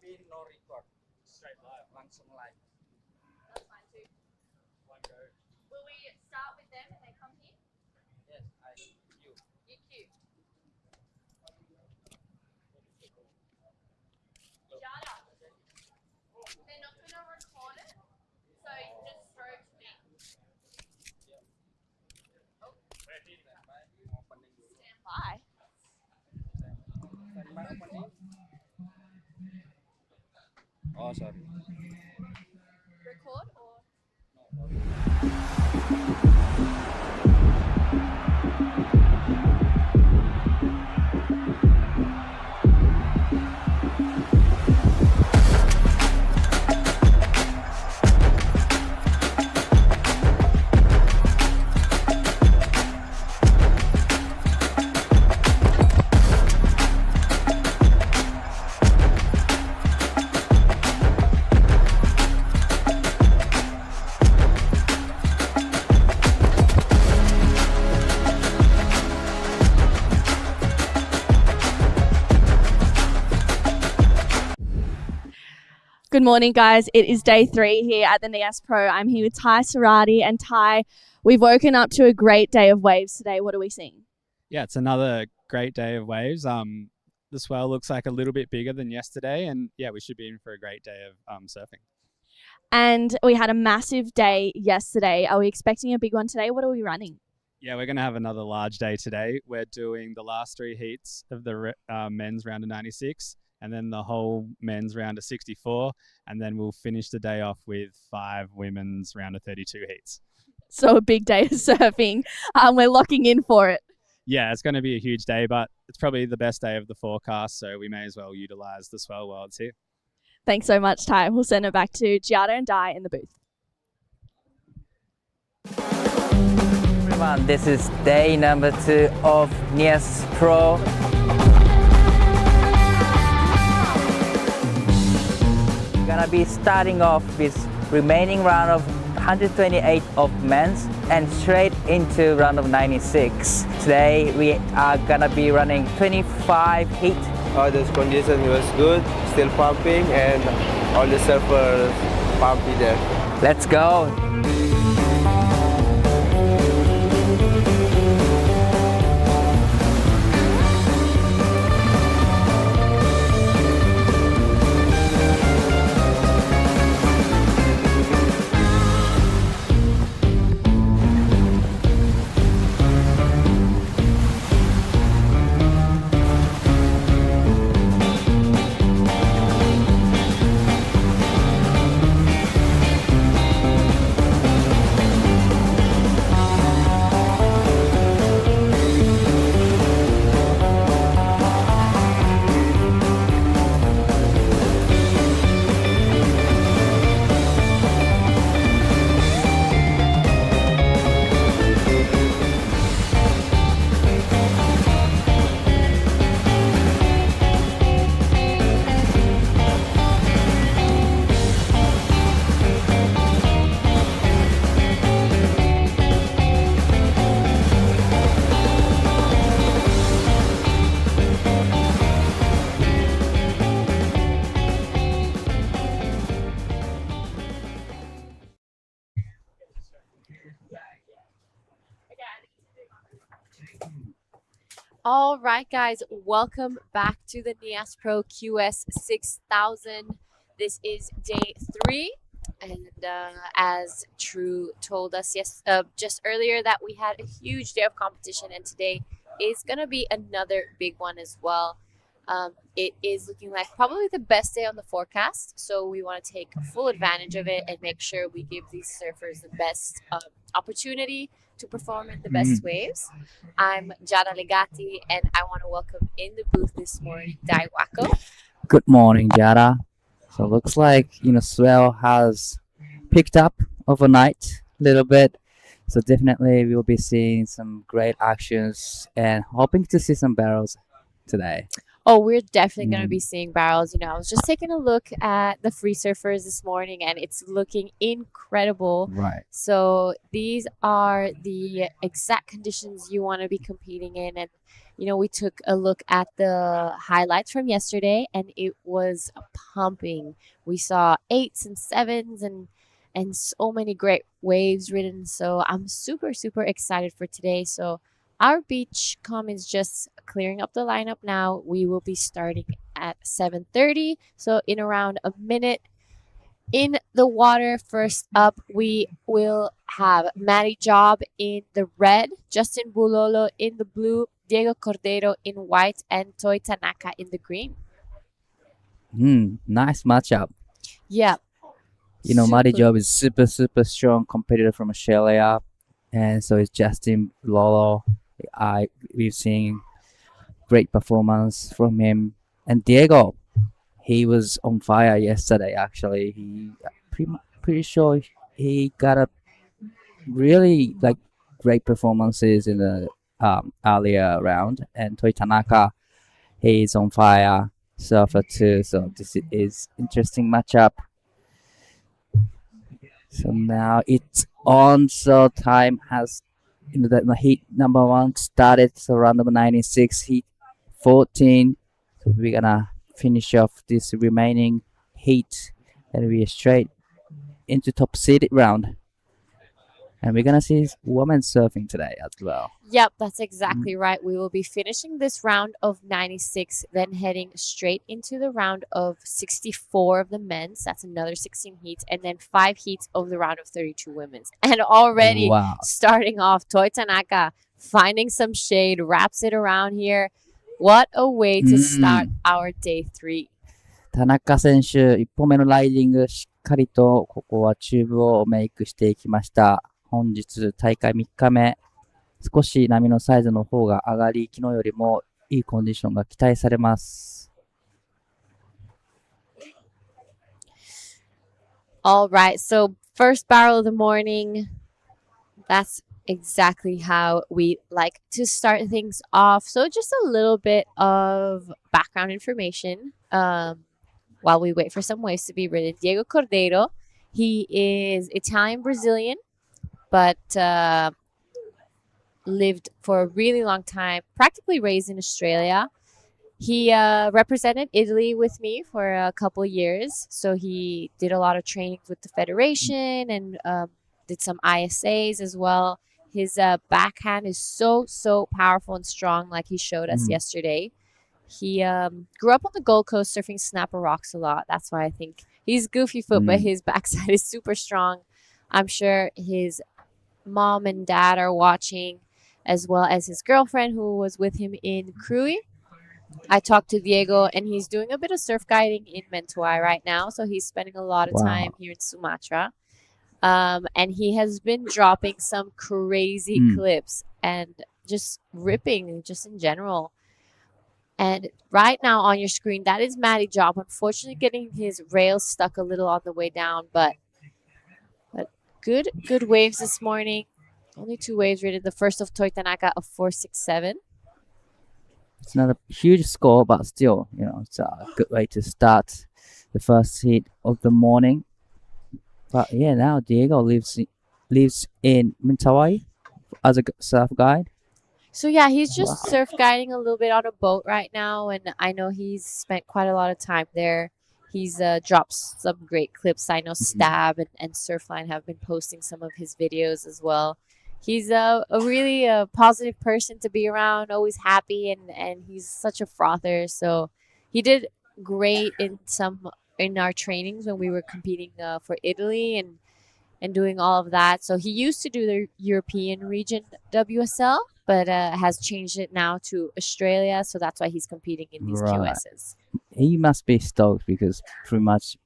Maybe no record. Straight live. Langsung live. That's fine too. One go. Will we start with them and they come here? Yes, you. You cue. Jada, they're not going to record it, so just throw it to me. Oh, Opening dulu. stand by. Standby opening. Oh, sorry. Record or? Good morning, guys. It is day 3 here at the Nias Pro. I'm here with Ty Sarati, and Ty, we've woken up to a great day of waves today. What are we seeing? Yeah, it's another great day of waves. The swell looks like a little bit bigger than yesterday, and yeah, we should be in for a great day of surfing. And we had a massive day yesterday. Are we expecting a big one today? What are we running? Yeah, we're going to have another large day today. We're doing the last 3 heats of the men's round of 96, and then the whole men's round of 64, and then we'll finish the day off with 5 women's round of 32 heats. So a big day of surfing. We're locking in for it. Yeah, it's going to be a huge day, but it's probably the best day of the forecast, so we may as well utilize the swell while it's here. Thanks so much, Ty. We'll send it back to Giada and Di in the booth. Everyone, this is day number 2 of Nias Pro. We're gonna be starting off with remaining round of 128 of men's and straight into round of 96. Today we are gonna be running 25 heat. The condition was good, still pumping, and all the surfers pumping there. Let's go! All right, guys, welcome back to the Nias Pro QS 6000. This is day 3, and as True told us just earlier, that we had a huge day of competition, and today is going to be another big one as well. It is looking like probably the best day on the forecast, so we want to take full advantage of it and make sure we give these surfers the best opportunity to perform in the best waves. I'm Jada Legati, and I want to welcome in the booth this morning Dai Wako. Good morning, Jada. So looks like swell has picked up overnight a little bit. So definitely we'll be seeing some great actions and hoping to see some barrels today. Oh, we're definitely going to be seeing barrels. I was just taking a look at the free surfers this morning, and it's looking incredible. Right. So these are the exact conditions you want to be competing in. And, we took a look at the highlights from yesterday, and it was pumping. We saw 8s and 7s and so many great waves ridden. So I'm super, super excited for today. So our beach com is just clearing up the lineup now. We will be starting at 7:30. So in around a minute. In the water, first up, we will have Matty Job in the red, Justin Bulolo in the blue, Diego Cordero in white, and Toi Tanaka in the green. Nice matchup. Yeah. Matty super- Job is super, super strong competitor from Australia. And so is Justin Lolo. We've seen great performance from him. And Diego, he was on fire yesterday, actually. He pretty sure he got a really great performances in the earlier round. And Toi Tanaka, he's on fire surfer too. So this is interesting matchup. So now it's on. So time has the heat number 1 started. So round number 96, heat 14. So we're gonna finish off this remaining heat, and we are straight into top seeded round. And we're gonna see women surfing today as well. Yep, that's exactly right. We will be finishing this round of 96, then heading straight into the round of 64 of the men's. That's another 16 heats, and then 5 heats of the round of 32 women's. And already Wow. starting off, Toi Tanaka finding some shade, wraps it around here. What a way to start our day 3. 田中選手、1本目のライディング、しっかりとここはチューブをメイクしていきました。本日大会3日目、少し波のサイズの方が上がり、昨日よりもいいコンディションが期待されます。All right, so first barrel of the morning. That's exactly how we like to start things off. So just a little bit of background information while we wait for some waves to be ridden. Diego Cordero, he is Italian-Brazilian, but lived for a really long time, practically raised in Australia. He represented Italy with me for a couple years. So he did a lot of trainings with the federation and did some ISAs as well. His backhand is so powerful and strong, like he showed us yesterday. He grew up on the Gold Coast surfing snapper rocks a lot. That's why I think he's goofy foot, but his backside is super strong. I'm sure his mom and dad are watching, as well as his girlfriend who was with him in Krui. I talked to Diego, and he's doing a bit of surf guiding in Mentawai right now. So he's spending a lot of time here in Sumatra. And he has been dropping some crazy clips and just ripping just in general. And right now on your screen, that is Matty Job. Unfortunately, getting his rails stuck a little on the way down, but good waves this morning. Only 2 waves rated. The first of Toi Tanaka of 467. It's not a huge score, but still, it's a good way to start the first heat of the morning. But yeah, now Diego lives in Mentawai as a surf guide. So yeah, he's just surf guiding a little bit on a boat right now, and I know he's spent quite a lot of time there. He's dropped some great clips. I know Stab and Surfline have been posting some of his videos as well. He's a really positive person to be around, always happy, and he's such a frother. So he did great in our trainings when we were competing for Italy and doing all of that. So he used to do the European region WSL, but has changed it now to Australia. So that's why he's competing in these QSs. He must be stoked because pretty much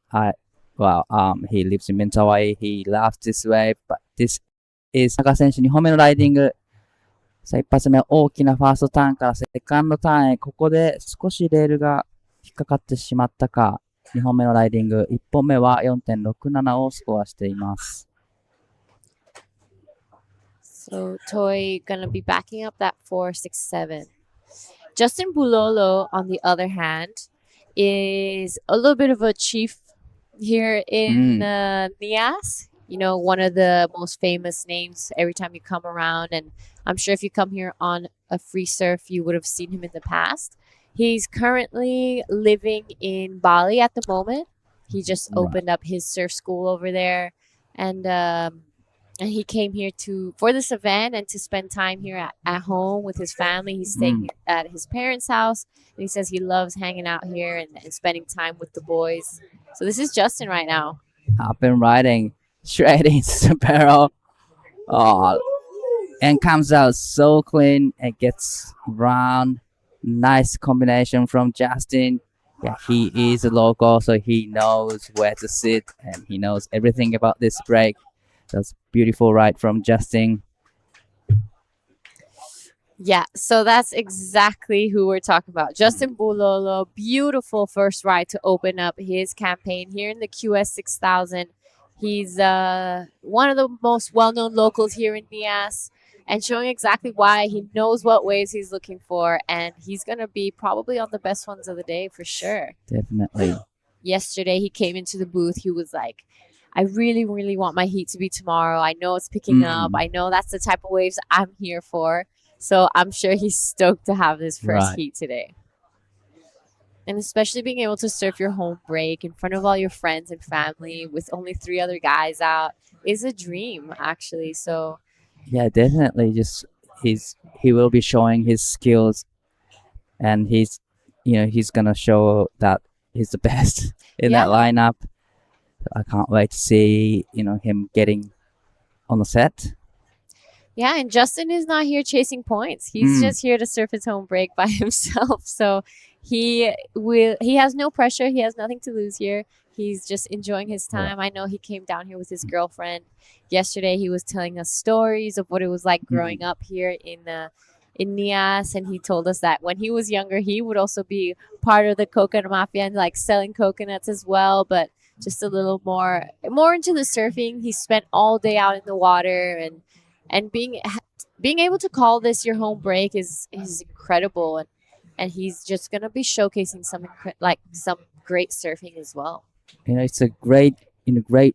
he lives in Mentawai. He loves this wave, but this is 田中選手2本目のライディング。さあ一発目は大きなファーストターンからセカンドターンへ、ここで少しレールが引っかかってしまったか。2本目のライディング、1本目は 4.67 をスコアしています。So Toi gonna be backing up that 467. Justin Bulolo, on the other hand, is a little bit of a chief here in Nias. one of the most famous names every time you come around. And I'm sure if you come here on a free surf, you would have seen him in the past. He's currently living in Bali at the moment. He just Right. opened up his surf school over there, and he came here for this event and to spend time here at home with his family. He's staying at his parents' house, and he says he loves hanging out here and spending time with the boys. So this is Justin right now. Up and riding straight into the barrel. Oh, and comes out so clean. It gets round. Nice combination from Justin. Yeah, he is a local, so he knows where to sit and he knows everything about this break. That's beautiful ride from Justin. Yeah, so that's exactly who we're talking about. Justin Bulolo, beautiful first ride to open up his campaign here in the QS 6000. He's one of the most well-known locals here in Nias, and showing exactly why. He knows what waves he's looking for, and he's going to be probably on the best ones of the day for sure. Definitely. Yesterday, he came into the booth. He was like, I really, really want my heat to be tomorrow. I know it's picking up. I know that's the type of waves I'm here for. So I'm sure he's stoked to have this first Right. heat today. And especially being able to surf your home break in front of all your friends and family with only 3 other guys out is a dream, actually. So Yeah, definitely. Just he will be showing his skills, and he's gonna show that he's the best in that lineup. I can't wait to see him getting on the set. yeah, and Justin is not here chasing points. He's just here to surf his home break by himself. So he has no pressure. He has nothing to lose here. He's just enjoying his time. I know he came down here with his girlfriend. Yesterday he was telling us stories of what it was like growing up here in Nias, and he told us that when he was younger he would also be part of the coconut mafia and like selling coconuts as well, but just a little more into the surfing. He spent all day out in the water, and being able to call this your home break is incredible, and he's just gonna be showcasing some great surfing as well. It's a great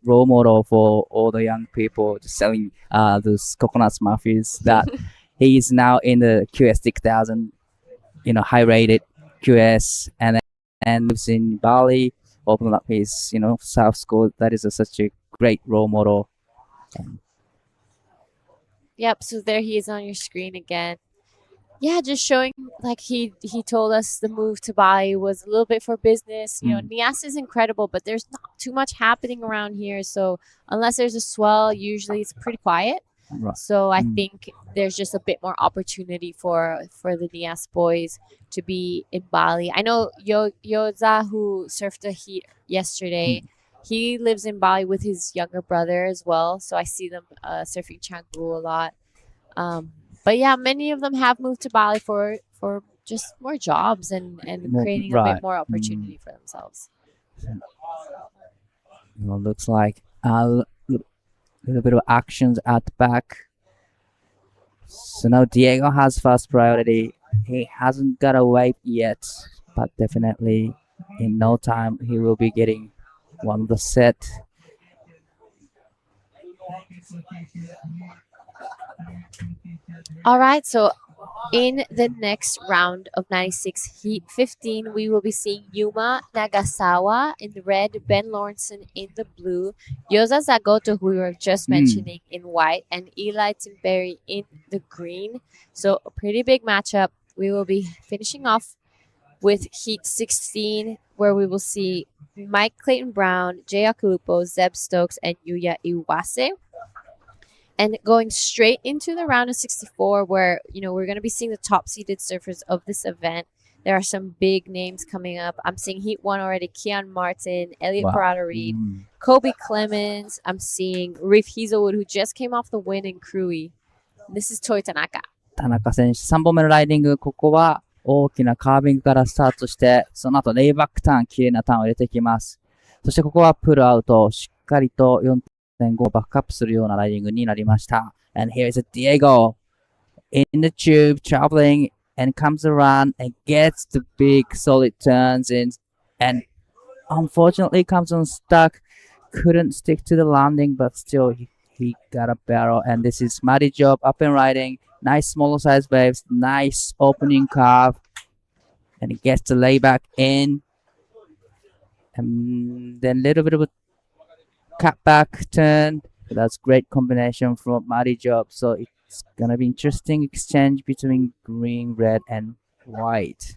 role model for all the young people just selling those coconuts muffins. That he is now in the QS 6000, high rated QS, and lives in Bali. Opened up his surf school. That is such a great role model. Yep, so there he is on your screen again. Yeah, just showing like he told us the move to Bali was a little bit for business. Nias is incredible, but there's not too much happening around here. So unless there's a swell, usually it's pretty quiet. Right. So I think there's just a bit more opportunity for the Nias boys to be in Bali. I know Yoza, who surfed the heat yesterday, he lives in Bali with his younger brother as well. So I see them surfing Canggu a lot. But yeah, many of them have moved to Bali for just more jobs and creating a bit more opportunity for themselves. Looks like a little bit of actions at the back. So now Diego has first priority. He hasn't got a wave yet, but definitely in no time he will be getting one of the set. All right, so in the next round of 96 Heat 15, we will be seeing Yuma Nagasawa in the red, Ben Lawrenson in the blue, Yoza Zagoto, who we were just mentioning, in white, and Eli Timberry in the green. So a pretty big matchup. We will be finishing off with Heat 16, where we will see Mike Clayton Brown, Jay Akalupo, Zeb Stokes, and Yuya Iwase. And going straight into the round of 64, where we're going to be seeing the top-seeded surfers of this event. There are some big names coming up. I'm seeing Heat 1 already: Keon Martin, Elliot Parada-Reed, Kobe Clemens. I'm seeing Reef Hazelwood, who just came off the win in Krui. This is Toy Tanaka. 田中選手、3本目のライディング、ここは大きなカービングからスタートして、その後レイバックターン、綺麗なターンを入れてきます。そしてここはプルアウト、しっかりと4.5をバックアップするようなライディングになりました。And here is Diego in the tube, traveling, and comes around and gets the big solid turns in, and unfortunately comes unstuck. couldn't stick to the landing, but still he got a barrel. And this is Matty job up and riding. Nice smaller size waves, nice opening carve, and he gets the layback in. And then a little bit of a cutback turn. That's great combination from Matty job. So it's gonna be interesting exchange between green, red, and white.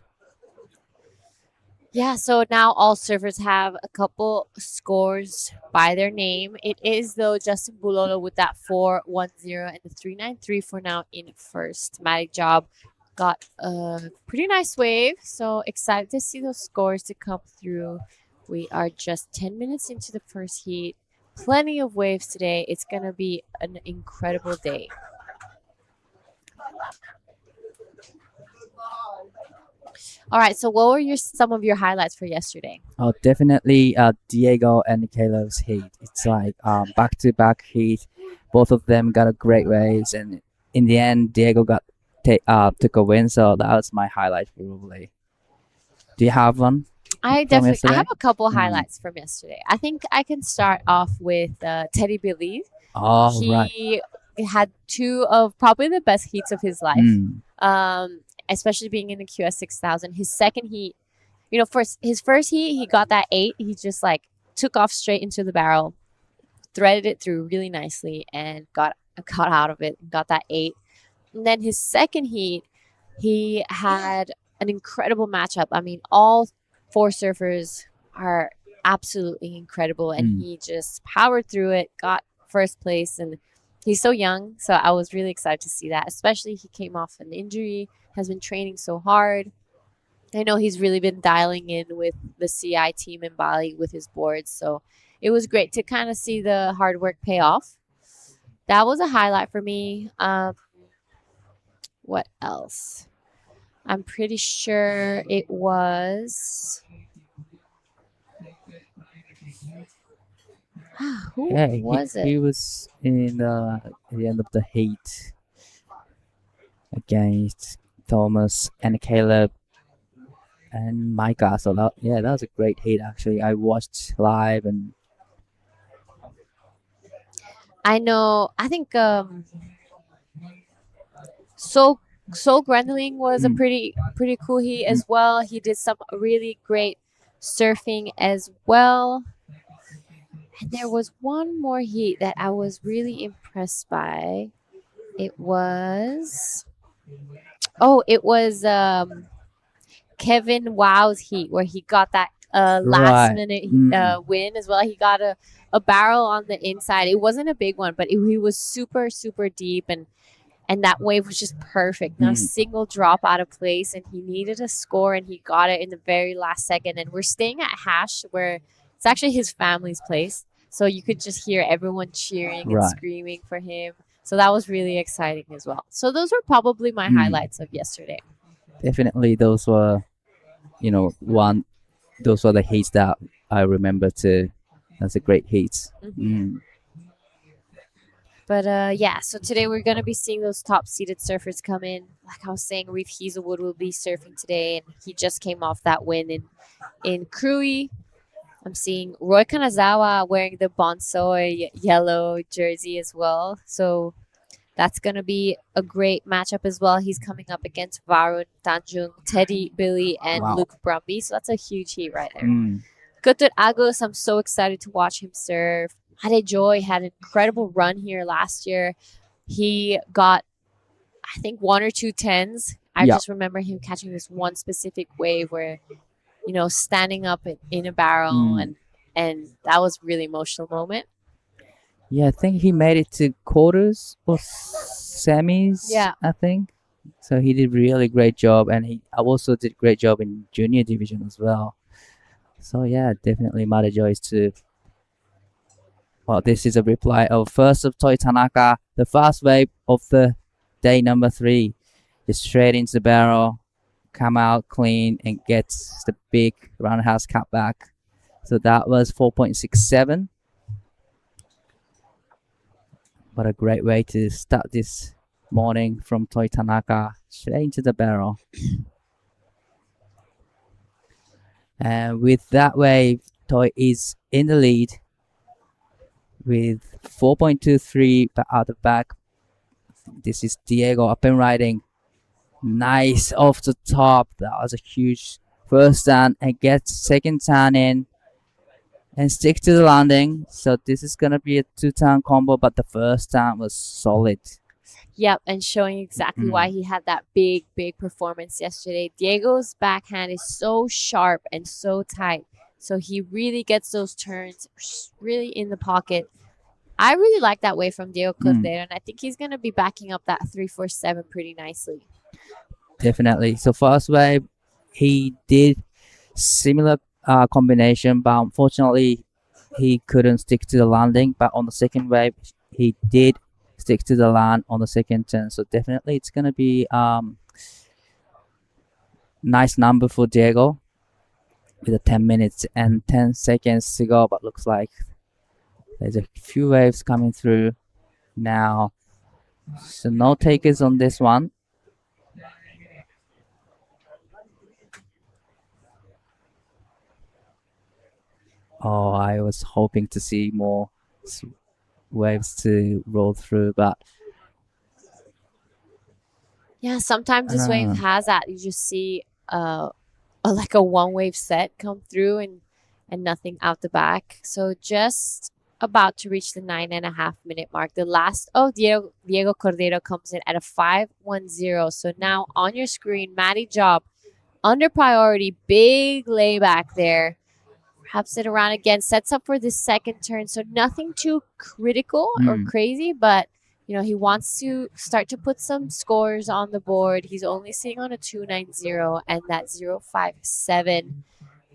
Yeah, so now all surfers have a couple scores by their name. It is, though, Justin Bulolo with that 410 and the 393 for now in first. Matic Job got a pretty nice wave, so excited to see those scores to come through. We are just 10 minutes into the first heat. Plenty of waves today. It's going to be an incredible day. All right, so what were some of your highlights for yesterday? Oh, definitely Diego and Caleb's heat. It's like back-to-back heat. Both of them got a great waves, and in the end, Diego took a win. So that was my highlight probably. Do you have one? I yesterday? have a couple highlights from yesterday. I think I can start off with Teddy Billy. Oh, right. He had two of probably the best heats of his life. Especially being in the QS 6000. His second heat, his first heat, he got that 8. He just like took off straight into the barrel, threaded it through really nicely, and got out of it and got that 8. And then his second heat, he had an incredible matchup. I mean, all 4 surfers are absolutely incredible, and he just powered through it, got first place, and he's so young, so I was really excited to see that. Especially he came off an injury, has been training so hard. I know he's really been dialing in with the CI team in Bali with his boards, so it was great to kind of see the hard work pay off. That was a highlight for me. What else? I'm pretty sure it was... Who was it? He was in the end of the heat against Thomas and Caleb and Micah. So that was a great heat actually. I watched live, and I know. I think Soul Grendeling was a pretty cool heat as well. He did some really great surfing as well. And there was one more heat that I was really impressed by. It was Kevin Wow's heat where he got that last minute win as well. He got a barrel on the inside. It wasn't a big one, but he was super, super deep, and that wave was just perfect. Not a single drop out of place, and he needed a score, and he got it in the very last second. And we're staying at Hash, where it's actually his family's place. So you could just hear everyone cheering and screaming for him. So that was really exciting as well. So those were probably my highlights of yesterday. Definitely those were, those were the heats that I remember too. That's a great heats. But so today we're going to be seeing those top-seeded surfers come in. Like I was saying, Reef Hazelwood will be surfing today, and he just came off that win in Krui. I'm seeing Roy Kanazawa wearing the Bonsoy yellow jersey as well. So that's going to be a great matchup as well. He's coming up against Varun Tanjung, Teddy, Billy, and Luke Brumby. So that's a huge heat right there. Kutut Agus, I'm so excited to watch him surf. Hade Joy had an incredible run here last year. He got, I think, 1 or 2 10s. I just remember him catching this one specific wave where, standing up in a barrel, and that was a really emotional moment. Yeah, I think he made it to quarters or semis. Yeah, I think. So he did really great job, and he also did great job in junior division as well. So yeah, definitely Mata Joyce too. Well, this is a reply of first of Toi Tanaka, the fast wave of the day number 3. Just straight into the barrel, come out clean, and gets the big roundhouse cutback. So that was 4.67. What a great way to start this morning from Toi Tanaka, straight into the barrel. And with that wave, Toi is in the lead with 4.23 out the back. This is Diego up and riding. Nice off the top. That was a huge first turn and gets second turn in and stick to the landing. So this is gonna be a 2-turn combo, but the first turn was solid. Yep, and showing exactly why he had that big performance yesterday. Diego's backhand is so sharp and so tight. So he really gets those turns really in the pocket. I really like that wave from Diego Cordero, and I think he's going to be backing up that 3-4-7 pretty nicely. Definitely. So first wave, he did similar combination, but unfortunately, he couldn't stick to the landing. But on the second wave, he did stick to the land on the second turn. So definitely, it's gonna be nice number for Diego with a 10 minutes and 10 seconds to go. But looks like there's a few waves coming through now. So no takers on this one. Oh, I was hoping to see more waves to roll through, but yeah, sometimes this wave has that. You just see like a one wave set come through and nothing out the back. So just about to reach the 9.5 minute mark. The last Diego Cordero comes in at a 5-1-0. So now on your screen, Matty Job under priority, big layback there. Wraps it around again, sets up for the second turn. So nothing too critical or crazy, but he wants to start to put some scores on the board. He's only sitting on a 2-9-0 and that 0-5-7.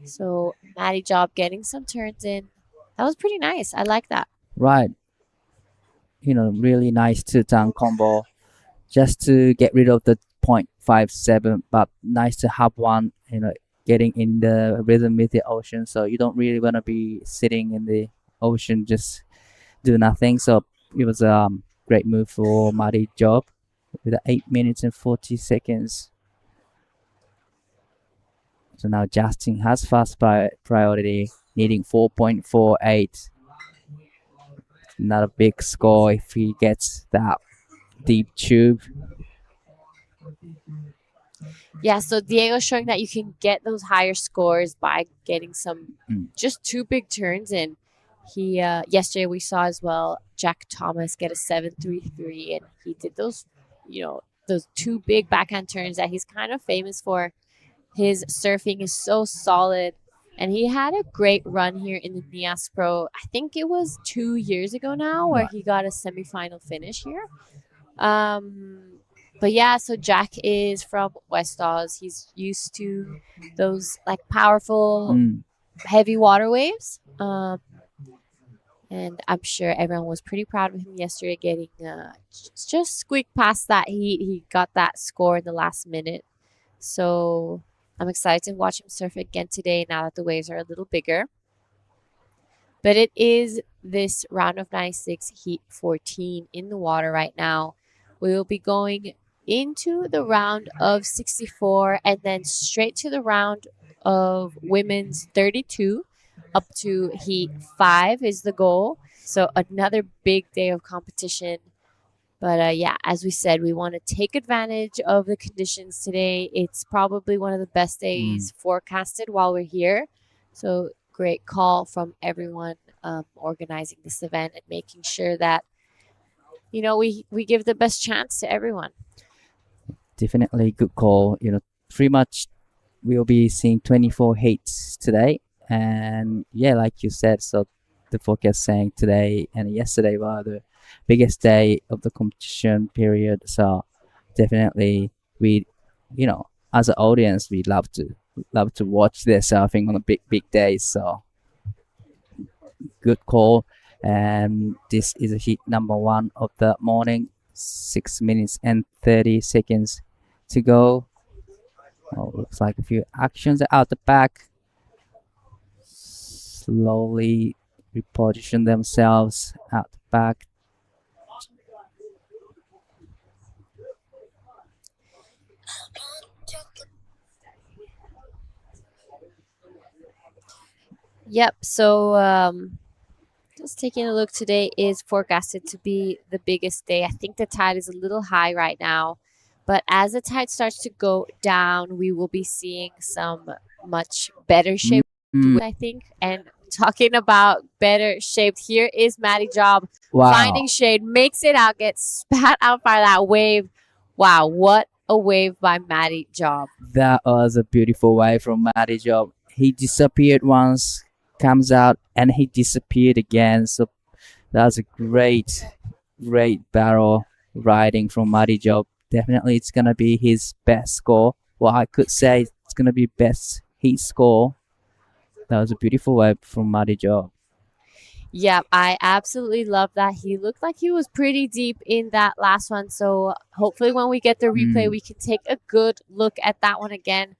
So Matty Job getting some turns in. That was pretty nice. I like that. Right. Really nice 2-turn combo just to get rid of the 0.57, but nice to have one, getting in the rhythm with the ocean. So you don't really want to be sitting in the ocean, just do nothing. So it was a great move for Matty Job with 8 minutes and 40 seconds. So now Justin has fast priority, needing 4.48. Not a big score if he gets that deep tube. Yeah, so Diego showing that you can get those higher scores by getting some just 2 big turns in. He yesterday we saw as well Jack Thomas get a 7-3-3, and he did those those 2 big backhand turns that he's kind of famous for. His surfing is so solid, and he had a great run here in the Nias Pro. I think it was 2 years ago now where he got a semifinal finish here. But yeah, so Jack is from West Oz. He's used to those like powerful, heavy water waves. And I'm sure everyone was pretty proud of him yesterday, getting just squeaked past that heat. He got that score in the last minute. So I'm excited to watch him surf again today now that the waves are a little bigger. But it is this round of 96, heat 14 in the water right now. We will be going into the round of 64 and then straight to the round of women's 32 up to heat 5 is the goal. So another big day of competition. But yeah, as we said, we want to take advantage of the conditions today. It's probably one of the best days forecasted while we're here. So great call from everyone organizing this event and making sure that we give the best chance to everyone. Definitely good call. Pretty much we'll be seeing 24 heats today. And yeah, like you said, so the forecast saying today and yesterday were the biggest day of the competition period. So definitely we, as an audience, we love to watch their surfing on a big days. So good call. And this is a heat number 1 of the morning. 6 minutes and 30 seconds to go. Looks like a few actions are out the back. Slowly reposition themselves out the back. Yep. So Just taking a look, today is forecasted to be the biggest day. I think the tide is a little high right now, but as the tide starts to go down, we will be seeing some much better shape, I think. And talking about better shaped, here is Maddie Job Wow. finding shade, makes it out, gets spat out by that wave. Wow, what a wave by Maddie Job. That was a beautiful wave from Matty Job. He disappeared once, comes out, and he disappeared again. So that was a great barrel riding from Matty Job. Definitely, it's gonna be his best score. Well, I could say it's gonna be best heat score. That was a beautiful wave from Matty Job. Yeah, I absolutely love that. He looked like he was pretty deep in that last one. So hopefully when we get the replay, we can take a good look at that one again.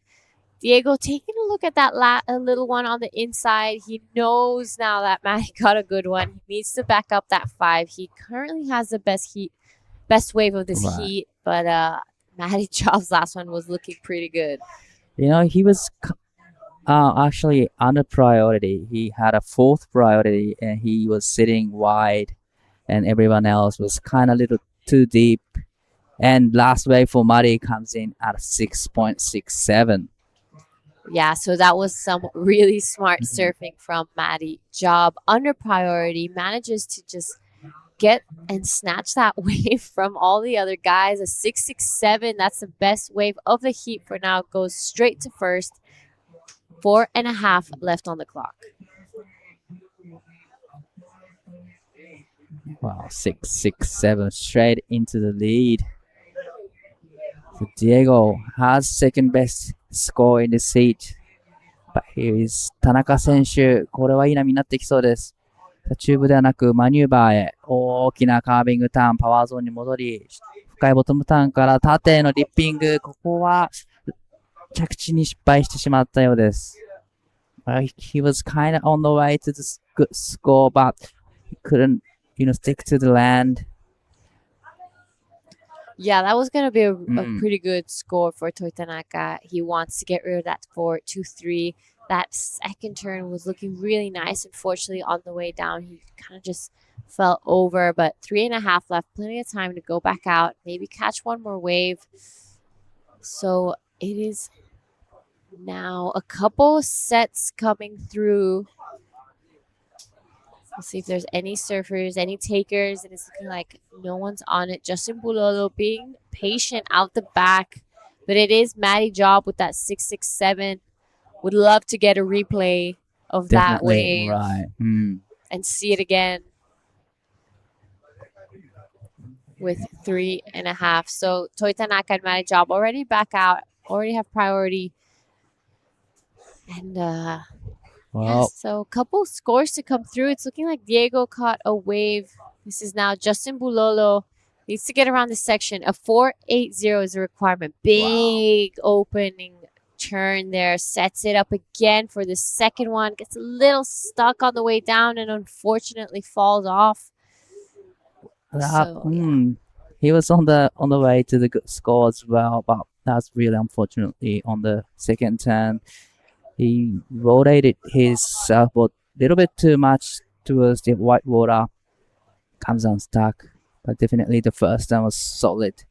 Diego taking a look at that little one on the inside. He knows now that Matty got a good one. He needs to back up that 5. He currently has the best wave of this heat, but Matty Job's last one was looking pretty good. You know, he was actually under priority. He had a 4th priority and he was sitting wide and everyone else was kind of a little too deep. And last wave for Mari comes in at 6.67. Yeah, so that was some really smart surfing from Maddie Job. Under priority, manages to just get and snatch that wave from all the other guys. A 6.67, that's the best wave of the heat for now. Goes straight to first. 4.5 left on the clock. Wow, 6.67 straight into the lead. So Diego has second best score in this heat. But here is 田中選手。これはいい波になってきそうです。チューブではなくマニューバーへ大きなカービングターン、パワーゾーンに戻り、深いボトムターンから縦へのリッピング。ここは着地に失敗してしまったようです。He was kind of on the way to the good score, but he couldn't, stick to the land. Yeah, that was going to be a pretty good score for Toitanaka. He wants to get rid of that 4.23. That second turn was looking really nice. Unfortunately, on the way down, he kind of just fell over, but 3.5 left. Plenty of time to go back out, maybe catch one more wave. So it is now a couple sets coming through. We'll see if there's any surfers, any takers, and it's looking like no one's on it. Justin Bulolo being patient out the back, but it is Maddie Job with that 6.67. Would love to get a replay of that wave and see it again with 3.5. So Toitanaka and Maddie Job already back out, already have priority. And so a couple scores to come through. It's looking like Diego caught a wave. This is now Justin Bulolo. Needs to get around this section. A 4.80 is a requirement. Big opening turn there. Sets it up again for the second one. Gets a little stuck on the way down and unfortunately falls off. He was on the way to the good score as well, but that's really unfortunately on the second turn. He rotated his surfboard a little bit too much towards the white water. Comes unstuck, but definitely the first turn was solid.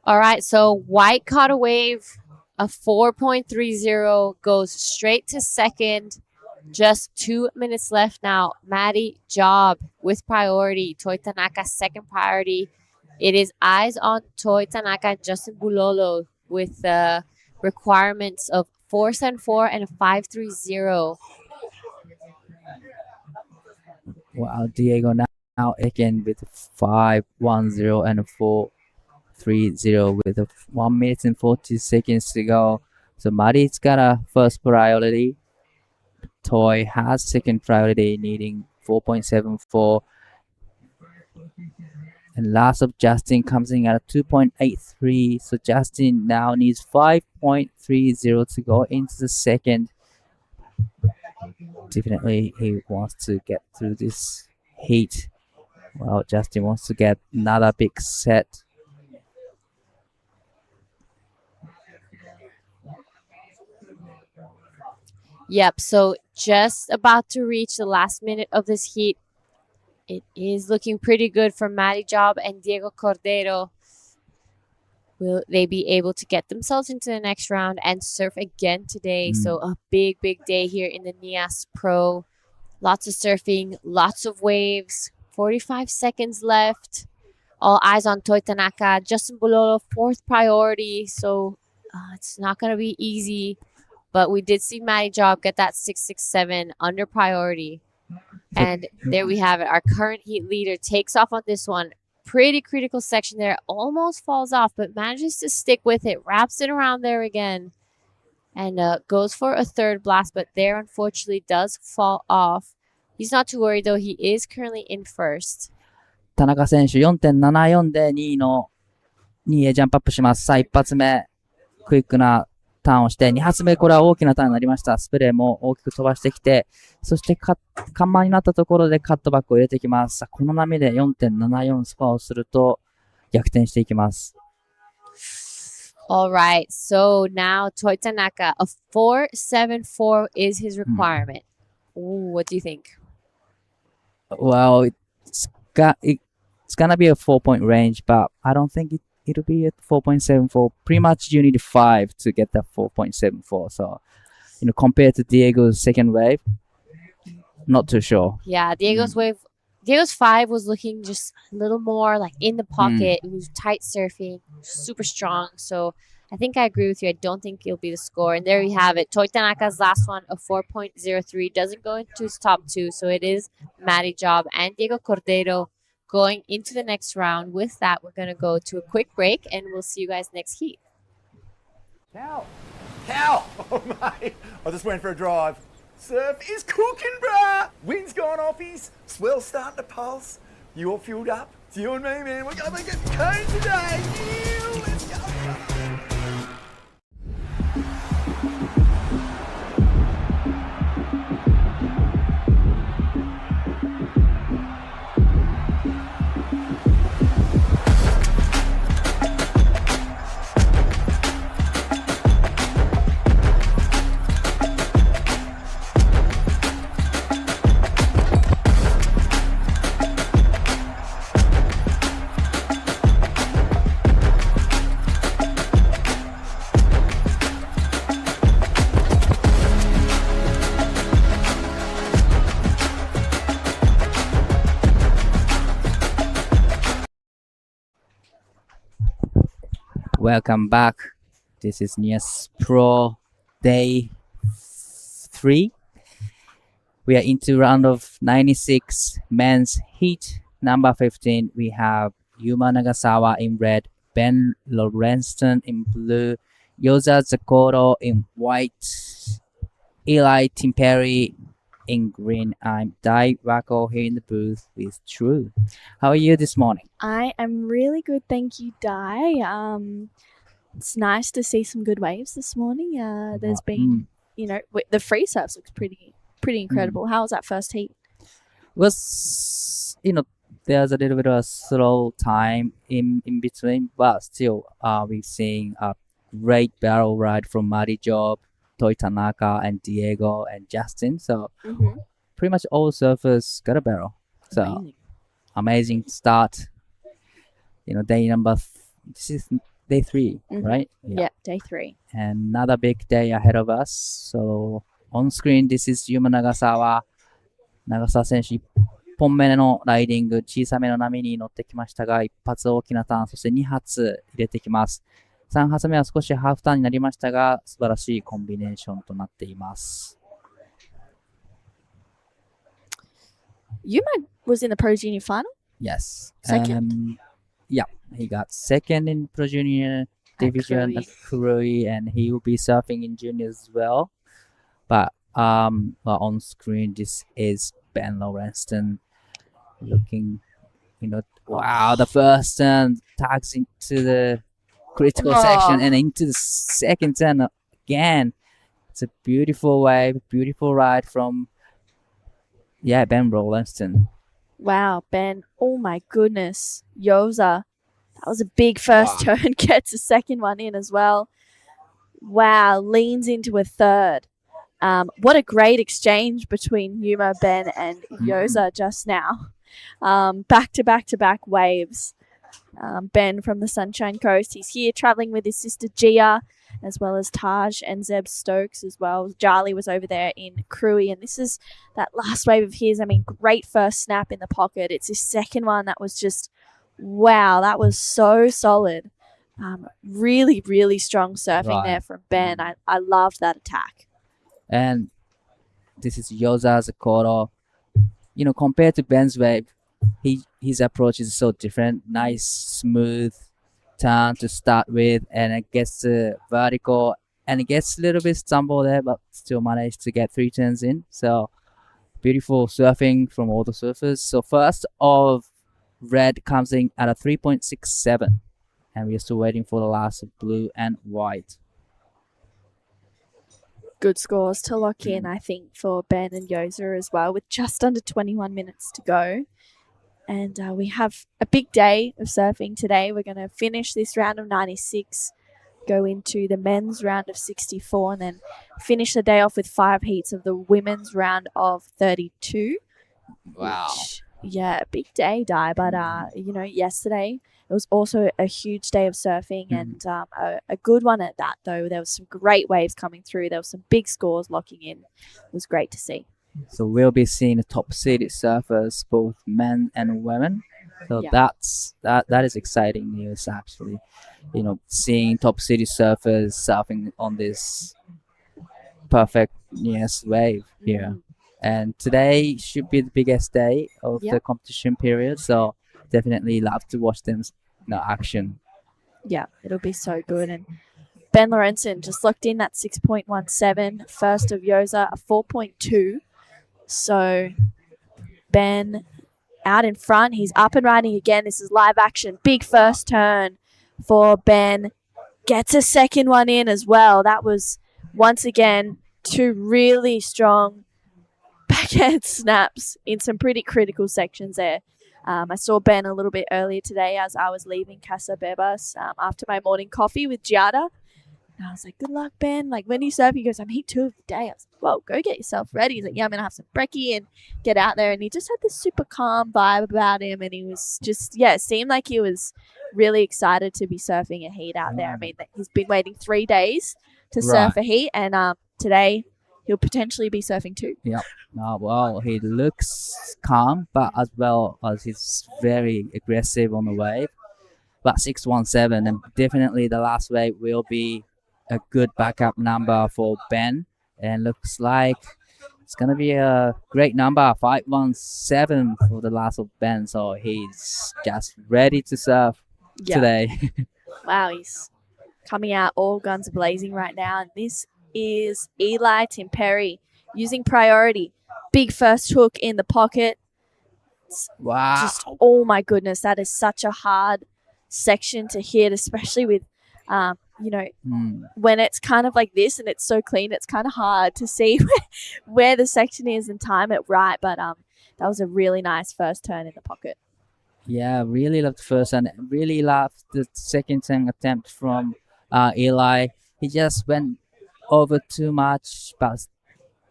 All right, so White caught a wave. A 4.30 goes straight to second. Just 2 minutes left now. Maddie Job with priority. Toitanaka second priority. It is eyes on Toitanaka and Justin Bulolo with the requirements of 4.74 and a 5.30. Wow, Diego now again with 5.10 and a 4.30 with a 1 minute and 40 seconds to go. So Maddie's got a first priority. Toy has second priority, needing 4.74. And last of Justin comes in at 2.83. So Justin now needs 5.30 to go into the second. Definitely he wants to get through this heat. Well, Justin wants to get another big set. Yep, so just about to reach the last minute of this heat. It is looking pretty good for Matty Job and Diego Cordero. Will they be able to get themselves into the next round and surf again today? So a big, big day here in the Nias Pro. Lots of surfing, lots of waves, 45 seconds left. All eyes on Toi Tanaka, Justin Bololo, fourth priority. So it's not going to be easy. But we did see Matty Job get that 667 under priority. And there we have it. Our current heat leader takes off on this one. Pretty critical section there. Almost falls off, but manages to stick with it. Wraps it around there again. And goes for a third blast, but there unfortunately does fall off. He's not too worried though. He is currently in first. 田中選手4.74で2位の2位へジャンプアップします。さあ、一発目、クイックなターンをして、2発目、これは大きなターンになりました。スプレーも大きく飛ばしてきて、そして緩慢になったところでカットバックを入れてきます。さあ、この波で 4.74 スコアをすると逆転していきます。All right, so now Toi Tanaka, a 4.74 is his requirement. Ooh, what do you think? Well, it's gonna be a 4-point range, but I don't think it'll be at 4.74. Pretty much you need 5 to get that 4.74. So, compared to Diego's second wave, not too sure. Yeah, Diego's 5 was looking just a little more like in the pocket. It was tight surfing, super strong. So I think I agree with you. I don't think it'll be the score. And there we have it. Toi Tanaka's last one, a 4.03, doesn't go into his top 2. So it is Matty Job and Diego Cordero going into the next round. With that, we're going to go to a quick break and we'll see you guys next heat. Cow! Oh, mate, I just went for a drive. Surf is cooking, bruh! Wind's gone offies, swell's starting to pulse. You all fueled up? It's you and me, man. We're going to get cone today. Yeah, let's go, brother. Welcome back. This is Nias Pro Day 3. We are into round of 96 men's heat. Number 15, we have Yuma Nagasawa in red, Ben Lorenzen in blue, Yoza Zakoro in white, Eli Timperi in green. I'm Dai Wako here in the booth with True. How are you this morning? I am really good, thank you, Dai. It's nice to see some good waves this morning. There's been, the free surf looks pretty incredible. How was that first heat? Was there's a little bit of a slow time in between, but still we're seeing a great barrel ride from Matty Job, Toi Tanaka, and Diego and Justin. So pretty much all surfers got a barrel. So amazing start. Day this is day 3, right? Yeah, day 3. And another big day ahead of us. So on screen, this is Yuma Nagasawa. 長澤選手1本目のライディング、小さめの波に乗ってきましたが、1発大きなターン、そして2発入れてきます。3発目は少しハーフターンになりましたが、素晴らしいコンビネーションとなっています。Yuma was in the Pro Junior final? Yes. Second? Yeah, he got second in Pro Junior division at Kurui, and he will be surfing in juniors as well. But on screen, this is Ben Lorenzen looking, wow, the first turn tags into the critical section and into the second turn again. It's a beautiful wave, beautiful ride from, Ben Lorenzen. Wow, Ben. Oh my goodness. Yoza. That was a big first turn. Gets a second one in as well. Wow, leans into a third. What a great exchange between Yuma, Ben, and Yoza just now. Back to back to back waves. Ben from the Sunshine Coast, he's here traveling with his sister Gia, as well as Taj and Zeb Stokes as well. Jarly was over there in Cruy, and this is that last wave of his. I mean, great first snap in the pocket. It's his second one that was just, wow, that was so solid. Really, really strong surfing there from Ben. I loved that attack. And this is Yoza's quarter. You know, compared to Ben's wave, his approach is so different. Nice, smooth turn to start with, and it gets vertical, and it gets a little bit stumble there, but still managed to get 3 turns in. So beautiful surfing from all the surfers. So first of red comes in at a 3.67, and we are still waiting for the last of blue and white. Good scores to lock in, I think, for Ben and Yoza as well, with just under 21 minutes to go. And we have a big day of surfing today. We're going to finish this round of 96, go into the men's round of 64, and then finish the day off with 5 heats of the women's round of 32. Wow. Which, yeah, big day, Di. But, yesterday it was also a huge day of surfing and a good one at that, though. There was some great waves coming through. There was some big scores locking in. It was great to see. So we'll be seeing the top seeded surfers, both men and women. So that is exciting news, actually. You know, seeing top seeded surfers surfing on this perfect Nias wave here. And today should be the biggest day of the competition period. So definitely love to watch them action. Yeah, it'll be so good. And Ben Lorenzen just locked in that 6.17. First of Yoza, a 4.2. So Ben out in front. He's up and riding again. This is live action. Big first turn for Ben. Gets a second one in as well. That was, once again, 2 really strong backhand snaps in some pretty critical sections there. I saw Ben a little bit earlier today as I was leaving Casa Bebas after my morning coffee with Giada. And I was like, good luck, Ben. Like, when you surf, he goes, I'm heat 2 of the day. I was like, well, go get yourself ready. He's like, yeah, I'm going to have some brekkie and get out there. And he just had this super calm vibe about him. And he was just, it seemed like he was really excited to be surfing a heat out there. I mean, he's been waiting 3 days to surf a heat. And today, he'll potentially be surfing 2. Yep. Well, he looks calm, but as well as he's very aggressive on the wave. But 617, and definitely the last wave will be a good backup number for Ben, and looks like it's gonna be a great number, 517 for the last of Ben. So he's just ready to surf today. Wow, he's coming out all guns blazing right now. And this is Eli Tim Perry using priority. Big first hook in the pocket. Wow. Just, oh my goodness, that is such a hard section to hit, especially with when it's kind of like this and it's so clean, it's kind of hard to see where the section is and time it right. But that was a really nice first turn in the pocket. Yeah, really loved the first and really loved the second turn attempt from Eli. He just went over too much, but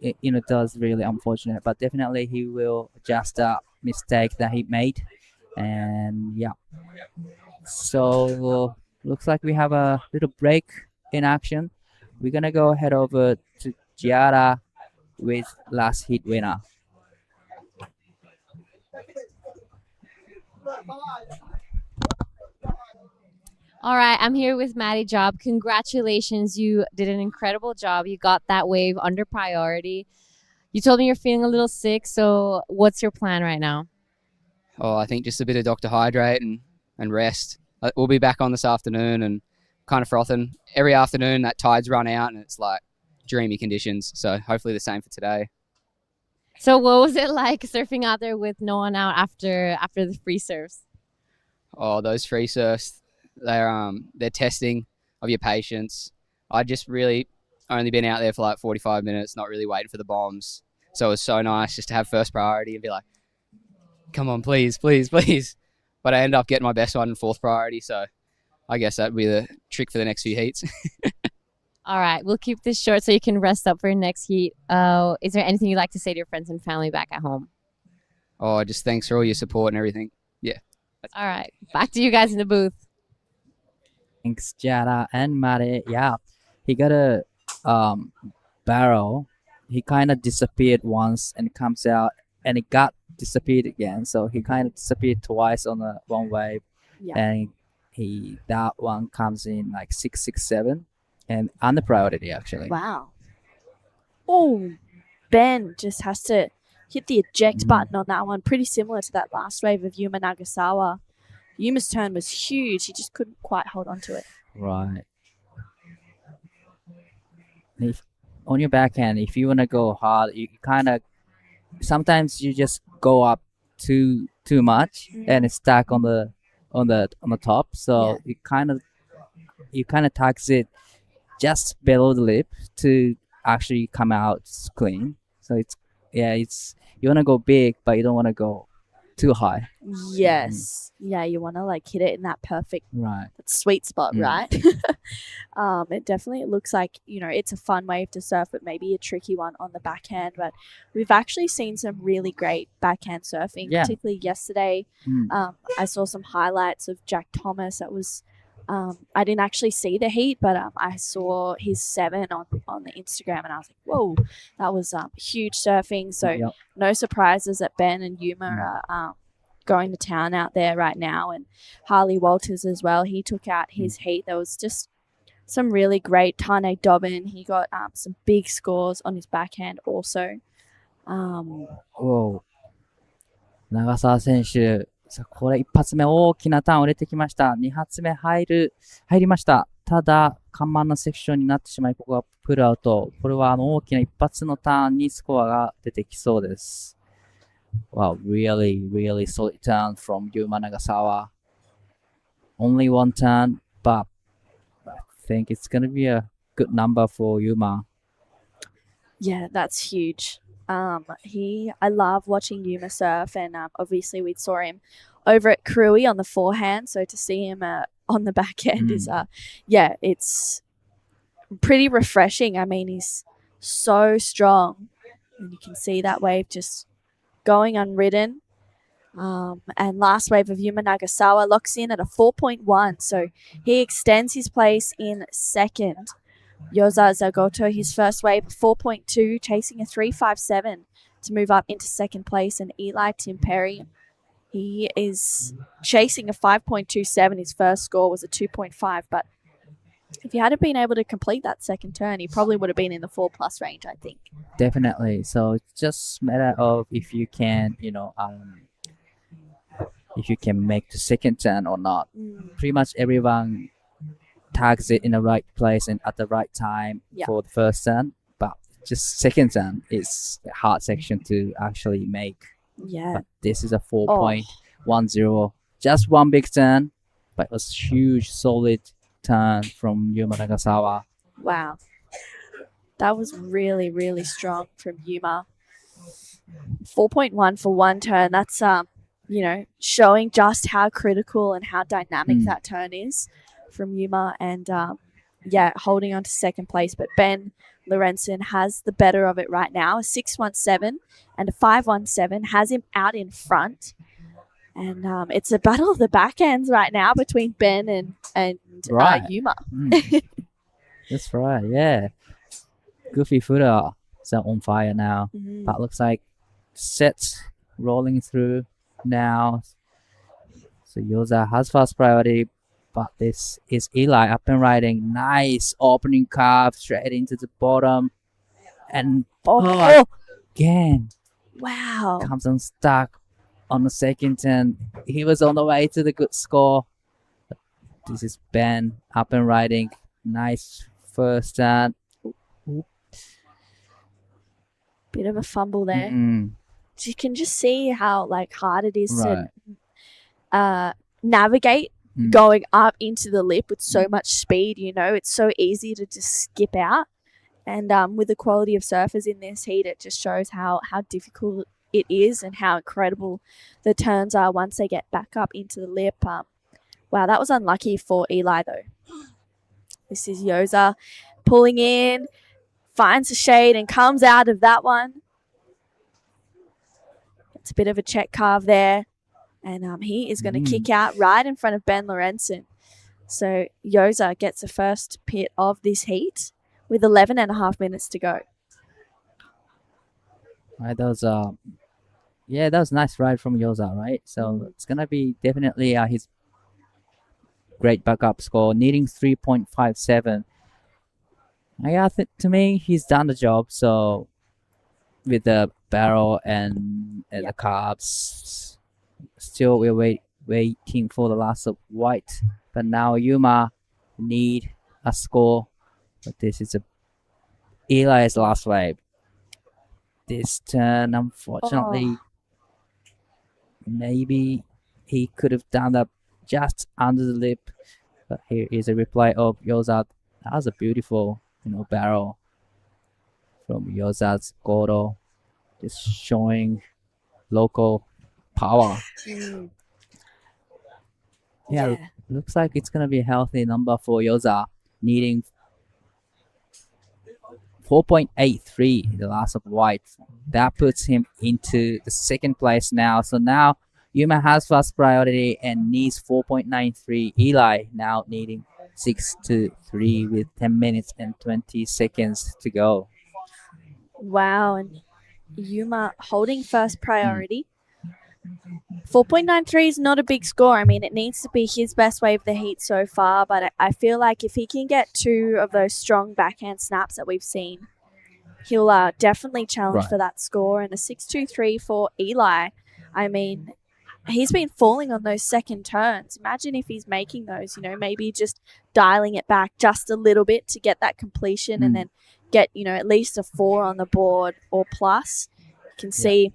it was really unfortunate. But definitely he will adjust that mistake that he made. And so looks like we have a little break in action. We're gonna go head over to Giada with last heat winner. All right, I'm here with Maddie Job. Congratulations, you did an incredible job. You got that wave under priority. You told me you're feeling a little sick, so what's your plan right now? Oh, I think just a bit of Dr. Hydrate and rest. We'll be back on this afternoon and kind of frothing. Every afternoon that tide's run out and it's like dreamy conditions. So hopefully the same for today. So what was it like surfing out there with no one out after the free surfs? Oh, those free surfs, they're testing of your patience. I just really only been out there for like 45 minutes, not really waiting for the bombs. So it was so nice just to have first priority and be like, come on, please, please, please. But I ended up getting my best one in fourth priority, so I guess that'd be the trick for the next few heats. All right, we'll keep this short so you can rest up for your next heat. Is there anything you'd like to say to your friends and family back at home? Oh, just thanks for all your support and everything. Yeah. All right, back to you guys in the booth. Thanks, Jara and Mare. Yeah, he got a barrel. He kind of disappeared once and comes out, and it got disappeared again. So he kind of disappeared twice on the one wave, Yeah. and that one comes in like 667, and under priority actually. Wow. Oh, Ben just has to hit the eject button on that one. Pretty similar to that last wave of Yuma Nagasawa. Yuma's turn was huge. He just couldn't quite hold on to it. Right. If on your backhand, if you wanna go hard, you kind of sometimes you just go up too much and it's stuck on the top. So you kind of tax it just below the lip to actually come out clean. So it's you wanna go big, but you don't wanna go too high. Yes. Yeah, you want to like hit it in that perfect, Right. that sweet spot, right? It definitely looks like, it's a fun wave to surf, but maybe a tricky one on the backhand. But we've actually seen some really great backhand surfing, particularly yesterday. I saw some highlights of Jack Thomas. That was, I didn't actually see the heat, but I saw his 7 on the Instagram, and I was like, whoa, that was huge surfing. So no surprises that Ben and Yuma are going to town out there right now, and Harley Walters as well. He took out his heat. There was just some really great. Tane Dobbin, he got some big scores on his backhand also. Whoa. 長澤選手、さあこれ一発目大きなターンを入れてきました。二発目入りました。ただ、緩慢なセクションになってしまい、ここがプルアウト。これは大きな一発のターンにスコアが出てきそうです。Wow, really, really solid turn from Yuma Nagasawa. Only one turn, but I think it's going to be a good number for Yuma. Yeah, that's huge. I love watching Yuma surf, and obviously we saw him over at Krui on the forehand. So to see him on the backhand is, it's pretty refreshing. I mean, he's so strong, and you can see that wave just going unridden. And last wave of Yuma Nagasawa locks in at a 4.1, so he extends his place in second. Yoza Zagoto, his first wave, 4.2, chasing a 3.57 to move up into second place. And Eli Tim Perry, he is chasing a 5.27. His first score was a 2.5, but if he hadn't been able to complete that second turn, he probably would have been in the 4+ range, I think. Definitely. So it's just a matter of if you can, if you can make the second turn or not. Pretty much everyone tags it in the right place and at the right time for the first turn, but just second turn is a hard section to actually make. But this is a 4.10. Just one big turn, but it was huge, solid turn from Yuma Nagasawa. Wow. That was really, really strong from Yuma. 4.1 for one turn. That's, showing just how critical and how dynamic that turn is from Yuma, and holding on to second place. But Ben Lorenzen has the better of it right now. A 6.17 and a 5.17 has him out in front, and it's a battle of the backhands right now between Ben and Yuma. That's right, yeah. Goofy footer is on fire now, but looks like sets rolling through now. So Yoza has first priority, but this is Eli up and riding. Nice opening curve straight into the bottom. And again. Wow. Comes unstuck on the second turn. He was on the way to the good score. This is Ben up and riding. Nice first turn. Bit of a fumble there. You can just see how hard it is to navigate going up into the lip with so much speed. It's so easy to just skip out, and with the quality of surfers in this heat, it just shows how difficult it is and how incredible the turns are once they get back up into the lip. Wow, that was unlucky for Eli though. This is Yoza pulling in, finds the shade and comes out of that one. It's a bit of a check carve there. And he is going to kick out right in front of Ben Lorenzen. So Yoza gets the first pit of this heat with 11 and a half minutes to go. Right, that was that was a nice ride from Yoza, right? So it's gonna be definitely his great backup score, needing 3.57. To me, he's done the job. So with the barrel and the carbs, still we're waiting for the last of white. But now Yuma need a score. But this is Eli's last wave. This turn, unfortunately, maybe he could have done that just under the lip. But here is a replay of Yoza. That was a beautiful, barrel from Yoza's Goro, just showing local power. Yeah, looks like it's gonna be a healthy number for Yoza, needing 4.83 the last of white. That puts him into the second place now. So now Yuma has first priority and needs 4.93. Eli now needing 6-3 with 10 minutes and 20 seconds to go. Wow, and Yuma holding first priority. 4.93 is not a big score. I mean, it needs to be his best wave of the heat so far, but I feel like if he can get 2 of those strong backhand snaps that we've seen, he'll definitely challenge for that score. And a 6.23 for Eli. I mean, he's been falling on those second turns. Imagine if he's making those, maybe just dialing it back just a little bit to get that completion and then get, at least a 4 on the board or plus. You can see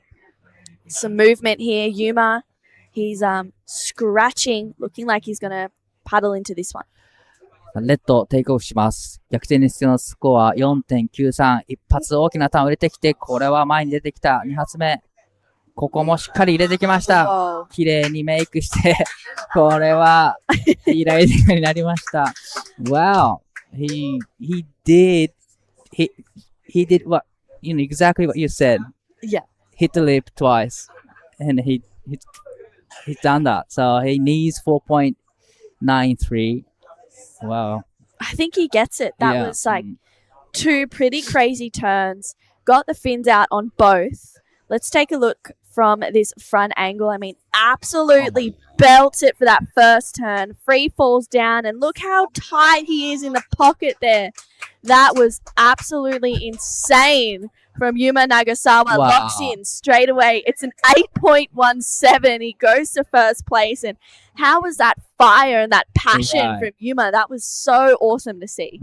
some movement here. Yuma, he's scratching, looking like he's going to paddle into this one. レッドテイクオフします。逆転に必要なスコア 4.93。一発大きなターンを入れてきて、これは前に出てきた。2発目。ここもしっかり入れてきました。綺麗にメイクして、これはヒーラーエディングになりました。Wow. He did what, exactly what you said. Yeah. Hit the lip twice. And he's done that. So he needs 4.93. Wow. I think he gets it. That was like 2 pretty crazy turns. Got the fins out on both. Let's take a look from this front angle. I mean, absolutely belts it for that first turn. Free falls down, and look how tight he is in the pocket there. That was absolutely insane from Yuma Nagasawa. Wow. Locks in straight away. It's an 8.17. He goes to first place. And how was that fire and that passion from Yuma? That was so awesome to see.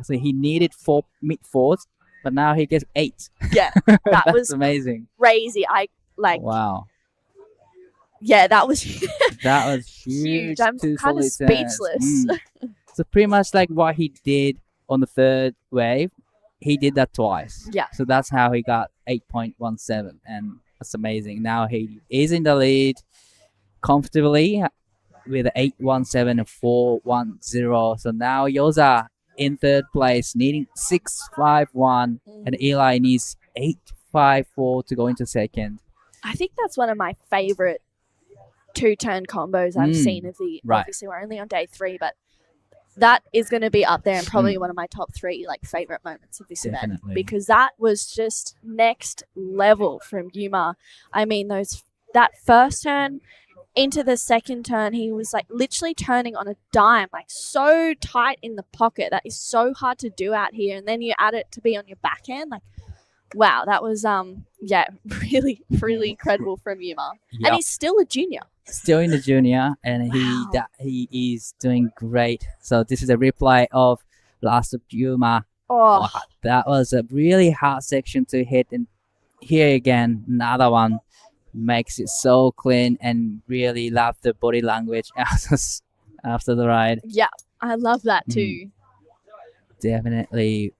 So he needed 4 mid-4s, but now he gets 8. Yeah, that was amazing. Crazy. Wow. Yeah, that was that was huge. I'm kind of speechless. So pretty much like what he did on the third wave, he did that twice. Yeah. So that's how he got 8.17, and that's amazing. Now he is in the lead comfortably with 8.17 and 4.10. So now Yoza in third place, needing 6.51, and Eli needs 8.54 to go into second. I think that's one of my favorite 2-turn combos I've seen of the. Obviously, we're only on day 3, but that is going to be up there and probably one of my top 3 favorite moments of this event, because that was just next level from Yuma. I mean, that first turn into the second turn, he was literally turning on a dime, so tight in the pocket. That is so hard to do out here, and then you add it to be on your backhand. Wow, that was really, really incredible from Yuma. Yep. And he's still a junior. Still in the junior, and he is doing great. So this is a replay of last of Yuma. Oh, that was a really hard section to hit, and here again, another one makes it so clean, and really love the body language after the ride. Yeah, I love that too. Definitely,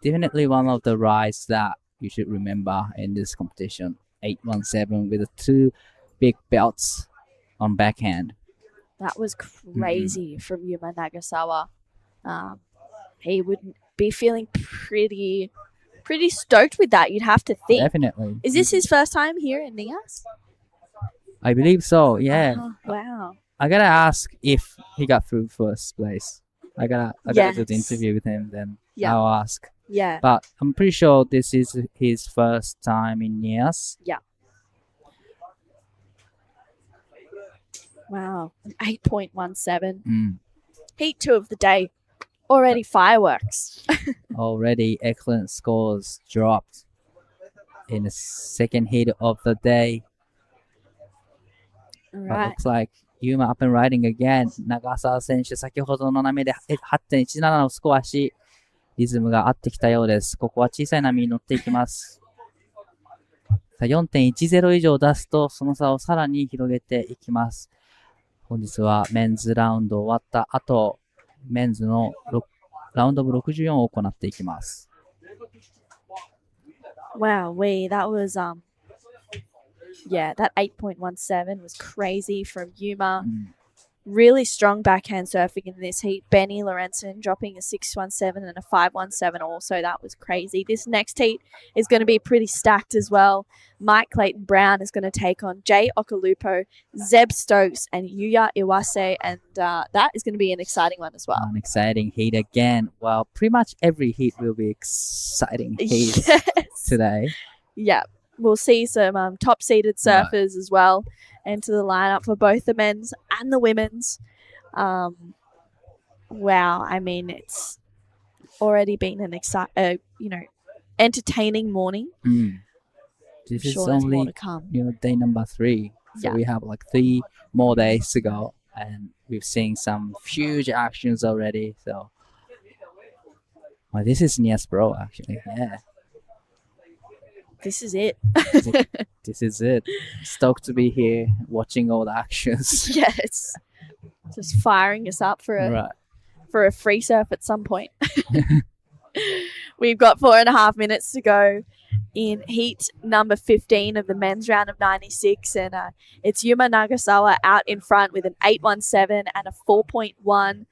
definitely one of the rides that you should remember in this competition. 8.17 with 2 big belts on backhand. That was crazy from Yuma Nagasawa. he would be feeling pretty stoked with that, you'd have to think. Definitely. Is this his first time here in Nias? I believe so. Yeah. Wow. I gotta ask if he got through first place. I gotta do the Yes. interview with him. Then Yeah. I'll ask. Yeah. But I'm pretty sure this is his first time in Nias. Yeah. Wow. An 8.17. Heat 2 of the day. Already fireworks. Already excellent scores dropped in the second heat of the day. All But right. looks like Yuma up and riding again. 長澤選手、先ほどの波で8.17のスコアし、リズムが合ってきたようです。ここは小さい波に乗っていきます。さあ 4.10 以上出すと、その差をさらに広げていきます。本日はメンズラウンド終わった後、メンズのラウンドオブ64を行っていきます。Wow, that was that 8.17 was crazy from Yuma. Really strong backhand surfing in this heat. Benny Lorenzen dropping a 617 and a 517 also. That was crazy. This next heat is going to be pretty stacked as well. Mike Clayton Brown is going to take on Jay Okalupo, Zeb Stokes, and Yuya Iwase. And that is going to be an exciting one as well. An exciting heat again. Well, pretty much every heat will be exciting heat today. Yeah. We'll see some top-seeded surfers as well enter the lineup for both the men's and the women's. Wow, I mean, it's already been an entertaining morning. This I'm is sure there's more only to come. day number 3. So we have like 3 more days to go, and we've seen some huge actions already. So, well, this is Nias Pro actually. Yeah. This is it. This is it. Stoked to be here watching all the actions. Yes. Just firing us up for a free surf at some point. We've got 4.5 minutes to go in heat number 15 of the men's round of 96, and it's Yuma Nagasawa out in front with an 817 and a 4.1.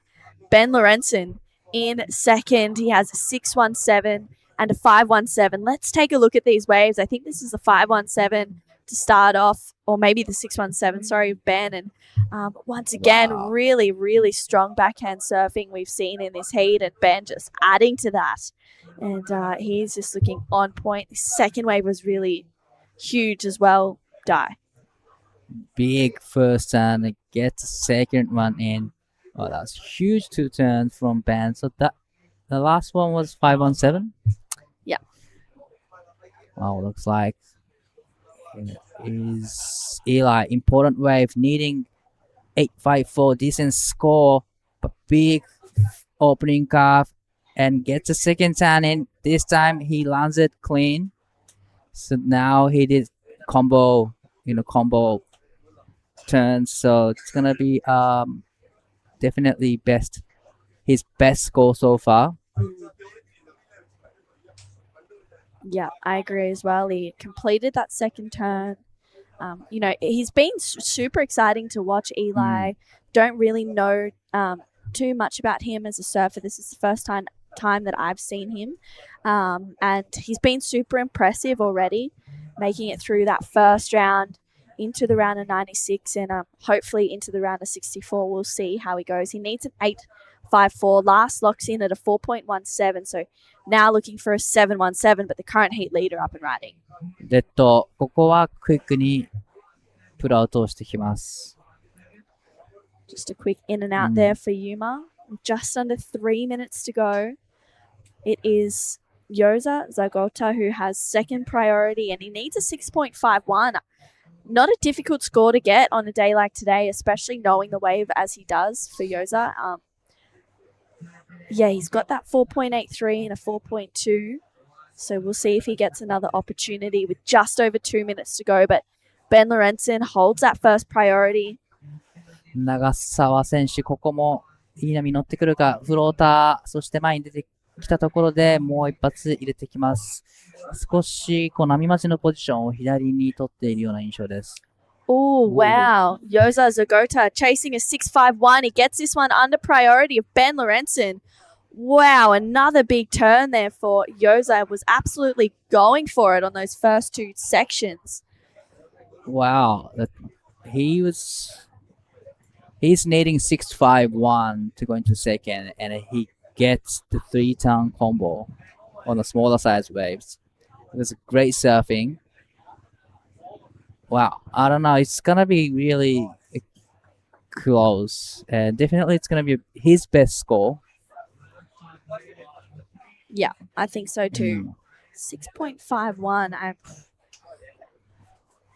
Ben Lorenzen in second. He has a 617 and a 517. Let's take a look at these waves. I think this is the 517 to start off, or maybe the 617, sorry, Ben. And once again, really, really strong backhand surfing we've seen in this heat, and Ben just adding to that. And he's just looking on point. The second wave was really huge as well, Dai. Big first turn, get the second one in. Oh, that's huge 2 turns from Ben. So that the last one was 517. Yeah. Wow, looks like it is Eli. Important wave, needing 854, decent score, but big opening curve, and gets a second turn in. This time he lands it clean. So now he did combo turns. So it's gonna be definitely his best score so far. Yeah, I agree as well. He completed that second turn. He's been super exciting to watch, Eli. Don't really know too much about him as a surfer. This is the first time that I've seen him. And he's been super impressive already, making it through that first round into the round of 96 and hopefully into the round of 64. We'll see how he goes. He needs an 854. Last locks in at a 4.17. So now looking for a 717, but the current heat leader up and riding. ここはクイックにプルアウトをしてきます。 Just a quick in and out there for Yuma. Just under 3 minutes to go. It is Yoza Zagota who has second priority, and he needs a 6.51. Not a difficult score to get on a day like today, especially knowing the wave as he does for Yoza. He's got that 4.83 and a 4.2. So we'll see if he gets another opportunity with just over 2 minutes to go. But Ben Lorenzen holds that first priority. 長澤選手、ここもいい波乗ってくるか、フローター、そして前に出てきたところでもう一発入れてきます。少し波待ちのポジションを左に取っているような印象です。Oh, wow. Yoza Zagota chasing a 6.51. He gets this one under priority of Ben Lorenzen. Wow, another big turn there for Yoza. Was absolutely going for it on those first two sections. Wow, he's needing 651 to go into second, and he gets the 3-turn combo on the smaller size waves. It was great surfing. Wow, I don't know. It's gonna be really close, and definitely it's gonna be his best score. Yeah, I think so too. 6.51.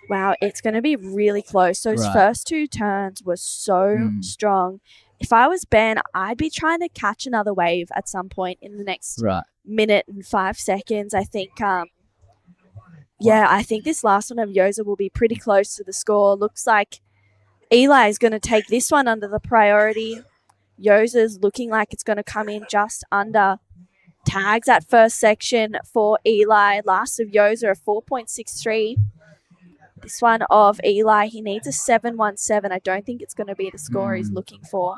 Wow, it's going to be really close. Those Right. first two turns were so strong. If I was Ben, I'd be trying to catch another wave at some point in the next Right. minute and 5 seconds. I think, yeah, I think this last one of Yoza will be pretty close to the score. Looks like Eli is going to take this one under the priority. Yoza's looking like it's going to come in just under tags at first section for Eli. Last of Yoza, a 4.63. This one of Eli, he needs a 717. I don't think it's going to be the score he's looking for.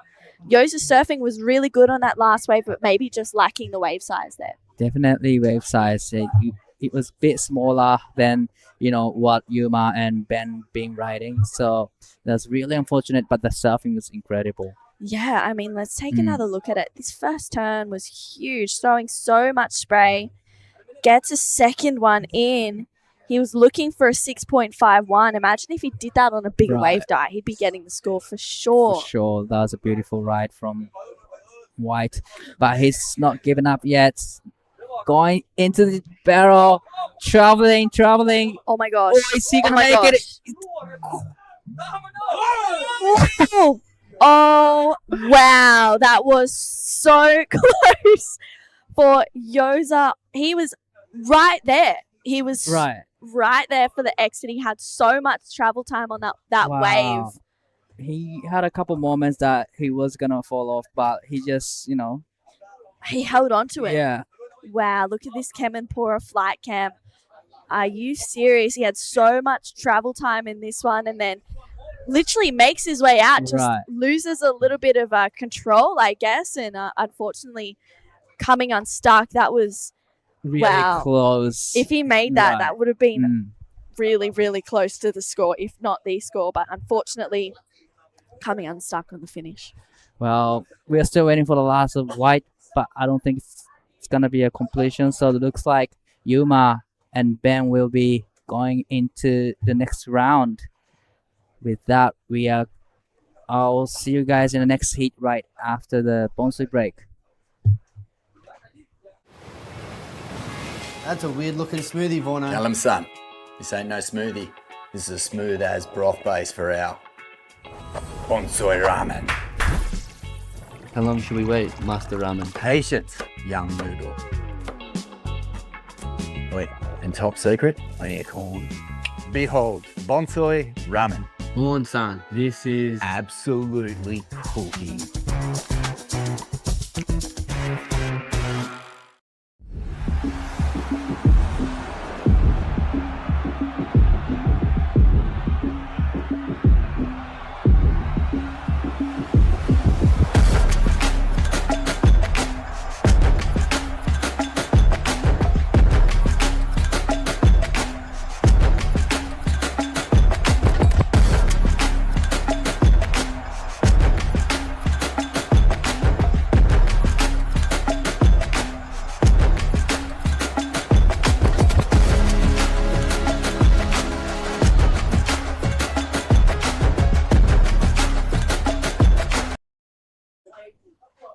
Yoza's surfing was really good on that last wave, but maybe just lacking the wave size there. Definitely wave size. It was a bit smaller than what Yuma and Ben been riding, so that's really unfortunate. But the surfing was incredible. Yeah, I mean, let's take another look at it. This first turn was huge, throwing so much spray. Gets a second one in. He was looking for a 6.51. Imagine if he did that on a bigger wave die. He'd be getting the score for sure. For sure. That was a beautiful ride from White. But he's not giving up yet. Going into the barrel. Traveling. Oh my gosh. Oh, is he going to make it? Oh, wow. That was so close for Yoza. He was right there. He was right there for the exit. He had so much travel time on that wave. He had a couple moments that he was going to fall off, but he just, he held on to it. Yeah. Wow, look at this Kemenpora flight cam. Are you serious? He had so much travel time in this one and then literally makes his way out, just loses a little bit of control, I guess, and unfortunately coming unstuck. That was really close. If he made that, that would have been really, really close to the score, if not the score, but unfortunately coming unstuck on the finish. Well, we're still waiting for the last of White, but I don't think it's going to be a completion, so it looks like Yuma and Ben will be going into the next round. With that, I'll see you guys in the next heat right after the bonsai break. That's a weird looking smoothie, Vorno. Tell him, son, this ain't no smoothie. This is as smooth as broth base for our bonsai ramen. How long should we wait, Master Ramen? Patience, young noodle. Wait, and top secret, I need corn. Behold, bonsai ramen. Morn-san, this is absolutely cooking.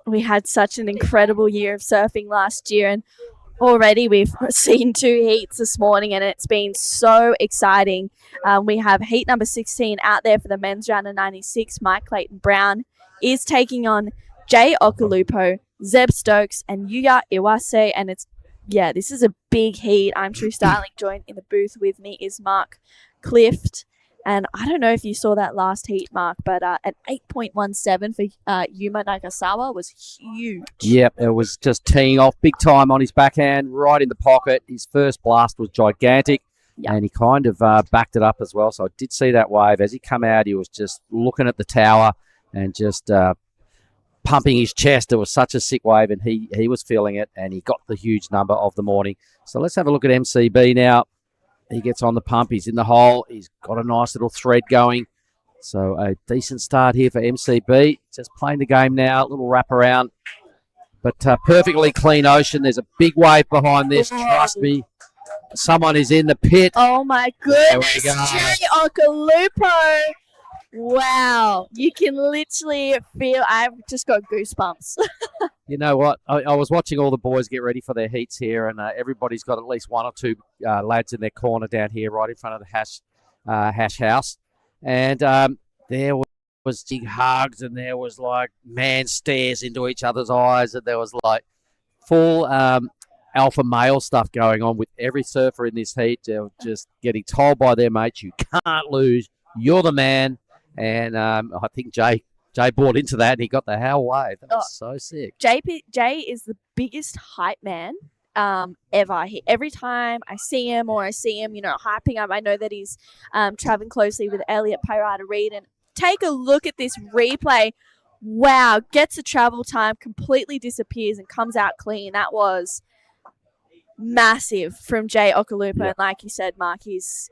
We had such an incredible year of surfing last year, and already we've seen 2 heats this morning, and it's been so exciting. We have heat number 16 out there for the men's round of 96. Mike Clayton Brown is taking on Jay Okalupo, Zeb Stokes, and Yuya Iwase, and this is a big heat. I'm True Styling. Joined in the booth with me is Mark Clift. And I don't know if you saw that last heat, Mark, but an 8.17 for Yuma Nagasawa was huge. Yep, it was just teeing off big time on his backhand, right in the pocket. His first blast was gigantic, and he kind of backed it up as well. So I did see that wave. As he come out, he was just looking at the tower and just pumping his chest. It was such a sick wave, and he was feeling it, and he got the huge number of the morning. So let's have a look at MCB now. He gets on the pump. He's in the hole. He's got a nice little thread going. So a decent start here for MCB. Just playing the game now, a little wrap around. But perfectly clean ocean. There's a big wave behind this. Trust me. Someone is in the pit. Oh my goodness, Jay Occhilupo. Wow. You can literally feel, I've just got goosebumps. You know what? I was watching all the boys get ready for their heats here, and everybody's got at least one or two lads in their corner down here right in front of the hash house. And there was big hugs, and there was like man stares into each other's eyes, and there was like full alpha male stuff going on with every surfer in this heat. They were just getting told by their mates, you can't lose, you're the man. And I think Jay bought into that, and he got the Howl wave. That was so sick. Jay is the biggest hype man ever. Every time I see him, hyping up, I know that he's traveling closely with Elliot Pyrata-Reed. And take a look at this replay. Wow, gets a travel time, completely disappears, and comes out clean. That was massive from Jay Occhilupo. And like you said, Mark, he's,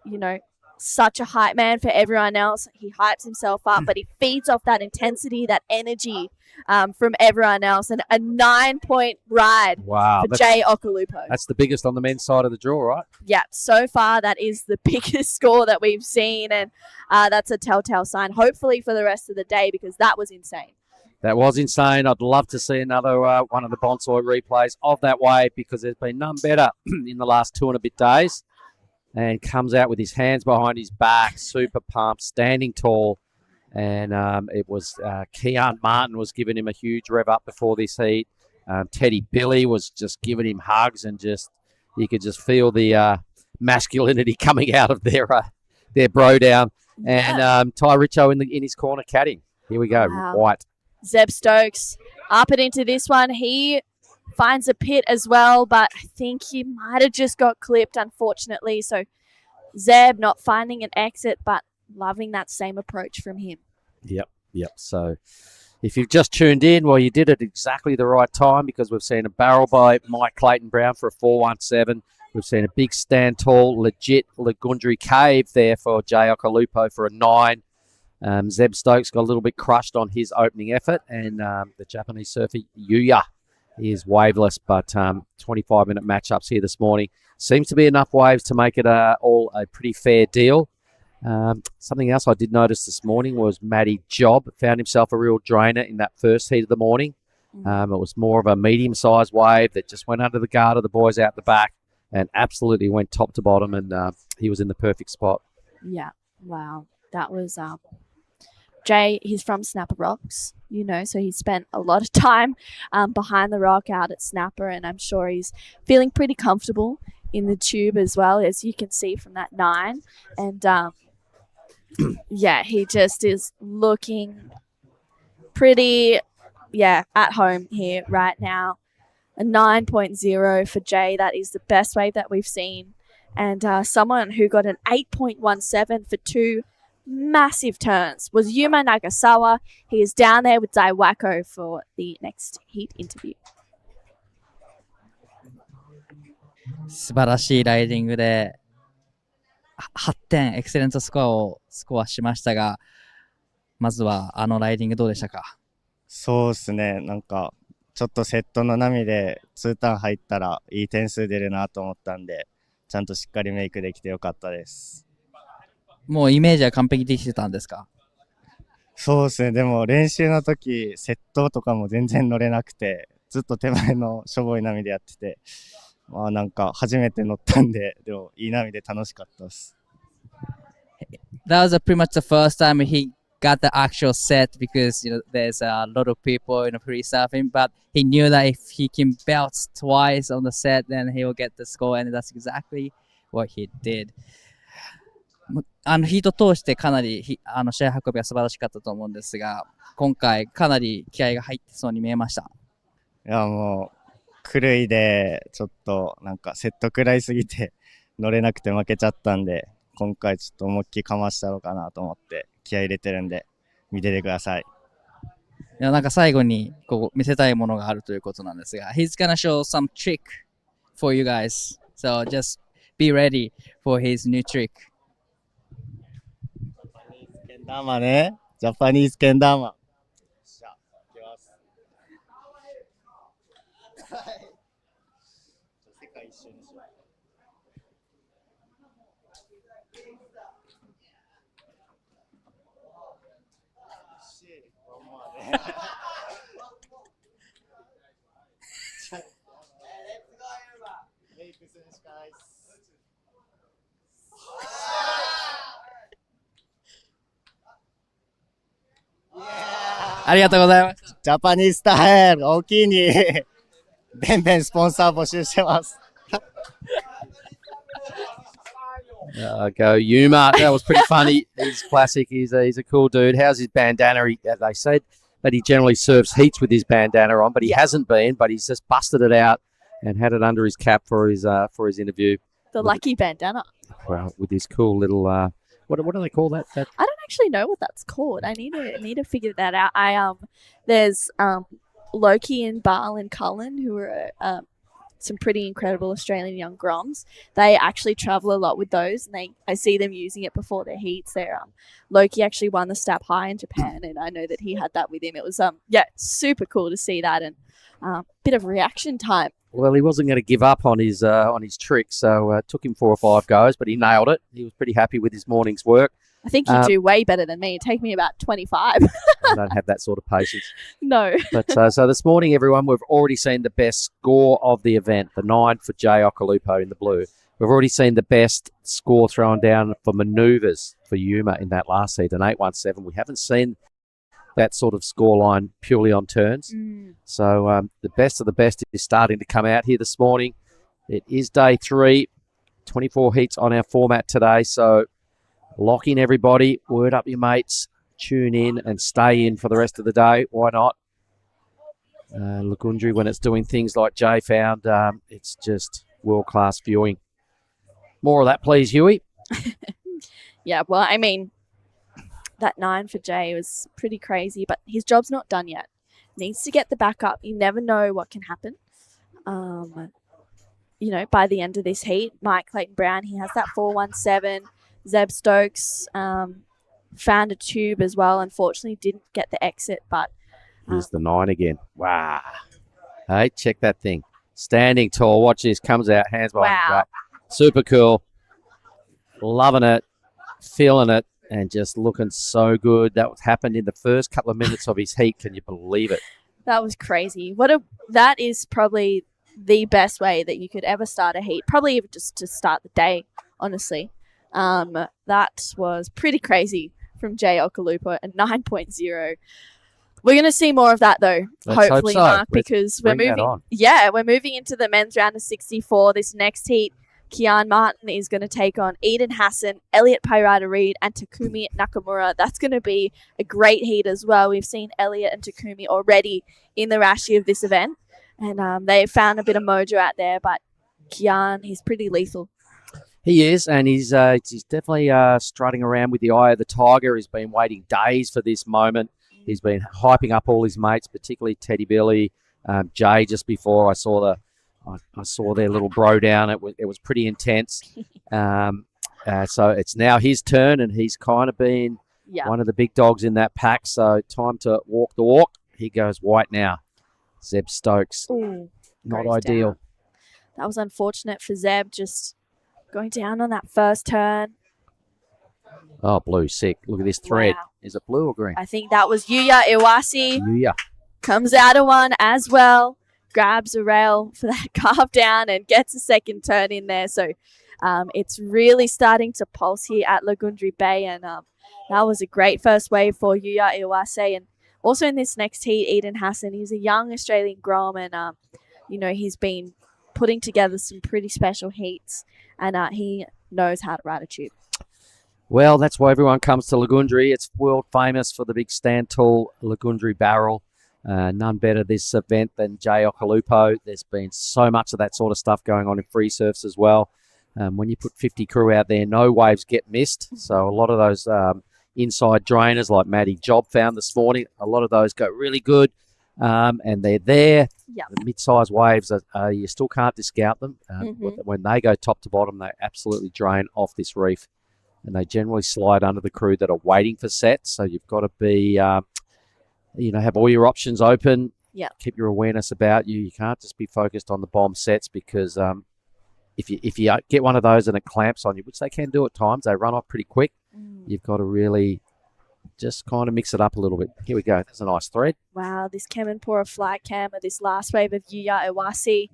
such a hype man for everyone else. He hypes himself up, but he feeds off that intensity, that energy from everyone else. And a 9-point ride for Jay Occhilupo. That's the biggest on the men's side of the draw, right? Yeah, so far that is the biggest score that we've seen, and that's a telltale sign, hopefully for the rest of the day, because that was insane. That was insane. I'd love to see another one of the Bonsai replays of that wave, because there's been none better in the last 2 and a bit days. And comes out with his hands behind his back, super pumped, standing tall. And it was Kean Martin was giving him a huge rev up before this heat. Teddy Billy was just giving him hugs, and just you could just feel the masculinity coming out of their bro down. And Ty Richo in his corner caddying. Here we go, White. Zeb Stokes up and into this one. He finds a pit as well, but I think he might have just got clipped, unfortunately. So Zeb not finding an exit, but loving that same approach from him. Yep. So if you've just tuned in, well, you did it exactly the right time, because we've seen a barrel by Mike Clayton Brown for a 417. We've seen a big stand tall, legit Lagundri Cave there for Jay Occhilupo for a 9. Zeb Stokes got a little bit crushed on his opening effort, and the Japanese surfer Yuya is waveless, but 25-minute matchups here this morning. Seems to be enough waves to make it all a pretty fair deal. Something else I did notice this morning was Matty Job found himself a real drainer in that first heat of the morning. It was more of a medium-sized wave that just went under the guard of the boys out the back and absolutely went top to bottom, and he was in the perfect spot. Yeah, wow. That was Jay, he's from Snapper Rocks, so he spent a lot of time behind the rock out at Snapper, and I'm sure he's feeling pretty comfortable in the tube as well, as you can see from that 9. And he just is looking pretty, at home here right now. A 9.0 for Jay. That is the best wave that we've seen. And someone who got an 8.17 for 2 massive turns was Yuma Nagasawa. He is down there with Daiwako for the next heat interview. 素晴らしいライディングで8点エクセレントスコアをスコアしましたが、まずはライディングどうでしたか？そうですね、ちょっとセットの波で2ターン入ったらいい点数出るなと思ったんで、ちゃんとしっかりメイクできてよかったです。もうイメージは完璧できてたんですか？そうですね、でも練習の時セットとかも全然乗れなくて、ずっと手前のしょぼい波でやってて、初めて乗ったんで、でもいい波で楽しかったです。That was pretty much the first time he got the actual set, because there's a lot of people free surfing, but he knew that if he can bounce twice on the set, then he will get the score, and that's exactly what he did. ヒート通してかなり試合運びは素晴らしかったと思うんですが、今回かなり気合が入ってそうに見えました。いや、もう狂いでちょっとセット食らいすぎて乗れなくて負けちゃったんで、今回ちょっと思いっきりかましたのかなと思って気合い入れてるんで見ててください。いや、なんか最後にこう見せたいものがあるということなんですが、He's gonna show some trick for you guys. So just be ready for his new trick. けん玉ね。ジャパニーズけん玉。じゃあ、いきます。はい。世界一周にしよう。ありがとうございます。ジャパニーズスタイル、大きいに、ベンベンスポンサー募集してます。Go Yuma. That was pretty funny. He's classic. He's a cool dude. How's his bandana? They said that he generally serves heats with his bandana on, but he hasn't been. But he's just busted it out and had it under his cap for his interview. The lucky bandana. Well, with this cool little what do they call that? I don't actually know what that's called. I need to figure that out. There's Loki and Barl and Cullen, who are some pretty incredible Australian young groms. They actually travel a lot with those, and I see them using it before their heats. Loki actually won the Stap High in Japan, and I know that he had that with him. It was super cool to see that, and bit of reaction time. Well, he wasn't going to give up on his trick, so it took him 4 or 5 goes, but he nailed it. He was pretty happy with his morning's work. I think you do way better than me. It'd take me about 25. I don't have that sort of patience. No. But so this morning, everyone, we've already seen the best score of the event, the 9 for Jay Okalupo in the blue. We've already seen the best score thrown down for manoeuvres for Yuma in that last heat, an 8.17. We haven't seen that sort of scoreline purely on turns. So the best of the best is starting to come out here this morning. It is day 3, 24 heats on our format today, so lock in everybody, word up your mates, tune in and stay in for the rest of the day. Why not? Lagundri, when it's doing things like Jay found, it's just world-class viewing. More of that, please, Huey. Yeah, well, I mean, that 9 for Jay was pretty crazy, but his job's not done yet. Needs to get the backup. You never know what can happen. By the end of this heat, Mike Clayton Brown, he has that 4.17. Zeb Stokes found a tube as well. Unfortunately, didn't get the exit, but... Here's the 9 again. Wow. Hey, check that thing. Standing tall. Watch this. Comes out. Hands behind his back. Super cool. Loving it. Feeling it. And just looking so good. That happened in the first couple of minutes of his heat. Can you believe it? That was crazy. That is probably the best way that you could ever start a heat. Probably even just to start the day, honestly. That was pretty crazy from Jay Okalupo at 9.0. We're going to see more of that, though. Let's hopefully, hope so. Mark, because we're moving. Yeah, we're moving into the men's round of 64. This next heat, Kian Martin is going to take on Eden Hassan, Elliot Pairada-Reid, and Takumi Nakamura. That's going to be a great heat as well. We've seen Elliot and Takumi already in the Rashi of this event, and they found a bit of mojo out there, but Kian, he's pretty lethal. He is, and he's definitely strutting around with the eye of the tiger. He's been waiting days for this moment. He's been hyping up all his mates, particularly Teddy Billy, Jay. Just before I saw their little bro down. It was pretty intense. So it's now his turn, and he's kind of been one of the big dogs in that pack. So time to walk the walk. He goes white now. Zeb Stokes, not ideal. Down. That was unfortunate for Zeb, just going down on that first turn. Oh, blue, sick. Look at this thread. Wow. Is it blue or green? I think that was Yuya Iwasi. Yuya. Comes out of one as well. Grabs a rail for that carve down and gets a second turn in there. So it's really starting to pulse here at Lagundri Bay. And that was a great first wave for Yuya Iwase. And also in this next heat, Eden Hassan, he's a young Australian grom. And, he's been putting together some pretty special heats. And he knows how to ride a tube. Well, that's why everyone comes to Lagundri. It's world famous for the big stand tall Lagundri barrel. None better this event than Jay Okalupo. There's been so much of that sort of stuff going on in free surfs as well. When you put 50 crew out there, no waves get missed. So a lot of those, inside drainers like Maddie Job found this morning. A lot of those go really good, and they're there. Yep. The mid-sized waves, you still can't discount them. When they go top to bottom, they absolutely drain off this reef, and they generally slide under the crew that are waiting for sets. So you've got to be, have all your options open. Yeah. Keep your awareness about you. You can't just be focused on the bomb sets because if you get one of those and it clamps on you, which they can do at times, they run off pretty quick. You've got to really just kind of mix it up a little bit. Here we go. There's a nice thread. Wow, this Kemenpora flight cam of this last wave of Yuya Iwase,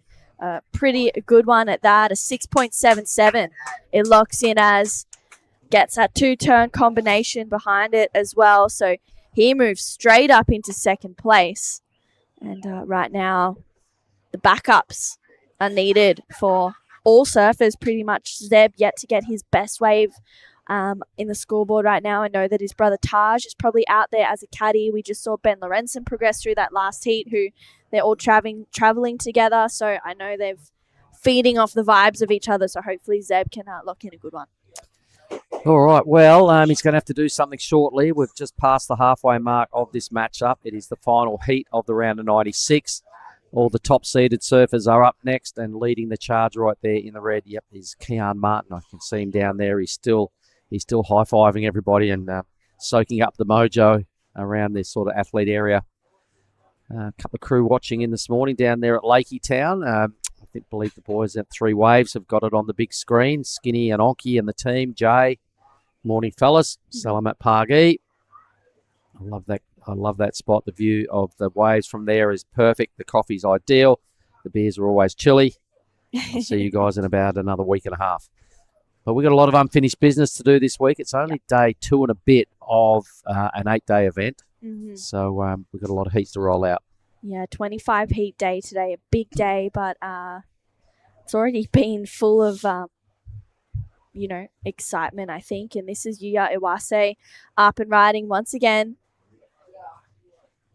pretty good one at that, a 6.77. It locks in as, gets that 2-turn combination behind it as well. So he moves straight up into second place. And right now, the backups are needed for all surfers pretty much. Zeb yet to get his best wave in the scoreboard right now. I know that his brother Taj is probably out there as a caddy. We just saw Ben Lorenzen progress through that last heat, who they're all traveling together. So I know they're feeding off the vibes of each other. So hopefully Zeb can lock in a good one. All right, well, he's going to have to do something shortly. We've just passed the halfway mark of this matchup. It is the final heat of the round of 96. All the top-seeded surfers are up next, and leading the charge right there in the red, yep, is Kean Martin. I can see him down there. He's still high-fiving everybody and soaking up the mojo around this sort of athlete area. A couple of crew watching in this morning down there at Lakey Town. I believe the boys at Three Waves have got it on the big screen. Skinny and Onky and the team. Jay, morning fellas. Salamat pagi. I love that spot. The view of the waves from there is perfect. The coffee's ideal. The beers are always chilly. I'll see you guys in about another week and a half. But we've got a lot of unfinished business to do this week. It's only day 2 and a bit of an 8-day event. So we've got a lot of heats to roll out. Yeah, 25 heat day today. A big day, but it's already been full of, excitement, I think. And this is Yuya Iwase up and riding once again.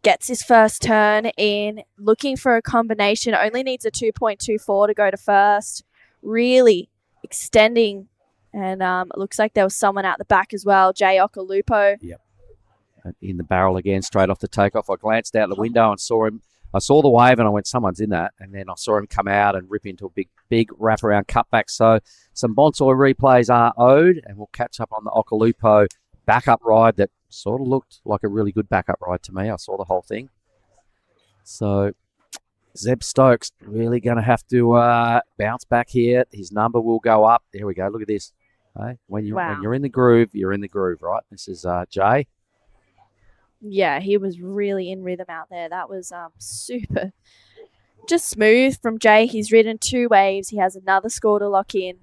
Gets his first turn in, looking for a combination. Only needs a 2.24 to go to first. Really extending. And it looks like there was someone out the back as well, Jay Okalupo. Yep. In the barrel again, straight off the takeoff. I glanced out the window and saw him. I saw the wave and I went, someone's in that. And then I saw him come out and rip into a big wraparound cutback. So some Bonsoy replays are owed, and we'll catch up on the Okalupo backup ride that sort of looked like a really good backup ride to me. I saw the whole thing. So Zeb Stokes really going to have to bounce back here. His number will go up. There we go. Look at this. Hey, when you're in the groove, you're in the groove, right? This is Jay. Yeah, he was really in rhythm out there. That was super. Just smooth from Jay. He's ridden 2 waves. He has another score to lock in.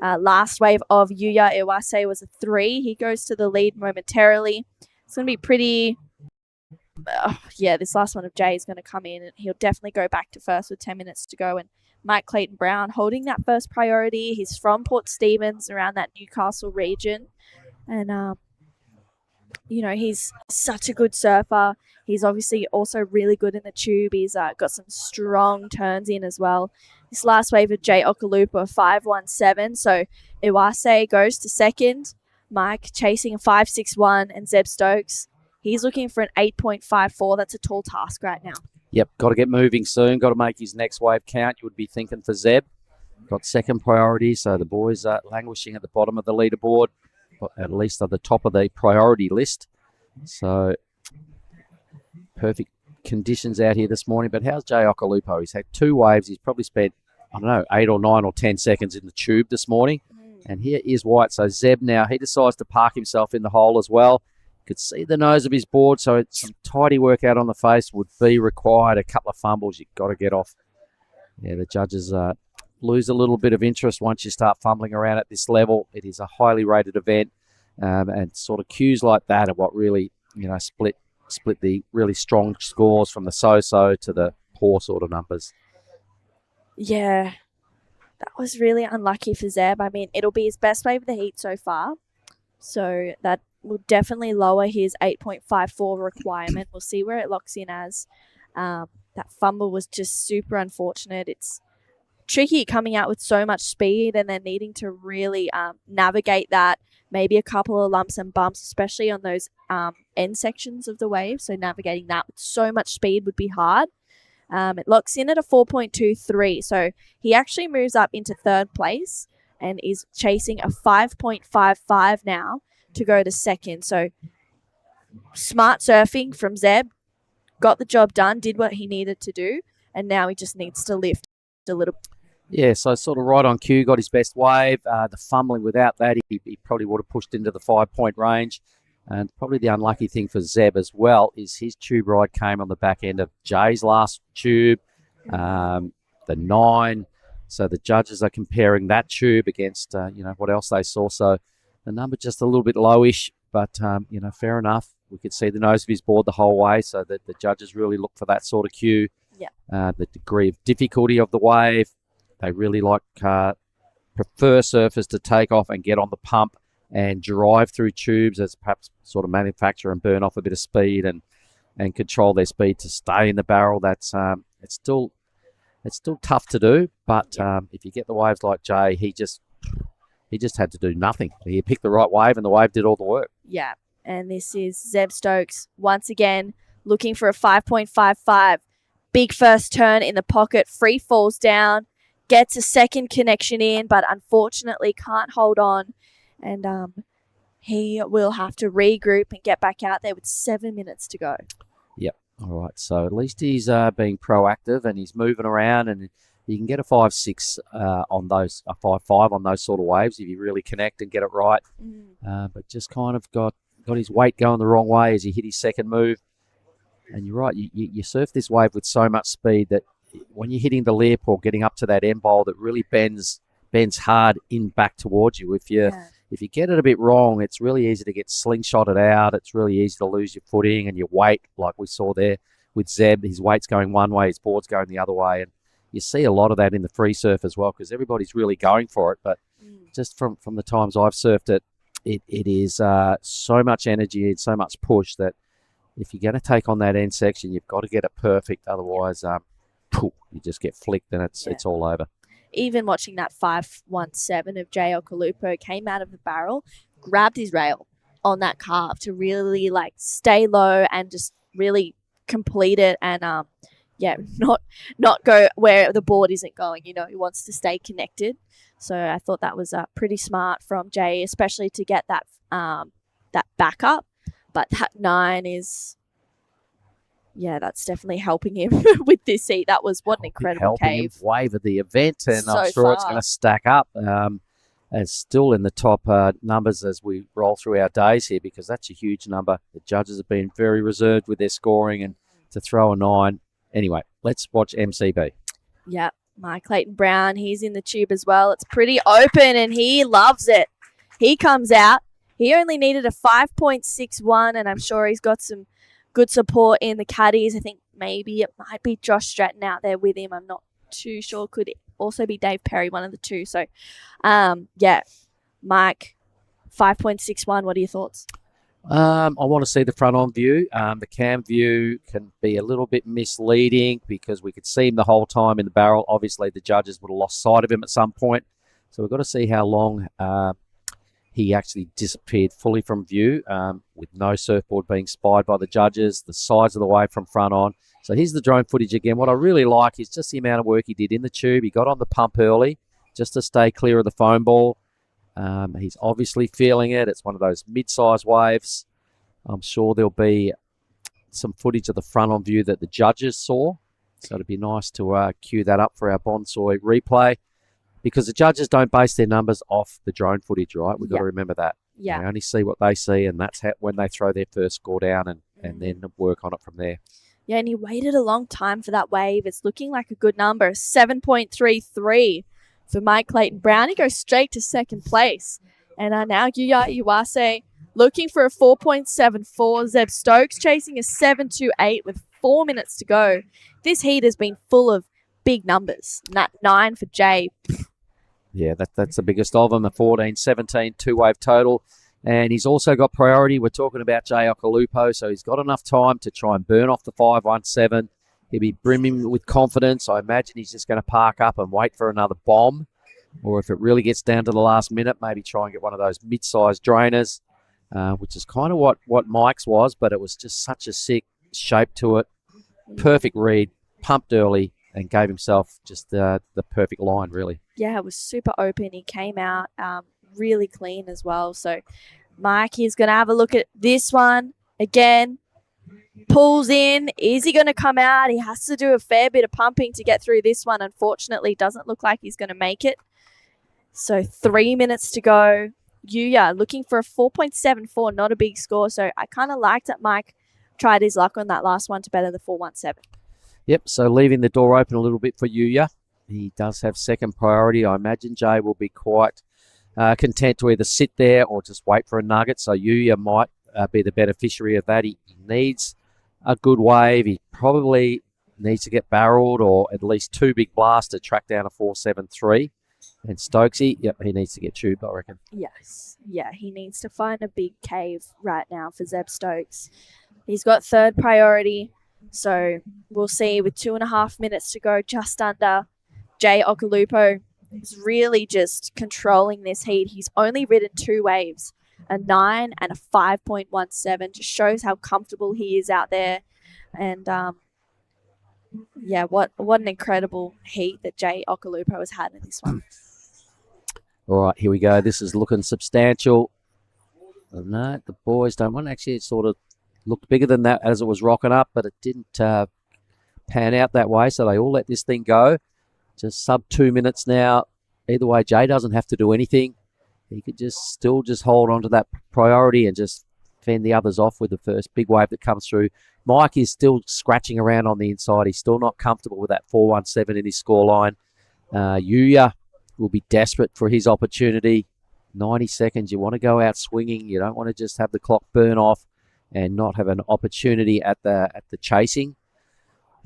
Last wave of Yuya Iwase was a 3. He goes to the lead momentarily. It's going to be pretty... this last one of Jay is going to come in, and he'll definitely go back to first with 10 minutes to go. And Mike Clayton Brown holding that first priority. He's from Port Stephens, around that Newcastle region. And... he's such a good surfer. He's obviously also really good in the tube. He's got some strong turns in as well. This last wave of Jay Okalupa, 5.17. So Iwase goes to second. Mike chasing a 5.61, and Zeb Stokes, he's looking for an 8.54. That's a tall task right now. Yep, got to get moving soon. Got to make his next wave count. You would be thinking for Zeb. Got second priority, so the boys are languishing at the bottom of the leaderboard, at least at the top of the priority list. So perfect conditions out here this morning. But how's Jay Okalupo? He's had 2 waves. He's probably spent, 8 or 9 or 10 seconds in the tube this morning. And here is White. So Zeb now, he decides to park himself in the hole as well. You could see the nose of his board, so it's some tidy work out on the face would be required. A couple of fumbles you've got to get off. Yeah, the judges lose a little bit of interest once you start fumbling around at this level. It is a highly rated event, and sort of cues like that are what really, split the really strong scores from the so-so to the poor sort of numbers. Yeah, that was really unlucky for Zeb. I mean, it'll be his best wave of the heat so far, so that will definitely lower his 8.54 requirement. We'll see where it locks in as. That fumble was just super unfortunate. It's tricky coming out with so much speed and then needing to really navigate that. Maybe a couple of lumps and bumps, especially on those end sections of the wave. So navigating that with so much speed would be hard. It locks in at a 4.23. So he actually moves up into third place and is chasing a 5.55 now to go to second. So smart surfing from Zeb. Got the job done, did what he needed to do, and now he just needs to lift a little. Yeah, so sort of right on cue, got his best wave. The fumbling without that, he probably would have pushed into the 5-point range. And probably the unlucky thing for Zeb as well is his tube ride came on the back end of Jay's last tube, the 9. So the judges are comparing that tube against, what else they saw. So the number just a little bit lowish, but, fair enough. We could see the nose of his board the whole way, so that the judges really look for that sort of cue. Yeah. The degree of difficulty of the wave. They really prefer surfers to take off and get on the pump and drive through tubes as perhaps sort of manufacture and burn off a bit of speed and control their speed to stay in the barrel. That's it's still tough to do, but if you get the waves like Jay, he just had to do nothing. He picked the right wave and the wave did all the work. Yeah, and this is Zeb Stokes once again looking for a 5.55. Big first turn in the pocket, free falls down. Gets a second connection in, but unfortunately can't hold on. And he will have to regroup and get back out there with 7 minutes to go. Yep. All right. So at least he's being proactive and he's moving around, and you can get a 5.6 on those, a 5.5 on those sort of waves if you really connect and get it right. But just kind of got his weight going the wrong way as he hit his second move. And you're right. You surf this wave with so much speed that when you're hitting the lip or getting up to that end bowl, that really bends hard in back towards you. If you get it a bit wrong, it's really easy to get slingshotted out. It's really easy to lose your footing and your weight, like we saw there with Zeb. His weight's going one way, his board's going the other way, and you see a lot of that in the free surf as well because everybody's really going for it. But just from the times I've surfed it, it is so much energy and so much push that if you're going to take on that end section, you've got to get it perfect. Otherwise, you just get flicked and it's all over. Even watching that 5.17 of Jay Okalupo came out of the barrel, grabbed his rail on that carve to really stay low and just really complete it and not go where the board isn't going. He wants to stay connected. So I thought that was pretty smart from Jay, especially to get that backup. But that 9 is. Yeah, that's definitely helping him with this heat. That was what an incredible cave. Wave of the event, and So I'm sure far. it's going to stack up as still in the top numbers as we roll through our days here because that's a huge number. The judges have been very reserved with their scoring and to throw a 9. Anyway, let's watch MCB. Yeah, Mike Clayton Brown, he's in the tube as well. It's pretty open and he loves it. He comes out. He only needed a 5.61 and I'm sure he's got some good support in the caddies. I think maybe it might be Josh Stratton out there with him. I'm not too sure. Could also be Dave Perry, one of the two. So, Mike, 5.61. What are your thoughts? I want to see the front-on view. The cam view can be a little bit misleading because we could see him the whole time in the barrel. Obviously, the judges would have lost sight of him at some point. So we've got to see how long he actually disappeared fully from view with no surfboard being spied by the judges, the sides of the wave from front on. So here's the drone footage again. What I really like is just the amount of work he did in the tube. He got on the pump early just to stay clear of the foam ball. He's obviously feeling it. It's one of those mid-sized waves. I'm sure there'll be some footage of the front on view that the judges saw. So it'd be nice to cue that up for our Bonsoy replay. Because the judges don't base their numbers off the drone footage, right? We've got to remember that. Yeah. They only see what they see, and that's when they throw their first score down and then work on it from there. Yeah, and he waited a long time for that wave. It's looking like a good number, 7.33 for Mike Clayton Brown. He goes straight to second place. And now Yuya Iwase looking for a 4.74. Zeb Stokes chasing a 7.28 with 4 minutes to go. This heat has been full of big numbers. And that 9 for Jay. Yeah, that's the biggest of them, a 14-17 two-wave total. And he's also got priority. We're talking about Jay Okalupo, so he's got enough time to try and burn off the 5.17 He'll be brimming with confidence. I imagine he's just going to park up and wait for another bomb. Or if it really gets down to the last minute, maybe try and get one of those mid-sized drainers, which is kind of what Mike's was, but it was just such a sick shape to it. Perfect read, pumped early, and gave himself just the perfect line, really. Yeah, it was super open. He came out really clean as well. So Mike is going to have a look at this one again. Pulls in. Is he going to come out? He has to do a fair bit of pumping to get through this one. Unfortunately, doesn't look like he's going to make it. So 3 minutes to go. Yuya looking for a 4.74, not a big score. So I kind of liked that Mike tried his luck on that last one to better the 4.17. Yep, so leaving the door open a little bit for Yuya. He does have second priority. I imagine Jay will be quite content to either sit there or just wait for a nugget. So Yuya might be the beneficiary of that. He needs a good wave. He probably needs to get barreled or at least two big blasts to track down a 4.73. And Stokesy, yep, he needs to get tubed, I reckon. Yes. Yeah, he needs to find a big cave right now for Zeb Stokes. He's got third priority. So we'll see with 2.5 minutes to go, just under. Jay Okalupo is really just controlling this heat. He's only ridden 2 waves, a 9 and a 5.17. Just shows how comfortable he is out there. And yeah, what an incredible heat that Jay Okalupo has had in this one. All right, here we go. This is looking substantial. Oh, no, the boys don't want. Actually, it sort of looked bigger than that as it was rocking up, but it didn't pan out that way, so they all let this thing go. Just sub 2 minutes now. Either way, Jay doesn't have to do anything. He could still hold on to that priority and just fend the others off with the first big wave that comes through. Mike is still scratching around on the inside. He's still not comfortable with that 4.17 in his scoreline. Yuya will be desperate for his opportunity. 90 seconds. You want to go out swinging. You don't want to just have the clock burn off and not have an opportunity at the chasing.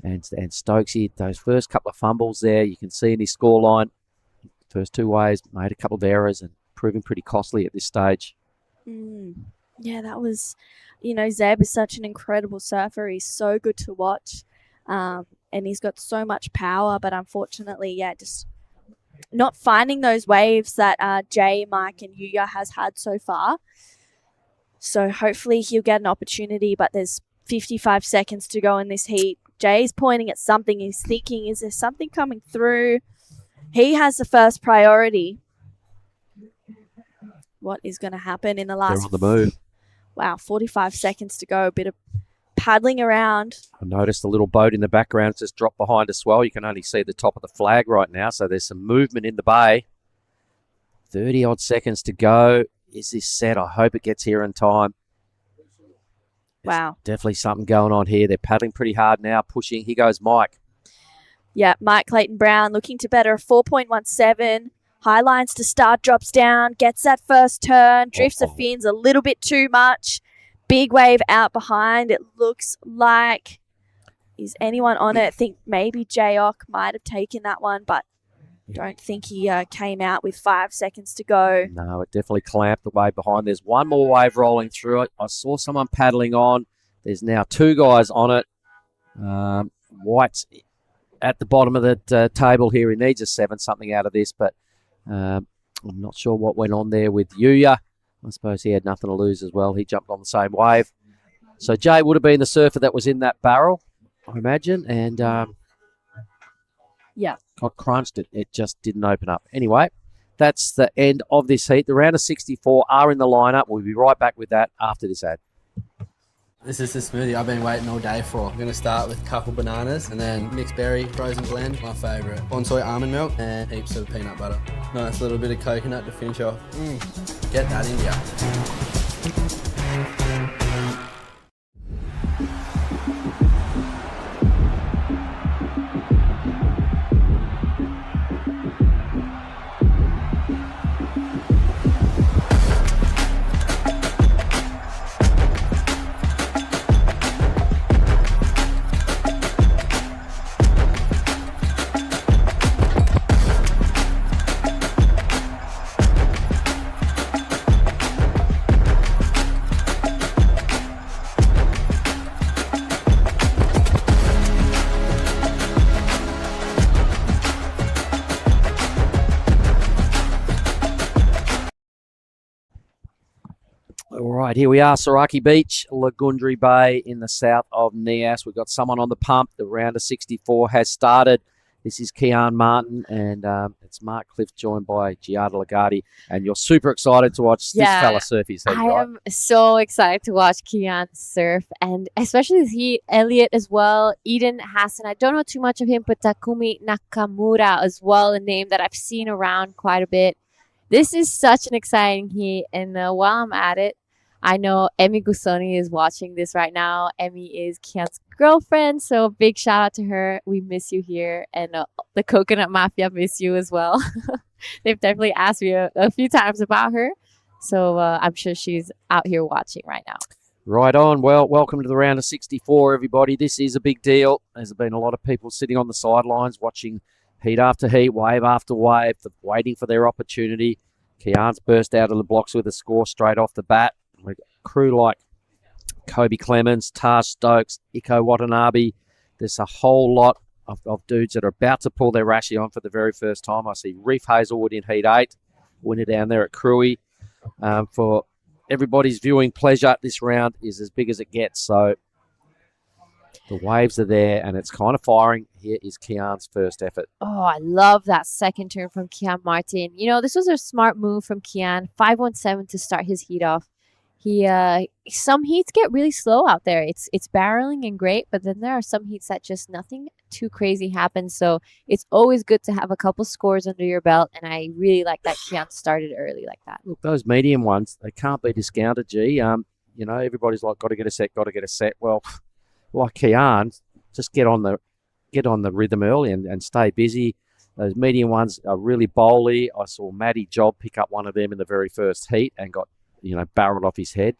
And Stokesy, those first couple of fumbles there, you can see in his scoreline, first 2 waves, made a couple of errors and proving pretty costly at this stage. Yeah, that was, Zeb is such an incredible surfer. He's so good to watch. And he's got so much power, but unfortunately, just not finding those waves that Jay, Mike, and Yuya has had so far. So hopefully he'll get an opportunity, but there's 55 seconds to go in this heat. Jay's pointing at something. He's thinking, is there something coming through? He has the first priority. What is going to happen in the last... They're on the move. Wow, 45 seconds to go. A bit of paddling around. I noticed a little boat in the background just dropped behind a swell. You can only see the top of the flag right now, so there's some movement in the bay. 30-odd seconds to go. Is this set? I hope it gets here in time. Wow. There's definitely something going on here. They're paddling pretty hard now, pushing. Here goes Mike. Yeah, Mike Clayton-Brown looking to better a 4.17. High lines to start, drops down, gets that first turn, drifts the fins a little bit too much. Big wave out behind. It looks like, is anyone on it? I think maybe Jayok might have taken that one, but don't think he came out with 5 seconds to go. No, it definitely clamped the wave behind. There's one more wave rolling through it. I saw someone paddling on. There's now 2 guys on it. White's at the bottom of the table here. He needs a 7 something out of this, but I'm not sure what went on there with Yuya. I suppose he had nothing to lose as well. He jumped on the same wave. So Jay would have been the surfer that was in that barrel, I imagine, and got crunched. It just didn't open up. Anyway, that's the end of this heat. The round of 64 are in the lineup. We'll be right back with that after this ad. This is the smoothie I've been waiting all day for. I'm going to start with a couple bananas and then mixed berry frozen blend, my favourite. Bonsoy almond milk and heaps of peanut butter. Nice little bit of coconut to finish off. Get that in ya. All right, here we are, Saraki Beach, Lagundri Bay in the south of Nias. We've got someone on the pump. The round of 64 has started. This is Kian Martin, and it's Mark Cliff joined by Giada Lagarde. And you're super excited to watch this fella surf his heat, I right? am so excited to watch Kian surf, and especially he, Elliot as well, Eden Hassan. I don't know too much of him, but Takumi Nakamura as well, a name that I've seen around quite a bit. This is such an exciting heat, and while I'm at it, I know Emmy Gusoni is watching this right now. Emmy is Kian's girlfriend, so big shout out to her. We miss you here, and the Coconut Mafia miss you as well. They've definitely asked me a few times about her, so I'm sure she's out here watching right now. Right on. Well, welcome to the round of 64, everybody. This is a big deal. There's been a lot of people sitting on the sidelines watching heat after heat, wave after wave, waiting for their opportunity. Kian's burst out of the blocks with a score straight off the bat. With a crew like Kobe Clemens, Taj Stokes, Iko Watanabe. There's a whole lot of dudes that are about to pull their Rashi on for the very first time. I see Reef Hazelwood in Heat 8, winner down there at Cruy. For everybody's viewing pleasure, this round is as big as it gets. So the waves are there, and it's kind of firing. Here is Kian's first effort. Oh, I love that second turn from Kian Martin. You know, this was a smart move from Kian. 517 to start his heat off. Some heats get really slow out there. It's barreling and great, but then there are some heats that just nothing too crazy happens. So it's always good to have a couple scores under your belt, and I really like that Kian started early like that. Look, those medium ones, they can't be discounted, G. You know, everybody's like, got to get a set. Well, like Kian, just get on the rhythm early and stay busy. Those medium ones are really bowly. I saw Matty Job pick up one of them in the very first heat and got, barreled off his head.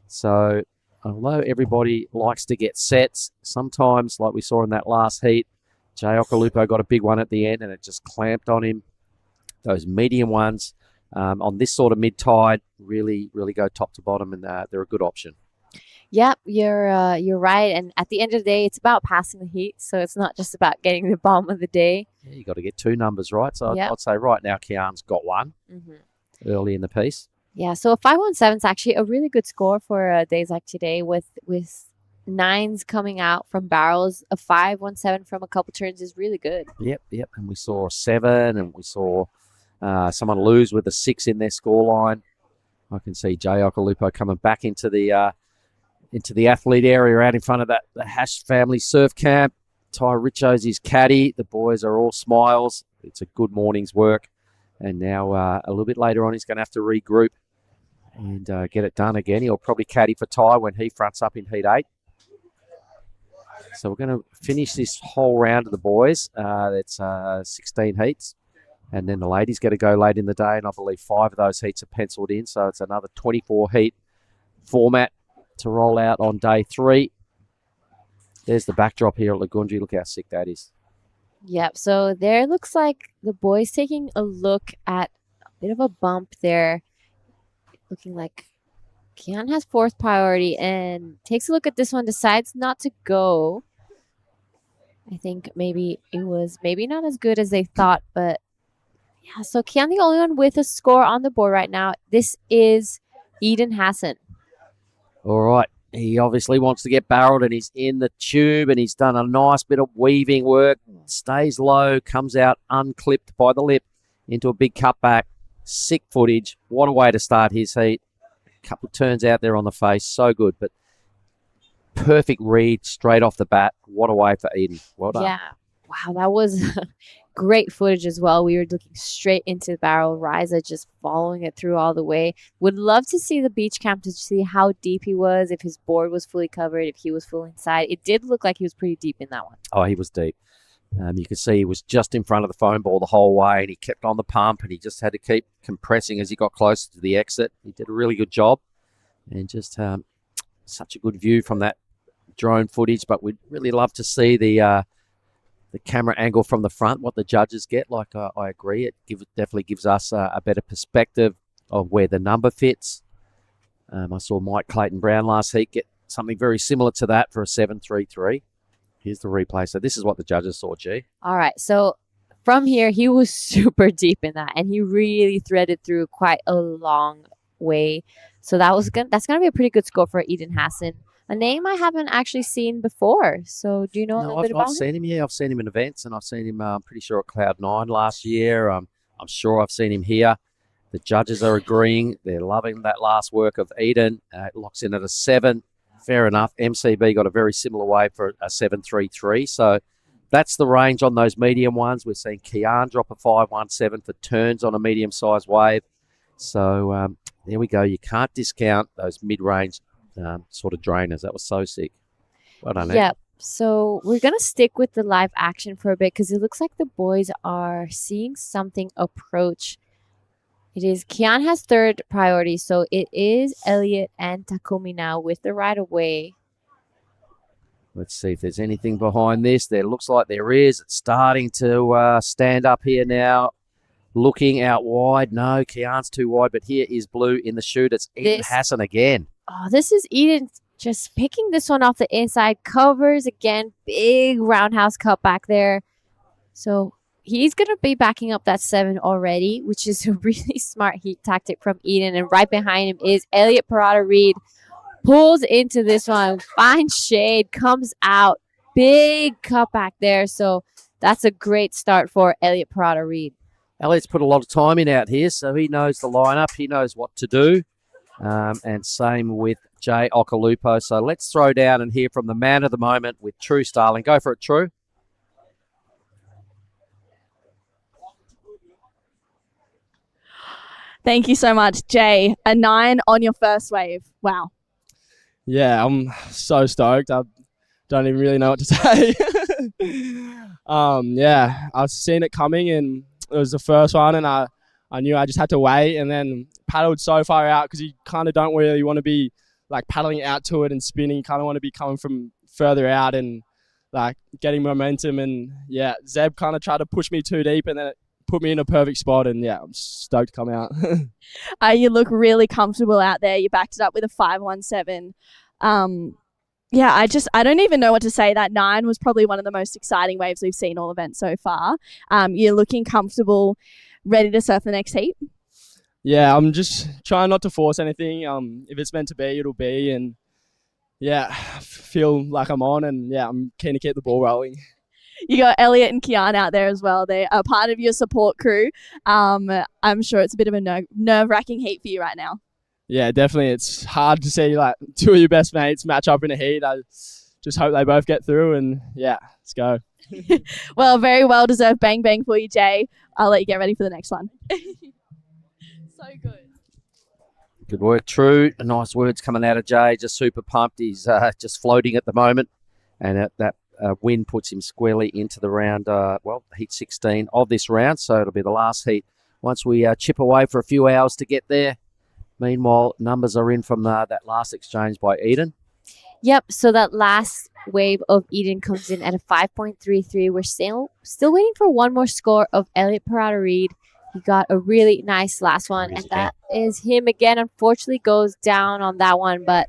So although everybody likes to get sets, sometimes, like we saw in that last heat, Jay Okalupo got a big one at the end and it just clamped on him. Those medium ones on this sort of mid-tide really, really go top to bottom, and they're a good option. Yep, you're right. And at the end of the day, it's about passing the heat. So it's not just about getting the bomb of the day. Yeah, you got to get two numbers right. So Yep. I'd say right now Kian's got one early in the piece. Yeah, so a 517 is actually a really good score for days like today with nines coming out from barrels. A 517 from a couple turns is really good. Yep. And we saw a 7, and we saw someone lose with a 6 in their scoreline. I can see Jay Okalupo coming back into the athlete area out in front of the Hash family surf camp. Ty Richo's his caddy. The boys are all smiles. It's a good morning's work. And now a little bit later on, he's going to have to regroup and get it done again. He'll probably caddy for Ty when he fronts up in Heat 8. So we're going to finish this whole round of the boys. That's 16 heats. And then the ladies get to go late in the day, and I believe 5 of those heats are penciled in. So it's another 24 heat format to roll out on day 3. There's the backdrop here at Lagundri. Look how sick that is. Yep, so there looks like the boys taking a look at a bit of a bump there. Looking like Kian has 4th priority and takes a look at this one, decides not to go. I think maybe it was not as good as they thought, but yeah, so Kian the only one with a score on the board right now. This is Eden Hassan. All right. He obviously wants to get barreled, and he's in the tube, and he's done a nice bit of weaving work. Stays low, comes out unclipped by the lip into a big cutback. Sick footage. What a way to start his heat. Couple of turns out there on the face. So good, but perfect read straight off the bat. What a way for Eden. Well done. Yeah. Wow, that was great footage as well. We were looking straight into the barrel. Riza just following it through all the way. Would love to see the beach camp to see how deep he was, if his board was fully covered, if he was full inside. It did look like he was pretty deep in that one. Oh, he was deep. You could see he was just in front of the foam ball the whole way, and he kept on the pump, and he just had to keep compressing as he got closer to the exit. He did a really good job, and just such a good view from that drone footage. But we'd really love to see the camera angle from the front, what the judges get. Like I agree, it definitely gives us a better perspective of where the number fits. I saw Mike Clayton Brown last heat get something very similar to that for a 7.33. Here's the replay. So this is what the judges saw, G. All right. So from here, he was super deep in that, and he really threaded through quite a long way. So that's gonna be a pretty good score for Eden Hassan, a name I haven't actually seen before. So do you know a little bit I've about him? seen him. Yeah, I've seen him in events, and I've seen him. I'm pretty sure at Cloud9 last year. I'm sure I've seen him here. The judges are agreeing. They're loving that last work of Eden. It locks in at a 7. Fair enough. MCB got a very similar wave for a 7.33. So that's the range on those medium ones. We're seeing Kian drop a 5.17 for turns on a medium-sized wave. So there we go. You can't discount those mid-range sort of drainers. That was so sick. Well done, Ed. Yep. So we're going to stick with the live action for a bit because it looks like the boys are seeing something approach. It is Kian has third priority, so it is Elliot and Takumi now with the right of way. Let's see if there's anything behind this. There looks like there is. It's starting to stand up here now. Looking out wide. No, Kian's too wide, but here is Blue in the chute. It's Eden Hassan again. Oh, this is Eden just picking this one off the inside. Covers again. Big roundhouse cut back there. So he's going to be backing up that 7 already, which is a really smart heat tactic from Eden. And right behind him is Elliot Parada-Reed. Pulls into this one. Finds shade. Comes out. Big cut back there. So that's a great start for Elliot Parada-Reed. Elliot's put a lot of time in out here, so he knows the lineup. He knows what to do. And same with Jay Okalupo. So let's throw down and hear from the man of the moment with True Starling. Go for it, True. Thank you so much, Jay. A 9 on your first wave. Wow. Yeah, I'm so stoked. I don't even really know what to say. Yeah, I've seen it coming, and it was the first one, and I knew I just had to wait, and then paddled so far out because you kind of don't really want to be like paddling out to it and spinning. You kind of want to be coming from further out and like getting momentum. And yeah, Zeb kind of tried to push me too deep, and then it put me in a perfect spot. And yeah, I'm stoked to come out. You look really comfortable out there. You backed it up with a 5.17. Yeah, I don't even know what to say. That 9 was probably one of the most exciting waves we've seen all events so far. You're looking comfortable, ready to surf the next heat? Yeah, I'm just trying not to force anything. If it's meant to be, it'll be. And yeah, I feel like I'm on, and yeah, I'm keen to keep the ball rolling. You got Elliot and Kian out there as well. They are part of your support crew. I'm sure it's a bit of a nerve-wracking heat for you right now. Yeah, definitely. It's hard to see like 2 of your best mates match up in a heat. I just hope they both get through, and yeah, let's go. Well, very well-deserved bang bang for you, Jay. I'll let you get ready for the next one. So good. Good work, True. Nice words coming out of Jay. Just super pumped. He's just floating at the moment, and that win puts him squarely into the round, heat 16 of this round. So it'll be the last heat once we chip away for a few hours to get there. Meanwhile, numbers are in from that last exchange by Eden. Yep, so that last wave of Eden comes in at a 5.33. We're still waiting for one more score of Elliot Parada-Reed. He got a really nice last one, and that is him again. Unfortunately, goes down on that one, but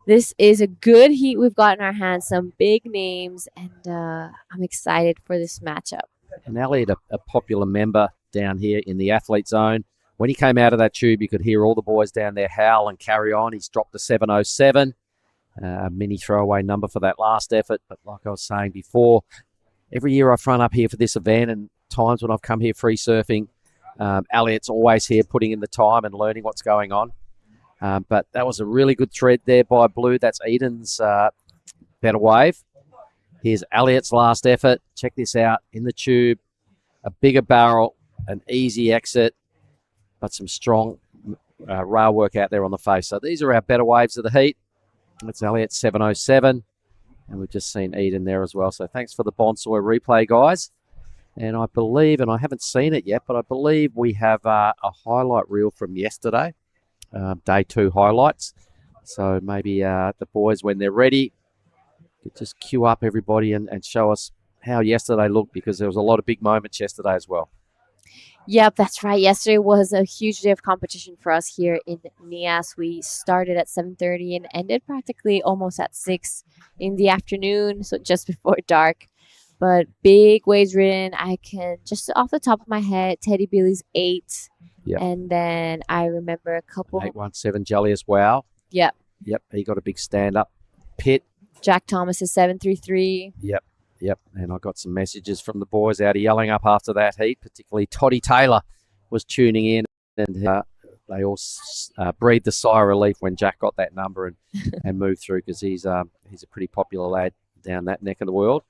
this is a good heat we've got in our hands. Some big names, and I'm excited for this matchup. And Elliot, a popular member down here in the athlete zone. When he came out of that tube, you could hear all the boys down there howl and carry on. He's dropped a 7.07, a mini throwaway number for that last effort. But like I was saying before, every year I front up here for this event, and times when I've come here free surfing, Elliot's always here putting in the time and learning what's going on. But that was a really good thread there by Blue. That's Eden's better wave. Here's Elliot's last effort. Check this out. In the tube, a bigger barrel, an easy exit, but some strong rail work out there on the face. So these are our better waves of the heat. That's Elliot 7.07. And we've just seen Eden there as well. So thanks for the Bonsoy replay, guys. And I believe, and I haven't seen it yet, but I believe we have a highlight reel from yesterday, day 2 highlights. So maybe the boys, when they're ready, could just queue up everybody and show us how yesterday looked, because there was a lot of big moments yesterday as well. Yep, that's right. Yesterday was a huge day of competition for us here in Nias. We started at 7:30 and ended practically almost at 6 in the afternoon, so just before dark. But big waves ridden. I can, just off the top of my head, Teddy Billy's 8 Yep. And then I remember a couple. 817 Jelly as well. Yep. Yep. He got a big stand up. Pitt. Jack Thomas is 733. Yep. Yep. And I got some messages from the boys out yelling up after that heat, particularly Toddy Taylor was tuning in, and they all breathed a sigh of relief when Jack got that number and moved through, because he's a pretty popular lad down that neck of the world.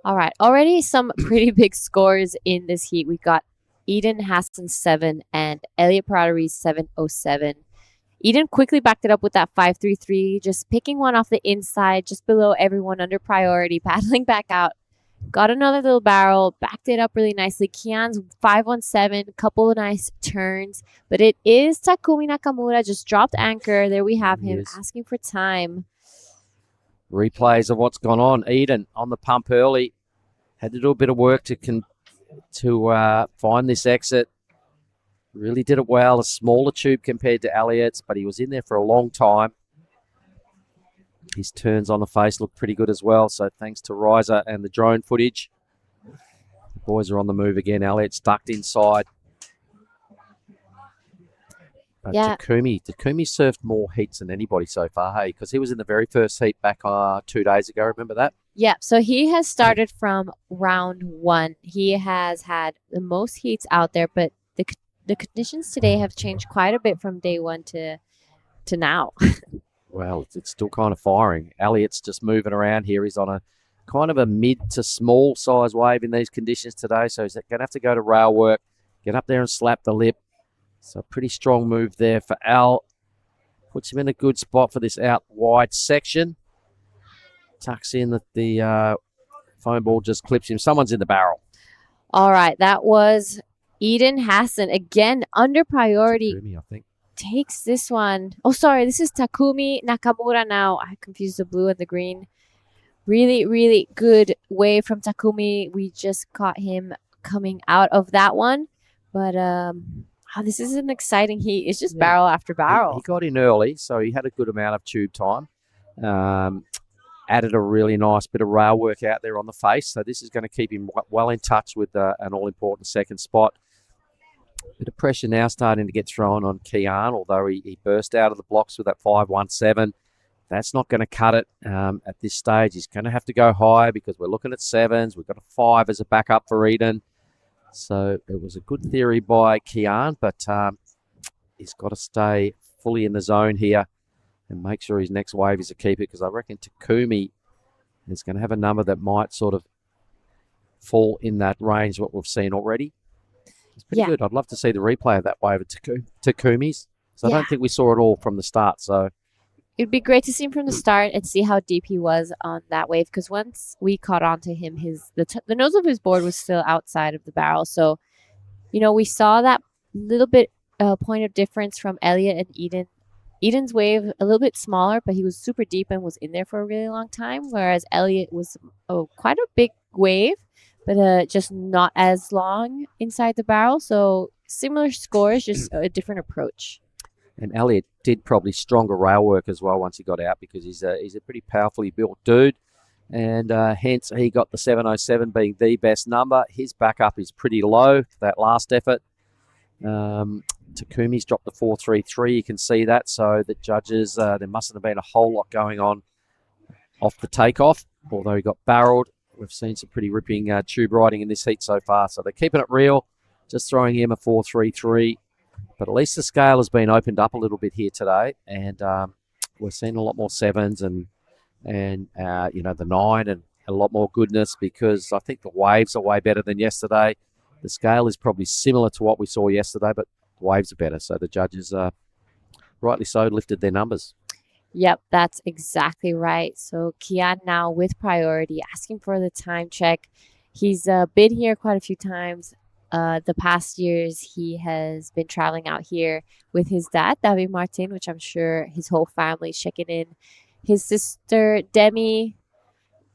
All right. Already some pretty big scores in this heat. We got Eden Hassan 7 and Elliot Prateries 707. Eden quickly backed it up with that 533, just picking one off the inside, just below everyone under priority, paddling back out. Got another little barrel, backed it up really nicely. Kian's 517, couple of nice turns, but it is Takumi Nakamura, just dropped anchor. There we have him asking for time. Replays of what's gone on. Eden on the pump early, had to do a bit of work to find this exit. Really did it well. A smaller tube compared to Elliot's, but he was in there for a long time. His turns on the face look pretty good as well. So thanks to Riser and the drone footage. The boys are on the move again. Elliot's ducked inside. Yeah. Takumi surfed more heats than anybody so far, hey? Because he was in the very first heat back 2 days ago. Remember that? Yeah, so he has started from round 1. He has had the most heats out there, but the conditions today have changed quite a bit from day 1 to now. Well, it's still kind of firing. Elliot's just moving around here. He's on a kind of a mid to small size wave in these conditions today, so he's going to have to go to rail work, get up there and slap the lip. So pretty strong move there for Al. Puts him in a good spot for this out wide section. Tucks in that the foam ball just clips him. Someone's in the barrel. All right, that was Eden Hassan. Again, under priority. Takumi, I think. Takes this one. Oh, sorry, this is Takumi Nakamura now. I confused the blue and the green. Really, really good wave from Takumi. We just caught him coming out of that one. But this is an exciting heat. It's just barrel after barrel. He got in early, so he had a good amount of tube time. Added a really nice bit of rail work out there on the face. So this is going to keep him well in touch with an all-important second spot. Bit of pressure now starting to get thrown on Kian, although he burst out of the blocks with that 517. That's not going to cut it at this stage. He's going to have to go higher because we're looking at 7s. We've got a 5 as a backup for Eden. So it was a good theory by Kian, but he's got to stay fully in the zone here and make sure his next wave is a keeper, because I reckon Takumi is going to have a number that might sort of fall in that range, what we've seen already. It's pretty good. I'd love to see the replay of that wave at Takumi's. So I don't think we saw it all from the start. So it'd be great to see him from the start and see how deep he was on that wave, because once we caught on to him, the nose of his board was still outside of the barrel. So, we saw that little bit point of difference from Elliot and Eden. Eden's wave a little bit smaller, but he was super deep and was in there for a really long time, whereas Elliot was quite a big wave, but just not as long inside the barrel. So similar scores, just a different approach. And Elliot did probably stronger rail work as well once he got out, because he's a pretty powerfully built dude. And hence he got the 707 being the best number. His backup is pretty low for that last effort. Takumi's dropped the 433. You can see that. So the judges, there mustn't have been a whole lot going on off the takeoff, although he got barreled. We've seen some pretty ripping tube riding in this heat so far. So they're keeping it real, just throwing him a 433. But at least the scale has been opened up a little bit here today, and we're seeing a lot more 7s and the 9 and a lot more goodness, because I think the waves are way better than yesterday. The scale is probably similar to what we saw yesterday, but the waves are better. So the judges, rightly so, lifted their numbers. Yep, that's exactly right. So Kian now with priority, asking for the time check. He's been here quite a few times. The past years, he has been traveling out here with his dad, David Martin, which I'm sure his whole family's checking in. His sister, Demi,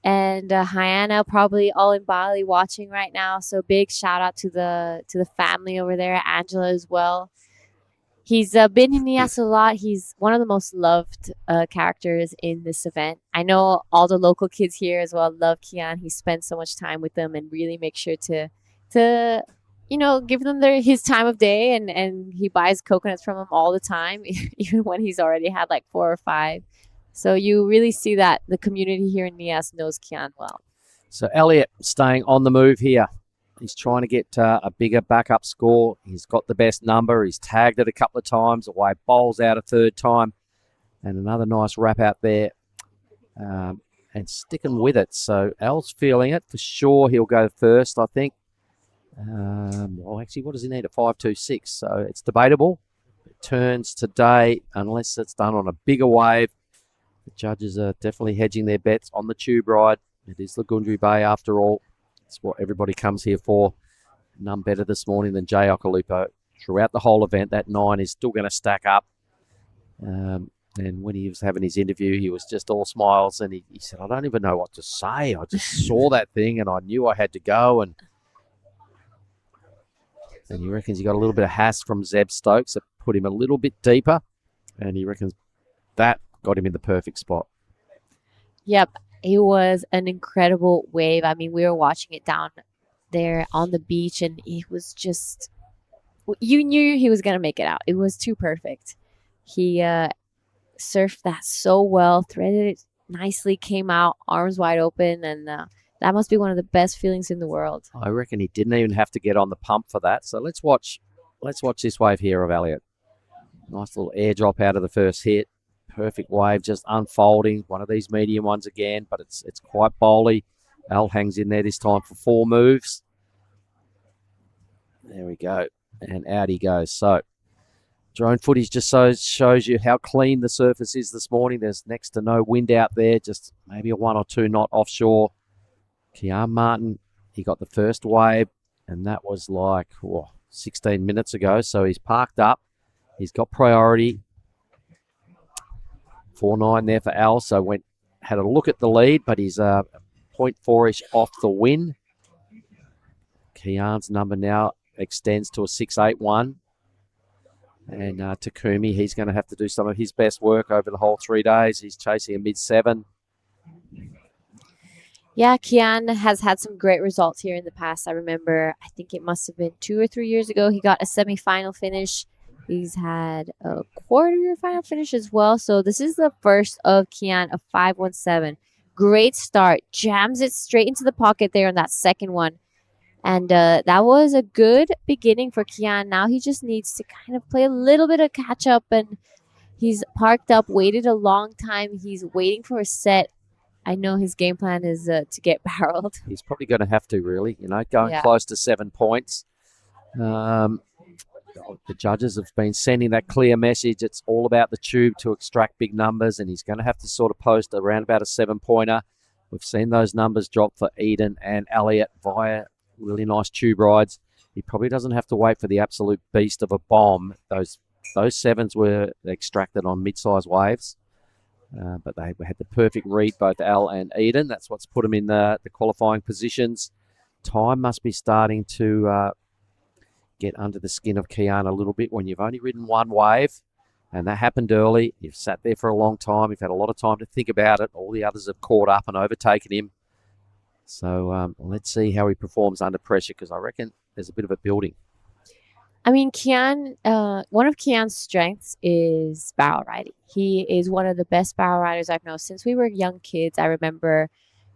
and Hyana, probably all in Bali watching right now. So big shout out to the family over there, Angela as well. He's been in Nias a lot. He's one of the most loved characters in this event. I know all the local kids here as well love Kian. He spends so much time with them and really makes sure to you know, give them his time of day, and he buys coconuts from them all the time, even when he's already had like 4 or 5. So you really see that the community here in Nias knows Kian well. So Elliot staying on the move here. He's trying to get a bigger backup score. He's got the best number. He's tagged it a couple of times. Away bowls out a third time. And another nice wrap out there. And sticking with it. So Al's feeling it. For sure he'll go first, I think. Well, actually, what does he need? A 5.26. So it's debatable. It turns today, unless it's done on a bigger wave. The judges are definitely hedging their bets on the tube ride. It is Lagundri Bay after all. It's what everybody comes here for. None better this morning than Jay Okalupo. Throughout the whole event, that 9 is still going to stack up. And when he was having his interview, he was just all smiles. And he said, I don't even know what to say. I just saw that thing and I knew I had to go. And he reckons he got a little bit of hass from Zeb Stokes that put him a little bit deeper. And he reckons that got him in the perfect spot. Yep, it was an incredible wave. I mean, we were watching it down there on the beach, and it was just, you knew he was going to make it out. It was too perfect. He surfed that so well, threaded it nicely, came out, arms wide open, and that must be one of the best feelings in the world. I reckon he didn't even have to get on the pump for that. So let's watch this wave here of Elliot. Nice little airdrop out of the first hit. Perfect wave, just unfolding. One of these medium ones again, but it's quite bowly. Al hangs in there this time for 4 moves. There we go. And out he goes. So drone footage just shows you how clean the surface is this morning. There's next to no wind out there, just maybe a 1 or 2 knot offshore. Kian Martin, he got the first wave, and that was like 16 minutes ago. So he's parked up. He's got priority. 4.9 there for Al. So had a look at the lead, but he's 0.4-ish off the win. Kian's number now extends to a 6.81. And Takumi, he's going to have to do some of his best work over the whole 3 days. He's chasing a mid-7. Yeah, Kian has had some great results here in the past. I remember, I think it must have been 2 or 3 years ago, he got a semifinal finish. He's had a quarter-final finish as well. So this is the first of Kian, a 5.17. Great start. Jams it straight into the pocket there on that second one. And that was a good beginning for Kian. Now he just needs to kind of play a little bit of catch-up. And he's parked up, waited a long time. He's waiting for a set. I know his game plan is to get barreled. He's probably going to have to, really, going close to 7 points. The judges have been sending that clear message. It's all about the tube to extract big numbers, and he's going to have to sort of post around about a 7-pointer. We've seen those numbers drop for Eden and Elliot via really nice tube rides. He probably doesn't have to wait for the absolute beast of a bomb. Those 7s were extracted on mid-size waves, but they had the perfect read, both Al and Eden. That's what's put them in the qualifying positions. Time must be starting to get under the skin of Kian a little bit when you've only ridden 1 wave, and that happened early. You've sat there for a long time. You've had a lot of time to think about it. All the others have caught up and overtaken him. So let's see how he performs under pressure, because I reckon there's a bit of a building. I mean, Kian, one of Kian's strengths is barrel riding. He is one of the best barrel riders I've known since we were young kids. I remember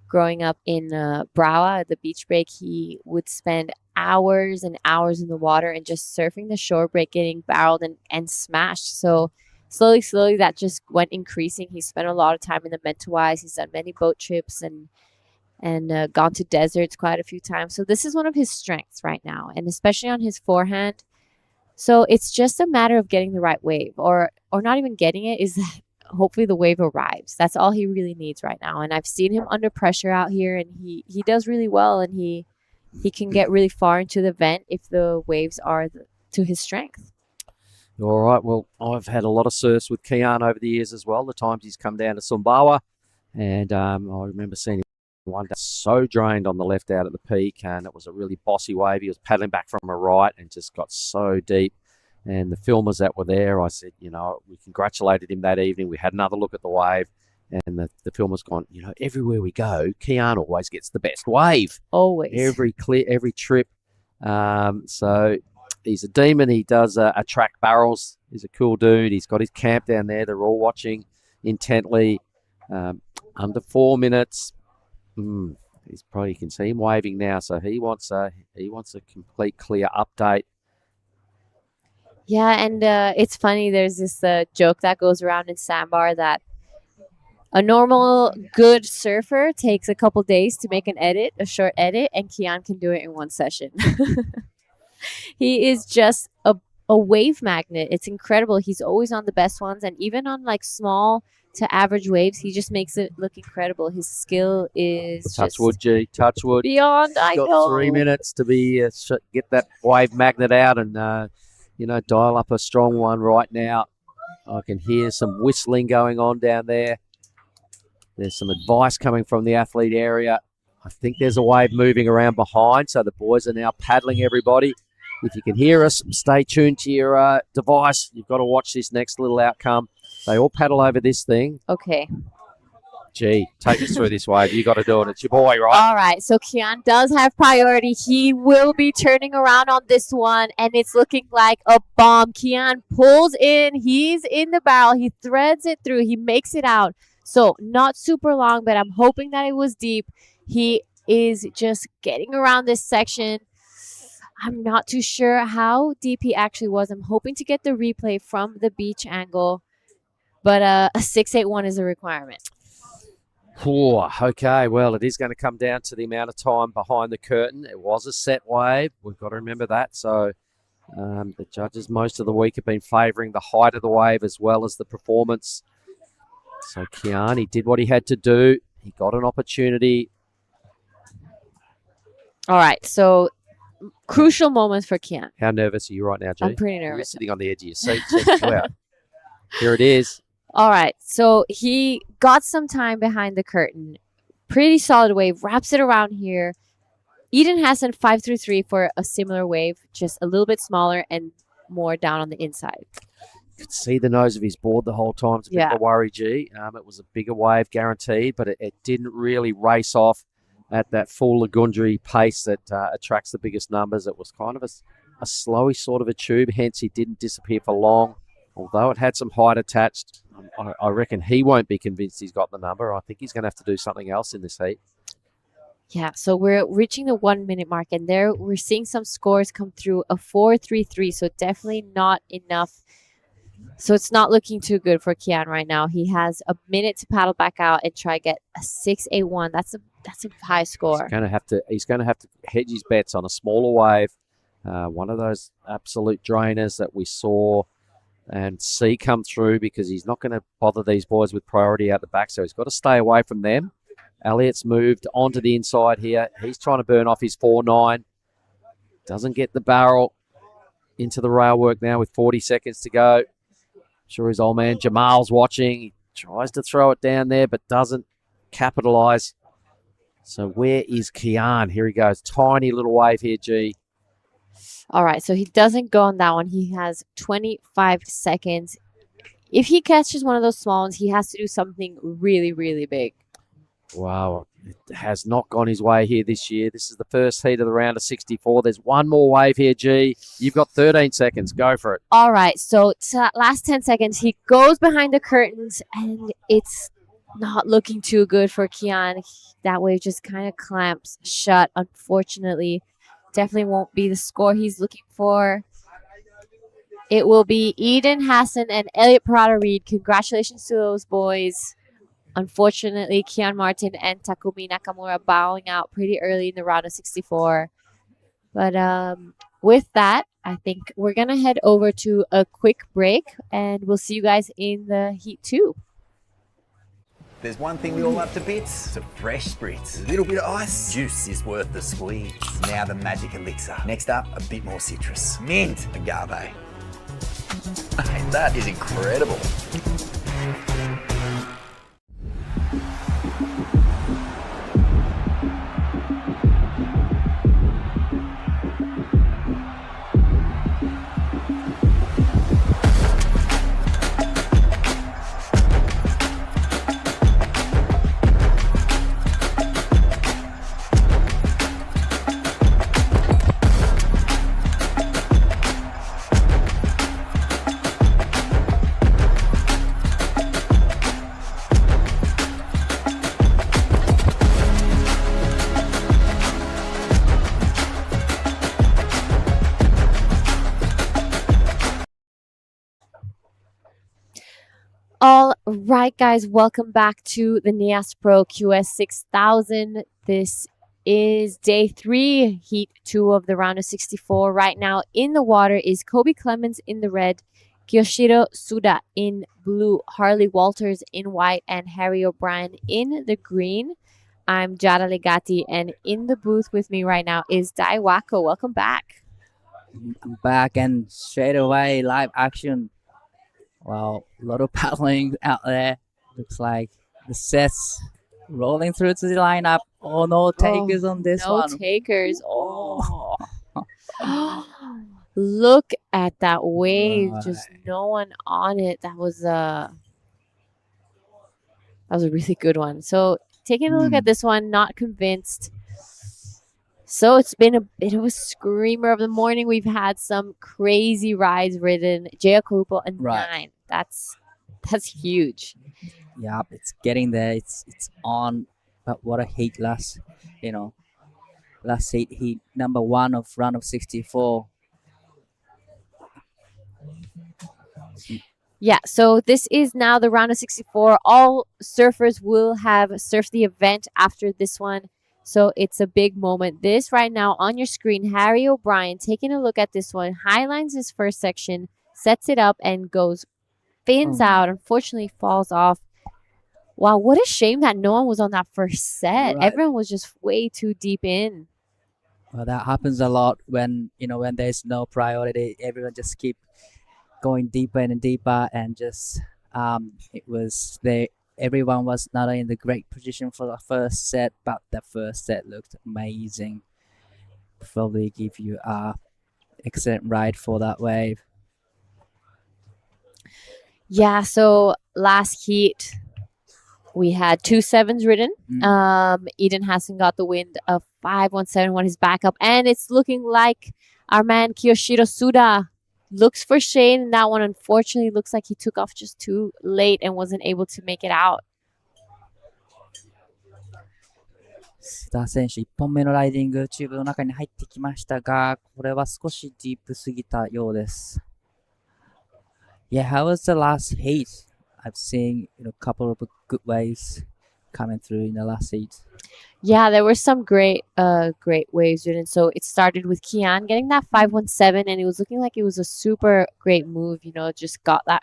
growing up in Brawa at the beach break, he would spend hours and hours in the water and just surfing the shore break, getting barreled and smashed. So slowly that just went increasing. He spent a lot of time in the Mentawais. He's done many boat trips and gone to deserts quite a few times. So this is one of his strengths right now, and especially on his forehand. So it's just a matter of getting the right wave, or not even getting it, is that hopefully the wave arrives. That's all he really needs right now. And I've seen him under pressure out here, and he does really well, and he can get really far into the vent if the waves are to his strength. All right. Well, I've had a lot of surfs with Kian over the years as well. The times he's come down to Sumbawa, and I remember seeing him one day so drained on the left out at the peak, and it was a really bossy wave. He was paddling back from a right and just got so deep. And the filmers that were there, I said, we congratulated him that evening. We had another look at the wave, and the filmer's gone, everywhere we go, Kian always gets the best wave. Always. Every trip. So he's a demon. He does attract barrels. He's a cool dude. He's got his camp down there. They're all watching intently. Under 4 minutes. He's probably, you can see him waving now. So he wants a complete clear update. Yeah, and it's funny. There's this joke that goes around in Sandbar that a normal good surfer takes a couple days to make a short edit, and Kian can do it in one session. He is just a wave magnet. It's incredible. He's always on the best ones, and even on like small to average waves, he just makes it look incredible. His skill is Touch wood, G. Touch wood. Beyond. I Got know. 3 minutes to be get that wave magnet out and dial up a strong one right now. I can hear some whistling going on down there. There's some advice coming from the athlete area. I think there's a wave moving around behind, so the boys are now paddling everybody. If you can hear us, stay tuned to your device. You've got to watch this next little outcome. They all paddle over this thing. Okay. Gee, take us through this wave. You got to do it. It's your boy, right? All right. So Kian does have priority. He will be turning around on this one, and it's looking like a bomb. Kian pulls in. He's in the barrel. He threads it through. He makes it out. So not super long, but I'm hoping that it was deep. He is just getting around this section. I'm not too sure how deep he actually was. I'm hoping to get the replay from the beach angle, but a 681 is a requirement. Okay, well, it is going to come down to the amount of time behind the curtain. It was a set wave. We've got to remember that. So the judges most of the week have been favouring the height of the wave as well as the performance. So Kian, he did what he had to do. He got an opportunity. All right, so crucial moments for Kian. How nervous are you right now, G? I'm pretty You're nervous. sitting on the edge of your seat. Check you out. Here it is. All right, so he got some time behind the curtain. Pretty solid wave. Wraps it around here. Eden Hassan 533 for a similar wave, just a little bit smaller and more down on the inside. Could see the nose of his board the whole time. It's a bit of a worry, G. It was a bigger wave guaranteed, but it didn't really race off at that full Lagundri pace that attracts the biggest numbers. It was kind of a slowy sort of a tube, hence he didn't disappear for long. Although it had some height attached, I reckon he won't be convinced he's got the number. I think he's going to have to do something else in this heat. Yeah, so we're reaching the 1 minute mark, and there we're seeing some scores come through. A 4.33, so definitely not enough. So it's not looking too good for Kian right now. He has a minute to paddle back out and try to get a 6.81. That's a high score. He's going to have to hedge his bets on a smaller wave, one of those absolute drainers that we saw and see come through, because he's not going to bother these boys with priority out the back. So he's got to stay away from them. Elliott's moved onto the inside here. He's trying to burn off his 4.9. Doesn't get the barrel into the rail work now with 40 seconds to go. Sure his old man Jamal's watching. He tries to throw it down there, but doesn't capitalize. So where is Kian? Here he goes. Tiny little wave here, G. All right, so he doesn't go on that one. He has 25 seconds. If he catches one of those small ones, he has to do something really, really big. Wow, it has not gone his way here this year. This is the first heat of the round of 64. There's one more wave here, G. You've got 13 seconds. Go for it. All right, so last 10 seconds, he goes behind the curtains, and it's not looking too good for Kian. That wave just kind of clamps shut, unfortunately. Definitely won't be the score he's looking for. It will be Eden Hassan and Elliot Parada-Reed. Congratulations to those boys. Unfortunately, Kian Martin and Takumi Nakamura bowing out pretty early in the round of 64. But with that, I think we're going to head over to a quick break, and we'll see you guys in the Heat 2. There's one thing we all love to bits. It's a fresh spritz. A little bit of ice. Juice is worth the squeeze. Now the magic elixir. Next up, a bit more citrus. Mint. Agave. Hey, that is incredible. All right, guys, welcome back to the Nias Pro QS 6000. This is day 3, heat 2 of the round of 64. Right now in the water is Kobe Clemens in the red, Kiyoshiro Suda in blue, Harley Walters in white, and Harry O'Brien in the green. I'm Jada Legati, and in the booth with me right now is Dai Wako. Welcome back. I'm back and straight away live action. Wow, a lot of paddling out there. Looks like the sets rolling through to the lineup. Oh, no takers on this no one. No takers. Oh. Look at that wave. Right. Just no one on it. That was a really good one. So taking a look at this one, not convinced. So it's been a bit of a screamer of the morning. We've had some crazy rides ridden. Jaya Kolupo and Right. 9. That's huge. Yeah, it's getting there. It's on. But what a heat last heat number 1 of round of 64. Yeah, so this is now the round of 64. All surfers will have surfed the event after this one. So it's a big moment. This right now on your screen, Harry O'Brien taking a look at this one, highlines his first section, sets it up and goes fins out. Unfortunately, falls off. Wow, what a shame that no one was on that first set. Right. Everyone was just way too deep in. Well, that happens a lot when there's no priority. Everyone just keep going deeper and deeper, and just everyone was not in the great position for the first set, but the first set looked amazing. Probably give you a excellent ride for that wave. Yeah, so last heat we had 2 7s ridden. Eden Hassan got the wind of 517 won his backup, and it's looking like our man Kiyoshiro Suda looks for Shane in that one. Unfortunately, looks like he took off just too late and wasn't able to make it out. 須田選手1本目のライディングチューブの中に入ってきましたが、これは少しディープすぎたようです。Yeah, how was the last heat? I've seen a couple of good waves coming through in the last heat. Yeah, there were some great waves ridden. So it started with Kian getting that 517, and it was looking like it was a super great move. Just got that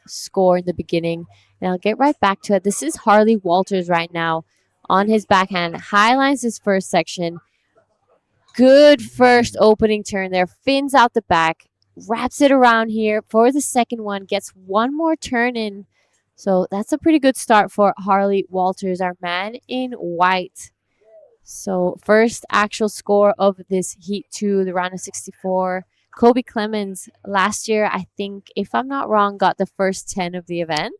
score in the beginning. And I'll get right back to it. This is Harley Walters right now on his backhand. Highlines his first section. Good first opening turn there. Fins out the back. Wraps it around here for the second one. Gets one more turn in. So that's a pretty good start for Harley Walters, our man in white. So first actual score of this heat 2, the round of 64. Kobe Clemens last year, I think, if I'm not wrong, got the first 10 of the event.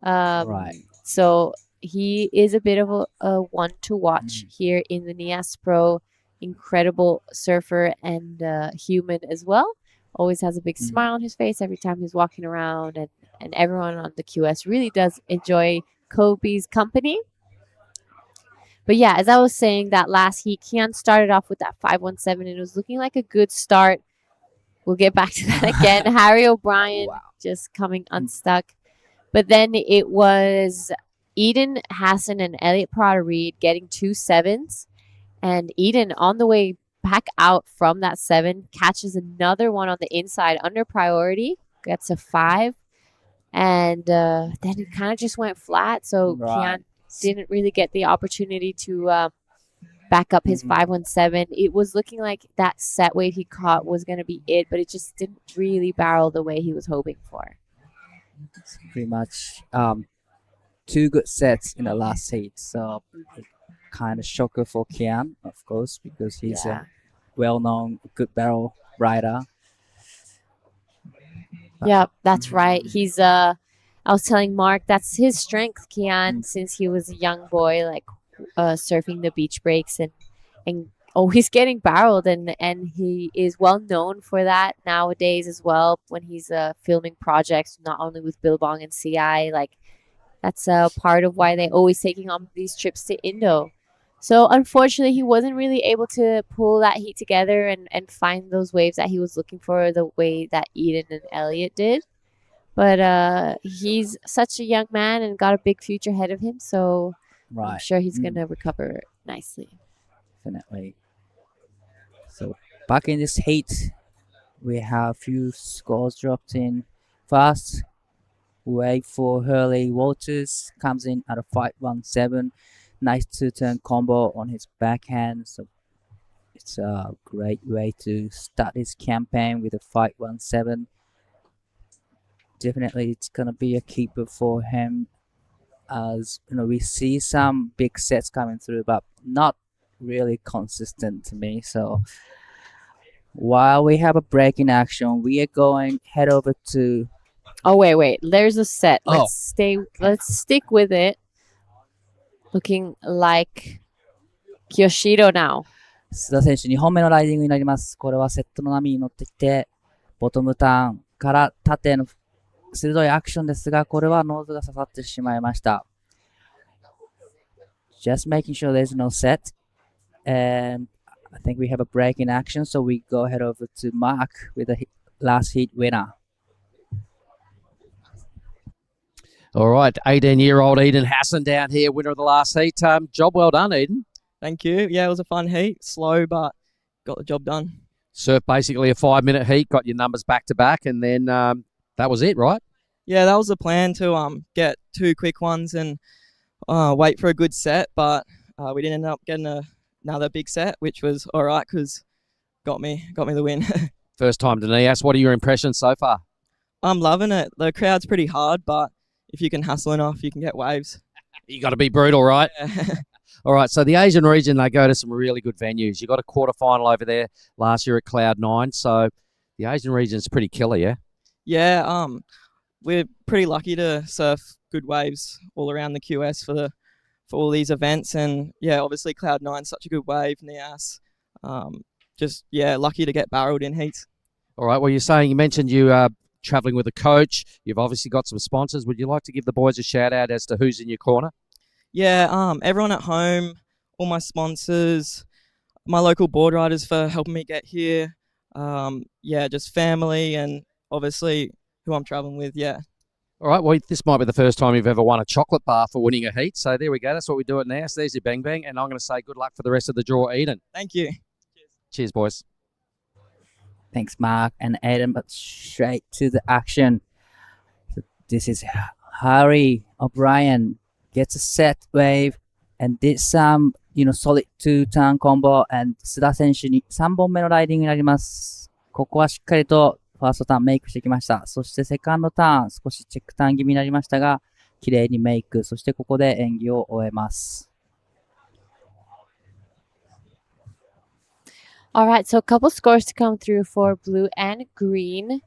Right. So he is a bit of a one to watch here in the Nias Pro. Incredible surfer and human as well. Always has a big smile on his face every time he's walking around, and everyone on the QS really does enjoy Kobe's company. But yeah, as I was saying, that last heat, Kian started off with that 517, and it was looking like a good start. We'll get back to that again. Harry O'Brien just coming unstuck. But then it was Eden Hassan and Elliot Prada-Reed getting 2 7s. And Eden, on the way back out from that 7, catches another one on the inside under priority, gets a 5. And then it kind of just went flat. So Kian didn't really get the opportunity to back up his 517. It was looking like that set wave he caught was going to be it, but it just didn't really barrel the way he was hoping for. It's pretty much 2 good sets in the last heat. So kind of shocker for Kian, of course, because he's a well-known good barrel rider. Yeah, that's right. He's I was telling Mark, that's his strength, Kian, since he was a young boy, like surfing the beach breaks and always getting barreled, and he is well known for that nowadays as well when he's filming projects, not only with Billabong and CI. Like, that's part of why they're always taking on these trips to Indo. So unfortunately, he wasn't really able to pull that heat together and find those waves that he was looking for the way that Eden and Elliot did. But he's such a young man and got a big future ahead of him. So I'm Right. sure he's going to recover nicely. Definitely. So back in this heat, we have a few scores dropped in. First, wave for Hurley Walters comes in at a 5-1-7. Nice two-turn combo on his backhand. So it's a great way to start his campaign with a 5-1-7. Definitely, it's gonna be a keeper for him. As you know, we see some big sets coming through, but not really consistent to me. So while we have a break in action, we are going head over to. Oh wait. There's a set. Oh. Let's stick with it. Looking like Kyoshiro now. 須田選手2本目のライディングになります。これはセットの波に乗ってきて、ボトムターンから縦の鋭いアクションですが、これはノーズが刺さってしまいました。Just making sure there's no set. And I think we have a break in action, so we go head over to Mark with the last heat winner. All right, 18-year-old Eden Hassan down here, winner of the last heat. Job well done, Eden. Thank you. Yeah, it was a fun heat. Slow, but got the job done. Surf basically a 5-minute heat, got your numbers back to back, and then that was it, right? Yeah, that was the plan to get 2 quick ones and wait for a good set, but we didn't end up getting another big set, which was all right because got me the win. First time to Nias. What are your impressions so far? I'm loving it. The crowd's pretty hard, but if you can hustle enough, you can get waves. You got to be brutal, right? Yeah. All right, so the Asian region, they go to some really good venues. You got a quarterfinal over there last year at Cloud9, so the Asian region is pretty killer, yeah? Yeah, we're pretty lucky to surf good waves all around the QS for all these events, and yeah, obviously Cloud9's such a good wave, Nias. Just lucky to get barreled in heats. All right, well, you mentioned you traveling with a coach. You've obviously got some sponsors. Would you like to give the boys a shout out as to who's in your corner? Yeah, everyone at home, all my sponsors, my local board riders for helping me get here. Just family and obviously who I'm traveling with, yeah. All right, well, this might be the first time you've ever won a chocolate bar for winning a heat. So there we go. That's what we do it now. So there's your bang bang. And I'm going to say good luck for the rest of the draw, Eden. Thank you. Cheers, boys. Thanks, Mark and Adam, but straight to the action. So this is Harry O'Brien gets a set wave and did some, solid 2-turn combo, and須田選手に3本目のライディングになります。ここはしっかりとファーストターンメイクしてきました。そしてセカンドターン、少しチェックターン気味になりましたが、綺麗にメイク、そしてここで演技を終えます。All right, so a couple scores to come through for blue and green.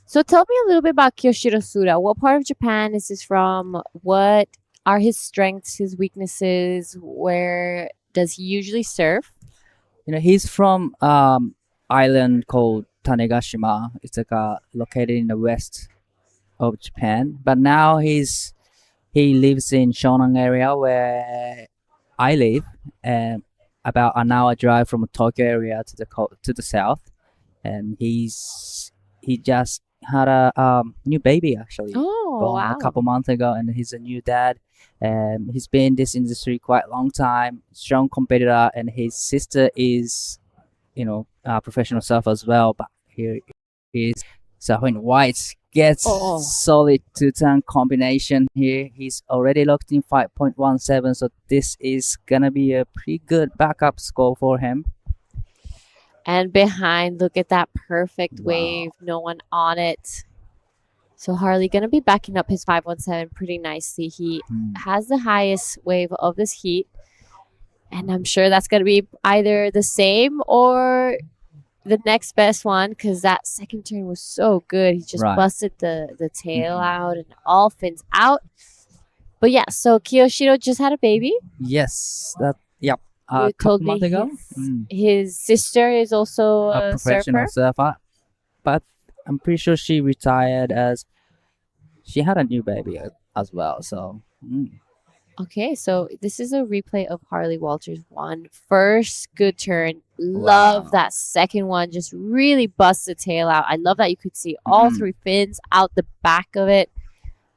So tell me a little bit about Kyoshiro Suda. What part of Japan is this from? What are his strengths, his weaknesses? Where does he usually surf? He's from island called Tanegashima. It's located in the west of Japan. But now he lives in Shonan area where I live, and about an hour drive from Tokyo area to the south. And he just had a new baby actually. Oh, born wow. a couple months ago, and he's a new dad. He's been in this industry quite a long time, strong competitor, and his sister is, a professional surfer as well. But here is surfing white, gets solid 2-turn combination here. He's already locked in 5.17, so this is gonna be a pretty good backup score for him. And behind, look at that perfect wave. No one on it. So Harley going to be backing up his 517 pretty nicely. He has the highest wave of this heat. And I'm sure that's going to be either the same or the next best one, because that second turn was so good. He just busted the tail out and all fins out. But yeah, so Kyoshiro just had a baby. Yes, You told me his sister is also a professional surfer. But I'm pretty sure she retired as she had a new baby as well. So Okay, so this is a replay of Harley Walters one. First good turn. Love Wow. that second one. Just really busts the tail out. I love that you could see all Mhm. three fins out the back of it.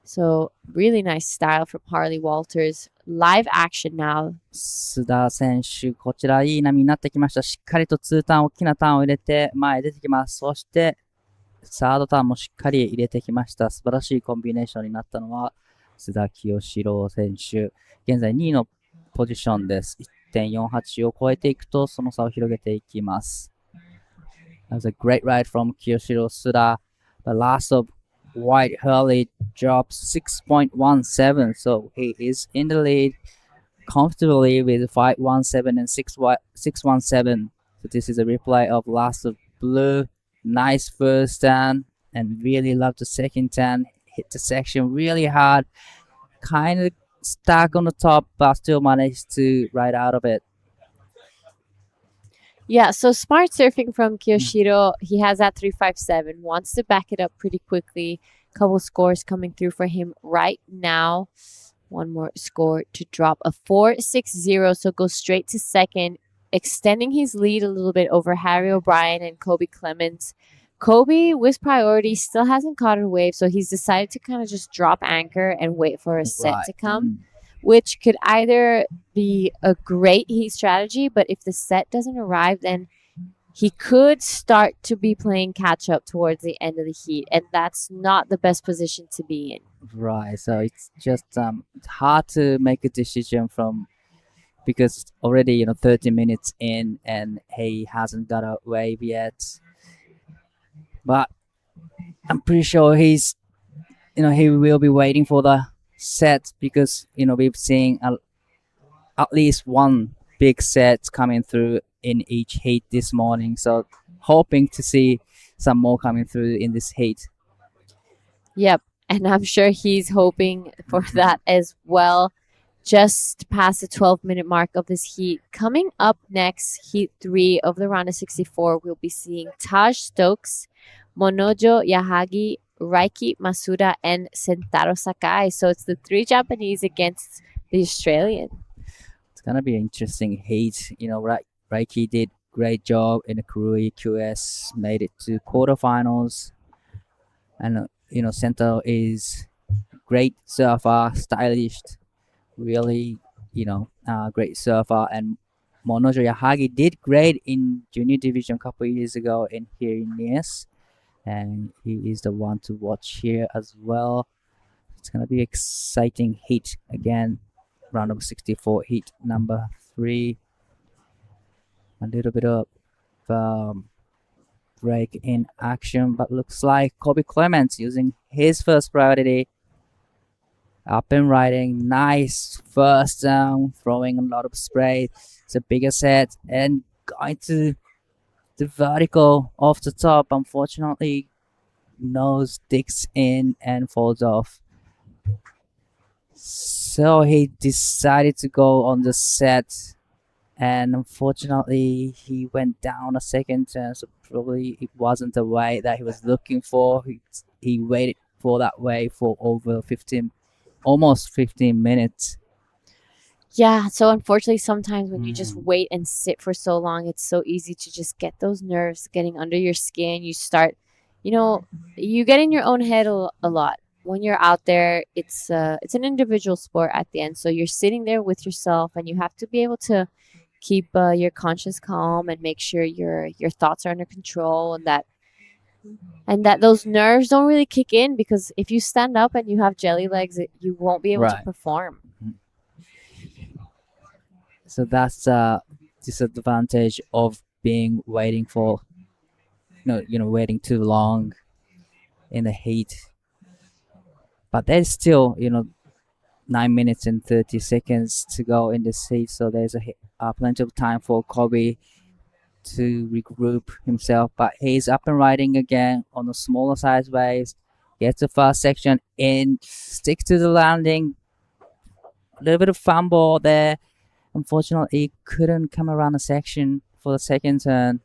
So really nice style from Harley Walters. Live action now. 須田選手、こちらいい波になってきました。しっかりと2ターン、大きなターンを入れて前へ出てきます。そして、サードターンもしっかり入れてきました。素晴らしいコンビネーションになったのは、須田清志郎選手。現在2位のポジションです。1.48 を超えていくと、その差を広げていきます。That was a great ride from Kiyoshiro Suda. The last of White Hurley drops 6.17, so he is in the lead comfortably with 517 and 617. So this is a replay of last of Blue. Nice first turn and really love the second turn. Hit the section really hard. Kind of stuck on the top, but still managed to ride out of it. Yeah, so smart surfing from Kiyoshiro. He has that 357. Wants to back it up pretty quickly. Couple scores coming through for him right now. One more score to drop a 4.60. So go straight to second, extending his lead a little bit over Harry O'Brien and Kobe Clemens. Kobe, with priority, still hasn't caught a wave, so he's decided to kind of just drop anchor and wait for a set to come, which could either be a great heat strategy, but if the set doesn't arrive, then he could start to be playing catch up towards the end of the heat, and that's not the best position to be in. Right, so it's just hard to make a decision from because already 30 minutes in and he hasn't got a wave yet. But I'm pretty sure he's he will be waiting for the set because we've seen at least one big set coming through in each heat this morning. So hoping to see some more coming through in this heat. Yep, and I'm sure he's hoping for that as well. Just past the 12-minute mark of this heat. Coming up next, heat 3 of the round of 64, we'll be seeing Taj Stokes, Monojo Yahagi, Raiki Masuda, and Sentaro Sakai. So it's the 3 Japanese against the Australian. It's gonna be an interesting heat. Raiki did great job in the Karui QS, made it to quarterfinals, and Sentaro is great surfer, stylish, really great surfer, and Monojo Yahagi did great in junior division a couple of years ago here in Nias, and he is the one to watch here as well. It's gonna be exciting heat again. Round of 64 heat number 3. A little bit of break in action, but looks like Kobe Clements using his first priority. Up and riding, nice first down, throwing a lot of spray. It's a bigger set and going to the vertical off the top. Unfortunately, nose digs in and falls off. So he decided to go on the set, and unfortunately he went down a second turn, so probably it wasn't the way that he was looking for. He waited for that wave for over almost 15 minutes. Yeah, so unfortunately sometimes when you just wait and sit for so long, it's so easy to just get those nerves getting under your skin. You start, you get in your own head a lot. When you're out there, it's an individual sport at the end. So you're sitting there with yourself and you have to be able to keep your conscience calm and make sure your thoughts are under control and that those nerves don't really kick in, because if you stand up and you have jelly legs, you won't be able to perform. So that's a disadvantage of waiting for waiting too long in the heat. But there's still 9 minutes and 30 seconds to go in this heat, so there's plenty of time for Kobe to regroup himself. But he's up and riding again on the smaller size waves. Gets the first section in, sticks to the landing. A little bit of fumble there. Unfortunately, couldn't come around the section for the second turn.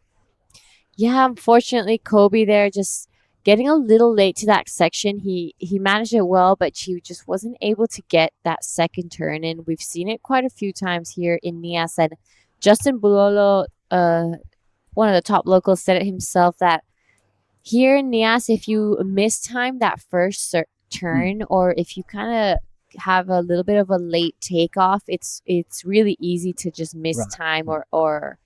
Yeah, unfortunately, Kobe there just getting a little late to that section. He managed it well, but he just wasn't able to get that second turn in. We've seen it quite a few times here in Nias, and Justin Bulolo, one of the top locals, said it himself that here in Nias, if you mistime that first turn, or if you kind of have a little bit of a late takeoff, it's really easy to just mistime or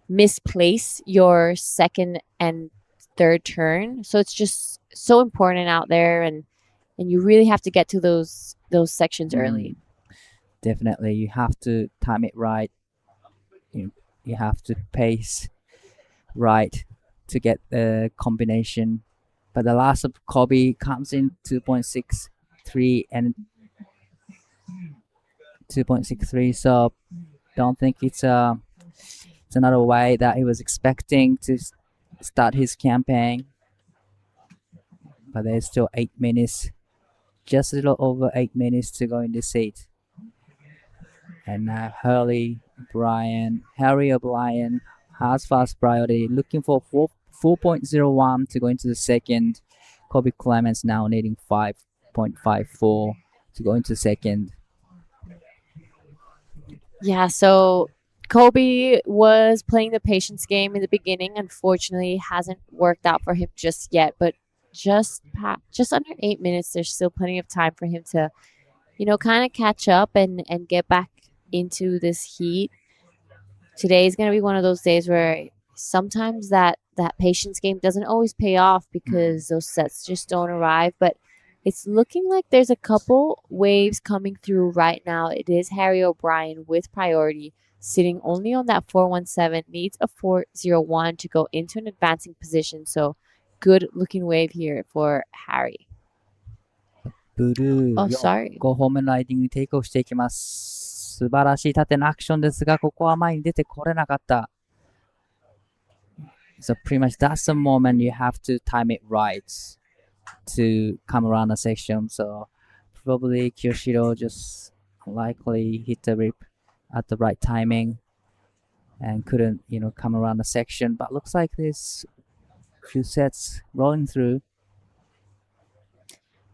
misplace your second and third turn. So it's just so important out there, and you really have to get to those sections early. Definitely, you have to time it right. You have to pace right to get the combination. But the last of Kobe comes in 2.63 and 2.63. So don't think it's another way that he was expecting to start his campaign. But there's still 8 minutes, just a little over 8 minutes to go in this heat. And now Harry O'Brien has fast priority, looking for 4.01 to go into the second. Kobe Clements now needing 5.54 to go into second. Yeah, so Kobe was playing the patience game in the beginning. Unfortunately, it hasn't worked out for him just yet, but just under 8 minutes, there's still plenty of time for him to, kind of catch up and get back into this heat. Today is going to be one of those days where sometimes that patience game doesn't always pay off because those sets just don't arrive, but it's looking like there's a couple waves coming through right now. It is Harry O'Brien with priority, sitting only on that 417, needs a 401 to go into an advancing position. So good looking wave here for Harry. ブルー、Oh, sorry. 5本目のライディングにテイクオフしていきます。素晴らしい縦のアクションですが、ここは前に出てこれなかった。So pretty much that's the moment you have to time it right to come around the section. So probably Kyoshiro just likely hit the rip at the right timing and couldn't, come around the section. But looks like there's few sets rolling through.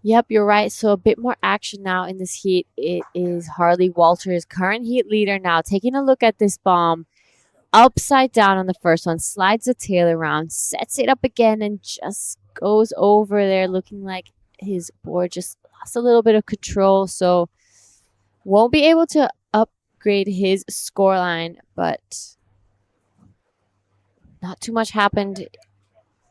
Yep, you're right. So a bit more action now in this heat. It is Harley Walters, current heat leader now. Taking a look at this bomb. Upside down on the first one. Slides the tail around. Sets it up again and just goes over there looking like his board just lost a little bit of control. So won't be able to upgrade his scoreline. But not too much happened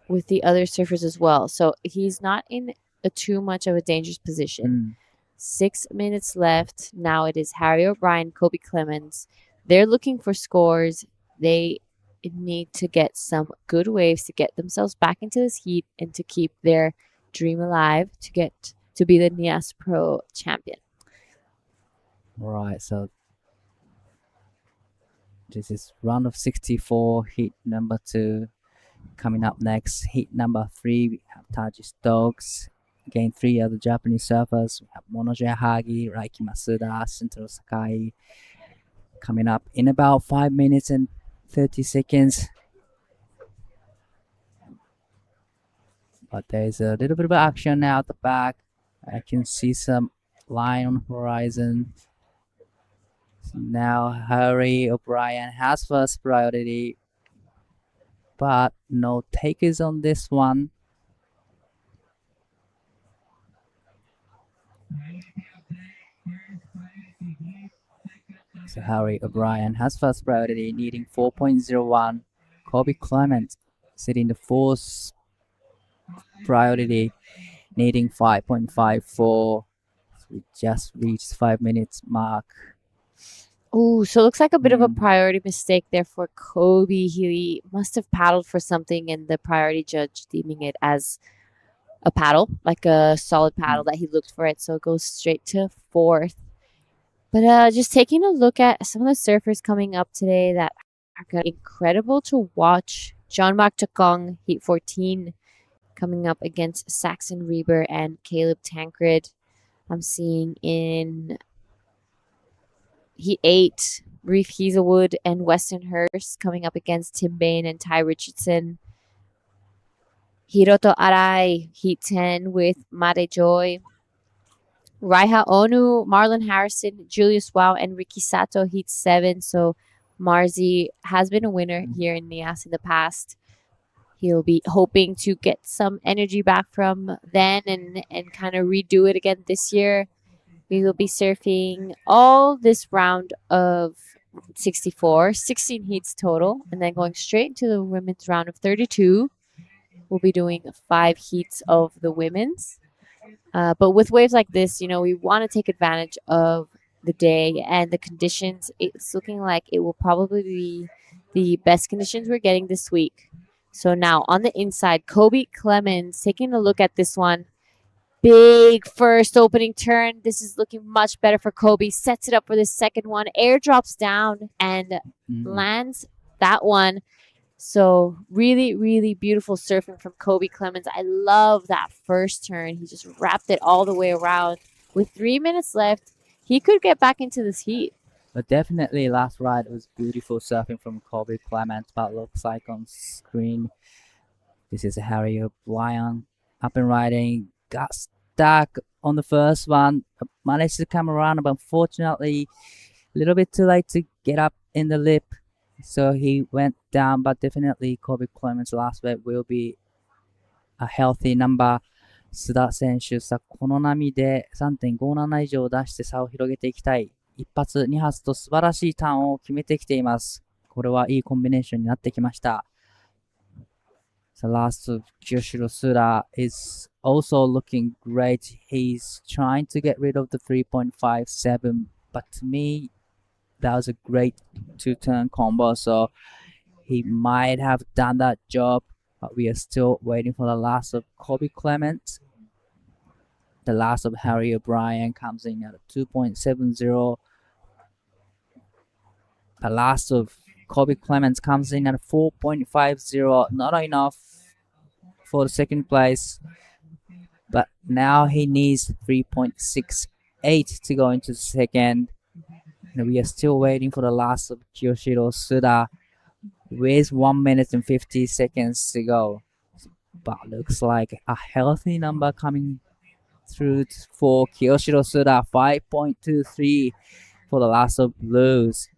with the other surfers as well. So he's not in too much of a dangerous position. 6 minutes left. Now it is Harry O'Brien, Kobe Clements. They're looking for scores. They need to get some good waves to get themselves back into this heat and to keep their dream alive to get to be the Nias Pro champion. Right, so this is round of 64, heat number 2. Coming up next, heat number 3, we have Taji Stokes. Again, 3 other Japanese surfers. We have Monojo Yahagi, Raiki Masuda, Shintaro Sakai. Coming up in about 5 minutes and 30 seconds. But there's a little bit of action now at the back. I can see some line on the horizon. Now Harry O'Brien has first priority, but no takers on this one. So Harry O'Brien has first priority, needing 4.01. Kobe Clement sitting the fourth priority, needing 5.54. So we just reached 5 minutes mark. Ooh, so it looks like a bit of a priority mistake there for Kobe. He must have paddled for something, and the priority judge deeming it as a paddle, like a solid paddle that he looked for it. So it goes straight to fourth. But just taking a look at some of the surfers coming up today that are gonna be incredible to watch. Jean-Marc Chacon, Heat 14, coming up against Saxon Reber and Caleb Tancred. I'm seeing in Heat 8, Reef Hazelwood and Weston Hurst coming up against Tim Bain and Ty Richardson. Hiroto Arai, Heat 10 with Mare Joy. Raiha Onu, Marlon Harrison, Julius Wow, and Ricky Sato, Heat 7. So Marzi has been a winner here in Nias in the past. He'll be hoping to get some energy back from then and kind of redo it again this year. We will be surfing all this round of 64, 16 heats total, and then going straight into the women's round of 32. We'll be doing 5 heats of the women's. But with waves like this, we want to take advantage of the day and the conditions. It's looking like it will probably be the best conditions we're getting this week. So now on the inside, Kobe Clemens taking a look at this one. Big first opening turn. This is looking much better for Kobe. Sets it up for the second one. Air drops down and lands that one. So really, really beautiful surfing from Kobe Clemens. I love that first turn. He just wrapped it all the way around. With 3 minutes left, he could get back into this heat. But definitely last ride was beautiful surfing from Kobe Clements, but looks like on screen this is Harry O'Brien up and riding. Got stuck on the first one, managed to come around, but unfortunately a little bit too late to get up in the lip. So he went down, but definitely Kobe Clemens' last wave will be a healthy number. 須田選手、さあこの波で 3.57 以上出して差を広げていきたい。1発、2発と素晴らしいターンを決めてきています。これはいいコンビネーションになってきました。The last of Kyoshiro Suda is also looking great. He's trying to get rid of the 3.57, but to me, that was a great two-turn combo, so he might have done that job, but we are still waiting for the last of Kobe Clement. The last of Harry O'Brien comes in at 2.70. The last of Kobe Clements comes in at 4.50. Not enough for the second place, but now he needs 3.68 to go into the second. And we are still waiting for the last of Kyoshiro Suda with 1 minute and 50 seconds to go. But looks like a healthy number coming through for Kyoshiro Suda, 5.23 for the last of Blues.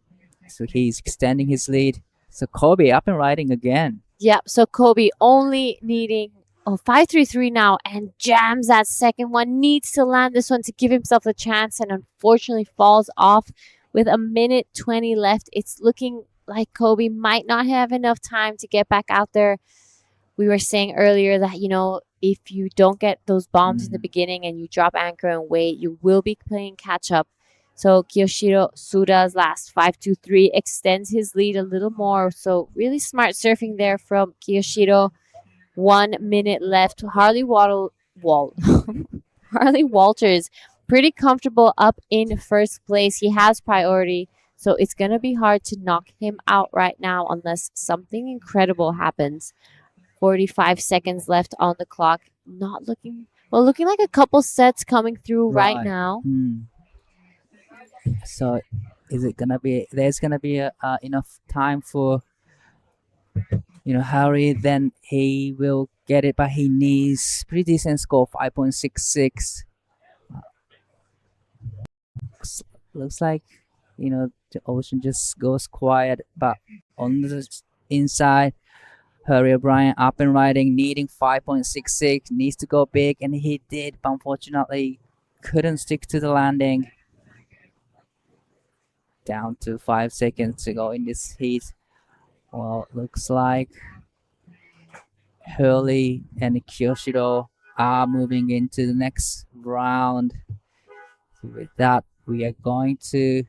So he's extending his lead. So Kobe up and riding again. Yep, so Kobe only needing 5.33 now and jams that second one. Needs to land this one to give himself a chance and unfortunately falls off with 1 minute 20 left. It's looking like Kobe might not have enough time to get back out there. We were saying earlier that, if you don't get those bombs in the beginning and you drop anchor and wait, you will be playing catch up. So Kyoshiro Suda's last 5.23 extends his lead a little more. So really smart surfing there from Kyoshiro. 1 minute left. Harley Walters, pretty comfortable up in first place. He has priority. So it's going to be hard to knock him out right now unless something incredible happens. 45 seconds left on the clock. Looking like a couple sets coming through right now. So is it gonna be? There's gonna be enough time for Harry. Then he will get it, but he needs pretty decent score, 5.66. Looks like the ocean just goes quiet, but on the inside, Harry O'Brien up and riding, needing 5.66, needs to go big, and he did, but unfortunately couldn't stick to the landing. Down to 5 seconds to go in this heat. Well, looks like Hurley and Kyoshiro are moving into the next round. With that, we are going to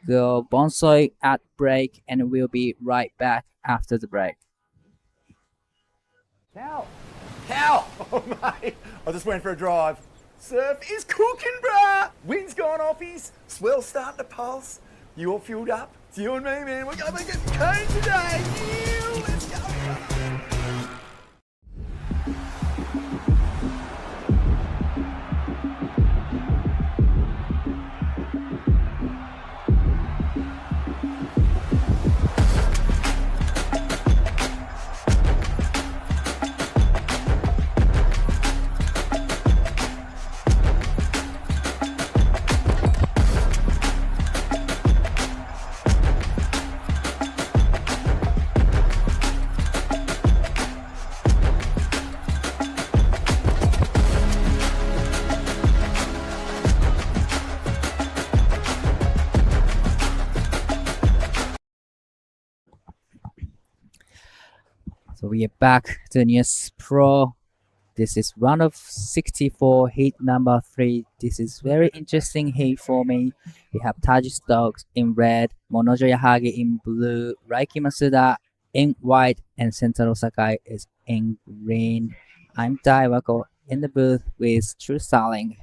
go Bonsai at break, and we'll be right back after the break. Cow! Oh, mate, I just went for a drive. Surf is cooking, bruh! Wind's gone offies, swell's starting to pulse. You all fueled up? It's you and me, man. We're going to get cone today. Yeah, let's go, brother. So we are back to Nias Pro. This is round of 64, heat number 3. This is very interesting heat for me. We have Taji Stokes in red, Monojo Yahagi in blue, Raiki Masuda in white, and Sentaro Sakai is in green. I'm Dai Wako in the booth with True Styling.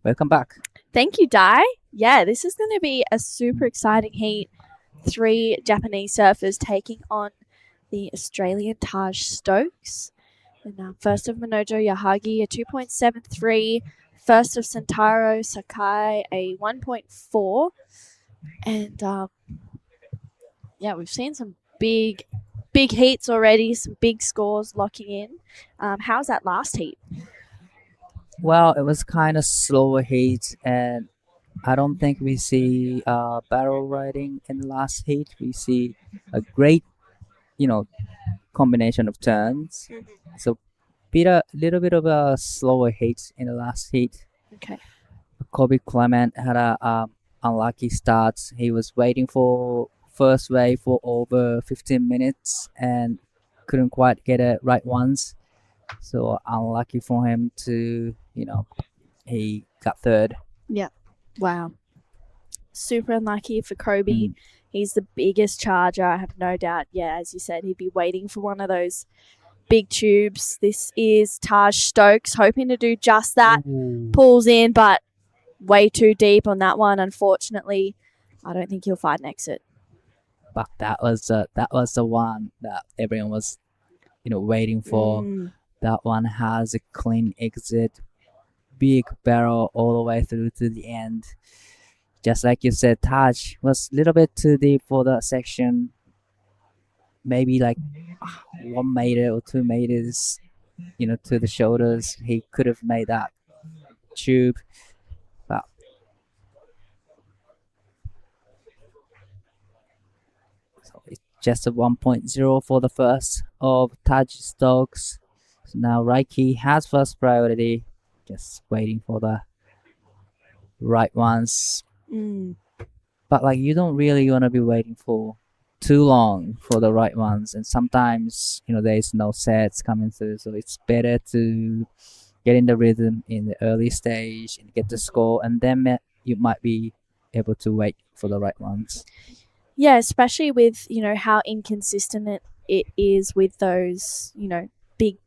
Welcome back. Thank you, Dai. Yeah, this is going to be a super exciting heat. 3 Japanese surfers taking on the Australian Taj Stokes. And first of Monojo Yahagi, a 2.73. First of Sentaro Sakai, a 1.4. And yeah, we've seen some big heats already, some big scores locking in. How's that last heat? Well, it was kind of slower heat, and I don't think we see barrel riding in the last heat. We see a great, combination of turns. So, a little bit of a slower heat in the last heat. Okay. Kobe Clement had a unlucky start. He was waiting for first wave for over 15 minutes and couldn't quite get it right once. So unlucky for him to, he got third. Yeah. Wow. Super unlucky for Kobe. He's the biggest charger, I have no doubt. Yeah, as you said, he'd be waiting for one of those big tubes. This is Taj Stokes hoping to do just that. Pulls in, but way too deep on that one. Unfortunately, I don't think he'll find an exit. But that was the one that everyone was, waiting for. That one has a clean exit, big barrel all the way through to the end. Just like you said, Taj was a little bit too deep for that section. Maybe like 1 meter or 2 meters, to the shoulders. He could have made that tube. But so it's just a 1.0 for the first of Taj Stokes. So now Raiki has first priority. Just waiting for the right ones. But you don't really want to be waiting for too long for the right ones, and sometimes there's no sets coming through, so it's better to get in the rhythm in the early stage and get the score, and then you might be able to wait for the right ones. Yeah, especially with how inconsistent it is with those big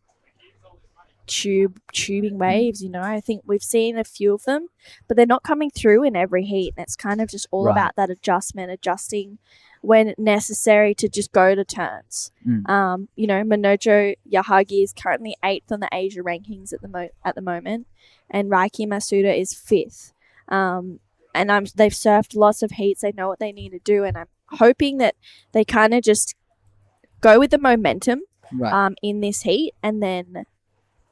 tubing waves. I think we've seen a few of them, but they're not coming through in every heat, and it's kind of just all about that adjusting when necessary to just go to turns. Monojo Yahagi is currently 8th on the Asia rankings at the moment, and Raiki Masuda is 5th. And they've surfed lots of heats. They know what they need to do, and I'm hoping that they kind of just go with the momentum in this heat, and then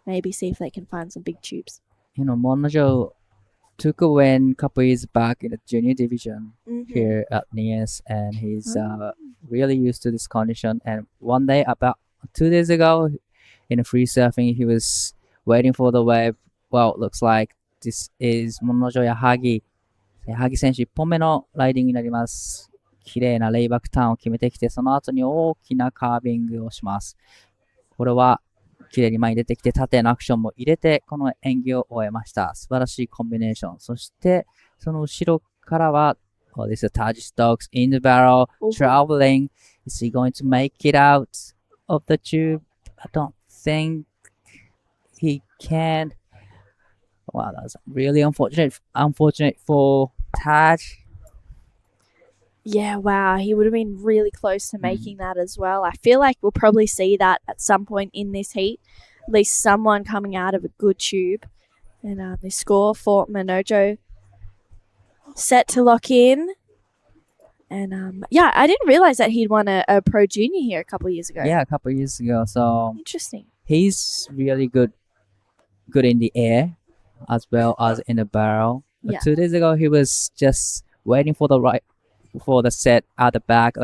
maybe see if they can find some big tubes. Monojo took a win a couple years back in the junior division here at Nias, and he's really used to this condition. And one day, about 2 days ago, in a free surfing, he was waiting for the wave. Well, it looks like this is Monojo Yahagi. Yahagi 選手1本目のライディングになります。綺麗なレイバックターンを決めてきて、その後に大きなカービングをします。これは綺麗に前に出てきて、縦のアクションも入れて、この演技を終えました。素晴らしいコンビネーション。そして、その後ろからは、this is Taj Stokes in the barrel, traveling. Is he going to make it out of the tube? I don't think he can. Wow, that's really unfortunate for Taj. Yeah, wow. He would have been really close to making that as well. I feel like we'll probably see that at some point in this heat. At least someone coming out of a good tube. And the score for Monojo set to lock in. And yeah, I didn't realize that he'd won a Pro Junior here a couple of years ago. Yeah, a couple of years ago. So interesting. He's really good in the air as well as in the barrel. But 2 days ago, he was just waiting for the set at the back,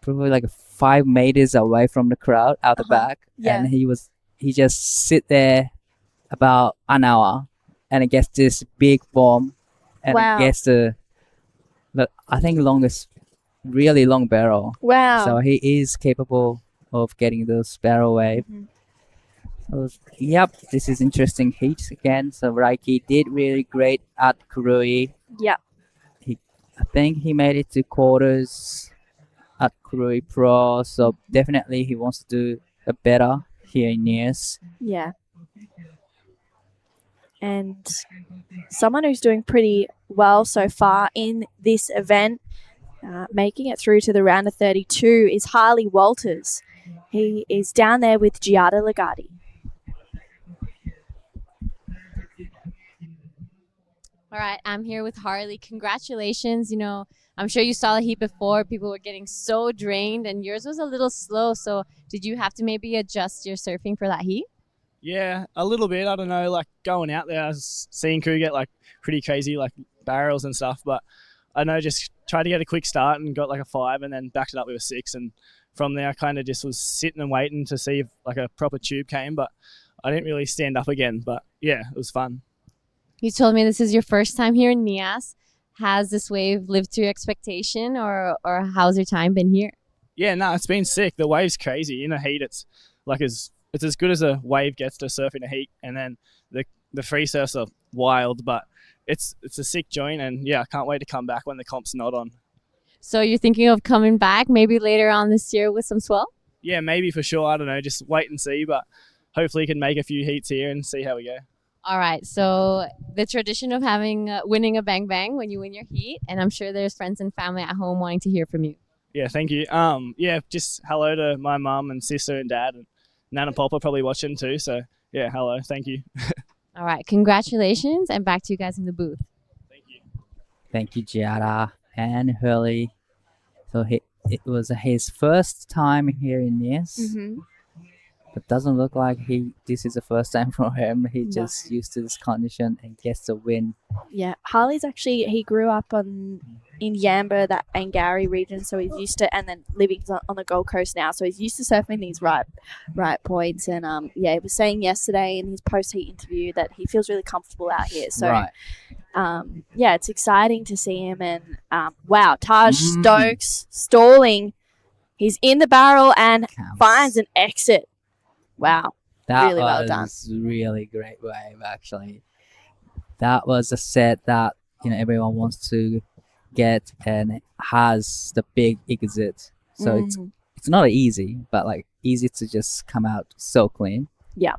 probably 5 meters away from the crowd out the back. And he just sit there about an hour, and it gets this big bomb, and it gets I think longest, really long barrel. Wow. So he is capable of getting those barrel wave. So, yep, this is interesting heat again. So Raiki did really great at Kurui. Yeah. I think he made it to quarters at Kurui Pro. So definitely he wants to do a better here in Nias. Yeah. And someone who's doing pretty well so far in this event, making it through to the round of 32, is Harley Walters. He is down there with Giada Legati. All right, I'm here with Harley. Congratulations. You know, I'm sure you saw the heat before. People were getting so drained, and yours was a little slow. So did you have to maybe adjust your surfing for that heat? Yeah, a little bit. I don't know, like going out there, I was seeing crew get like pretty crazy, like barrels and stuff. But I know just tried to get a quick start and got like a 5 and then backed it up with a 6. And from there, I kind of just was sitting and waiting to see if like a proper tube came. But I didn't really stand up again. But yeah, it was fun. You told me this is your first time here in Nias. Has this wave lived to your expectation, or how's your time been here? Yeah, no, it's been sick. The wave's crazy. In a heat, it's like it's as good as a wave gets to surf in a heat, and then the free surfs are wild, but it's a sick joint, and yeah, I can't wait to come back when the comp's not on. So you're thinking of coming back maybe later on this year with some swell? Yeah, maybe for sure. I don't know, just wait and see, but hopefully can make a few heats here and see how we go. All right, so the tradition of having winning a bang bang when you win your heat, and I'm sure there's friends and family at home wanting to hear from you. Yeah, thank you. Yeah, just hello to my mum and sister and dad, and Nan and Pop are probably watching too. So yeah, hello, thank you. All right, congratulations, and back to you guys in the booth. Thank you, Giada and Hurley. So it was his first time here in Nias. But doesn't look like this is the first time for him. He just used to this condition and gets the win. Yeah, Harley's actually, he grew up in Yamba, that Angari region, so he's used to, and then living on the Gold Coast now, so he's used to surfing these right points. And yeah, he was saying yesterday in his post-heat interview that he feels really comfortable out here. So yeah, it's exciting to see him. And wow, Taj Stokes stalling. He's in the barrel and finds an exit. Wow, that really well done. Was really great wave, actually. That was a set that everyone wants to get and has the big exit. So it's not easy, but like easy to just come out so clean. Yeah.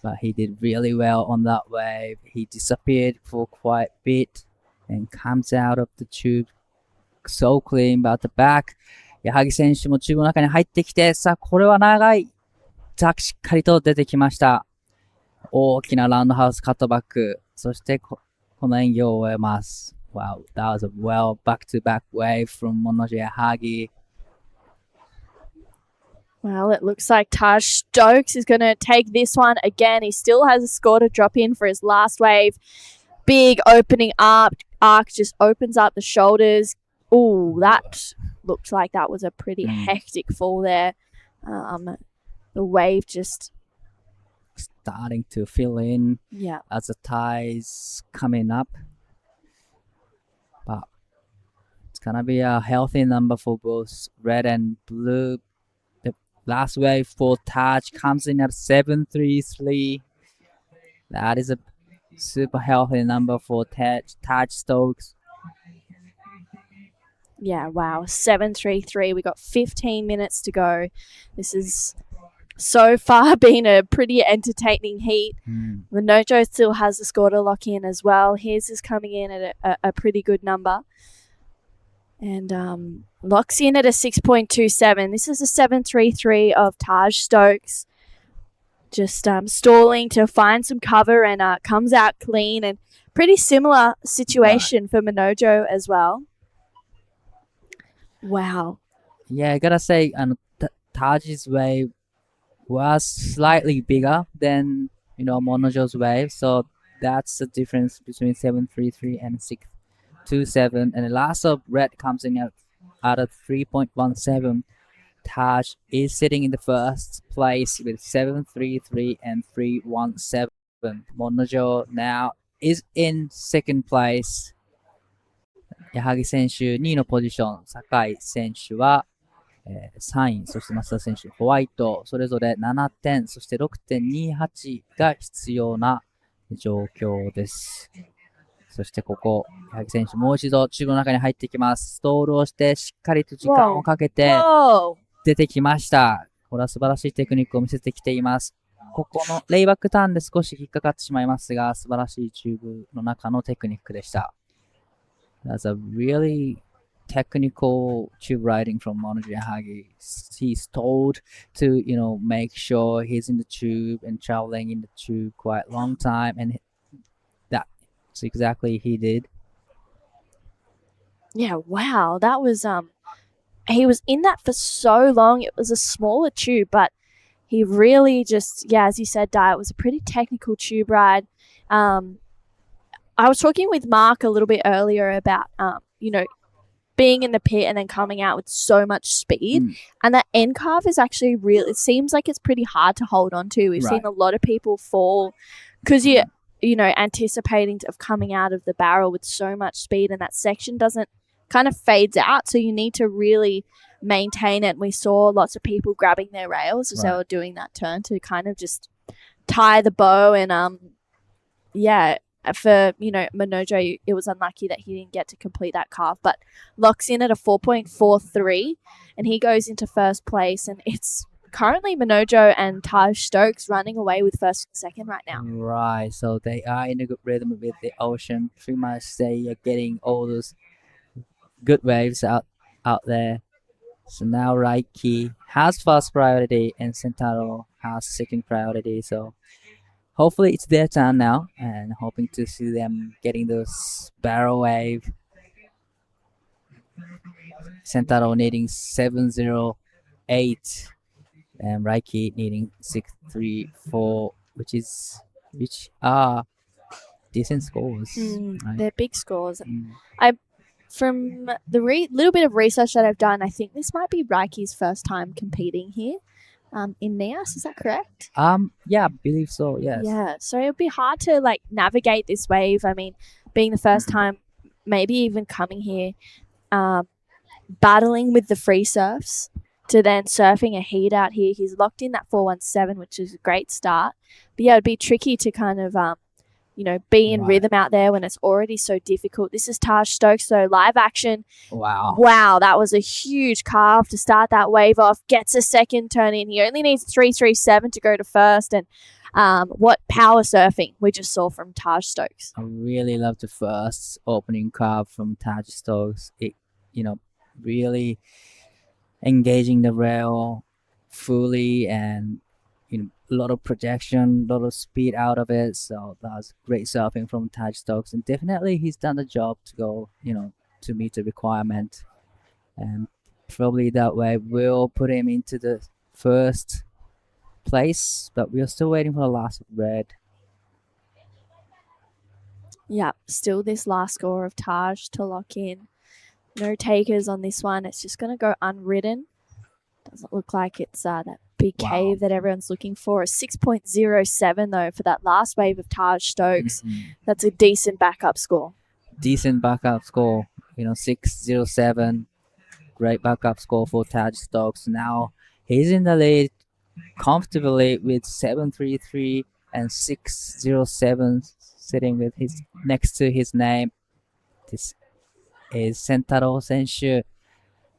But he did really well on that wave. He disappeared for quite a bit and comes out of the tube so clean. But the back, 矢作選手もチューブの中に入ってきて、さあこれは長い。ザクしっかりと出てきました。大きなラウンドハウスカットバック。そしてこの演技を終えます。Wow, that was a well back-to-back wave from Monoji Yahagi. Well, it looks like Taj Stokes is going to take this one again. He still has a score to drop in for his last wave. Big opening arc just opens up the shoulders. Ooh, that looked like that was a pretty hectic fall there. The wave just starting to fill in as the tide's coming up. But it's going to be a healthy number for both red and blue. The last wave for Taj comes in at 7.33. That is a super healthy number for Taj Stokes. Yeah, wow. 7.33. We got 15 minutes to go. This is so far been a pretty entertaining heat. Minojo still has the score to lock in as well. His is coming in at a pretty good number. And locks in at a 6.27. This is a 7.33 of Taj Stokes. Just stalling to find some cover and comes out clean. And pretty similar situation for Minojo as well. Wow. Yeah, I gotta say, Taj's wave was slightly bigger than Monojo's wave, so that's the difference between 7.33 and 6.27. And the last of red comes in at a 3.17. Taj is sitting in the first place with 7.33 and 3.17. Monojo now is in second place. 矢作選手2位のポジション、酒井選手は3位、そして松田選手、ホワイト、それぞれ7点、そして 6.28 が必要な状況です。そしてここ、矢作選手、もう一度チューブの中に入ってきます。ストールをして、しっかりと時間をかけて、出てきました。これは素晴らしいテクニックを見せてきています。ここのレイバックターンで少し引っかかってしまいますが、素晴らしいチューブの中のテクニックでした。That's a really technical tube riding from Manager Yahagi. He's told to, make sure he's in the tube and traveling in the tube quite long time, and that's exactly he did. Yeah, wow, that was he was in that for so long. It was a smaller tube, but he really just, as you said, Di, it was a pretty technical tube ride. I was talking with Mark a little bit earlier about, being in the pit and then coming out with so much speed. And that end carve is actually real. It seems like it's pretty hard to hold on to. We've seen a lot of people fall because you're, anticipating of coming out of the barrel with so much speed, and that section kind of fades out. So you need to really maintain it. We saw lots of people grabbing their rails as they were doing that turn to kind of just tie the bow. And for Manojo, it was unlucky that he didn't get to complete that carve, but locks in at a 4.43 and he goes into first place. And it's currently Manojo and Taj Stokes running away with first and second right now. Right, so they are in a good rhythm with the ocean. Pretty much they are getting all those good waves out there. So now Raiki has first priority and Sentaro has second priority. So hopefully it's their turn now, and hoping to see them getting those barrel wave. Sentaro needing 708 and Raiki needing 634, which are decent scores. Right? They're big scores. From the little bit of research that I've done, I think this might be Raiki's first time competing here in Nias. Is that correct? Yeah, I believe so, yes. Yeah, so it'll be hard to navigate this wave. I mean, being the first time, maybe even coming here, battling with the free surfs to then surfing a heat out here. He's locked in that 417, which is a great start. But yeah, it'd be tricky to kind of be in rhythm out there when it's already so difficult. This is Taj Stokes, so live action. Wow, that was a huge carve to start that wave off. Gets a second turn in. He only needs 337 to go to first. And what power surfing we just saw from Taj Stokes. I really love the first opening carve from Taj Stokes. It, really engaging the rail fully and a lot of projection, a lot of speed out of it. So that was great surfing from Taj Stokes, and definitely he's done the job to go, to meet the requirement. And probably that way we'll put him into the first place, but we're still waiting for the last red. Yeah, still this last score of Taj to lock in. No takers on this one. It's just going to go unridden. Doesn't look like it's that big cave that everyone's looking for. A 6.07 though for that last wave of Taj Stokes. That's a decent backup score. Decent backup score. 607. Great backup score for Taj Stokes. Now he's in the lead comfortably with 733 and 607 sitting with his next to his name. This is Sentaro 選手。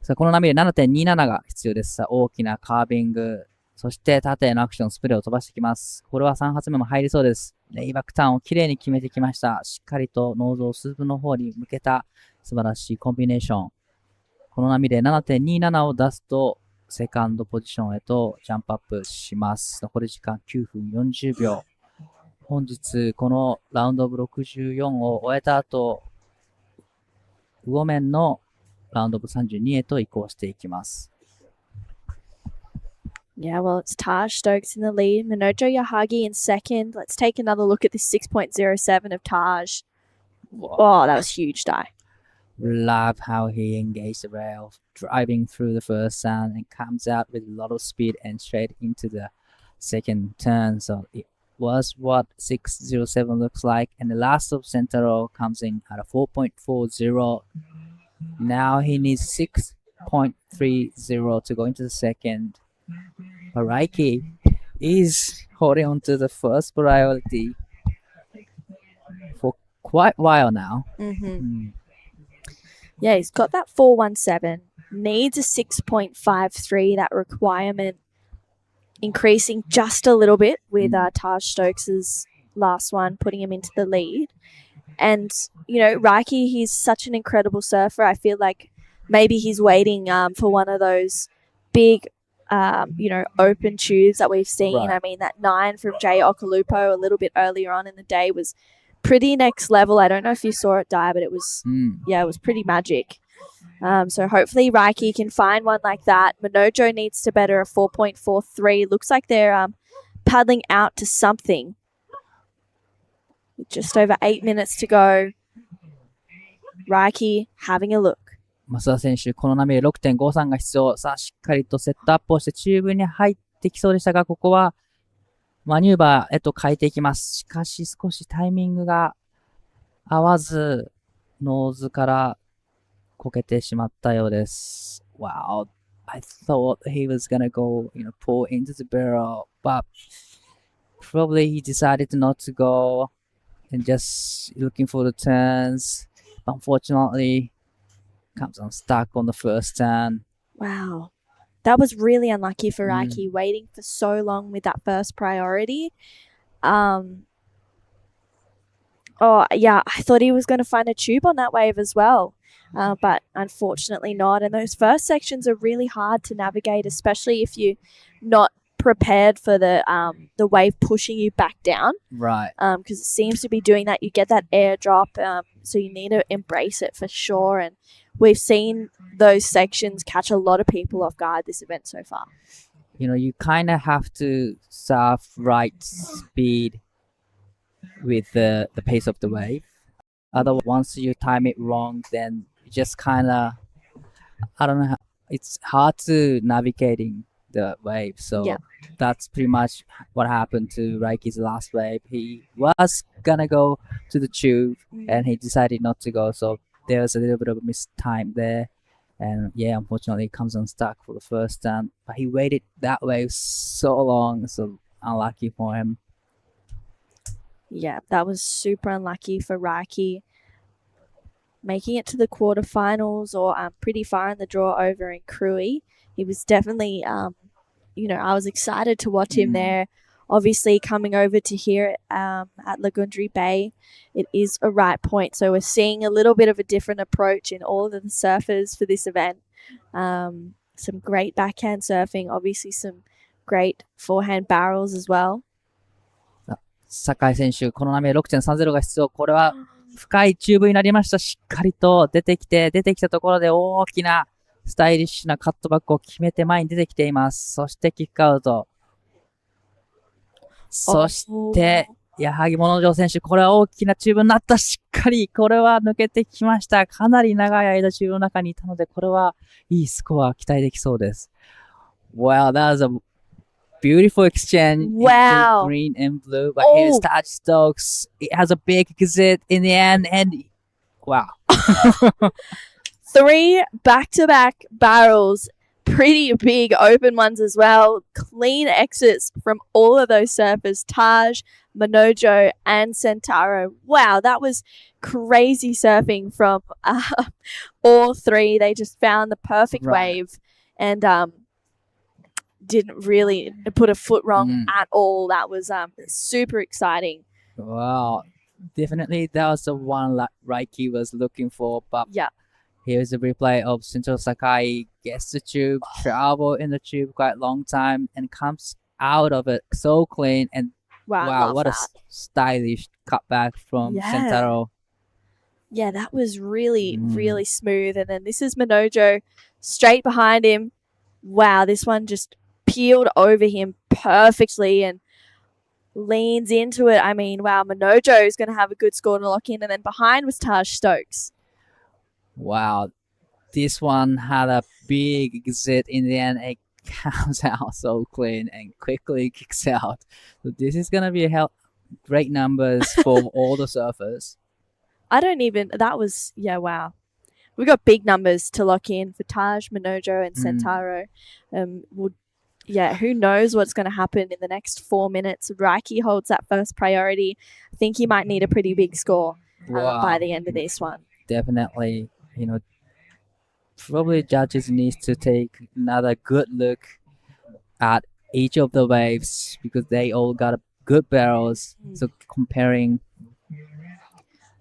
さあこの波で 7.27 が必要です。さあ大きなカービング、そして縦へのアクション、スプレーを飛ばしてきます。これは3発目も入りそうです。レイバックターンをきれいに決めてきました。しっかりとノーズをスープの方に向けた素晴らしいコンビネーション。この波で 7.27 を出すと、セカンドポジションへとジャンプアップします。残り時間9分40秒。本日、このラウンドオブ64を終えた後、ウォメンのラウンドオブ32へと移行していきます。Yeah, well, it's Taj Stokes in the lead. Manojo Yahagi in second. Let's take another look at this 6.07 of Taj. Whoa. Oh, that was huge, Di. Love how he engaged the rail, driving through the first sound and comes out with a lot of speed and straight into the second turn. So it was what 607 looks like. And the last of Sentaro comes in at a 4.40. Now he needs 6.30 to go into the second. Araiki is holding on to the first priority for quite a while now. Yeah, he's got that 417. Needs a 6.53. That requirement increasing just a little bit with Taj Stokes' last one, putting him into the lead. And, you know, Raiki, he's such an incredible surfer. I feel like maybe he's waiting for one of those big, open tubes that we've seen. Right. I mean, that 9 from Jay Okalupo a little bit earlier on in the day was pretty next level. I don't know if you saw it die, but it was, it was pretty magic. So hopefully Raiki can find one like that. Manojo needs to better a 4.43. Looks like they're paddling out to something. With just over 8 minutes to go. Raiki having a look. 増田選手、この波で 6.53 が必要。さあ、しっかりとセットアップをしてチューブに入ってきそうでしたが、ここはマニューバーへと変えていきます。しかし少しタイミングが合わず、ノーズからこけてしまったようです。Wow, I thought he was gonna go, pull into the barrel, but probably he decided not to go and just looking for the turns. Unfortunately, comes unstuck on the first turn. Wow. That was really unlucky for Raiki, waiting for so long with that first priority. I thought he was going to find a tube on that wave as well, but unfortunately not. And those first sections are really hard to navigate, especially if you're not prepared for the wave pushing you back down. Right. Because it seems to be doing that. You get that airdrop, so you need to embrace it for sure. And we've seen those sections catch a lot of people off guard this event so far. You kind of have to surf right speed with the pace of the wave. Otherwise, once you time it wrong, then you just kind of, I don't know, it's hard to navigating the wave. So that's pretty much what happened to Raiki's last wave. He was gonna go to the tube and he decided not to go. So there was a little bit of a missed time there. And unfortunately, he comes unstuck for the first turn. But he waited that wave so long, so unlucky for him. Yeah, that was super unlucky for Raiki. Making it to the quarterfinals or pretty far in the draw over in Krui. He was definitely, I was excited to watch him there. Obviously, coming over to here at Lagundri Bay, it is a right point. So we're seeing a little bit of a different approach in all of the surfers for this event. Some great backhand surfing, obviously some great forehand barrels as well. 酒井選手、この波で 6.30 が必要。これは深いチューブになりました。しっかりと出てきたところで大きなスタイリッシュなカットバックを決めて前に出てきています。そしてキックアウト。そして、矢作物城選手、これは大きなチューブになった。しっかり、これは抜けてきました。かなり長い間チューブの中にいたので、これはいいスコア期待できそうです。Wow, that was a beautiful exchange. Wow. Green and blue. But here's Taj Stokes. It has a big exit in the end. And wow. 3 back-to-back barrels. Pretty big open ones as well. Clean exits from all of those surfers. Taj, Manojo, and Centauro. Wow, that was crazy surfing from all 3. They just found the perfect wave and didn't really put a foot wrong at all. That was super exciting. Wow. Definitely that was the one that Raiki was looking for. But here's a replay of Shintaro Sakai gets the tube, travel in the tube quite long time, and comes out of it so clean. And wow, what a stylish cutback from Shintaro. Yeah, that was really, really smooth. And then this is Manojo straight behind him. Wow, this one just peeled over him perfectly and leans into it. I mean, wow, Manojo is going to have a good score to lock in. And then behind was Taj Stokes. Wow, this one had a big exit in the end. It comes out so clean and quickly kicks out. So this is going to be great numbers for all the surfers. That was, wow. we got big numbers to lock in for Taj, Minojo, and Sentaro. Who knows what's going to happen in the next 4 minutes. Reiki holds that first priority. I think he might need a pretty big score by the end of this one. Definitely, probably judges needs to take another good look at each of the waves because they all got good barrels. So comparing.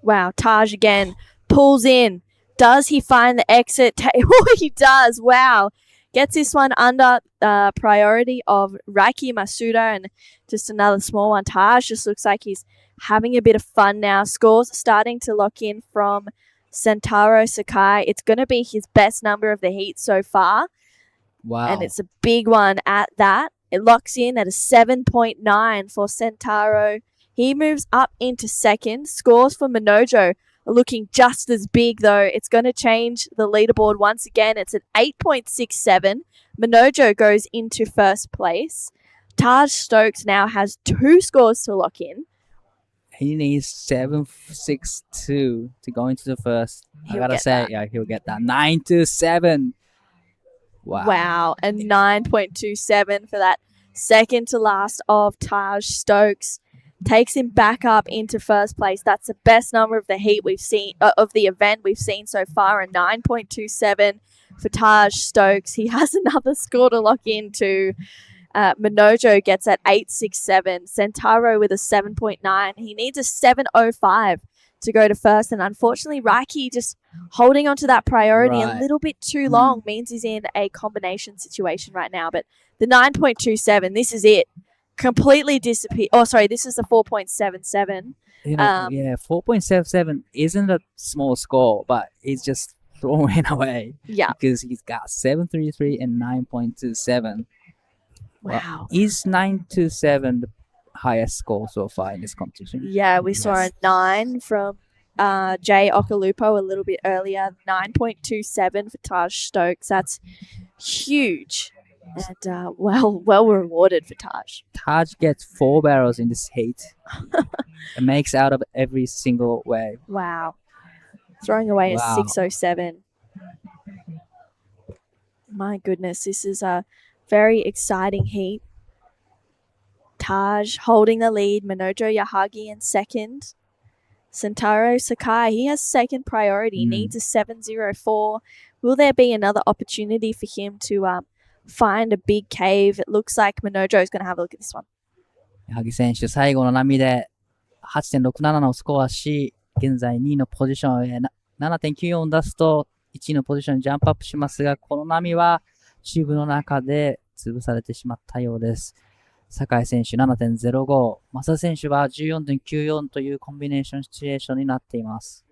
Wow, Taj again pulls in. Does he find the exit? Oh, he does. Wow. Gets this one under priority of Reiki Masuda and just another small one. Taj just looks like he's having a bit of fun now. Scores starting to lock in from Sentaro Sakai. It's going to be his best number of the heat so far. Wow. And it's a big one at that. It locks in at a 7.9 for Sentaro. He moves up into second. Scores for Minojo are looking just as big, though. It's going to change the leaderboard once again. It's at 8.67. Minojo goes into first place. Taj Stokes now has 2 scores to lock in. He needs 7.62 to go into the first. I gotta say, he'll get that. 9.27. Wow. And 9.27 for that second to last of Taj Stokes. Takes him back up into first place. That's the best number of the heat we've seen, of the event we've seen so far, a 9.27 for Taj Stokes. He has another score to lock into. Minojo gets at 8.67. Sentaro with a 7.9. He needs a 7.05 to go to first. And unfortunately, Reiki just holding on to that priority a little bit too long means he's in a combination situation right now. But the 9.27, this is it. Completely disappear. Oh, sorry, this is the 4.77. 4.77 isn't a small score, but it's just thrown away. Yeah. Because he's got 7.33 and 9.27. Wow. Well, is 9.27 the highest score so far in this competition? Yeah, we saw a 9 from Jay Okalupo a little bit earlier. 9.27 for Taj Stokes. That's huge. And well rewarded for Taj. Taj gets 4 barrels in this heat. It makes out of every single wave. Wow. Throwing away a 6.07. My goodness, this is a very exciting heat. Taj holding the lead. Minojo Yahagi in second. Sentaro Sakai, he has second priority. Needs a 7.04. Will there be another opportunity for him to find a big cave? It looks like Minojo is going to have a look at this one. 矢作選手、最後の波で 8.67 のスコアし、現在2位のポジションへ 7.94 出すと1位のポジションにジャンプアップしますが、この波はチューブの中で潰されてしまったようです。酒井選手 7.05、増田選手は 14.94 というコンビネーションシチュエーションになっています。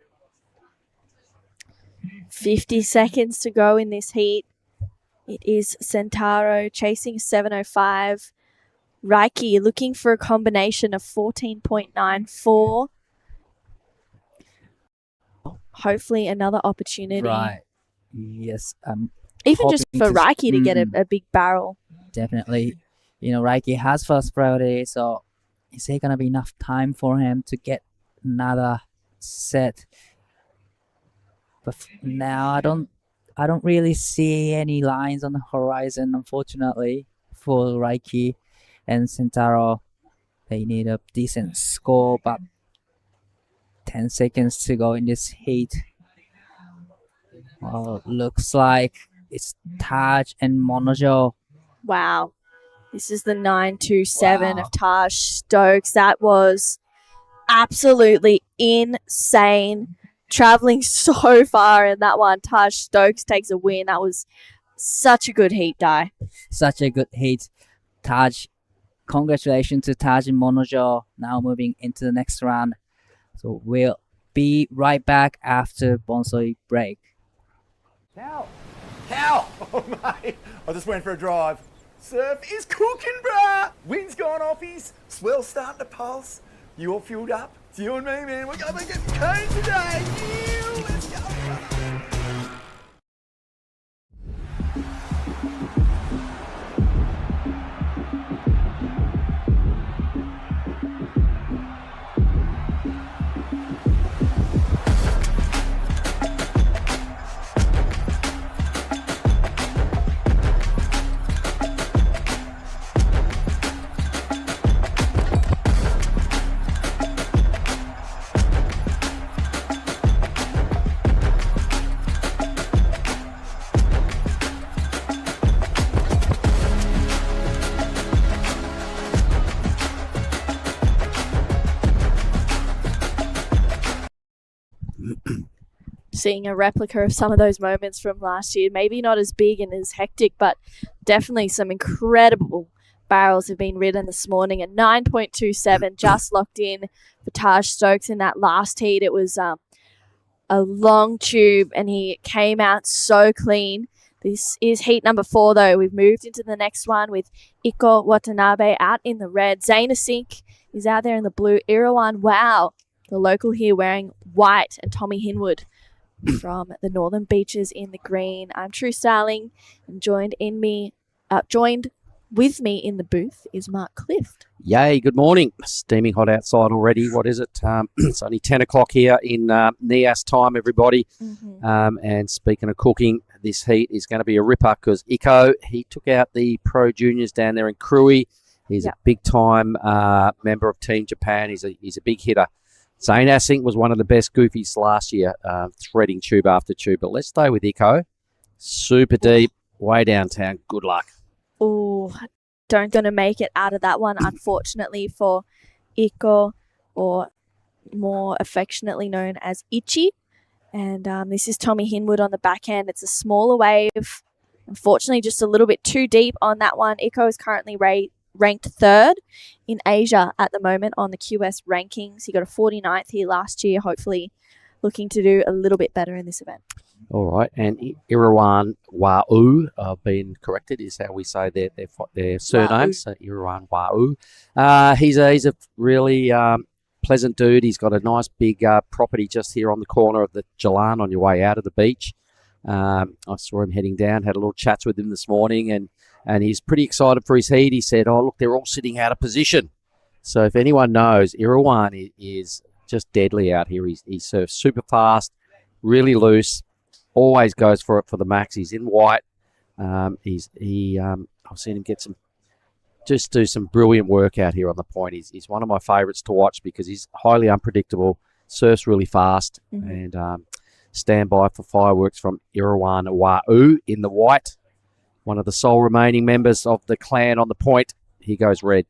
50 seconds to go in this heat. It is Sentaro chasing 7.05. Reiki looking for a combination of 14.94. Hopefully another opportunity. Right. Yes. Even just for Reiki to get a big barrel. Definitely. Reiki has first priority, so is there going to be enough time for him to get another set? But now I don't really see any lines on the horizon, unfortunately, for Reiki and Sentaro. They need a decent score, but 10 seconds to go in this heat. Well, looks like it's Taj and Monojo. Wow. This is the 9.27 of Taj Stokes. That was absolutely insane. Traveling so far in that one. Taj Stokes takes a win. That was such a good heat, Dai. Such a good heat. Taj, congratulations to Taj and Monojo. Now moving into the next round. So we'll be right back after Bonsoi break. Cow! Oh, mate. I just went for a drive. Surf is cooking, bruh! Wind's gone off his. Swell's starting to pulse. You all fueled up? It's you and me, man. We're going to get cone today. Yeah, let's go, brother. Seeing a replica of some of those moments from last year. Maybe not as big and as hectic, but definitely some incredible barrels have been ridden this morning. A 9.27 just locked in for Taj Stokes in that last heat. It was a long tube and he came out so clean. This is heat number 4 though. We've moved into the next one with Iko Watanabe out in the red. Zaina Sink is out there in the blue. Irawan, wow, the local here wearing white, and Tommy Hinwood from the Northern Beaches in the green. I'm True Starling, and joined with me in the booth is Mark Clift. Yay, good morning. Steaming hot outside already. What is it? It's only 10 o'clock here in Nias time, everybody. And speaking of cooking, this heat is going to be a ripper because Iko, he took out the Pro Juniors down there in Krui. He's a big-time member of Team Japan. He's a big hitter. Zaina Sink was one of the best goofies last year, threading tube after tube. But let's stay with Iko. Super deep, way downtown. Good luck. Oh, don't gonna make it out of that one, unfortunately, for Iko, or more affectionately known as Ichi. And this is Tommy Hinwood on the backhand. It's a smaller wave. Unfortunately, just a little bit too deep on that one. Iko is currently ranked 3rd in Asia at the moment on the QS rankings. He got a 49th here last year, hopefully looking to do a little bit better in this event. All right, and Irawan Wa'u, being corrected, is how we say their surnames. So Irawan Wa'u. He's a really pleasant dude. He's got a nice big property just here on the corner of the Jalan on your way out of the beach. I saw him heading down, had a little chat with him this morning, and he's pretty excited for his heat. He said, oh, look, they're all sitting out of position. So if anyone knows, Irawan is just deadly out here. He surfs super fast, really loose, always goes for it for the max. He's in white. I've seen him do some brilliant work out here on the point. He's one of my favourites to watch because he's highly unpredictable, surfs really fast, and stand by for fireworks from Irawan Wa'u in the white. One of the sole remaining members of the clan on the point. He goes red.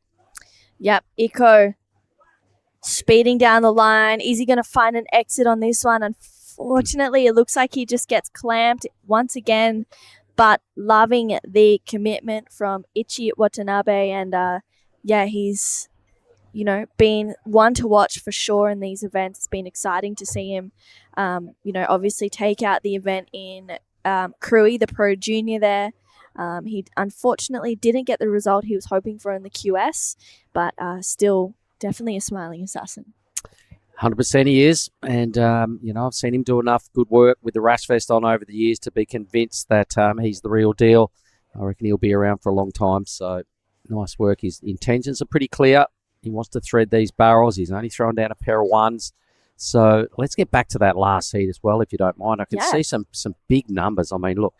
Yep, Iko speeding down the line. Is he going to find an exit on this one? Unfortunately, it looks like he just gets clamped once again, but loving the commitment from Ichi Watanabe. And he's, been one to watch for sure in these events. It's been exciting to see him, obviously take out the event in Krui, the Pro Junior there. He unfortunately didn't get the result he was hoping for in the QS, but still definitely a smiling assassin. 100% he is. And, I've seen him do enough good work with the Rash Fest on over the years to be convinced that he's the real deal. I reckon he'll be around for a long time. So nice work. His intentions are pretty clear. He wants to thread these barrels. He's only thrown down a pair of ones. So let's get back to that last heat as well, if you don't mind. I can see some big numbers. I mean, look,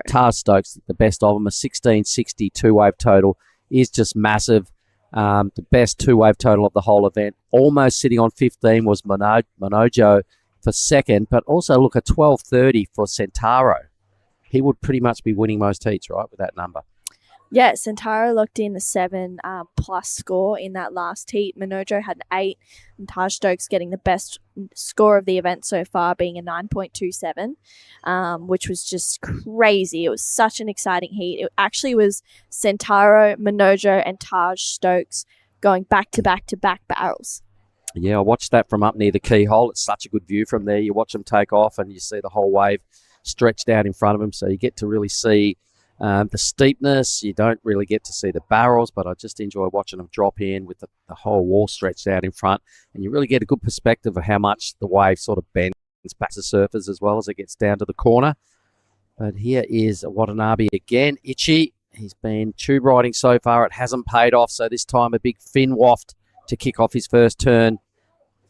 Taj Stokes, the best of them, a 1660 two-wave total is just massive. The best two-wave total of the whole event. Almost sitting on 15 was Manojo for second, but also look at 1230 for Centauro. He would pretty much be winning most heats, right, with that number. Yeah, Centauro locked in a 7 plus score in that last heat. Manojo had an 8, and Taj Stokes getting the best score of the event so far, being a 9.27, which was just crazy. It was such an exciting heat. It actually was Centauro, Manojo, and Taj Stokes going back-to-back-to-back barrels. Yeah, I watched that from up near the keyhole. It's such a good view from there. You watch them take off, and you see the whole wave stretched out in front of them, so you get to really see the steepness. You don't really get to see the barrels, but I just enjoy watching them drop in with the whole wall stretched out in front, and you really get a good perspective of how much the wave sort of bends back to surfers as well as it gets down to the corner. But here is Watanabe again. Ichi, he's been tube riding so far. It hasn't paid off, so this time a big fin waft to kick off his first turn.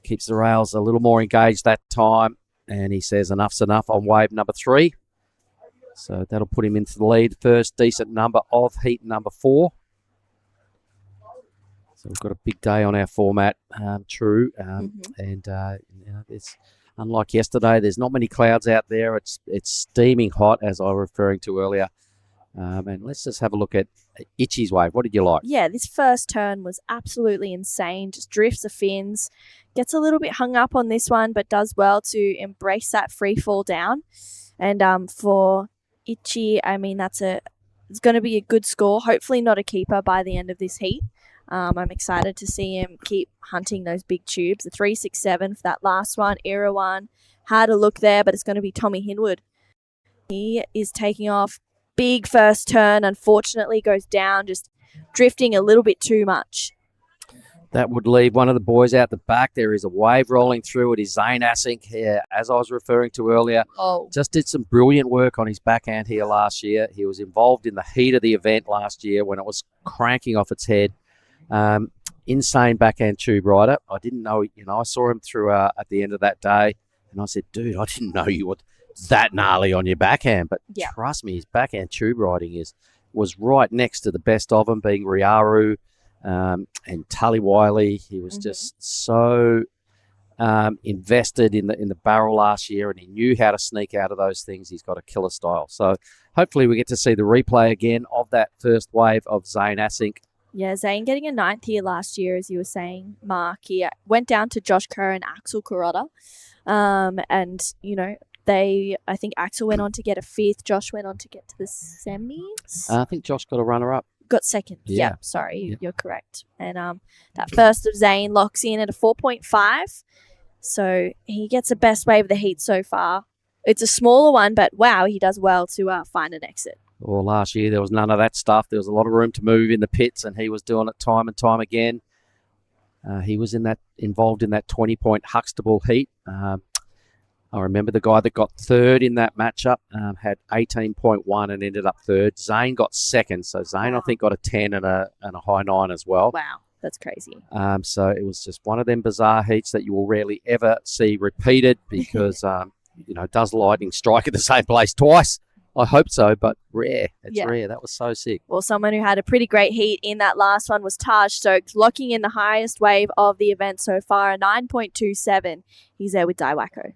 Keeps the rails a little more engaged that time, and he says enough's enough on wave number 3. So that'll put him into the lead. First decent number of heat number 4. So we've got a big day on our format, true. And it's unlike yesterday. There's not many clouds out there. It's steaming hot, as I was referring to earlier. And let's just have a look at Itchy's wave. What did you like? Yeah, this first turn was absolutely insane. Just drifts the fins. Gets a little bit hung up on this one, but does well to embrace that free fall down. And for Itchy, I mean, it's going to be a good score. Hopefully not a keeper by the end of this heat. I'm excited to see him keep hunting those big tubes. The 367 for that last one. Erawan had a look there, but it's going to be Tommy Hinwood. He is taking off. Big first turn, unfortunately, goes down, just drifting a little bit too much. That would leave one of the boys out the back. There is a wave rolling through. It is Zane Assink here, as I was referring to earlier. Oh. Just did some brilliant work on his backhand here last year. He was involved in the heat of the event last year when it was cranking off its head. Insane backhand tube rider. I didn't know, I saw him through at the end of that day, and I said, dude, I didn't know you were that gnarly on your backhand. But trust me, his backhand tube riding was right next to the best of them, being Riaru and Tully Wiley. He was just so invested in the barrel last year, and he knew how to sneak out of those things. He's got a killer style. So hopefully we get to see the replay again of that first wave of Zane Assink. Yeah, Zane getting a 9th here last year, as you were saying, Mark. He went down to Josh Kerr and Axel Kuroda. And, I think Axel went on to get a 5th. Josh went on to get to the semis. I think Josh got a runner-up. Got 2nd. Yeah. Sorry, you're correct. And that first of Zane locks in at a 4.5. So he gets the best wave of the heat so far. It's a smaller one, but wow, he does well to find an exit. Well, last year there was none of that stuff. There was a lot of room to move in the pits, and he was doing it time and time again. He was involved in that 20-point Huxtable heat. I remember the guy that got 3rd in that matchup had 18.1 and ended up 3rd. Zane got 2nd, so Zane I think got a 10 and a high 9 as well. Wow, that's crazy. So it was just one of them bizarre heats that you will rarely ever see repeated because does lightning strike at the same place twice? I hope so, but rare. It's rare. That was so sick. Well, someone who had a pretty great heat in that last one was Taj Stokes, locking in the highest wave of the event so far, a 9.27. He's there with Daiwako.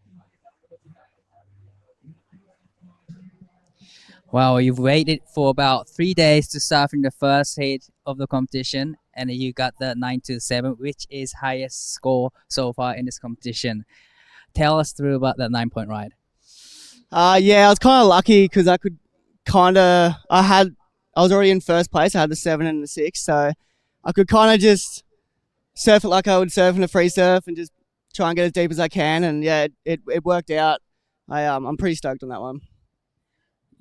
Wow, you've waited for about 3 days to surf in the first heat of the competition, and you got the 9.27, which is highest score so far in this competition. Tell us through about that 9-point ride. Yeah, I was kind of lucky because I could I was already in first place. I had the 7 and the 6, so I could kind of just surf it like I would surf in a free surf and just try and get as deep as I can. And yeah, it worked out. I'm pretty stoked on that one.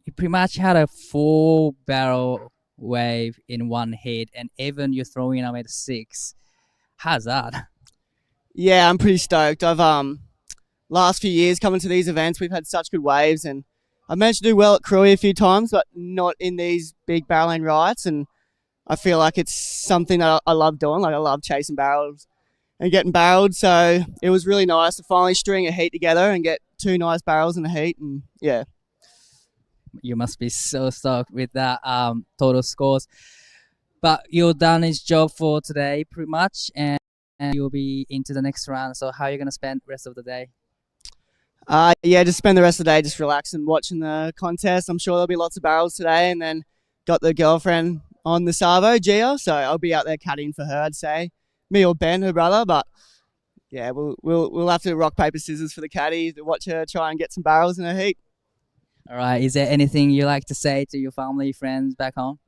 You pretty much had a full barrel wave in one hit, and even you're throwing away the 6. How's that? Yeah, I'm pretty stoked. I've last few years coming to these events, we've had such good waves, and I've managed to do well at Cruy a few times, but not in these big barreling rides. And I feel like it's something that I love doing. Like I love chasing barrels and getting barreled. So it was really nice to finally string a heat together and get 2 nice barrels in a heat. And yeah. You must be so stoked with that total scores. But you've done his job for today pretty much, and you'll be into the next round. So how are you going to spend the rest of the day? Yeah, just spend the rest of the day just relaxing, watching the contest. I'm sure there'll be lots of barrels today, and then got the girlfriend on the Savo, Gia, so I'll be out there caddying for her, I'd say. Me or Ben, her brother, but yeah, we'll have to rock, paper, scissors for the caddy to watch her try and get some barrels in her heat. All right, is there anything you like to say to your family, friends back home?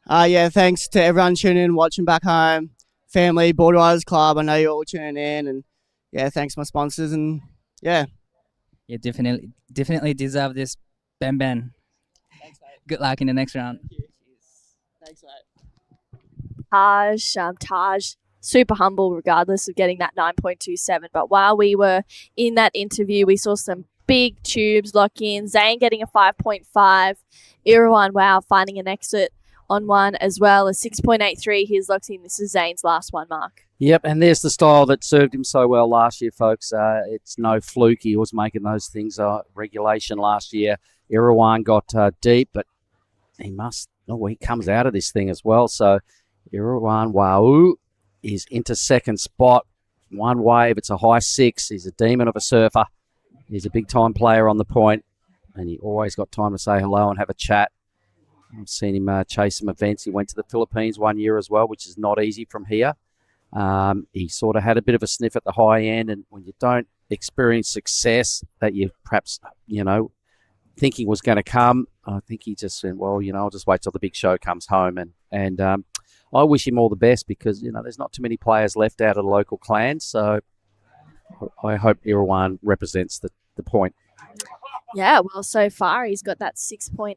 Yeah, thanks to everyone tuning in, watching back home, family, Board Riders Club, I know you're all tuning in, and yeah, thanks my sponsors, and yeah. You definitely deserve this, Ben. Thanks, mate. Good luck in the next round. Thanks, mate. Taj, super humble regardless of getting that 9.27. But while we were in that interview, we saw some big tubes lock in. Zane getting a 5.5. Irawan, wow, finding an exit on one as well. A 6.83. Here's locked in. This is Zane's last one, Mark. Yep, and there's the style that served him so well last year, folks. It's no fluke. He was making those things regulation last year. Irawan got deep, but he comes out of this thing as well. So Irawan Wau is into second spot. One wave, it's a high 6. He's a demon of a surfer. He's a big-time player on the point, and he always got time to say hello and have a chat. I've seen him chase some events. He went to the Philippines one year as well, which is not easy from here. He sort of had a bit of a sniff at the high end, and when you don't experience success that you perhaps, thinking was going to come, I think he just said, well, I'll just wait till the big show comes home. And I wish him all the best because, there's not too many players left out of the local clan. So I hope Irawan represents the point. Yeah, well, so far he's got that 6.83.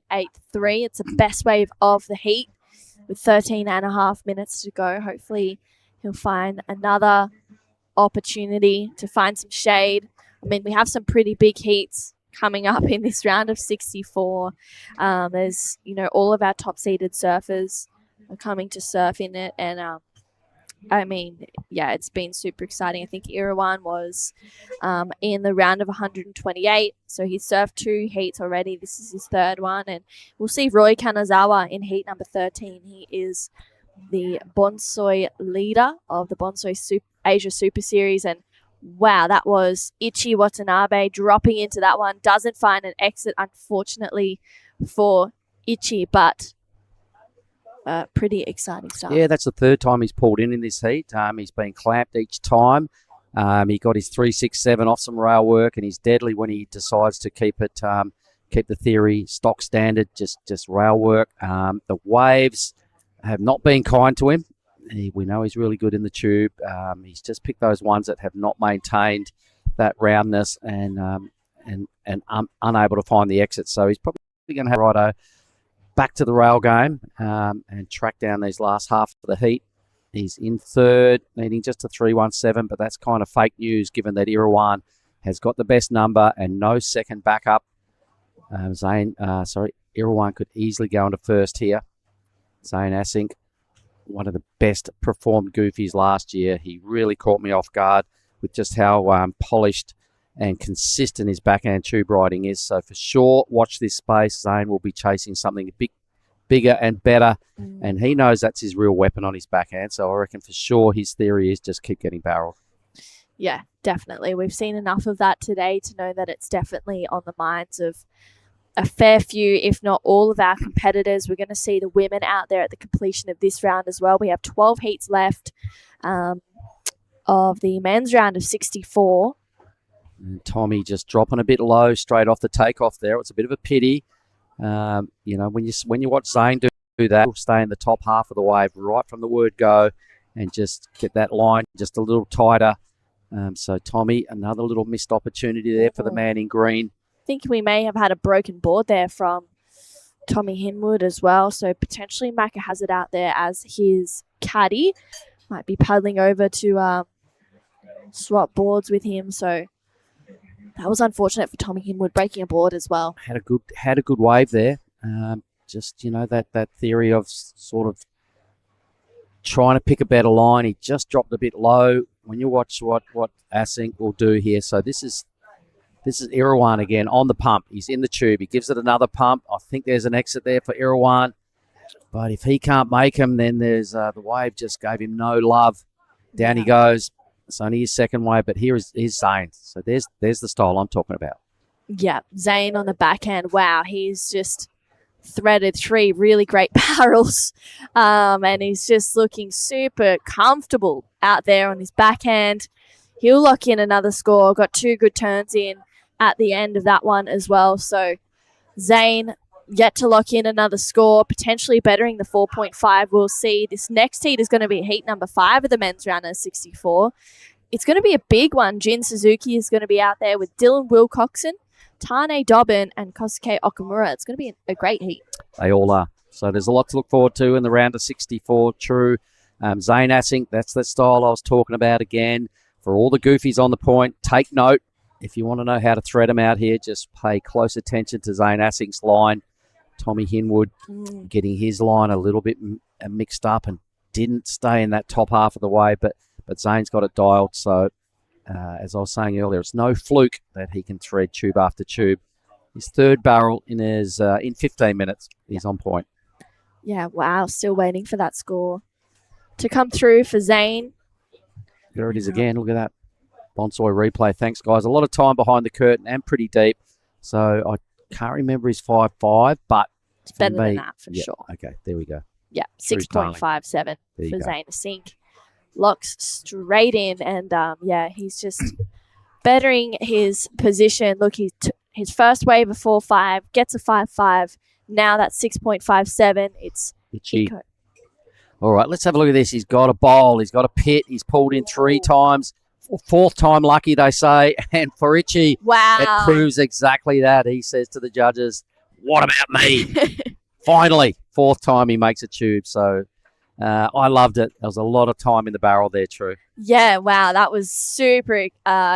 It's the best wave of the heat with 13 and a half minutes to go. Hopefully he'll find another opportunity to find some shade. I mean, we have some pretty big heats coming up in this round of 64. There's, all of our top-seeded surfers are coming to surf in it. And, it's been super exciting. I think Irawan was in the round of 128. So he surfed 2 heats already. This is his 3rd one. And we'll see Roy Kanazawa in heat number 13. He is the bonsai leader of the Bonsai Asia Super Series. And wow, that was Ichi Watanabe dropping into that one. Doesn't find an exit, unfortunately, for Ichi, but pretty exciting stuff. Yeah, that's the 3rd time he's pulled in this heat. He's been clamped each time. He got his 367 off some rail work, and he's deadly when he decides to keep the theory stock standard, just rail work. The waves have not been kind to him. We know he's really good in the tube. He's just picked those ones that have not maintained that roundness and unable to find the exit. So he's probably going to have righto back to the rail game and track down these last half of the heat. He's in 3rd, needing just a 317, but that's kind of fake news given that Irawan has got the best number and no second backup. Irawan could easily go into 1st here. Zane Asink, one of the best performed goofies last year. He really caught me off guard with just how polished and consistent his backhand tube riding is. So for sure, watch this space. Zane will be chasing something bigger and better, and he knows that's his real weapon on his backhand. So I reckon for sure his theory is just keep getting barreled. Yeah, definitely. We've seen enough of that today to know that it's definitely on the minds of a fair few, if not all of our competitors. We're going to see the women out there at the completion of this round as well. We have 12 heats left of the men's round of 64. And Tommy just dropping a bit low straight off the takeoff there. It's a bit of a pity. When you watch Zane do that, he'll stay in the top half of the wave right from the word go and just get that line just a little tighter. So Tommy, another little missed opportunity there for the man in green. I think we may have had a broken board there from Tommy Hinwood as well. So potentially Macca has it out there as his caddy. Might be paddling over to swap boards with him. So that was unfortunate for Tommy Hinwood, breaking a board as well. Had a good wave there. That theory of sort of trying to pick a better line. He just dropped a bit low. When you watch what Asink will do here. So this is Irawan again on the pump. He's in the tube. He gives it another pump. I think there's an exit there for Irawan. But if he can't make him, then there's the wave just gave him no love. Down he goes. It's only his 2nd wave, but here is Zane. So there's the style I'm talking about. Yeah, Zane on the backhand. Wow, he's just threaded 3 really great barrels. And he's just looking super comfortable out there on his backhand. He'll lock in another score. Got 2 good turns in at the end of that one as well. So Zane yet to lock in another score, potentially bettering the 4.5. We'll see. This next heat is going to be heat number 5 of the men's round of 64. It's going to be a big one. Jin Suzuki is going to be out there with Dylan Wilcoxon, Tane Dobbin, and Kosuke Okamura. It's going to be a great heat. They all are. So there's a lot to look forward to in the round of 64. True. Zane Asink, that's the style I was talking about again. For all the goofies on the point, take note. If you want to know how to thread them out here, just pay close attention to Zane Asink's line. Tommy Hinwood getting his line a little bit mixed up and didn't stay in that top half of the wave, but Zane's got it dialed. So as I was saying earlier, it's no fluke that he can thread tube after tube. His 3rd barrel in 15 minutes. He's on point. Yeah, wow. Still waiting for that score to come through for Zane. There it is again. Look at that bonsai replay. Thanks, guys. A lot of time behind the curtain and pretty deep. So I can't remember his 5.5, but It's For better than me, that for yeah, sure. Okay, there we go. Yeah, True styling. 6.57 There you for go. Zane to sink. Locks straight in, and yeah, he's just bettering his position. Look, his first wave of 4.5 gets a 5.5. Now that's 6.57. It's Itchy. Iko. All right, let's have a look at this. He's got a bowl. He's got a pit. He's pulled in 3 times. Fourth time lucky, they say. And for Itchy, Wow. it proves exactly that. He says to the judges, what about me? Finally, 4th time he makes a tube. So I loved it. There was a lot of time in the barrel there, True. Yeah, wow, that was super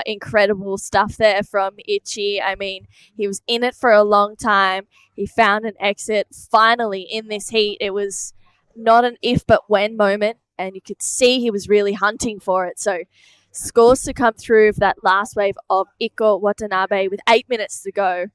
incredible stuff there from Itchy. I mean, he was in it for a long time. He found an exit finally in this heat. It was not an if but when moment, and you could see he was really hunting for it. So scores to come through for that last wave of Iko Watanabe with 8 minutes to go.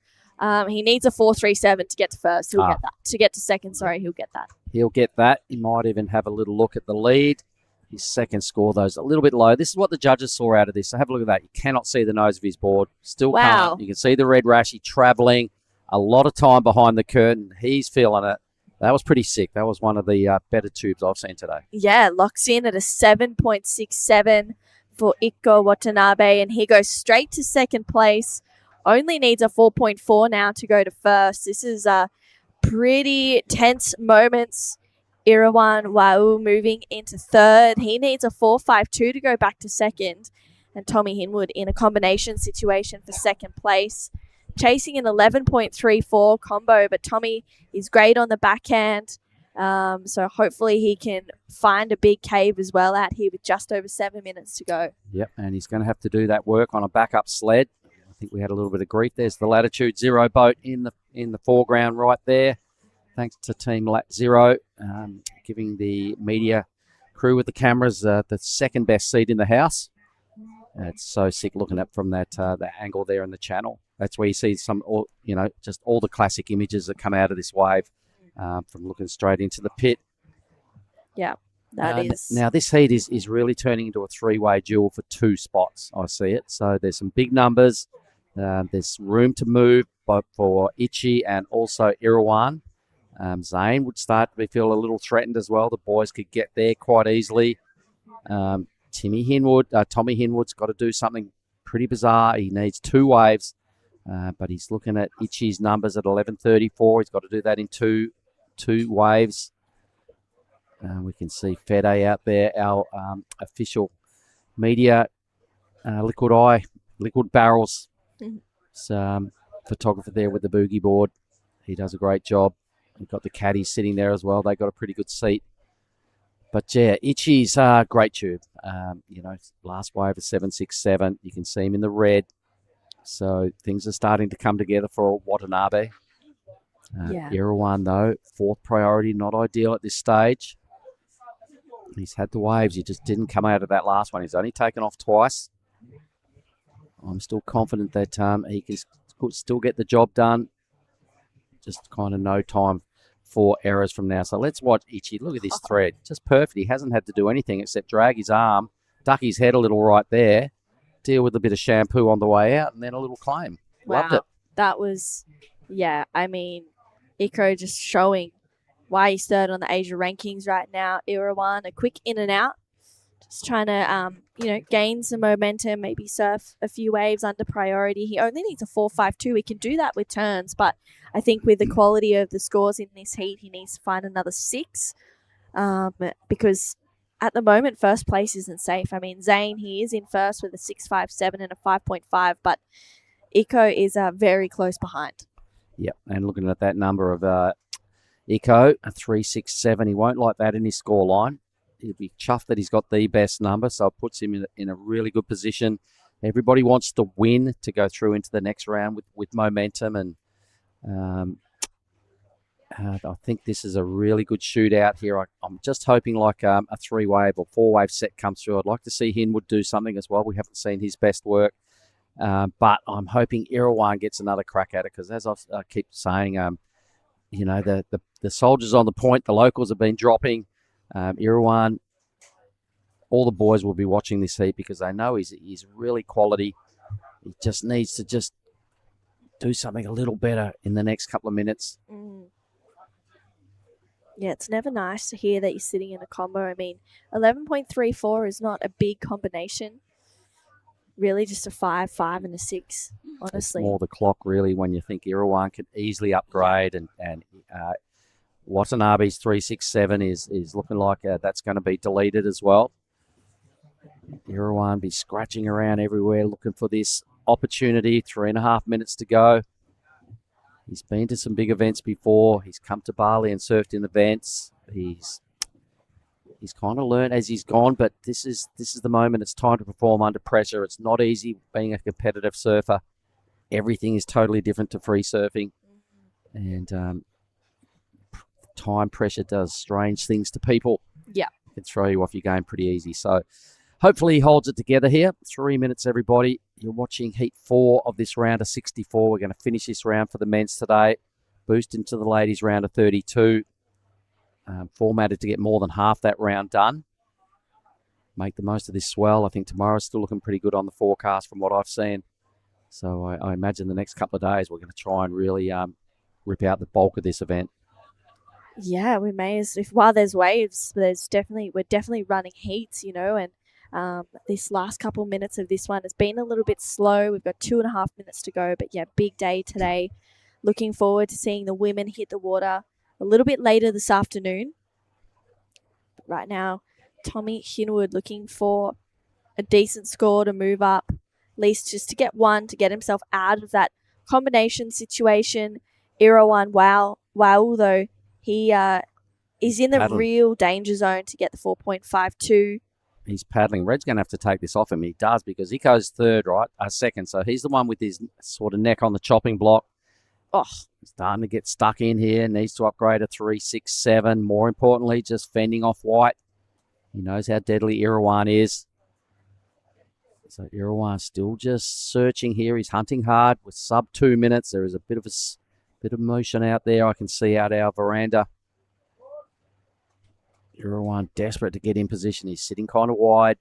He needs a 4.37 to get to first. He'll get that. To get to second, sorry, he'll get that. He'll get that. He might even have a little look at the lead. His second score, though, is a little bit low. This is what the judges saw out of this. So have a look at that. You cannot see the nose of his board. Still Wow. can't. You can see the red rash. He's travelling. A lot of time behind the curtain. He's feeling it. That was pretty sick. That was one of the better tubes I've seen today. Yeah, locks in at a 7.67 for Iko Watanabe, and he goes straight to second place. Only needs a 4.4 now to go to first. This is pretty tense moments. Irawan Wau moving into third. He needs a 4.52 to go back to second. And Tommy Hinwood in a combination situation for second place. Chasing an 11.34 combo, but Tommy is great on the backhand. So hopefully he can find a big cave as well out here with just over 7 minutes to go. Yep, and he's going to have to do that work on a backup sled. I think we had a little bit of grief. There's the Latitude Zero boat in the foreground right there. Thanks to Team Lat Zero, giving the media crew with the cameras the second best seat in the house. It's so sick looking up from that angle there in the channel. That's where you see just all the classic images that come out of this wave from looking straight into the pit. Yeah, that is. Now, this heat is really turning into a 3-way duel for 2 spots. I see it. So there's some big numbers. There's room to move both for Itchy and also Irawan. Zane would start to feel a little threatened as well. The boys could get there quite easily. Tommy Hinwood's got to do something pretty bizarre. He needs 2 waves, but he's looking at Itchy's numbers at 11.34. He's got to do that in two waves. We can see Fede out there, our official media liquid barrels. Photographer there with the boogie board. He does a great job. We've got the caddies sitting there as well. They got a pretty good seat. But yeah, Itchy's great tube. Last wave is 7.67. You can see him in the red. So things are starting to come together for Watanabe. Irawan, though, 4th priority, not ideal at this stage. He's had the waves. He just didn't come out of that last one. He's only taken off twice. I'm still confident that he can still get the job done. Just kind of no time for errors from now. So let's watch Itchy. Look at this thread. Just perfect. He hasn't had to do anything except drag his arm, duck his head a little right there, deal with a bit of shampoo on the way out, and then a little claim. Loved it. That was, I mean, Iko just showing why he's third on the Asia rankings right now. Irawan, a quick in and out. Just trying to, gain some momentum, maybe surf a few waves under priority. He only needs a 4.52. He can do that with turns, but I think with the quality of the scores in this heat, he needs to find another 6 because at the moment, first place isn't safe. I mean, Zane, he is in first with a 6.57 and a 5.5, but Iko is very close behind. Yep, and looking at that number of Iko, a 3.67, he won't like that in his scoreline. He'll be chuffed that he's got the best number, so it puts him in a really good position. Everybody wants to win to go through into the next round with momentum, and I think this is a really good shootout here. I'm just hoping like a 3-wave or 4-wave set comes through. I'd like to see Hinwood do something as well. We haven't seen his best work, but I'm hoping Irawan gets another crack at it because, as I keep saying, the soldiers on the point, the locals have been dropping. Irawan, all the boys will be watching this heat because they know he's really quality. He just needs to just do something a little better in the next couple of minutes. Yeah, it's never nice to hear that you're sitting in a combo. I mean, 11.34 is not a big combination. Really, just a 5, 5, and a 6, It's honestly. more the clock, really, when you think Irawan could easily upgrade, and Watanabe's 367 is looking like that's going to be deleted as well. Irawan be scratching around everywhere looking for this opportunity. 3.5 minutes to go. He's been to some big events before. He's come to Bali and surfed in events. He's kind of learned as he's gone, but this is the moment. It's time to perform under pressure. It's not easy being a competitive surfer. Everything is totally different to free surfing, and time pressure does strange things to people. Yeah, it can throw you off your game pretty easy. So hopefully he holds it together here. 3 minutes, everybody. You're watching Heat 4 of this round of 64. We're going to finish this round for the men's today. Boost into the ladies' round of 32. Formatted to get more than half that round done. Make the most of this swell. I think tomorrow's still looking pretty good on the forecast from what I've seen. So I imagine the next couple of days we're going to try and really rip out the bulk of this event. Yeah, we may while there's waves, we're definitely running heats, and this last couple minutes of this one has been a little bit slow. We've got 2.5 minutes to go, but yeah, big day today. Looking forward to seeing the women hit the water a little bit later this afternoon. But right now, Tommy Hinwood looking for a decent score to move up, at least just to get one, to get himself out of that combination situation. Irawan Wow, though, he is in the Paddling. real danger zone to get the 4.52. He's paddling. Red's going to have to take this off him. He does, because he goes second. So he's the one with his sort of neck on the chopping block. Oh, starting to get stuck in here. Needs to upgrade a 367. More importantly, just fending off White. He knows how deadly Irawan is. So Irawan still just searching here. He's hunting hard with sub 2 minutes. There is a bit of motion out there. I can see out our veranda. Irawan desperate to get in position. He's sitting kind of wide.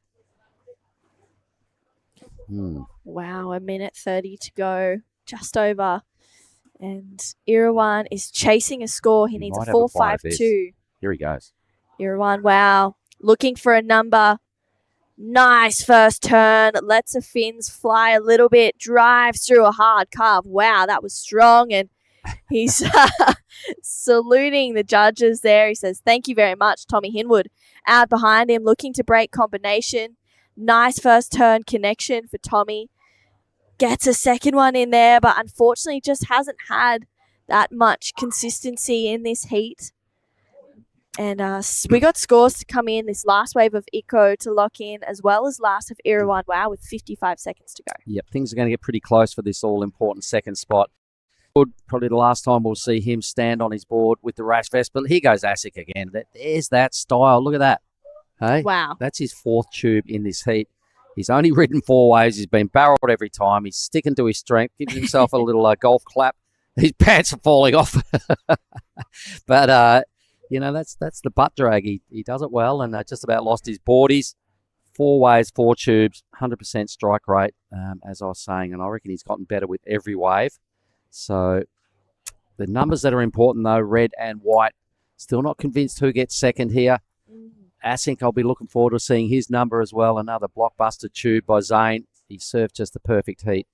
Wow, 1:30 to go. Just over. And Irawan is chasing a score. He needs a might have a bite of this. 4.52. Here he goes. Irawan, wow. Looking for a number. Nice first turn. Lets the fins fly a little bit. Drives through a hard carve. Wow, that was strong. And he's saluting the judges there. He says, thank you very much, Tommy Hinwood. Out behind him, looking to break combination. Nice first turn connection for Tommy. Gets a second one in there, but unfortunately just hasn't had that much consistency in this heat. And we got scores to come in, this last wave of Iko to lock in, as well as last of Irawan Wow with 55 seconds to go. Yep, things are going to get pretty close for this all-important second spot. Probably the last time we'll see him stand on his board with the rash vest, but here goes Asic again. There's that style. Look at that. Hey, wow. That's his 4th tube in this heat. He's only ridden 4 waves. He's been barreled every time. He's sticking to his strength, giving himself a little golf clap. His pants are falling off. But, that's the butt drag. He does it well, and just about lost his boardies. 4 waves, 4 tubes, 100% strike rate, as I was saying, and I reckon he's gotten better with every wave. So the numbers that are important, though, Red and White, still not convinced who gets second here. Asink, I'll be looking forward to seeing his number as well. Another blockbuster tube by Zane. He surfed just the perfect heat.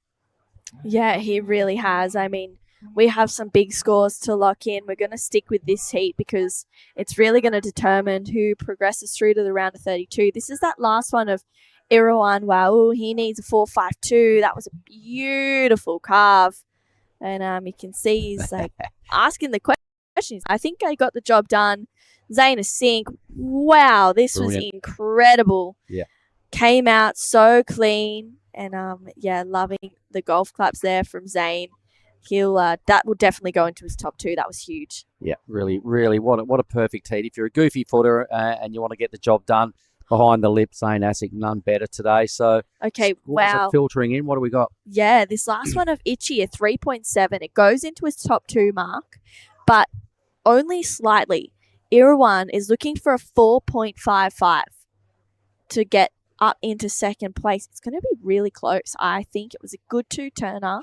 Yeah, he really has. I mean, we have some big scores to lock in. We're going to stick with this heat because it's really going to determine who progresses through to the round of 32. This is that last one of Irawan Wow. He needs a 4.52. That was a beautiful carve. And you can see he's like asking the questions. I think I got the job done. Zane Sink. Wow, this Brilliant. was incredible. Yeah. Came out so clean. And loving the golf claps there from Zane. He'll that will definitely go into his top 2. That was huge. Yeah, really, really, what a perfect heat. If you're a goofy footer and you want to get the job done behind the lip, Zane Asic, none better today. So okay, scores wow. are filtering in. What do we got? Yeah, this last one of Itchy, a 3.7. It goes into his top 2 mark, but only slightly. Irawan is looking for a 4.55 to get up into second place. It's going to be really close. I think it was a good 2-turner.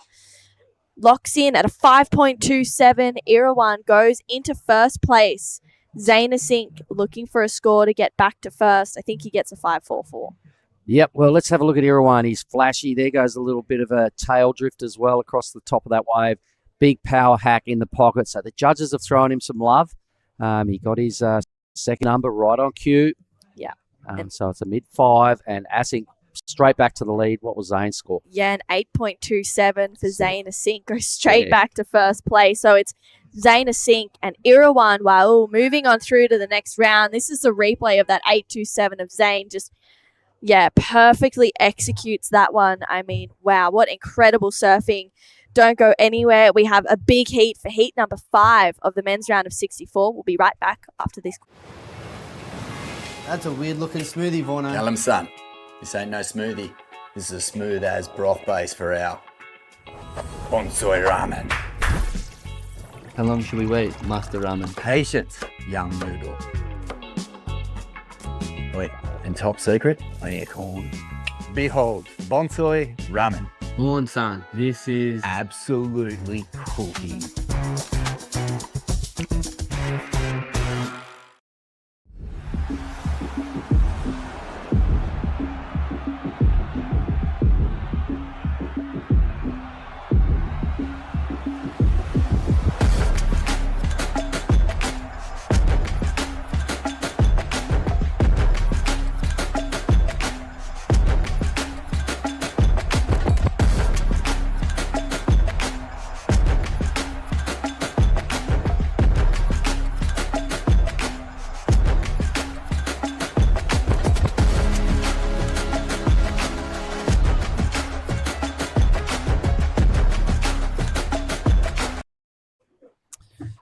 Locks in at a 5.27. Irawan goes into first place. Zaina Sink looking for a score to get back to first. I think he gets a 5.44. Yep, well, let's have a look at Irawan. He's flashy. There goes a little bit of a tail drift as well across the top of that wave. Big power hack in the pocket. So the judges have thrown him some love. He got his second number right on cue. Yeah. So it's a mid-5, and Asink straight back to the lead. What was Zane's score? Yeah, an 8.27 for Zaina Sink goes straight back to first place. So it's Zaina Sink and Irawan Waul moving on through to the next round. This is a replay of that 8.27 of Zane. Just, yeah, perfectly executes that one. I mean, wow, what incredible surfing. Don't go anywhere. We have a big heat for heat number 5 of the men's round of 64. We'll be right back after this. That's a weird looking smoothie, Vorno. Tell him, son. This ain't no smoothie. This is as smooth as broth base for our bonsai ramen. How long should we wait, Master Ramen? Patience, young noodle. Wait, and top secret, I need corn. Behold, bonsai ramen. Morn-san, this is absolutely cooking.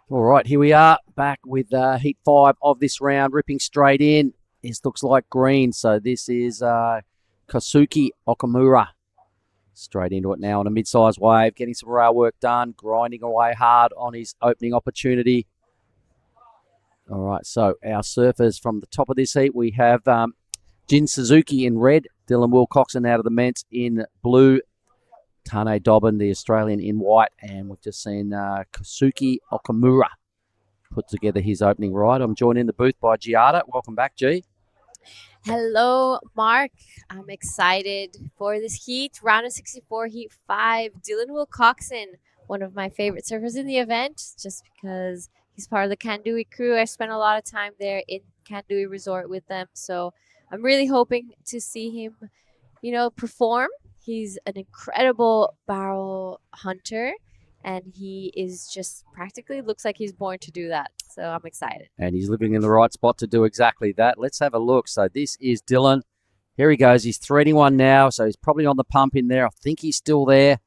All right, here we are back with heat 5 of this round, ripping straight in. This looks like green, so this is Kosuke Okamura. Straight into it now on a mid-sized wave, getting some rail work done, grinding away hard on his opening opportunity. All right, so our surfers from the top of this heat, we have Jin Suzuki in red, Dylan Wilcoxon out of the Ments in blue, Tane Dobbin, the Australian, in white, and we've just seen Kosuke Okamura put together his opening ride. I'm joined in the booth by Giada. Welcome back, G. Hello, Mark. I'm excited for this heat. Round of 64, heat 5. Dylan Wilcoxon, one of my favorite surfers in the event, just because he's part of the Kandui crew. I spent a lot of time there in Kandui Resort with them, so I'm really hoping to see him, perform. He's an incredible barrel hunter, and he is just practically looks like he's born to do that. So I'm excited. And he's living in the right spot to do exactly that. Let's have a look. So this is Dylan. Here he goes. He's threading one now, so he's probably on the pump in there. I think he's still there.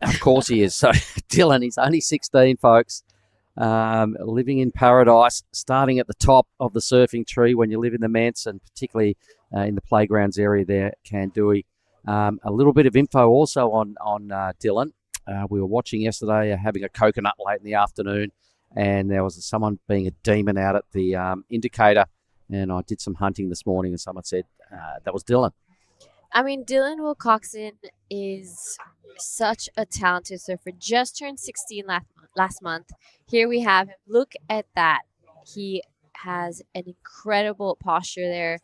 Of course he is. So Dylan, he's only 16, folks. Living in paradise, starting at the top of the surfing tree when you live in the Ments, and particularly in the playgrounds area there at Kandui. A little bit of info also on Dylan. We were watching yesterday, having a coconut late in the afternoon, and there was someone being a demon out at the indicator, and I did some hunting this morning, and someone said that was Dylan. I mean, Dylan Wilcoxon is such a talented surfer. Just turned 16 last month. Here we have him. Look at that. He has an incredible posture there.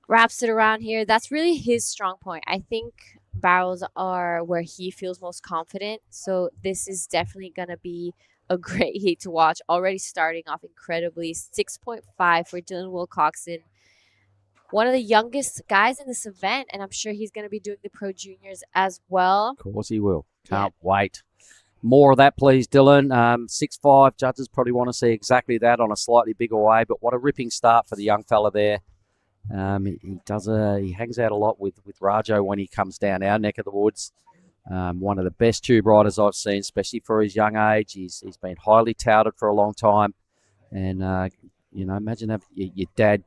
Wraps it around here. That's really his strong point. I think barrels are where he feels most confident. So this is definitely going to be a great heat to watch. Already starting off incredibly. 6.5 for Dylan Wilcoxon. One of the youngest guys in this event, and I'm sure he's going to be doing the Pro Juniors as well. Of course he will. Can't wait. More of that, please, Dylan. 6'5", judges probably want to see exactly that on a slightly bigger wave, but what a ripping start for the young fella there. He hangs out a lot with Rajo when he comes down our neck of the woods. One of the best tube riders I've seen, especially for his young age. He's been highly touted for a long time. And, imagine having your dad,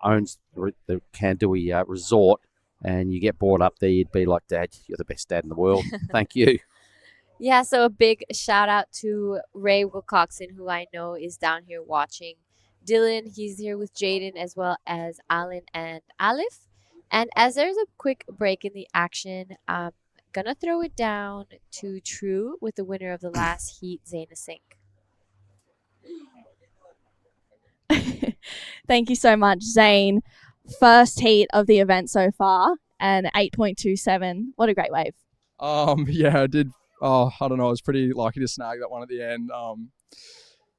owns the Kandui resort, and you get brought up there, you'd be like, Dad, you're the best dad in the world. Thank you. Yeah, so a big shout out to Ray Wilcoxon, who I know is down here watching. Dylan, he's here with Jaden as well as Alan and Alif. And as there's a quick break in the action, I'm going to throw it down to True with the winner of the last heat, Zaina Sink. Thank you so much, Zane. First heat of the event so far and 8.27. What a great wave. Yeah, I did. Oh, I don't know. I was pretty lucky to snag that one at the end.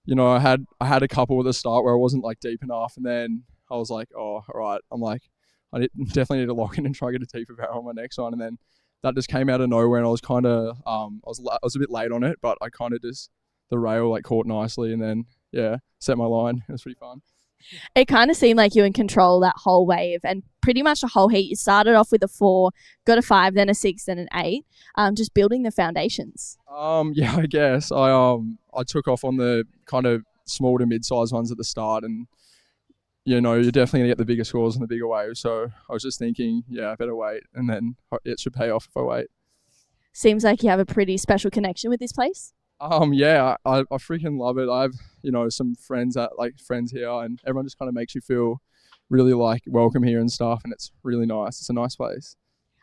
You know, I had a couple at the start where I wasn't like deep enough, and then I was like, oh, all right. I'm like, definitely need to lock in and try to get a deeper barrel on my next one, and then that just came out of nowhere, and I was kind of I was a bit late on it, but I kind of just the rail like caught nicely, and then yeah, set my line. It was pretty fun. It kind of seemed like you were in control that whole wave, and pretty much the whole heat. You started off with a 4, got a 5, then a 6, then an 8. Just building the foundations. Yeah, I guess I took off on the kind of small to mid-sized ones at the start, and you know, you're definitely gonna get the bigger scores on the bigger waves. So I was just thinking, yeah, I better wait, and then it should pay off if I wait. Seems like you have a pretty special connection with this place. Yeah, I freaking love it. I have, you know, some friends here, and everyone just kind of makes you feel really like welcome here and stuff, and it's really nice. It's a nice place.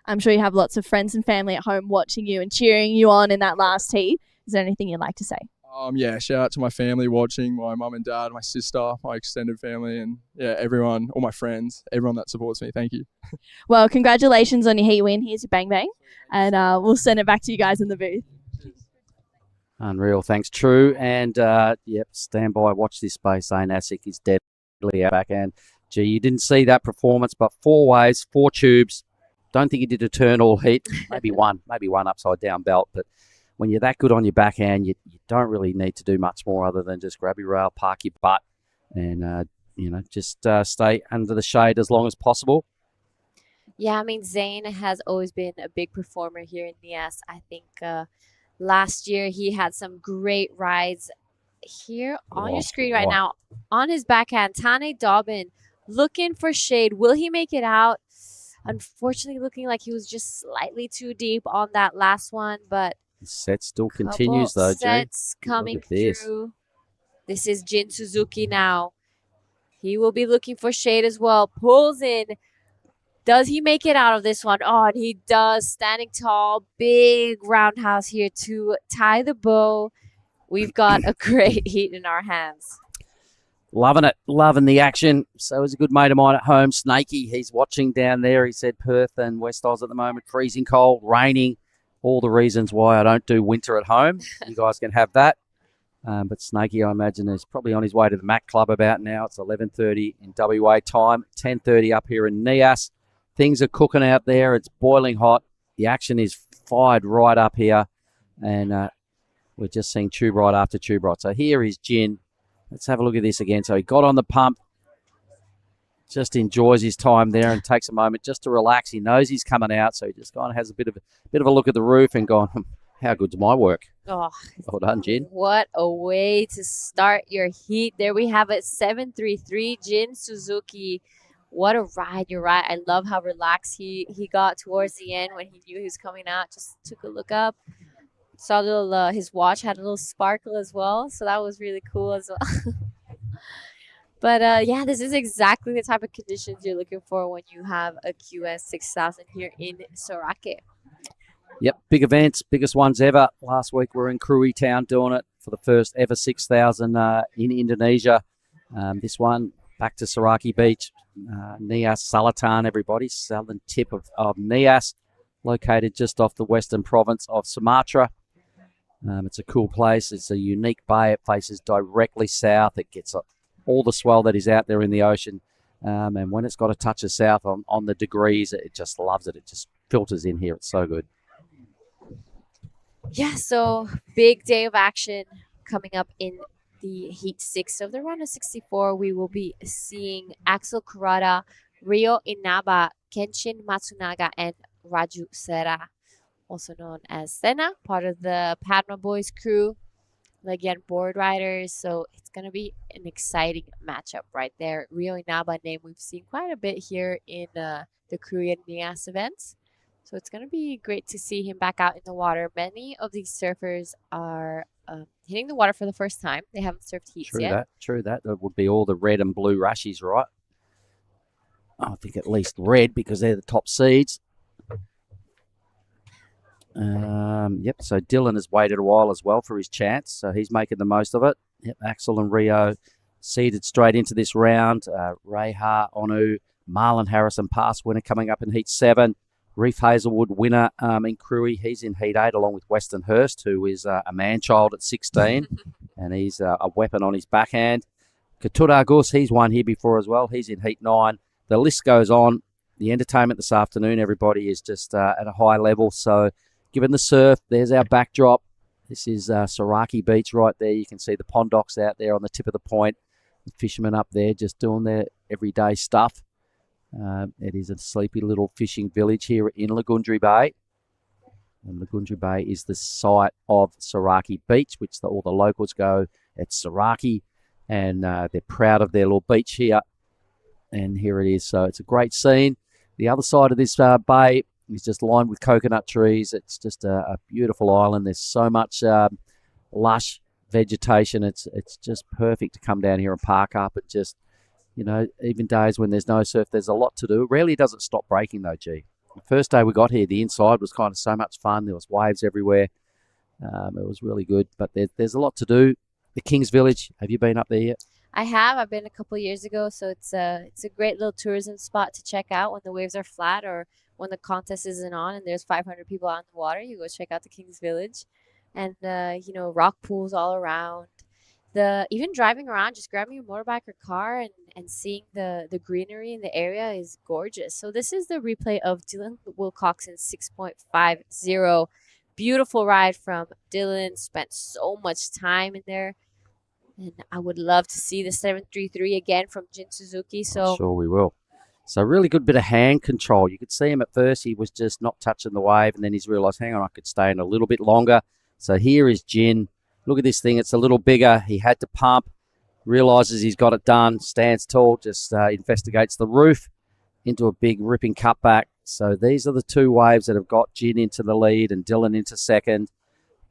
I'm sure you have lots of friends and family at home watching you and cheering you on in that last heat. Is there anything you'd like to say? Yeah, shout out to my family watching, my mum and dad, my sister, my extended family, and yeah, everyone, all my friends, everyone that supports me. Thank you. Well, congratulations on your heat win. Here's your bang bang, and we'll send it back to you guys in the booth. Unreal. Thanks, True. And yep, stand by, watch this space. Zane Asic is deadly out backhand. Gee, you didn't see that performance, but 4 waves, 4 tubes. Don't think he did a turn all heat. Maybe one upside down belt. But when you're that good on your backhand, you don't really need to do much more other than just grab your rail, park your butt, and you know, just stay under the shade as long as possible. Yeah, I mean, Zane has always been a big performer here in Nias. I think last year he had some great rides. Here on your screen right now, on his backhand, Tane Dobbin looking for shade. Will he make it out? Unfortunately, looking like he was just slightly too deep on that last one, but The set still continues though, G. sets coming through. This is Jin Suzuki now. He will be looking for shade as well. Pulls in. Does he make it out of this one? Oh, and he does. Standing tall. Big roundhouse here to tie the bow. We've got a great heat in our hands. Loving it, loving the action. So is a good mate of mine at home, Snakey. He's watching down there. He said Perth and West Oz at the moment, freezing cold, raining. All the reasons why I don't do winter at home. You guys can have that. But Snakey, I imagine, is probably on his way to the Mac Club about now. It's 11:30 in WA time, 10:30 up here in Nias. Things are cooking out there. It's boiling hot. The action is fired right up here. And we're just seeing tube ride after tube ride. So here is Jin. Let's have a look at this again. So he got on the pump, just enjoys his time there and takes a moment just to relax. He knows he's coming out, so he just kind of has a bit of a look at the roof and gone, how good's my work? Oh, well done, Jin. What a way to start your heat. There we have it, 733, Jin Suzuki. What a ride, you're right. I love how relaxed he got towards the end when he knew he was coming out. Just took a look up. Saw a little, his watch had a little sparkle as well, so that was really cool as well. But yeah, this is exactly the type of conditions you're looking for when you have a QS 6000 here in Sorake. Yep, big events, biggest ones ever. Last week we were in Krui Town doing it for the first ever 6000 in Indonesia. This one, back to Sorake Beach, Nias Selatan, everybody, southern tip of Nias, located just off the western province of Sumatra. It's a cool place. It's a unique bay. It faces directly south. It gets all the swell that is out there in the ocean. And when it's got a touch of south on the degrees, it just loves it. It just filters in here. It's so good. Yeah, so big day of action coming up in the Heat 6 of the round of 64. We will be seeing Axel Kurata, Ryo Inaba, Kenshin Matsunaga, and Raju Sera, also known as Sena, part of the Padma Boys crew. Again, board riders, so it's going to be an exciting matchup right there. Ryo Inaba name we've seen quite a bit here in the Korean Nias events. So it's going to be great to see him back out in the water. Many of these surfers are hitting the water for the first time. They haven't surfed heats yet. True that. That would be all the red and blue rashies, right? I think at least red because they're the top seeds. Yep, so Dylan has waited a while as well for his chance, so he's making the most of it. Yep, Axel and Rio seeded straight into this round. Reha Onu, Marlon Harrison pass winner coming up in Heat 7. Reef Hazelwood winner in Crewy. He's in Heat 8 along with Weston Hurst, who is a man-child at 16. And he's a weapon on his backhand. Katura Gus, he's won here before as well. He's in Heat 9. The list goes on. The entertainment this afternoon, everybody, is just at a high level. So given the surf, there's our backdrop. This is Saraki Beach right there. You can see the pond docks out there on the tip of the point. The fishermen up there just doing their everyday stuff. It is a sleepy little fishing village here in Lagundri Bay. And Lagundri Bay is the site of Saraki Beach, which all the locals go. It's Saraki, and they're proud of their little beach here. And here it is. So it's a great scene. The other side of this bay is just lined with coconut trees. It's just a beautiful island. There's so much lush vegetation. It's just perfect to come down here and park up and just, even days when there's no surf, there's a lot to do. It rarely does it stop breaking though, G. The first day we got here, the inside was kind of so much fun. There was waves everywhere. It was really good, but there's a lot to do. The King's Village, have you been up there yet? I have. I've been a couple of years ago, so it's a great little tourism spot to check out when the waves are flat or when the contest isn't on and there's 500 people out in the water. You go check out the King's Village, and rock pools all around. Even driving around, just grabbing a motorbike or car and seeing the greenery in the area is gorgeous. So this is the replay of Dylan Wilcoxon's 6.50. Beautiful ride from Dylan. Spent so much time in there. And I would love to see the 733 again from Jin Suzuki. So Sure we will. So really good bit of hand control. You could see him at first. He was just not touching the wave, and then he's realised, hang on, I could stay in a little bit longer. So here is Jin. Look at this thing. It's a little bigger. He had to pump, realises he's got it done, stands tall, just investigates the roof into a big ripping cutback. So these are the two waves that have got Jin into the lead and Dylan into second.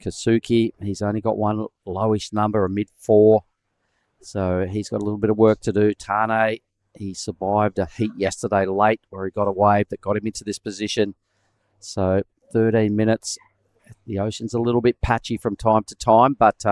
Kasuki, he's only got one lowish number, a mid-4. So he's got a little bit of work to do. Tane, he survived a heat yesterday late where he got a wave that got him into this position. So 13 minutes. The ocean's a little bit patchy from time to time, but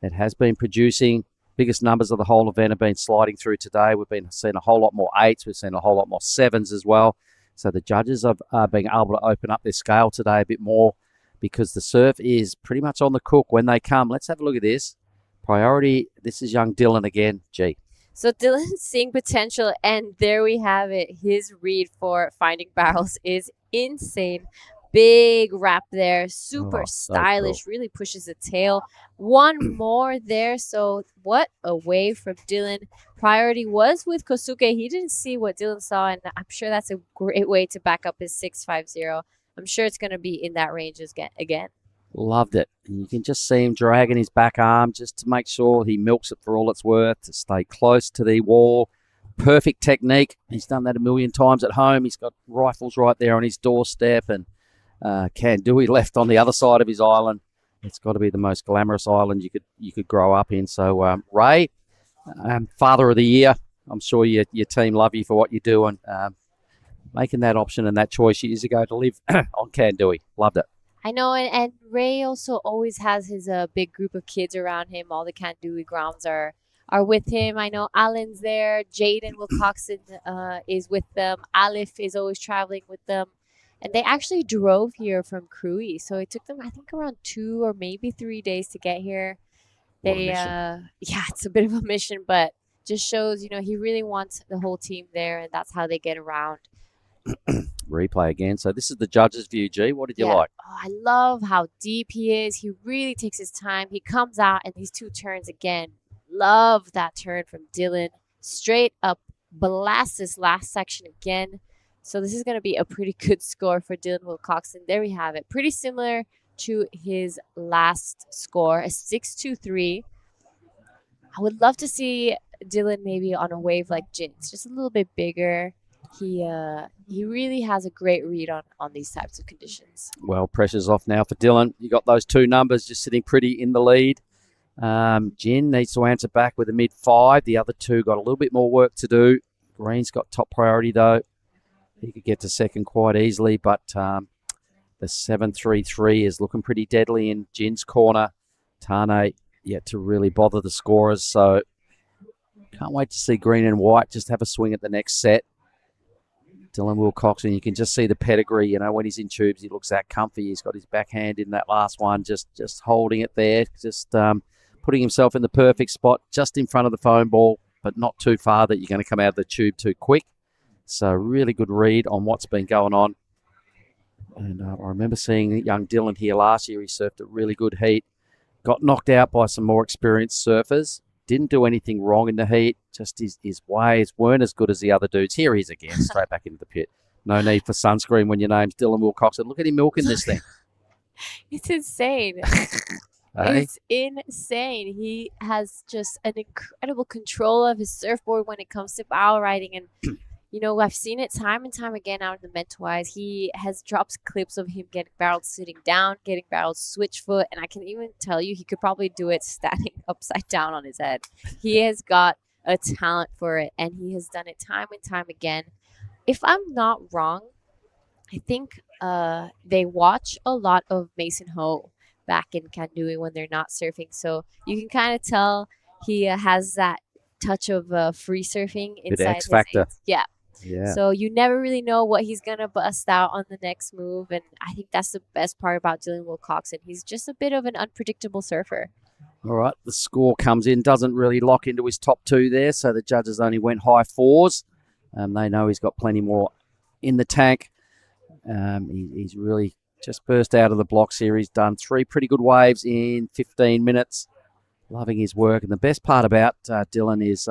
it has been producing. Biggest numbers of the whole event have been sliding through today. We've been seeing a whole lot more 8s. We've seen a whole lot more 7s as well. So the judges are being able to open up their scale today a bit more, because the surf is pretty much on the cook when they come. Let's have a look at this. Priority, this is young Dylan again. G. So Dylan's seeing potential, and there we have it. His read for finding barrels is insane. Big wrap there, super stylish, really pushes the tail. One more there, so what a wave from Dylan. Priority was with Kosuke. He didn't see what Dylan saw, and I'm sure that's a great way to back up his 6.50. I'm sure it's going to be in that range again. Loved it. And you can just see him dragging his back arm just to make sure he milks it for all it's worth, to stay close to the wall. Perfect technique. He's done that a million times at home. He's got rifles right there on his doorstep, and Kandui left on the other side of his island. It's got to be the most glamorous island you could grow up in. So Ray, Father of the Year. I'm sure your team love you for what you do, and making that option and that choice years ago to live on Kandui. Loved it. I know, and Ray also always has his big group of kids around him. All the Kandui grounds are with him. I know Alan's there. Jaden Wilcoxon is with them. Alif is always traveling with them. And they actually drove here from Crewy. So it took them, I think, around 2 or maybe 3 days to get here. It's a bit of a mission, but just shows, he really wants the whole team there, and that's how they get around. Replay again. So this is the judge's view, G. What did you like? Oh, I love how deep he is. He really takes his time. He comes out, and these 2 turns again. Love that turn from Dylan. Straight up blast this last section again. So this is going to be a pretty good score for Dylan Wilcoxon. There we have it. Pretty similar to his last score, a 6.23. I would love to see Dylan maybe on a wave like Jin's, just a little bit bigger. He really has a great read on these types of conditions. Well, pressure's off now for Dylan. You got those 2 numbers just sitting pretty in the lead. Jin needs to answer back with a mid-5. The other 2 got a little bit more work to do. Green's got top priority though. He could get to second quite easily, but the 7.33 is looking pretty deadly in Jin's corner. Tane yet to really bother the scorers, so Can't wait to see green and white just have a swing at the next set. Dylan Wilcox, and you can just see the pedigree. You know, when he's in tubes, he looks that comfy. He's got his backhand in that last one, just holding it there, just putting himself in the perfect spot, just in front of the foam ball, but not too far that you're going to come out of the tube too quick. So really good read on what's been going on. And I remember seeing young Dylan here last year. He surfed a really good heat. Got knocked out by some more experienced surfers. Didn't do anything wrong in the heat. Just his waves weren't as good as the other dudes. Here he is again, straight back into the pit. No need for sunscreen when your name's Dylan Wilcox. And look at him milking this thing. It's insane. Hey? It's insane. He has just an incredible control of his surfboard when it comes to barrel riding. And, you know, I've seen it time and time again out in the Mentawais. He has dropped clips of him getting barreled sitting down, getting barreled switch foot. And I can even tell you he could probably do it standing upside down on his head. He has got a talent for it, and he has done it time and time again. If I'm not wrong, I think they watch a lot of Mason Ho back in Kandui when they're not surfing. So you can kind of tell he has that touch of free surfing inside X factor. Yeah. Yeah. So you never really know what he's going to bust out on the next move. And I think that's the best part about Dylan Wilcoxon. He's just a bit of an unpredictable surfer. All right, the score comes in, doesn't really lock into his top two there, so the judges only went high fours. They know he's got plenty more in the tank. He's really just burst out of the blocks here. He's done 3 pretty good waves in 15 minutes. Loving his work. And the best part about Dylan is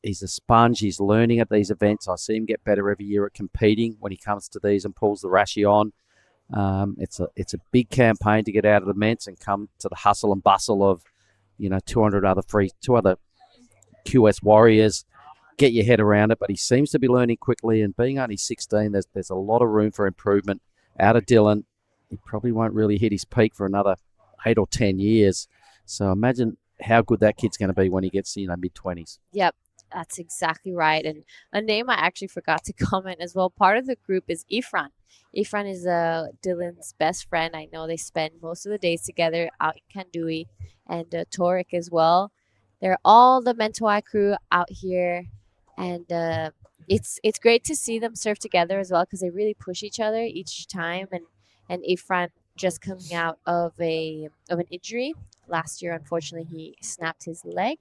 he's a sponge. He's learning at these events. I see him get better every year at competing when he comes to these and pulls the Rashi on. It's a big campaign to get out of the Ments and come to the hustle and bustle of, you know, 2 other QS warriors. Get your head around it, but he seems to be learning quickly, and being only 16, there's a lot of room for improvement out of Dylan. He probably won't really hit his peak for another 8 or 10 years. So imagine how good that kid's going to be when he gets, you know, mid-20s. Yep, that's exactly right. And a name I actually forgot to comment as well. Part of the group is Ifran. Ifran is Dylan's best friend. I know they spend most of the days together out in Kandui, and Torik as well. They're all the Mentawai crew out here, and it's great to see them surf together as well because they really push each other each time. And Ifran just coming out of an injury last year. Unfortunately, he snapped his leg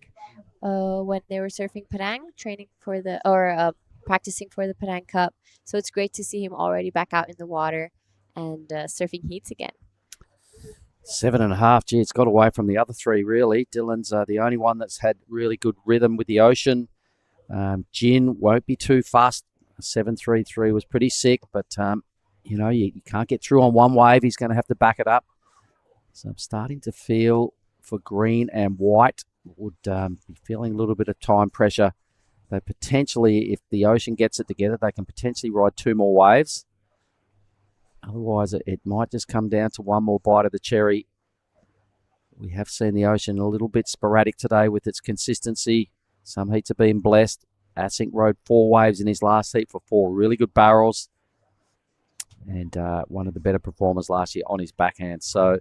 when they were surfing Penang, training for practicing for the Penang Cup. So it's great to see him already back out in the water and surfing heats again. 7.5. Gee, it's got away from the other 3, really. Dylan's the only one that's had really good rhythm with the ocean. Jin won't be too fast. 7.33 was pretty sick, but, you know, you can't get through on one wave. He's going to have to back it up. So I'm starting to feel for green and white would be feeling a little bit of time pressure. They potentially, if the ocean gets it together, they can potentially ride 2 more waves. Otherwise, it might just come down to one more bite of the cherry. We have seen the ocean a little bit sporadic today with its consistency. Some heats have been blessed. Asink rode 4 waves in his last heat for 4 really good barrels. And one of the better performers last year on his backhand. So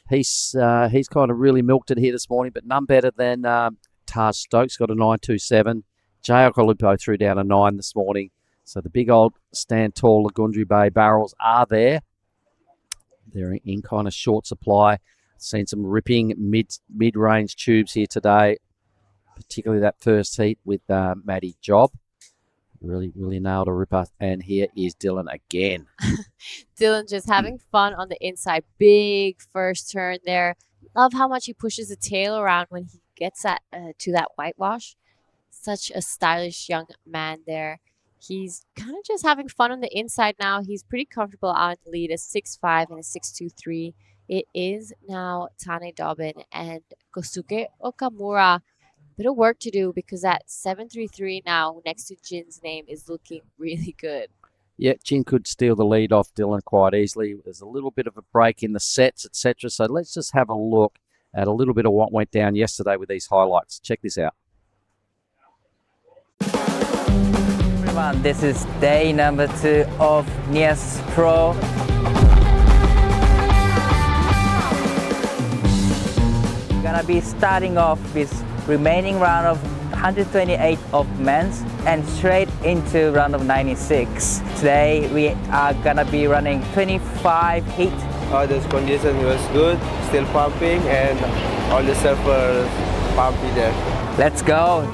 he's kind of really milked it here this morning, but none better than Taj Stokes, got a 9.27. Jay Okalupo threw down a 9 this morning. So the big old Stand Tall Lagundri Bay barrels are there. They're in kind of short supply. Seen some ripping mid-range tubes here today, particularly that first heat with Matty Job. Really nailed a ripper. And here is Dylan again. Dylan just having fun on the inside. Big first turn there. Love how much he pushes the tail around when he gets to that whitewash. Such a stylish young man there. He's kind of just having fun on the inside now. He's pretty comfortable out in the lead, a 6.5 and a 6.23. It is now Tane Dobbin and Kosuke Okamura. Bit of work to do because that 7.33 now next to Jin's name is looking really good. Yeah, Jin could steal the lead off Dylan quite easily. There's a little bit of a break in the sets, etc. So let's just have a look at a little bit of what went down yesterday with these highlights. Check this out. Everyone, this is day number 2 of Nias Pro. We're gonna be starting off with remaining round of 128 of men's and straight into round of 96. Today we are gonna be running 25 heat. The condition was good, still pumping, and all the surfers pumping there. Let's go.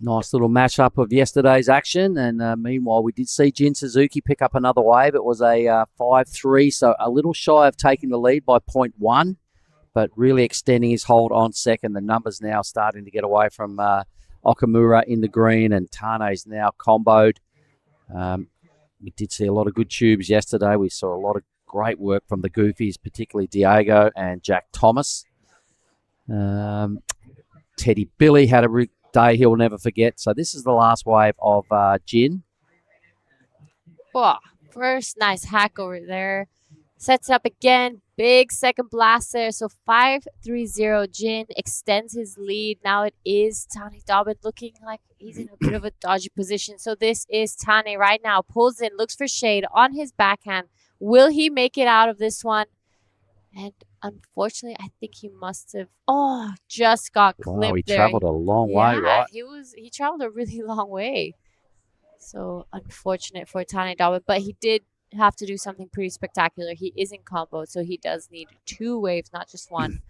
Nice little match-up of yesterday's action, and meanwhile we did see Jin Suzuki pick up another wave. It was a 5-3, so a little shy of taking the lead by 0.1, but really extending his hold on second. The numbers now starting to get away from Okamura in the green, and Tane's now comboed. We did see a lot of good tubes yesterday. We saw a lot of great work from the Goofies, particularly Diego and Jack Thomas. Teddy Billy had a day he'll never forget. So this is the last wave of Jin. Oh, first nice hack over there. Sets it up again. Big second blast there. So 5-3-0. Jin extends his lead. Now it is Tane Dobbin looking like he's in a bit of a dodgy position. So this is Tane right now. Pulls in, looks for shade on his backhand. Will he make it out of this one? And unfortunately, I think he must have just got clipped Wow, he there. traveled a long way, right? He traveled a really long way. So unfortunate for Tane Dobbin, but he did have to do something pretty spectacular. He is in combo, so he does need 2 waves, not just one.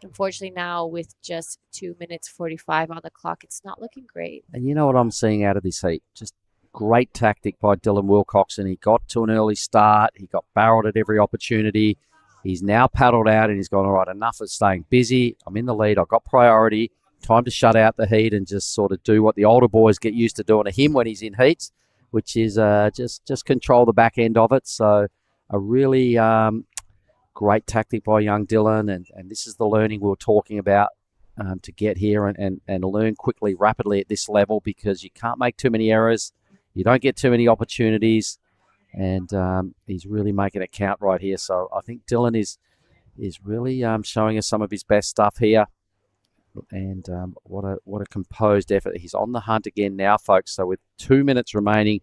Unfortunately, now with just 2 minutes 45 on the clock, it's not looking great. And you know what I'm seeing out of this heat? Just great tactic by Dylan Wilcoxon. He got to an early start. He got barreled at every opportunity. He's now paddled out and he's gone, all right, enough of staying busy. I'm in the lead. I've got priority. Time to shut out the heat and just sort of do what the older boys get used to doing to him when he's in heats, which is just control the back end of it. So a really great tactic by young Dylan. And this is the learning we were talking about to get here and learn quickly, rapidly at this level, because you can't make too many errors. You don't get too many opportunities. And he's really making it count right here. So I think Dylan is really showing us some of his best stuff here. And what a composed effort. He's on the hunt again now, folks. So with 2 minutes remaining,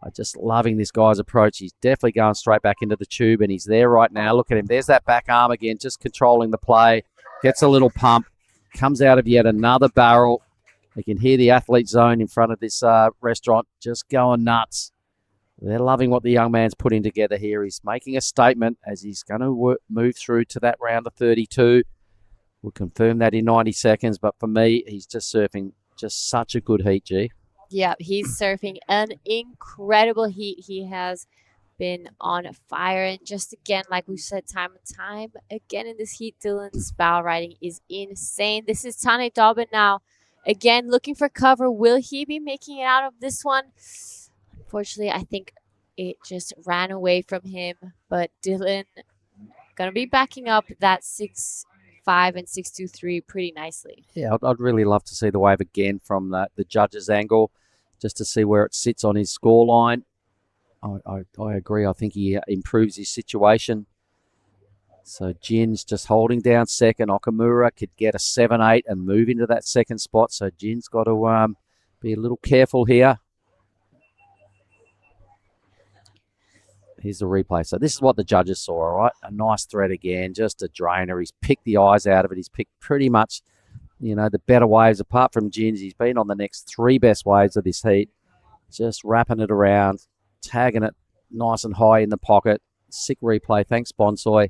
I'm just loving this guy's approach. He's definitely going straight back into the tube, and he's there right now. Look at him. There's that back arm again, just controlling the play. Gets a little pump. Comes out of yet another barrel. You can hear the athlete zone in front of this restaurant just going nuts. They're loving what the young man's putting together here. He's making a statement as he's going to move through to that round of 32. We'll confirm that in 90 seconds. But for me, he's just surfing just such a good heat, G. Yeah, he's surfing an incredible heat. He has been on fire. And just again, like we've said time and time again in this heat, Dylan's bow riding is insane. This is Tane Dobbin now. Again, looking for cover. Will he be making it out of this one? Unfortunately, I think it just ran away from him. But Dylan going to be backing up that 6-5 and 6-2-3 pretty nicely. Yeah, I'd really love to see the wave again from the judge's angle, just to see where it sits on his scoreline. I agree. I think he improves his situation. So Jin's just holding down second. Okamura could get a 7-8 and move into that second spot. So Jin's got to be a little careful here. Here's the replay. So this is what the judges saw, all right? A nice thread again, just a drainer. He's picked the eyes out of it. He's picked pretty much the better waves, apart from Gins. He's been on the next 3 best waves of this heat. Just wrapping it around, tagging it nice and high in the pocket. Sick replay. Thanks, Bonsoy.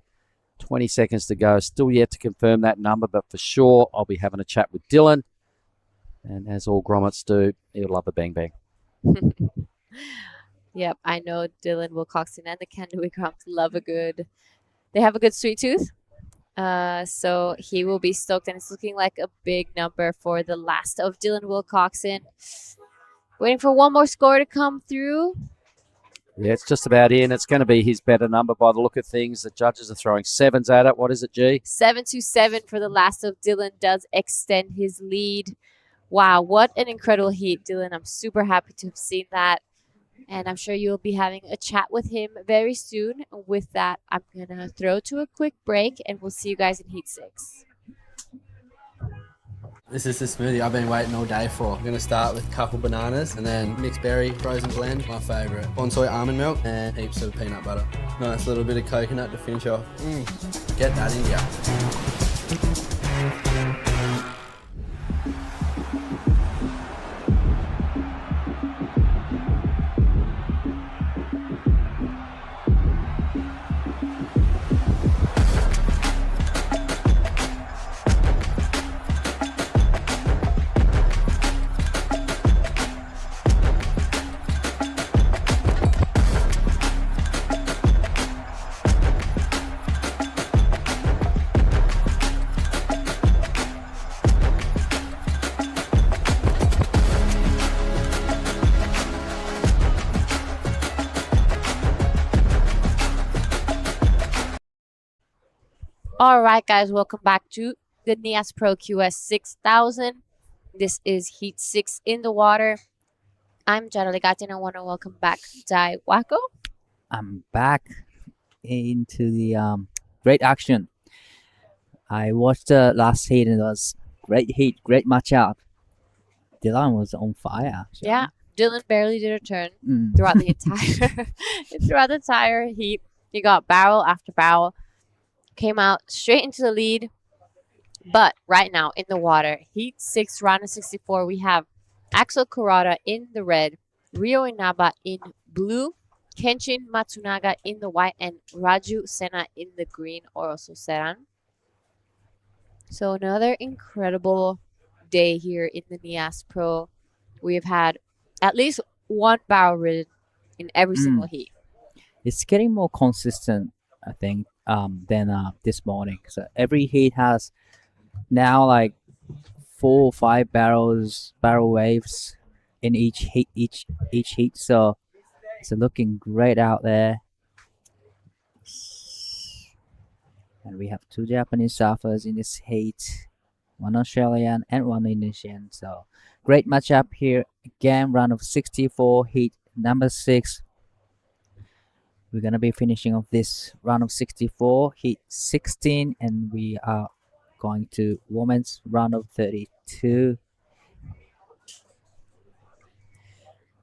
20 seconds to go. Still yet to confirm that number, but for sure I'll be having a chat with Dylan. And as all grommets do, he'll love a bang bang. Yep, I know Dylan Wilcoxon and the Kandui Groms love they have a good sweet tooth. So he will be stoked, and it's looking like a big number for the last of Dylan Wilcoxon. Waiting for one more score to come through. Yeah, it's just about in. It's going to be his better number by the look of things. The judges are throwing 7s at it. What is it, G? 7-7 for the last of Dylan does extend his lead. Wow, what an incredible heat, Dylan. I'm super happy to have seen that. And I'm sure you'll be having a chat with him very soon. With that, I'm going to throw to a quick break, and we'll see you guys in Heat 6. This is the smoothie I've been waiting all day for. I'm going to start with a couple bananas and then mixed berry frozen blend, my favourite. Bonsoy almond milk and heaps of peanut butter. Nice little bit of coconut to finish off. Get that in ya. All right, guys, welcome back to the Nias Pro QS 6000. This is Heat 6 in the water. I'm Jara Legati, and I want to welcome back Dai Wako. I'm back into the great action. I watched the last heat, and it was great heat, great matchup. Dylan was on fire. Actually. Yeah, Dylan barely did a turn throughout the entire heat. He got barrel after barrel. Came out straight into the lead. But right now in the water, Heat 6, round of 64, we have Axel Kurata in the red, Ryo Inaba in blue, Kenshin Matsunaga in the white, and Raju Sena in the green, or also Seran. So another incredible day here in the Nias Pro. We have had at least one barrel ridden in every single heat. It's getting more consistent, I think, than this morning. So every heat has now like 4 or 5 barrel waves in each heat. So it's looking great out there. And we have 2 Japanese surfers in this heat, 1 Australian and 1 Indonesian. So great matchup here again. Round of 64, heat number 6. We're going to be finishing off this round of 64, heat 16, and we are going to women's round of 32.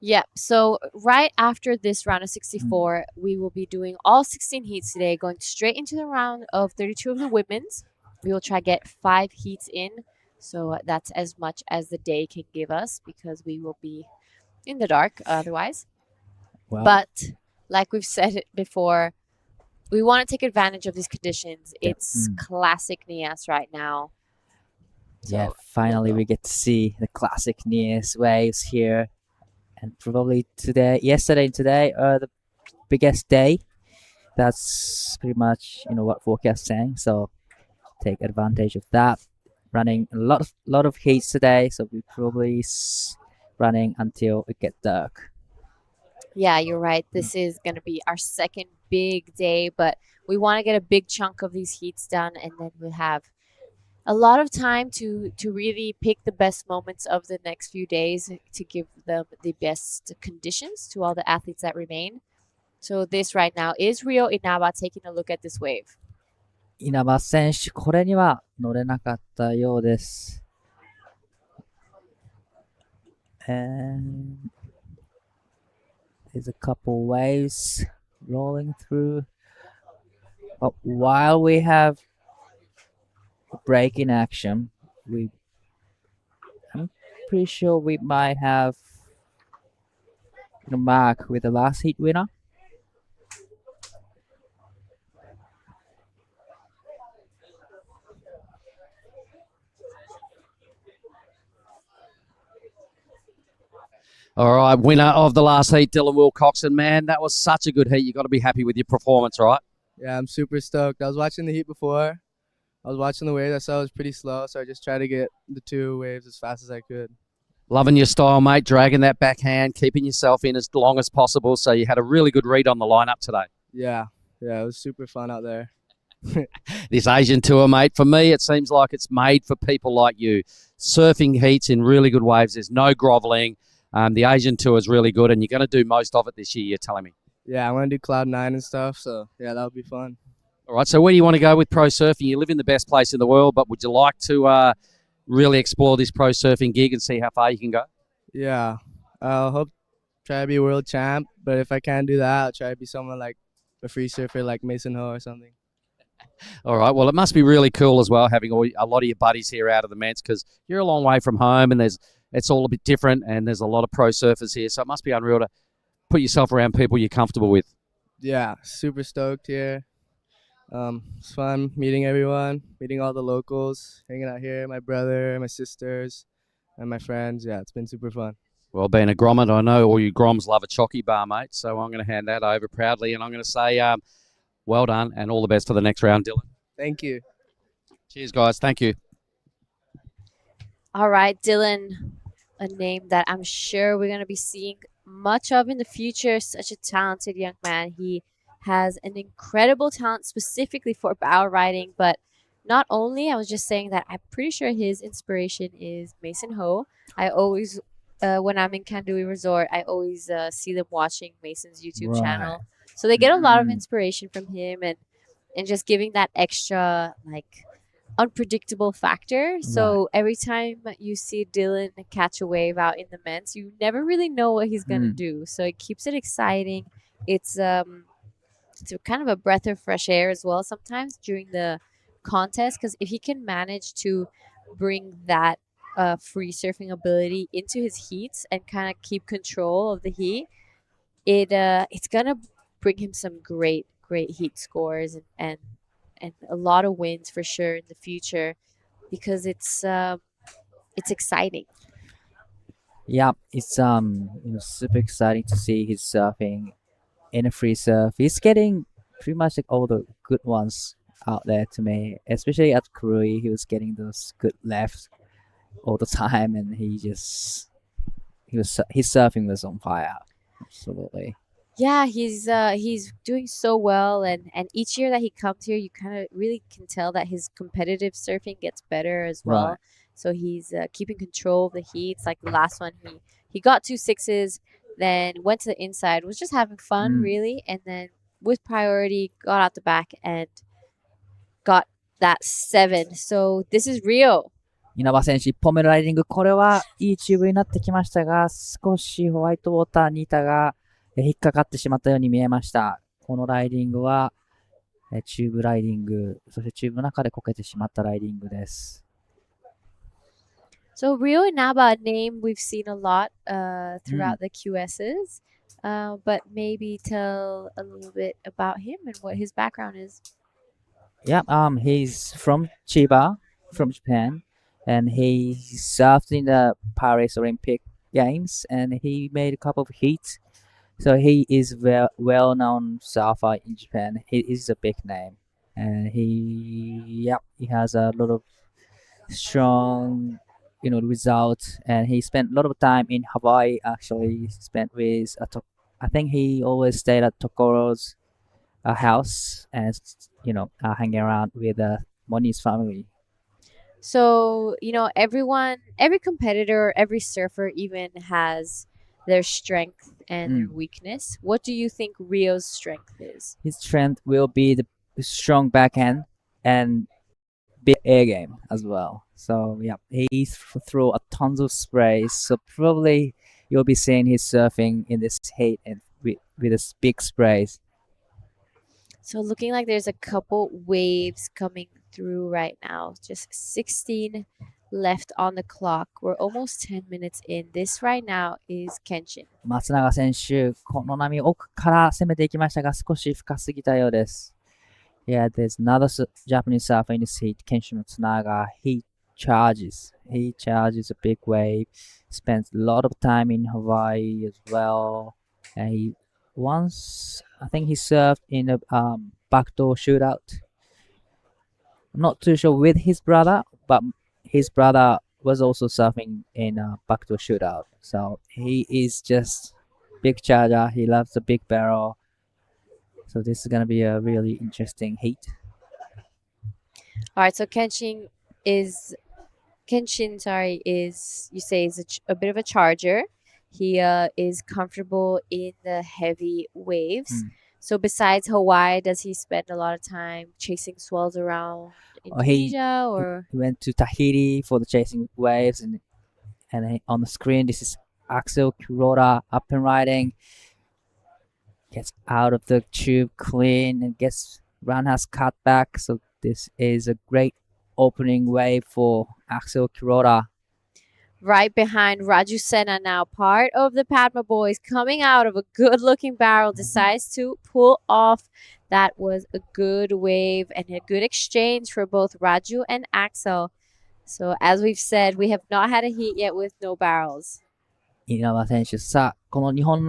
Yep, so right after this round of 64, we will be doing all 16 heats today, going straight into the round of 32 of the women's. We will try to get 5 heats in, so that's as much as the day can give us because we will be in the dark otherwise. Well, but like we've said it before, we want to take advantage of these conditions. It's classic Nias right now. Yeah, finally we get to see the classic Nias waves here. And probably yesterday and today are the biggest day. That's pretty much what forecast saying. So take advantage of that. Running a lot of heats today, so we probably running until it gets dark. Yeah, you're right. This is going to be our second big day, but we want to get a big chunk of these heats done, and then we'll have a lot of time to really pick the best moments of the next few days to give them the best conditions to all the athletes that remain. So this right now is Ryo Inaba taking a look at this wave. 稲葉選手、これには乗れなかったようです。And there's a couple waves rolling through. But while we have a break in action, we pretty sure we might have Mark with the last heat winner. All right, winner of the last heat, Dylan Wilcoxon. Man, that was such a good heat. You got to be happy with your performance, right? Yeah, I'm super stoked. I was watching the heat before. I was watching the waves. I saw it was pretty slow, so I just tried to get the 2 waves as fast as I could. Loving your style, mate. Dragging that backhand, keeping yourself in as long as possible. So you had a really good read on the lineup today. Yeah, it was super fun out there. This Asian tour, mate, for me, it seems like it's made for people like you. Surfing heats in really good waves. There's no groveling. The Asian tour is really good, and you're going to do most of it this year, you're telling me. Yeah, I want to do Cloud 9 and stuff, so yeah, that would be fun. All right, so where do you want to go with pro surfing? You live in the best place in the world, but would you like to really explore this pro surfing gig and see how far you can go? Yeah, I'll hope try to be world champ, but if I can't do that, I'll try to be someone like a free surfer like Mason Ho or something. All right, well, it must be really cool as well having a lot of your buddies here out of the Mets because you're a long way from home and it's all a bit different and there's a lot of pro surfers here, so it must be unreal to put yourself around people you're comfortable with. Yeah, super stoked here. It's fun meeting everyone, meeting all the locals, hanging out here, my brother, my sisters, and my friends. Yeah, it's been super fun. Well, being a Grommet, I know all you Groms love a chocky bar, mate, so I'm going to hand that over proudly and I'm going to say well done and all the best for the next round, Dylan. Thank you. Cheers, guys. Thank you. All right, Dylan, a name that I'm sure we're going to be seeing much of in the future. Such a talented young man. He has an incredible talent specifically for bow riding, but not only, I was just saying that I'm pretty sure his inspiration is Mason Ho. I always, when I'm in Kandui Resort, I always see them watching Mason's YouTube channel. So they get a lot of inspiration from him and just giving that extra, like, unpredictable factor. So every time you see Dylan catch a wave out in the men's, you never really know what he's going to do. So it keeps it exciting. It's kind of a breath of fresh air as well sometimes during the contest, because if he can manage to bring that free surfing ability into his heats and kind of keep control of the heat, it's gonna bring him some great heat scores and a lot of wins for sure in the future, because it's exciting. Yeah, it's super exciting to see his surfing in a free surf. He's getting pretty much like all the good ones out there to me, especially at Krui. He was getting those good lefts all the time, and his surfing was on fire. Absolutely. Yeah, he's doing so well, and each year that he comes here, you kind of really can tell that his competitive surfing gets better as well. Right. So he's keeping control of the heats. Like the last one, he got 2 6s, then went to the inside, was just having fun really, and then with priority got out the back and got that 7. So this is Rio. 稲葉選手、1本目のライディング、これはいいチューブになってきましたが、少しホワイトウォーターに板が引っかかってしまったように見えました。このライディングはチューブライディング、そしてチューブの中でこけてしまったライディングです。So Rio Inaba, a name we've seen a lot throughout the QSs, but maybe tell a little bit about him and what his background is. Yeah, he's from Chiba, from Japan, and he surfed in the Paris Olympic Games, and he made a couple of heats. So he is well-known surfer in Japan. He is a big name, and he has a lot of strong, results. And he spent a lot of time in Hawaii. Actually, he spent with I think he always stayed at Tokoro's house and hanging around with Moni's family. So, every competitor, every surfer even has their strength and their weakness. What do you think Rio's strength is? His strength will be the strong backhand and big air game as well. So, yeah, he threw a tons of sprays. So probably you'll be seeing his surfing in this heat and with his big sprays. So looking like there's a couple waves coming through right now. Just 16 left on the clock. We're almost 10 minutes in. This right now is Kenshin. 松永選手、この波奥から攻めていきましたが、少し深すぎたようです。Yeah, there's another Japanese surfer in this heat, Kenshin Matsunaga. He charges a big wave, spends a lot of time in Hawaii as well. And he once, I think he served in a backdoor shootout. I'm not too sure with his brother, but his brother was also surfing in a backdoor shootout. So he is just big charger. He loves the big barrel. So this is going to be a really interesting heat. All right, so Kenshin is you say is a bit of a charger. He is comfortable in the heavy waves. So besides Hawaii, does he spend a lot of time chasing swells around Indonesia or? He went to Tahiti for the chasing waves, and on the screen this is Axel Kuroda up and riding. Gets out of the tube clean and gets roundhouse cut back. So this is a great opening wave for Axel Kuroda. Right behind Raju Senna now, part of the Padma boys, coming out of a good-looking barrel, decides to pull off. That was a good wave and a good exchange for both Raju and Axel. So as we've said, we have not had a heat yet with no barrels. 稲葉選手、さあ、この2本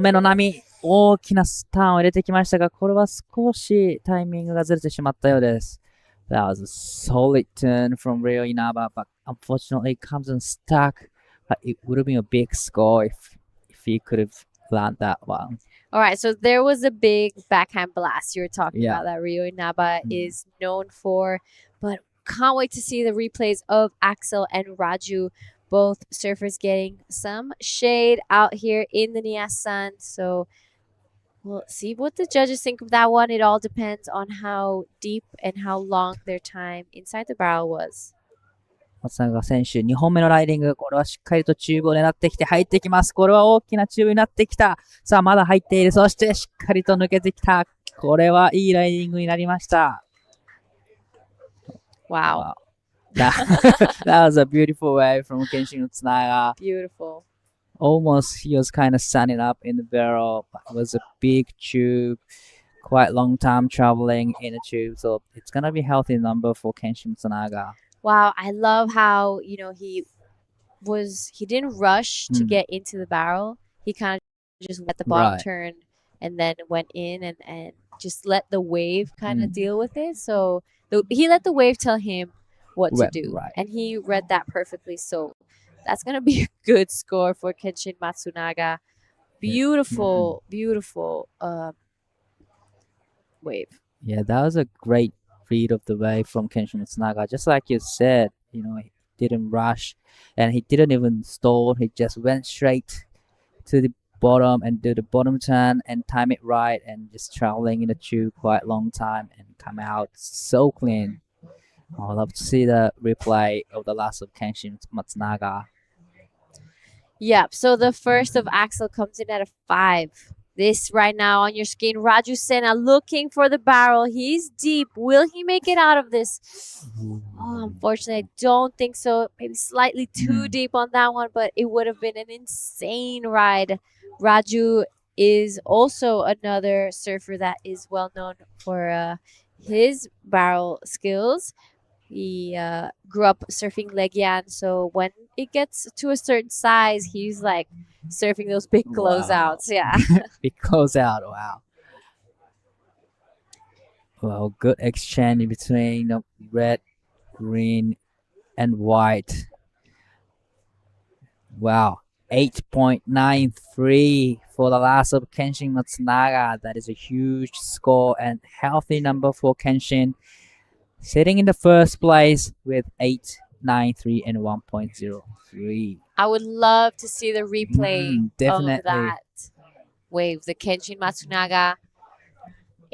目の波、大きなターンを入れてきましたが、これは少しタイミングがずれてしまったようです。That was a solid turn from Rio Inaba, but unfortunately it comes unstuck. But it would have been a big score if he could have landed that one. All right, so there was a big backhand blast you were talking about that Rio Inaba is known for, but can't wait to see the replays of Axel and Raju, both surfers getting some shade out here in the Nias sun. So we'll see what the judges think of that one. It all depends on how deep and how long their time inside the barrel was. 松永選手、2本目のライディング、これはしっかりとチューブを狙ってきて入ってきます。これは大きなチューブになってきた。さあ、まだ入っている。そしてしっかりと抜けてきた。これはいいライディングになりました。Wow. That was a beautiful wave from Kenshin Matsunaga. Beautiful. Almost he was kind of standing up in the barrel. It was a big tube, quite long time traveling in a tube. So it's going to be a healthy number for Kenshin Matsunaga. Wow, I love how, he didn't rush to get into the barrel. He kind of just let the bottom turn and then went in and just let the wave kind of deal with it. So he let the wave tell him what to do. And he read that perfectly. So that's going to be a good score for Kenshin Matsunaga. Beautiful, beautiful wave. Yeah, that was a great read of the wave from Kenshin Matsunaga. Just like you said, he didn't rush and he didn't even stall. He just went straight to the bottom and do the bottom turn and time it right and just traveling in the tube quite a long time and come out so clean. I'd love to see the replay of the last of Kenshin Matsunaga. Yep, so the first of Axel comes in at a 5. This right now on your screen, Raju Senna looking for the barrel. He's deep. Will he make it out of this? Oh, unfortunately, I don't think so. Maybe slightly too deep on that one, but it would have been an insane ride. Raju is also another surfer that is well known for his barrel skills. He grew up surfing Legian, so when it gets to a certain size, he's like surfing those big closeouts. Yeah. Big closeout, wow. Well, good exchange between red, green, and white. Wow. 8.93 for the last of Kenshin Matsunaga. That is a huge score and healthy number for Kenshin. Sitting in the first place with 8.93 and 1.03. I would love to see the replay of that wave. The Kenshin Matsunaga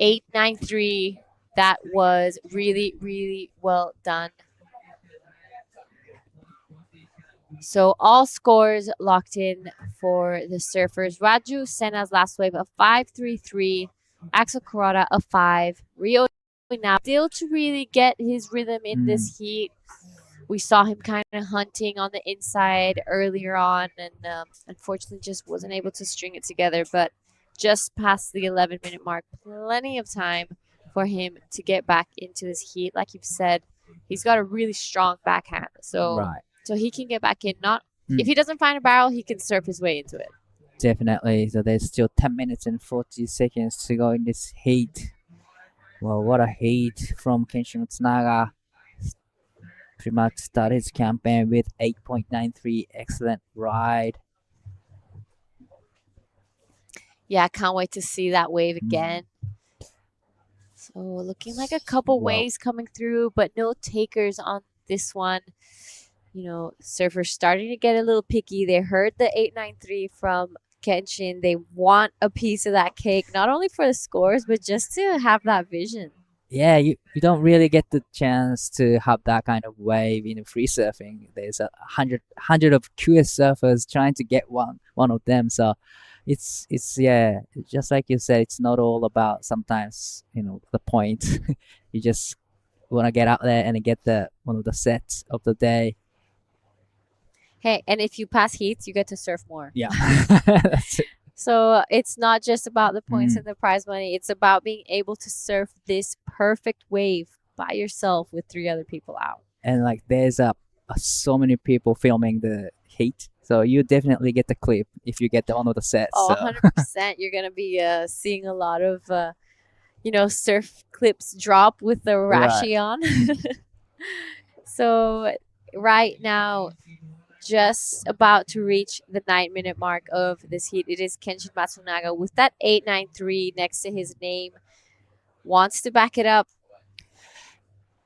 8.93. That was really, really well done. So all scores locked in for the surfers. Raju Senna's last wave of 5.33. Axel Kurata a 5. Rio now still to really get his rhythm in this heat. We saw him kind of hunting on the inside earlier on, and unfortunately just wasn't able to string it together. But just past the 11-minute mark, plenty of time for him to get back into this heat. Like you've said, he's got a really strong backhand, so Right. so he can get back in. Not Mm. if he doesn't find a barrel, he can surf his way into it. Definitely. So there's still 10 minutes and 40 seconds to go in this heat. Well, what a heat from Kenshin Matsunaga. Pretty much started his campaign with 8.93. Excellent ride. Yeah, I can't wait to see that wave Mm. again. So looking like a couple Wow. waves coming through, but no takers on this one. Surfers starting to get a little picky. They heard the 893 from Kenshin. They want a piece of that cake, not only for the scores, but just to have that vision. Yeah, you don't really get the chance to have that kind of wave in free surfing. There's 100 of QS surfers trying to get one of them. So it's just like you said, it's not all about sometimes, the point. You just want to get out there and get one of the sets of the day. Hey, and if you pass heats, you get to surf more. Yeah. That's it. So it's not just about the points Mm. and the prize money. It's about being able to surf this perfect wave by yourself with 3 other people out. And there's so many people filming the heat. So you definitely get the clip if you get one of the sets. Oh, so. 100%. You're going to be seeing a lot of, surf clips drop with the rashi on. So right now, just about to reach the 9-minute mark of this heat. It is Kenshin Matsunaga with that 893 next to his name. Wants to back it up.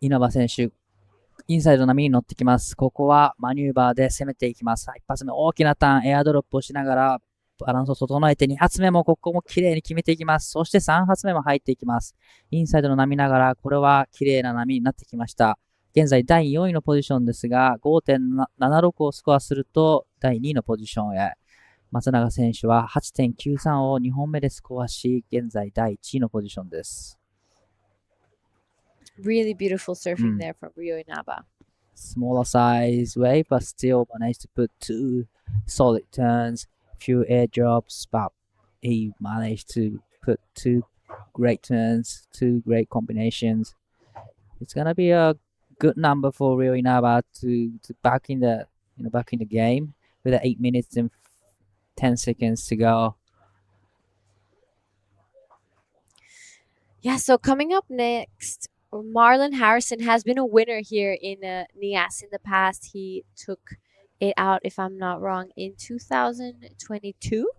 稲葉選手、インサイド波に乗ってきます。ここはマニューバーで攻めていきます。一発目大きなターン、エアドロップをしながらバランスを整えて2発目もここも綺麗に決めていきます。そして3発目も入っていきます。インサイドの波ながら、これは綺麗な波になってきました。現在第4位のポジションですが、5.76 をスコアすると第2位のポジションへ。松永選手は 8.93 を2本目でスコアし、現在第1位のポジションです。Really beautiful surfing there from Ryo Inaba. Smaller size wave, but still managed to put 2 solid turns, few airdrops, but he managed to put 2 great turns, 2 great combinations. It's gonna be a good number for Ryo Inaba to back in the game with 8 minutes and 10 seconds to go. Yeah, so coming up next, Marlon Harrison has been a winner here in Nias in the past. He took it out, if I'm not wrong, in 2022.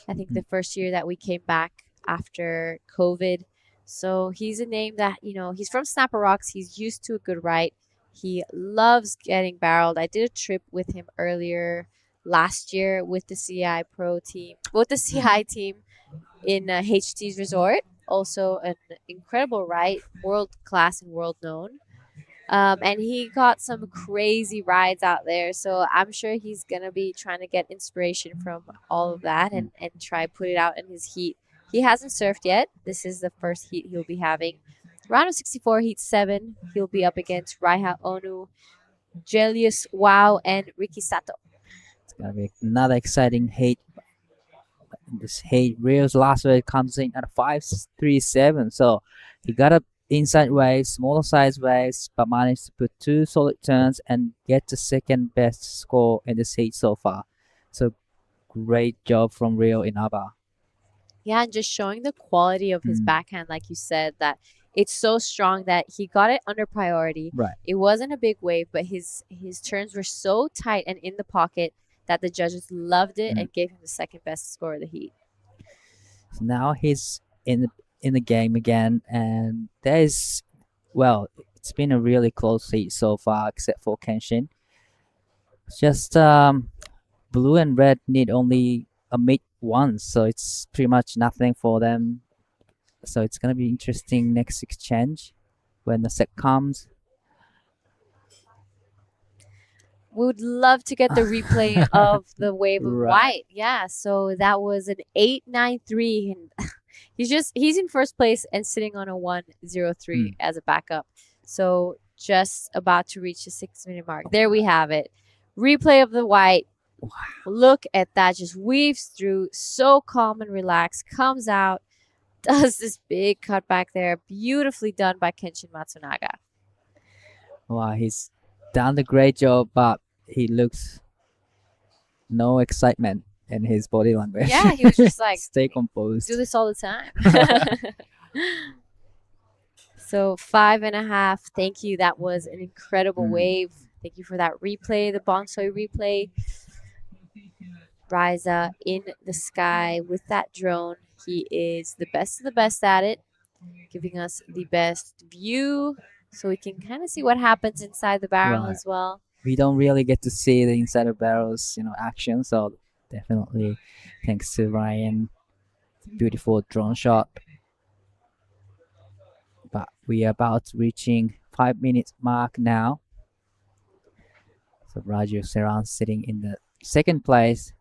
I think the first year that we came back after COVID. So he's a name that, he's from Snapper Rocks. He's used to a good ride. He loves getting barreled. I did a trip with him earlier last year with the CI Pro team, with the CI team in HT's resort. Also an incredible ride, world class and world known. And he got some crazy rides out there. So I'm sure he's going to be trying to get inspiration from all of that and try put it out in his heat. He hasn't surfed yet. This is the first heat he'll be having. Round of 64, heat 7. He'll be up against Raiha Onu, Julius Wow, and Ricky Sato. It's going to be another exciting heat. This heat, Rio's last wave comes in at 5.37. So he got a inside wave, smaller size waves, but managed to put 2 solid turns and get the second best score in this heat so far. So great job from Ryo Inaba. Yeah, and just showing the quality of his backhand, like you said, that it's so strong that he got it under priority. Right. It wasn't a big wave, but his turns were so tight and in the pocket that the judges loved it and gave him the second best score of the heat. So now he's in the game again, and it's been a really close heat so far, except for Kenshin. It's just blue and red need only a mid once, so it's pretty much nothing for them. So it's gonna be interesting next exchange when the set comes. We would love to get the replay of the wave of Right. white. Yeah, so that was an 893, and he's in first place and sitting on a 103 as a backup. So just about to reach the 6-minute mark. There we have it. Replay of the white. Look at that. Just weaves through. So calm and relaxed. Comes out. Does this big cutback there. Beautifully done by Kenshin Matsunaga. Wow, he's done a great job, but he looks no excitement in his body language. Yeah, he was just like, stay composed. Do this all the time. So 5.5. Thank you. That was an incredible wave. Thank you for that replay, the bonsai replay. Riza in the sky with that drone. He is the best of the best at it, giving us the best view so we can kind of see what happens inside the barrel as well. We don't really get to see the inside of barrels, action. So definitely, thanks to Ryan, beautiful drone shot. But we are about reaching 5 minutes mark now. So Raju Seran sitting in the second place,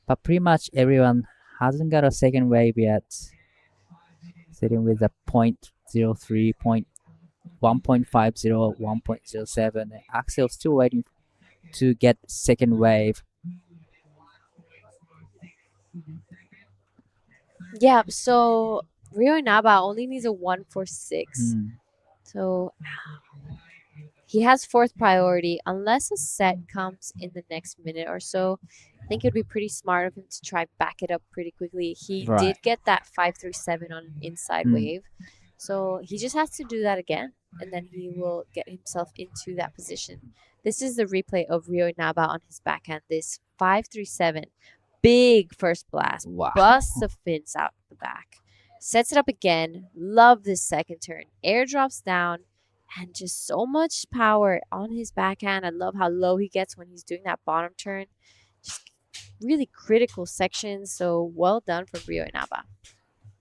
but pretty much everyone hasn't got a second wave yet. Sitting with a 0.03, 1.50, 1.07. Axel still waiting to get second wave. Yeah, so Rio Inaba only needs a 146. So he has fourth priority. Unless a set comes in the next minute or so, I think it would be pretty smart of him to try back it up pretty quickly. He did get that 537 on an inside wave. So he just has to do that again, and then he will get himself into that position. This is the replay of Rio Inaba on his backhand. This 537. Big first blast. Busts the fins out the back. Sets it up again. Love this second turn. Airdrops down. And just so much power on his backhand. I love how low he gets when he's doing that bottom turn. Just really critical sections. So well done from Rio Inaba.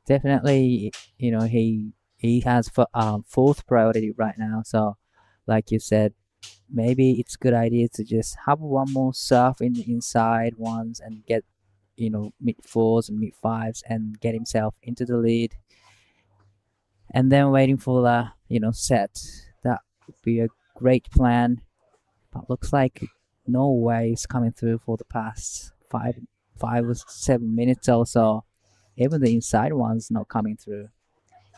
Definitely, he has fourth priority right now. So, like you said, maybe it's a good idea to just have one more serve in the inside ones and get, mid fours and mid fives and get himself into the lead. And then waiting for the, set. That would be a great plan. But looks like no waves coming through for the past 5 or 7 minutes or so. Even the inside one's not coming through.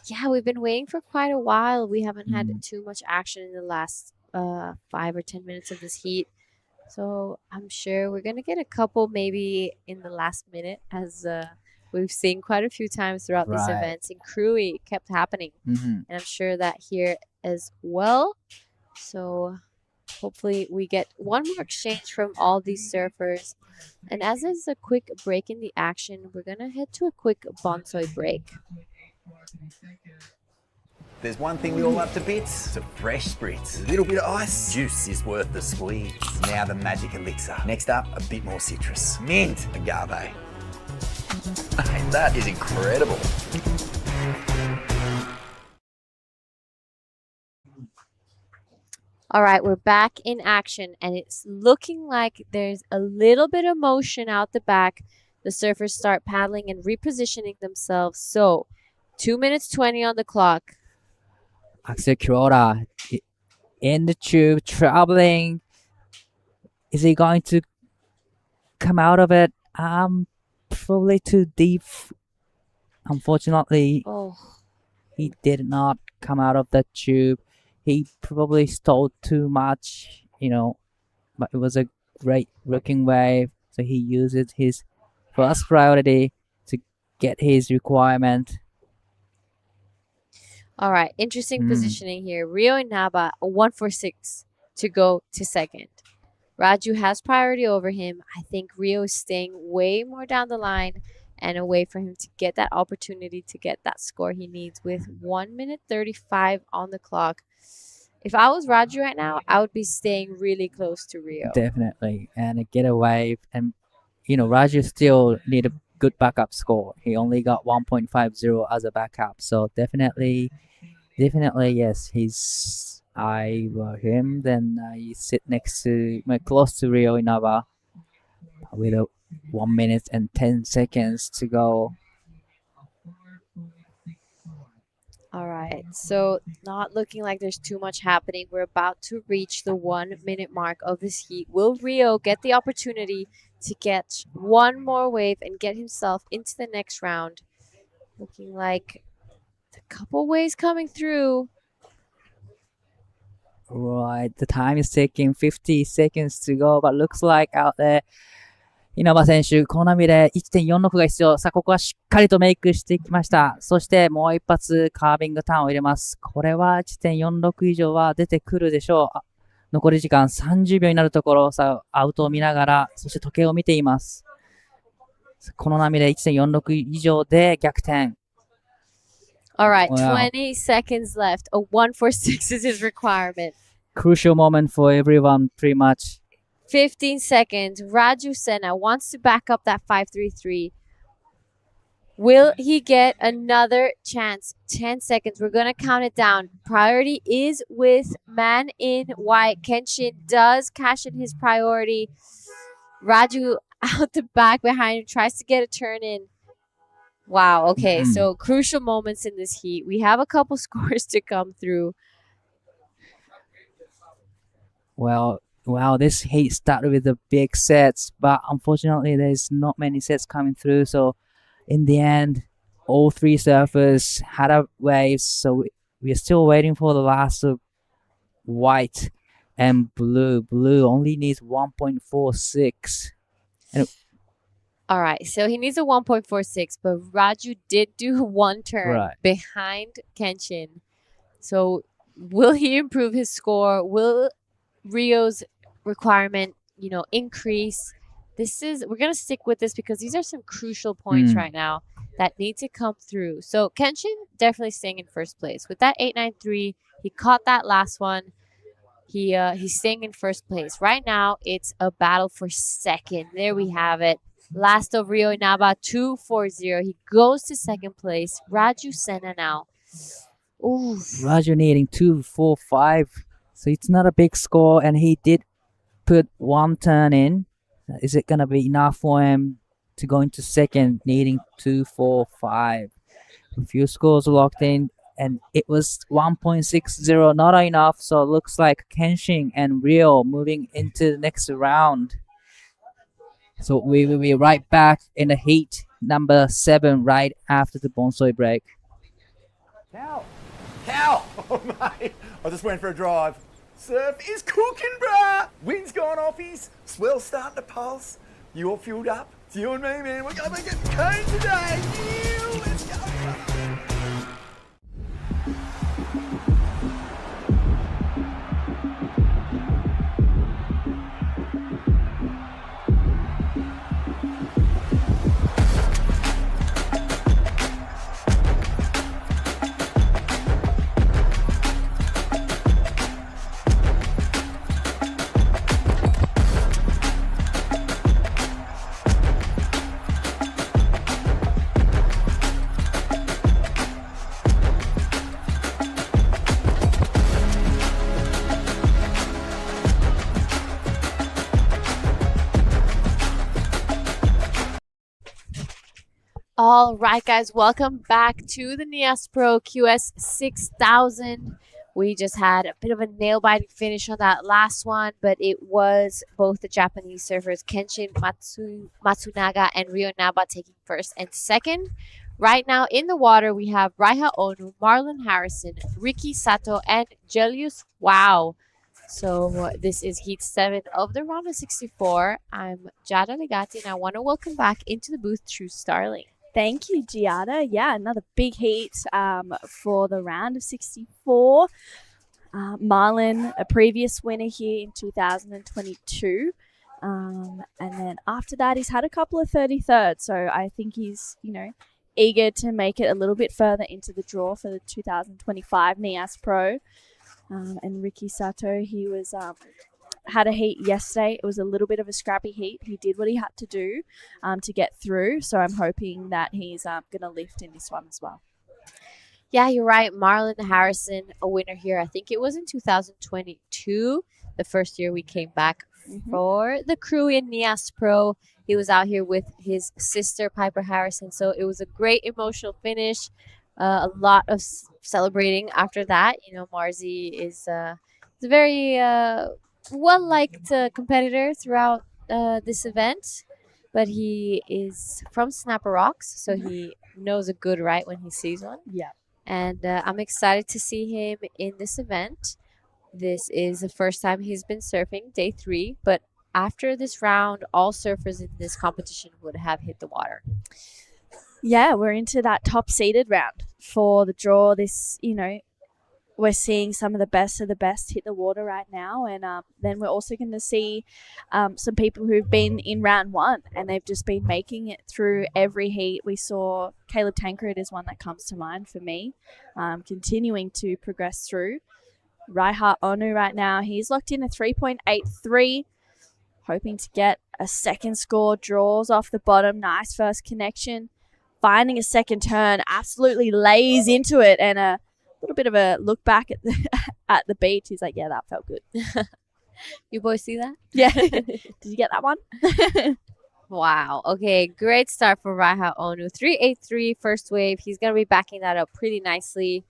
Yeah, we've been waiting for quite a while. We haven't had too much action in the last 5 or 10 minutes of this heat. So I'm sure we're going to get a couple maybe in the last minute, as we've seen quite a few times throughout these events. In Krui, it kept happening. And I'm sure that here as well. So hopefully we get one more exchange from all these surfers. And as there's a quick break in the action, we're going to head to a quick bonsai break. There's one thing we all love to bits, some fresh spritz. A little bit of ice, juice is worth the squeeze. Now the magic elixir. Next up, a bit more citrus. Mint, agave. Hey, that is incredible. All right, we're back in action, and it's looking like there's a little bit of motion out the back. The surfers start paddling and repositioning themselves. So 2 minutes 20 on the clock. Axel Kuroda in the tube, traveling. Is he going to come out of it? Probably too deep. Unfortunately, he did not come out of the tube. He probably stalled too much, but it was a great looking wave. So he uses his first priority to get his requirement. All right, interesting positioning here. Rio Inaba, a 146 to go to second. Raju has priority over him. I think Rio is staying way more down the line and a way for him to get that opportunity to get that score he needs with 1 minute 35 on the clock. If I was Raju right now, I would be staying really close to Rio. Definitely. And get a wave. And, Raju still need a good backup score. He only got 1.50 as a backup. So definitely, yes, I were him. Then I sit close to Rio Inaba with 1 minute and 10 seconds to go. All right, so not looking like there's too much happening. We're about to reach the 1 minute mark of this heat. Will Rio get the opportunity to get one more wave and get himself into the next round? Looking like a couple waves coming through. Right, the time is taking 50 seconds to go, but looks like out there, 稲葉選手、この波で 1.46 が必要。さあ、ここはしっかりとメイクしてきました。そしてもう一発カービングターンを入れます。これは 1.46 以上は出てくるでしょう。残り時間30秒になるところ、さあ、アウトを見ながら、そして時計を見ています。この波で 1.46 以上で逆転。All right, Wow. 20 seconds left. A 146 is his requirement. Crucial moment for everyone, pretty much. 15 seconds. Raju Senna wants to back up that 533. Will he get another chance? 10 seconds. We're going to count it down. Priority is with man in white. Kenshin does cash in his priority. Raju out the back behind him tries to get a turn in. Wow. Okay. So crucial moments in this heat. We have a couple scores to come through. Well, wow, this heat started with the big sets, but unfortunately there's not many sets coming through. So in the end, all three surfers had a wave. So we're still waiting for the last of white and blue. Blue only needs 1.46. All right, so he needs a 1.46, but Raju did do one turn behind Kenshin. So will he improve his score? Will Rio's requirement, increase? We're going to stick with this because these are some crucial points right now that need to come through. So Kenshin definitely staying in first place. With that 893, he caught that last one. He's staying in first place. Right now, it's a battle for second. There we have it. Last of Rio Inaba, 240. He goes to second place. Raju Senna now. Ooh. Raju needing 245. So it's not a big score, and he did put one turn in. Is it going to be enough for him to go into second, needing 245? A few scores locked in, and it was 1.60, not enough. So it looks like Kenshin and Rio moving into the next round. So we will be right back in the heat number 7 right after the bonsai break. Cow! Oh, mate, I just went for a drive. Surf is cooking, bruh! Wind's gone off his, swell's starting to pulse. You all fueled up? It's you and me, man. We're going to get cone today. Yeah, let's go, brother. All right, guys, welcome back to the Nias Pro QS 6000. We just had a bit of a nail-biting finish on that last one, but it was both the Japanese surfers Kenshin Matsunaga and Rio Naba taking first and second. Right now in the water, we have Raiha Onu, Marlon Harrison, Ricky Sato, and Julius Wow. So this is Heat 7 of the round of 64. I'm Jada Legati, and I want to welcome back into the booth True Starling. Thank you, Giada. Yeah, another big heat for the round of 64. Marlon, a previous winner here in 2022. And then after that, he's had a couple of 33rds. So I think he's, eager to make it a little bit further into the draw for the 2025 Nias Pro. And Ricky Sato, he was had a heat yesterday. It was a little bit of a scrappy heat. He did what he had to do to get through. So I'm hoping that he's going to lift in this one as well. Yeah, you're right. Marlon Harrison, a winner here. I think it was in 2022, the first year we came back for the crew in Nias Pro. He was out here with his sister, Piper Harrison. So it was a great emotional finish. a lot of celebrating after that. You know, Marzi is a very well-liked competitor throughout this event, but he is from Snapper Rocks, so he knows a good right when he sees one. Yeah. And I'm excited to see him in this event. This is the first time he's been surfing, day 3, but after this round, all surfers in this competition would have hit the water. Yeah, we're into that top seeded round for the draw. This, you know, we're seeing some of the best hit the water right now. And then we're also going to see some people who've been in round 1 and they've just been making it through every heat. We saw Caleb Tancred is one that comes to mind for me, continuing to progress through. Raiha Onu right now, he's locked in a 3.83, hoping to get a second score, draws off the bottom, nice first connection, finding a second turn, absolutely lays into it, and a little bit of a look back at the beach. He's like, yeah, that felt good. You boys see that? Yeah. Did you get that one? Wow. Okay, great start for Raiha Onu. 3.83 first wave. He's going to be backing that up pretty nicely.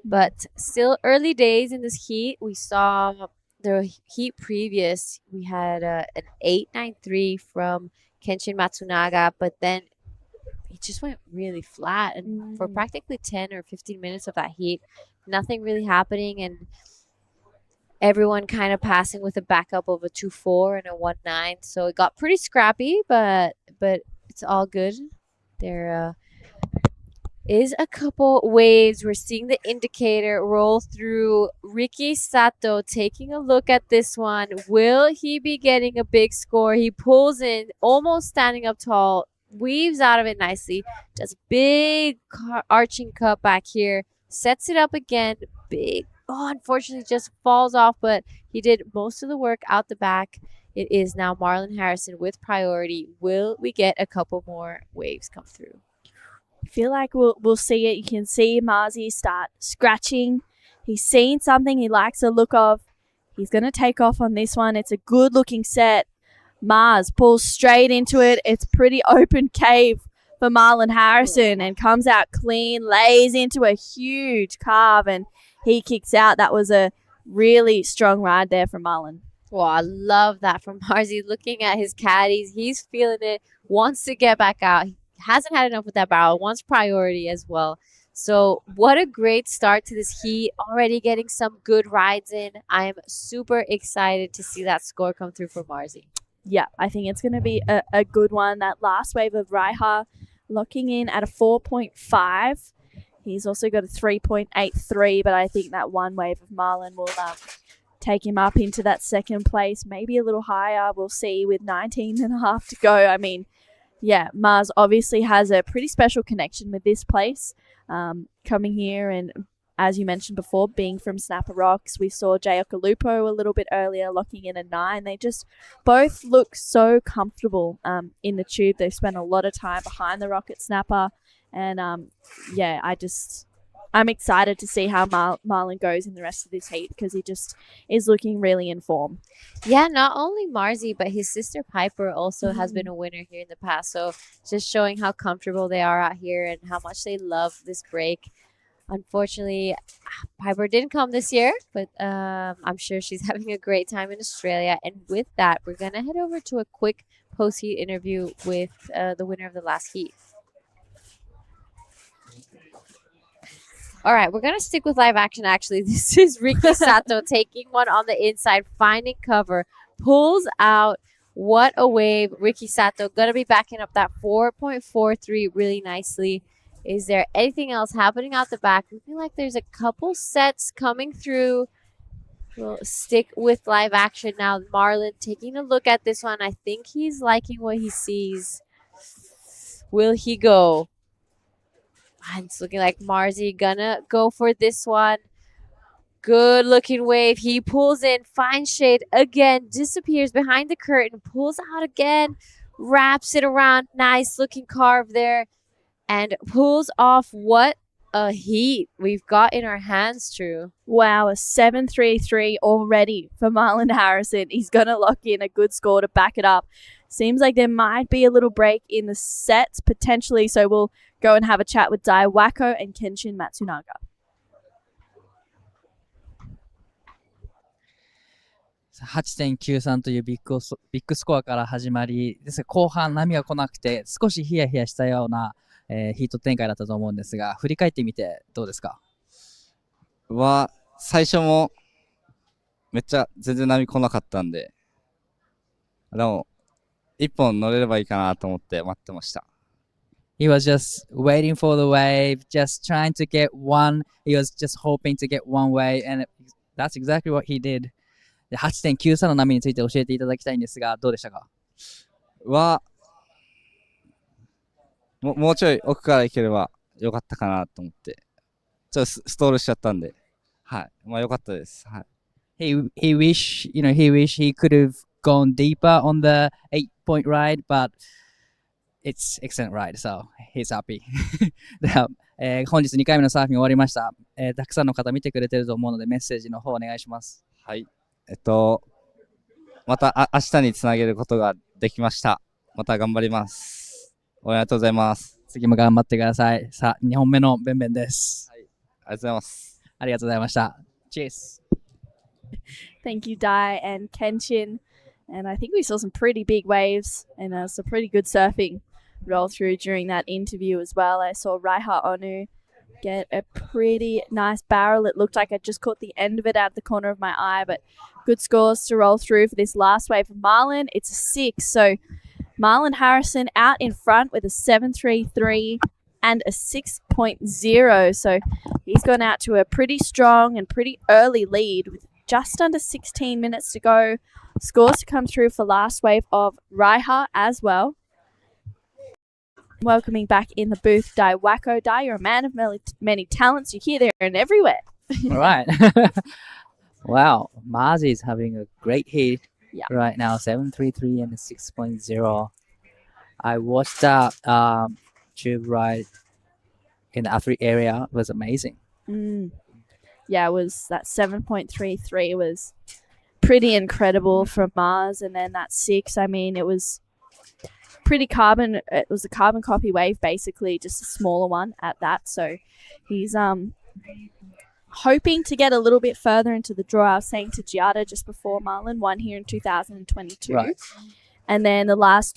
But still early days in this heat. We saw the heat previous. We had an 8.93 from Kenshin Matsunaga, but then it just went really flat. And for practically 10 or 15 minutes of that heat, nothing really happening. And everyone kind of passing with a backup of a 2.4 and a 1.9. So it got pretty scrappy, but it's all good. There is a couple waves. We're seeing the indicator roll through. Ricky Sato taking a look at this one. Will he be getting a big score? He pulls in, almost standing up tall, weaves out of it nicely, does a big arching cut back here, sets it up again, big, unfortunately just falls off, but he did most of the work out the back. It is now Marlon Harrison with priority. Will we get a couple more waves come through? I feel like we'll see it. You can see Marzi start scratching. He's seen something he likes the look of. He's going to take off on this one. It's a good looking set. Mars pulls straight into it. It's pretty open cave for Marlon Harrison and comes out clean, lays into a huge carve, and he kicks out. That was a really strong ride there from Marlon. Well, I love that from Marzi. Looking at his caddies, he's feeling it, wants to get back out. He hasn't had enough with that barrel, wants priority as well. So what a great start to this heat. Already getting some good rides in. I am super excited to see that score come through for Marzi. Yeah, I think it's going to be a good one. That last wave of Raiha locking in at a 4.5. He's also got a 3.83, but I think that one wave of Marlon will take him up into that second place, maybe a little higher. We'll see with 19.5 to go. I mean, yeah, Mars obviously has a pretty special connection with this place. Coming here and, as you mentioned before, being from Snapper Rocks, we saw Jay Okalupo a little bit earlier locking in a 9. They just both look so comfortable in the tube. They've spent a lot of time behind the rock at Snapper. And, yeah, I'm excited to see how Marlon goes in the rest of this heat because he just is looking really in form. Yeah, not only Marzi, but his sister Piper also has been a winner here in the past. So just showing how comfortable they are out here and how much they love this break. Unfortunately, Piper didn't come this year, but I'm sure she's having a great time in Australia. And with that, we're going to head over to a quick post-heat interview with the winner of the last heat. All right, we're going to stick with live action, actually. This is Ricky Sato taking one on the inside, finding cover, pulls out. What a wave. Ricky Sato going to be backing up that 4.43 really nicely. Is there anything else happening out the back? We feel like there's a couple sets coming through. We'll stick with live action now. Marlon taking a look at this one. I think he's liking what he sees. Will he go? And it's looking like Marzi gonna go for this one. Good looking wave. He pulls in, finds shade again, disappears behind the curtain, pulls out again, wraps it around. Nice looking carve there. And pulls off. What a heat we've got in our hands, True. Wow, a 7.33 already for Marlon Harrison. He's going to lock in a good score to back it up. Seems like there might be a little break in the sets potentially, so we'll go and have a chat with Dai Wako and Kenshin Matsunaga. 8.93 というビッグスコアから始まり、ですが後半波が来なくて少しヒヤヒヤしたような、ヒート展開だったと思うんですが、振り返ってみてどうですか？最初もめっちゃ全然波来なかったんで、でも一本乗れればいいかなと思って待ってました。He was just waiting for the wave, just trying to get one. He was just hoping to get one wave, and that's exactly what he did. 8.93 の波について教えていただきたいんですが、どうでしたか？もうちょい奥から行ければよかったかなと思って、ちょっとストールしちゃったんで、はい、まあよかったです。はい。He wish he could have gone deeper on the 8-point ride, but it's excellent ride, so he's happy. では、本日2回目のサーフィン終わりました。たくさんの方見てくれてると思うのでメッセージの方お願いします。はい。また明日につなげることができました。また頑張ります。ありがとうございます。次も頑張ってください。さあ、2本目のベンベンです。はい。ありがとうございます。ありがとうございました。Cheers. Thank you, Dai and Kenshin. And I think we saw some pretty big waves and some pretty good surfing roll through during that interview as well. I saw Raiha Onu get a pretty nice barrel. It looked like I just caught the end of it out of the corner of my eye, but good scores to roll through for this last wave for Marlon. It's a 6, so Marlon Harrison out in front with a 7.33 and a 6.0. So he's gone out to a pretty strong and pretty early lead with just under 16 minutes to go. Scores to come through for last wave of Raiha as well. Welcoming back in the booth, Dai Wako. Dai, you're a man of many talents. You're here, there, and everywhere. All right. Wow, Mars is having a great hit right now, 7.33 and a 6.0. I watched that tube ride in the athlete area. It was amazing. Yeah, it was that 7.33 was pretty incredible from Mars, and then that 6. I mean, it was pretty carbon. It was a carbon copy wave, basically, just a smaller one at that. So he's hoping to get a little bit further into the draw. I was saying to Giada just before, Marlon won here in 2022, right. And then the last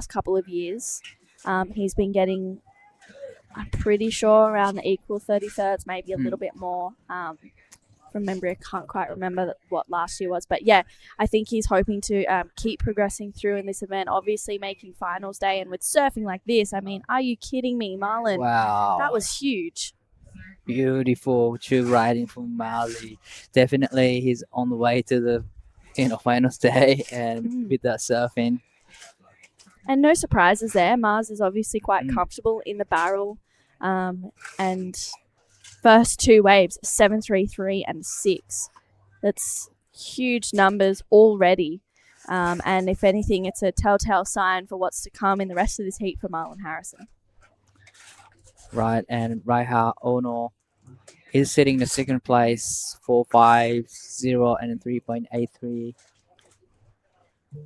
couple of years, he's been getting, I'm pretty sure, around the equal 33rds, maybe a little bit more. From memory, I can't quite remember what last year was, but yeah, I think he's hoping to keep progressing through in this event, obviously making finals day. And with surfing like this, I mean, are you kidding me, Marlon? Wow, that was huge. Beautiful tube riding from Mali. Definitely he's on the way to the finals day and with that surfing. And no surprises there. Mars is obviously quite comfortable in the barrel, and first 2 waves, 7.33 and 6. That's huge numbers already. And if anything, it's a telltale sign for what's to come in the rest of this heat for Marlon Harrison. Right, and Raiha Ono is sitting in the second place, 4.50 and 3.83.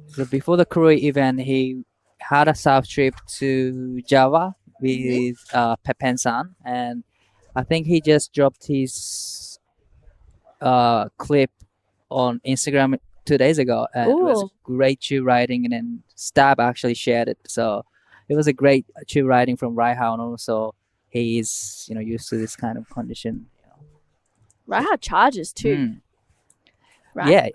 So before the Korea event, he had a surf trip to Java with Pepen-san, and I think he just dropped his clip on Instagram 2 days ago, and it was great tube riding, and then Stab actually shared it. So it was a great tube riding from Raiha, and also he is used to this kind of condition. Raiha charges too. Right. Yeah,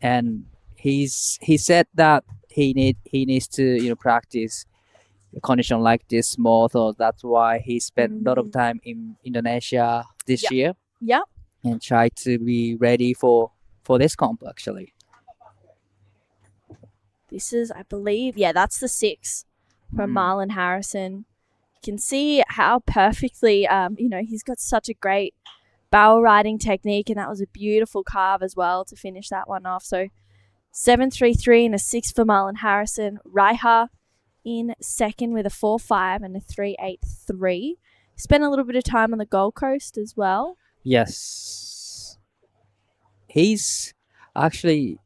and he said that he needs to practice a condition like this more, so that's why he spent a lot of time in Indonesia this year. Yep. And try to be ready for this comp actually. This is, I believe, that's the 6 from Marlon Harrison. You can see how perfectly, he's got such a great barrel riding technique, and that was a beautiful carve as well to finish that one off. So 7.33 and a 6 for Marlon Harrison. Raiha in second with a 4.5 and a 3.83. Spent a little bit of time on the Gold Coast as well. Yes. He's actually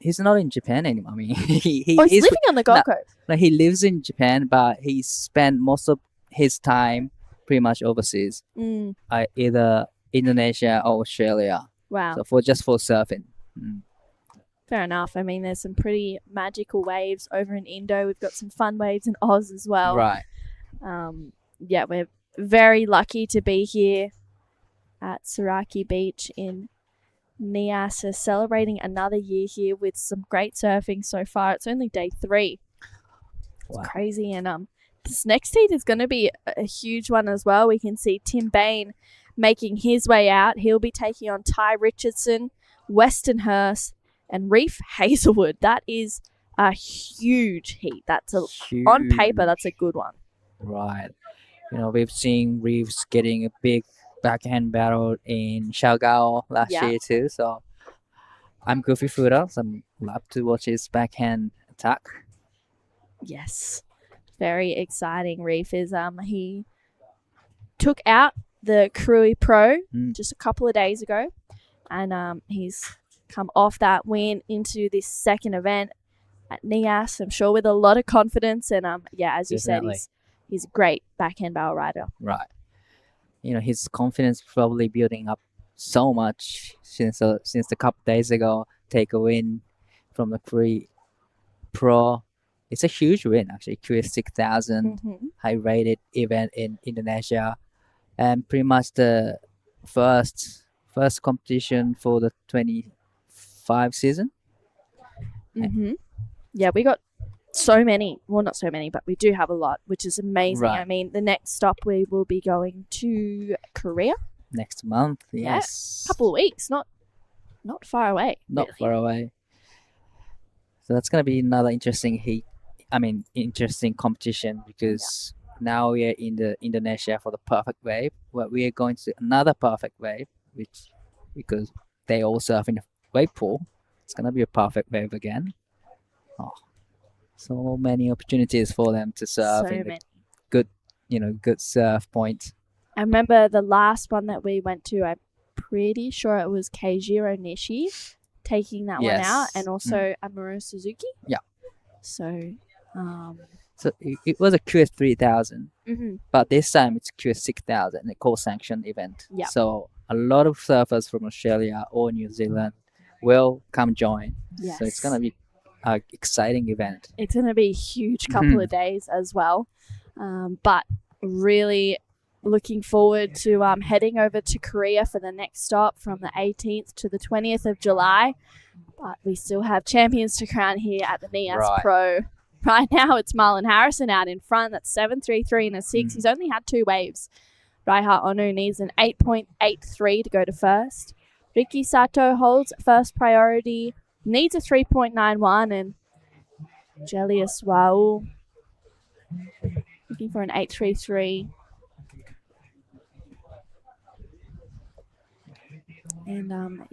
he's not in Japan anymore. I mean, he's living on the Gold Coast. Like he lives in Japan, but he spent most of his time pretty much overseas, Mm. either Indonesia or Australia. Wow. So for surfing. Fair enough. I mean, there's some pretty magical waves over in Indo. We've got some fun waves in Oz as well. Right. Yeah, we're very lucky to be here at Saraki Beach in Nias, celebrating another year here with some great surfing so far. It's only day 3. It's crazy. And this next heat is going to be a huge one as well. We can see Tim Bain making his way out. He'll be taking on Ty Richardson, Weston Hurst, and Reef Hazelwood. That is a huge heat. On paper, that's a good one. Right. We've seen Reeves getting a big backhand battle in Xiaogao last year too. So I'm goofy footer, so I'm love to watch his backhand attack. Yes. Very exciting. Reef is he took out the Krui Pro just a couple of days ago, and he's come off that win into this second event at Nias. I'm sure with a lot of confidence, and as you said, he's a great backhand barrel rider. Right. His confidence probably building up so much since a couple days ago. Take a win from the Krui Pro. It's a huge win actually. QS 6000 high rated event in Indonesia, and pretty much the first competition for the 25 season. Yeah, we got so many. Well, not so many, but we do have a lot, which is amazing. Right. I mean, the next stop we will be going to Korea Next month. Yes. couple of weeks. Not far away. Not far away. So that's gonna be another interesting interesting competition, because now we are in the Indonesia for the perfect wave. But we are going to another perfect wave, because they all surf in the wave pool. It's gonna be a perfect wave again. Oh, so many opportunities for them to surf So in many. the good surf point. I remember the last one that we went to. I'm pretty sure it was Keijiro Nishi taking that one out, Yes. and also Amuro Suzuki. Yeah. So, So it was a QS 3000, Mhm. but this time it's QS 6000, a co-sanctioned event. Yeah. So a lot of surfers from Australia or New Zealand will come join. So it's gonna be an exciting event. it's going to be a huge couple of days as well. But really looking forward to heading over to Korea for the next stop from the 18th to the 20th of July. But we still have champions to crown here at the Nias Right. Pro. Right now it's Marlon Harrison out in front. That's 7.33 and a 6. He's only had 2 waves. Raiha Onu needs an 8.83 to go to first. Ricky Sato holds first priority, needs a 3.91, and Jelius Waul looking for an 8.33. And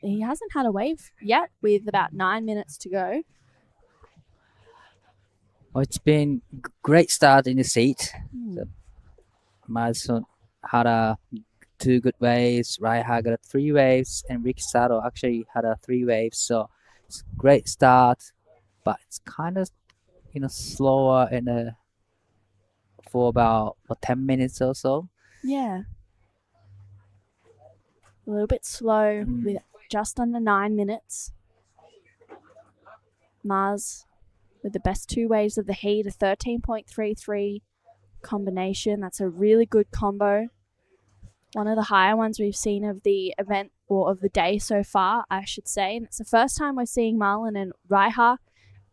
he hasn't had a wave yet with about 9 minutes to go. Well, it's been great start in the seat. So Madison had 2 good waves. Raiha got 3 waves, and Ricky Sato actually had 3 waves. So it's a great start, but it's kind of slower for about 10 minutes or so. Yeah. A little bit slow with just under 9 minutes. Mars with the best 2 waves of the heat, a 13.33 combination. That's a really good combo. One of the higher ones we've seen of the event, or of the day so far, I should say. And it's the first time we're seeing Marlon and Raiha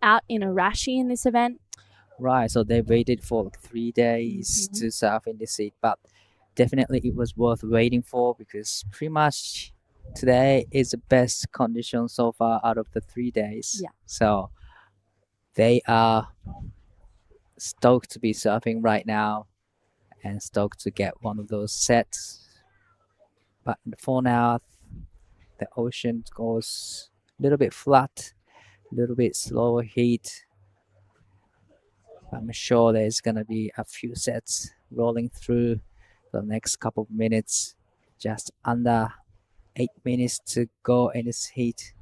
out in Arashi in this event. Right, so they waited for 3 days to surf in the seat, but definitely it was worth waiting for, because pretty much today is the best condition so far out of the 3 days. Yeah. So they are stoked to be surfing right now and stoked to get one of those sets. But for now, the ocean goes a little bit flat, a little bit slower heat. I'm sure there's going to be a few sets rolling through the next couple of minutes. Just under 8 minutes to go in this heat.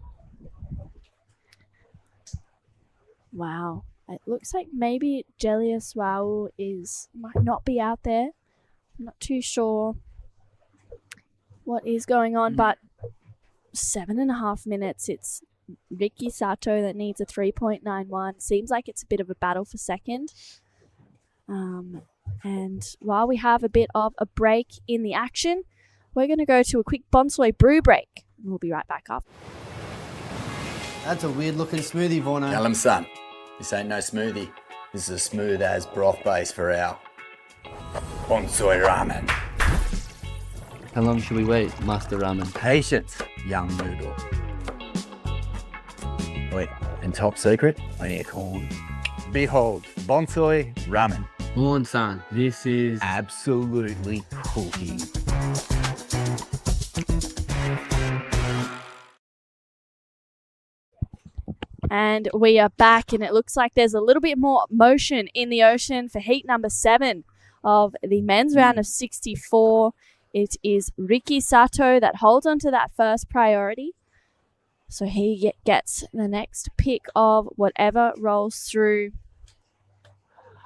Wow. It looks like maybe Jelius Wau might not be out there. I'm not too sure what is going on, but 7.5 minutes. It's Ricky Sato that needs a 3.91. Seems like it's a bit of a battle for second. And while we have a bit of a break in the action, we're going to go to a quick Bonsoi brew break. We'll be right back after. That's a weird looking smoothie, Vorno. Tell him, son, this ain't no smoothie. This is a smooth as broth base for our Bonsoi ramen. How long should we wait, Master Ramen? Patience, young noodle. Wait, and top secret, I need corn. Behold, Bonsoi ramen. Morn-san, this is absolutely cooking. And we are back, and it looks like there's a little bit more motion in the ocean for heat number 7 of the men's round of 64. It is Ricky Sato that holds on to that first priority. So he gets the next pick of whatever rolls through.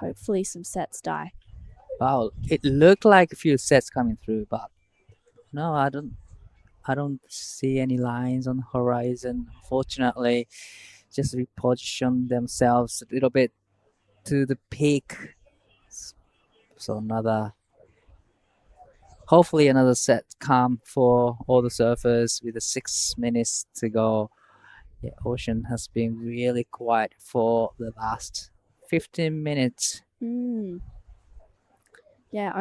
Hopefully some sets die. Wow, it looked like a few sets coming through, but no, I don't see any lines on the horizon. Unfortunately, just reposition themselves a little bit to the peak. So hopefully another set come for all the surfers with the 6 minutes to go. Yeah, ocean has been really quiet for the last 15 minutes. Yeah,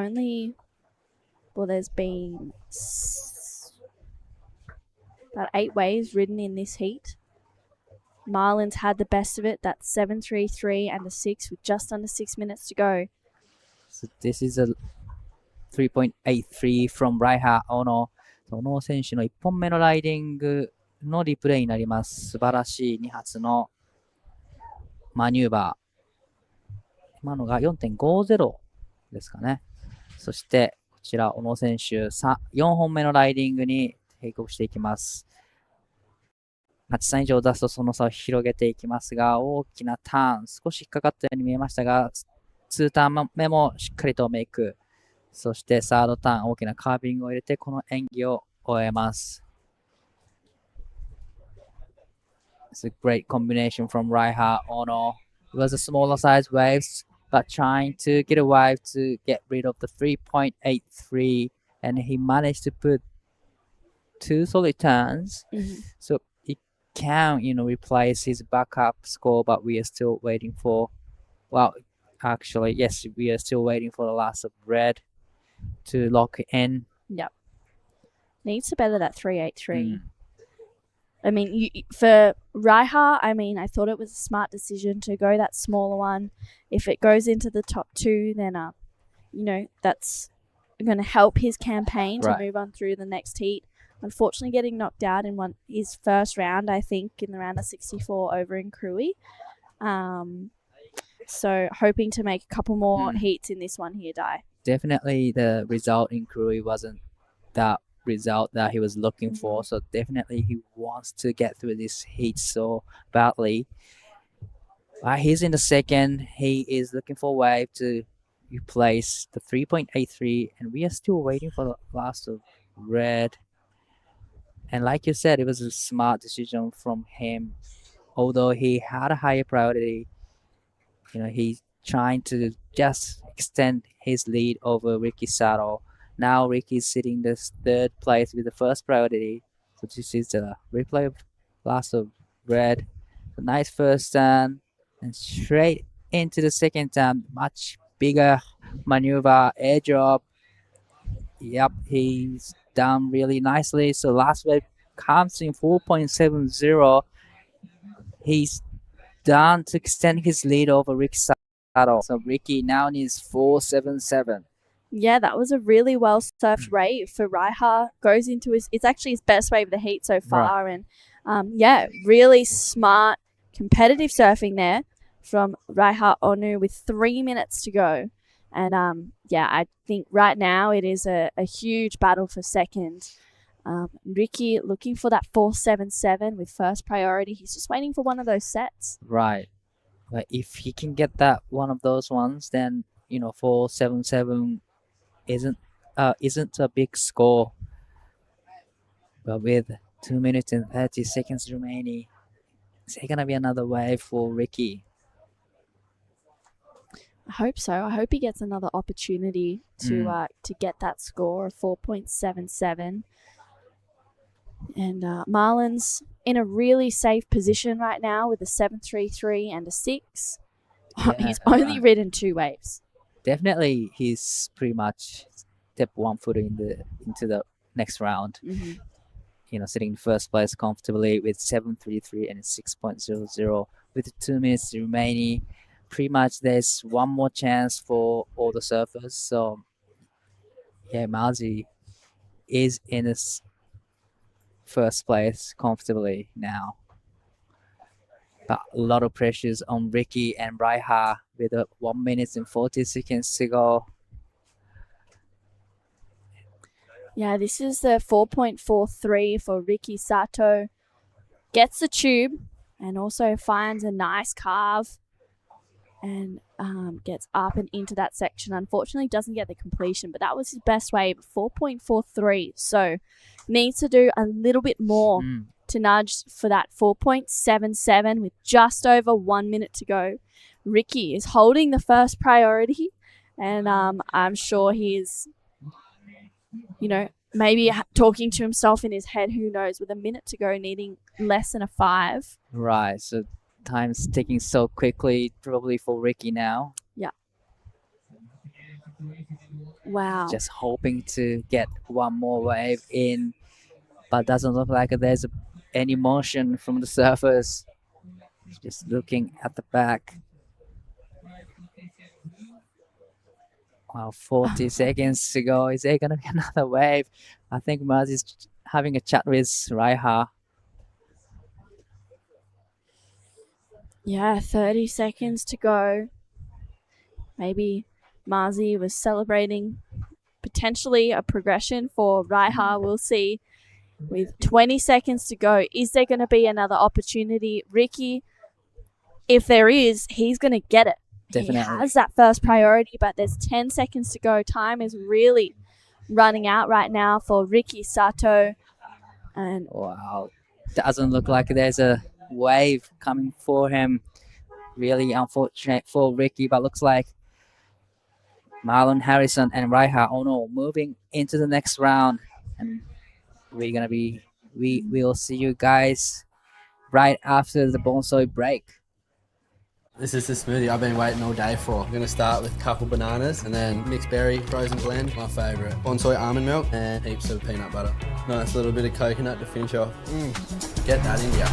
there's been about 8 waves ridden in this heat. Marlin's had the best of it. That's 7.33 and a 6 with just under 6 minutes to go. So this is a 3.83 from Raiha Ono。小野選手の1本目のライディングのリプレイになります。素晴らしい2発のマニューバー。今のが 4.50 ですかね。そしてこちら小野選手4本目のライディングにテイクオフしていきます。83以上出すとその差を広げていきますが、大きなターン、少し引っかかったように見えましたが、2ターン目もしっかりとメイク。そしてサードターン、大きなカービングを入れて、この演技を終えます。It's a great combination from Raiha Ono. It was a smaller size waves, but trying to get a wave to get rid of the 3.83, and he managed to put 2 solid turns. So it can, replace his backup score, but we are still waiting for, actually, yes, we are still waiting for the last of red to lock in. Yep. Needs to better that 3.83. I mean, for Raiha, I thought it was a smart decision to go that smaller one. If it goes into the top 2, then, that's going to help his campaign to move on through the next heat. Unfortunately, getting knocked out in his first round, I think, in the round of 64 over in Krui. So hoping to make a couple more heats in this one here, Dai. Definitely the result in Krui wasn't that result that he was looking for. So definitely he wants to get through this heat so badly. He's in the second. He is looking for a wave to replace the 3.83, and we are still waiting for the last of red. And like you said, it was a smart decision from him. Although he had a higher priority, he's trying to just extend his lead over Ricky Sato. Now Ricky's sitting the 3rd place with the first priority. So this is the replay of last of red. A nice first turn and straight into the second turn. Much bigger maneuver, air drop. Yep, he's done really nicely. So last wave comes in 4.70. He's done to extend his lead over Ricky Sato. So Ricky now needs 4.77. Yeah, that was a really well surfed rate for Raiha. Goes into it's actually his best wave of the heat so far. And really smart competitive surfing there from Raiha Onu with 3 minutes to go. And I think right now it is a huge battle for second. Ricky looking for that 4.77 with first priority. He's just waiting for one of those sets. Right. But if he can get that one of those ones, then 4.77 isn't a big score. But with 2 minutes and 30 seconds remaining, is there gonna be another wave for Ricky? I hope so. I hope he gets another opportunity to get that score of 4.77. And Marlon's in a really safe position right now with a 7.33 and a 6. He's only ridden 2 waves. Definitely, he's pretty much stepped 1 foot into the next round. Sitting in first place comfortably with 7.33 and 6.00 with 2 minutes remaining. Pretty much there's one more chance for all the surfers. So, yeah, Marzi is in this first place comfortably now. But a lot of pressures on Ricky and Raiha with 1 minute and 40 seconds to go. Yeah, this is the 4.43 for Ricky Sato. Gets the tube and also finds a nice carve and gets up and into that section. Unfortunately, doesn't get the completion, but that was his best wave, 4.43. So needs to do a little bit more to nudge for that 4.77 with just over 1 minute to go. Ricky is holding the first priority, and I'm sure he's maybe talking to himself in his head, who knows, with a minute to go, needing less than a 5. Right, so time's ticking so quickly, probably for Ricky now. Yeah. Wow. Just hoping to get one more wave in, but doesn't look like there's any motion from the surfers. Just looking at the back. Wow, 40 seconds to go. Is there going to be another wave? I think Maz is having a chat with Raiha. Yeah, 30 seconds to go. Maybe Marzi was celebrating potentially a progression for Raiha. We'll see. With 20 seconds to go, is there going to be another opportunity? Ricky, if there is, he's going to get it. Definitely. He has that first priority, but there's 10 seconds to go. Time is really running out right now for Ricky Sato. And wow, doesn't look like there's a wave coming for him. Really unfortunate for Ricky, but looks like Marlon Harrison and Raiha Ono moving into the next round, and we'll see you guys right after the bonsai break. This is the smoothie I've been waiting all day for. I'm going to start with a couple bananas and then mixed berry frozen blend, my favourite. Bonsai almond milk and heaps of peanut butter. Nice little bit of coconut to finish off. Get that in ya.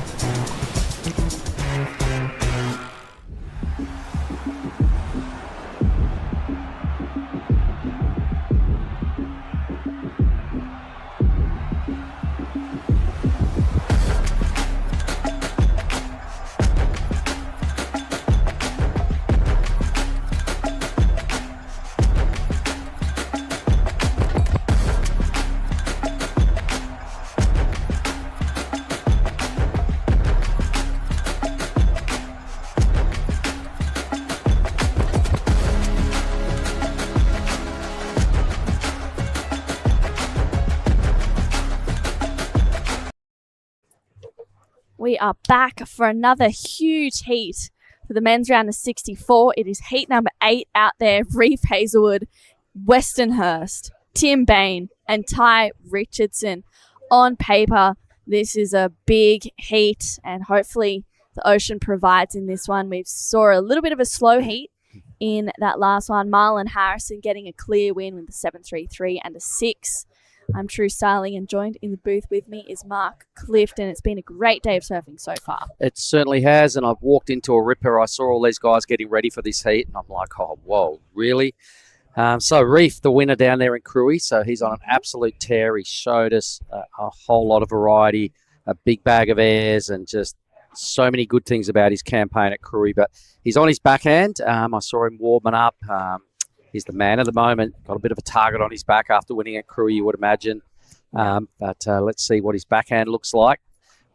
we are back for another huge heat for the men's round of 64. It is heat number 8 out there. Reef Hazelwood, Westonhurst, Tim Bain, and Ty Richardson. On paper, this is a big heat, and hopefully the Ocean provides in this one. We saw a little bit of a slow heat in that last one. Marlon Harrison getting a clear win with the 7.33 and a 6. I'm True Styling, and joined in the booth with me is Mark Clifton. It's been a great day of surfing so far. It certainly has, and I've walked into a ripper. I saw all these guys getting ready for this heat, and I'm like, oh, whoa, really? So Reef, the winner down there in Cruy, so he's on an absolute tear. He showed us a whole lot of variety, a big bag of airs, and just so many good things about his campaign at Cruy. But he's on his backhand. I saw him warming up. He's the man at the moment. Got a bit of a target on his back after winning at Cruy, you would imagine. But let's see what his backhand looks like.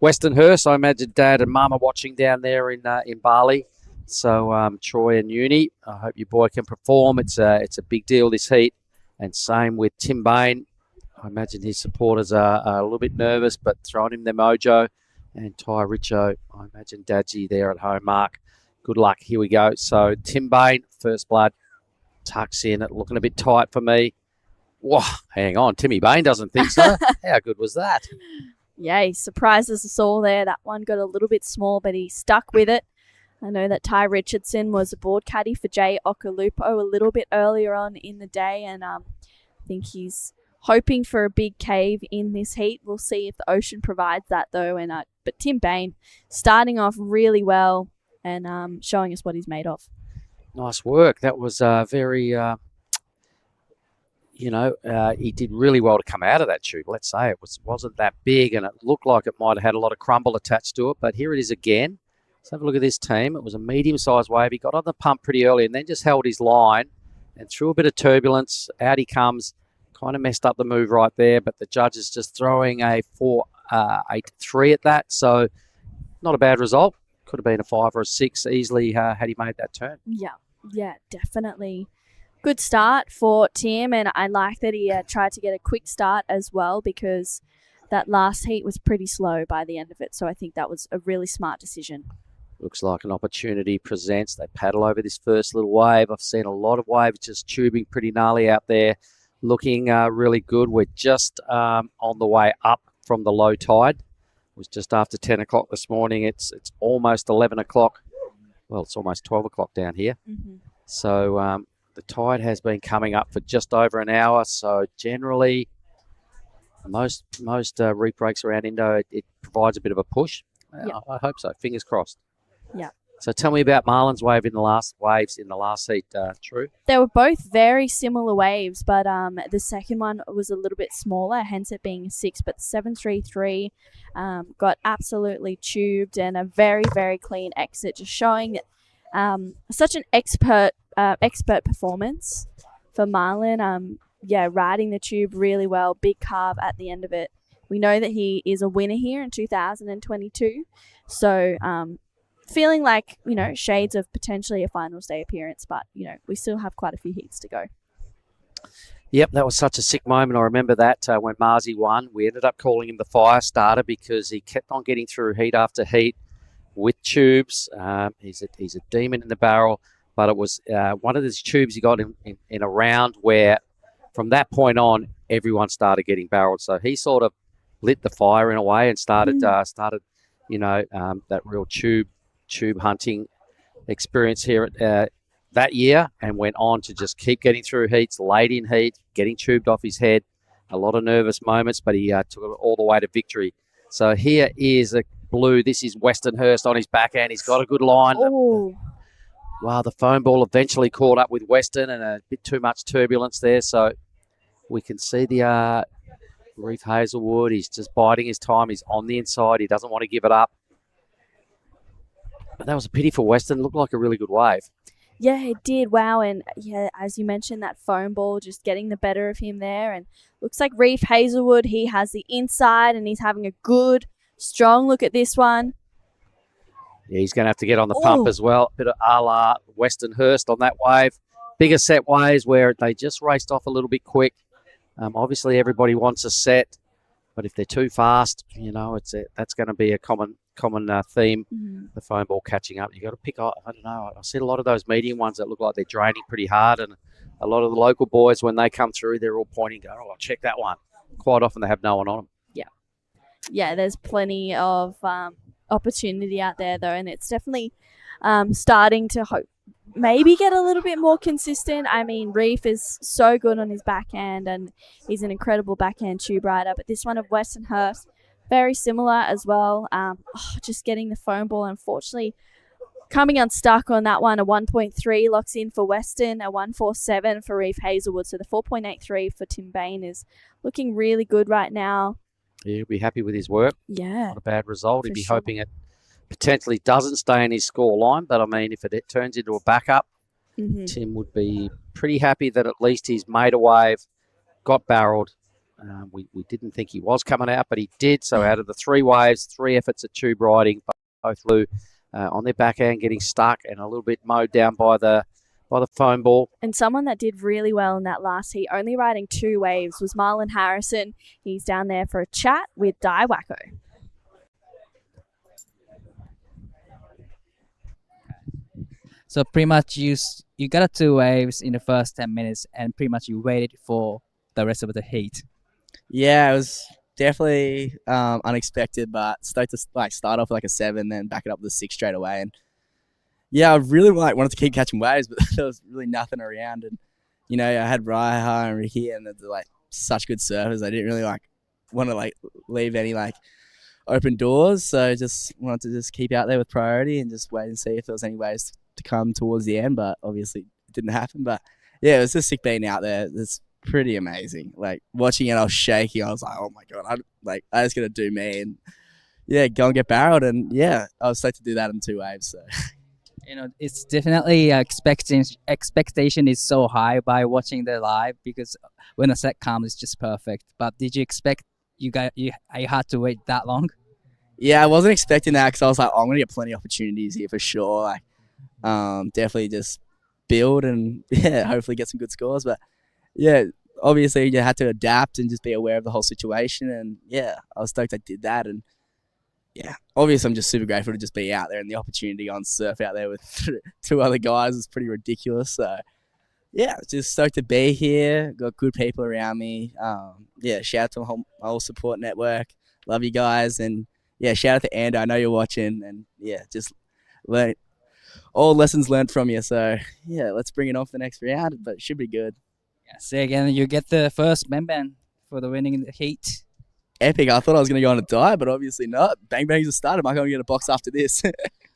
Westonhurst, I imagine Dad and Mum are watching down there in Bali. So Troy and Uni, I hope your boy can perform. It's a big deal this heat. And same with Tim Bain. I imagine his supporters are a little bit nervous, but throwing him their mojo. And Ty Richo, I imagine Dadgy there at home. Mark, good luck. Here we go. So Tim Bain, first blood, tucks in. Looking a bit tight for me. Whoa, hang on. Timmy Bain doesn't think so. How good was that? Yeah, he surprises us all there. That one got a little bit small, but he stuck with it. I know that Ty Richardson was a board caddy for Jay Okalupo a little bit earlier on in the day, and I think he's hoping for a big cave in this heat. We'll see if the ocean provides that, though. But Tim Bain starting off really well and showing us what he's made of. Nice work. That was very... he did really well to come out of that tube. Let's say it wasn't that big, and it looked like it might have had a lot of crumble attached to it. But here it is again. Let's have a look at this team. It was a medium-sized wave. He got on the pump pretty early and then just held his line and through a bit of turbulence. Out he comes. Kind of messed up the move right there, but the judge is just throwing a 4.83 at that. So not a bad result. Could have been a 5 or a 6 easily had he made that turn. Yeah, definitely. Good start for Tim, and I like that he tried to get a quick start as well, because that last heat was pretty slow by the end of it. So I think that was a really smart decision. Looks like an opportunity presents. They paddle over this first little wave. I've seen a lot of waves just tubing pretty gnarly out there, looking really good. We're just on the way up from the low tide. It was just after 10 o'clock this morning. It's almost 11 o'clock. Well, it's almost 12 o'clock down here. Mm-hmm. So the tide has been coming up for just over an hour. So generally, most reef breaks around Indo, it provides a bit of a push. Yeah. I hope so. Fingers crossed. Yeah. So tell me about Marlin's wave in the last heat, True. They were both very similar waves, but the second one was a little bit smaller, hence it being a 6. But 733 got absolutely tubed and a very, very clean exit, just showing such an expert performance for Marlin. Riding the tube really well, big carve at the end of it. We know that he is a winner here in 2022, so feeling like, shades of potentially a finals day appearance, but, we still have quite a few heats to go. Yep, that was such a sick moment. I remember that when Marzi won. We ended up calling him the fire starter because he kept on getting through heat after heat with tubes. He's a demon in the barrel, but it was one of these tubes he got in a round where from that point on, everyone started getting barreled. So he sort of lit the fire in a way and started that real tube hunting experience here at that year, and went on to just keep getting through heats, late in heat, getting tubed off his head. A lot of nervous moments, but he took it all the way to victory. So here is a blue. This is Westonhurst on his backhand. He's got a good line. Oh. Wow, the foam ball eventually caught up with Weston and a bit too much turbulence there. So we can see the Reef Hazelwood. He's just biding his time. He's on the inside. He doesn't want to give it up. But that was a pity for Weston. Looked like a really good wave. Yeah, it did. Wow. And yeah, as you mentioned, that foam ball just getting the better of him there. And looks like Reef Hazelwood, he has the inside and he's having a good, strong look at this one. Yeah, he's going to have to get on the pump as well. Bit of a la Westonhurst on that wave. Bigger set waves where they just raced off a little bit quick. Obviously, everybody wants a set, but if they're too fast, that's going to be a common theme. Mm-hmm. The foam ball catching up. You got to pick up. I don't know. I've seen a lot of those medium ones that look like they're draining pretty hard, and a lot of the local boys, when they come through, they're all pointing, going, "Oh, check that one." Quite often, they have no one on them. Yeah, there's plenty of opportunity out there though, and it's definitely starting to maybe get a little bit more consistent. I mean, Reef is so good on his backhand and he's an incredible backhand tube rider, but this one of Westonhurst, very similar as well. Just getting the foam ball, unfortunately coming unstuck on that one. A 1.3 locks in for Weston, a 1.47 for Reef Hazelwood, so the 4.83 for Tim Bain is looking really good right now. Yeah, he'll be happy with his work. Yeah. Not a bad result. He'd be sure. hoping it potentially doesn't stay in his score line, but I mean, if it turns into a backup, Tim would be pretty happy that at least he's made a wave, got barreled. We didn't think he was coming out, but he did. So out of the 3 waves, 3 efforts at tube riding, both flew. on their backhand, getting stuck and a little bit mowed down by the foam ball. And someone that did really well in that last heat, only riding 2 waves, was Marlon Harrison. He's down there for a chat with Di Wacko. So pretty much you got 2 waves in the first 10 minutes, and pretty much you waited for the rest of the heat. Yeah, it was definitely unexpected, but stoked to start off with a 7, then back it up with a 6 straight away. And yeah, I really wanted to keep catching waves, but there was really nothing around. And I had Raiha and Ricky, and they're such good surfers. I didn't really want to leave any open doors, so just wanted to just keep out there with priority and just wait and see if there was any waves to come towards the end. But obviously it didn't happen. But yeah, it was just sick being out there. It's pretty amazing. Watching it, I was shaking. I was like, oh my god, I just gotta do me and yeah, go and get barreled. And yeah, I was stoked to do that in 2 waves. So. It's definitely expectation is so high by watching the live, because when a set comes, it's just perfect. But did you expect you had to wait that long? Yeah, I wasn't expecting that, because I was like, I'm gonna get plenty of opportunities here for sure. Definitely just build and yeah, hopefully get some good scores. But yeah, obviously you had to adapt and just be aware of the whole situation. And yeah, I was stoked I did that. And yeah, obviously I'm just super grateful to just be out there, and the opportunity on surf out there with 2 other guys is pretty ridiculous. So yeah, just stoked to be here. Got good people around me. Yeah, shout out to my whole support network. Love you guys. And yeah, shout out to Ando. I know you're watching. And yeah, just learn all lessons learned from you. So yeah, let's bring it on for the next round, but it should be good. Yeah, say again, you get the first Ben for the winning in the heat. Epic. I thought I was going to go on a dive, but obviously not. Bang Bang's a start. Am I going to get a box after this?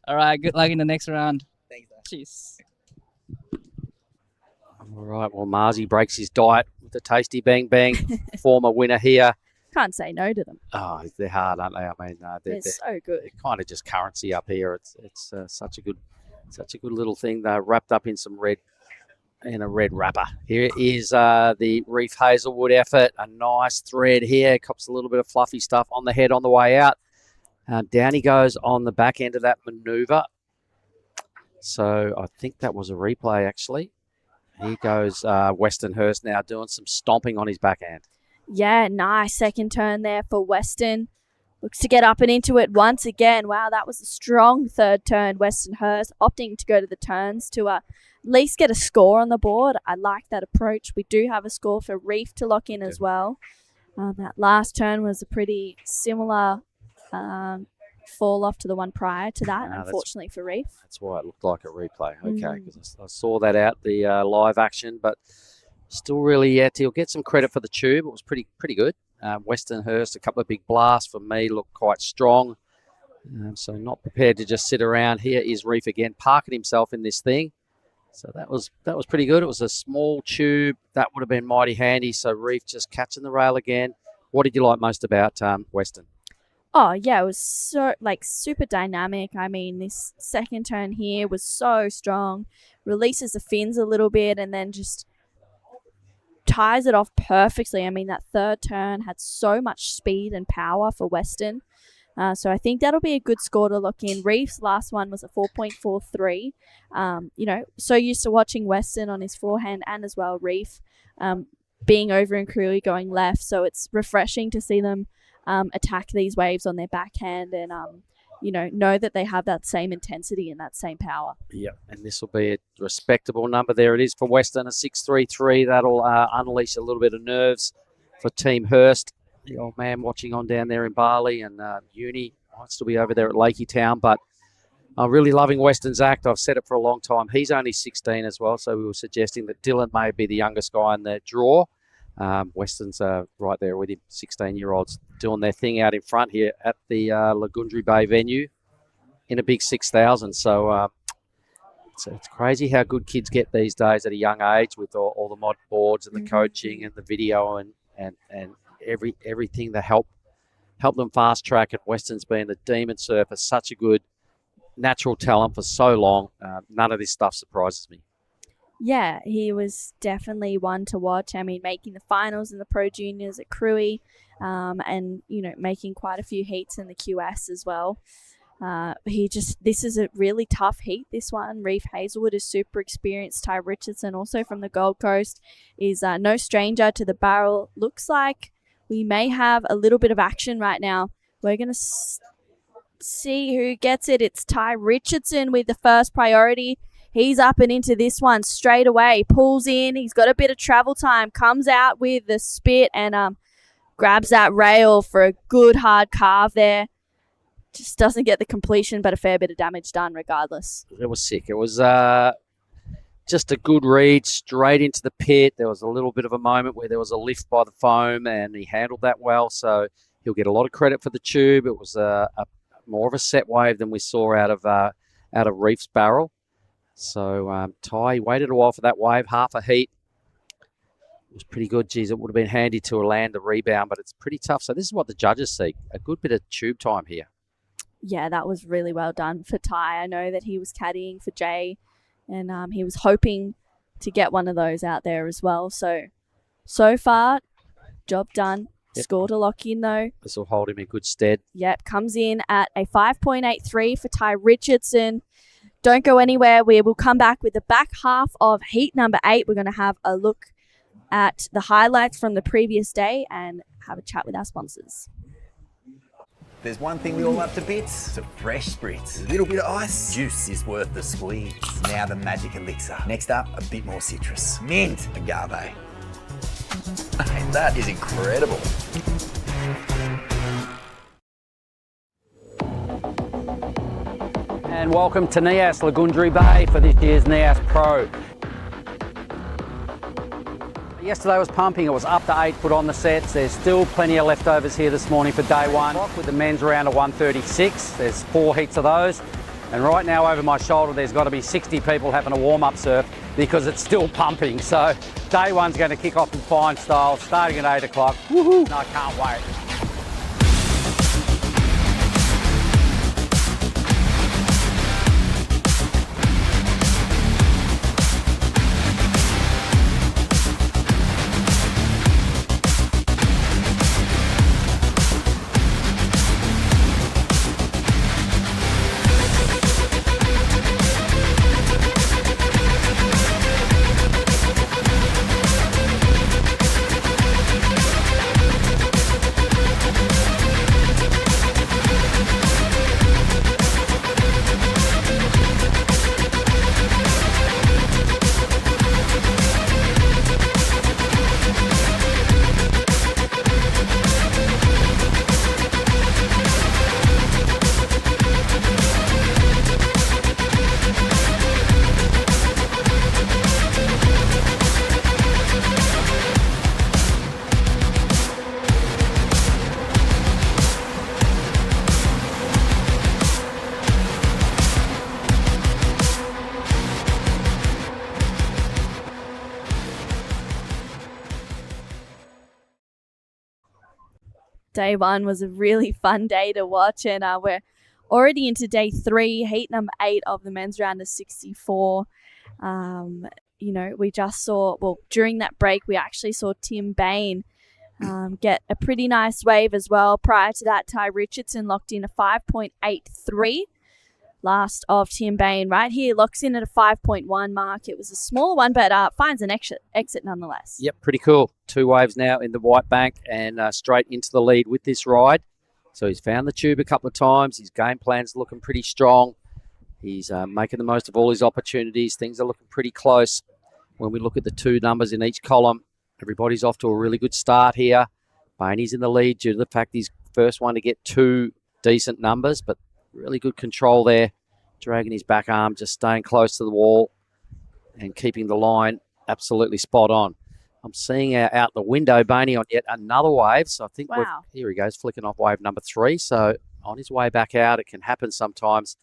All right, good luck in the next round. Thanks, man. Cheers. All right, well, Marzi breaks his diet with a tasty Bang Bang. Former winner here. Can't say no to them. Oh, they're hard, aren't they? I mean, They're so good. They're kind of just currency up here. It's such a good little thing. They're wrapped up in a red wrapper. Here is the Reef Hazelwood effort. A nice thread here. Cops a little bit of fluffy stuff on the head on the way out. Down he goes on the back end of that maneuver. So I think that was a replay, actually. Here goes Weston Hurst now doing some stomping on his backhand. Yeah, nice second turn there for Weston. Looks to get up and into it once again. Wow, that was a strong third turn. Weston Hurst opting to go to the turns to at least get a score on the board. I like that approach. We do have a score for Reef to lock in as well. That last turn was a pretty similar fall off to the one prior to that, unfortunately for Reef. That's why it looked like a replay. Okay, because I saw that out, the live action, but still really yet. He'll get some credit for the tube. It was pretty good. Weston Hurst, a couple of big blasts for me, looked quite strong. So not prepared to just sit around. Here is Reef again, parking himself in this thing. So that was pretty good. It was a small tube. That would have been mighty handy. So Reef just catching the rail again. What did you like most about Weston? Oh, yeah, it was so super dynamic. I mean, this second turn here was so strong. Releases the fins a little bit and then just ties it off perfectly. I mean, that third turn had so much speed and power for Weston. So I think that'll be a good score to look in. Reef's last one was a 4.43. So used to watching Weston on his forehand and as well Reef being over in Cruy going left. So it's refreshing to see them attack these waves on their backhand and, know that they have that same intensity and that same power. Yeah, and this will be a respectable number. There it is for Weston, a 6.33. That'll unleash a little bit of nerves for Team Hurst. The old man watching on down there in Bali, and Uni might still be over there at Lakey Town, but I'm really loving Weston's act. I've said it for a long time. He's only 16 as well, so we were suggesting that Dylan may be the youngest guy in the draw. Weston's right there with him, 16-year-olds doing their thing out in front here at the Lagundri Bay venue in a big 6,000. So it's crazy how good kids get these days at a young age with all the mod boards and the coaching and the video and everything that help them fast track. And Weston's been the demon surfer, such a good natural talent for so long. None of this stuff surprises me. Yeah, he was definitely one to watch. I mean, making the finals in the Pro Juniors at Cruy and, making quite a few heats in the QS as well. This is a really tough heat, this one. Reef Hazelwood is super experienced. Ty Richardson, also from the Gold Coast, is no stranger to the barrel. Looks like we may have a little bit of action right now. We're going to see who gets it. It's Ty Richardson with the first priority. He's up and into this one straight away. Pulls in. He's got a bit of travel time. Comes out with the spit and grabs that rail for a good hard carve there. Just doesn't get the completion, but a fair bit of damage done regardless. It was sick. It was just a good read straight into the pit. There was a little bit of a moment where there was a lift by the foam, and he handled that well. So he'll get a lot of credit for the tube. It was a more of a set wave than we saw out of Reef's barrel. So Ty waited a while for that wave, half a heat. It was pretty good. Geez, it would have been handy to land the rebound, but it's pretty tough. So this is what the judges see, a good bit of tube time here. Yeah, that was really well done for Ty. I know that he was caddying for Jay, and he was hoping to get one of those out there as well. So far, job done. Yep. Score to lock in, though. This will hold him in good stead. Yep, comes in at a 5.83 for Ty Richardson. Don't go anywhere. We will come back with the back half of heat number 8. We're going to have a look at the highlights from the previous day and have a chat with our sponsors. There's one thing we all love to bits. It's a fresh spritz. A little bit of ice. Juice is worth the squeeze. Now the magic elixir. Next up, a bit more citrus. Mint. Agave. Hey, that is incredible. And welcome to Nias Lagundri Bay for this year's Nias Pro. Yesterday was pumping, it was up to 8 foot on the sets. There's still plenty of leftovers here this morning for day one. With the men's round of 136, there's 4 heats of those. And right now over my shoulder, there's got to be 60 people having a warm-up surf because it's still pumping. So day one's going to kick off in fine style, starting at 8 o'clock. Woohoo! And I can't wait. Day one was a really fun day to watch, and we're already into day 3, heat number 8 of the men's round of 64. We just saw, during that break, we actually saw Tim Bain get a pretty nice wave as well. Prior to that, Ty Richardson locked in a 5.83. Last of Tim Bain right here locks in at a 5.1 mark. It was a smaller one, but finds an exit nonetheless. Yep, pretty cool. 2 waves now in the white bank and straight into the lead with this ride. So he's found the tube a couple of times. His game plan's looking pretty strong. He's making the most of all his opportunities. Things are looking pretty close. When we look at the 2 numbers in each column, everybody's off to a really good start here. Bainey's in the lead due to the fact he's first one to get 2 decent numbers, but really good control there. Dragging his back arm, just staying close to the wall and keeping the line absolutely spot on. I'm seeing out the window Bainey on yet another wave. So I think here he goes, flicking off wave number 3. So on his way back out, it can happen sometimes.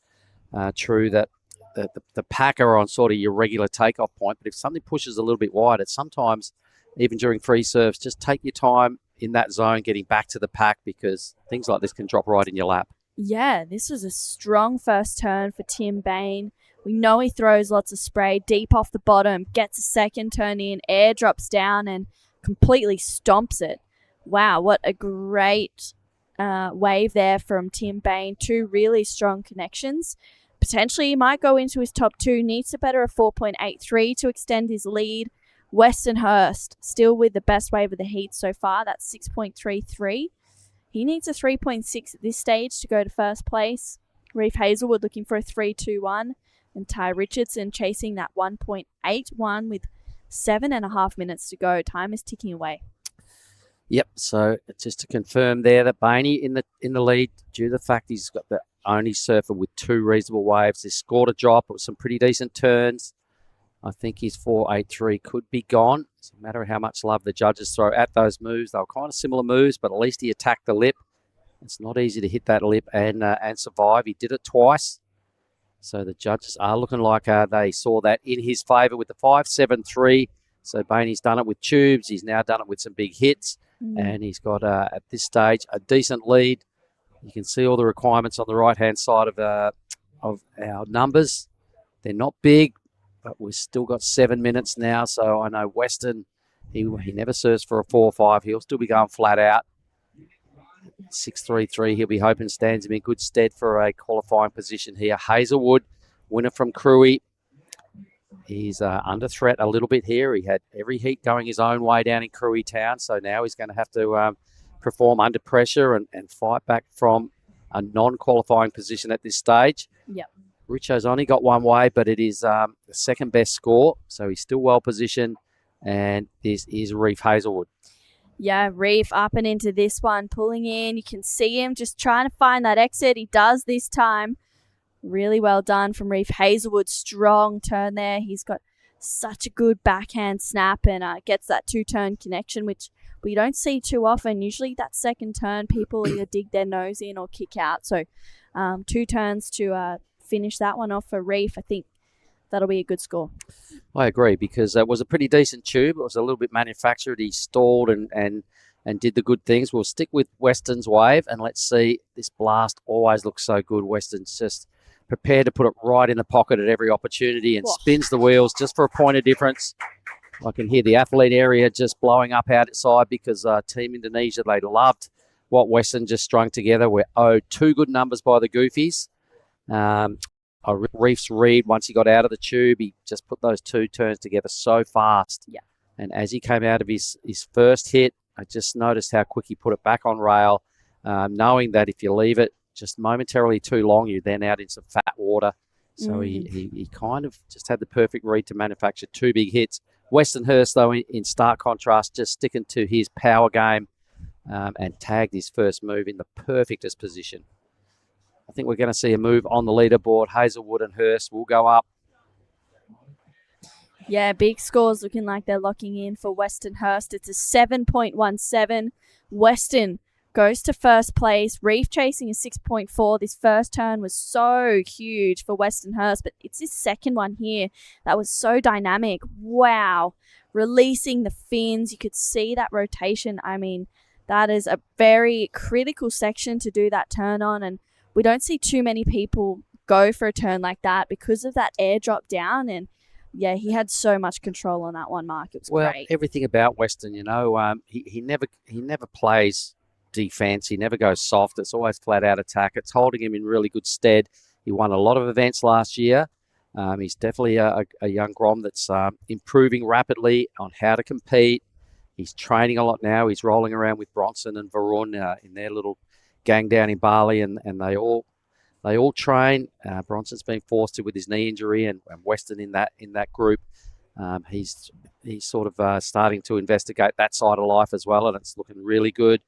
True that the pack are on sort of your regular takeoff point, but if something pushes a little bit wide, it's sometimes, even during free serves, just take your time in that zone getting back to the pack because things like this can drop right in your lap. Yeah, this was a strong first turn for Tim Bain. We know he throws lots of spray deep off the bottom, gets a second turn in, air drops down and completely stomps it. Wow, what a great wave there from Tim Bain. 2 really strong connections. Potentially he might go into his top 2. Needs to better a 4.83 to extend his lead. Weston Hurst still with the best wave of the heat so far. That's 6.33. He needs a 3.6 at this stage to go to first place. Reef Hazelwood looking for a 3.21. And Ty Richardson chasing that 1.81 with 7.5 minutes to go. Time is ticking away. Yep. So just to confirm there that Bainey in the lead due to the fact he's got the only surfer with 2 reasonable waves. He scored a drop. It was some pretty decent turns. I think his 4.83 could be gone. It's a matter of how much love the judges throw at those moves. They were kind of similar moves, but at least he attacked the lip. It's not easy to hit that lip and survive. He did it twice. So the judges are looking like they saw that in his favour with the 5.73. So Bainey's done it with tubes. He's now done it with some big hits. And he's got, at this stage, a decent lead. You can see all the requirements on the right-hand side of our numbers. They're not big, but we've still got 7 minutes now. So I know Weston, he never serves for a 4-5. He'll still be going flat out. 6.33, he'll be hoping stands him in good stead for a qualifying position here. Hazelwood, winner from Cruy. He's under threat a little bit here. He had every heat going his own way down in Cruy Town, so now he's going to have to perform under pressure and fight back from a non-qualifying position at this stage. Yep. Richo's only got 1 wave, but it is the second best score, so he's still well positioned, and this is Reef Hazelwood. Yeah, Reef up and into this one, pulling in. You can see him just trying to find that exit. He does this time. Really well done from Reef Hazelwood. Strong turn there. He's got such a good backhand snap and gets that 2-turn connection, which we don't see too often. Usually that second turn, people either dig their nose in or kick out. So 2 turns to finish that one off for Reef. I think that'll be a good score. I agree, because it was a pretty decent tube. It was a little bit manufactured. He stalled and did the good things. We'll stick with Weston's wave, and let's see. This blast always looks so good. Weston's just prepared to put it right in the pocket at every opportunity and spins the wheels just for a point of difference. I can hear the athlete area just blowing up outside because Team Indonesia, they loved what Weston just strung together. We're owed 2 good numbers by the Goofies. Reef's read, once he got out of the tube, he just put those 2 turns together so fast. Yeah. And as he came out of his first hit, I just noticed how quick he put it back on rail, knowing that if you leave it just momentarily too long, you're then out in some fat water. So he kind of just had the perfect read to manufacture 2 big hits. Weston Hurst, though, in stark contrast, just sticking to his power game and tagged his first move in the perfectest position. I think we're going to see a move on the leaderboard. Hazelwood and Hurst will go up. Yeah, big scores looking like they're locking in for Weston Hurst. It's a 7.17. Weston goes to first place. Reef chasing a 6.4. This first turn was so huge for Weston Hurst, but it's his second one here. That was so dynamic. Wow. Releasing the fins. You could see that rotation. I mean, that is a very critical section to do that turn on, and we don't see too many people go for a turn like that because of that air drop down. And yeah, he had so much control on that one, Mark. It was great. Everything about Weston, he never plays defense. He never goes soft. It's always flat out attack. It's holding him in really good stead. He won a lot of events last year. He's definitely a young Grom that's improving rapidly on how to compete. He's training a lot now. He's rolling around with Bronson and Varun in their little gang down in Bali, and they all train. Bronson's been forced to with his knee injury, and Weston in that group. He's sort of starting to investigate that side of life as well, and it's looking really good.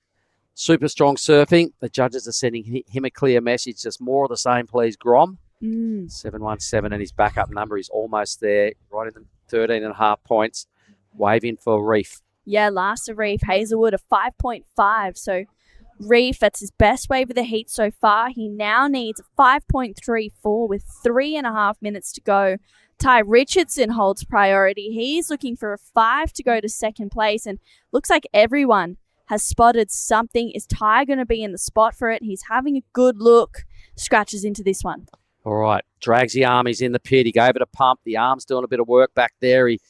Super strong surfing. The judges are sending him a clear message. Just more of the same, please, Grom. 717, and his backup number is almost there, right in the 13.5 points. Wave in for Reef. Yeah, last of Reef Hazelwood, a 5.5. So Reef, that's his best wave of the heat so far. He now needs a 5.34 with 3.5 minutes to go. Ty Richardson holds priority. He's looking for a 5 to go to second place, and looks like everyone has spotted something. Is Ty going to be in the spot for it? He's having a good look. Scratches into this one. All right. Drags the arm. He's in the pit. He gave it a pump. The arm's doing a bit of work back there. He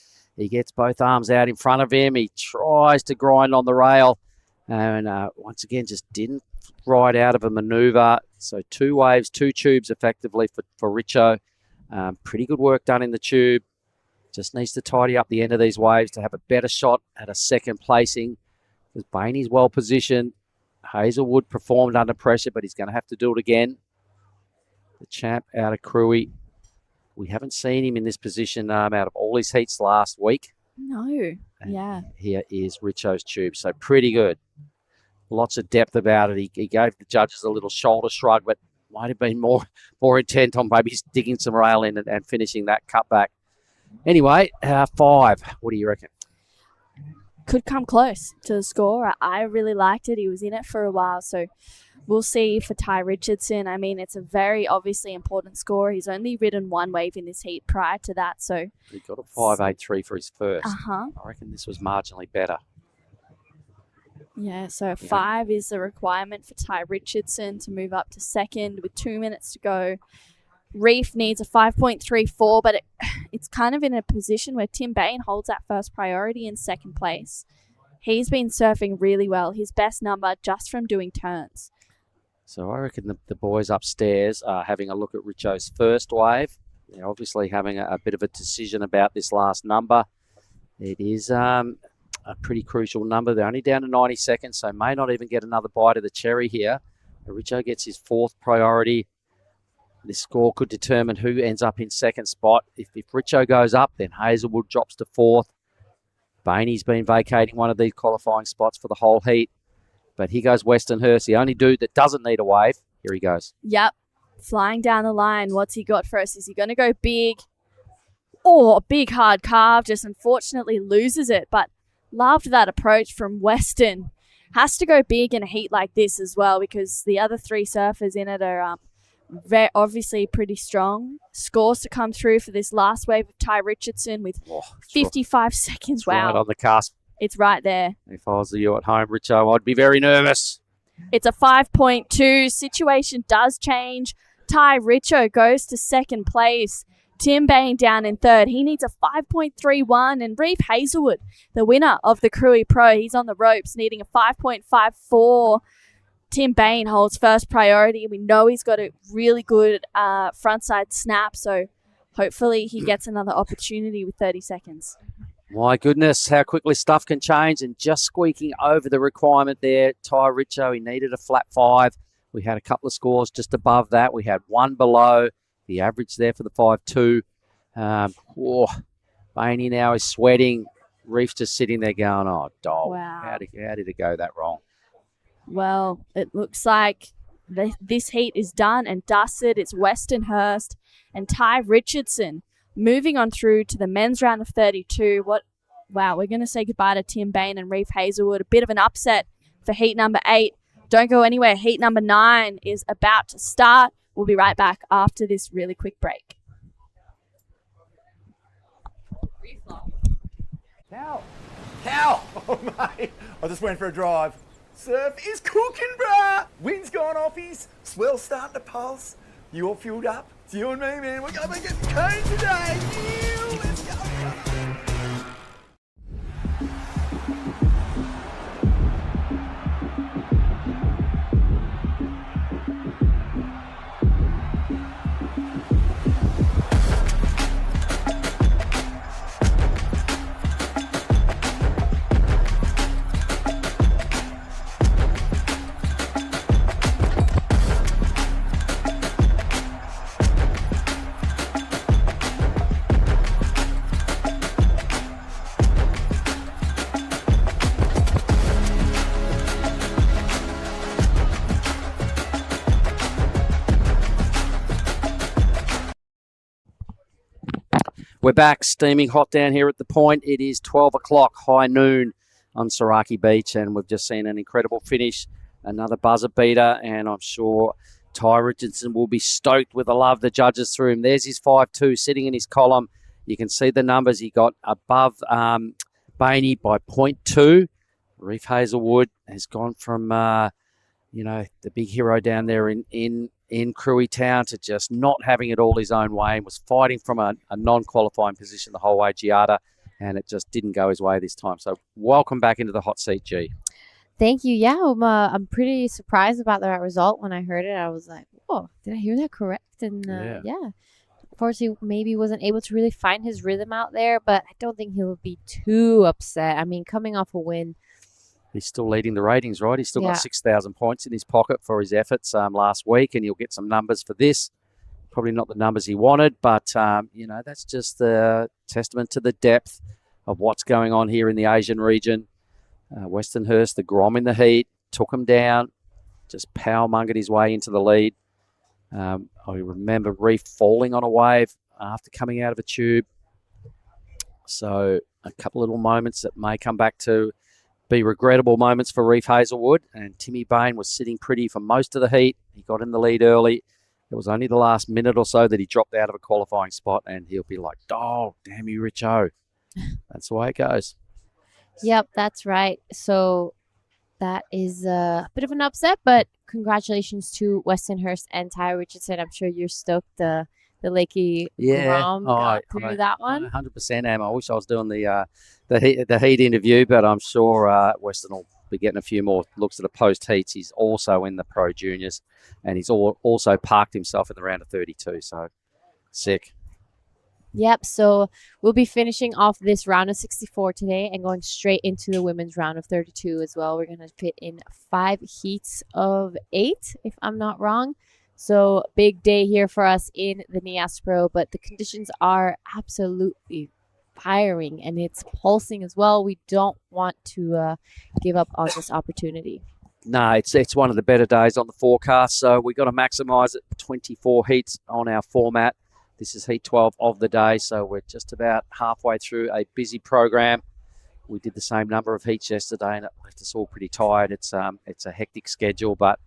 gets both arms out in front of him. He tries to grind on the rail. And once again, just didn't right out of a manoeuvre. So 2 waves, 2 tubes effectively for Richo. Pretty good work done in the tube. Just needs to tidy up the end of these waves to have a better shot at a second placing. Because Bainey's well positioned. Hazelwood performed under pressure, but he's going to have to do it again. The champ out of Cruy. We haven't seen him in this position out of all his heats last week. No. Yeah. Here is Richo's tube. So pretty good. Lots of depth about it. He gave the judges a little shoulder shrug, but might have been more intent on maybe digging some rail in and finishing that cutback. Anyway, 5. What do you reckon? Could come close to the score. I really liked it. He was in it for a while, so we'll see for Ty Richardson. I mean, it's a very obviously important score. He's only ridden 1 wave in this heat prior to that, so He got a 5.83 for his first. Uh-huh. I reckon this was marginally better. yeah. So 5 is the requirement for Ty Richardson to move up to second with 2 minutes to go. Reef needs a 5.34, but it's kind of in a position where Tim Bain holds that first priority in second place. He's been surfing really well. His best number just from doing turns. So I reckon the boys upstairs are having a look at Richo's first wave. They're obviously having a bit of a decision about this last number. It is a pretty crucial number. They're only down to 90 seconds, so may not even get another bite of the cherry here. Richo gets his 4th priority. This score could determine who ends up in second spot. If Richo goes up, then Hazelwood drops to 4th. Bainey's been vacating one of these qualifying spots for the whole heat. But here goes Westonhurst, the only dude that doesn't need a wave. Here he goes. Yep. Flying down the line. What's he got for us? Is he going to go big? Oh, a big hard carve. Just unfortunately loses it. But loved that approach from Weston. Has to go big in a heat like this as well, because the other 3 surfers in it are very obviously pretty strong. Scores to come through for this last wave of Ty Richardson with 55 seconds. Wow. Right on the cusp. It's right there. If I was you at home, Richo, I'd be very nervous. It's a 5.2. Situation does change. Ty Richo goes to second place. Tim Bain down in third. He needs a 5.31. And Reef Hazelwood, the winner of the Cruy Pro, he's on the ropes, needing a 5.54. Tim Bain holds first priority. We know he's got a really good frontside snap, so hopefully he gets another opportunity with 30 seconds. My goodness, how quickly stuff can change, and just squeaking over the requirement there. Ty Richo, he needed a flat 5. We had a couple of scores just above that. We had 1 below the average there for the 5.2. Bainey now is sweating. Reef's just sitting there going, oh, dog. Wow. How did it go that wrong? Well, it looks like this heat is done and dusted. It's Westonhurst and Ty Richardson moving on through to the men's round of 32. Wow, we're going to say goodbye to Tim Bain and Reef Hazelwood. A bit of an upset for heat number 8. Don't go anywhere. Heat number 9 is about to start. We'll be right back after this really quick break. Cow! Oh, mate. I just went for a drive. Surf is cooking, bruh! Wind's gone off his, swell's starting to pulse. You all fueled up? It's you and me, man. We're going to get cone today. Yeah, let's go, brother. We're back, steaming hot down here at the point. It is 12 o'clock, high noon on Saraki Beach, and we've just seen an incredible finish, another buzzer beater, and I'm sure Ty Richardson will be stoked with the love the judges threw him. There's his 5.2 sitting in his column. You can see the numbers. He got above Bainey by 0.2. Reef Hazelwood has gone from, the big hero down there in Cruy Town to just not having it all his own way, and was fighting from a non-qualifying position the whole way, Giada, and it just didn't go his way this time. So welcome back into the hot seat, G. Thank you. Yeah, I'm pretty surprised about that result. When I heard it, I was like, "Oh, did I hear that correct?" And yeah. Of course, he maybe wasn't able to really find his rhythm out there, but I don't think he'll be too upset. I mean, coming off a win. He's still leading the ratings, right? He's still Yeah. got 6,000 points in his pocket for his efforts last week, and he'll get some numbers for this. Probably not the numbers he wanted, but, that's just a testament to the depth of what's going on here in the Asian region. Westernhurst, the Grom in the heat, took him down, just power-mongered his way into the lead. I remember Reef falling on a wave after coming out of a tube. So a couple little moments that may come back to be regrettable moments for Reef Hazelwood. And Timmy Bain was sitting pretty for most of the heat. He got in the lead early. It was only the last minute or so that he dropped out of a qualifying spot, and he'll be like, "Oh, damn you, Richo." That's the way it goes. Yep, that's right. So that is a bit of an upset, but congratulations to Westonhurst and Ty Richardson. I'm sure you're stoked the Lakey Grom got through that one. 100% am. I wish I was doing the heat interview, but I'm sure Weston will be getting a few more looks at the post heats. He's also in the Pro Juniors, and he's also parked himself in the round of 32. So sick. Yep, so we'll be finishing off this round of 64 today and going straight into the women's round of 32 as well. We're going to pit in 5 heats of 8, if I'm not wrong. So big day here for us in the Nias Pro, but the conditions are absolutely firing and it's pulsing as well. We don't want to give up on this opportunity. No, it's one of the better days on the forecast, so we've got to maximise it. 24 heats on our format. This is heat 12 of the day, so we're just about halfway through a busy program. We did the same number of heats yesterday, and it left us all pretty tired. It's a hectic schedule, but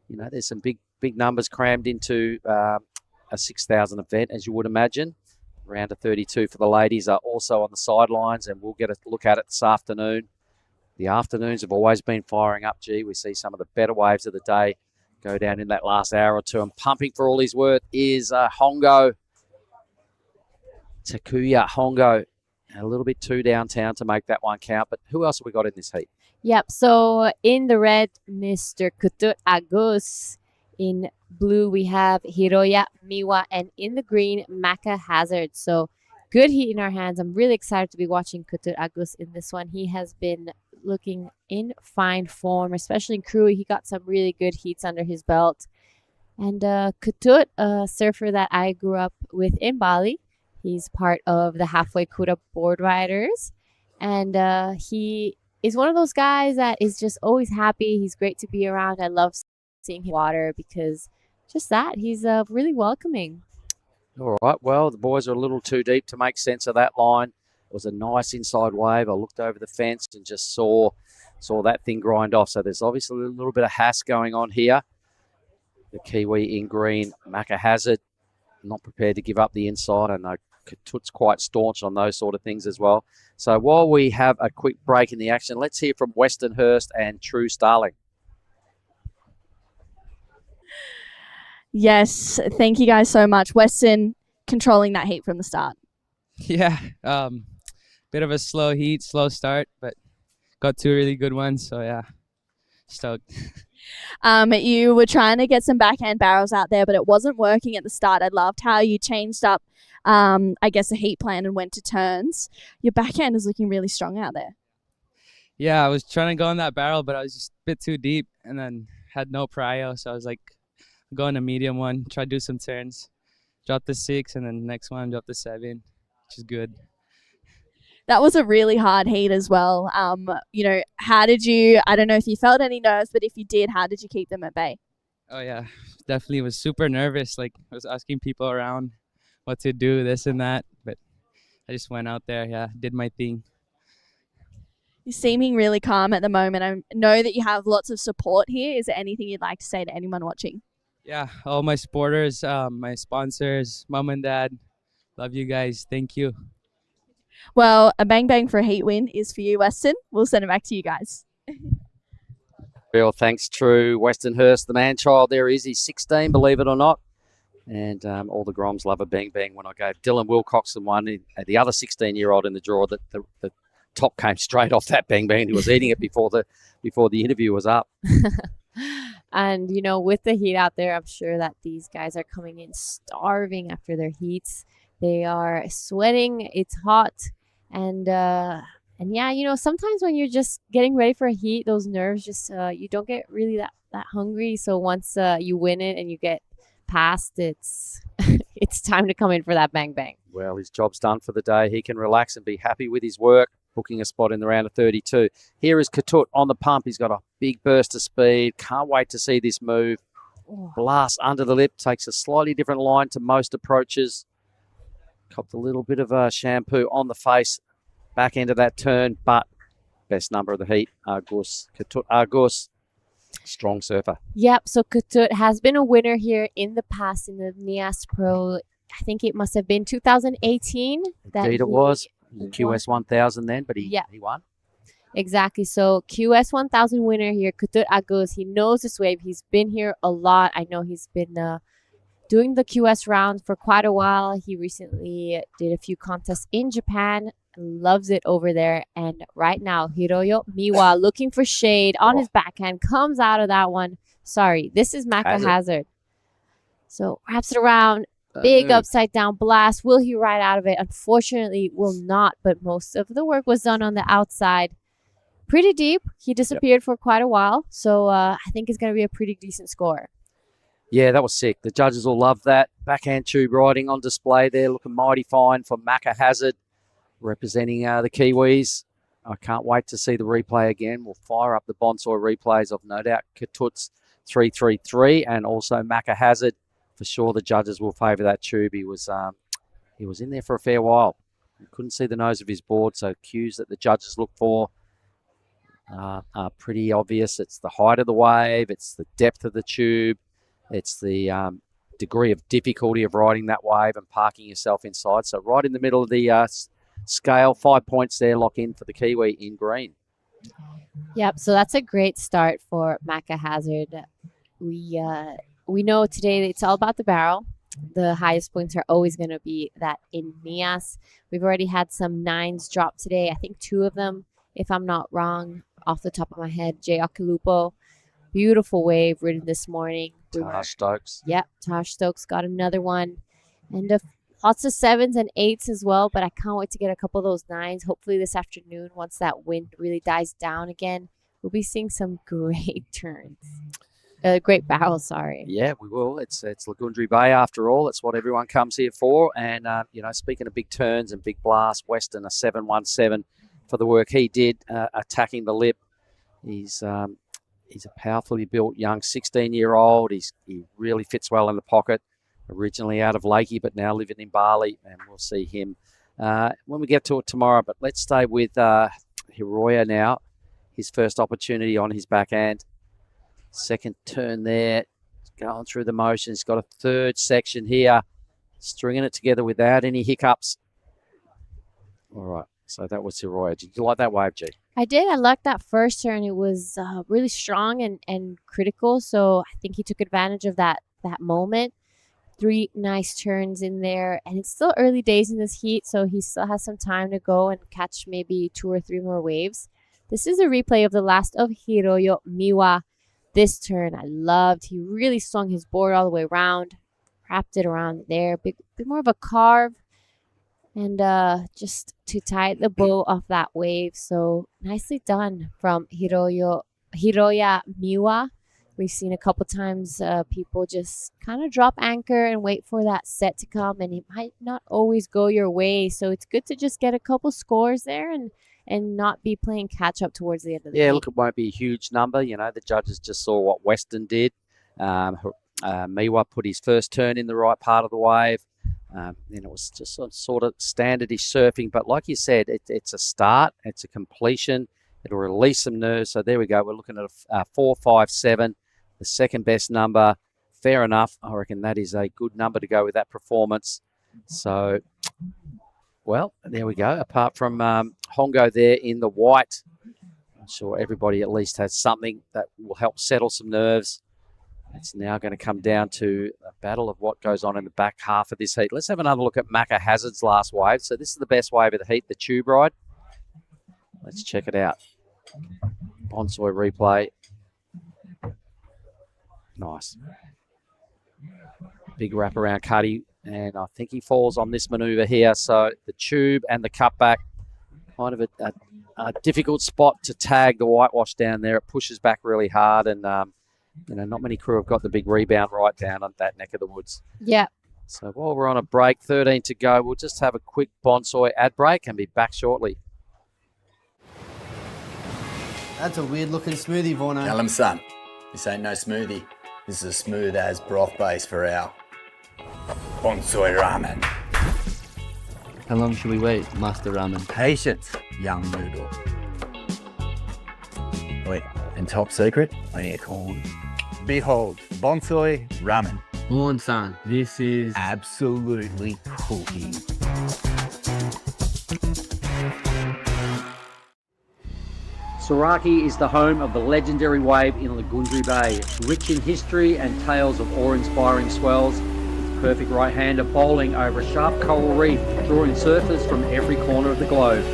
there's some big numbers crammed into a 6,000 event, as you would imagine. Round of 32 for the ladies are also on the sidelines, and we'll get a look at it this afternoon. The afternoons have always been firing up. We see some of the better waves of the day go down in that last hour or two. And pumping for all his worth is Hongo. Takuya Hongo, a little bit too downtown to make that one count. But who else have we got in this heat? Yep, so in the red, Mr. Kutut Agus. In blue, we have Hiroya Miwa. And in the green, Maka Hazard. So good heat in our hands. I'm really excited to be watching Kutut Agus in this one. He has been looking in fine form, especially in Krui. He got some really good heats under his belt. And Kutut, a surfer that I grew up with in Bali. He's part of the Halfway Kura board riders. And he is one of those guys that is just always happy. He's great to be around. I love seeing him water because just that. He's really welcoming. All right. Well, the boys are a little too deep to make sense of that line. It was a nice inside wave. I looked over the fence and just saw that thing grind off. So there's obviously a little bit of hass going on here. The Kiwi in green, Maka Hazard, not prepared to give up the inside. I know Katut's quite staunch on those sort of things as well. So while we have a quick break in the action, let's hear from Westonhurst and True Starling. Yes, thank you guys so much. Weston controlling that heat from the start. Yeah, bit of a slow heat, slow start, but got 2 really good ones. So yeah, stoked. You were trying to get some backhand barrels out there, but it wasn't working at the start. I loved how you changed up, I guess, a heat plan and went to turns. Your backhand is looking really strong out there. Yeah, I was trying to go on that barrel, but I was just a bit too deep and then had no prio. So I was like, going a medium one, try to do some turns, drop the 6, and then the next one, drop the 7, which is good. That was a really hard heat as well. How did you, I don't know if you felt any nerves, but if you did, how did you keep them at bay? Oh, yeah, definitely was super nervous. Like, I was asking people around what to do, this and that, but I just went out there, did my thing. You're seeming really calm at the moment. I know that you have lots of support here. Is there anything you'd like to say to anyone watching? Yeah, all my supporters, my sponsors, mom and dad, love you guys. Thank you. Well, a bang bang for a heat win is for you, Weston. We'll send it back to you guys. Real thanks, True. Westonhurst, the man child there is. He's 16, believe it or not. And all the Groms love a bang bang when I gave Dylan Wilcoxon one, the other 16-year-old in the draw, the top came straight off that bang bang. He was eating it before the interview was up. And, you know, with the heat out there, I'm sure that these guys are coming in starving after their heats. They are sweating. It's hot. And yeah, you know, sometimes when you're just getting ready for a heat, those nerves just, you don't get really that hungry. So once you win it and you get past, it's it's time to come in for that bang bang. Well, his job's done for the day. He can relax and be happy with his work, booking a spot in the round of 32. Here is Katut on the pump. He's got a big burst of speed. Can't wait to see this move. Blast under the lip. Takes a slightly different line to most approaches. Copped a little bit of shampoo on the face. Back end of that turn, but best number of the heat, Argus. Katut Argus. Strong surfer. Yep, so Katut has been a winner here in the past in the Nias Pro. I think it must have been 2018. Indeed, it was. QS 1000 then, but he won. Exactly. So QS 1000 winner here, Katut Agus. He knows this wave. He's been here a lot. I know he's been doing the QS round for quite a while. He recently did a few contests in Japan. Loves it over there. And right now, Hiroyo Miwa looking for shade on his backhand. Comes out of that one. Sorry, this is Maka Hazard. So wraps it around. Big upside down blast. Will he ride out of it? Unfortunately, will not. But most of the work was done on the outside. Pretty deep. He disappeared for quite a while. So I think it's going to be a pretty decent score. Yeah, that was sick. The judges will love that. Backhand tube riding on display there. Looking mighty fine for Maka Hazard, representing the Kiwis. I can't wait to see the replay again. We'll fire up the Bonsai replays of no doubt Katut's 333 and also Maka Hazard. For sure, the judges will favour that tube. He was in there for a fair while. You couldn't see the nose of his board, so cues that the judges look for are pretty obvious. It's the height of the wave, it's the depth of the tube, it's the degree of difficulty of riding that wave and parking yourself inside. So right in the middle of the scale, 5 points there, lock in for the Kiwi in green. Yep, so that's a great start for Maka Hazard. We know today it's all about the barrel. The highest points are always going to be that in Nias. We've already had some 9s drop today. I think 2 of them, if I'm not wrong, off the top of my head. Jay Akilupo, beautiful wave ridden this morning. Tash Stokes. Yep, Tash Stokes got another one. And lots of 7s and 8s as well, but I can't wait to get a couple of those 9s. Hopefully this afternoon, once that wind really dies down again, we'll be seeing some great turns. Great barrel, sorry. Yeah, we will. It's Lagundri Bay after all. It's what everyone comes here for. And, you know, speaking of big turns and big blasts, Weston a 717 for the work he did attacking the lip. He's a powerfully built young 16-year-old. He really fits well in the pocket. Originally out of Lakey, but now living in Bali. And we'll see him when we get to it tomorrow. But let's stay with Hiroya now. His first opportunity on his backhand. Second turn there, going through the motion. He's got a third section here, stringing it together without any hiccups. All right, so that was Hiroya. Did you like that wave, G? I did. I liked that first turn. It was really strong and critical, so I think he took advantage of that moment. 3 nice turns in there, and it's still early days in this heat, so he still has some time to go and catch maybe 2 or 3 more waves. This is a replay of the last of Hiroyo Miwa. This turn I loved. He really swung his board all the way around, wrapped it around there, bit more of a carve, and just to tie the bow off that wave. So nicely done from Hiroya Miwa. We've seen a couple times people just kind of drop anchor and wait for that set to come, and it might not always go your way. So it's good to just get a couple scores there and not be playing catch up towards the end of the game. Look, it won't be a huge number. You know, the judges just saw what Weston did. Miwa put his first turn in the right part of the wave. Then it was just sort of standardish surfing. But like you said, it's a start. It's a completion. It'll release some nerves. So there we go. We're looking at a 4.57, the second best number. Fair enough. I reckon that is a good number to go with that performance. So, well, there we go. Apart from Hongo there in the white, I'm sure everybody at least has something that will help settle some nerves. It's now going to come down to a battle of what goes on in the back half of this heat. Let's have another look at Maka Hazard's last wave. So this is the best wave of the heat, the tube ride. Let's check it out. Bonsai replay. Nice. Big wraparound cutty, and I think he falls on this manoeuvre here. So the tube and the cutback, kind of a difficult spot to tag the whitewash down there. It pushes back really hard, and not many crew have got the big rebound right down on that neck of the woods. Yeah. So while we're on a break, 13 to go, we'll just have a quick Bonsai ad break and be back shortly. That's a weird looking smoothie, Vorno. Tell him, son, this ain't no smoothie. This is a smooth as broth base for our bonsai ramen. How long should we wait, Master Ramen? Patience, young noodle. Wait, and top secret, I need a corn. Behold, bonsai ramen. Morn-san, this is absolutely cooking. Soraki is the home of the legendary wave in Lagundri Bay. It's rich in history and tales of awe-inspiring swells. It's a perfect right-hander bowling over a sharp coral reef, drawing surfers from every corner of the globe.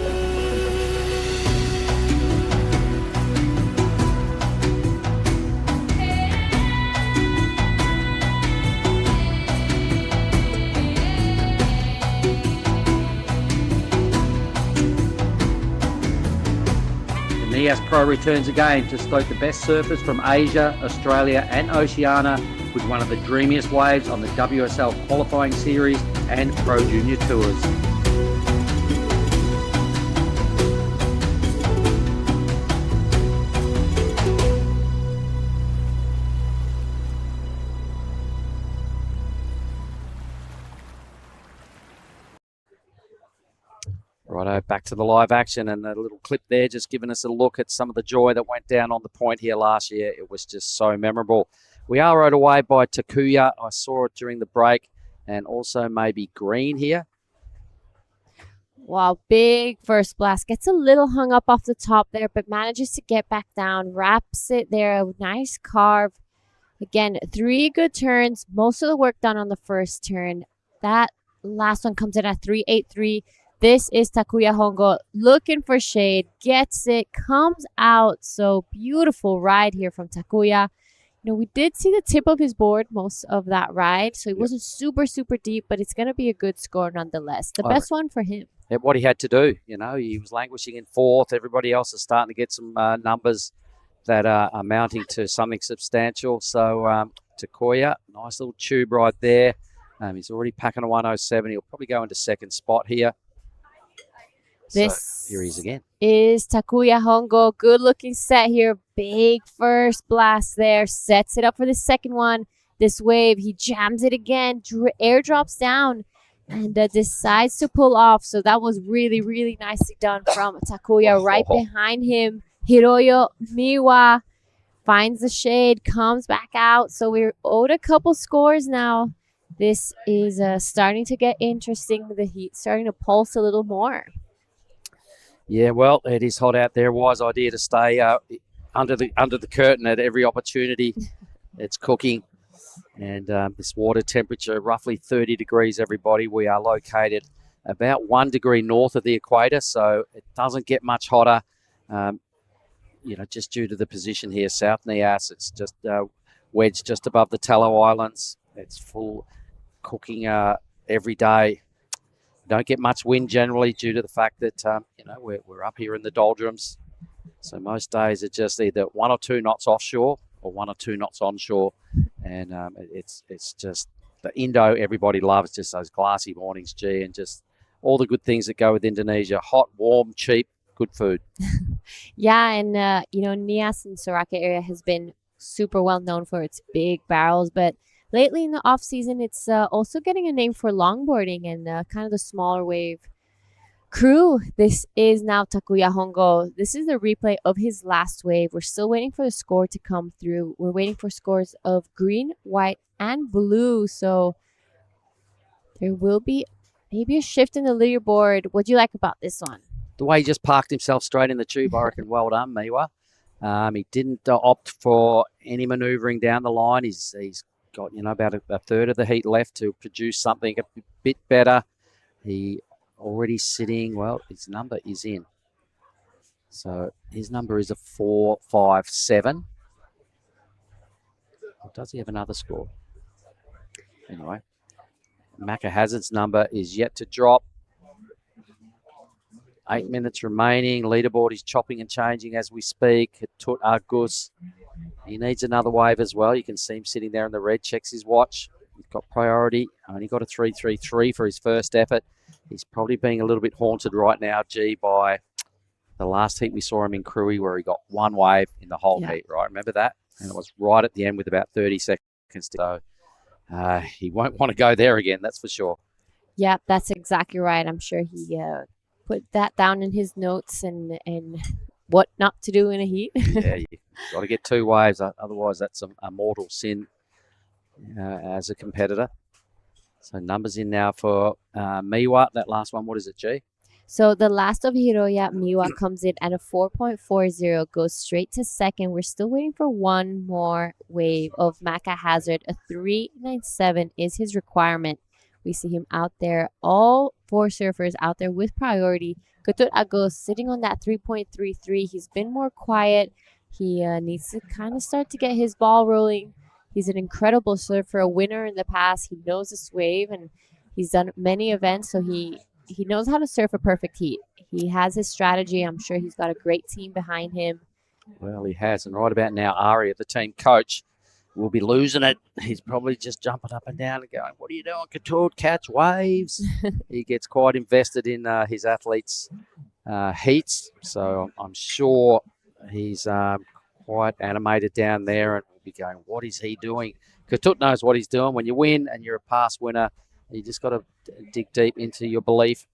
Nias Pro returns again to stoke the best surfers from Asia, Australia and Oceania with one of the dreamiest waves on the WSL Qualifying Series and Pro Junior Tours. Righto, back to the live action, and a little clip there just giving us a look at some of the joy that went down on the point here last year. It was just so memorable. We are rowed away by Takuya. I saw it during the break, and also maybe Green here. Wow, big first blast. Gets a little hung up off the top there, but manages to get back down. Wraps it there. A nice carve. Again, 3 good turns. Most of the work done on the first turn. That last one comes in at 3.83. This is Takuya Hongo looking for shade, gets it, comes out. So beautiful ride here from Takuya. You know, we did see the tip of his board most of that ride, so it wasn't super, super deep, but it's going to be a good score nonetheless. The best one for him. What he had to do, he was languishing in 4th. Everybody else is starting to get some numbers that are amounting to something substantial. So Takuya, nice little tube right there. He's already packing a 107. He'll probably go into 2nd spot here. This so here he is again. Is Takuya Hongo. Good looking set here. Big first blast there. Sets it up for the second one. This wave, he jams it again. Airdrops down and decides to pull off. So that was really, really nicely done from Takuya. Right behind him, Hiroyo Miwa finds the shade, comes back out. So we're owed a couple scores now. This is starting to get interesting. The heat starting to pulse a little more. Yeah, well, it is hot out there. Wise idea to stay under the curtain at every opportunity. It's cooking, and this water temperature roughly 30 degrees. Everybody, we are located about 1 degree north of the equator, so it doesn't get much hotter. Just due to the position here, South Nias, it's just wedged just above the Tallow Islands. It's full cooking every day. Don't get much wind generally due to the fact that, we're up here in the doldrums. So most days it's just either 1 or 2 knots offshore or 1 or 2 knots onshore. And it's just the Indo everybody loves, just those glassy mornings, and just all the good things that go with Indonesia. Hot, warm, cheap, good food. Yeah, and, Nias and Soraka area has been super well known for its big barrels, but lately in the off season, it's also getting a name for longboarding and kind of the smaller wave crew. This is now Takuya Hongo. This is the replay of his last wave. We're still waiting for the score to come through. We're waiting for scores of green, white, and blue. So there will be maybe a shift in the leaderboard. What do you like about this one? The way he just parked himself straight in the tube, I reckon, well done, Miwa. He didn't opt for any manoeuvring down the line. He's got about a third of the heat left to produce something a bit better. He already sitting, his number is in. So his number is a 457. Or does he have another score? Anyway, Macca Hazard's number is yet to drop. 8 minutes remaining. Leaderboard is chopping and changing as we speak. Tut Agus. He needs another wave as well. You can see him sitting there in the red, checks his watch. He's got priority. Only got a 3:33 for his first effort. He's probably being a little bit haunted right now, by the last heat we saw him in Cruy where he got one wave in the whole heat, right? Remember that? And it was right at the end with about 30 seconds to go. He won't want to go there again, that's for sure. Yeah, that's exactly right. I'm sure he put that down in his notes and what not to do in a heat. Yeah, you've got to get 2 waves. Otherwise, that's a mortal sin as a competitor. So numbers in now for Miwa. That last one, what is it, G? So the last of Hiroya Miwa comes in at a 4.40, goes straight to second. We're still waiting for one more wave of Macca Hazard. A 3.97 is his requirement. We see him out there, all 4 surfers out there with priority. Kutut Agos sitting on that 3.33. He's been more quiet. He needs to kind of start to get his ball rolling. He's an incredible surfer, a winner in the past. He knows this wave and he's done many events, so he knows how to surf a perfect heat. He has his strategy. I'm sure he's got a great team behind him. Well, he has. And right about now, Ari, the team coach, will be losing it. He's probably just jumping up and down and going, what are you doing, Couture? Catch waves. He gets quite invested in his athletes' heats. So I'm sure he's quite animated down there and will be going, what is he doing? Katut knows what he's doing. When you win and you're a past winner, you just got to dig deep into your belief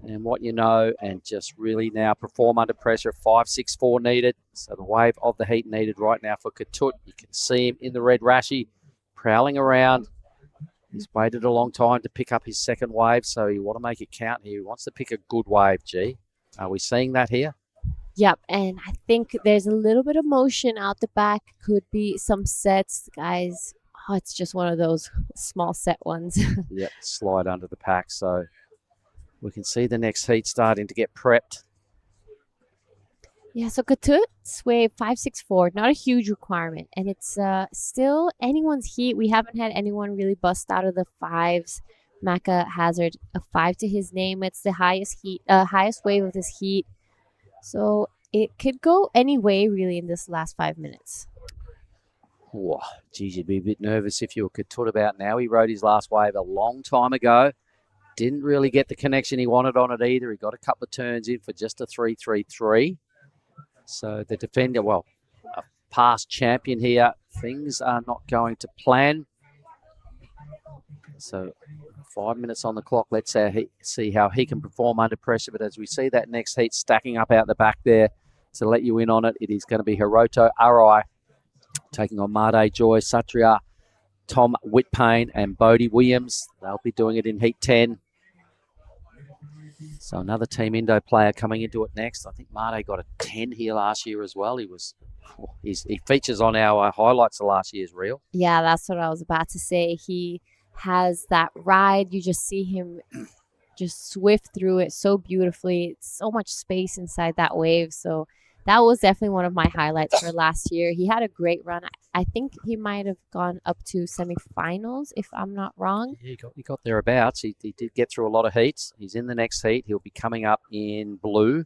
and what you know and just really now perform under pressure. 5.64 needed. So the wave of the heat needed right now for Katut. You can see him in the red rashi prowling around. He's waited a long time to pick up his second wave, so you want to make it count here. He wants to pick a good wave, G. Are we seeing that here? Yep, and I think there's a little bit of motion out the back. Could be some sets, guys. Oh, it's just one of those small set ones. Yep, slide under the pack. So we can see the next heat starting to get prepped. Yeah, so Katut's wave 5.64, not a huge requirement. And it's still anyone's heat. We haven't had anyone really bust out of the 5s. Macca Hazard, a 5 to his name. It's the highest wave of this heat. So it could go any way, really, in this last 5 minutes. Oh, geez, you'd be a bit nervous if you were Katut about now. He rode his last wave a long time ago. Didn't really get the connection he wanted on it either. He got a couple of turns in for just a 3.33. So the defender, well, a past champion here. Things are not going to plan. So 5 minutes on the clock. Let's see how he can perform under pressure. But as we see that next heat stacking up out the back there, to let you in on it, it is going to be Hiroto Arai taking on Made Joy, Satria, Tom Whitpain, and Bodie Williams. They'll be doing it in Heat 10. So another Team Indo player coming into it next. I think Made got a 10 here last year as well. He features on our highlights of last year's reel. Yeah, that's what I was about to say. He has that ride. You just see him just swift through it so beautifully. It's so much space inside that wave. So that was definitely one of my highlights for last year. He had a great run. I think he might have gone up to semifinals, if I'm not wrong. Yeah, he got thereabouts. He did get through a lot of heats. He's in the next heat. He'll be coming up in blue.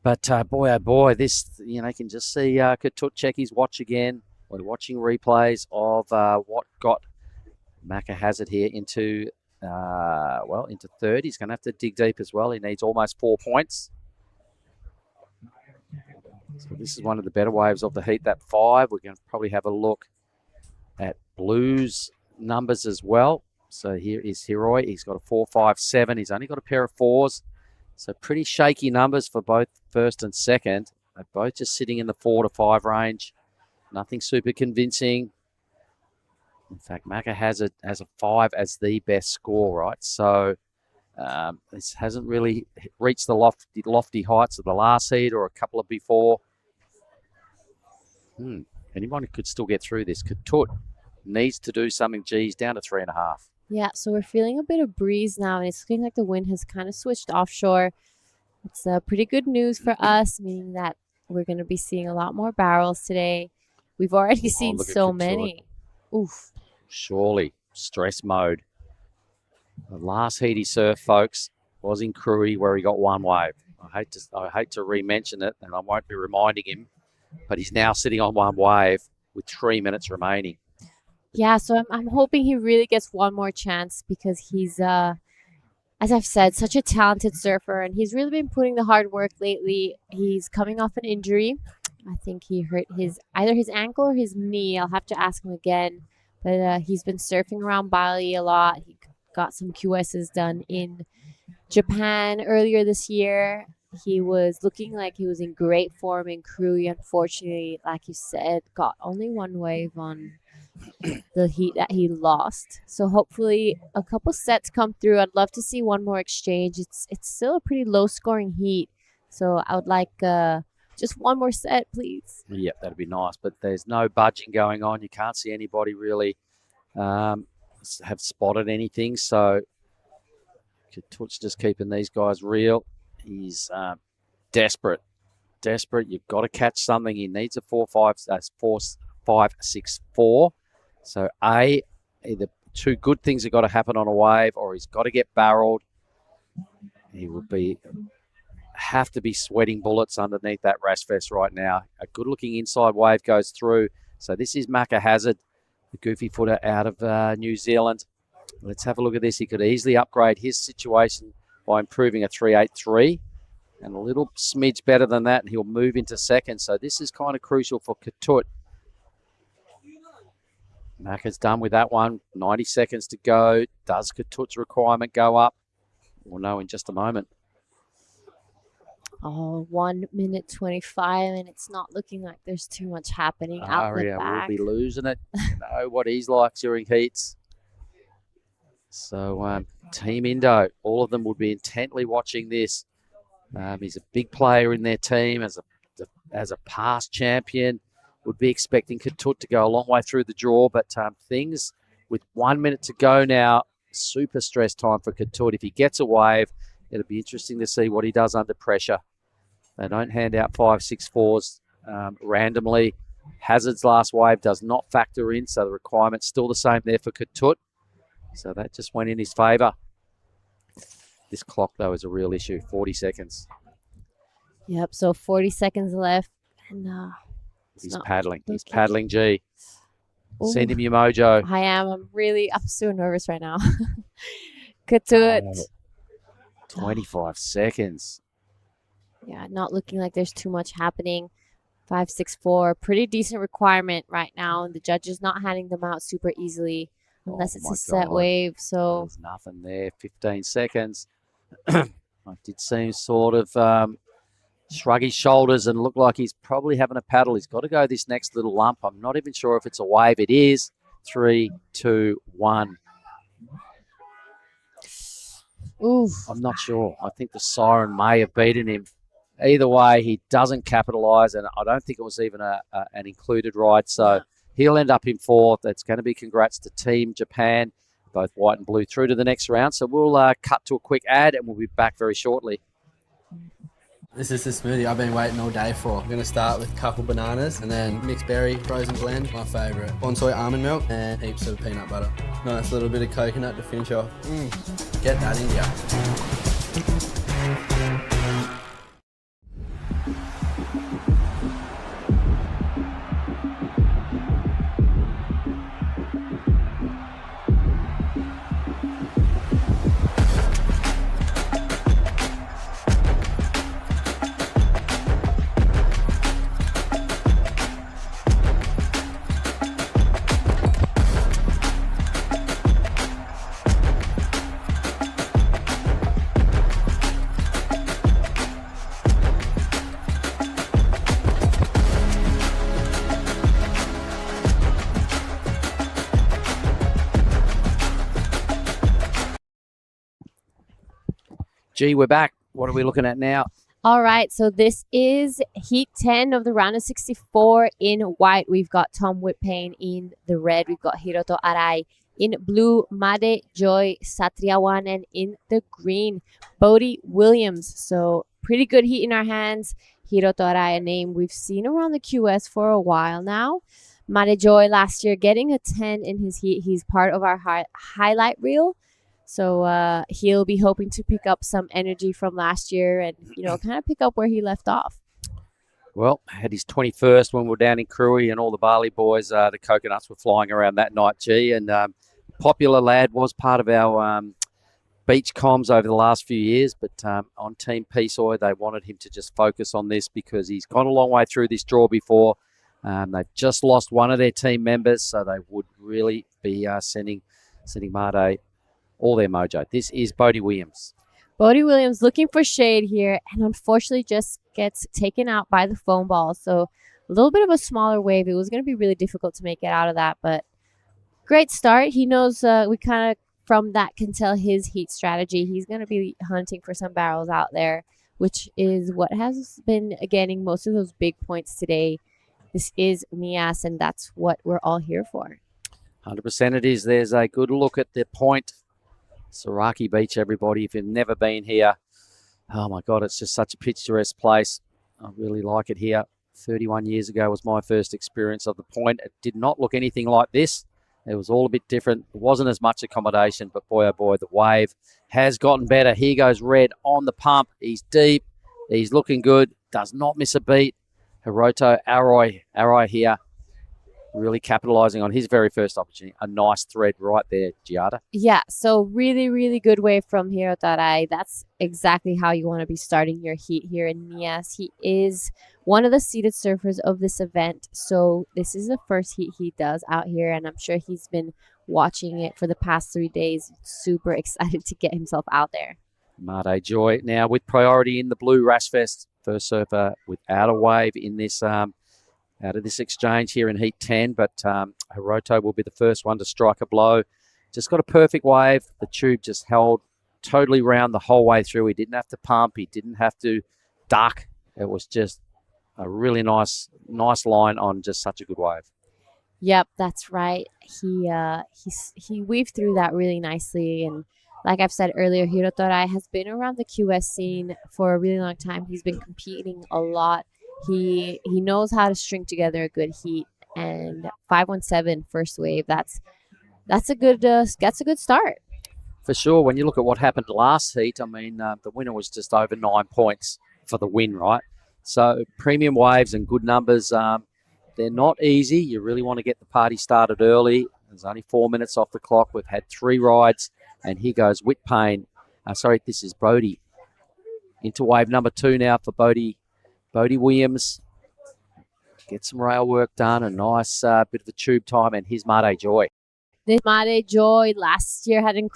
But boy, oh boy, this, you can just see Katut check his watch again. We're watching replays of what got Macca Hazard here into third. He's going to have to dig deep as well. He needs almost 4 points. So this is one of the better waves of the heat, that 5. We're going to probably have a look at Blue's numbers as well. So here is Hiroi. He's got a 4.57. He's only got a pair of 4s. So pretty shaky numbers for both first and second. They're both just sitting in the 4 to 5 range. Nothing super convincing. In fact, Macca has a 5 as the best score, right? So this hasn't really reached the lofty heights of the last heat or a couple of before. Anyone could still get through this. Katut needs to do something. G's down to 3.5. Yeah, so we're feeling a bit of breeze now, and it's looking like the wind has kind of switched offshore. It's pretty good news for us, meaning that we're going to be seeing a lot more barrels today. We've already seen look at so Couture. many. Oof. Surely, stress mode. The last heat he surfed, folks, was in Cruy where he got one wave. I hate to re-mention it, and I won't be reminding him, but he's now sitting on one wave with 3 minutes remaining. Yeah, so I'm hoping he really gets one more chance because he's, as I've said, such a talented surfer, and he's really been putting the hard work lately. He's coming off an injury. I think he hurt either his ankle or his knee. I'll have to ask him again. But he's been surfing around Bali a lot. He got some QSs done in Japan earlier this year. He was looking like he was in great form in Cruy. Unfortunately, like you said, got only one wave on the heat that he lost. So hopefully a couple sets come through. I'd love to see one more exchange. It's still a pretty low scoring heat. So I would like just one more set, please. Yep, that'd be nice. But there's no budging going on. You can't see anybody really have spotted anything. So Katut's just keeping these guys real. He's desperate. You've got to catch something. He needs a 4.564. So either two good things have got to happen on a wave, or he's got to get barreled. He will have to be sweating bullets underneath that rash vest right now. A good-looking inside wave goes through. So this is Macca Hazard, the goofy footer out of New Zealand. Let's have a look at this. He could easily upgrade his situation by improving a 3.83 and a little smidge better than that, and he'll move into second. So this is kind of crucial for Katut. Macca's done with that one. 90 seconds to go. Does Katut's requirement go up? We'll know in just a moment. Oh, 1 minute 25, and it's not looking like there's too much happening out the Aria back. will be losing it. You know what he's like during heats. So Team Indo, all of them would be intently watching this. He's a big player in their team as a past champion. Would be expecting Katut to go a long way through the draw, but things with 1 minute to go now, super stress time for Katut. If he gets a wave, it'll be interesting to see what he does under pressure. They don't hand out 5.64s randomly. Hazard's last wave does not factor in, so the requirement's still the same there for Katut. So that just went in his favour. This clock, though, is a real issue. 40 seconds. Yep, so 40 seconds left. And he's paddling. He's paddling, G. Ooh. Send him your mojo. I am. I'm so nervous right now. Katut. 25 seconds. Yeah, not looking like there's too much happening. 5.64, pretty decent requirement right now. And the judges not handing them out super easily unless it's a set wave. So there's nothing there. 15 seconds. I did see him sort of shrug his shoulders and look like he's probably having a paddle. He's got to go this next little lump. I'm not even sure if it's a wave. It is. 3, 2, 1. Oof. I'm not sure. I think the siren may have beaten him. Either way, he doesn't capitalise, and I don't think it was even an included ride. So he'll end up in fourth. It's going to be congrats to Team Japan, both white and blue, through to the next round. So we'll cut to a quick ad, and we'll be back very shortly. This is the smoothie I've been waiting all day for. I'm going to start with a couple bananas and then mixed berry frozen blend, my favourite. Bonsai almond milk and heaps of peanut butter. Nice little bit of coconut to finish off. Get that in ya. Gee, we're back. What are we looking at now? all right, so this is Heat 10 of the round of 64 in white. We've got Tom Whitpain in the red. We've got Hiroto Arai In blue, Made Joy Satriawan, and in the green, Bodie Williams. So pretty good heat in our hands. Hiroto Arai, a name we've seen around the QS for a while now. Made Joy last year getting a 10 in his heat. He's part of our highlight reel. So he'll be hoping to pick up some energy from last year and, kind of pick up where he left off. Well, had his 21st when we were down in Krui, and all the Bali boys, the coconuts were flying around that night, G. And Popular Lad was part of our beach comms over the last few years, but on Team Peasoy, they wanted him to just focus on this because he's gone a long way through this draw before. They've just lost one of their team members, so they would really be sending Made all their mojo. This is Bodie Williams. Bodie Williams looking for shade here, and unfortunately just gets taken out by the foam ball. So a little bit of a smaller wave. It was going to be really difficult to make it out of that, but great start. He knows we kind of from that can tell his heat strategy. He's going to be hunting for some barrels out there, which is what has been getting most of those big points today. This is Nias, and that's what we're all here for. 100% it is. There's a good look at the point. Saraki Beach, everybody. If you've never been here, oh my God, it's just such a picturesque place. I really like it here. 31 years ago was my first experience of the point. It did not look anything like this. It was all a bit different. It wasn't as much accommodation, but boy, oh boy, the wave has gotten better. Here goes Red on the pump. He's deep. He's looking good. Does not miss a beat. Hiroto Arai here, really capitalizing on his very first opportunity. A nice thread right there, Giada. Yeah, so really, really good wave from Hiroto Arai. That's exactly how you want to be starting your heat here in Nias. He is one of the seeded surfers of this event, so this is the first heat he does out here, and I'm sure he's been watching it for the past 3 days. Super excited to get himself out there. Made Joy now with priority in the blue Rashfest. First surfer without a wave in this out of this exchange here in Heat 10, but Hiroto will be the first one to strike a blow. Just got a perfect wave. The tube just held totally round the whole way through. He didn't have to pump. He didn't have to duck. It was just a really nice line on just such a good wave. Yep, that's right. He weaved through that really nicely, and like I've said earlier, Hiroto Arai has been around the QS scene for a really long time. He's been competing a lot. He knows how to string together a good heat, and 517 first wave. That's a good start. For sure. When you look at what happened last heat, I mean, the winner was just over 9 points for the win, right? So premium waves and good numbers, they're not easy. You really want to get the party started early. There's only 4 minutes off the clock. We've had 3 rides, and here goes Whitpain. This is Bodie. Into wave number 2 now for Bodie Williams. Get some rail work done. A nice bit of a tube time, and here's Made Joy. This Made Joy last year had an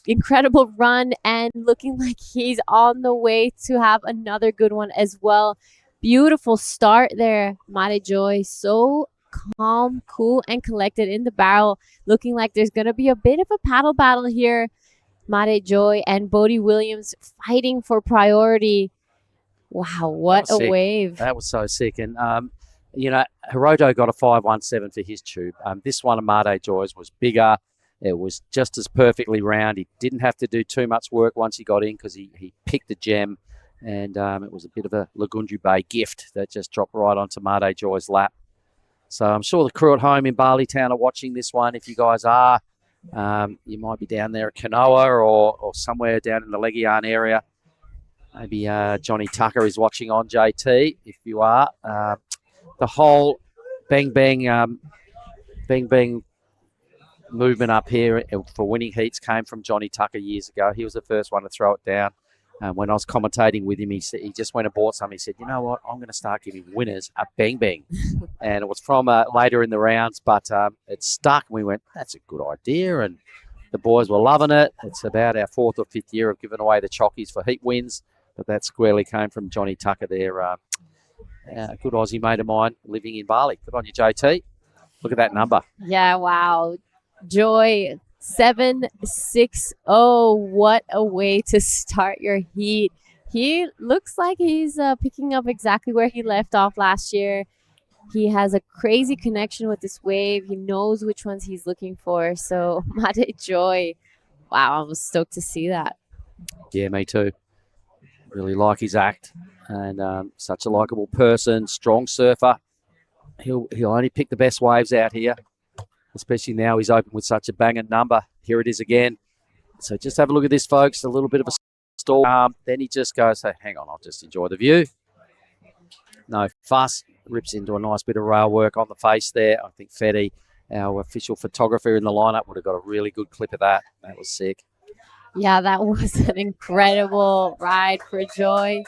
incredible run, and looking like he's on the way to have another good one as well. Beautiful start there, Made Joy. So calm, cool, and collected in the barrel. Looking like there's going to be a bit of a paddle battle here. Made Joy and Bodie Williams fighting for priority. Wow, what a wave. That was so sick. And, Hiroto got a 517 for his tube. This one of Made Joy's was bigger. It was just as perfectly round. He didn't have to do too much work once he got in because he picked the gem. And it was a bit of a Lagunju Bay gift that just dropped right onto Made Joy's lap. So I'm sure the crew at home in Bali Town are watching this one. If you guys are, you might be down there at Kanoa or somewhere down in the Legian area. Maybe Johnny Tucker is watching on JT. If you are, the whole bang movement up here for winning heats came from Johnny Tucker years ago. He was the first one to throw it down. When I was commentating with him, he just went and bought some. He said, you know what, I'm going to start giving winners a bang. And it was from later in the rounds, but it stuck. We went, that's a good idea. And the boys were loving it. It's about our 4th or 5th year of giving away the chockies for heat wins. But that squarely came from Johnny Tucker there. A good Aussie mate of mine living in Bali. Good on you, JT. Look at that number. Yeah, wow. Joy 760. What a way to start your heat. He looks like he's picking up exactly where he left off last year. He has a crazy connection with this wave. He knows which ones he's looking for. So Made Joy, wow, I was stoked to see that. Yeah, me too. Really like his act, and such a likable person, strong surfer. He'll only pick the best waves out here, especially now he's open with such a banging number. Here it is again. So just have a look at this, folks. A little bit of a stall. Then he just goes, hey, hang on, I'll just enjoy the view. No fuss. Rips into a nice bit of rail work on the face there. I think Fetty, our official photographer in the lineup, would have got a really good clip of that. That was sick. Yeah, that was an incredible ride for Joy.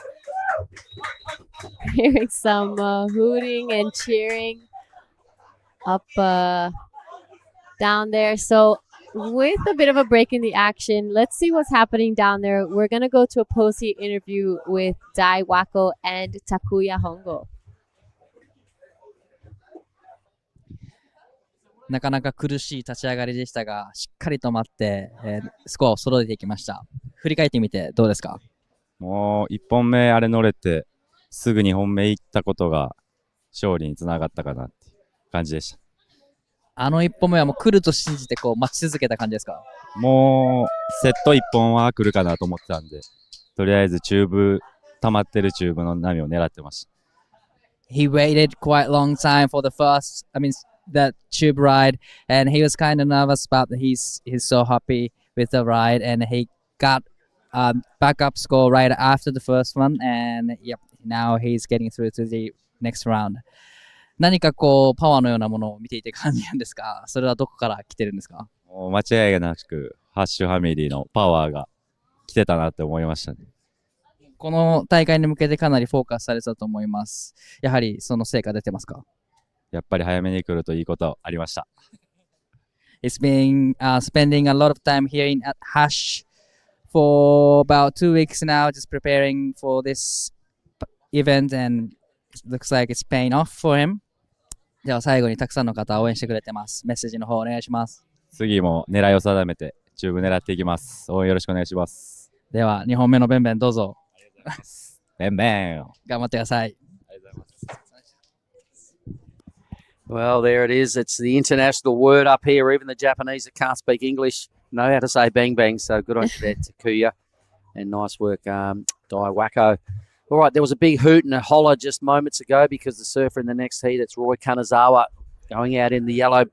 Hearing some hooting and cheering up down there. So with a bit of a break in the action, let's see what's happening down there. We're going to go to a post-heat interview with Dai Wako and Takuya Hongo. なかなか苦しい立ち上がりでしたが、しっかりと待って、スコアを揃えていきました。振り返ってみてどうですか？もう1本目あれ乗れて、すぐ2本目行ったことが勝利につながったかなって感じでした。あの1本目はもう来ると信じてこう待ち続けた感じですか？もうセット1本は来るかなと思ってたんで、とりあえず溜まってるチューブの波を狙ってました。He waited quite a long time for the first, that tube ride, and he was kind of nervous about that. He's so happy with the ride, and he got backup score right after the first one, and now he's getting through to the next round. 何かこうパワーのようなものを見ていて感じるんですか？それはどこから来てるんですか？もう間違いがなくハッシュファミリーのパワーが来てたなって思いましたね。この大会に向けてかなりフォーカスされたと思います。やはりその成果出てますか？やっぱり早めに来るといいことありました。It's been spending a lot of time here at Hash for about 2 weeks now, just preparing for this event, and it looks like it's paying off for him. では最後にたくさんの方応援してくれてます。メッセージの方お願いします。次も狙いを定めてチューブ狙っていきます。応援よろしくお願いします。では2本目のベンベンどうぞ。ベンベン。頑張ってください。Well, there it is. It's the international word up here. Even the Japanese that can't speak English know how to say bang bang. So good on you there, Takuya. And nice work, Dai Wako. All right, there was a big hoot and a holler just moments ago because the surfer in the next heat, it's Roy Kanazawa, going out in the yellow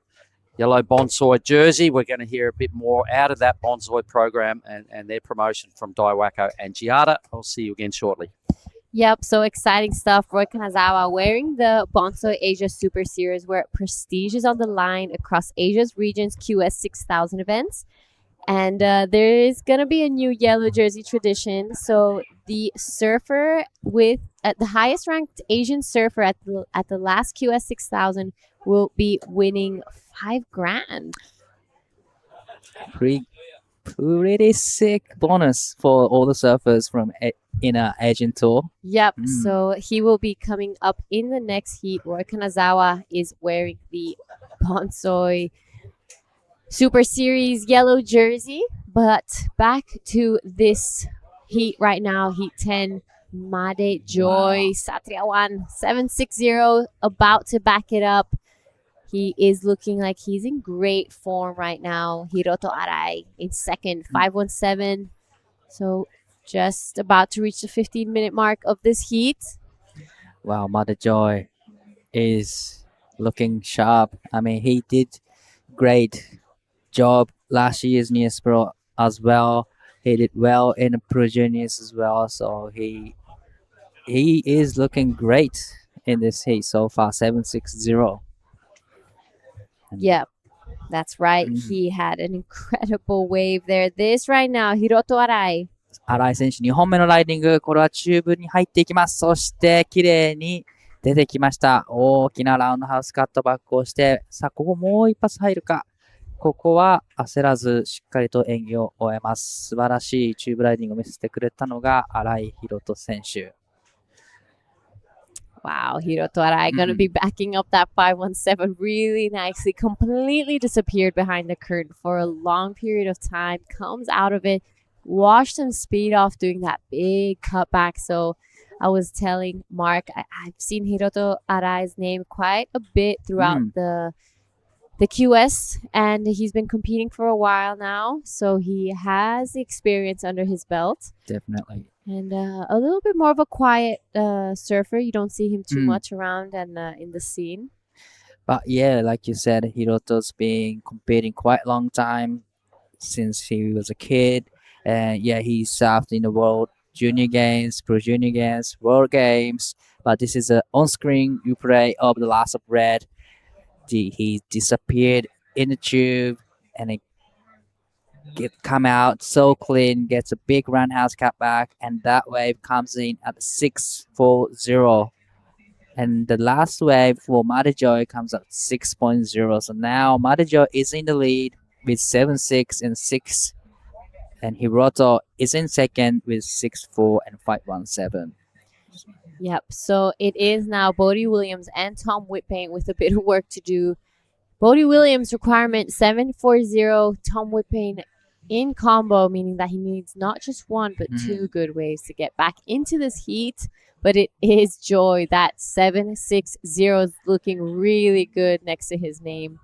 bonsai jersey. We're going to hear a bit more out of that bonsai program and their promotion from Dai Wako and Giada. I'll see you again shortly. Yep, so exciting stuff. Roy Kanazawa wearing the Bonsai Asia Super Series, where prestige is on the line across Asia's region's QS 6000 events. And there is going to be a new yellow jersey tradition. So the surfer with the highest ranked Asian surfer at the last QS 6000 will be winning $5,000. Pretty sick bonus for all the surfers from in an Asian tour. Yep, so he will be coming up in the next heat. Roy Kanazawa is wearing the Bonsai Super Series yellow jersey. But back to this heat right now, heat 10. Made Joy, Satriawan, 760, about to back it up. He is looking like he's in great form right now. Hiroto Arai in second, 517. So just about to reach the 15-minute mark of this heat. Wow, Made Joy is looking sharp. He did great job last year's Nias Pro as well. He did well in the Pro Juniors as well. So he is looking great in this heat so far, 760. Yep, that's right. He had an incredible wave there. This right now, Hiroto Arai. 新井選手2本目のライディング、これはチューブに入っていきます。そして綺麗に出てきました。大きなラウンドハウスカットバックをして、さあここもう一発入るか。ここは焦らずしっかりと演技を終えます。素晴らしいチューブライディングを見せてくれたのが新井宏斗選手。Wow, Hiroto Arai going to be backing up that 517 really nicely. Completely disappeared behind the curtain for a long period of time. Comes out of it. Washed some speed off doing that big cutback. So I was telling Mark, I've seen Hiroto Arai's name quite a bit throughout the QS, and he's been competing for a while now, so he has the experience under his belt. Definitely. And a little bit more of a quiet surfer. You don't see him too much around and in the scene. But yeah, like you said, Hiroto's been competing quite a long time since he was a kid. And yeah, he served in the World Junior Games, Pro Junior Games, World Games. But this is an on-screen replay of the Last of Red. He disappeared in the tube and it come out so clean, gets a big roundhouse cutback, and that wave comes in at 6.40. And the last wave for Matajoy comes at 6.0. So now Matajoy is in the lead with 7.6 and 6. And Hiroto is in second with 6.4 and 5.17. Yep. So it is now Bodie Williams and Tom Whitpain with a bit of work to do. Bodie Williams requirement 7.40. Tom Whitpain in combo, meaning that he needs not just one but two good waves to get back into this heat. But it is Joy. That 7.60 is looking really good next to his name.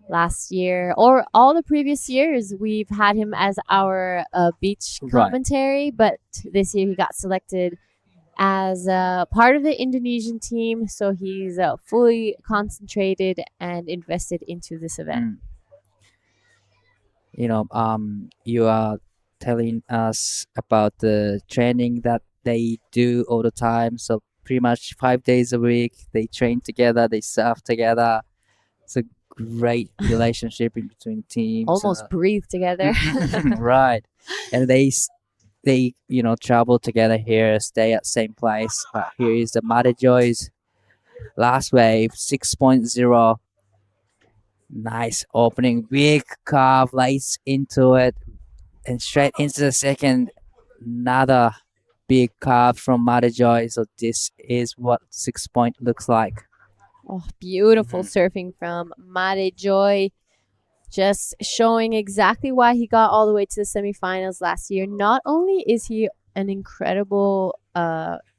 Last year, or all the previous years, we've had him as our beach commentary, but this year he got selected as part of the Indonesian team, so he's fully concentrated and invested into this event. You know, you are telling us about the training that they do all the time. So pretty much 5 days a week, they train together, they surf together. It's a great relationship in between teams. Almost breathe together. Right. And they travel together here, stay at same place. Here is the Matajoy's last wave, 6.0. Nice opening, big carve, lights into it, and straight into the second, another big carve from Matajoy. So this is what 6 point looks like. Oh, beautiful surfing from Matajoy. Just showing exactly why he got all the way to the semifinals last year. Not only is he an incredible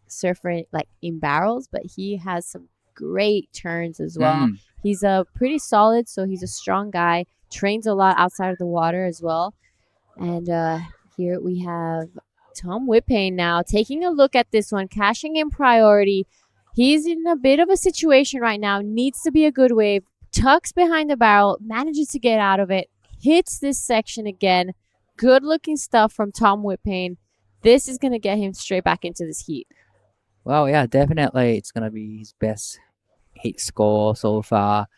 surfer like in barrels, but he has some great turns as well. He's pretty solid, so he's a strong guy. Trains a lot outside of the water as well. And here we have Tom Whitpain now taking a look at this one, cashing in priority. He's in a bit of a situation right now, needs to be a good wave, tucks behind the barrel, manages to get out of it, hits this section again. Good looking stuff from Tom Whitpain. This is going to get him straight back into this heat. Well, yeah, definitely it's going to be his best heat score so far.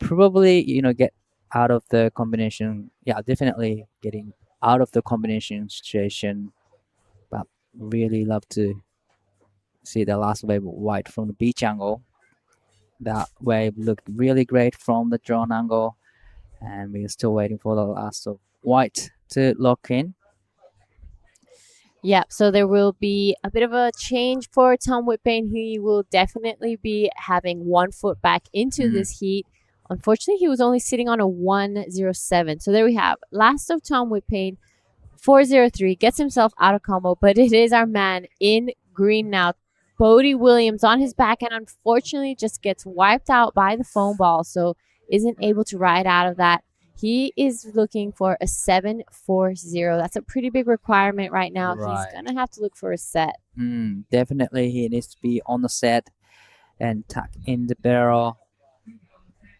Probably, get out of the combination. Yeah, definitely getting out of the combination situation. But really love to see the last wave white from the beach angle. That wave looked really great from the drone angle, and we're still waiting for the last of white to lock in. Yep, so there will be a bit of a change for Tom Whitpain. He will definitely be having 1 foot back into this heat. Unfortunately, he was only sitting on a 1.07. So there we have last of Tom Whitpain, 4.03, gets himself out of combo, but it is our man in green now. Bodie Williams on his back, and unfortunately just gets wiped out by the foam ball, so isn't able to ride out of that. He is looking for a 7.40. That's a pretty big requirement right now. Right. He's going to have to look for a set. Definitely he needs to be on the set and tuck in the barrel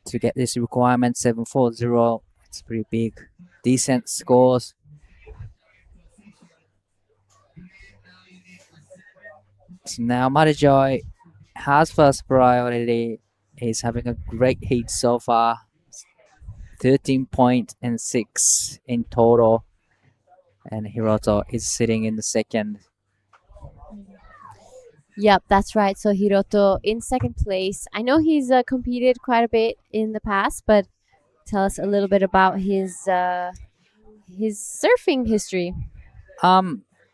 to get this requirement, 7.40. It's pretty big. Decent scores. So now Matajoy has first priority. He's having a great heat so far. 13.6 in total. And Hiroto is sitting in the second. Yep, that's right. So Hiroto in second place. I know he's competed quite a bit in the past, but tell us a little bit about his surfing history.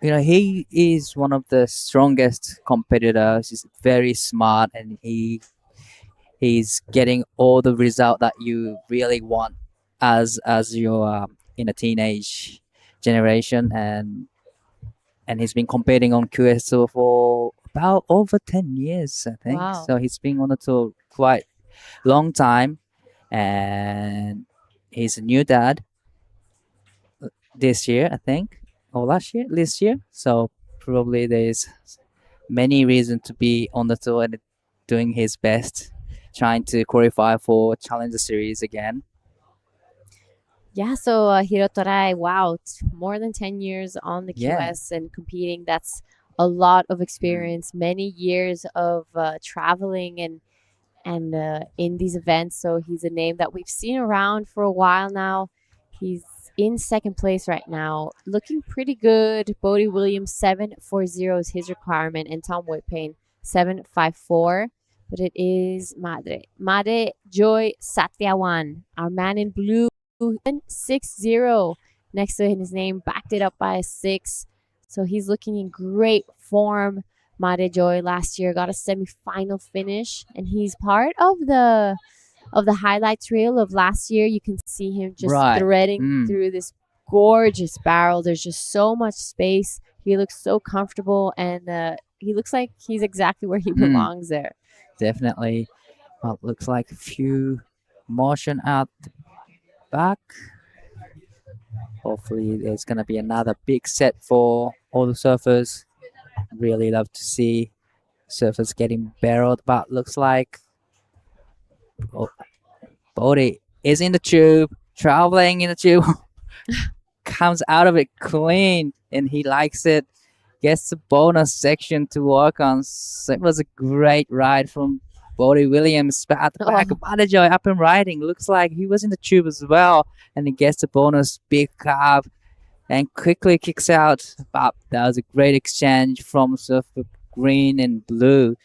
He is one of the strongest competitors. He's very smart, and he's getting all the result that you really want as you're in a teenage generation, and he's been competing on QS for about over 10 years, I think. Wow. So he's been on the tour quite long time, and he's a new dad this year, I think, or this year. So probably there's many reasons to be on the tour and doing his best, trying to qualify for Challenger Series again. Yeah, so Hiroto Rai, wow, it's more than 10 years on the Yeah. QS and competing. That's a lot of experience, many years of traveling and in these events. So he's a name that we've seen around for a while now. He's in second place right now, looking pretty good. Bodie Williams 740 is his requirement, and Tom Whitpain 754. But it is Madre Joy Satyawan, our man in blue, 760. Next to his name, backed it up by a 6. So he's looking in great form. Made Joy last year got a semi-final finish, and he's part of the highlights reel of last year. You can see him just Right. threading through this gorgeous barrel. There's just so much space. He looks so comfortable, and he looks like he's exactly where he belongs there. Definitely. Well, looks like a few motion out the back. Hopefully there's going to be another big set for all the surfers. Really love to see surfers getting barreled, but looks like Bodie is in the tube, traveling in the tube, comes out of it clean, and he likes it. Gets the bonus section to work on. So it was a great ride from Bodie Williams. But at the back, Badajoy up and riding. Looks like he was in the tube as well, and he gets the bonus big carve and quickly kicks out. But that was a great exchange from surfer green and blue.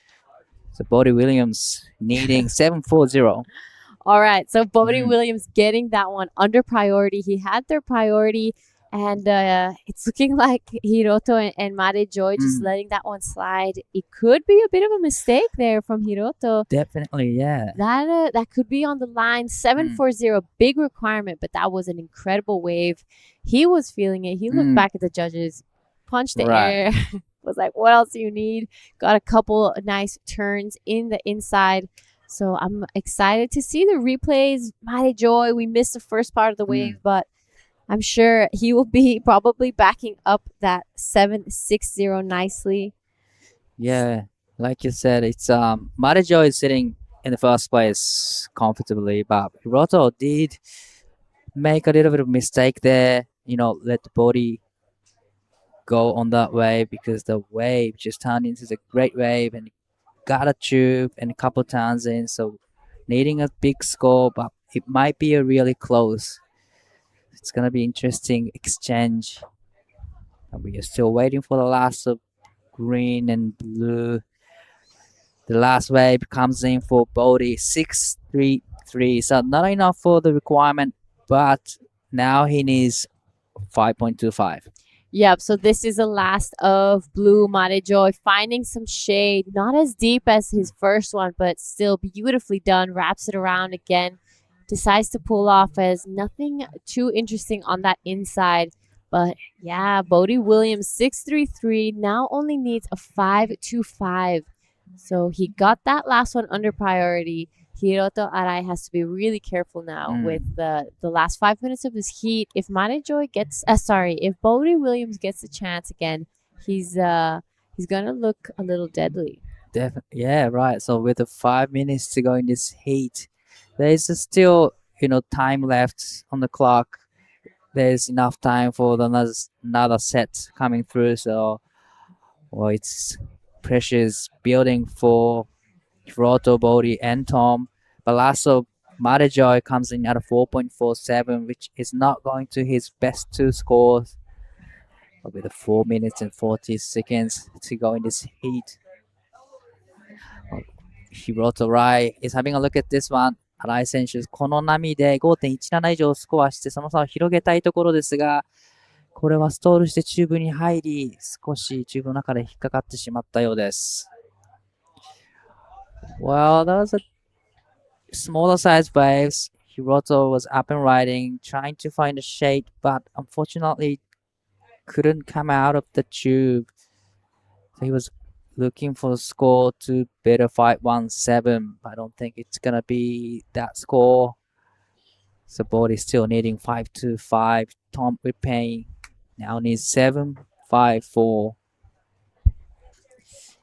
So Bodie Williams needing 740. All right, so Bodie Williams getting that one under priority. He had their priority, and it's looking like Hiroto and Made Joy just letting that one slide. It could be a bit of a mistake there from Hiroto. Definitely, yeah. That could be on the line. 740, big requirement, but that was an incredible wave. He was feeling it. He looked back at the judges, punched the air, was like, what else do you need? Got a couple nice turns in the inside. So I'm excited to see the replays. Made Joy, we missed the first part of the wave, but I'm sure he will be probably backing up that 760 nicely. Yeah, like you said, it's Marijo is sitting in the first place comfortably, but Hiroto did make a little bit of mistake there. You know, let the body go on that wave because the wave just turned into a great wave and got a tube and a couple turns in. So needing a big score, but it might be a really close. It's gonna be interesting exchange. And we are still waiting for the last of green and blue. The last wave comes in for Bodie 633. So not enough for the requirement, but now he needs 5.25. Yep, so this is the last of Blue Made Joy, finding some shade, not as deep as his first one, but still beautifully done. Wraps it around again, decides to pull off as nothing too interesting on that inside. But yeah, Bodie Williams 633 now only needs a 525. So he got that last one under priority. Hiroto Arai has to be really careful now with the last 5 minutes of his heat. If Made Joy gets, if Bodie Williams gets a chance again, he's gonna look a little deadly. Definitely, yeah, right. So with the 5 minutes to go in this heat, there's still time left on the clock. There's enough time for another set coming through. So, it's pressures building for Hiroto, Bodie, and Tom. But also, Made Joy comes in at a 4.47, which is not going to his best two scores. With the 4 minutes and 40 seconds to go in this heat. Hiroto Rai is having a look at this one. 新井選手、この波で 5.17 以上スコアしてその差を広げたいところですが、これはストールしてチューブに入り、少しチューブの中で引っかかってしまったようです。Well, that was a smaller size waves. Hiroto was up and riding, trying to find a shade, but unfortunately couldn't come out of the tube. So he was looking for the score to better 5-1-7. I don't think it's gonna be that score. So board is still needing 5-2-5. Tom Whitpain now needs 7-5-4.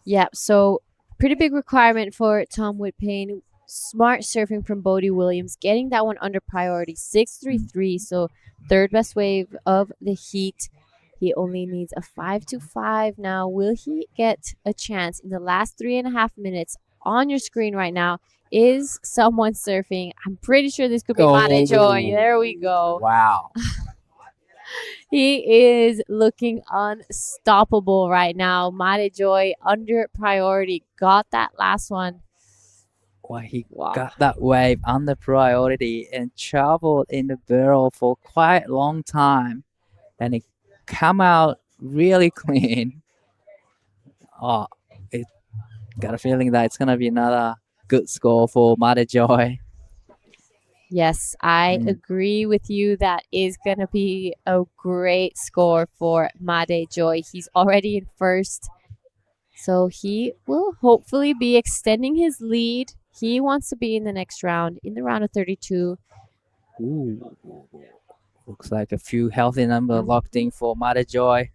Yeah, so pretty big requirement for Tom Whitpain. Smart surfing from Bodie Williams, getting that one under priority, 6-3-3. So third best wave of the heat. He only needs a 5-5. Now, will he get a chance in the last 3.5 minutes? On your screen right now is someone surfing. I'm pretty sure this could be Mane Joy. There we go. Wow. He is looking unstoppable right now. Mane Joy under priority. Got that last one. Well, he got that wave under priority and traveled in the barrel for quite a long time. And it come out really clean. Oh, it got a feeling that it's going to be another good score for Mane Joy. Yes, I agree with you. That is going to be a great score for Mane Joy. He's already in first. So he will hopefully be extending his lead. He wants to be in the next round, in the round of 32. Ooh. Looks like a few healthy numbers locked in for Mane Joy.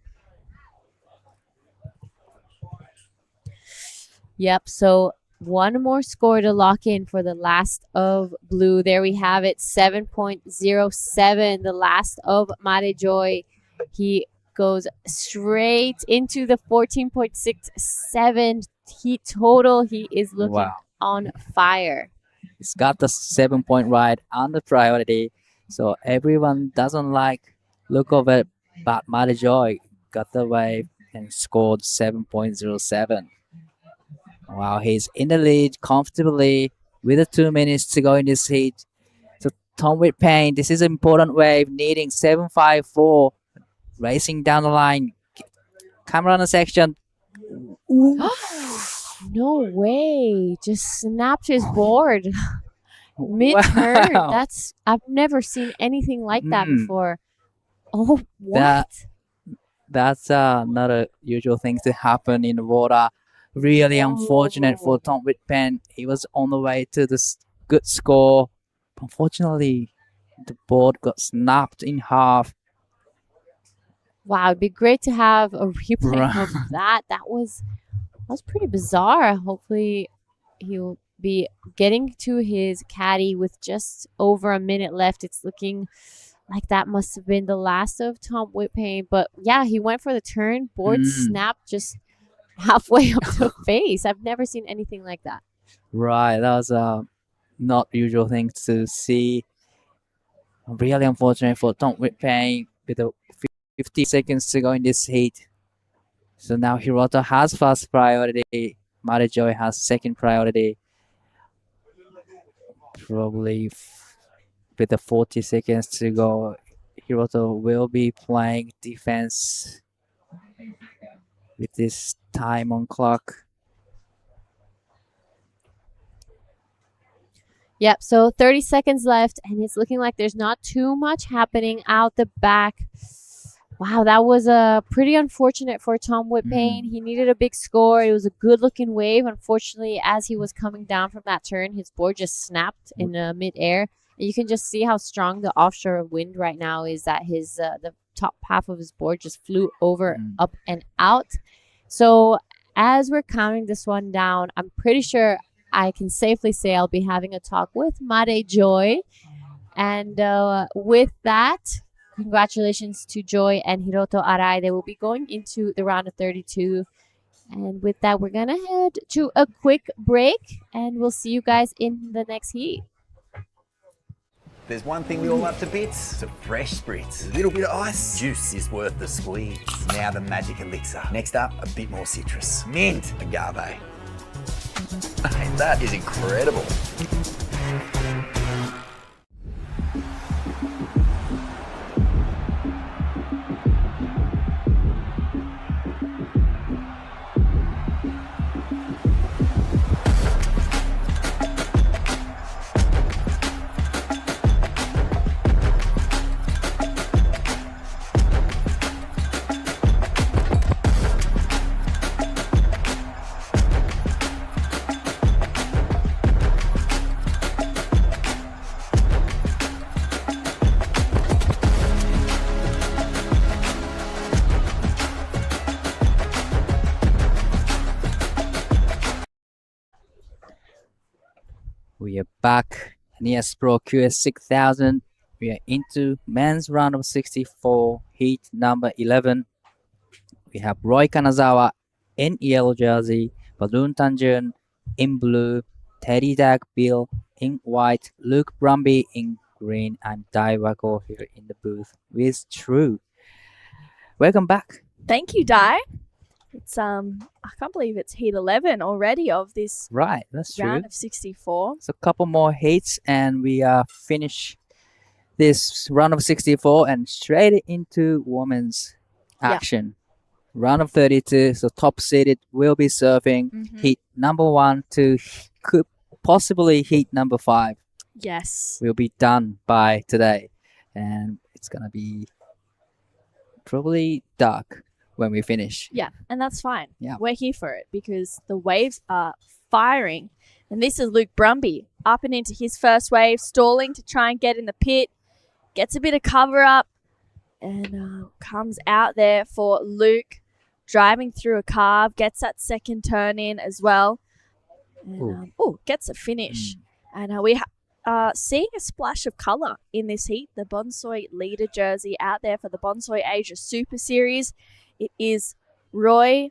Yep, so one more score to lock in for the last of blue. There we have it, 7.07, the last of Mane Joy. He goes straight into the 14.67 heat total. He is looking on fire. He's got the 7-point ride on the priority. So everyone doesn't like look of it, but Mane Joy got the wave and scored 7.07. Wow, he's in the lead comfortably with the 2 minutes to go in this heat. So Tom Whitpain, this is an important wave, needing 7.54, racing down the line. Camera on the section. No way. Just snapped his board. Mid-turn. Wow. I've never seen anything like that before. Oh, what? That's not a usual thing to happen in the water. Really unfortunate for Tom Whitpain. He was on the way to this good score. Unfortunately, the board got snapped in half. Wow, it'd be great to have a replay of that. That was pretty bizarre. Hopefully, he'll be getting to his caddy with just over a minute left. It's looking like that must have been the last of Tom Whitpain. But yeah, he went for the turn. Board snapped just halfway up the face. I've never seen anything like that. Right, that was not usual thing to see. Really unfortunate for Tom Whitpain with the 50 seconds to go in this heat. So now Hiroto has first priority. Mane Joy has second priority. Probably with the 40 seconds to go, Hiroto will be playing defense with this time on clock. Yep, so 30 seconds left, and it's looking like there's not too much happening out the back. Wow, that was pretty unfortunate for Tom Whitpain. He needed a big score. It was a good-looking wave. Unfortunately, as he was coming down from that turn, his board just snapped in mid-air. And you can just see how strong the offshore wind right now is, that his the top half of his board just flew over, up, and out. So as we're counting this one down, I'm pretty sure I can safely say I'll be having a talk with Mane Joy. And with that, congratulations to Joy and Hiroto Arai. They will be going into the round of 32. And with that, we're going to head to a quick break, and we'll see you guys in the next heat. There's one thing we all love to bits, some fresh spritz. A little bit of ice, juice is worth the squeeze. Now the magic elixir. Next up, a bit more citrus. Mint, agave. Hey, that is incredible. We are back. Nias Pro QS 6000. We are into men's round of 64, heat number 11. We have Roy Kanazawa in yellow jersey, Balloon Tanjun in blue, Teddy Bill in white, Luke Brumby in green, and Daiwako here in the booth with True. Welcome back. Thank you, Di. It's I can't believe it's heat 11 already of this Right, that's true. round of 64. So a couple more heats and we finish this round of 64 and straight into women's action. Round of 32, so top seeded will be serving heat number 1 to could possibly heat number 5. Yes. Will be done by today. And it's going to be probably dark when we finish. Yeah, and that's fine. Yeah. We're here for it because the waves are firing. And this is Luke Brumby up and into his first wave, stalling to try and get in the pit. Gets a bit of cover up and comes out there for Luke, driving through a carve, gets that second turn in as well. And gets a finish. And we seeing a splash of colour in this heat. The Bonsoi leader jersey out there for the Bonsoi Asia Super Series. It is Roy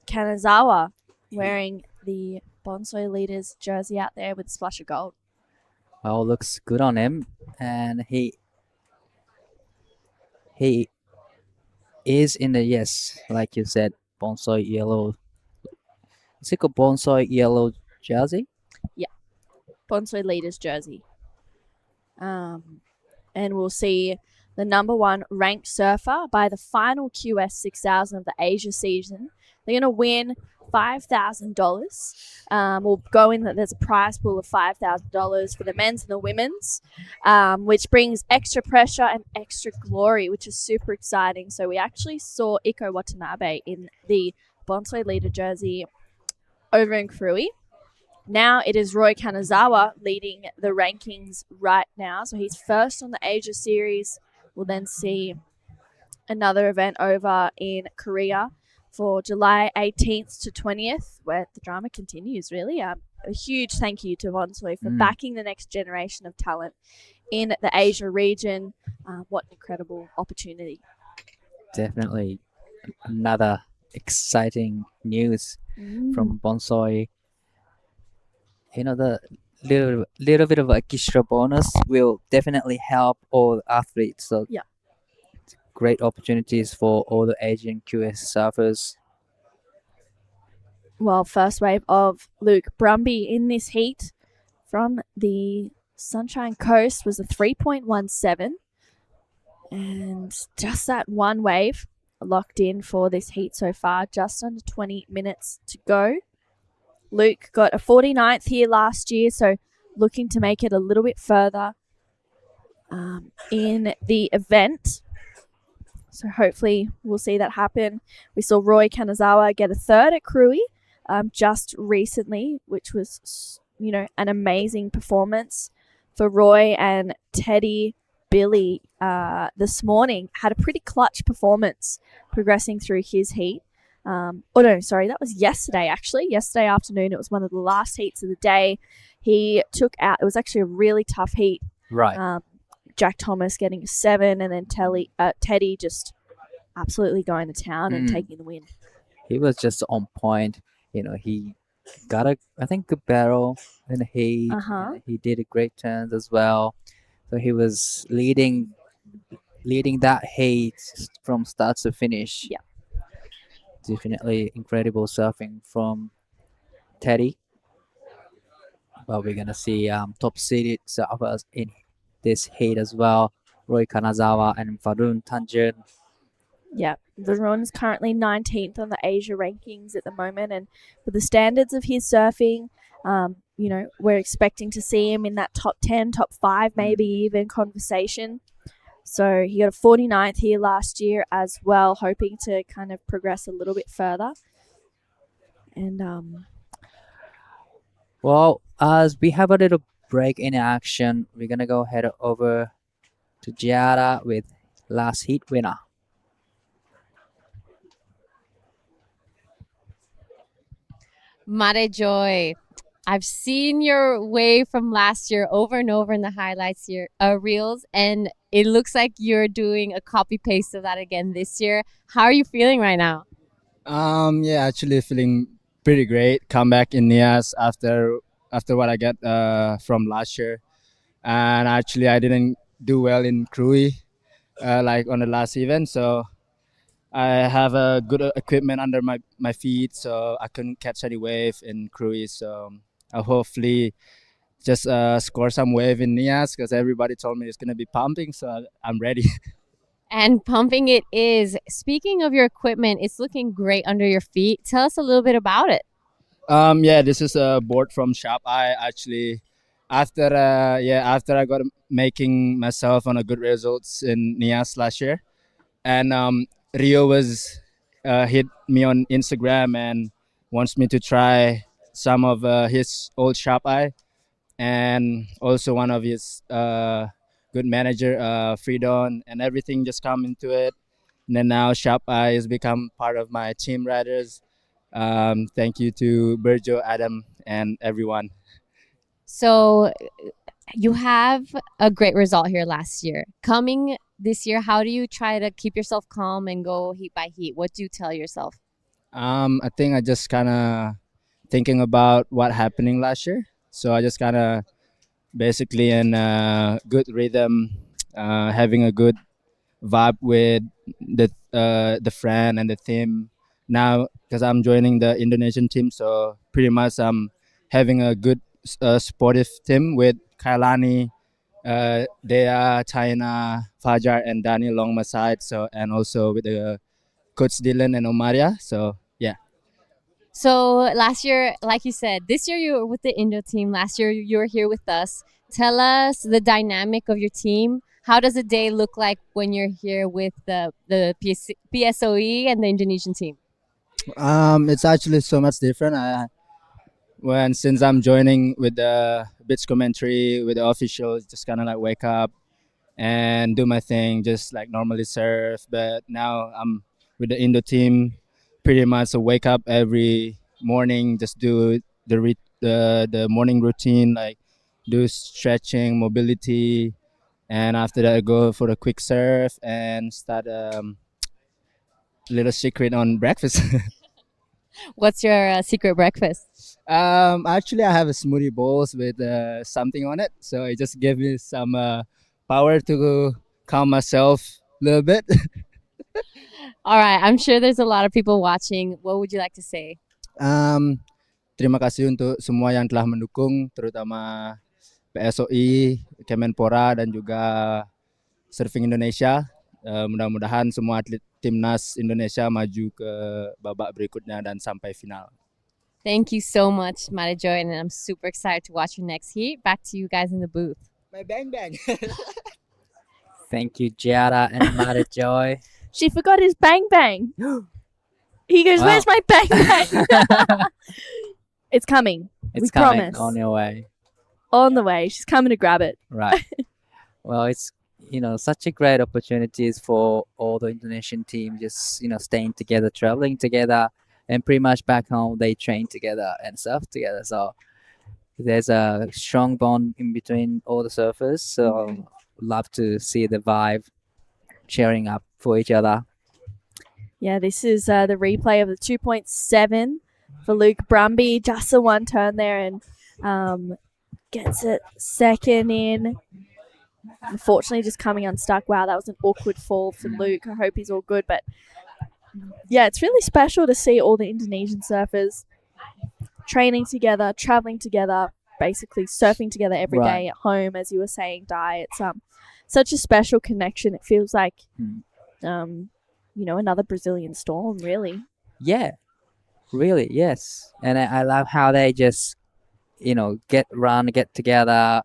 Kanazawa wearing the Bonsoi leaders jersey out there with a splash of gold. Well, looks good on him. And he is in the, yes, like you said, Bonsoi yellow. Is it called Bonsoi yellow jersey? Yeah. Bonsoi leaders jersey. And we'll see the number 1 ranked surfer by the final QS 6000 of the Asia season. They're going to win $5,000. We'll go in that there's a prize pool of $5,000 for the men's and the women's, which brings extra pressure and extra glory, which is super exciting. So we actually saw Iko Watanabe in the Bonsoi leader jersey over in Krui. Now it is Roy Kanazawa leading the rankings right now. So he's first on the Asia Series. We'll then see another event over in Korea for July 18th to 20th, where the drama continues, really. A huge thank you to Bonsoi for backing the next generation of talent in the Asia region. What an incredible opportunity. Definitely another exciting news from Bonsoi. You know, the little bit of extra bonus will definitely help all athletes. So yeah, great opportunities for all the Asian QS surfers. Well, first wave of Luke Brumby in this heat from the Sunshine Coast was a 3.17. And just that one wave locked in for this heat so far, just under 20 minutes to go. Luke got a 49th here last year, so looking to make it a little bit further in the event. So hopefully we'll see that happen. We saw Roy Kanazawa get a 3rd at Krui just recently, which was, you know, an amazing performance for Roy. And Teddy Billy this morning had a pretty clutch performance progressing through his heat. That was yesterday actually. Yesterday afternoon, it was one of the last heats of the day. He took out, it was actually a really tough heat. Right. Jack Thomas getting a 7 and then Teddy just absolutely going to town and taking the win. He was just on point. You know, he got I think good barrel in the heat. He did a great turns as well. So he was leading that heat from start to finish. Yeah. Definitely incredible surfing from Teddy. But we're gonna see top seeded surfers in this heat as well. Roy Kanazawa and Varun Tanjun. Yeah, Varun is currently 19th on the Asia rankings at the moment, and for the standards of his surfing, you know, we're expecting to see him in that top 10, top 5, maybe even conversation. So he got a 49th here last year as well, hoping to kind of progress a little bit further. And well, as we have a little break in action, we're gonna go head over to Giada with last heat winner. Mare Joy I've seen your wave from last year over and over in the highlights here, reels, and it looks like you're doing a copy paste of that again this year. How are you feeling right now? Yeah, actually feeling pretty great. Come back in Nias after what I got from last year, and actually I didn't do well in Krui, like on the last event, so I have a good equipment under my feet, so I couldn't catch any wave in cruise. So I'll hopefully just score some wave in Nias because everybody told me it's gonna be pumping, so I'm ready. And pumping it is. Speaking of your equipment, it's looking great under your feet. Tell us a little bit about it. Yeah, this is a board from Shop. I actually after I got making myself on a good results in Nias last year, and Rio was hit me on Instagram and wants me to try some of his old shop eye, and also one of his good manager Freedon, and everything just come into it. And then now shop eye has become part of my team riders. Thank you to Berjo, Adam, and everyone. So you have a great result here last year. Coming this year, how do you try to keep yourself calm and go heat by heat? What do you tell yourself? I think I just kind of thinking about what happening last year. So I just kind of basically in a good rhythm, having a good vibe with the friend and the team. Now, because I'm joining the Indonesian team, so pretty much I'm having a good supportive team with Kailani, Dea, China, Fajar, and Daniel along my side. So and also with the coach Dylan and Omaria. So yeah. So last year, like you said, this year you were with the Indo team. Last year you were here with us. Tell us the dynamic of your team. How does a day look like when you're here with the PSOE and the Indonesian team? It's actually so much different. Since I'm joining with the bits commentary with the officials, just kind of like wake up and do my thing, just like normally surf. But now I'm with the Indo team, pretty much so wake up every morning, just do the morning routine, like do stretching, mobility, and after that I go for a quick surf and start little secret on breakfast. What's your secret breakfast? Actually, I have a smoothie bowls with something on it, so it just gave me some power to calm myself a little bit. All right, I'm sure there's a lot of people watching. What would you like to say? Terima kasih untuk semua yang telah mendukung, terutama PSOI, Kemenpora, dan juga Surfing Indonesia. Mudah-mudahan semua atlet timnas Indonesia maju ke babak berikutnya dan sampai final. Thank you so much, Marijoy, and I'm super excited to watch your next heat. Back to you guys in the booth. My bang bang. Thank you, Giada and Marijoy. She forgot his bang bang. He goes, Wow. "Where's my bang bang?" It's coming. It's we coming promise. on your way. On the way. She's coming to grab it. Right. Well, it's such a great opportunities for all the Indonesian team, just staying together, traveling together, and pretty much back home they train together and surf together. So there's a strong bond in between all the surfers. So love to see the vibe cheering up for each other. Yeah, this is the replay of the 2.7 for Luke Brumby. Just a one turn there and gets it second in. Unfortunately, just coming unstuck. Wow, that was an awkward fall for Luke. I hope he's all good. But yeah, it's really special to see all the Indonesian surfers training together, traveling together, basically surfing together every day at home, as you were saying, Di. It's such a special connection. It feels like another Brazilian storm, really. Yeah, really, yes. And I love how they just get together,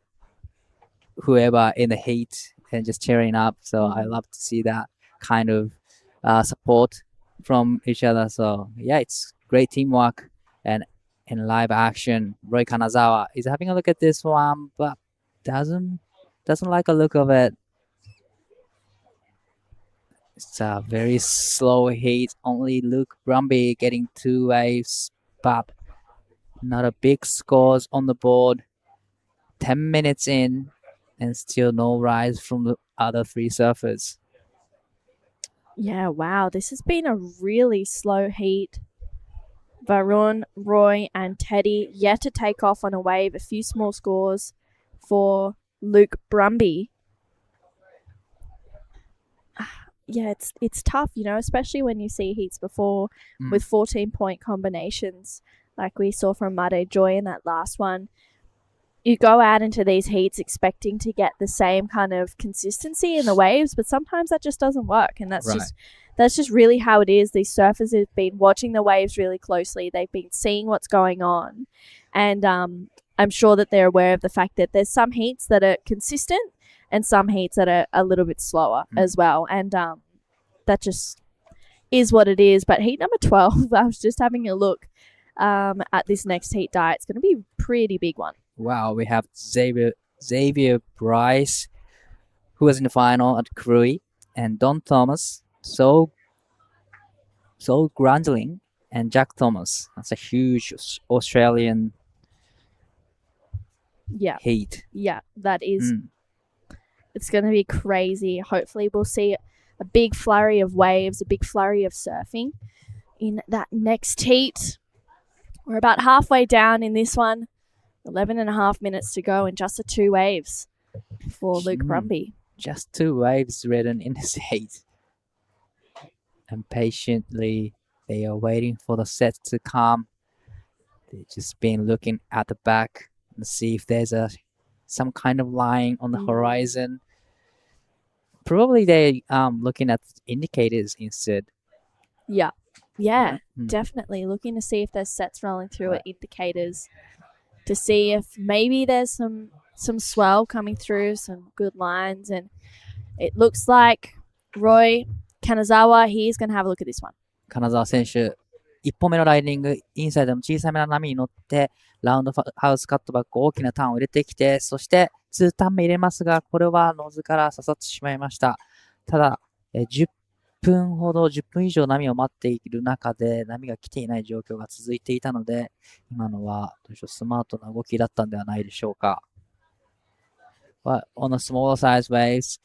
whoever in the heat, and just cheering up. So I love to see that kind of support from each other. So yeah, it's great teamwork and in live action. Roy Kanazawa is having a look at this one, but doesn't like a look of it. It's a very slow heat. Only Luke Brumby getting 2 waves, but Not a big scores on the board. 10 minutes in, and still no rise from the other three surfers. Yeah, wow. This has been a really slow heat. Varun, Roy, and Teddy yet to take off on a wave. A few small scores for Luke Brumby. Yeah, it's tough, especially when you see heats before with 14-point combinations like we saw from Made Joy in that last one. You go out into these heats expecting to get the same kind of consistency in the waves, but sometimes that just doesn't work, and that's just really how it is. These surfers have been watching the waves really closely. They've been seeing what's going on, and I'm sure that they're aware of the fact that there's some heats that are consistent and some heats that are a little bit slower as well, and that just is what it is. But heat number 12, I was just having a look at this next heat diet. It's going to be a pretty big one. Wow, we have Xavier Bryce, who was in the final at Cruy, and Don Thomas, so Grundling, and Jack Thomas. That's a huge Australian heat. Yeah, that is. It's going to be crazy. Hopefully we'll see a big flurry of waves, a big flurry of surfing in that next heat. We're about halfway down in this one. 11 and a half minutes to go and just the two waves for Luke Brumby. Just two waves ridden in this heat. And patiently, they are waiting for the set to come. They've just been looking at the back and see if there's some kind of line on the horizon. Probably they looking at indicators instead. Yeah, definitely looking to see if there's sets rolling through at indicators, to see if maybe there's some swell coming through, some good lines. And it looks like Roy Kanazawa, he's going to have a look at this one. 金沢選手、1本目のライディング、インサイドの小さめな波に乗って、ラウンドハウスカットバック大きなターンを入れてきて、そして2ターン目入れますが、これはノーズから刺さってしまいました。ただ、10分以上波を待っている中で、波が来ていない状況が続いていたので、今のはスマートな動きだったんではないでしょうか。But on the smaller size waves,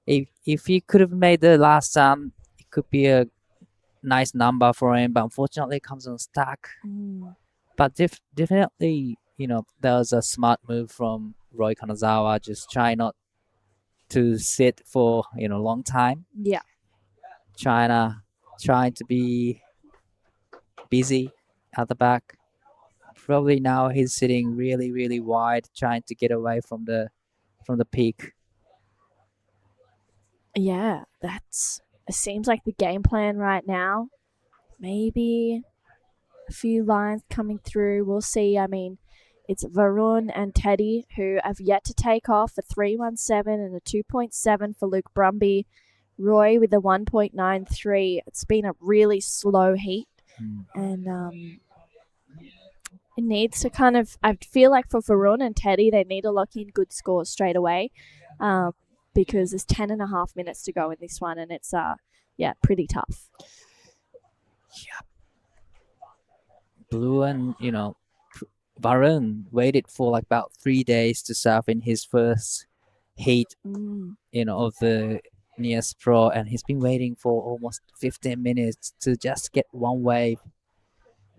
if he could have made the last time, it could be a nice number for him, but unfortunately it comes on stack. But definitely, there was a smart move from Roy Kanazawa, just try not to sit for, a long time. Yeah. Trying to be busy at the back. Probably now he's sitting really, really wide, trying to get away from the peak. Yeah, it seems like the game plan right now. Maybe a few lines coming through. We'll see. I mean, it's Varun and Teddy who have yet to take off, a 3.17 and a 2.7 for Luke Brumby. Roy with a 1.93. It's been a really slow heat. And it needs to I feel like for Varun and Teddy, they need to lock in good scores straight away. Because there's 10 and a half minutes to go in this one, and it's pretty tough. Yeah. Blue and Varun waited for like about 3 days to surf in his first heat of the Nias Pro, and he's been waiting for almost 15 minutes to just get one wave.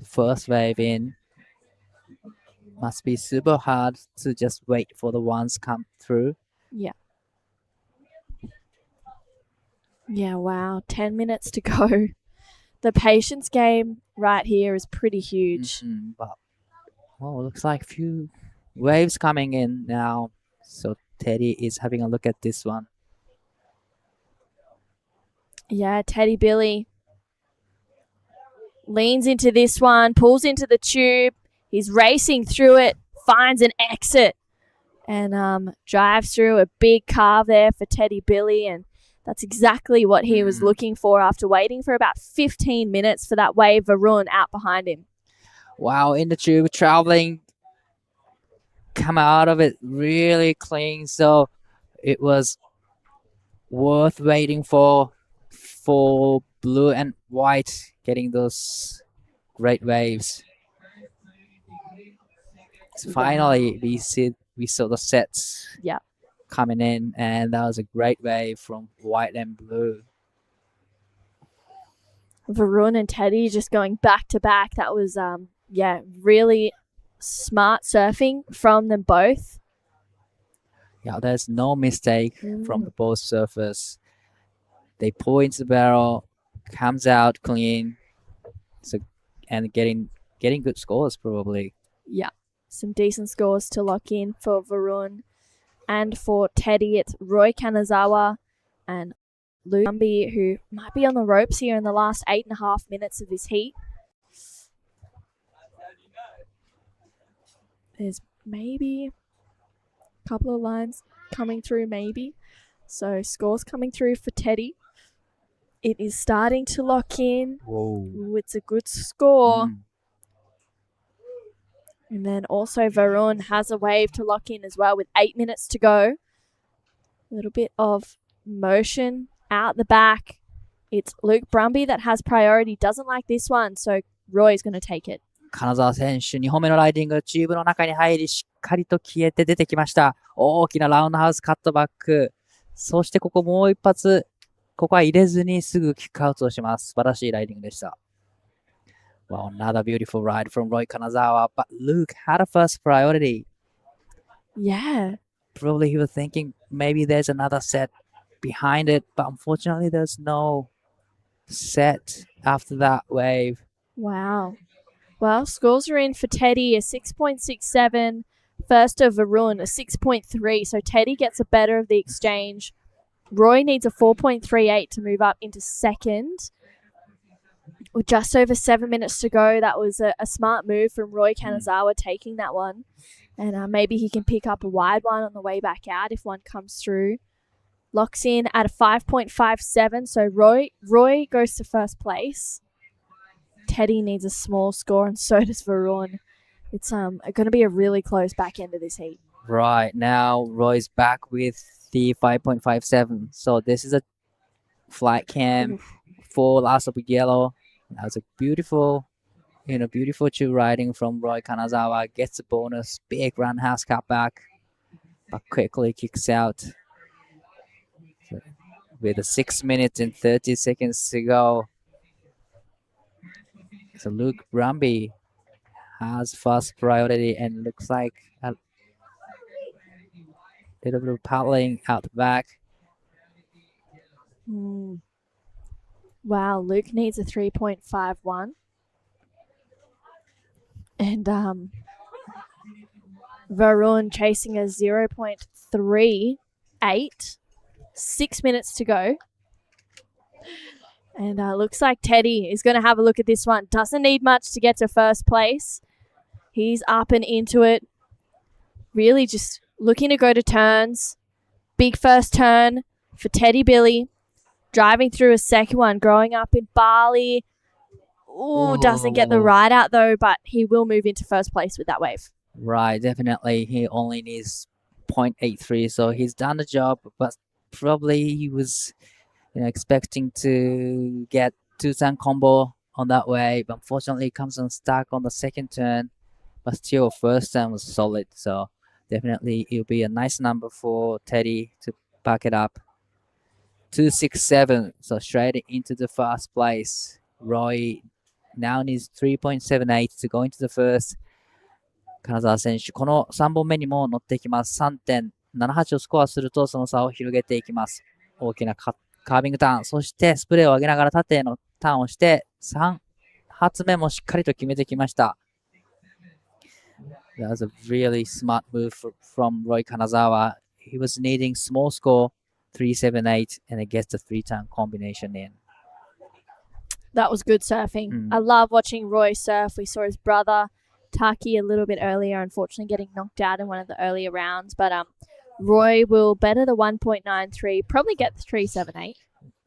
First wave in. Must be super hard to just wait for the ones come through. Yeah. Yeah, wow. 10 minutes to go. The patience game right here is pretty huge. But, looks like a few waves coming in now. So Teddy is having a look at this one. Yeah, Teddy Billy leans into this one, pulls into the tube. He's racing through it, finds an exit, and drives through a big carve there for Teddy Billy. And that's exactly what he was looking for after waiting for about 15 minutes for that wave Varun out behind him. Wow, in the tube, traveling, come out of it really clean. So it was worth waiting for blue and white getting those great waves. Finally, we saw the sets Yeah. coming in, and that was a great wave from white and blue. Varun and Teddy just going back to back. That was really smart surfing from them both. Yeah, there's no mistake from the both surfers. They pull into the barrel, comes out clean, and getting good scores probably. Yeah, some decent scores to lock in for Varun. And for Teddy, it's Roy Kanazawa and Luke Gumby, who might be on the ropes here in the last 8.5 minutes of this heat. There's maybe a couple of lines coming through, maybe. So scores coming through for Teddy. It is starting to lock in. Whoa. Ooh, it's a good score. And then also Varun has a wave to lock in as well with 8 minutes to go. A little bit of motion out the back. It's Luke Brumby that has priority. Doesn't like this one, so Roy's going to take it. 金沢選手、2本目のライディング、チューブの中に入り、しっかりと消えて出てきました。大きなラウンドハウスカットバック。そしてここもう一発、ここは入れずにすぐキックアウトをします。素晴らしいライディングでした。Well, another beautiful ride from Roy Kanazawa, but Luke had a first priority. Yeah. Probably he was thinking maybe there's another set behind it, but unfortunately there's no set after that wave. Wow. Well, scores are in for Teddy, a 6.67. First of Varun, a 6.3. So Teddy gets the better of the exchange. Roy needs a 4.38 to move up into second. With just over 7 minutes to go, that was a smart move from Roy Kanazawa taking that one. And maybe he can pick up a wide one on the way back out if one comes through. Locks in at a 5.57. So Roy goes to first place. Teddy needs a small score, and so does Varun. It's going to be a really close back end of this heat. Right, now Roy's back with the 5.57. So this is a flight cam for Last of Yellow. That was a beautiful two riding from Roy Kanazawa. Gets a bonus, big roundhouse cutback, but quickly kicks out. So with 6 minutes and 30 seconds to go. So Luke Brumby has first priority and looks like a little bit of paddling out the back. Wow, Luke needs a 3.51. And Varun chasing a 0.38. 6 minutes to go. And looks like Teddy is going to have a look at this one. Doesn't need much to get to first place. He's up and into it. Really just looking to go to turns. Big first turn for Teddy Billy. Driving through a second one. Growing up in Bali. Ooh, doesn't get the ride out though, but he will move into first place with that wave. Right, definitely. He only needs 0.83, so he's done the job, but probably he was expecting to get two-turn combo on that way, but unfortunately it comes unstuck on the second turn. But still, first turn was solid, so definitely it'll be a nice number for Teddy to back it up. 267, so straight into the first place. Roy now needs 3.78 to go into the first. 金沢選手、この3本目にも乗っていきます。3.78 をスコアするとその差を広げていきます。大きなカービングターン、そしてスプレーを上げながら縦へのターンをして、3発目もしっかりと決めてきました。That was a really smart move from Roy Kanazawa. He was needing small score, 3.78, and it gets the three-turn combination in. That was good surfing. I love watching Roy surf. We saw his brother, Taki, a little bit earlier, unfortunately getting knocked out in one of the earlier rounds. But Roy will better the 1.93, probably get the 3.78.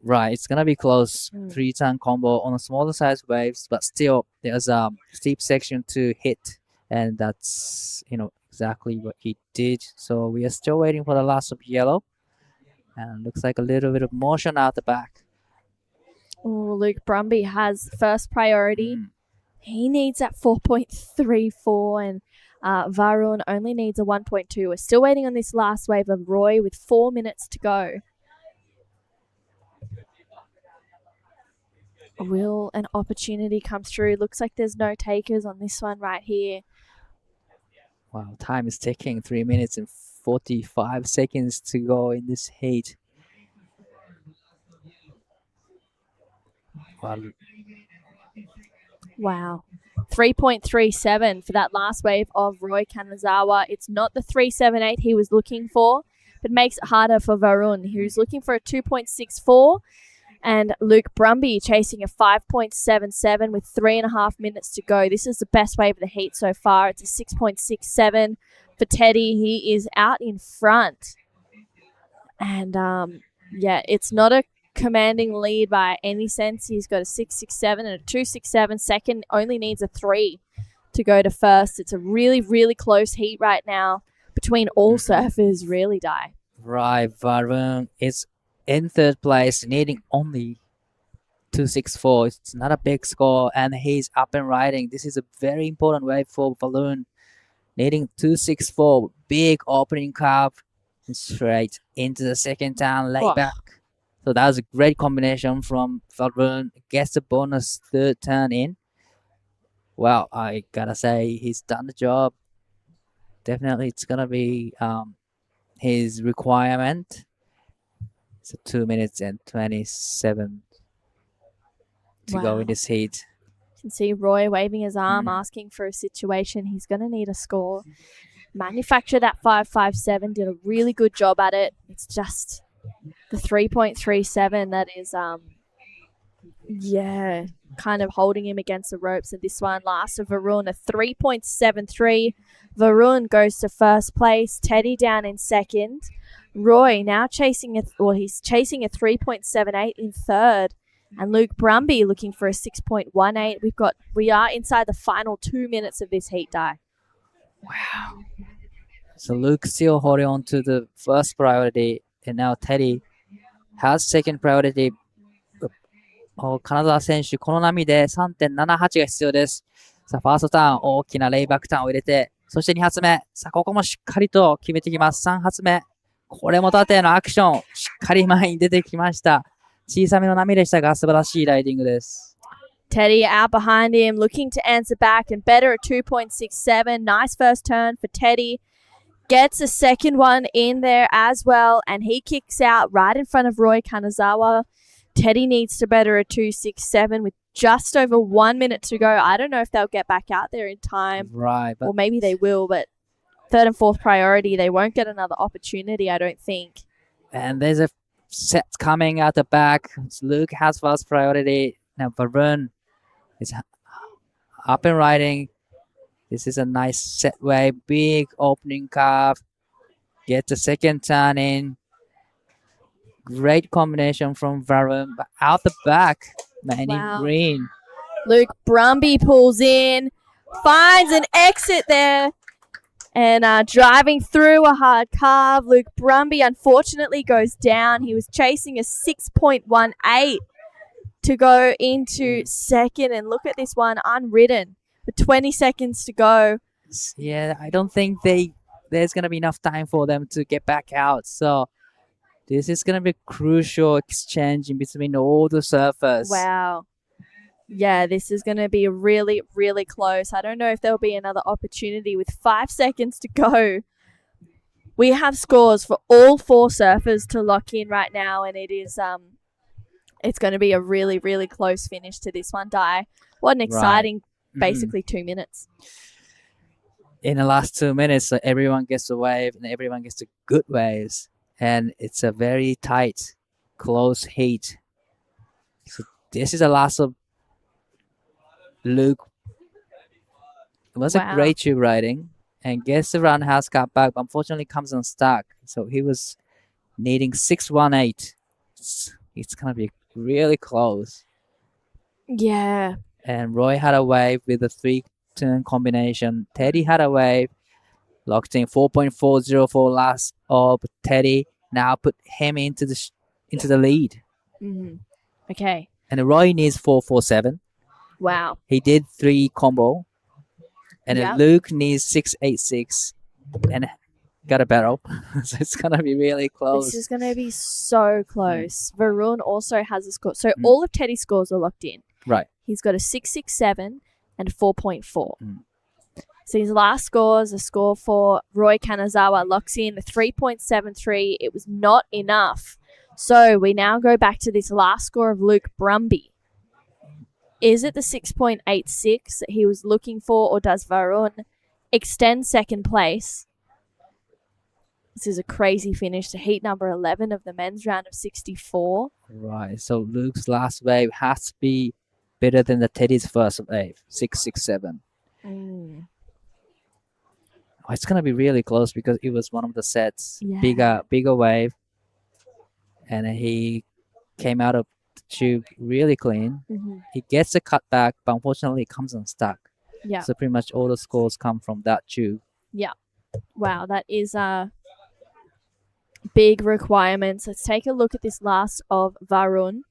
Right, it's going to be close. Three-turn combo on a smaller size waves, but still there's a steep section to hit. And that's, exactly what he did. So we are still waiting for the last of yellow. And looks like a little bit of motion out the back. Oh, Luke Brumby has first priority. He needs that 4.34. And Varun only needs a 1.2. We're still waiting on this last wave of Roy with 4 minutes to go. Will an opportunity come through? Looks like there's no takers on this one right here. Wow, time is ticking. 3 minutes and 45 seconds to go in this heat. Wow. 3.37 for that last wave of Roy Kanazawa. It's not the 3.78 he was looking for, but makes it harder for Varun, who's looking for a 2.64. And Luke Brumby chasing a 5.77 with 3.5 minutes to go. This is the best wave of the heat so far. It's a 6.67 for Teddy. He is out in front. And yeah, it's not a commanding lead by any sense. He's got a 6.67 and a 2.67. Second only needs a 3 to go to first. It's a really, really close heat right now between all surfers, really, Dai. Right, Varun is in third place, needing only 2.64. It's not a big score, and he's up and riding. This is a very important wave for Balloon. Needing 2.64, big opening curve, and straight into the second turn, lay back. So that was a great combination from Balloon. Gets the bonus third turn in. Well, I gotta say, he's done the job. Definitely, it's gonna be his requirement. So 2 minutes and 27 to go in this heat. You can see Roy waving his arm, asking for a situation. He's going to need a score. Manufactured at 5.57, did a really good job at it. It's just the 3.37 that is, yeah, kind of holding him against the ropes. And this one, last of Varun, a 3.73. Varun goes to first place. Teddy down in second. Roy now chasing he's chasing a 3.78 in third, and Luke Brumby looking for a 6.18. We are inside the final 2 minutes of this heat, Dai. Wow. So Luke still holding on to the first priority, and now Teddy has second priority. 金沢選手、この波で 3.78 が必要です。さあ、ファーストターン、大きなレイバックターンを入れて、そして2発目。さあ、ここもしっかりと決めてきます。3発目。これも縦のアクション、しっかり前に出てきました。小さめの波でしたが、素晴らしいライディングです。Teddy out behind him, looking to answer back and better at 2.67. Nice first turn for Teddy. Gets a second one in there as well, and he kicks out right in front of Roy Kanazawa. Teddy needs to better a 2.67 with just over 1 minute to go. I don't know if they'll get back out there in time. Right. Or maybe they will, but third and fourth priority, they won't get another opportunity, I don't think. And there's a set coming out the back. Luke has first priority. Now Varun is up and riding. This is a nice set way. Big opening curve. Get the second turn in. Great combination from Varun. But out the back, Manny Green. Luke Brumby pulls in. Finds an exit there. And driving through a hard carve, Luke Brumby unfortunately goes down. He was chasing a 6.18 to go into second. And look at this one, unridden, with 20 seconds to go. Yeah, I don't think there's going to be enough time for them to get back out. So this is going to be a crucial exchange in between all the surfers. Wow. Yeah, this is going to be really, really close. I don't know if there'll be another opportunity with 5 seconds to go. We have scores for all 4 surfers to lock in right now, and it is it's going to be a really, really close finish to this one, Dai. What an exciting, basically 2 minutes. In the last 2 minutes, so everyone gets a wave and everyone gets the good waves. And it's a very tight, close heat. So this is the last of Luke. It was a great tube riding and gets the roundhouse cut back, but unfortunately comes unstuck. So he was needing 6.18. It's going to be really close. Yeah. And Roy had a wave with a 3-turn combination. Teddy had a wave. Locked in 4.404 last of Teddy. Now put him into the lead. Mm-hmm. Okay. And Roy needs 4.47. Wow. He did 3 combo. And then Yep. Luke needs 686 and got a barrel. So it's going to be really close. This is going to be so close. Varun also has a score. So all of Teddy's scores are locked in. Right. He's got a 667 and a 4.4. So his last scores, a score for Roy Kanazawa locks in the 3.73. It was not enough. So we now go back to this last score of Luke Brumby. Is it the 6.86 that he was looking for, or does Varun extend second place? This is a crazy finish to heat number 11 of the men's round of 64. Right. So Luke's last wave has to be better than the Teddy's first wave, 667. Mm. Oh, it's going to be really close because it was one of the sets, Yeah. bigger wave. And he came out of the tube really clean. Mhm. He gets a cutback, but unfortunately it comes unstuck. Yeah. So pretty much all the scores come from that tube. Yeah. Wow, that is big requirements. Let's take a look at this last of Varun.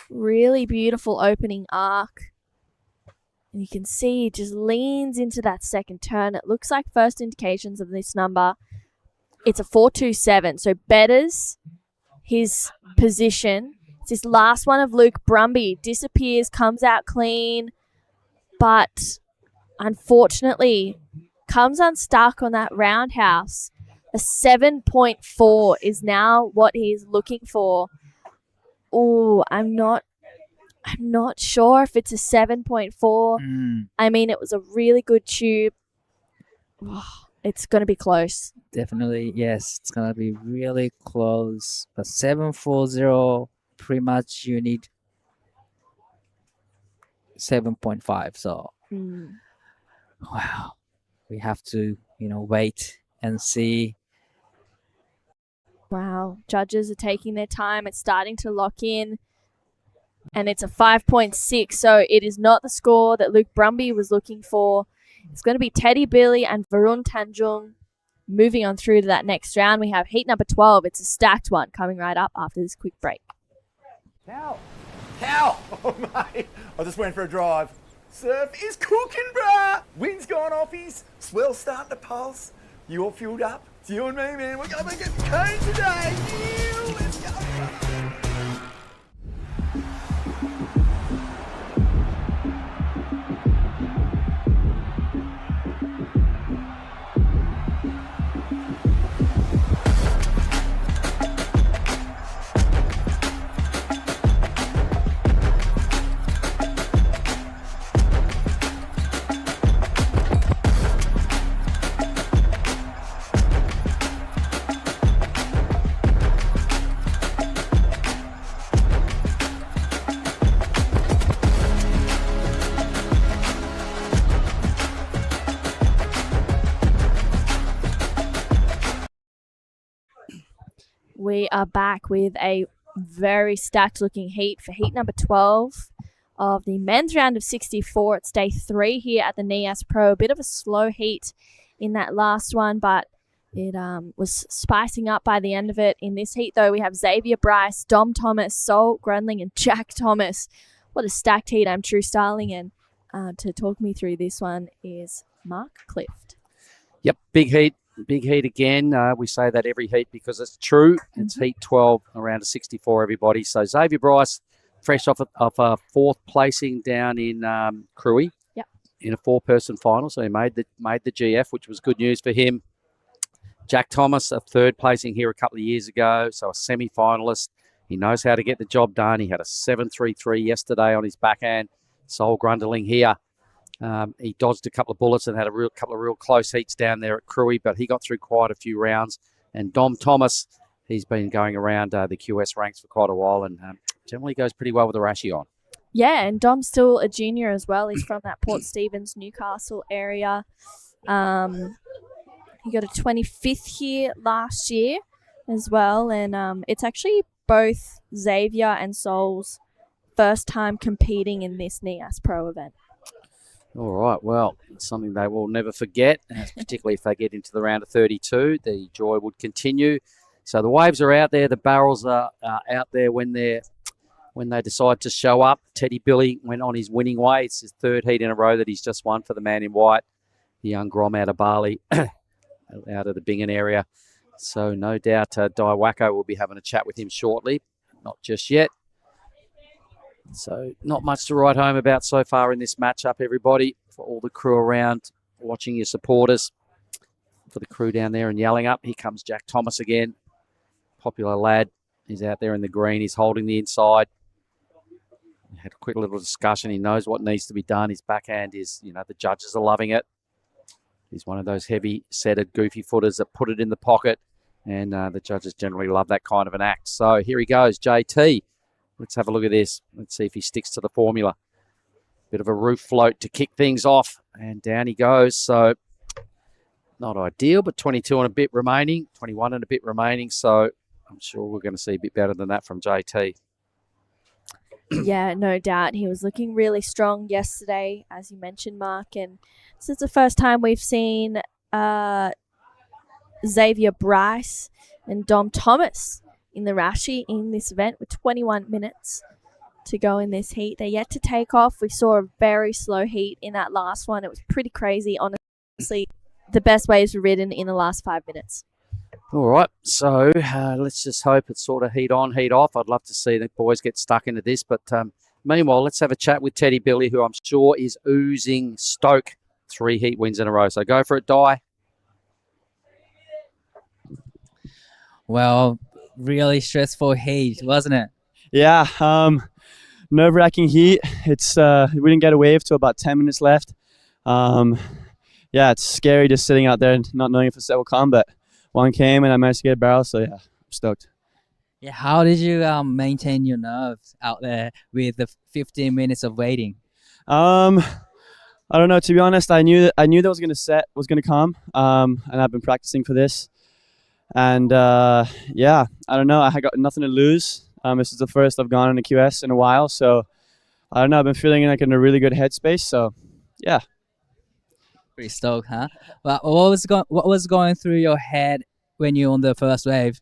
Really beautiful opening arc. And you can see he just leans into that second turn. It looks like first indications of this number. It's a 427, so betters his position. It's this last one of Luke Brumby. Disappears, comes out clean, but unfortunately comes unstuck on that roundhouse. A 7.4 is now what he's looking for. Oh, I'm not sure if it's a 7.4. I mean, it was a really good tube. It's going to be close. Definitely, yes. It's going to be really close. But 740, pretty much you need 7.5. So, wow. We have to, wait and see. Wow. Judges are taking their time. It's starting to lock in. And it's a 5.6. So it is not the score that Luke Brumby was looking for. It's going to be Teddy Billy and Varun Tanjung moving on through to that next round. We have heat number 12. It's a stacked one coming right up after this quick break. Cow! Oh, mate. I just went for a drive. Surf is cooking, bruh! Wind's gone off his. Swell's starting to pulse. You all fueled up? It's you and me, man. We're going to get cone today. Yeah, let's go. We are back with a very stacked looking heat for heat number 12 of the men's round of 64. It's day 3 here at the Nias Pro. A bit of a slow heat in that last one, but it was spicing up by the end of it. In this heat, though, we have Xavier Bryce, Dom Thomas, Sol Grundling, and Jack Thomas. What a stacked heat. I'm True Starling, and to talk me through this one is Mark Clift. Yep, big heat. Big heat again. We say that every heat because it's true. It's heat 12, around a 64, everybody. So Xavier Bryce, fresh off a fourth placing down in Cruy in a 4-person final. So he made the GF, which was good news for him. Jack Thomas, a 3rd placing here a couple of years ago, so a semi-finalist. He knows how to get the job done. He had a 7.33 yesterday on his backhand. Sol Grundling here. He dodged a couple of bullets and had a couple of real close heats down there at Cruy, but he got through quite a few rounds. And Dom Thomas, he's been going around the QS ranks for quite a while and generally goes pretty well with the Rashi on. Yeah, and Dom's still a junior as well. He's from that Port Stephens, Newcastle area. He got a 25th here last year as well. And it's actually both Xavier and Sol's first time competing in this Nias Pro event. All right, well, it's something they will never forget, particularly if they get into the round of 32. The joy would continue. So the waves are out there. The barrels are out there when they're when they decide to show up. Teddy Billy went on his winning way. It's his third heat in a row that he's just won for the man in white, the young Grom out of Bali, out of the Bingen area. So no doubt Daiwako will be having a chat with him shortly. Not just yet. So not much to write home about so far in this matchup, everybody. For all the crew around, watching your supporters. For the crew down there and yelling up. Here comes Jack Thomas again. Popular lad. He's out there in the green. He's holding the inside. We had a quick little discussion. He knows what needs to be done. His backhand is, the judges are loving it. He's one of those heavy-setted, goofy footers that put it in the pocket, and the judges generally love that kind of an act. So here he goes, JT. Let's have a look at this. Let's see if he sticks to the formula. Bit of a roof float to kick things off, and down he goes. So not ideal, but 22 and a bit remaining, 21 and a bit remaining. So I'm sure we're going to see a bit better than that from JT. Yeah, no doubt. He was looking really strong yesterday, as you mentioned, Mark. And this is the first time we've seen Xavier Bryce and Dom Thomas in the Rashi in this event with 21 minutes to go in this heat. They're yet to take off. We saw a very slow heat in that last one. It was pretty crazy. Honestly, the best waves were ridden in the last 5 minutes. All right, so let's just hope it's sort of heat on, heat off. I'd love to see the boys get stuck into this. But meanwhile, let's have a chat with Teddy Billy, who I'm sure is oozing stoke. 3 heat wins in a row. So go for it, Di. Well, really stressful heat, wasn't it? Yeah, nerve-wracking heat. It's we didn't get a wave till about 10 minutes left. Yeah, it's scary just sitting out there and not knowing if a set will come, but one came and I managed to get a barrel, so yeah, I'm stoked. Yeah, how did you maintain your nerves out there with the 15 minutes of waiting? I don't know. To be honest, I knew that was gonna come, and I've been practicing for this. And yeah, I don't know. I got nothing to lose. This is the first I've gone in a QS in a while, so I don't know. I've been feeling like in a really good headspace. So yeah. Pretty stoked, huh? Well, what was going through your head when you were on the first wave?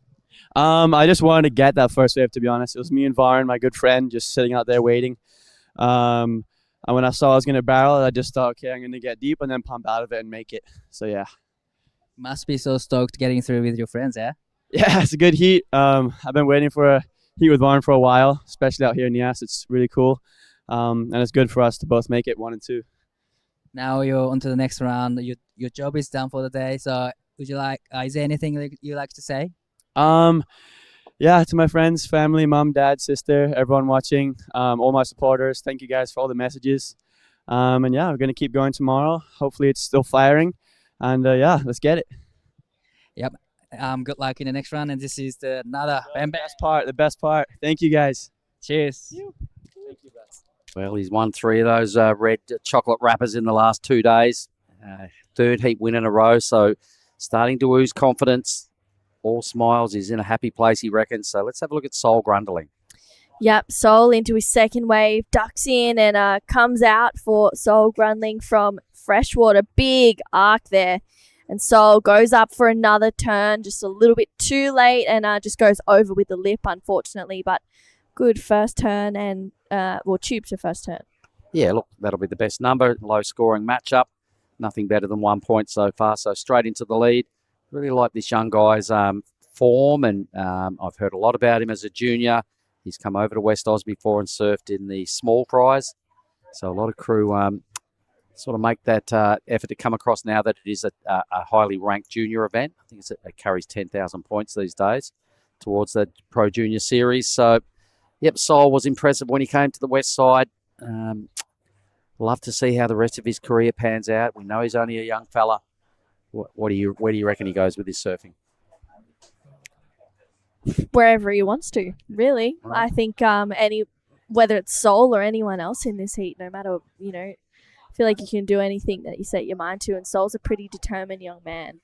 I just wanted to get that first wave, to be honest. It was me and Varn, my good friend, just sitting out there waiting. And when I saw I was going to barrel, I just thought, okay, I'm going to get deep and then pump out of it and make it. So yeah. Must be so stoked getting through with your friends, yeah? Yeah, it's a good heat. I've been waiting for a heat with Varn for a while, especially out here in Nias. It's really cool. And it's good for us to both make it 1 and 2. Now you're on to the next round. Your job is done for the day. So would you like, is there anything you like to say? Yeah, to my friends, family, mom, dad, sister, everyone watching, all my supporters, thank you guys for all the messages. And yeah, we're going to keep going tomorrow. Hopefully it's still firing. And yeah, let's get it. Yep. Good luck in the next round. And this is another the best part. Thank you guys. Cheers. Thank you, guys. Well, he's won 3 of those red chocolate wrappers in the last 2 days. 3rd heat win in a row, so starting to ooze confidence. All smiles. He's in a happy place, he reckons. So let's have a look at Sol Grundling. Yep, Sol into his second wave, ducks in and comes out for Sol Grundling from Freshwater. Big arc there. And Sol goes up for another turn, just a little bit too late, and just goes over with the lip, unfortunately. But good first turn and, tube to first turn. Yeah, look, that'll be the best number. Low-scoring matchup. Nothing better than 1 point so far, so straight into the lead. Really like this young guy's form, and I've heard a lot about him as a junior. He's come over to West Oz before and surfed in the small prize. So a lot of crew sort of make that effort to come across now that it is a highly ranked junior event. I think it carries 10,000 points these days towards the Pro Junior Series. So, yep, Sol was impressive when he came to the West Side. Love to see how the rest of his career pans out. We know he's only a young fella. Where do you reckon he goes with his surfing? Wherever he wants to, really. Right. I think whether it's Sol or anyone else in this heat, no matter, I feel like you can do anything that you set your mind to. And Sol's a pretty determined young man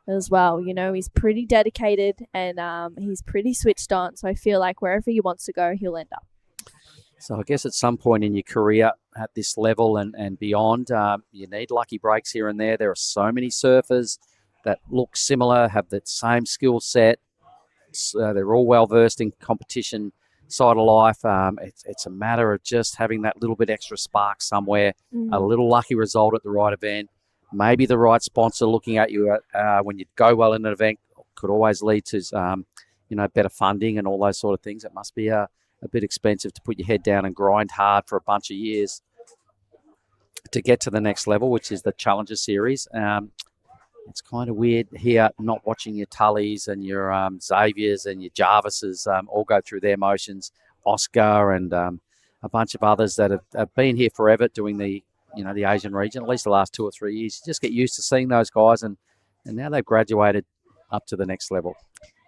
as well. He's pretty dedicated and he's pretty switched on. So I feel like wherever he wants to go, he'll end up. So I guess at some point in your career at this level and beyond, you need lucky breaks here and there. There are so many surfers that look similar, have that same skill set. They're all well-versed in competition side of life. It's a matter of just having that little bit extra spark somewhere, a little lucky result at the right event, maybe the right sponsor looking at you when you go well in an event could always lead to better funding and all those sort of things. It must be a bit expensive to put your head down and grind hard for a bunch of years to get to the next level, which is the Challenger Series. It's kind of weird here not watching your Tullys and your Xaviers and your Jarvises all go through their motions. Oscar and a bunch of others that have been here forever doing the Asian region, at least the last 2 or 3 years. You just get used to seeing those guys, and now they've graduated up to the next level.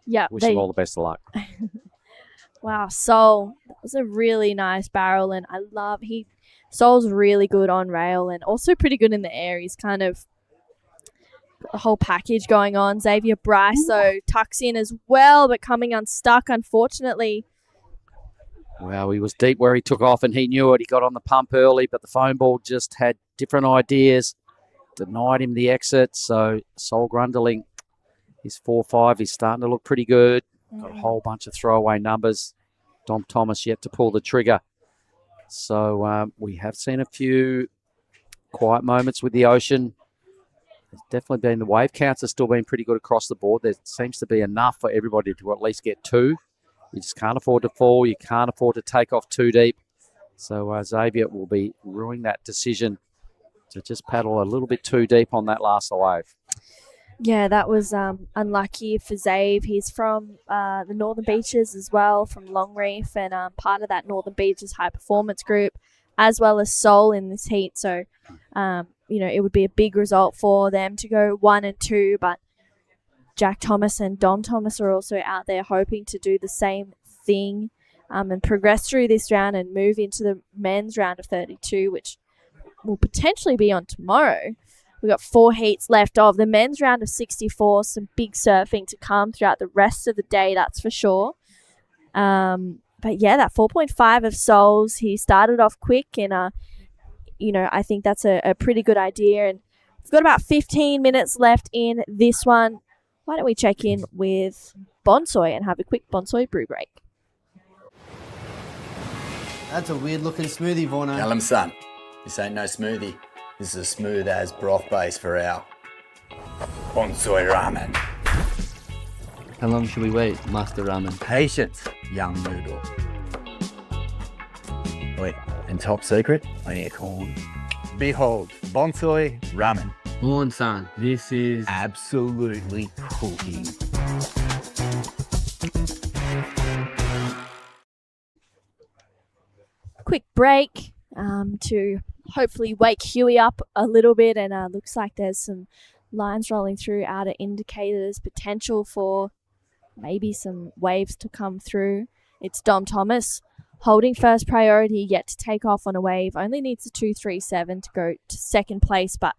Yeah. Wish them all the best of luck. Wow, Sol, that was a really nice barrel, and Sol's really good on rail and also pretty good in the air. He's kind of got the whole package going on. Xavier Bryce, though, tucks in as well, but coming unstuck, unfortunately. Well, he was deep where he took off, and he knew it. He got on the pump early, but the foam ball just had different ideas, denied him the exit. So Sol Grundling, he's 4-5. He's starting to look pretty good. Got a whole bunch of throwaway numbers. Dom Thomas yet to pull the trigger. So we have seen a few quiet moments with the Ocean. There's definitely been the wave counts have still been pretty good across the board. There seems to be enough for everybody to at least get 2. You just can't afford to fall. You can't afford to take off too deep. So Xavier will be ruining that decision to just paddle a little bit too deep on that last wave. Yeah, that was unlucky for Zave. He's from the Northern Beaches as well, from Longreef, and part of that Northern Beaches high performance group, as well as Sol in this heat. So, it would be a big result for them to go 1 and 2, but Jack Thomas and Dom Thomas are also out there hoping to do the same thing and progress through this round and move into the men's round of 32, which will potentially be on tomorrow. We've got 4 heats left of the men's round of 64. Some big surfing to come throughout the rest of the day, that's for sure. But yeah, that 4.5 of Sol's, he started off quick, and I think that's a pretty good idea. And we've got about 15 minutes left in this one. Why don't we check in with Bonsoy and have a quick Bonsoy brew break? That's a weird looking smoothie, Vorno. Tell him, son, this ain't no smoothie. This is a smooth as broth base for our Bonsoy ramen. How long should we wait, Master Ramen? Patience, young noodle. Wait, and top secret, I need corn. Behold, Bonsoy ramen. Morn-san, this is absolutely cooking. Quick break to hopefully wake Huey up a little bit, and looks like there's some lines rolling through outer indicators, potential for maybe some waves to come through. It's Dom Thomas holding first priority, yet to take off on a wave. Only needs a 2.37 to go to second place, but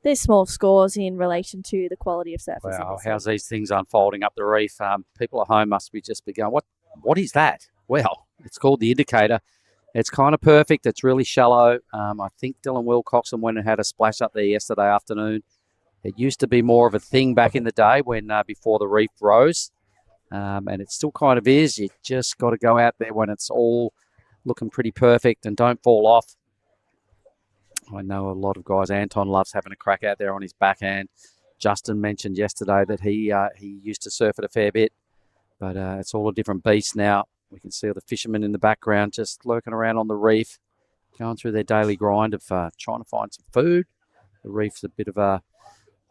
there's small scores in relation to the quality of surface. Wow, how's these things unfolding up the reef? People at home must be just be going, what is that? Well, it's called the indicator. It's kind of perfect. It's really shallow. I think Dylan Wilcoxon went and had a splash up there yesterday afternoon. It used to be more of a thing back in the day when before the reef rose, and it still kind of is. You just got to go out there when it's all looking pretty perfect and don't fall off. I know a lot of guys. Anton loves having a crack out there on his backhand. Justin mentioned yesterday that he used to surf it a fair bit, but it's all a different beast now. We can see all the fishermen in the background just lurking around on the reef, going through their daily grind of trying to find some food. The reef's a bit of a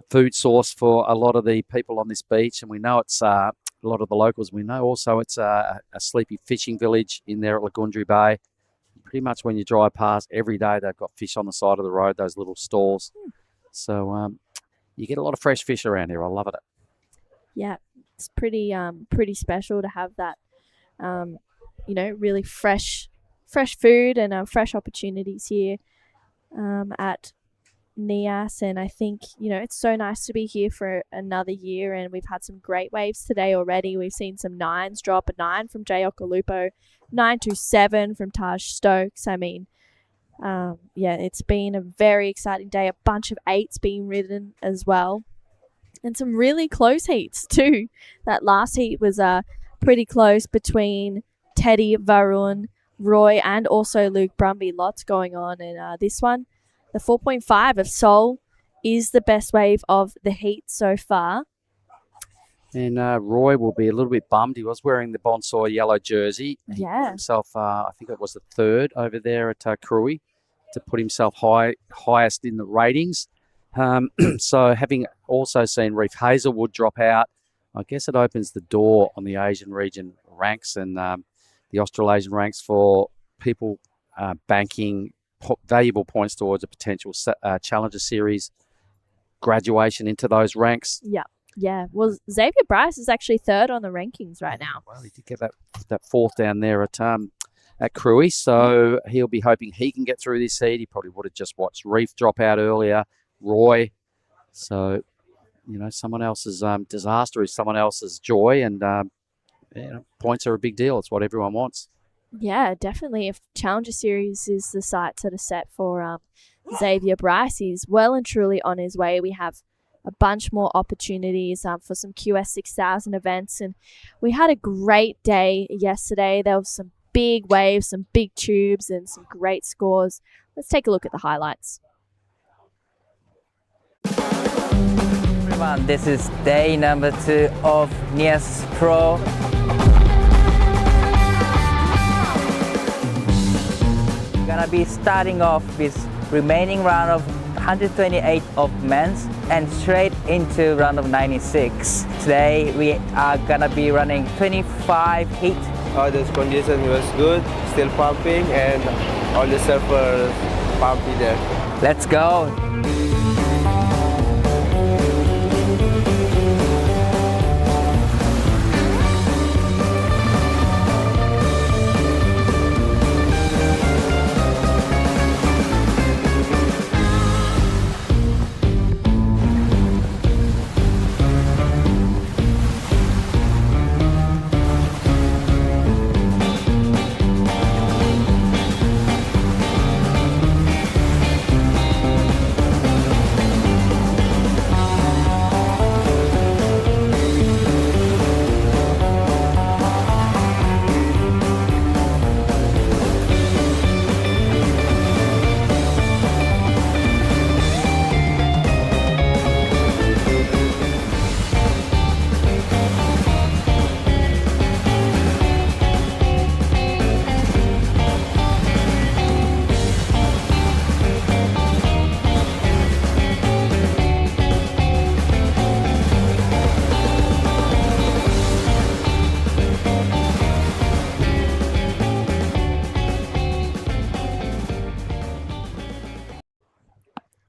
food source for a lot of the people on this beach, and we know it's a lot of the locals. We know also it's a sleepy fishing village in there at Lagundri Bay. Pretty much when you drive past every day, they've got fish on the side of the road, those little stalls. So you get a lot of fresh fish around here. I love it. Yeah, it's pretty special to have that, really fresh food and fresh opportunities here at Nias. And I think, it's so nice to be here for another year, and we've had some great waves today already. We've seen some 9s drop, a 9 from Jay Okalupo, 9-7 from Taj Stokes. I mean, it's been a very exciting day. A bunch of 8s being ridden as well, and some really close heats too. That last heat was pretty close between Teddy, Varun, Roy, and also Luke Brumby. Lots going on in this one. The 4.5 of Seoul is the best wave of the heat so far. And Roy will be a little bit bummed. He was wearing the Bonsai yellow jersey. He Yeah. put himself, I think it was the third over there at Krui, to put himself highest in the ratings. So having also seen Reef Hazelwood drop out, I guess it opens the door on the Asian region ranks and the Australasian ranks for people banking valuable points towards a potential Challenger Series graduation into those ranks. Yeah. Yeah. Well, Xavier Bryce is actually third on the rankings right now. Well, he did get that fourth down there at Krui, so he'll be hoping he can get through this heat. He probably would have just watched Reef drop out earlier, Roy. So, someone else's disaster is someone else's joy, and points are a big deal. It's what everyone wants. Yeah, definitely. If Challenger Series is the sights that are set for Xavier Bryce, he's well and truly on his way. We have a bunch more opportunities for some QS 6000 events, and we had a great day yesterday. There was some big waves, some big tubes, and some great scores. Let's take a look at the highlights. Everyone, this is day number 2 of Nias Pro. We're gonna be starting off with remaining round of 128 of men's and straight into round of 96. Today we are gonna be running 25 heat. The condition was good, still pumping, and all the surfers pumping there. Let's go.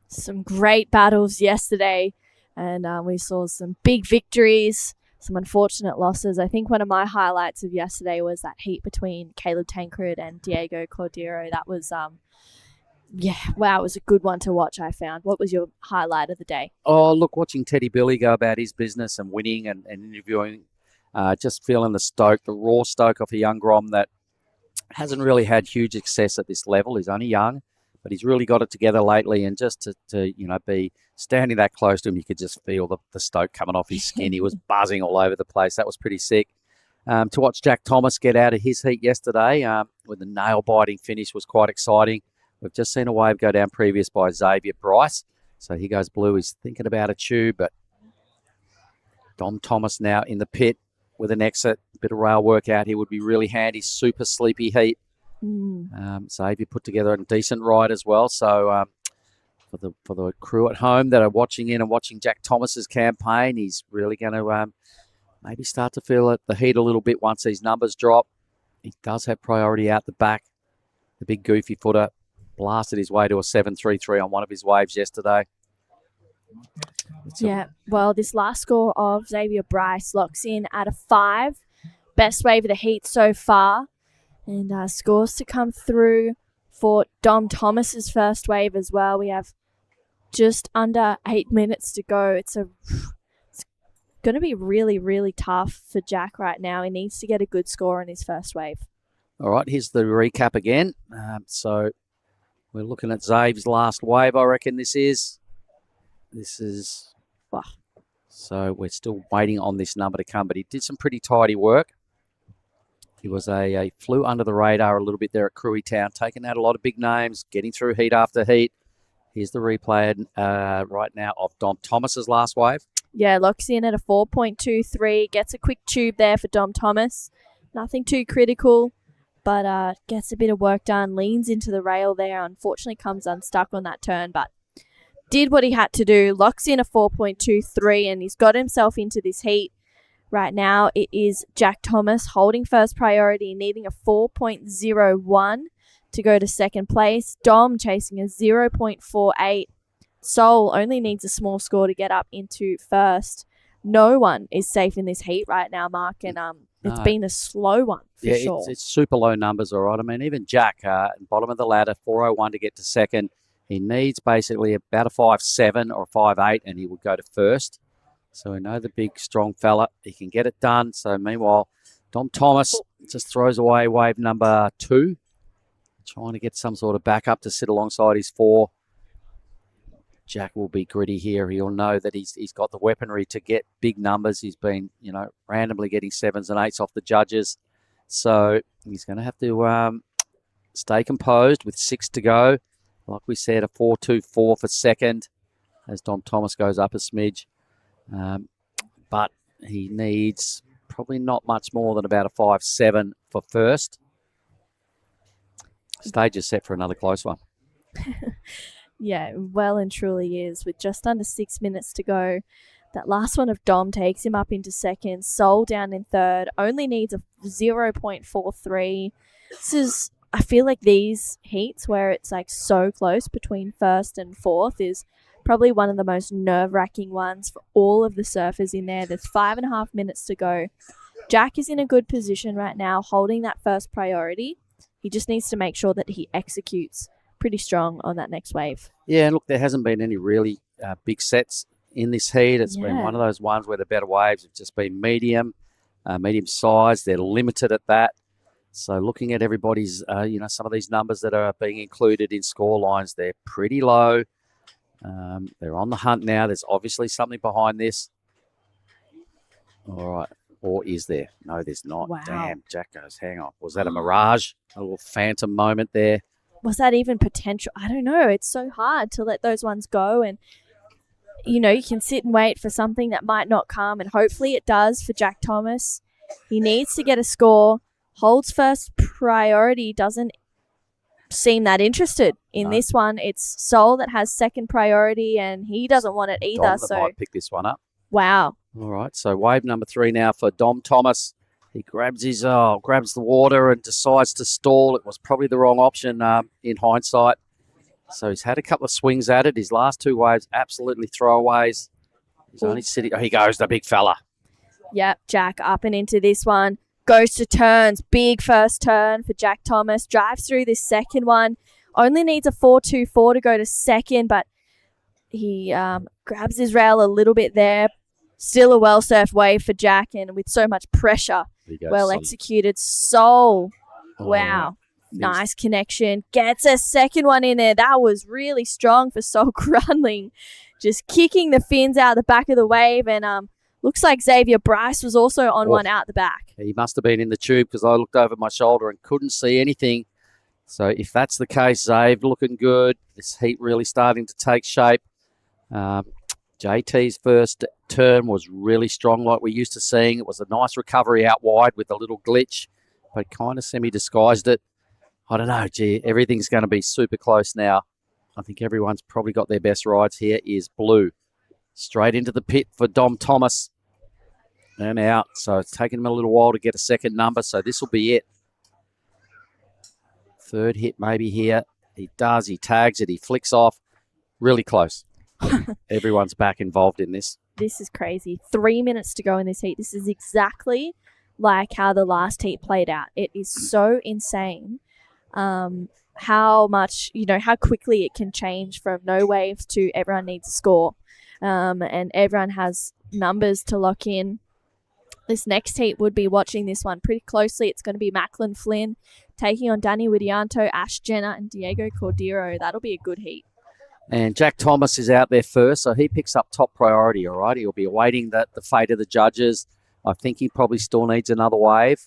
Some great battles yesterday, and we saw some big victories, some unfortunate losses. I think one of my highlights of yesterday was that heat between Caleb Tancred and Diego Cordero. That was, wow, it was a good one to watch, I found. What was your highlight of the day? Oh, look, watching Teddy Billy go about his business and winning and interviewing, just feeling the raw stoke of a young Grom that hasn't really had huge success at this level. He's only young, but he's really got it together lately, and just to be standing that close to him, you could just feel the stoke coming off his skin. He was buzzing all over the place. That was pretty sick. To watch Jack Thomas get out of his heat yesterday with the nail-biting finish was quite exciting. We've just seen a wave go down previous by Xavier Bryce. So he goes blue. He's thinking about a tube, but Dom Thomas now in the pit with an exit. Bit of rail work out here would be really handy. Super sleepy heat. Xavier put together a decent ride as well. So for the crew at home that are watching in and watching Jack Thomas's campaign, he's really going to maybe start to feel the heat a little bit once these numbers drop. He does have priority out the back. The big goofy footer blasted his way to a 7.33 on one of his waves yesterday. Yeah, well, this last score of Xavier Bryce locks in at a 5. Best wave of the heat so far. And scores to come through for Dom Thomas's first wave as well. We have just under 8 minutes to go. It's going to be really, really tough for Jack right now. He needs to get a good score on his first wave. All right, here's the recap again. So we're looking at Zave's last wave, I reckon this is. So we're still waiting on this number to come, but he did some pretty tidy work. He was flew under the radar a little bit there at Cruy Town, taking out a lot of big names, getting through heat after heat. Here's the replay right now of Dom Thomas's last wave. Yeah, locks in at a 4.23. Gets a quick tube there for Dom Thomas. Nothing too critical, but gets a bit of work done. Leans into the rail there. Unfortunately, comes unstuck on that turn, but did what he had to do. Locks in a 4.23, and he's got himself into this heat. Right now, it is Jack Thomas holding first priority, needing a 4.01 to go to second place. Dom chasing a 0.48. Sol only needs a small score to get up into first. No one is safe in this heat right now, Mark, and it's been a slow one for sure. It's super low numbers, all right. I mean, even Jack, bottom of the ladder, 4.01 to get to second. He needs basically about a 5.7 or a 5.8, and he would go to first. So we know the big, strong fella. He can get it done. So meanwhile, Dom Thomas just throws away wave number 2, trying to get some sort of backup to sit alongside his 4. Jack will be gritty here. He'll know that he's got the weaponry to get big numbers. He's been, randomly getting 7s and 8s off the judges. So he's going to have to stay composed with 6 to go. Like we said, a 4.24 for second as Dom Thomas goes up a smidge. But he needs probably not much more than about a 5.7 for first. Stage is set for another close one. Yeah, well and truly is. With just under 6 minutes to go, that last one of Dom takes him up into second. Sol down in third. Only needs a 0.43. This is, I feel like these heats where it's like so close between first and fourth is probably one of the most nerve-wracking ones for all of the surfers in there. There's 5.5 minutes to go. Jack is in a good position right now, holding that first priority. He just needs to make sure that he executes pretty strong on that next wave. Yeah, and look, there hasn't been any really big sets in this heat. It's been one of those ones where the better waves have just been medium size. They're limited at that. So looking at everybody's, some of these numbers that are being included in score lines, they're pretty low. They're on the hunt now. There's obviously something behind this. All right. Or is there? No, there's not. Wow. Damn, Jack goes, hang on. Was that a mirage? A little phantom moment there? Was that even potential? I don't know. It's so hard to let those ones go. And, you can sit and wait for something that might not come. And hopefully it does for Jack Thomas. He needs to get a score. Holds first priority. Doesn't seem that interested in this one. It's Sol that has second priority, and he doesn't want it either. Dom that might pick this one up. Wow. All right, so wave number 3 now for Dom Thomas. He grabs the water and decides to stall. It was probably the wrong option in hindsight. So he's had a couple of swings at it. His last 2 waves, absolutely throwaways. He's only sitting. Oh, he goes, the big fella. Yep, Jack up and into this one. Goes to turns. Big first turn for Jack Thomas. Drives through this second one. Only needs a 4.24 to go to second, but he grabs his rail a little bit there. Still a well-surfed wave for Jack, and with so much pressure, well executed. Sol. Wow. Nice connection. Gets a second one in there. That was really strong for Sol Grunling. Just kicking the fins out the back of the wave, and looks like Xavier Bryce was also on one out the back. He must have been in the tube because I looked over my shoulder and couldn't see anything. So if that's the case, Zave looking good. This heat really starting to take shape. JT's first turn was really strong like we're used to seeing. It was a nice recovery out wide with a little glitch, but kind of semi-disguised it. I don't know, everything's going to be super close now. I think everyone's probably got their best rides here. Is blue. Straight into the pit for Dom Thomas. And out. So it's taken him a little while to get a second number, so this will be it. Third hit maybe here. He does. He tags it. He flicks off. Really close. Everyone's back involved in this. This is crazy. 3 minutes to go in this heat. This is exactly like how the last heat played out. It is so insane how much, how quickly it can change from no waves to everyone needs a score. And everyone has numbers to lock in. This next heat would be watching this one pretty closely. It's going to be Macklin Flynn taking on Danny Widianto, Ash Jenner, and Diego Cordero. That'll be a good heat. And Jack Thomas is out there first, so he picks up top priority, all right? He'll be awaiting the fate of the judges. I think he probably still needs another wave.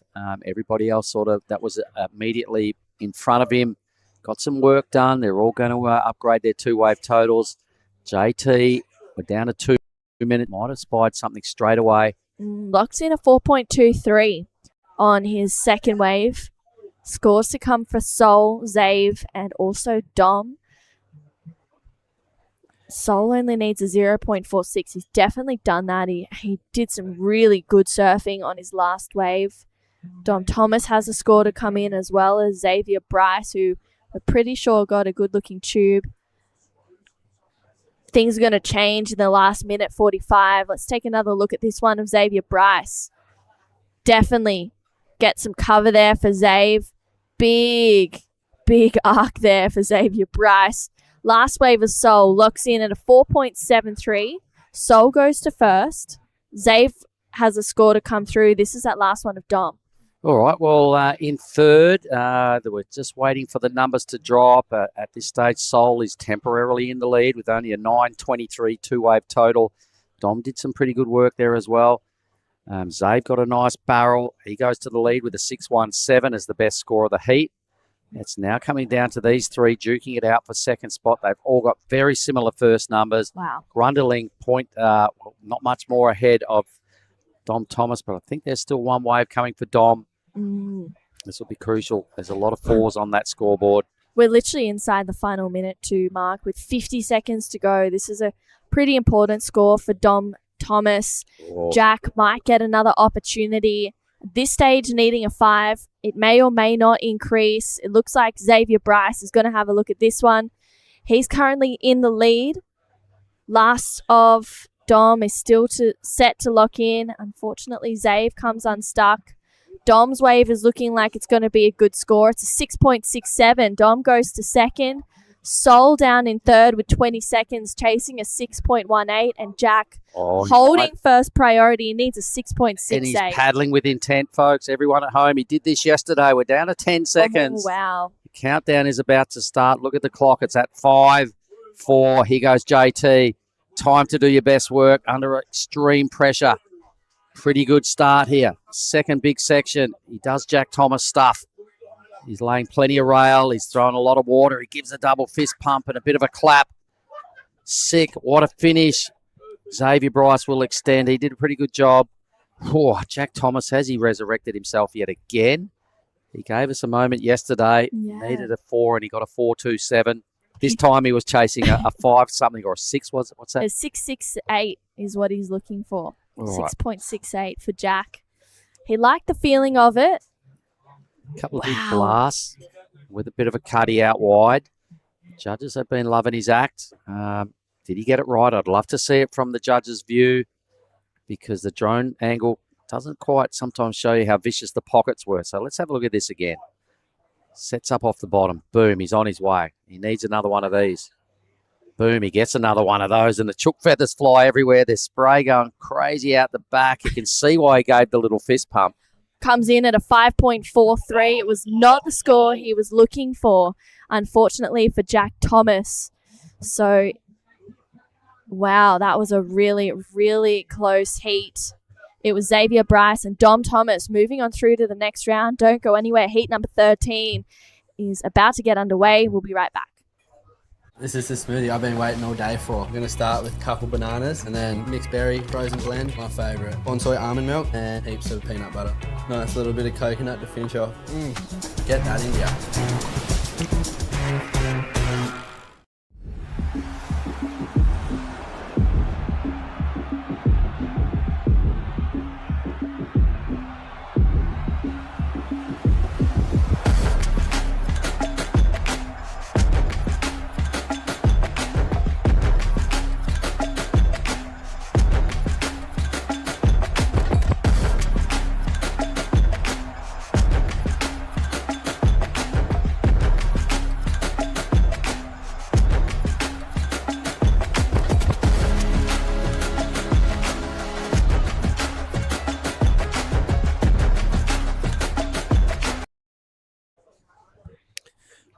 Everybody else sort of, that was immediately in front of him, got some work done. They're all going to upgrade their 2-wave totals. JT, we're down to 2 minutes. Might have spied something straight away. Locks in a 4.23 on his second wave. Scores to come for Sol, Zave, and also Dom. Sol only needs a 0.46. He's definitely done that. He did some really good surfing on his last wave. Dom Thomas has a score to come in, as well as Xavier Bryce, who we're pretty sure got a good-looking tube. Things are going to change in the last minute 45. Let's take another look at this one of Xavier Bryce. Definitely get some cover there for Zave. Big arc there for Xavier Bryce. Last wave of Sol locks in at a 4.73. Sol goes to first. Zave has a score to come through. This is that last one of Dom. All right, well, in third, we're just waiting for the numbers to drop. At this stage, Sol is temporarily in the lead with only a 9.23 2-wave total. Dom did some pretty good work there as well. Zave got a nice barrel. He goes to the lead with a 6.17 as the best score of the heat. It's now coming down to these three, duking it out for second spot. They've all got very similar first numbers. Wow. Grundling not much more ahead of Dom Thomas, but I think there's still one wave coming for Dom. This will be crucial. There's a lot of fours on that scoreboard. We're literally inside the final minute too, Mark, with 50 seconds to go. This is a pretty important score for Dom Thomas. Oh. Jack might get another opportunity. At this stage, needing a 5. It may or may not increase. It looks like Xavier Bryce is going to have a look at this one. He's currently in the lead. Last of Dom is still set to lock in. Unfortunately, Zave comes unstuck. Dom's wave is looking like it's going to be a good score. It's a 6.67. Dom goes to second. Sol down in third with 20 seconds, chasing a 6.18. And Jack holding first priority. He needs a 6.68. And he's paddling with intent, folks. Everyone at home, he did this yesterday. We're down to 10 seconds. Oh, wow. The countdown is about to start. Look at the clock. It's at 5, 4. Here goes JT. Time to do your best work under extreme pressure. Pretty good start here. Second big section. He does Jack Thomas stuff. He's laying plenty of rail. He's throwing a lot of water. He gives a double fist pump and a bit of a clap. Sick. What a finish. Xavier Bryce will extend. He did a pretty good job. Oh, Jack Thomas, has he resurrected himself yet again? He gave us a moment yesterday. Yeah. Needed a 4 and he got a 4.27. This time he was chasing a 5 something or a 6, was it? What's that? A 6.68 is what he's looking for. All right. 6.68 for Jack. He liked the feeling of it. Couple of big blasts with a bit of a cutty out wide. Judges have been loving his act. Did he get it right? I'd love to see it from the judge's view because the drone angle doesn't quite sometimes show you how vicious the pockets were. So let's have a look at this again. Sets up off the bottom. Boom, he's on his way. He needs another one of these. Boom, he gets another one of those, and the chook feathers fly everywhere. There's spray going crazy out the back. You can see why he gave the little fist pump. Comes in at a 5.43. It was not the score he was looking for, unfortunately, for Jack Thomas. So, wow, that was a really, really close heat. It was Xavier Bryce and Dom Thomas moving on through to the next round. Don't go anywhere. Heat number 13 is about to get underway. We'll be right back. This is the smoothie I've been waiting all day for. I'm going to start with a couple bananas and then mixed berry frozen blend, my favourite. Bonsai almond milk and heaps of peanut butter. Nice little bit of coconut to finish off. Get that in ya.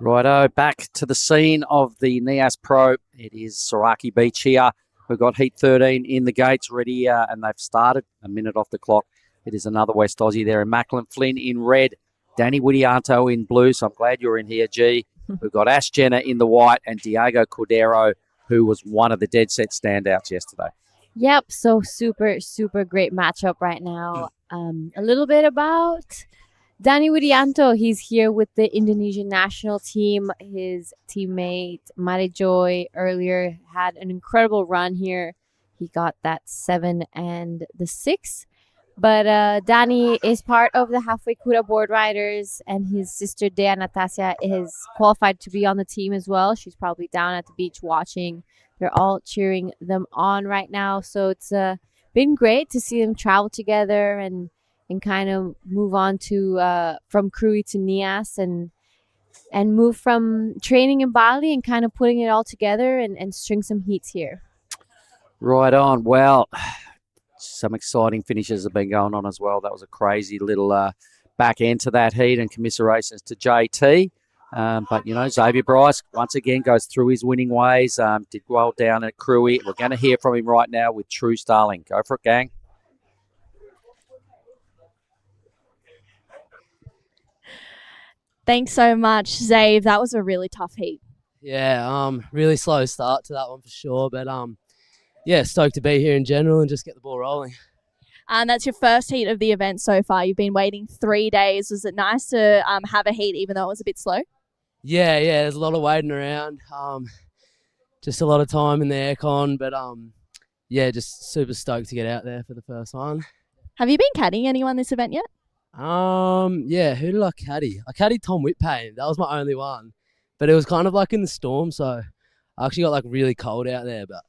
Righto, back to the scene of the Nias Pro. It is Saraki Beach here. We've got Heat 13 in the gates ready, and they've started a minute off the clock. It is another West Aussie there, and Macklin Flynn in red, Danny Widianto in blue. So I'm glad you're in here, G. We've got Ash Jenner in the white and Diego Cordero, who was one of the dead set standouts yesterday. Yep, so super, super great matchup right now. A little bit about Danny Widianto. He's here with the Indonesian national team. His teammate Mare Joy earlier had an incredible run here. He got that 7 and the 6. But Danny is part of the Halfway Kura board riders, and his sister Dea Natasia is qualified to be on the team as well. She's probably down at the beach watching. They're all cheering them on right now. So it's been great to see them travel together and kind of move on to from Krui to Nias and move from training in Bali and kind of putting it all together and string some heats here. Right on. Well, some exciting finishes have been going on as well. That was a crazy little back end to that heat, and commiserations to JT. But, you know, Xavier Bryce, once again, goes through his winning ways, did well down at Krui. We're going to hear from him right now with True Starling. Go for it, gang. Thanks so much, Zave. That was a really tough heat. Yeah, really slow start to that one for sure. But, yeah, stoked to be here in general and just get the ball rolling. And that's your first heat of the event so far. You've been waiting 3 days. Was it nice to have a heat even though it was a bit slow? Yeah, there's a lot of waiting around. Just a lot of time in the aircon. But, yeah, just super stoked to get out there for the first one. Have you been caddying anyone this event yet? Yeah, who did I caddy? I caddied Tom Whitpain. That was my only one. But it was kind of like in the storm, so I actually got like really cold out there, but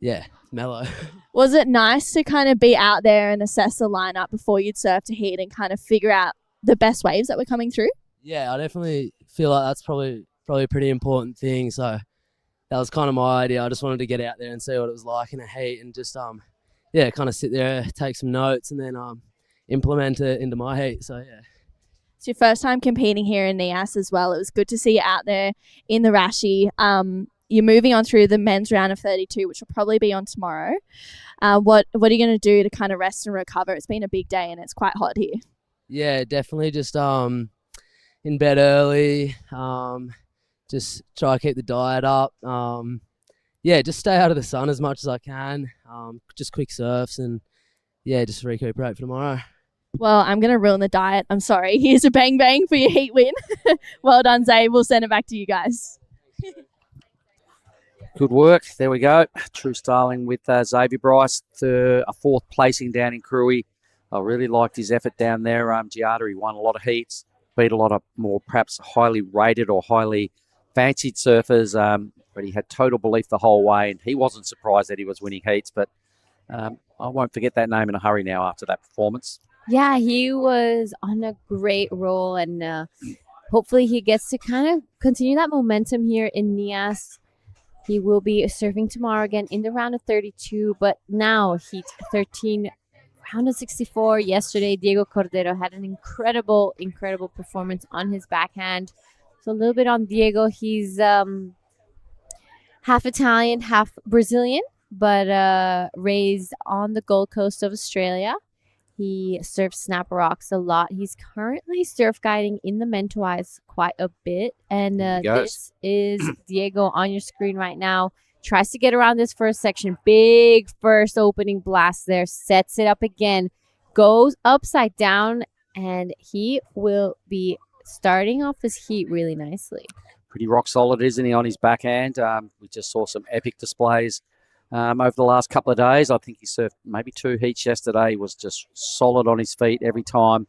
yeah, mellow. Was it nice to kind of be out there and assess the lineup before you'd surf to heat and kind of figure out the best waves that were coming through? Yeah, I definitely feel like that's probably a pretty important thing. So that was kind of my idea. I just wanted to get out there and see what it was like in a heat and just yeah, kind of sit there, take some notes, and then implement it into my heat. So yeah. It's your first time competing here in Nias as well. It was good to see you out there in the Rashi. You're moving on through the men's round of 32, which will probably be on tomorrow. What are you going to do to kind of rest and recover? It's been a big day and it's quite hot here. Yeah, definitely just in bed early. Just try to keep the diet up. Yeah, just stay out of the sun as much as I can. Just quick surfs and yeah, just recuperate for tomorrow. Well, I'm going to ruin the diet. I'm sorry. Here's a bang bang for your heat win. Well done, Zay. We'll send it back to you guys. Good work. There we go. True Starling with Xavier Bryce, a fourth placing down in Krui. I really liked his effort down there. Giada, he won a lot of heats, beat a lot of more perhaps highly rated or highly fancied surfers, but he had total belief the whole way, and he wasn't surprised that he was winning heats, but I won't forget that name in a hurry now after that performance. Yeah, he was on a great roll, and hopefully he gets to kind of continue that momentum here in Nias. He will be surfing tomorrow again in the round of 32, but now heat 13, round of 64. Yesterday, Diego Cordero had an incredible performance on his backhand. So a little bit on Diego. He's half Italian, half Brazilian, but raised on the Gold Coast of Australia. He surfs Snapper Rocks a lot. He's currently surf guiding in the Mentawais quite a bit. And this is Diego on your screen right now. Tries to get around this first section. Big first opening blast there. Sets it up again. Goes upside down. And he will be starting off his heat really nicely. Pretty rock solid, isn't he, on his backhand? We just saw some epic displays over the last couple of days. I think he surfed maybe 2 heats yesterday. He was just solid on his feet every time.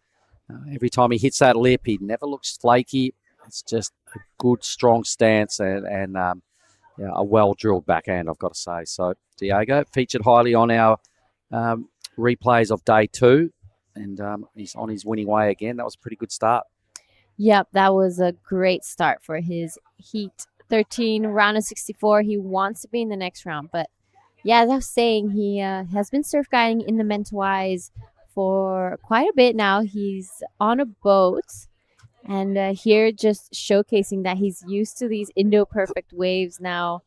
Every time he hits that lip, he never looks flaky. It's just a good, strong stance and yeah, a well-drilled backhand, I've got to say. So Diego featured highly on our replays of day 2, and he's on his winning way again. That was a pretty good start. Yep, that was a great start for his heat 13, round of 64. He wants to be in the next round, but yeah, as I was saying, he has been surf guiding in the Mentawais for quite a bit now. He's on a boat, and here just showcasing that he's used to these Indo-perfect waves now.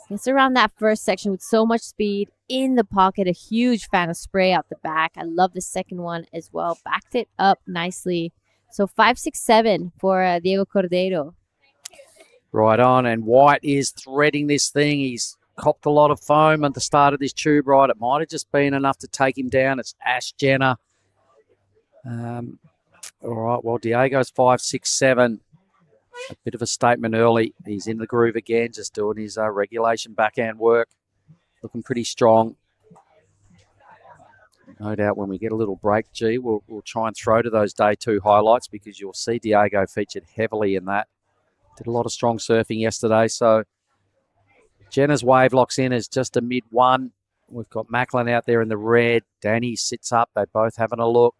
Gets around that first section with so much speed in the pocket. A huge fan of spray out the back. I love the second one as well. Backed it up nicely. So 5.67 for Diego Cordeiro. Right on, and White is threading this thing. He's copped a lot of foam at the start of this tube ride. It might have just been enough to take him down. It's Ash Jenner. All right, well, Diego's 5.67. A bit of a statement early. He's in the groove again, just doing his regulation backhand work. Looking pretty strong. No doubt when we get a little break, we'll try and throw to those day 2 highlights, because you'll see Diego featured heavily in that. Did a lot of strong surfing yesterday. So Jenner's wave locks in as just a mid-1. We've got Macklin out there in the red. Danny sits up. They're both having a look.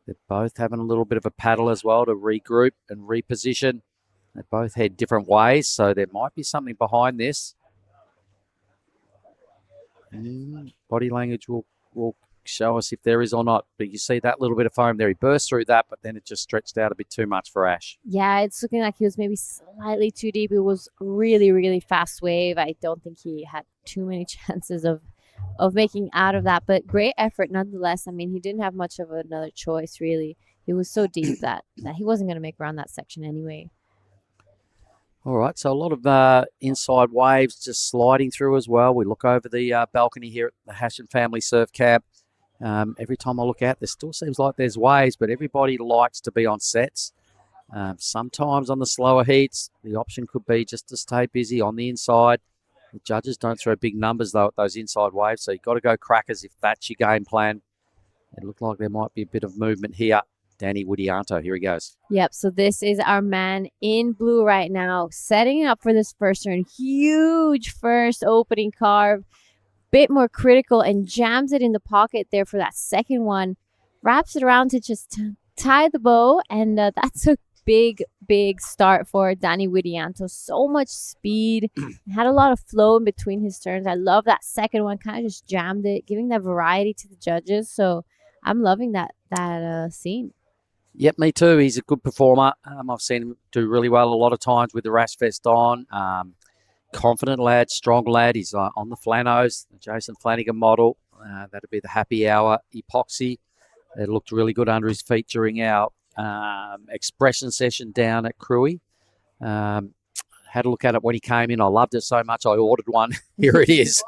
They're both having a little bit of a paddle as well to regroup and reposition. They both head different ways, so there might be something behind this. Body language will show us if there is or not. But you see that little bit of foam there. He burst through that, but then it just stretched out a bit too much for Ash. Yeah, it's looking like he was maybe slightly too deep. It was really, really fast wave. I don't think he had too many chances of making out of that, but great effort nonetheless. I mean, he didn't have much of another choice, really. He was so deep that he wasn't going to make around that section anyway. All right, so a lot of inside waves just sliding through as well. We look over the balcony here at the Hassan family surf camp. Every time I look out, there still seems like there's waves, but everybody likes to be on sets. Sometimes on the slower heats, the option could be just to stay busy on the inside. The judges don't throw big numbers, though, at those inside waves, so you've got to go crackers if that's your game plan. It looked like there might be a bit of movement here. Danny Widianto, here he goes. Yep, so this is our man in blue right now, setting up for this first turn. Huge first opening carve. Bit more critical and jams it in the pocket there for that second one. Wraps it around to just tie the bow, and that's a big start for Danny Widianto. So much speed. Had a lot of flow in between his turns. I love that second one. Kind of just jammed it, giving that variety to the judges. So I'm loving that scene. Yep, me too. He's a good performer. I've seen him do really well a lot of times with the rash vest on. Confident lad, strong lad. He's on the Flanos, the Jason Flanagan model. That'll be the happy hour epoxy. It looked really good under his feet during our expression session down at Cruy. Had a look at it when he came in. I loved it so much I ordered one. Here it is.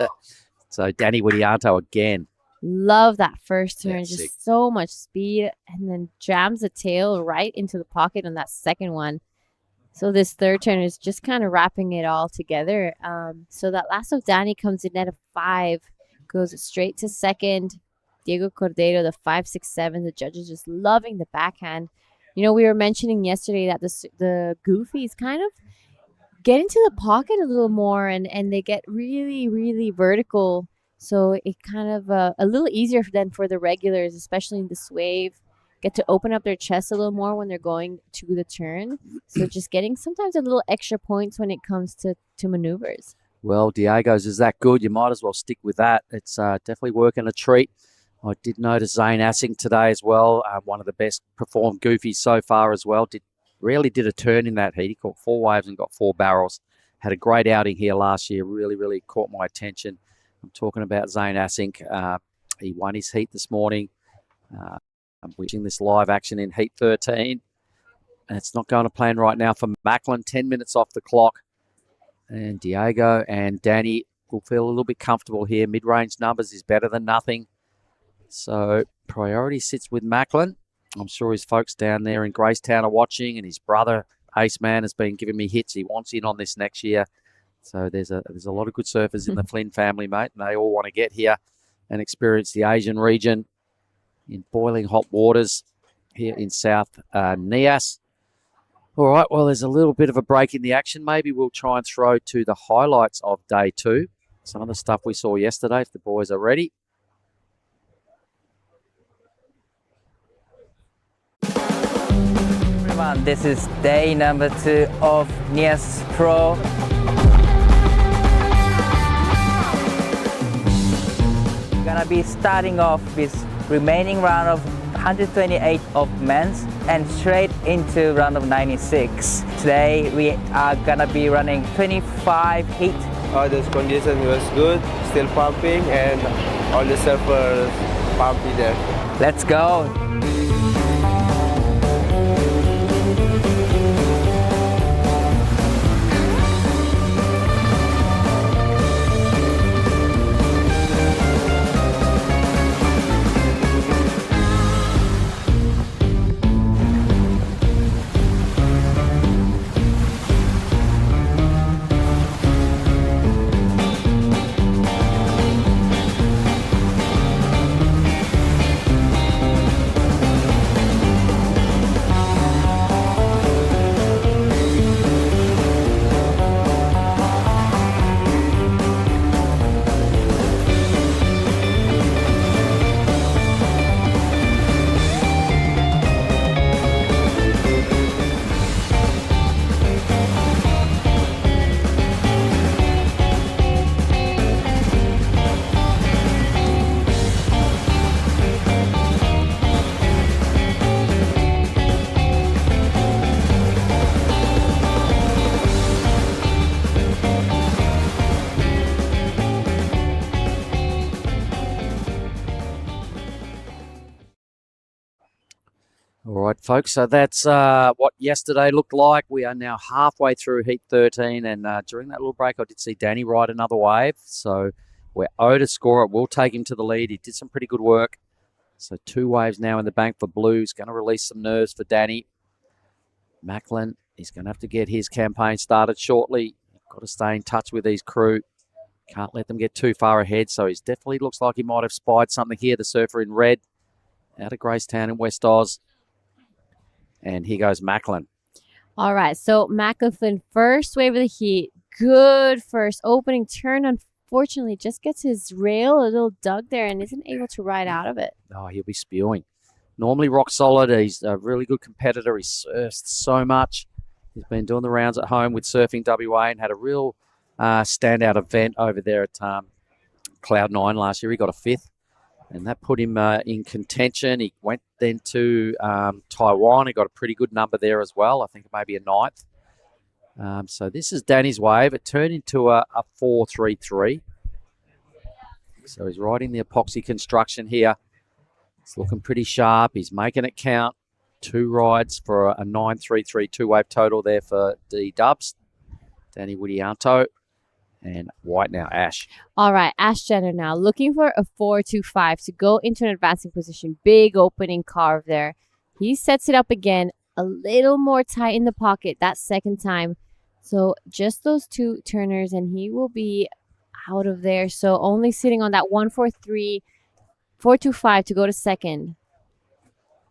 So Danny Widianto again. Love that first turn. That's just sick. so much speed, and then jams the tail right into the pocket on that second one. So this third turn is just kind of wrapping it all together. So that last of Danny comes in at a 5, goes straight to second. Diego Cordeiro, the 5.67. The judges just loving the backhand. You know, we were mentioning yesterday that the goofies kind of get into the pocket a little more, and they get really, really vertical. So it kind of a little easier than for the regulars, especially in this wave. Get to open up their chest a little more when they're going to the turn. So just getting sometimes a little extra points when it comes to maneuvers. Well, Diego's is that good. You might as well stick with that. It's definitely working a treat. I did notice Zane Assing today as well. One of the best performed goofies so far as well. Really did a turn in that heat. He caught 4 waves and got 4 barrels. Had a great outing here last year. Really caught my attention. I'm talking about Zane Assing. He won his heat this morning. I'm watching this live action in heat 13. And it's not going to plan right now for Macklin. 10 minutes off the clock. And Diego and Danny will feel a little bit comfortable here. Mid-range numbers is better than nothing. So priority sits with Macklin. I'm sure his folks down there in Gracetown are watching, and his brother, Ace Man, has been giving me hits. He wants in on this next year. So there's a lot of good surfers in the Flynn family, mate, and they all want to get here and experience the Asian region in boiling hot waters here in South Nias. All right, well, there's a little bit of a break in the action. Maybe we'll try and throw to the highlights of day 2. Some of the stuff we saw yesterday, if the boys are ready. Everyone, this is day number 2 of Nias Pro. We're gonna be starting off with remaining round of 128 of men's and straight into round of 96. Today we are gonna be running 25 heat The condition was good, still pumping, and all the surfers pumpy there. Let's go. All right, folks, so that's what yesterday looked like. We are now halfway through Heat 13, and during that little break, I did see Danny ride another wave. So we're owed a score. It will take him to the lead. He did some pretty good work. So 2 waves now in the bank for Blues. Going to release some nerves for Danny. Macklin, he's going to have to get his campaign started shortly. Got to stay in touch with his crew. Can't let them get too far ahead. So he definitely looks like he might have spied something here. The surfer in red out of Gracetown in West Oz. And here goes Macklin. All right, so Macklin, first wave of the heat. Good first opening turn. Unfortunately, just gets his rail a little dug there and isn't able to ride out of it. Oh, he'll be spewing. Normally rock solid. He's a really good competitor. He surfs so much. He's been doing the rounds at home with Surfing WA and had a real standout event over there at Cloud9 last year. He got a 5th. And that put him in contention. He went then to Taiwan. He got a pretty good number there as well. I think maybe a 9th. So this is Danny's wave. It turned into a 4.33. So he's riding the epoxy construction here. It's looking pretty sharp. He's making it count. 2 rides for a 9.33 2-wave total there for D Dubs. Danny Widianto. And white now, Ash. All right, Ash Jenner now looking for a 4.25 to go into an advancing position. Big opening carve there. He sets it up again, a little more tight in the pocket that second time. So just those 2 turners and he will be out of there. So only sitting on that 1.43, 4.25 to go to second.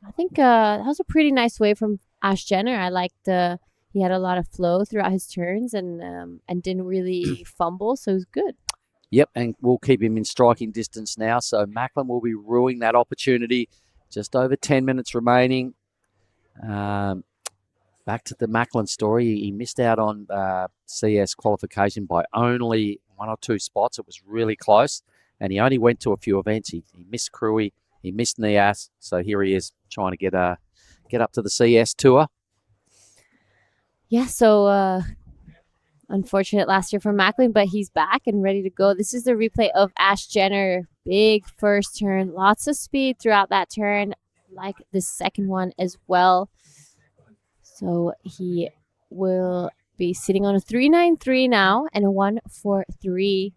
I think that was a pretty nice wave from Ash Jenner. I liked he had a lot of flow throughout his turns and didn't really fumble, so it was good. Yep, and we'll keep him in striking distance now. So Macklin will be ruining that opportunity. Just over 10 minutes remaining. Back to the Macklin story. He missed out on CS qualification by only 1 or 2 spots. It was really close, and he only went to a few events. He missed Cruy, he missed Nias, so here he is trying to get up to the CS tour. Yeah, so unfortunate last year for Macklin, but he's back and ready to go. This is the replay of Ash Jenner. Big first turn, lots of speed throughout that turn, like the second one as well. So he will be sitting on a 3.93 now and a 1.43.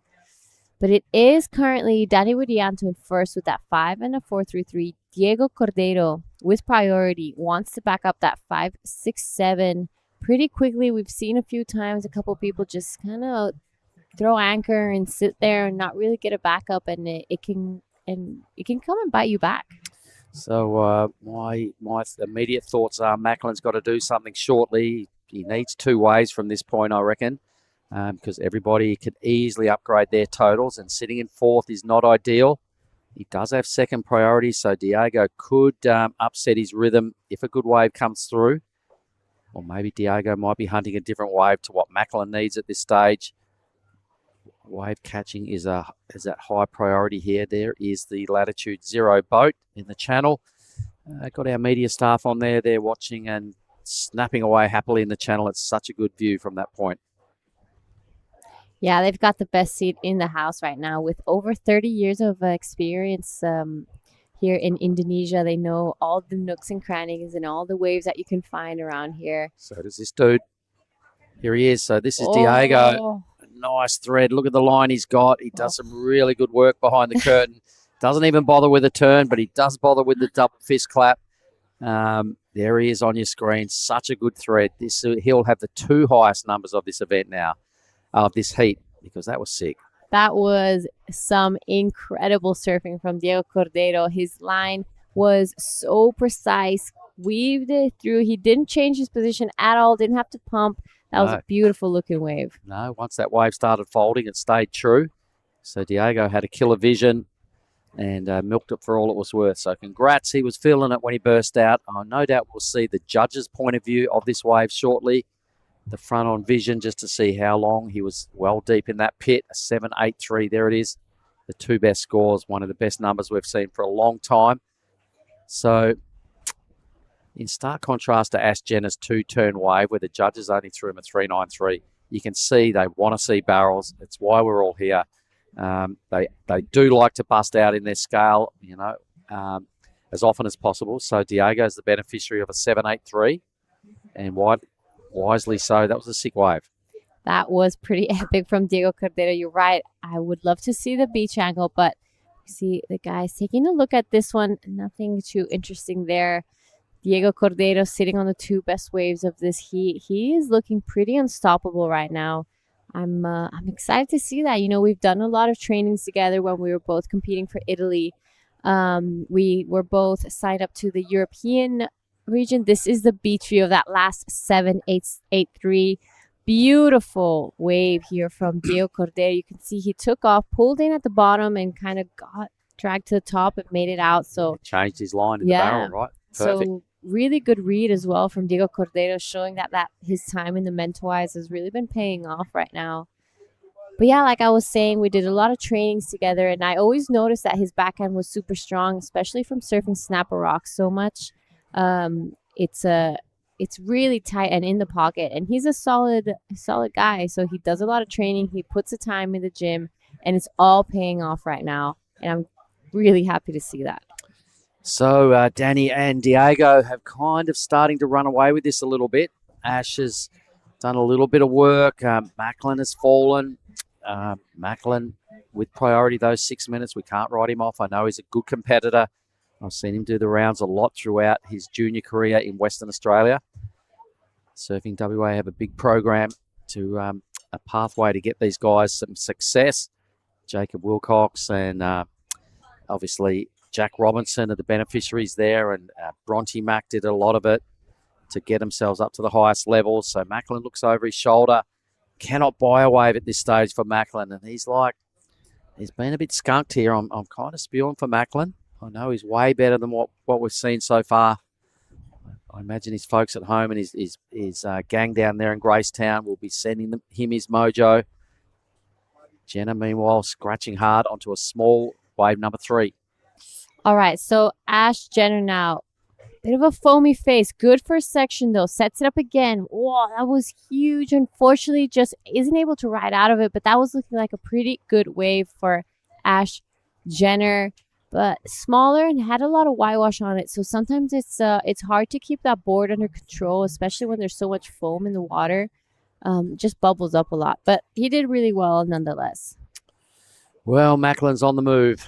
But it is currently Danny Widianto in first with that 5 and a 4.33. Diego Cordero with priority wants to back up that 5.67 pretty quickly. We've seen a few times a couple people just kind of throw anchor and sit there and not really get a backup, and it can come and bite you back. So my immediate thoughts are Macklin's got to do something shortly. He needs 2 waves from this point, I reckon, because everybody could easily upgrade their totals, and sitting in 4th is not ideal. He does have second priority, so Diego could upset his rhythm if a good wave comes through. Or maybe Diego might be hunting a different wave to what Macklin needs at this stage. Wave catching is at high priority here. There is the Latitude 0 boat in the channel. Got our media staff on there. They're watching and snapping away happily in the channel. It's such a good view from that point. Yeah, they've got the best seat in the house right now with over 30 years of experience here in Indonesia. They know all the nooks and crannies and all the waves that you can find around here. So does this dude. Here he is. So this is Diego. Oh. Nice thread. Look at the line he's got. He does some really good work behind the curtain. Doesn't even bother with a turn, but he does bother with the double fist clap. There he is on your screen. Such a good thread. He'll have the 2 highest numbers of this event now, of this heat, because that was sick. That was some incredible surfing from Diego Cordero. His line was so precise, weaved it through. He didn't change his position at all, didn't have to pump. That was a beautiful looking wave. No, once that wave started folding, it stayed true. So Diego had a killer vision and milked it for all it was worth. So congrats. He was feeling it when he burst out. No doubt we'll see the judges' point of view of this wave shortly. The front on vision just to see how long. He was well deep in that pit. A 7.83. There it is. The 2 best scores. One of the best numbers we've seen for a long time. So in stark contrast to Ash Jenner's 2-turn wave, where the judges only threw him a 3.93, you can see they want to see barrels. It's why we're all here. They do like to bust out in their scale, as often as possible. So Diego's the beneficiary of a 7.83, and wisely so. That was a sick wave. That was pretty epic from Diego Cordero. You're right. I would love to see the beach angle, but you see the guys taking a look at this one. Nothing too interesting there. Diego Cordero sitting on the 2 best waves of this heat. He is looking pretty unstoppable right now. I'm excited to see that. We've done a lot of trainings together when we were both competing for Italy. We were both signed up to the European region. This is the beach view of that last 7.83. Beautiful wave here from Diego Cordero. You can see he took off, pulled in at the bottom, and kind of got dragged to the top and made it out. So changed his line in the barrel, right? Perfect. So really good read as well from Diego Cordero, showing that his time in the Mentawais has really been paying off right now. But yeah, like I was saying, we did a lot of trainings together, and I always noticed that his backhand was super strong, especially from surfing Snapper Rocks so much. It's really tight and in the pocket, and he's a solid guy. So he does a lot of training. He puts the time in the gym, and it's all paying off right now. And I'm really happy to see that. So Danny and Diego have kind of starting to run away with this a little bit. Ash has done a little bit of work. Macklin has fallen. Macklin with priority those 6 minutes. We can't write him off. I know he's a good competitor. I've seen him do the rounds a lot throughout his junior career in Western Australia. Surfing WA have a big program to a pathway to get these guys some success. Jacob Wilcox and obviously Jack Robinson are the beneficiaries there, and Bronte Mack did a lot of it to get themselves up to the highest levels. So Macklin looks over his shoulder. Cannot buy a wave at this stage for Macklin, and he's been a bit skunked here. I'm kind of spewing for Macklin. I know he's way better than what we've seen so far. I imagine his folks at home and his gang down there in Gracetown will be sending him his mojo. Jenna, meanwhile, scratching hard onto a small wave number 3. All right, so Ash Jenner now. Bit of a foamy face. Good first section, though. Sets it up again. Whoa, that was huge. Unfortunately, just isn't able to ride out of it, but that was looking like a pretty good wave for Ash Jenner. But smaller and had a lot of whitewash on it. So sometimes it's hard to keep that board under control, especially when there's so much foam in the water. Just bubbles up a lot. But he did really well nonetheless. Well, Macklin's on the move.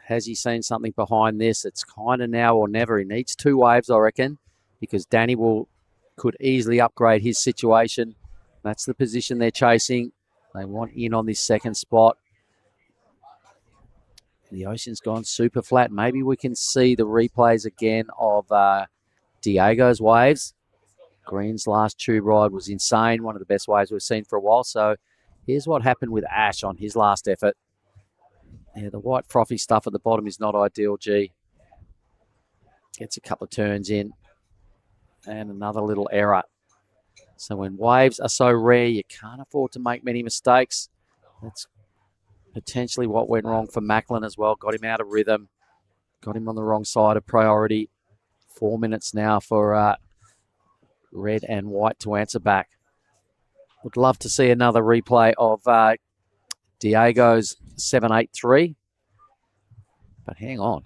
Has he seen something behind this? It's kind of now or never. He needs 2 waves, I reckon, because Danny could easily upgrade his situation. That's the position they're chasing. They want in on this second spot. The ocean's gone super flat. Maybe we can see the replays again of Diego's waves. Green's last tube ride was insane. One of the best waves we've seen for a while. So here's what happened with Ash on his last effort. Yeah, the white frothy stuff at the bottom is not ideal, G. Gets a couple of turns in. And another little error. So when waves are so rare, you can't afford to make many mistakes. That's potentially what went wrong for Macklin as well. Got him out of rhythm. Got him on the wrong side of priority. 4 minutes now for red and white to answer back. Would love to see another replay of Diego's 7.83. But hang on.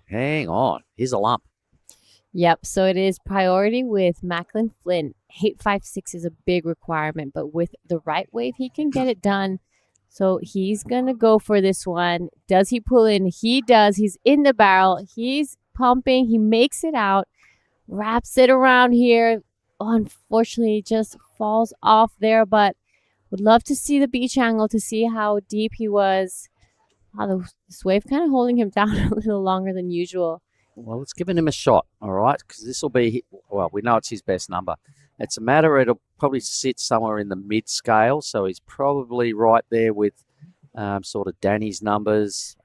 Here's a lump. Yep, so it is priority with Macklin Flynn. 8.56 is a big requirement, but with the right wave, he can get it done. So he's going to go for this one. Does he pull in? He does. He's in the barrel. He's pumping. He makes it out, wraps it around here. Unfortunately, just falls off there, but would love to see the beach angle to see how deep he was. Wow, this wave kind of holding him down a little longer than usual. Well, it's giving him a shot, all right, because this will be, well, we know it's his best number. It's a matter, it'll probably sit somewhere in the mid-scale, so he's probably right there with sort of Danny's numbers.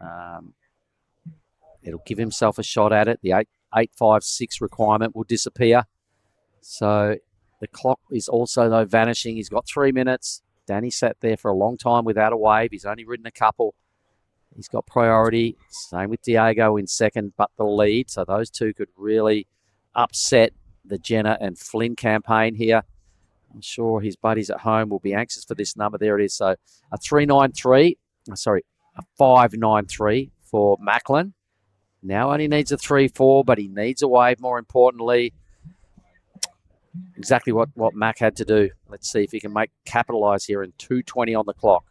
It'll give himself a shot at it. The 8.56 requirement will disappear. So the clock is also, though, vanishing. He's got 3 minutes. Danny sat there for a long time without a wave. He's only ridden a couple. He's got priority. Same with Diego in second, but the lead. So those two could really upset the Jenner and Flynn campaign here. I'm sure his buddies at home will be anxious for this number. There it is. So a 5.93 for Macklin. Now only needs a 3.4, but he needs a wave, more importantly. Exactly what Mac had to do. Let's see if he can capitalize here in 2:20 on the clock.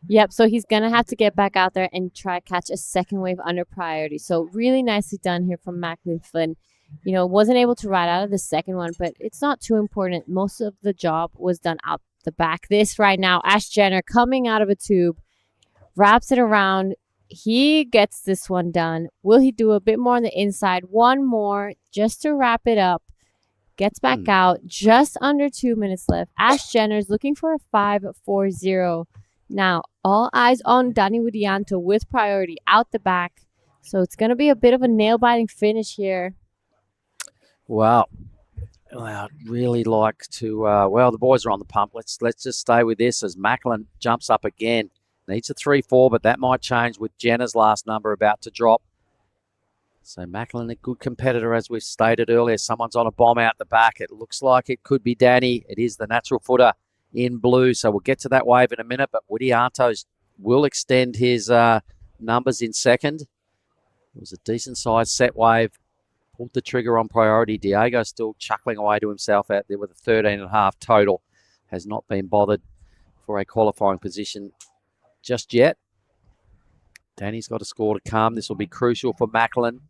Yep, so he's going to have to get back out there and try to catch a second wave under priority. So really nicely done here from Macklin Flynn. You know, wasn't able to ride out of the second one, but it's not too important. Most of the job was done out the back. This right now, Ash Jenner coming out of a tube, wraps it around. He gets this one done. Will he do a bit more on the inside? One more just to wrap it up. Gets back out. Just under 2 minutes left. Ash Jenner's looking for a 5.40. Now, all eyes on Danny Widianto with priority out the back. So it's going to be a bit of a nail-biting finish here. Wow. I'd really like to, well, the boys are on the pump. Let's just stay with this as Macklin jumps up again. Needs a 3.4, but that might change with Jenner's last number about to drop. So Macklin, a good competitor, as we've stated earlier. Someone's on a bomb out the back. It looks like it could be Danny. It is the natural footer in blue. So we'll get to that wave in a minute, but Widianto will extend his numbers in second. It was a decent-sized set wave. Pulled the trigger on priority. Diego still chuckling away to himself out there with a 13.5 total. Has not been bothered for a qualifying position just yet. Danny's got a score to come. This will be crucial for Macklin.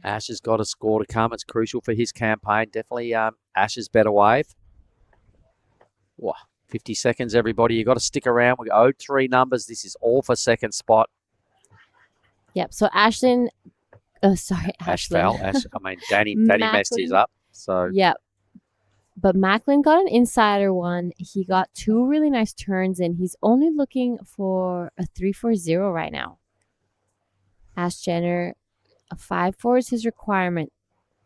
Ash has got a score to come. It's crucial for his campaign. Definitely Ash's better wave. Wow, 50 seconds, everybody. You've got to stick around. We owed 3 numbers. This is all for second spot. Yep, so Ashlyn... Oh, sorry, Ash fell. Danny messed his up. So yep. But Macklin got an insider one. He got 2 really nice turns in. He's only looking for a 3.40 right now. Ash Jenner, a 5.4 is his requirement.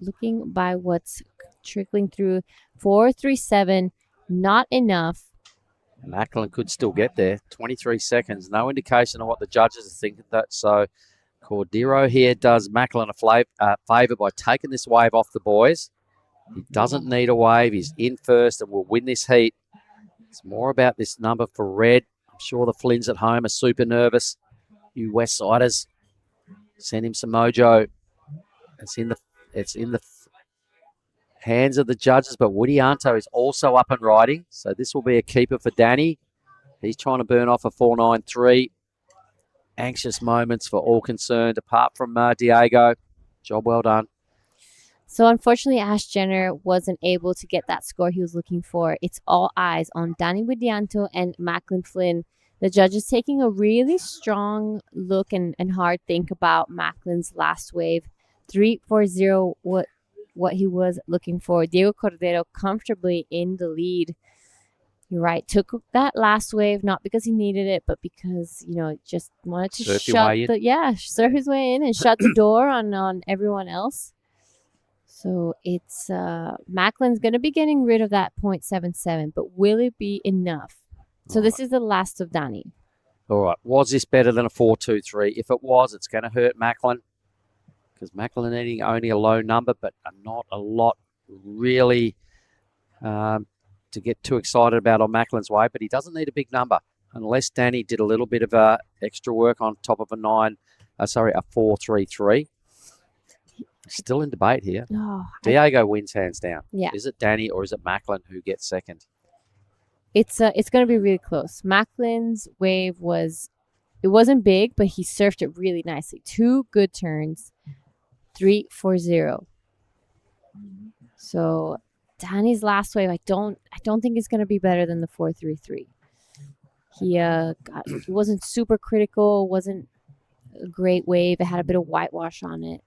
Looking by what's trickling through, 4.37, not enough. Macklin could still get there. 23 seconds. No indication of what the judges are thinking. So Cordero here does Macklin a favour by taking this wave off the boys. He doesn't need a wave. He's in first and will win this heat. It's more about this number for red. I'm sure the Flynns at home are super nervous. You West Siders, send him some mojo. It's in the hands of the judges, but Widianto is also up and riding. So this will be a keeper for Danny. He's trying to burn off a 4.93. Anxious moments for all concerned, apart from Diego. Job well done. So unfortunately, Ash Jenner wasn't able to get that score he was looking for. It's all eyes on Danny Widianto and Macklin Flynn. The judges taking a really strong look and hard think about Macklin's last wave. 3.40, what he was looking for. Diego Cordero comfortably in the lead. You're right. Took that last wave, not because he needed it, but because, just wanted to surf his way in and shut the door on everyone else. So it's Macklin's going to be getting rid of that 0.77, but will it be enough? So this is the last of Danny. All right. Was this better than a 4.23? If it was, it's going to hurt Macklin because Macklin needing only a low number, but not a lot really to get too excited about on Macklin's way, but he doesn't need a big number. unless Danny did a little bit of extra work on top of a 4.33. Still in debate here. Oh, Diego wins hands down. Yeah. Is it Danny or is it Macklin who gets second? It's going to be really close. Macklin's wave it wasn't big, but he surfed it really nicely. 2 good turns, 3.40. So Danny's last wave, I don't think it's going to be better than the 4.33. He wasn't super critical, wasn't a great wave. It had a bit of whitewash on it.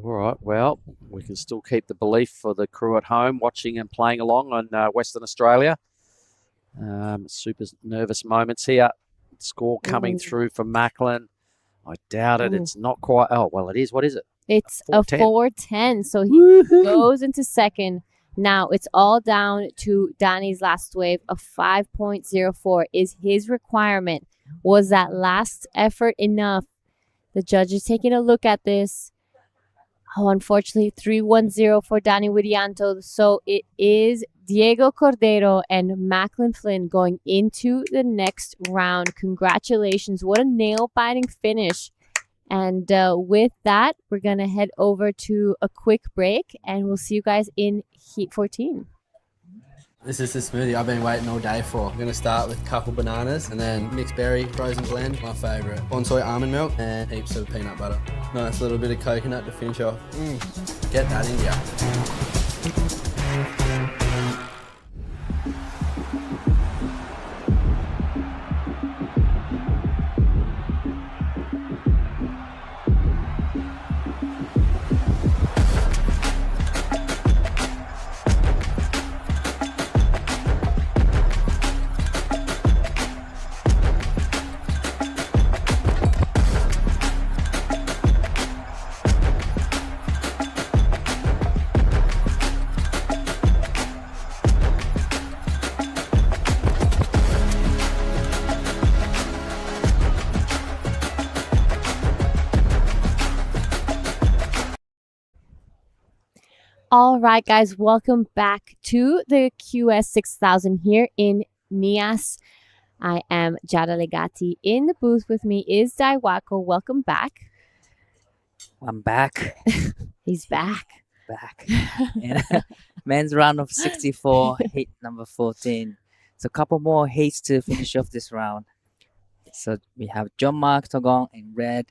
All right. Well, we can still keep the belief for the crew at home watching and playing along on Western Australia. Super nervous moments here. Score coming through for Macklin. I doubt it. It's not quite. Oh, well, it is. What is it? It's a 4.10. So he goes into second. Now it's all down to Danny's last wave. A 5.04 is his requirement. Was that last effort enough? The judge is taking a look at this. Oh, unfortunately, 3.10 for Danny Widianto. So it is Diego Cordero and Macklin Flynn going into the next round. Congratulations. What a nail-biting finish. And with that, we're going to head over to a quick break, and we'll see you guys in Heat 14. This is the smoothie I've been waiting all day for. I'm going to start with a couple bananas and then mixed berry frozen blend, my favourite. Bonsai almond milk and heaps of peanut butter. Nice little bit of coconut to finish off. Get that in ya. All right, guys, welcome back to the QS 6000 here in Nias. I am Jada Legati. In the booth with me is Daiwako. Welcome back. I'm back. He's back. And men's round of 64, heat number 14. So a couple more heats to finish off this round. So we have John Mark Togon in red,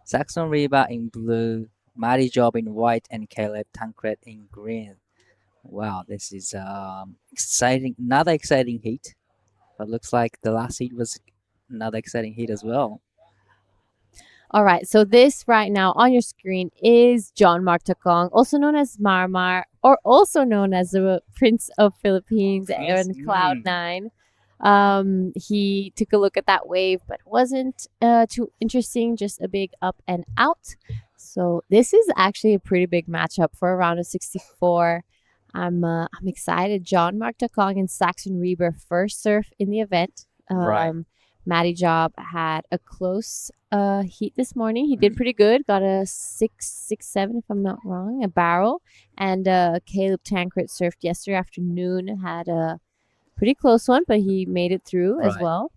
Saxon Reba in blue, Matty Job in white, and Caleb Tancred in green. Wow, this is exciting. Another exciting heat. But looks like the last heat was another exciting heat as well. All right, so this right now on your screen is John Mark Tokong, also known as Marmar, or also known as the Prince of Philippines and Cloud9. He took a look at that wave, but wasn't too interesting, just a big up and out. So this is actually a pretty big matchup for a round of 64. I'm excited. John Mark Tokong and Saxon Reber first surf in the event. Right. Matty Job had a close heat this morning. He did pretty good. Got a 6.67 if I'm not wrong, a barrel. And Caleb Tancred surfed yesterday afternoon. Had a pretty close one, but he made it through as well.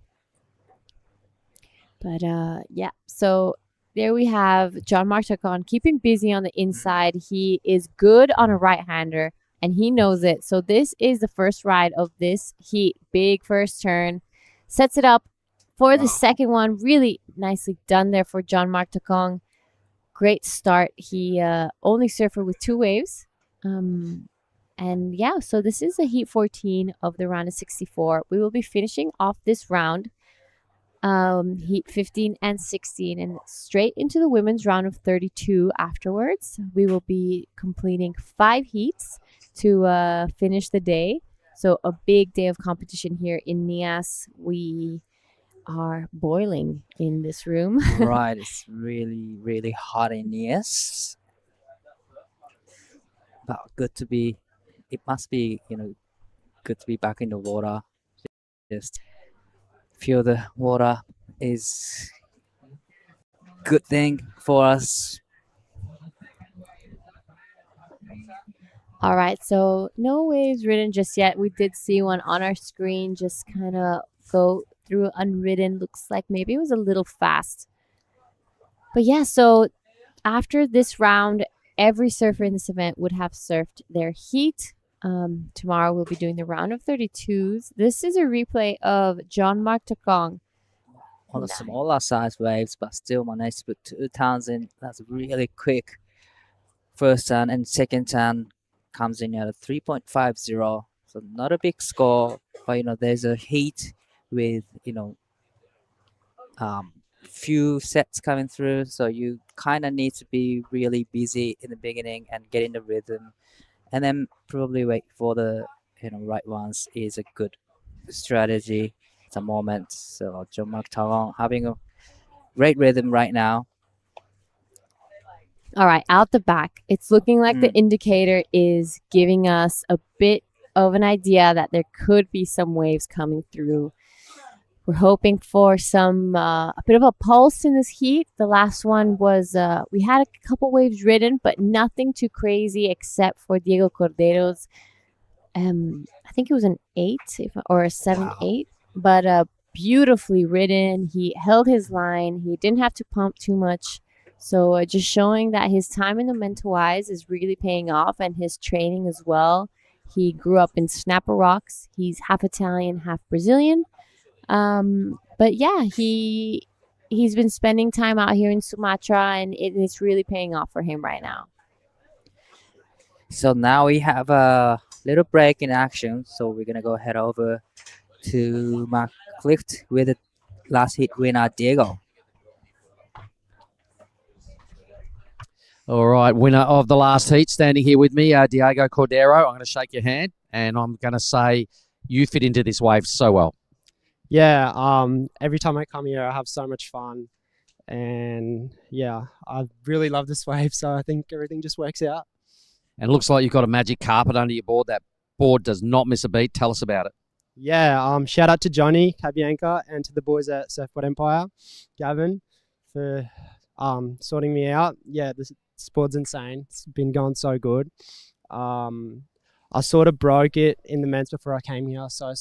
But yeah, so there we have John Mark Tokong keeping busy on the inside. He is good on a right-hander, and he knows it. So this is the first ride of this heat. Big first turn. Sets it up for the second one. Really nicely done there for John Mark Tokong. Great start. He only surfed with 2 waves. And yeah, so this is the heat 14 of the round of 64. We will be finishing off this round, heat 15 and 16, and straight into the women's round of 32 afterwards. We will be completing 5 heats to finish the day. So a big day of competition here in Nias. We are boiling in this room. Right, it's really, really hot in Nias. But good to be, it must be, good to be back in the water. Just feel the water is good thing for us. All right, so no waves written just yet. We did see one on our screen just kind of go through unridden. Looks like maybe it was a little fast. But yeah, so after this round, every surfer in this event would have surfed their heat. Tomorrow we'll be doing the round of 32s. This is a replay of John Mark Takong. On the smaller size waves, but still managed to put 2 tons in. That's really quick. First turn and second turn comes in at a 3.50. So not a big score, but there's a heat with few sets coming through. So you kind of need to be really busy in the beginning and get in the rhythm, and then probably wait for the right ones is a good strategy at the moment. So John Mark Talon having a great rhythm right now. All right, out the back, it's looking like the indicator is giving us a bit of an idea that there could be some waves coming through. We're hoping for a bit of a pulse in this heat. The last one was, we had a couple waves ridden, but nothing too crazy except for Diego Cordero's. I think it was an 8 or a 7-8, but beautifully ridden. He held his line. He didn't have to pump too much. So just showing that his time in the mental wise is really paying off, and his training as well. He grew up in Snapper Rocks. He's half Italian, half Brazilian. But yeah, he's been spending time out here in Sumatra, and it's really paying off for him right now. So now we have a little break in action. So we're gonna go head over to Mark Clift with the last hit winner Diego. All right, winner of the last heat, standing here with me, Diego Cordero. I'm going to shake your hand, and I'm going to say you fit into this wave so well. Yeah, every time I come here, I have so much fun. And yeah, I really love this wave, so I think everything just works out. And it looks like you've got a magic carpet under your board. That board does not miss a beat. Tell us about it. Yeah, shout out to Johnny Cabianca and to the boys at Surfboard Empire, Gavin, for sorting me out. Yeah, this board's insane. It's been going so good. I sort of broke it in the men's before I came here, so I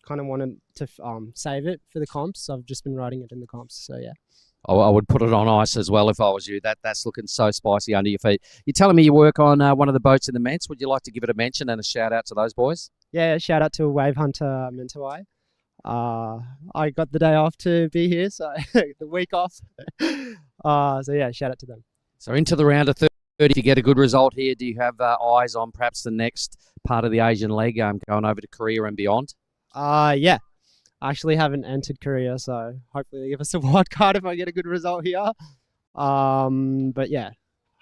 kind of wanted to save it for the comps. So I've just been riding it in the comps. So yeah. I would put it on ice as well if I was you. That's looking so spicy under your feet. You're telling me you work on one of the boats in the men's. Would you like to give it a mention and a shout out to those boys? Yeah, shout out to Wave Hunter Mentawai. I got the day off to be here, so the week off. So yeah, shout out to them. So into the round of 30, if you get a good result here, do you have eyes on perhaps the next part of the Asian leg going over to Korea and beyond? Yeah. I actually haven't entered Korea, so hopefully they give us a wild card if I get a good result here. But yeah,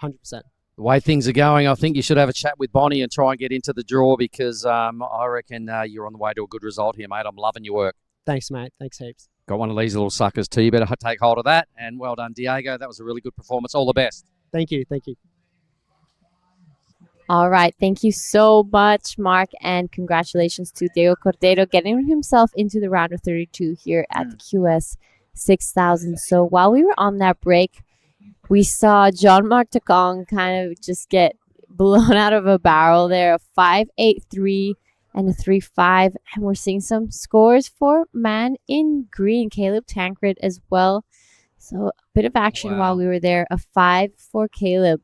100%. The way things are going, I think you should have a chat with Bonnie and try and get into the draw, because I reckon you're on the way to a good result here, mate. I'm loving your work. Thanks, mate. Thanks heaps. Got one of these little suckers too. You better take hold of that. And well done, Diego. That was a really good performance. All the best. Thank you. Thank you. All right. Thank you so much, Mark. And congratulations to Diego Cordero getting himself into the round of 32 here at the QS 6000. So while we were on that break, we saw John Mark Takong kind of just get blown out of a barrel there. A 5.83 and a 3.5. And we're seeing some scores for man in green, Caleb Tancred as well. So a bit of action while we were there. A 5 for Caleb.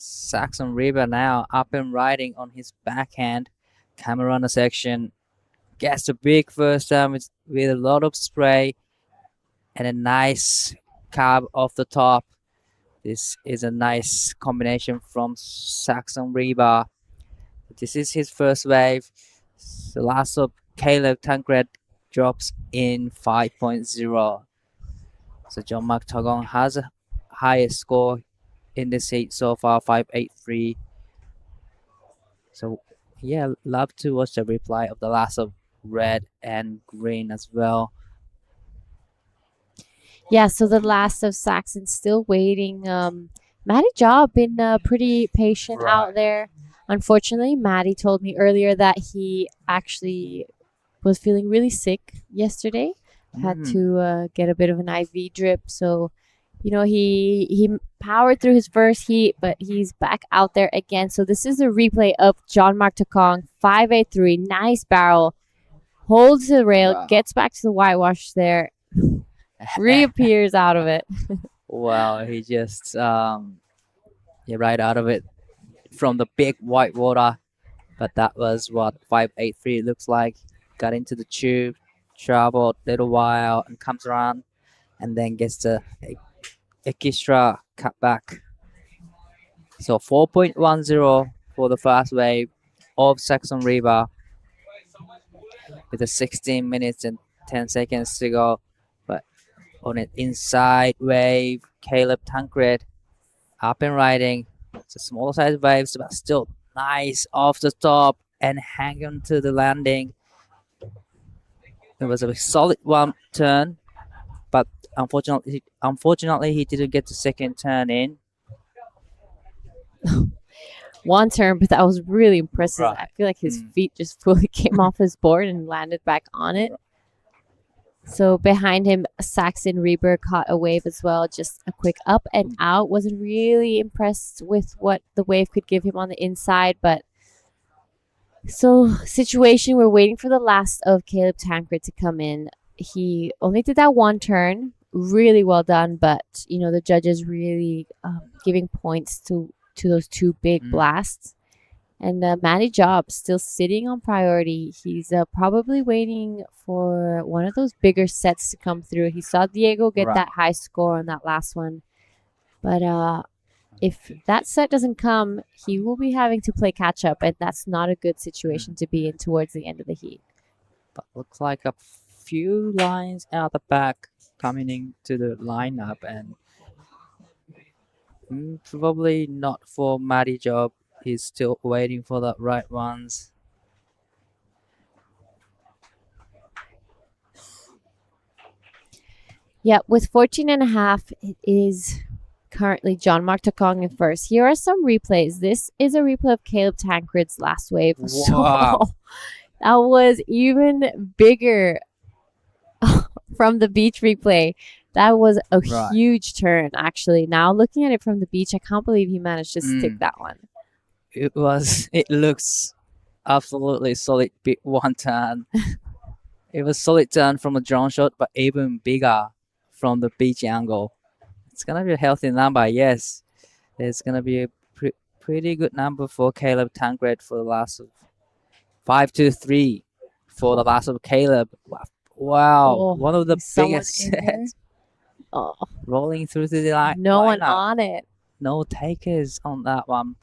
Saxon River now up and riding on his backhand. Camera on the section. Gets a big first time with a lot of spray and a nice carb off the top. This is a nice combination from Saxon River. This is his first wave. The last of Caleb Tancred drops in 5.0. So John Mark Tagon has a highest score in this heat so far, 5.83. So yeah, love to watch the replay of the last of red and green as well. Yeah, so the last of Saxon still waiting. Maddie Job been pretty patient out there. Unfortunately, Maddie told me earlier that he actually was feeling really sick yesterday. Had to get a bit of an IV drip. So, you know, he powered through his first heat, but he's back out there again. So this is a replay of John Mark Takong, 5.83, nice barrel. holds the rail, gets back to the whitewash there, reappears out of it. Well, he just right out of it from the big white water. But that was what 583 looks like. Got into the tube, traveled a little while, and comes around, and then gets the extra cutback. So 4.10 for the first wave of Saxon River with the 16 minutes and 10 seconds to go. But on an inside wave, Caleb Tancred up and riding. It's a smaller size waves, but still nice off the top and hang on to the landing. It was a solid one turn, but unfortunately he didn't get the second turn in. One turn, but that was really impressive. Right. I feel like his feet just fully came off his board and landed back on it. So behind him, Saxon Reber caught a wave as well. Just a quick up and out. Wasn't really impressed with what the wave could give him on the inside. But so situation, we're waiting for the last of Caleb Tancred to come in. He only did that one turn. Really well done. But, you know, the judges really giving points to those two big blasts. And Matty Job still sitting on priority. He's probably waiting for one of those bigger sets to come through. He saw Diego get that high score on that last one. But if that set doesn't come, he will be having to play catch up. And that's not a good situation to be in towards the end of the heat. But looks like a few lines out the back coming into the lineup. And probably not for Matty Job. He's still waiting for the right ones. Yeah, with 14.5, it is currently John Mark Takong in first. Here are some replays. This is a replay of Caleb Tancred's last wave. Wow. So that was even bigger from the beach replay. That was a huge turn, actually. Now, looking at it from the beach, I can't believe he managed to stick that one. It looks absolutely solid big one turn. It was solid turn from a drone shot, but even bigger from the beach angle. It's gonna be a healthy number, yes. It's gonna be a pretty good number for Caleb Tancred for the last of 5-3 for the last of Caleb. Wow, one of the biggest sets. Rolling through to the line. No one on it. No takers on that one.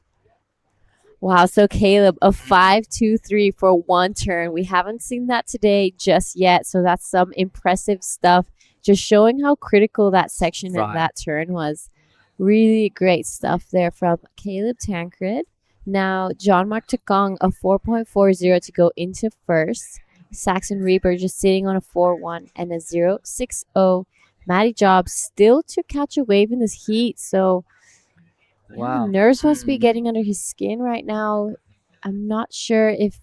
Wow, so Caleb, a 5-2-3 for one turn. We haven't seen that today just yet, so that's some impressive stuff. Just showing how critical that section and that turn was. Really great stuff there from Caleb Tancred. Now, John Mark Takong, a 4.40 to go into first. Saxon Reber just sitting on a 4-1 and a 0.60. Matty Job still to catch a wave in this heat, so nerves must be getting under his skin right now. I'm not sure if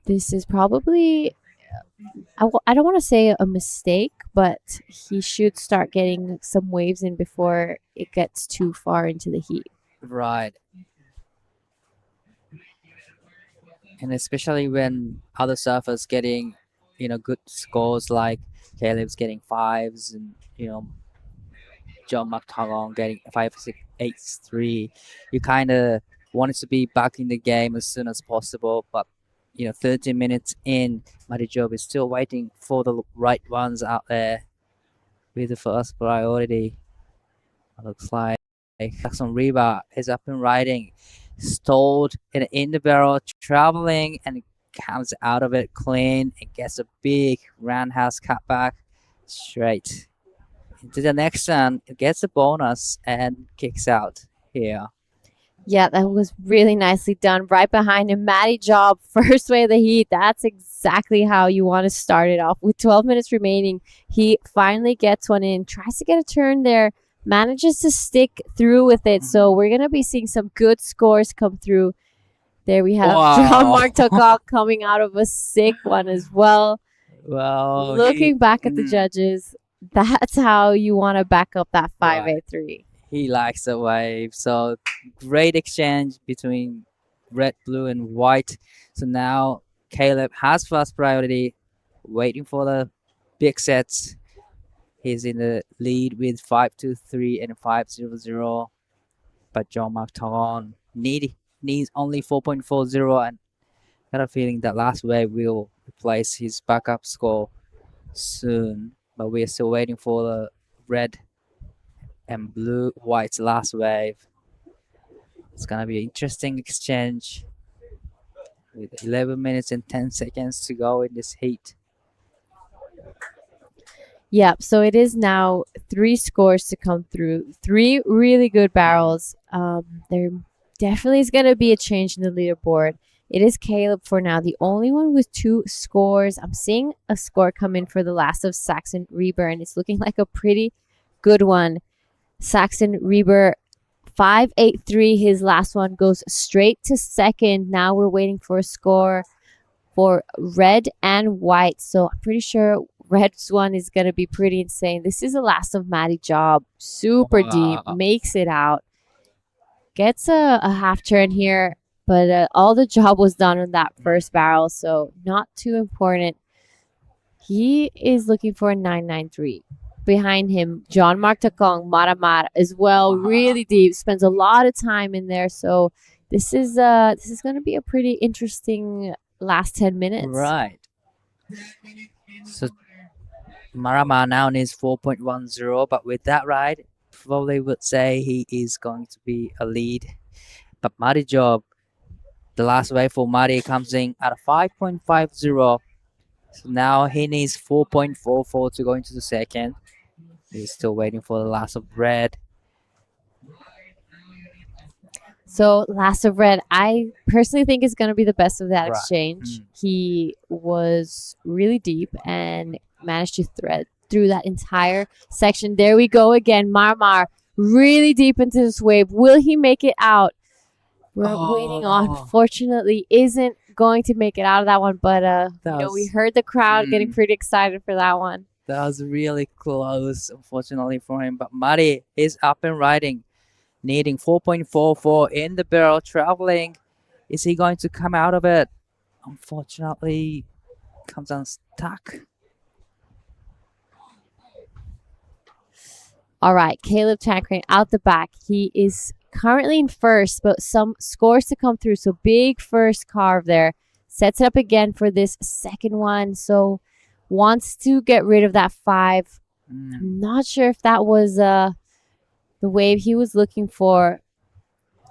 this is probably I don't want to say a mistake, but he should start getting some waves in before it gets too far into the heat. Right. And especially when other surfers getting, good scores, like Caleb's getting 5s and, John McTagon getting 5, 6, 8, 3. You kind of wanted to be back in the game as soon as possible, but 13 minutes in, Matty Job is still waiting for the right ones out there with the first priority. It looks like Saxon Reba is up and riding, stalled in the barrel, traveling, and comes out of it clean and gets a big roundhouse cutback straight into the next turn. It gets a bonus and kicks out here. Yeah, that was really nicely done. Right behind him, Matty Job, first way of the heat. That's exactly how you want to start it off. With 12 minutes remaining, he finally gets one in, tries to get a turn there, manages to stick through with it. So we're going to be seeing some good scores come through. There we have John Mark Takok coming out of a sick one as well. Well, looking back at the judges, that's how you want to back up that 5-8-3. He likes the wave. So great exchange between red, blue, and white. So now Caleb has first priority, waiting for the big sets. He's in the lead with 5-2-3 and 5-0-0. But Jean-Marc Taron needs only 4.40, and I got a feeling that last wave will replace his backup score soon. But we're still waiting for the red and blue white's last wave. It's gonna be an interesting exchange with 11 minutes and 10 seconds to go in this heat. Yep, so it is now 3 scores to come through. 3 really good barrels. There definitely is going to be a change in the leaderboard. It is Caleb for now, the only one with 2 scores. I'm seeing a score come in for the last of Saxon Reber, and it's looking like a pretty good one. Saxon Reber, 5.83. His last one goes straight to second. Now we're waiting for a score for red and white. So I'm pretty sure red's one is going to be pretty insane. This is the last of Maddie Job. Super deep. Makes it out. Gets a half turn here. But all the job was done on that first barrel. So not too important. He is looking for a 993. Behind him, Jean-Marc Tacong, Maramar as well. Really deep. Spends a lot of time in there. So this is going to be a pretty interesting last 10 minutes. Right. So Maramar now needs 4.10, but with that ride, probably would say he is going to be a lead. But Mari Job, the last wave for Mari comes in at a 5.50. So now he needs 4.44 to go into the second. He's still waiting for the last of red. So last of red, I personally think is going to be the best of that Right. exchange. He was really deep and managed to thread through that entire section. There we go again. Marmar really deep into this wave. Will he make it out? We're waiting on. Unfortunately, isn't going to make it out of that one. But we heard the crowd getting pretty excited for that one. That was really close, unfortunately, for him. But Mari is up and riding, needing 4.44 in the barrel, traveling. Is he going to come out of it? Unfortunately, comes unstuck. All right, Caleb Tancrane out the back. He is currently in first, but some scores to come through. So big first carve there. Sets it up again for this second one. So wants to get rid of that 5. I'm not sure if that was the wave he was looking for.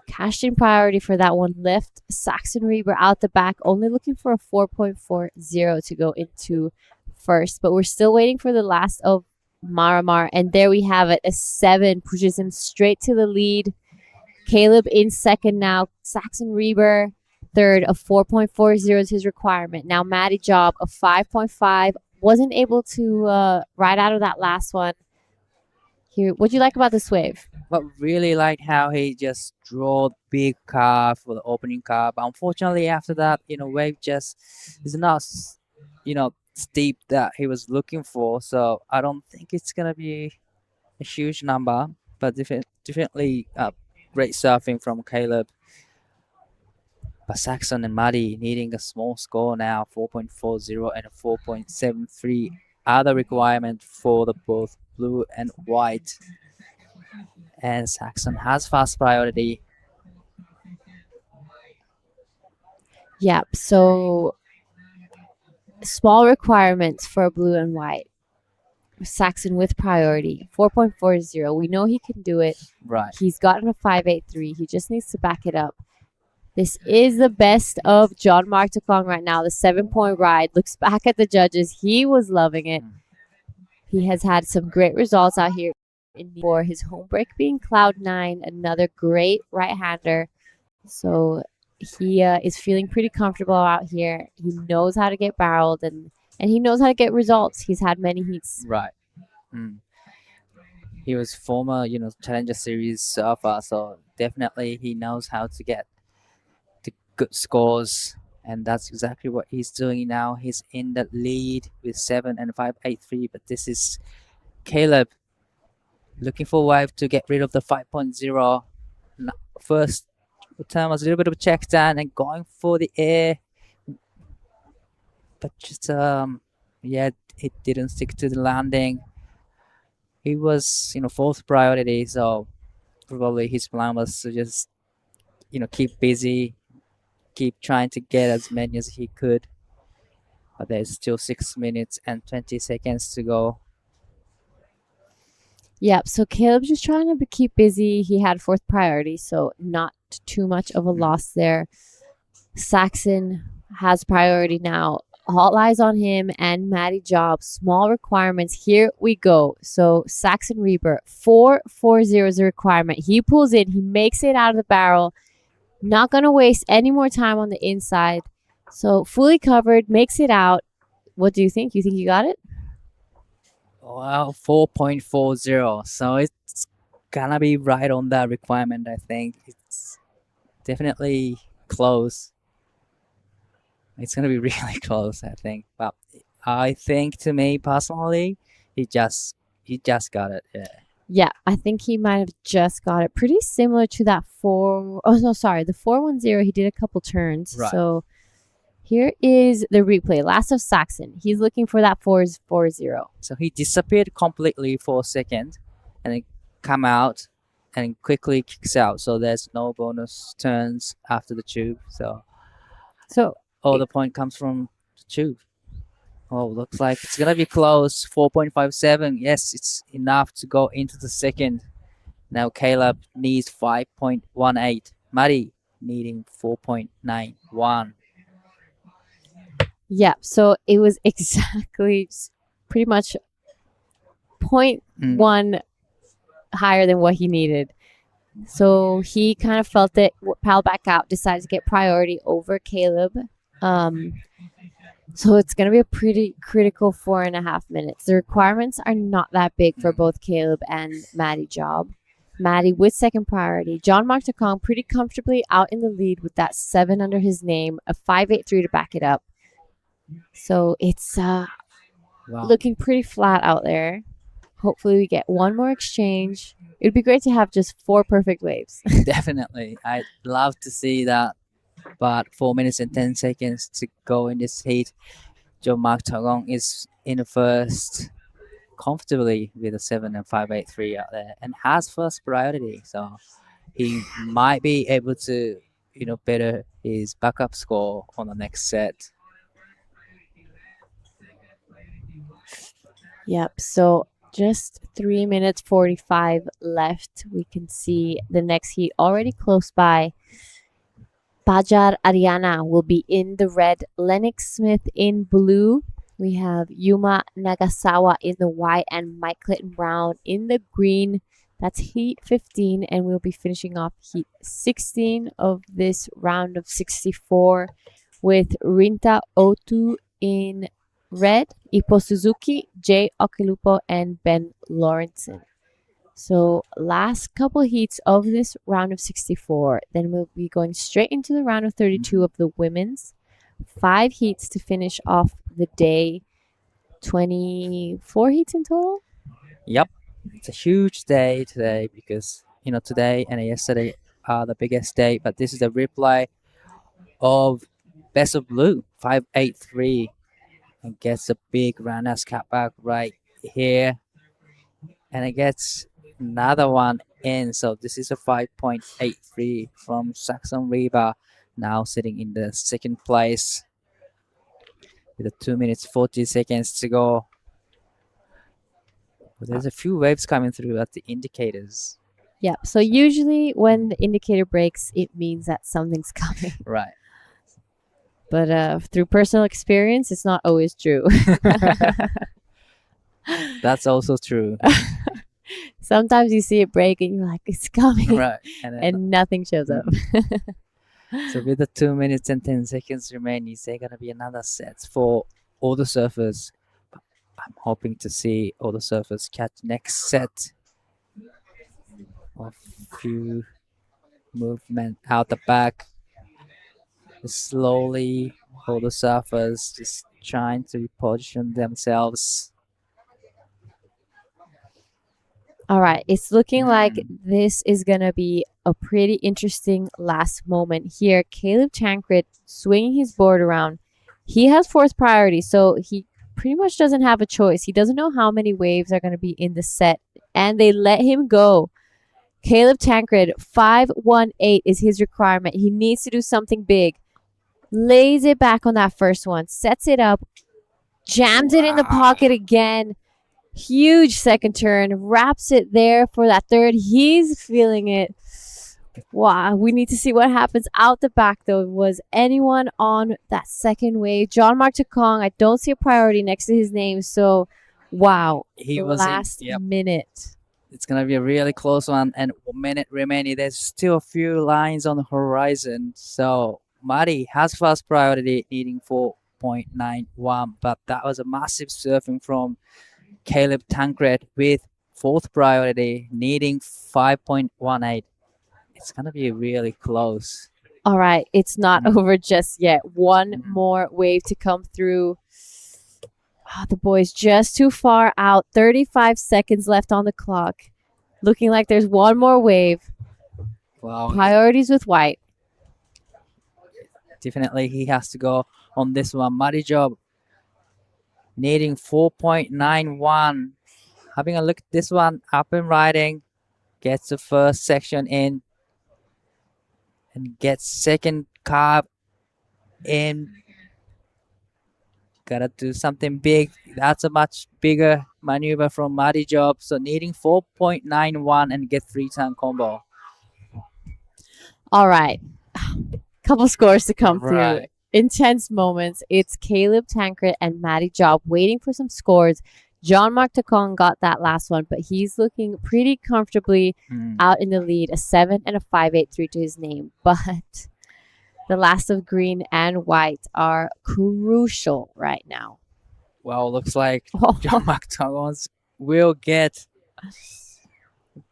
Cashed in priority for that one. Lift. Saxon Reber out the back, only looking for a 4.40 to go into first. But we're still waiting for the last of Maramar. And there we have it. A 7 pushes him straight to the lead. Caleb in second now. Saxon Reber third. A 4.40 is his requirement. Now Maddie Job, a 5.5. Wasn't able to ride out of that last one. Here, what do you like about this wave? But really like how he just drew big car for the opening car. But unfortunately, after that, wave just is not, steep that he was looking for. So I don't think it's gonna be a huge number. But definitely great surfing from Caleb. But Saxon and Muddy needing a small score now, 4.40 and a 4.73 are the requirement for the both blue and white. And Saxon has fast priority. Yep, so small requirements for blue and white. Saxon with priority, 4.40. We know he can do it. Right. He's gotten a 5.83. He just needs to back it up. This is the best of Jean-Marc Tacong right now. The 7-point ride. Looks back at the judges. He was loving it. He has had some great results out here for his home break being Cloud9. Another great right-hander. So he is feeling pretty comfortable out here. He knows how to get barreled and he knows how to get results. He's had many heats. Right. He was former, Challenger Series surfer. So definitely he knows how to get good scores, and that's exactly what he's doing now. He's in the lead with 7 and 5.83, but this is Caleb looking for wave to get rid of the 5.0. First turn was a little bit of a check down and going for the air. but just yeah, it didn't stick to the landing. He was fourth priority, so probably his plan was to just keep busy, keep trying to get as many as he could. But there's still 6 minutes and 20 seconds to go. Yep. So Caleb's just trying to keep busy. He had fourth priority, so not too much of a loss there. Saxon has priority now. All eyes on him and Maddie Job. Small requirements. Here we go. So Saxon Reber, 4:40 is the requirement. He pulls in. He makes it out of the barrel. Not going to waste any more time on the inside. So fully covered, makes it out. What do you think? You think you got it? Well, 4.40. So it's gonna be right on that requirement, I think. It's definitely close. It's gonna be really close, I think. But I think, to me personally, he just got it. Yeah. Yeah, I think he might have just got it. Pretty similar to that the 410. He did a couple turns. Right. So here is the replay. Last of Saxon. He's looking for that 440. So he disappeared completely for a second, and then come out and quickly kicks out. So there's no bonus turns after the tube. So all the point comes from the tube. Oh, looks like it's gonna be close. 4.57. Yes, it's enough to go into the second. Now Caleb needs 5.18. Maddie needing 4.91. Yeah, so it was exactly pretty much 0.1 higher than what he needed. So he kind of felt it, paddled back out, decided to get priority over Caleb. So it's going to be a pretty critical 4.5 minutes. The requirements are not that big for both Caleb and Maddie Job. Maddie with second priority. John Mark Takong pretty comfortably out in the lead with that 7 under his name, a 5.83 to back it up. So it's looking pretty flat out there. Hopefully we get one more exchange. It would be great to have just 4 perfect waves. Definitely. I'd love to see that. But 4 minutes and 10 seconds to go in this heat. John Mark Tagong is in the first comfortably with a 7 and 5.83 out there and has first priority. So he might be able to, better his backup score on the next set. Yep. So just 3 minutes 45 left. We can see the next heat already close by. Pajar Ariana will be in the red. Lennox Smith in blue. We have Yuma Nagasawa in the white and Mike Clinton Brown in the green. That's heat 15, and we'll be finishing off heat 16 of this round of 64 with Rinta Otu in red, Ippo Suzuki, Jay Okelupo, and Ben Lawrenson. So last couple heats of this round of 64. Then we'll be going straight into the round of 32 of the women's. 5 heats to finish off the day. 24 heats in total? Yep. It's a huge day today because, today and yesterday are the biggest day. But this is a replay of Best of Blue, 5.83. And gets a big runners cutback right here. And it gets another one in. So this is a 5.83 from Saxon Reba, now sitting in the second place with a 2 minutes 40 seconds to go. But there's a few waves coming through at the indicators. Yep. So usually when the indicator breaks, it means that something's coming. Right. But through personal experience, it's not always true. That's also true. Sometimes you see it break and you're like, it's coming. Right. And nothing shows up. So with the 2 minutes and 10 seconds remaining, is there going to be another set for all the surfers? I'm hoping to see all the surfers catch next set. A few movement out the back. Slowly, all the surfers just trying to position themselves. All right, it's looking like this is going to be a pretty interesting last moment here. Caleb Tancred swinging his board around, He has fourth priority, so he pretty much doesn't have a choice. He doesn't know how many waves are going to be in the set, and they let him go. Caleb Tancred, 518 is his requirement. He needs to do something big. Lays it back on that first one, sets it up, jams it in the pocket again. Huge second turn, wraps it there for that third. He's feeling it. Wow, we need to see what happens out the back though. Was anyone on that second wave? John Mark Takong, I don't see a priority next to his name, so wow. He the was in- last yep. minute. It's gonna be a really close one, and a minute remaining. There's still a few lines on the horizon. So Mari has first priority, needing 4.91, but that was a massive surfing from Caleb Tancred with fourth priority, needing 5.18. It's gonna be really close. All right, it's not over just yet. One more wave to come through. The boys just too far out. 35 seconds left on the clock. Looking like there's one more wave. Wow. Priorities with White. Definitely he has to go on this one. Muddy job. Needing 4.91. Having a look at this one. Up and riding. Gets the first section in. And gets second carb in. Gotta do something big. That's a much bigger maneuver from Muddy job. So needing 4.91 and get 3-turn combo. All right. Couple scores to come through. Right. Intense moments. It's Caleb Tancred and Maddie Job waiting for some scores. John Mark Takong got that last one, but he's looking pretty comfortably out in the lead. A 7 and a 5.83 to his name. But the last of green and white are crucial right now. Well, looks like John McDonald's will get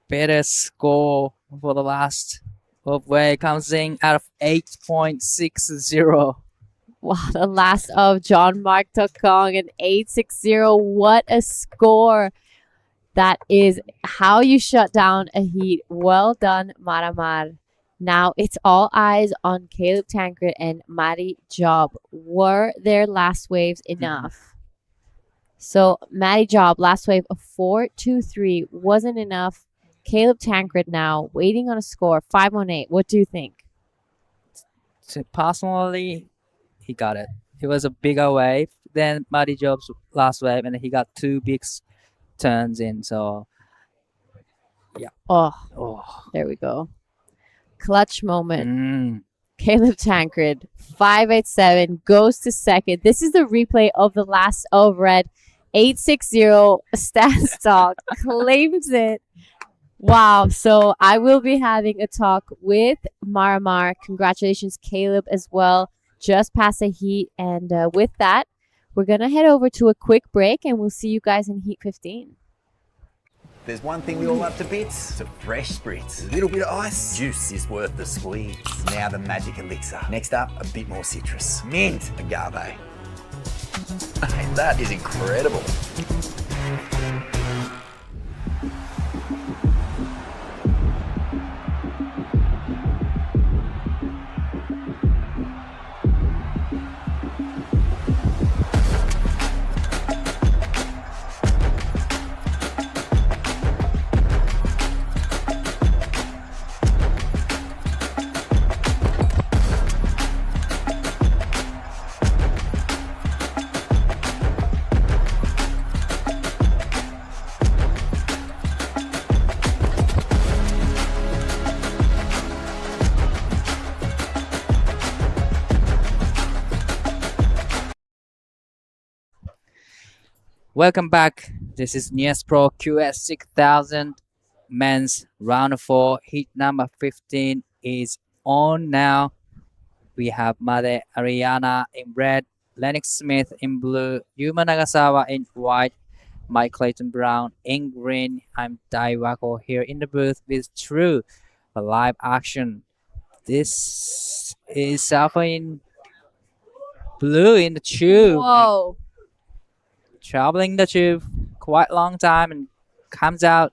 better score for the last of where it comes in out of 8.60. Wow, the last of John Mark Takong, an 8.60. What a score. That is how you shut down a heat. Well done, Maramar. Now it's all eyes on Caleb Tancred and Maddie Job. Were their last waves enough? So Maddie Job, last wave of 4.23 wasn't enough. Caleb Tancred now waiting on a score 5.18. What do you think? So personally, he got it. It was a bigger wave than Maddie Job's last wave, and he got 2 big turns in. So yeah. Oh, there we go. Clutch moment. Caleb Tancred, 5.87, goes to second. This is the replay of the last of red. 8.60, stats talk, claims it. Wow. So I will be having a talk with Maramar. Congratulations, Caleb, as well. Just past a heat. And with that, we're going to head over to a quick break, and we'll see you guys in Heat 15. There's one thing we all love to bits. It's a fresh spritz. A little bit of ice. Juice is worth the squeeze. Now the magic elixir. Next up, a bit more citrus. Mint. Agave. Hey, that is incredible. Welcome back. This is Nias Pro QS 6000 men's round 4. Heat number 15 is on now. We have Made Ariana in red, Lennox Smith in blue, Yuma Nagasawa in white, Mike Clayton Brown in green. I'm Dai Wako here in the booth with True for live action. This is Alpha in blue in the tube. Whoa. Traveling the tube quite long time and comes out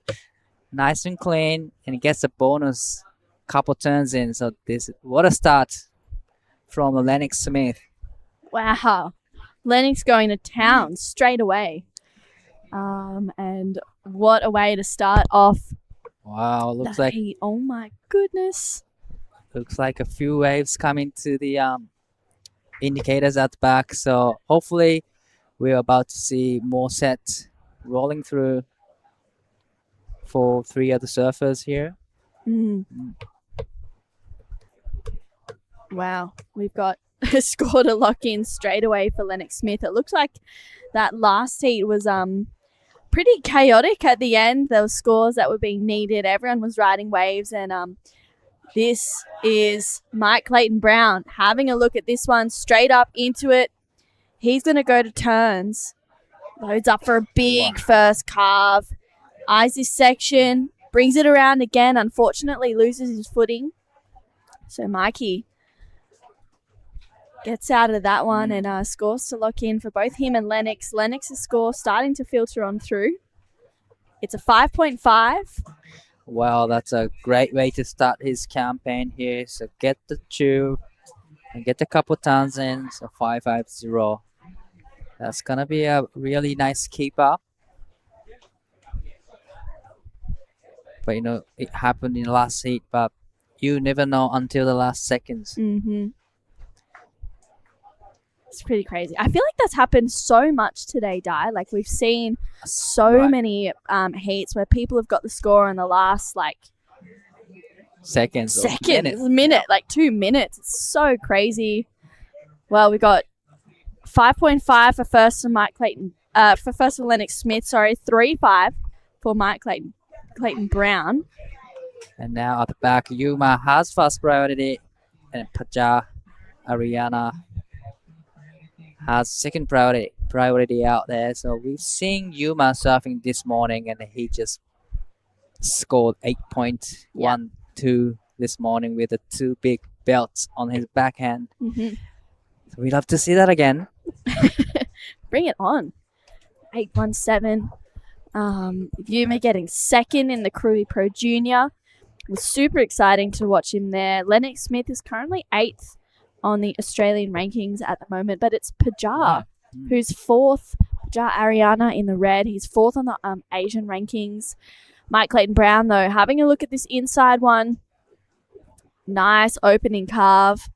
nice and clean and gets a bonus couple turns in. So this, what a start from Lennox Smith. Wow. Lennox going to town straight away. And what a way to start off Wow, the looks like heat. Oh my goodness. looks like a few waves coming to the indicators at the back. So hopefully we're about to see more sets rolling through for 3 other surfers here. Wow. We've got a score to lock in straight away for Lennox Smith. It looks like that last heat was pretty chaotic at the end. There were scores that were being needed. Everyone was riding waves, and this is Mike Clayton Brown having a look at this one, straight up into it. He's going to go to turns. Loads up for a big first carve. Eyes this section, brings it around again. Unfortunately, loses his footing. So Mikey gets out of that one and scores to lock in for both him and Lennox. Lennox's score starting to filter on through. It's a 5.5. Well, that's a great way to start his campaign here. So get the 2 and get a couple tons in. So 5.50. That's gonna be a really nice keep up. But you know, it happened in the last heat, but you never know until the last seconds. It's pretty crazy. I feel like that's happened so much today, Di. Like, we've seen so many heats where people have got the score in the last, like, seconds, minute, like 2 minutes. It's so crazy. Well, we got 5.5 for first for Mike Clayton. For first for Lennox Smith, 3.5 for Mike Clayton Brown. And now at the back, Yuma has first priority, and Paja Ariana has second priority out there. So we've seen Yuma surfing this morning, and he just scored 8.12 this morning with the 2 big belts on his backhand. So we'd love to see that again. Bring it on. 8.17. Yuma getting second in the Cruy Pro Junior. It was super exciting to watch him there. Lennox Smith is currently 8th on the Australian rankings at the moment, but it's Pajar who's 4th. Pajar Ariana in the red. He's 4th on the Asian rankings. Mike Clayton Brown, though, having a look at this inside one. Nice opening carve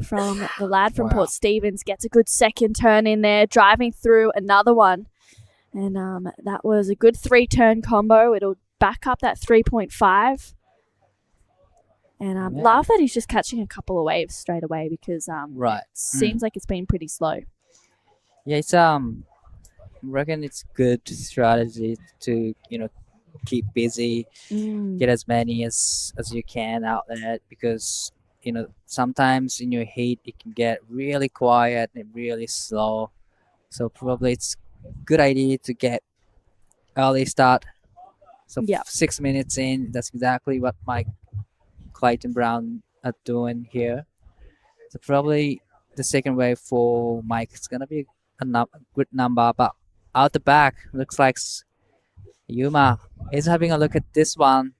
from the lad from Port Stephens. Gets a good second turn in there, driving through another one. And that was a good 3-turn combo. It'll back up that 3.5. And love that he's just catching a couple of waves straight away, because seems like it's been pretty slow. Yeah, it's I reckon it's good strategy to keep busy, get as many as you can out there, because sometimes in your heat it can get really quiet and really slow. So probably it's a good idea to get early start. So 6 minutes in, that's exactly what Mike Clayton Brown are doing here. So probably the second wave for Mike is gonna be a good number, but out the back looks like Yuma is having a look at this one.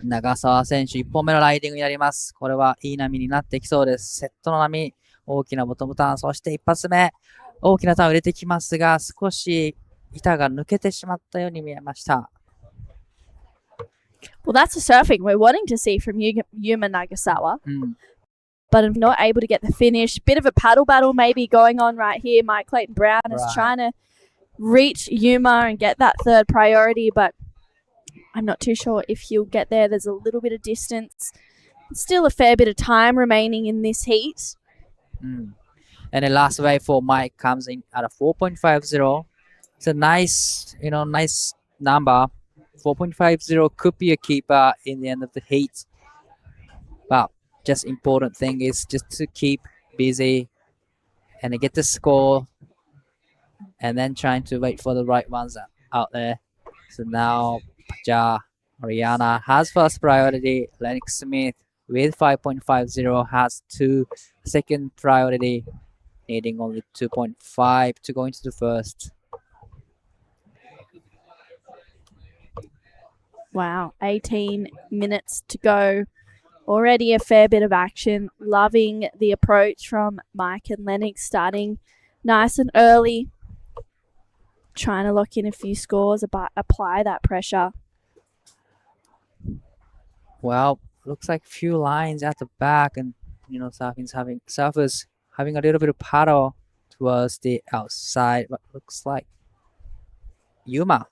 長澤選手1本目のライディングになります。これはいい波になってきそうです。セットの波、大きなボトムターン、そして一発目大きなターンを入れてきますが、少し板が抜けてしまったように見えました。Well, that's the surfing we're wanting to see from Yuma Nagasawa. But I'm not able to get the finish. Bit of a paddle battle maybe going on right here. Mike Clayton Brown is trying to reach Yuma and get that 3rd priority, but I'm not too sure if he'll get there. There's a little bit of distance. Still a fair bit of time remaining in this heat. And the last wave for Mike comes in at a 4.50. It's a nice number. 4.50 could be a keeper in the end of the heat. But just important thing is just to keep busy and get the score, and then trying to wait for the right ones out there. So now Paja Ariana has first priority. Lennox Smith with 5.50 has 2 second priority, needing only 2.5 to go into the first. Wow, 18 minutes to go Already a fair bit of action. Loving the approach from Mike and Lennox, starting nice and early. Trying to lock in a few scores, apply that pressure. Well, looks like few lines at the back, and surfers having a little bit of paddle towards the outside. But looks like Yuma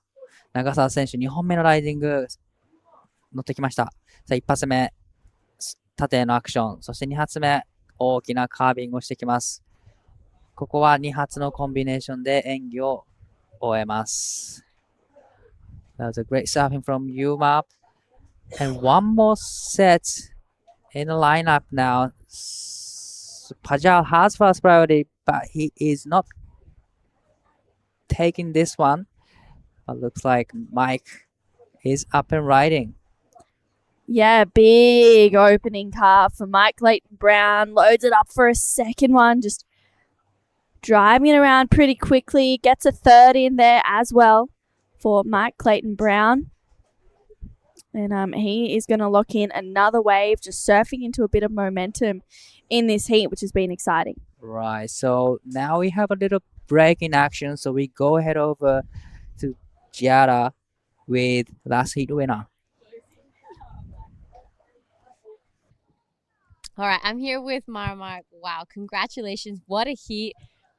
長澤選手2本目のライディング乗ってきました。さあ1発目縦へのアクション、そして2発目大きなカービングをしてきます。ここは2発のコンビネーションで演技を終えます。That was a great surfing from Yuma. And one more set in the lineup now. Pajal has first priority, but he is not taking this one. But looks like Mike is up and riding. Yeah, big opening carve for Mike Clayton Brown. Loads it up for a second one. Just driving it around pretty quickly. Gets a third in there as well for Mike Clayton Brown. And he is going to lock in another wave, just surfing into a bit of momentum in this heat, which has been exciting. Right, so now we have a little break in action. So we go ahead over to Giada with last heat winner. All right, I'm here with Mark. Wow, congratulations. What a heat.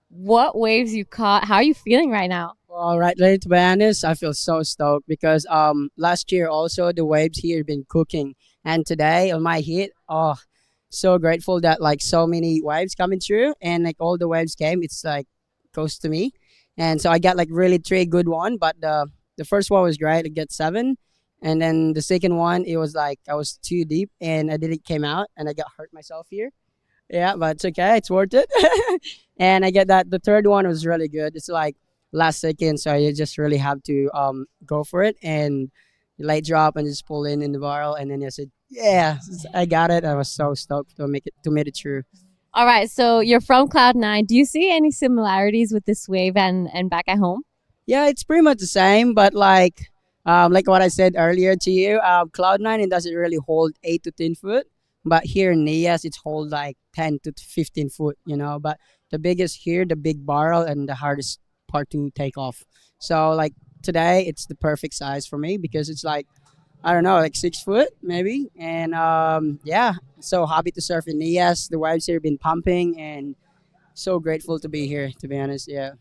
What waves you caught. How are you feeling right now? All right, ready to be honest, I feel so stoked because last year also the waves here have been cooking, and today on my hit, so grateful that like so many waves coming through, and like all the waves came, it's like close to me, and so I got like really 3 good one, but the first one was great, I get 7, and then the second one it was like I was too deep and I didn't came out and I got hurt myself here. Yeah, but it's okay, it's worth it. And I get that the third one was really good. It's like last second, so you just really have to go for it and late drop and just pull in the barrel, and then I said, yeah, I got it. I was so stoked to make it through. All right, so you're from Cloud9. Do you see any similarities with this wave and back at home? Yeah, it's pretty much the same, but like what I said earlier to you, Cloud9 it doesn't really hold 8 to 10 foot, but here in Nias it's hold like 10 to 15 foot, but the biggest here, the big barrel and the hardest part to take off. So like today it's the perfect size for me because it's like, I don't know, like 6 foot maybe. And yeah, so happy to surf in Nias. The waves here have been pumping and so grateful to be here, to be honest. Yeah.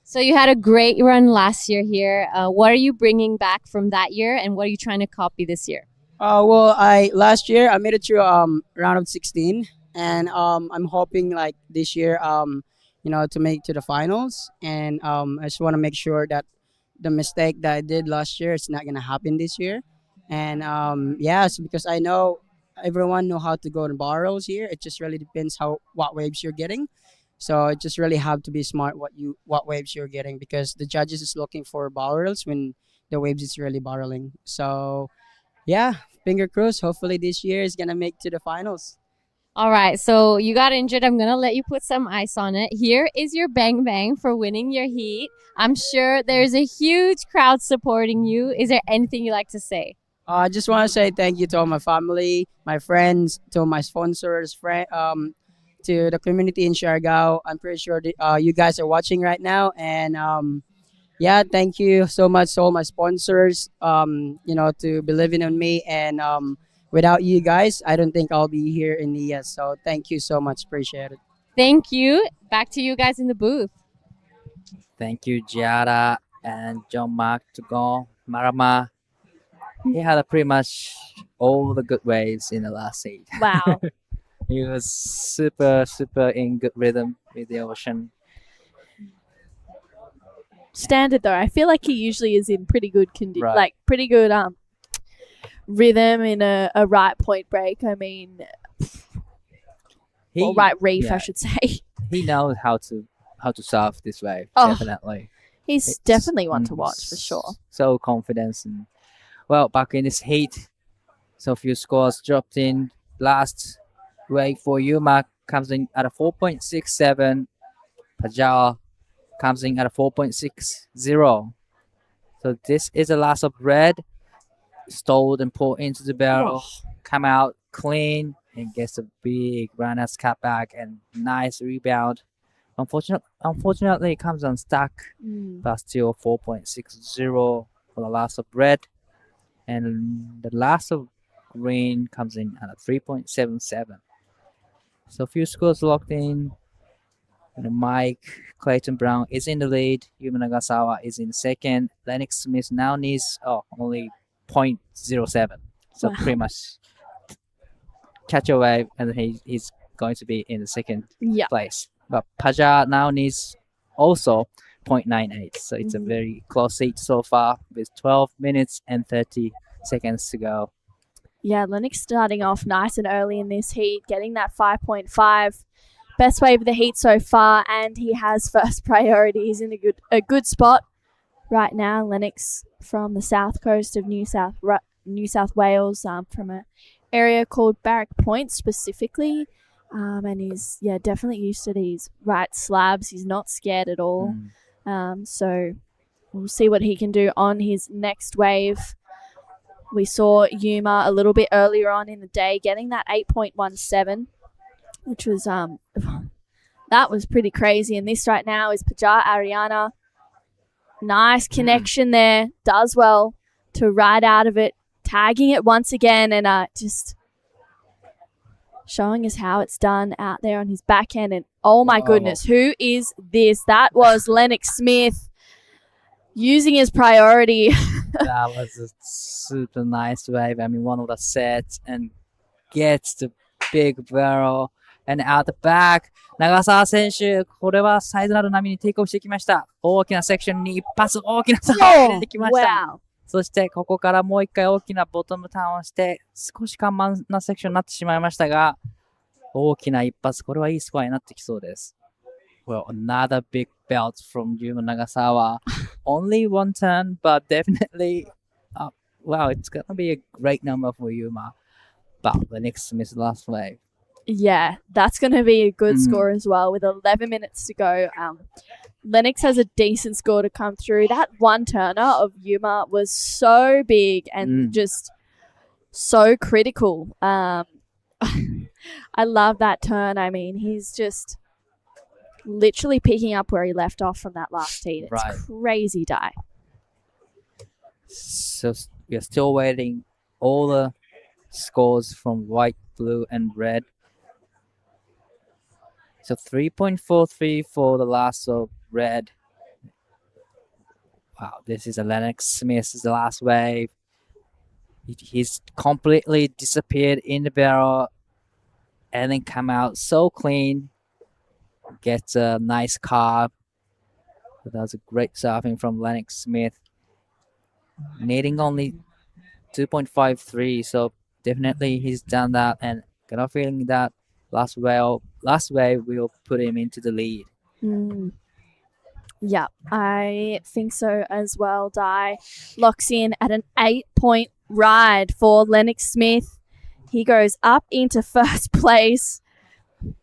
So you had a great run last year here. What are you bringing back from that year, and what are you trying to copy this year? Well, last year I made it through round of 16, and I'm hoping like this year to make to the finals, and I just want to make sure that the mistake that I did last year it's not gonna happen this year, and so because I know everyone know how to go to barrels here. It just really depends what waves you're getting. So it just really have to be smart what waves you're getting, because the judges is looking for barrels when the waves is really barreling. So yeah, finger crossed. Hopefully this year is gonna make to the finals. All right, so you got injured. I'm gonna let you put some ice on it. Here is your bang bang for winning your heat. I'm sure there's a huge crowd supporting you. Is there anything you like to say? I just want to say thank you to all my family, my friends, to my sponsors, to the community in Siargao. I'm pretty sure you guys are watching right now, and yeah, thank you so much to all my sponsors, to believing in me, and without you guys, I don't think I'll be here in Nias. So thank you so much, appreciate it. Thank you. Back to you guys in the booth. Thank you, Giada and John Mark to go. Marama, he had pretty much all the good waves in the last heat. Wow. He was super in good rhythm with the ocean. Standard though, I feel like he usually is in pretty good Right. like pretty good rhythm in a right point break. I mean, or right reef, I should say. He knows how to surf this wave. Oh, Definitely, He's definitely one to watch for sure. so confident. And well, back in this heat, so few scores dropped in. Last wave for Yuma comes in at a 4.67. Pajal comes in at a 4.60. So this is the last of red. Stalled and poured into the barrel. come out clean and gets a big runner's cutback and nice rebound. Unfortunately, it comes unstuck, but still 4.60 for the last of red. And the last of green comes in at a 3.77. So a few scores locked in. And Mike Clayton Brown is in the lead. Yuma Nagasawa is in second. Lennox Smith now needs only 0.07. So pretty much catch a wave, and he's going to be in the second place. But Paja now needs also 0.98. So it's a very close heat so far with 12 minutes and 30 seconds to go. Yeah, Lennox starting off nice and early in this heat, getting that 5.5. Best wave of the heat so far, and he has first priority. He's in a good spot right now. Lennox from the south coast of New South Wales, from an area called Barrack Point specifically, and he's definitely used to these right slabs. He's not scared at all. So we'll see what he can do on his next wave. We saw Yuma a little bit earlier on in the day getting that 8.17. Which was that was pretty crazy. And this right now is Pajar Ariana. Nice connection there. Does well to ride out of it. Tagging it once again and just showing us how it's done out there on his backhand. And oh my goodness, who is this? That was Lennox Smith using his priority. That was a super nice wave. I mean, one of the sets and gets the big barrel. And out the back, 長澤選手、これはサイズのある波にテイクオフしてきました。大きなセクションに一発大きなサーブを入れてきました。そしてここからもう一回大きなボトムターンをして、少し緩慢なセクションになってしまいましたが、大きな一発、これはいいスコアになってきそうです。Well, another big belt from Yuma Nagasawa. Only one turn, but definitely, wow, it's going to be a great number for Yuma. But the next Smith's last wave. Yeah, that's going to be a good score as well with 11 minutes to go. Lennox has a decent score to come through. That one turner of Yuma was so big and just so critical. I love that turn. I mean, he's just literally picking up where he left off from that last heat. It's crazy die. So we're still waiting all the scores from white, blue, and red. So 3.43 for the last of red. Wow, this is a Lennox Smith's last wave. He's completely disappeared in the barrel and then come out so clean. Gets a nice carb. That was a great surfing from Lennox Smith. Needing only 2.53, so definitely he's done that, and got a feeling that last wave will put him into the lead. Yeah, I think so as well. Dai locks in at an 8-point ride for Lennox Smith. He goes up into first place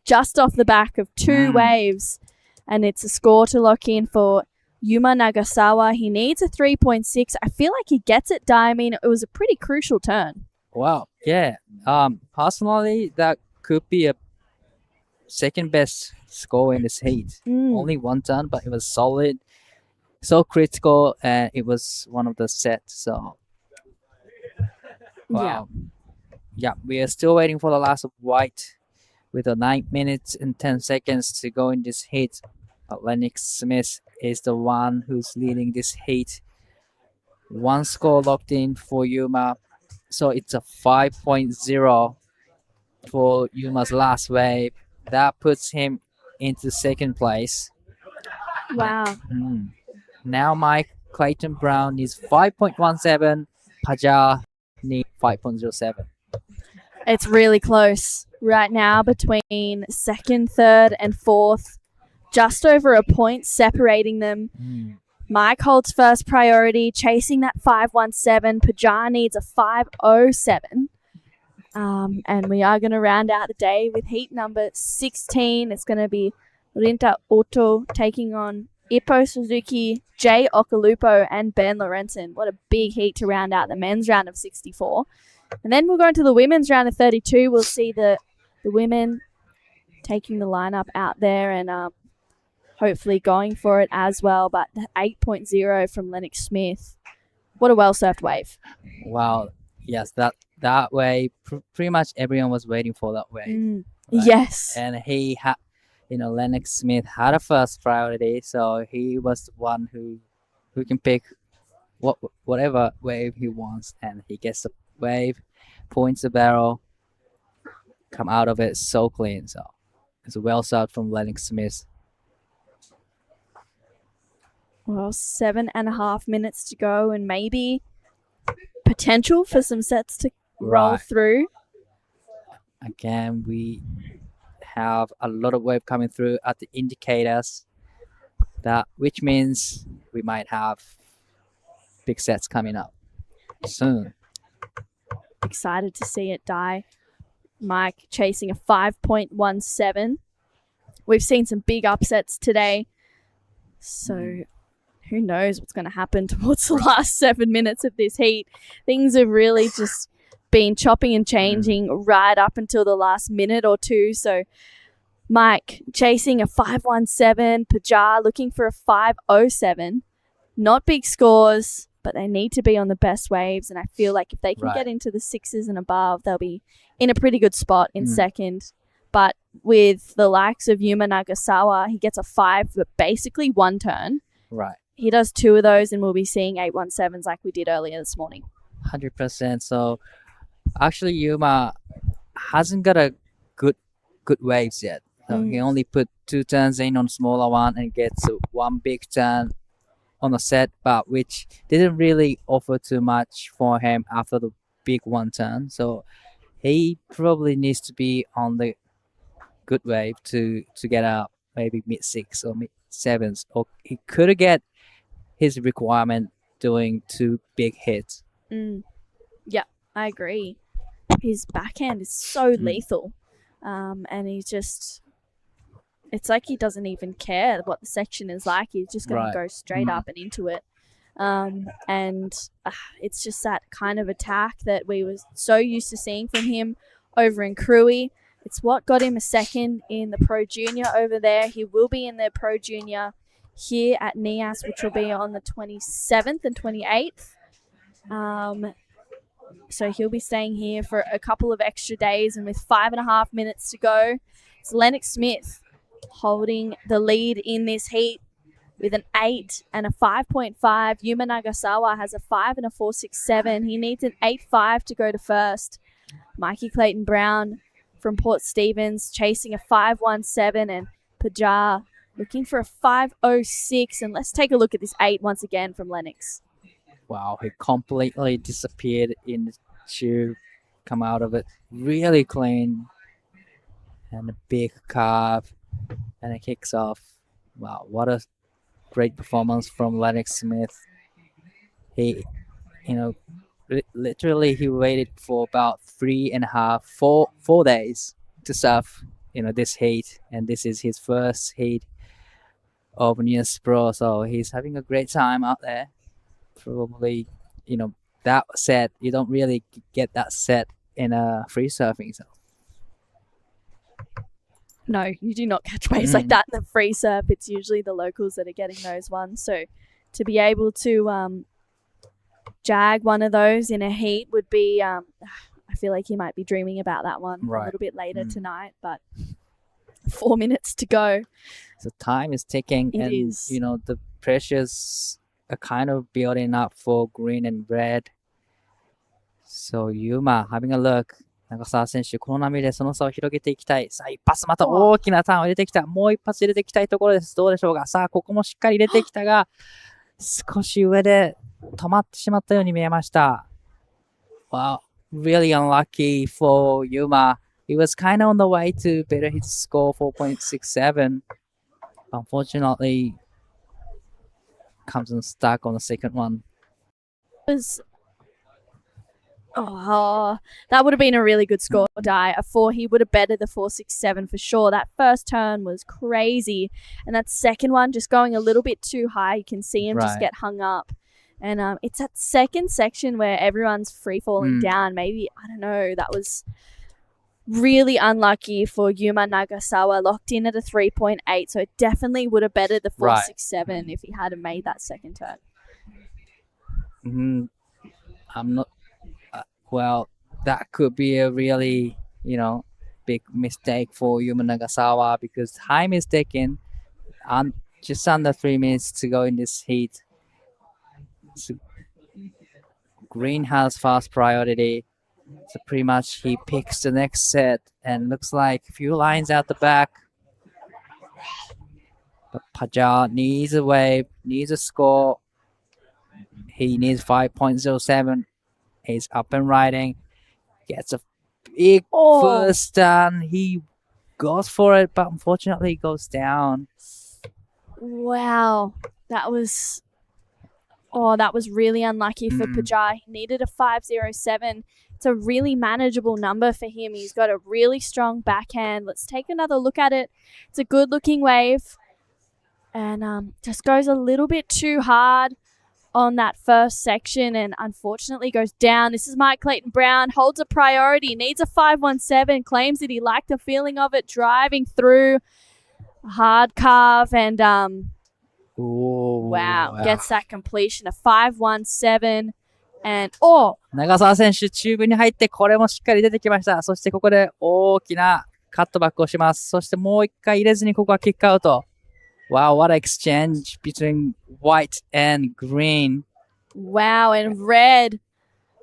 just off the back of two waves, and it's a score to lock in for Yuma Nagasawa. He needs a 3.6. I feel like he gets it, Dai. I mean, it was a pretty crucial turn. Wow, yeah. Personally, that could be a second best score in this heat. Only one turn, but it was solid, so critical, and it was one of the sets. So, wow. Yeah, we are still waiting for the last of white with 9 minutes and 10 seconds to go in this heat. But Lennox Smith is the one who's leading this heat. One score locked in for Yuma. So it's a 5.0 for Yuma's last wave. That puts him into second place. Wow. Now Mike Clayton Brown needs 5.17. Pajar needs 5.07. It's really close right now between second, third, and fourth. Just over a point separating them. Mike holds first priority, chasing that 5.17. Pajar needs a 5.07. And we are going to round out the day with heat number 16. It's going to be Rinta Otto taking on Ippo Suzuki, Jay Okalupo, and Ben Lorenzen. What a big heat to round out the men's round of 64. And then we'll go into the women's round of 32. We'll see the women taking the lineup out there and hopefully going for it as well. But the 8.0 from Lennox Smith. What a well-surfed wave. Wow. Yes, that wave, pretty much everyone was waiting for that wave. Yes. And he had, Lennox Smith had a first priority, so he was the one who can pick whatever wave he wants, and he gets the wave, points the barrel, come out of it so clean. So it's a well shot from Lennox Smith. Well, 7.5 minutes to go, and maybe potential for some sets to roll Right. through. Again, we have a lot of wave coming through at the indicators, which means we might have big sets coming up soon. Excited to see it die. Mike chasing a 5.17. We've seen some big upsets today, so who knows what's going to happen towards the last 7 minutes of this heat. Things have really just been chopping and changing right up until the last minute or two. So Mike chasing a 5.17, Pajar looking for a 5.07. Not big scores, but they need to be on the best waves, and I feel like if they can get into the sixes and above, they'll be in a pretty good spot in second. But with the likes of Yuma Nagasawa, he gets a 5 for basically one turn. Right. He does 2 of those, and we'll be seeing 8.17s like we did earlier this morning. 100%. So actually, Yuma hasn't got a good waves yet. So he only put 2 turns in on smaller one and gets one big turn on a set, but which didn't really offer too much for him after the big one turn. So he probably needs to be on the good wave to get up maybe mid 6 or mid 7s, or he could get his requirement doing 2 big hits. Yeah, I agree. His backhand is so lethal, and he's just, it's like he doesn't even care what the section is like. He's just going to go straight up and into it. And it's just that kind of attack that we were so used to seeing from him over in Cruy. It's what got him a second in the Pro Junior over there. He will be in the Pro Junior here at Nias, which will be on the 27th and 28th. So he'll be staying here for a couple of extra days, and with 5.5 minutes to go, it's Lennox Smith holding the lead in this heat with an 8 and a 5.5. Yuma Nagasawa has a 5 and a 4.67. He needs an 8.5 to go to first. Mikey Clayton Brown from Port Stephens chasing a 5.17, and Pajar looking for a 5.06. And let's take a look at this 8 once again from Lennox. Wow, he completely disappeared in the tube, come out of it really clean, and a big carve, and it kicks off. Wow, what a great performance from Lennox Smith. He, literally he waited for about 4 days to surf, this heat, and this is his first heat of Nias Pro, so he's having a great time out there. Probably, that set, you don't really get that set in a free surfing. So no, you do not catch waves like that in the free surf. It's usually the locals that are getting those ones. So to be able to jag one of those in a heat would be, I feel like he might be dreaming about that one a little bit later tonight, but 4 minutes to go. So time is ticking, It and is. The pressures are kind of building up for green and red. So Yuma having a look. 長澤選手、この波でその差を広げていきたい。さあ、一発また大きなターンを入れてきた。もう一発入れていきたいところです。どうでしょうか。さあ、ここもしっかり入れてきたが、少し上で止まってしまったように見えました。Wow, really unlucky for Yuma. He was kind of on the way to better his score 4.67. Unfortunately, comes unstuck on the second one. Was Oh, that would have been a really good score, Di. A 4, he would have bettered the 4.67 for sure. That first turn was crazy. And that second one just going a little bit too high. You can see him just Right. get hung up. And it's that second section where everyone's free falling down. Maybe, I don't know, that was really unlucky for Yuma Nagasawa, locked in at a 3.8. So it definitely would have bettered the Right. 4.67 if he hadn't made that second turn. I'm not. Well, that could be a really, big mistake for Yuma Nagasawa because time is taken. Just under 3 minutes to go in this heat. So green has fast priority. So pretty much he picks the next set and looks like a few lines out the back. But Pajar needs a wave, needs a score. He needs 5.07. He's up and riding. Gets a big first turn. He goes for it, but unfortunately he goes down. Wow. That was really unlucky for Pajar. He needed a 5.07. It's a really manageable number for him. He's got a really strong backhand. Let's take another look at it. It's a good looking wave. And just goes a little bit too hard on that first section and unfortunately goes down. This is Mike Clayton Brown, holds a priority, needs a 5.17, claims that he liked the feeling of it, driving through a hard carve and wow, gets that completion, a 5.17 and 長澤選手、チューブに入って、これもしっかり出てきました。そしてここで大きなカットバックをします。そしてもう一回入れずにここはキックアウト。Wow, what an exchange between white and green. Wow, and red.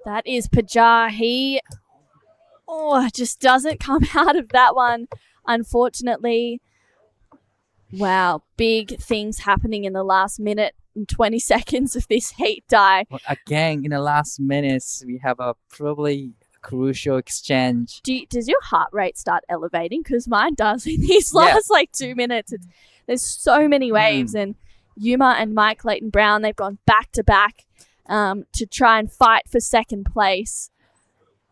That is Pajar. He just doesn't come out of that one, unfortunately. Wow, big things happening in the last minute and 20 seconds of this heat die. Well, again, in the last minutes, we have a probably crucial exchange. Does your heart rate start elevating? Because mine does in these last 2 minutes. There's so many waves, and Yuma and Mike Clayton Brown, they've gone back to back to try and fight for second place.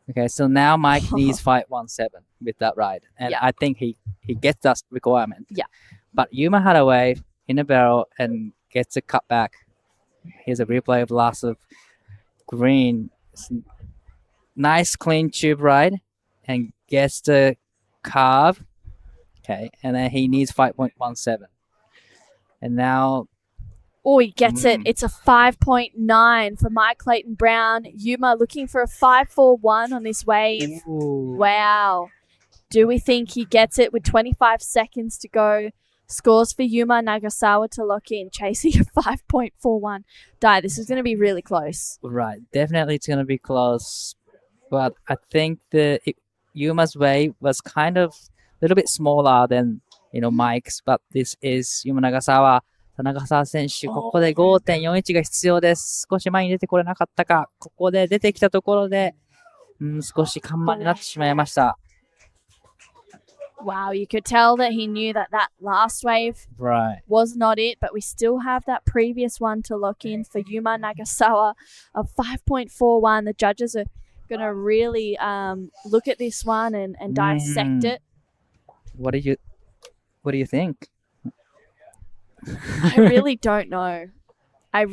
Okay, so now Mike needs 5.17 with that ride, and I think he gets that requirement. Yeah. But Yuma had a wave in a barrel and gets a cutback. Here's a replay of last of green. Nice clean tube ride and gets the carve. Okay, and then he needs 5.17. And now... He gets it. It's a 5.9 for Mike Clayton Brown. Yuma looking for a 5.41 on this wave. Ooh. Wow. Do we think he gets it with 25 seconds to go? Scores for Yuma Nagasawa to lock in, chasing a 5.41. Dai, this is going to be really close. Right, definitely it's going to be close. But I think Yuma's wave was kind of a little bit smaller than, Mike's, but this is Yuma Nagasawa. 長澤選手、ここで 5.41 が必要です。少し前に出てこれなかったか。ここで出てきたところで、少し緩慢になってしまいました。Wow, you could tell that he knew that last wave was not it, but we still have that previous one to lock in for Yuma Nagasawa of 5.41. The judges are going to really look at this one and dissect it. What do you think? I really don't know. I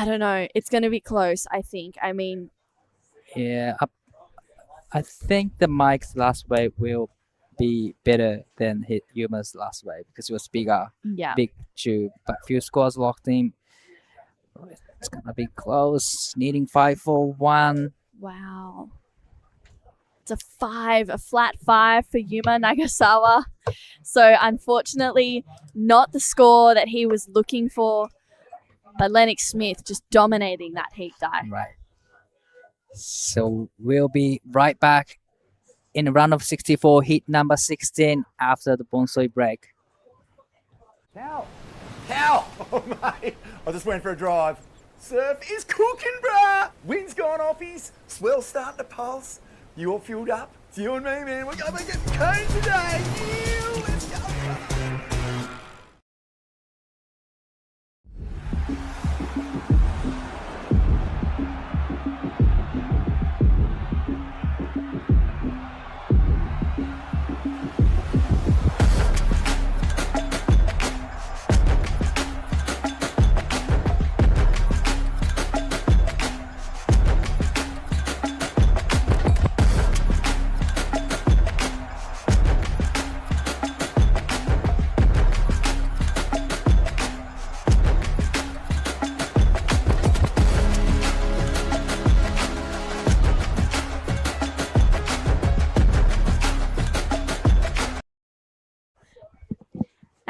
don't know. It's going to be close, I think. I mean... Yeah, I think the Mike's last wave will be better than Yuma's last wave because it was bigger. Yeah. Big tube, but few scores locked in. It's going to be close, needing 5.41. Wow. It's a flat 5 for Yuma Nagasawa. So unfortunately, not the score that he was looking for, but Lennox Smith just dominating that heat die. Right. So we'll be right back in the round of 64, heat number 16 after the bonsai break. Cow! Oh, mate. I just went for a drive. Surf is cooking, bruh! Wind's gone off his, swell's starting to pulse. You all fueled up? It's you and me, man. We're going to get cone today. Yeah, let's go, brother.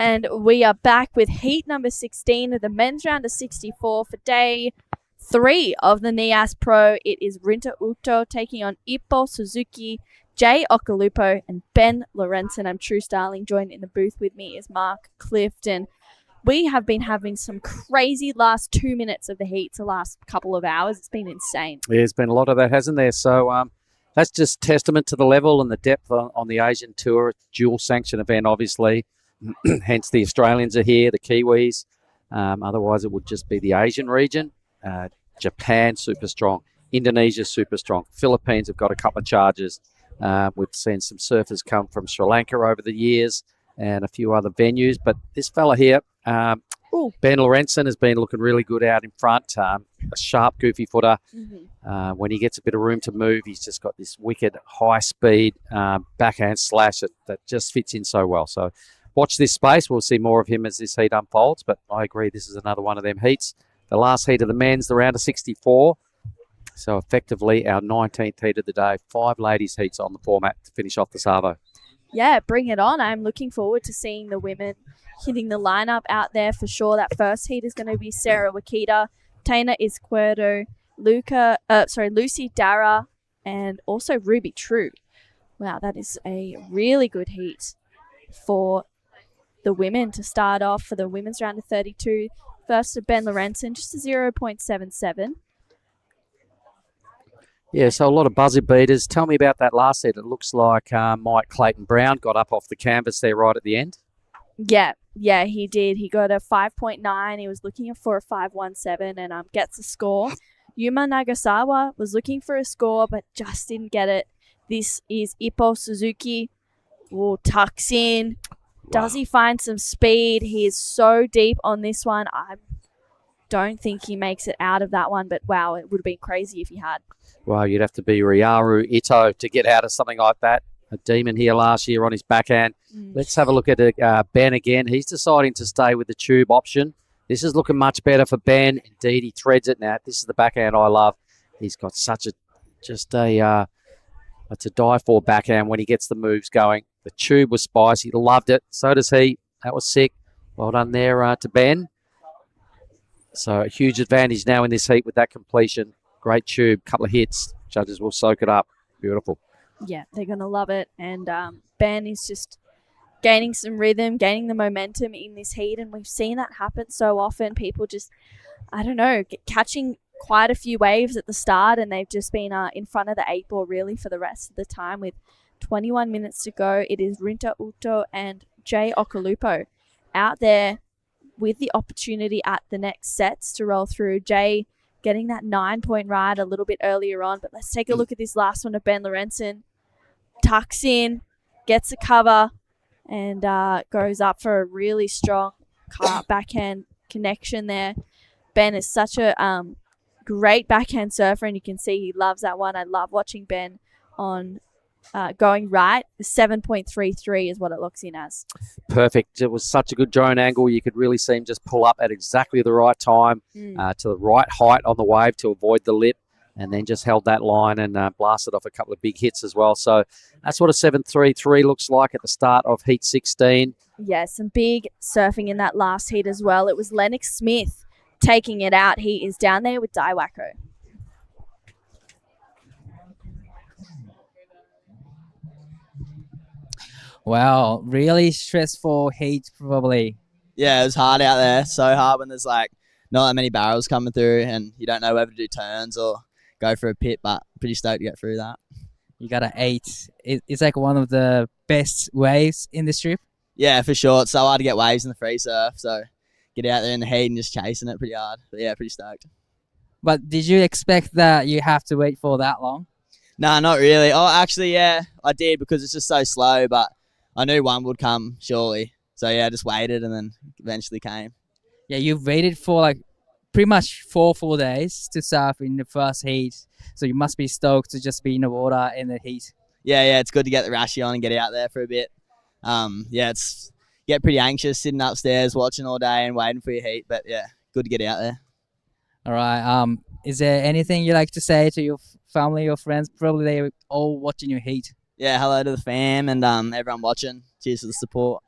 And we are back with heat number 16 of the men's round of 64 for day 3 of the Nias Pro. It is Rinta Ukto taking on Ippo Suzuki, Jay Okalupo, and Ben Lorenzen. I'm True Starling. Joined in the booth with me is Mark Clifton. We have been having some crazy last 2 minutes of the heats the last couple of hours. It's been insane. There's been a lot of that, hasn't there? So that's just testament to the level and the depth on the Asian Tour. It's a dual sanction event, obviously. Hence the Australians are here, the Kiwis. Otherwise, it would just be the Asian region. Japan, super strong. Indonesia, super strong. Philippines have got a couple of charges. We've seen some surfers come from Sri Lanka over the years and a few other venues. But this fella here, Ben Lorenzen, has been looking really good out in front. A sharp, goofy footer. When he gets a bit of room to move, he's just got this wicked high-speed backhand slash that just fits in so well. So watch this space. We'll see more of him as this heat unfolds. But I agree, this is another one of them heats. The last heat of the men's, the round of 64. So effectively our 19th heat of the day. 5 ladies heats on the format to finish off the Savo. Yeah, bring it on. I'm looking forward to seeing the women hitting the lineup out there for sure. That first heat is going to be Sarah Wakita, Taina Izquierdo, Lucy Dara, and also Ruby True. Wow, that is a really good heat for the women to start off for the women's round of 32. First to Ben Lorenzen, just a 0.77. Yeah, so a lot of buzzer beaters. Tell me about that last set. It looks like Mike Clayton Brown got up off the canvas there right at the end. Yeah, he did. He got a 5.9. He was looking for a 5.17 and gets a score. Yuma Nagasawa was looking for a score but just didn't get it. This is Ippo Suzuki. Tucks in. Does he find some speed? He is so deep on this one. I don't think he makes it out of that one, but wow, it would have been crazy if he had. Well, you'd have to be Ryaru Ito to get out of something like that. A demon here last year on his backhand. Let's have a look at Ben again. He's deciding to stay with the tube option. This is looking much better for Ben. Indeed, he threads it now. This is the backhand I love. He's got such it's a die-for backhand when he gets the moves going. The tube was spicy. Loved it. So does he. That was sick. Well done there to Ben. So a huge advantage now in this heat with that completion. Great tube. Couple of hits. Judges will soak it up. Beautiful. Yeah, they're going to love it. And Ben is just gaining some rhythm, gaining the momentum in this heat. And we've seen that happen so often. People just, catching quite a few waves at the start. And they've just been in front of the 8 ball really for the rest of the time with 21 minutes to go. It is Rinta Ukto and Jay Okalupo out there with the opportunity at the next sets to roll through. Jay getting that 9-point ride a little bit earlier on. But let's take a look at this last one of Ben Lorenzen. Tucks in, gets a cover, and goes up for a really strong backhand connection there. Ben is such a great backhand surfer, and you can see he loves that one. I love watching Ben on going right. 7.33 is what it looks in as. Perfect. It was such a good drone angle. You could really see him just pull up at exactly the right time to the right height on the wave to avoid the lip, and then just held that line and blasted off a couple of big hits as well. So that's what a 7.33 looks like at the start of Heat 16. Yeah, some big surfing in that last heat as well. It was Lennox Smith taking it out. He is down there with Daiwako. Wow, really stressful heat probably. Yeah, it was hard out there. So hard when there's not that many barrels coming through and you don't know whether to do turns or go for a pit, but pretty stoked to get through that. You got an 8. It's like one of the best waves in the strip. Yeah, for sure. It's so hard to get waves in the free surf, so get out there in the heat and just chasing it pretty hard. But yeah, pretty stoked. But did you expect that you have to wait for that long? No, not really. Oh, actually, yeah, I did because it's just so slow, but I knew one would come surely. So yeah, I just waited and then eventually came. Yeah, you've waited for pretty much 4 full days to surf in the first heat. So you must be stoked to just be in the water in the heat. Yeah, it's good to get the rashy on and get out there for a bit. It's get pretty anxious sitting upstairs watching all day and waiting for your heat, but yeah, good to get out there. All right. Is there anything you like to say to your family or friends? Probably they're all watching your heat. Yeah, hello to the fam and everyone watching. Cheers for the support.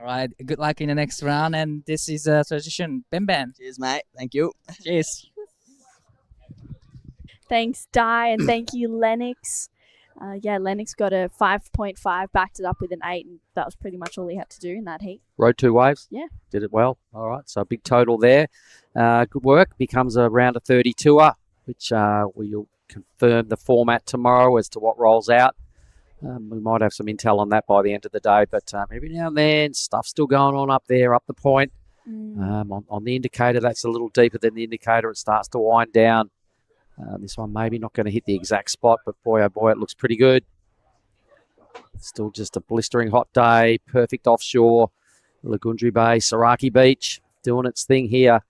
All right. Good luck in the next round. And this is a tradition. Ben Ben. Cheers, mate. Thank you. Cheers. Thanks, Di, and thank you, Lennox. Lennox got a 5.5, backed it up with an 8, and that was pretty much all he had to do in that heat. Rode 2 waves. Yeah. Did it well. All right. So a big total there. Good work. Becomes a round of 32er, which we'll confirm the format tomorrow as to what rolls out. We might have some intel on that by the end of the day, but every now and then stuff's still going on up there, up the point. On the indicator, that's a little deeper than the indicator. It starts to wind down. This one maybe not going to hit the exact spot, but boy, oh boy, it looks pretty good. Still just a blistering hot day, perfect offshore, Lagundri Bay, Saraki Beach, doing its thing here.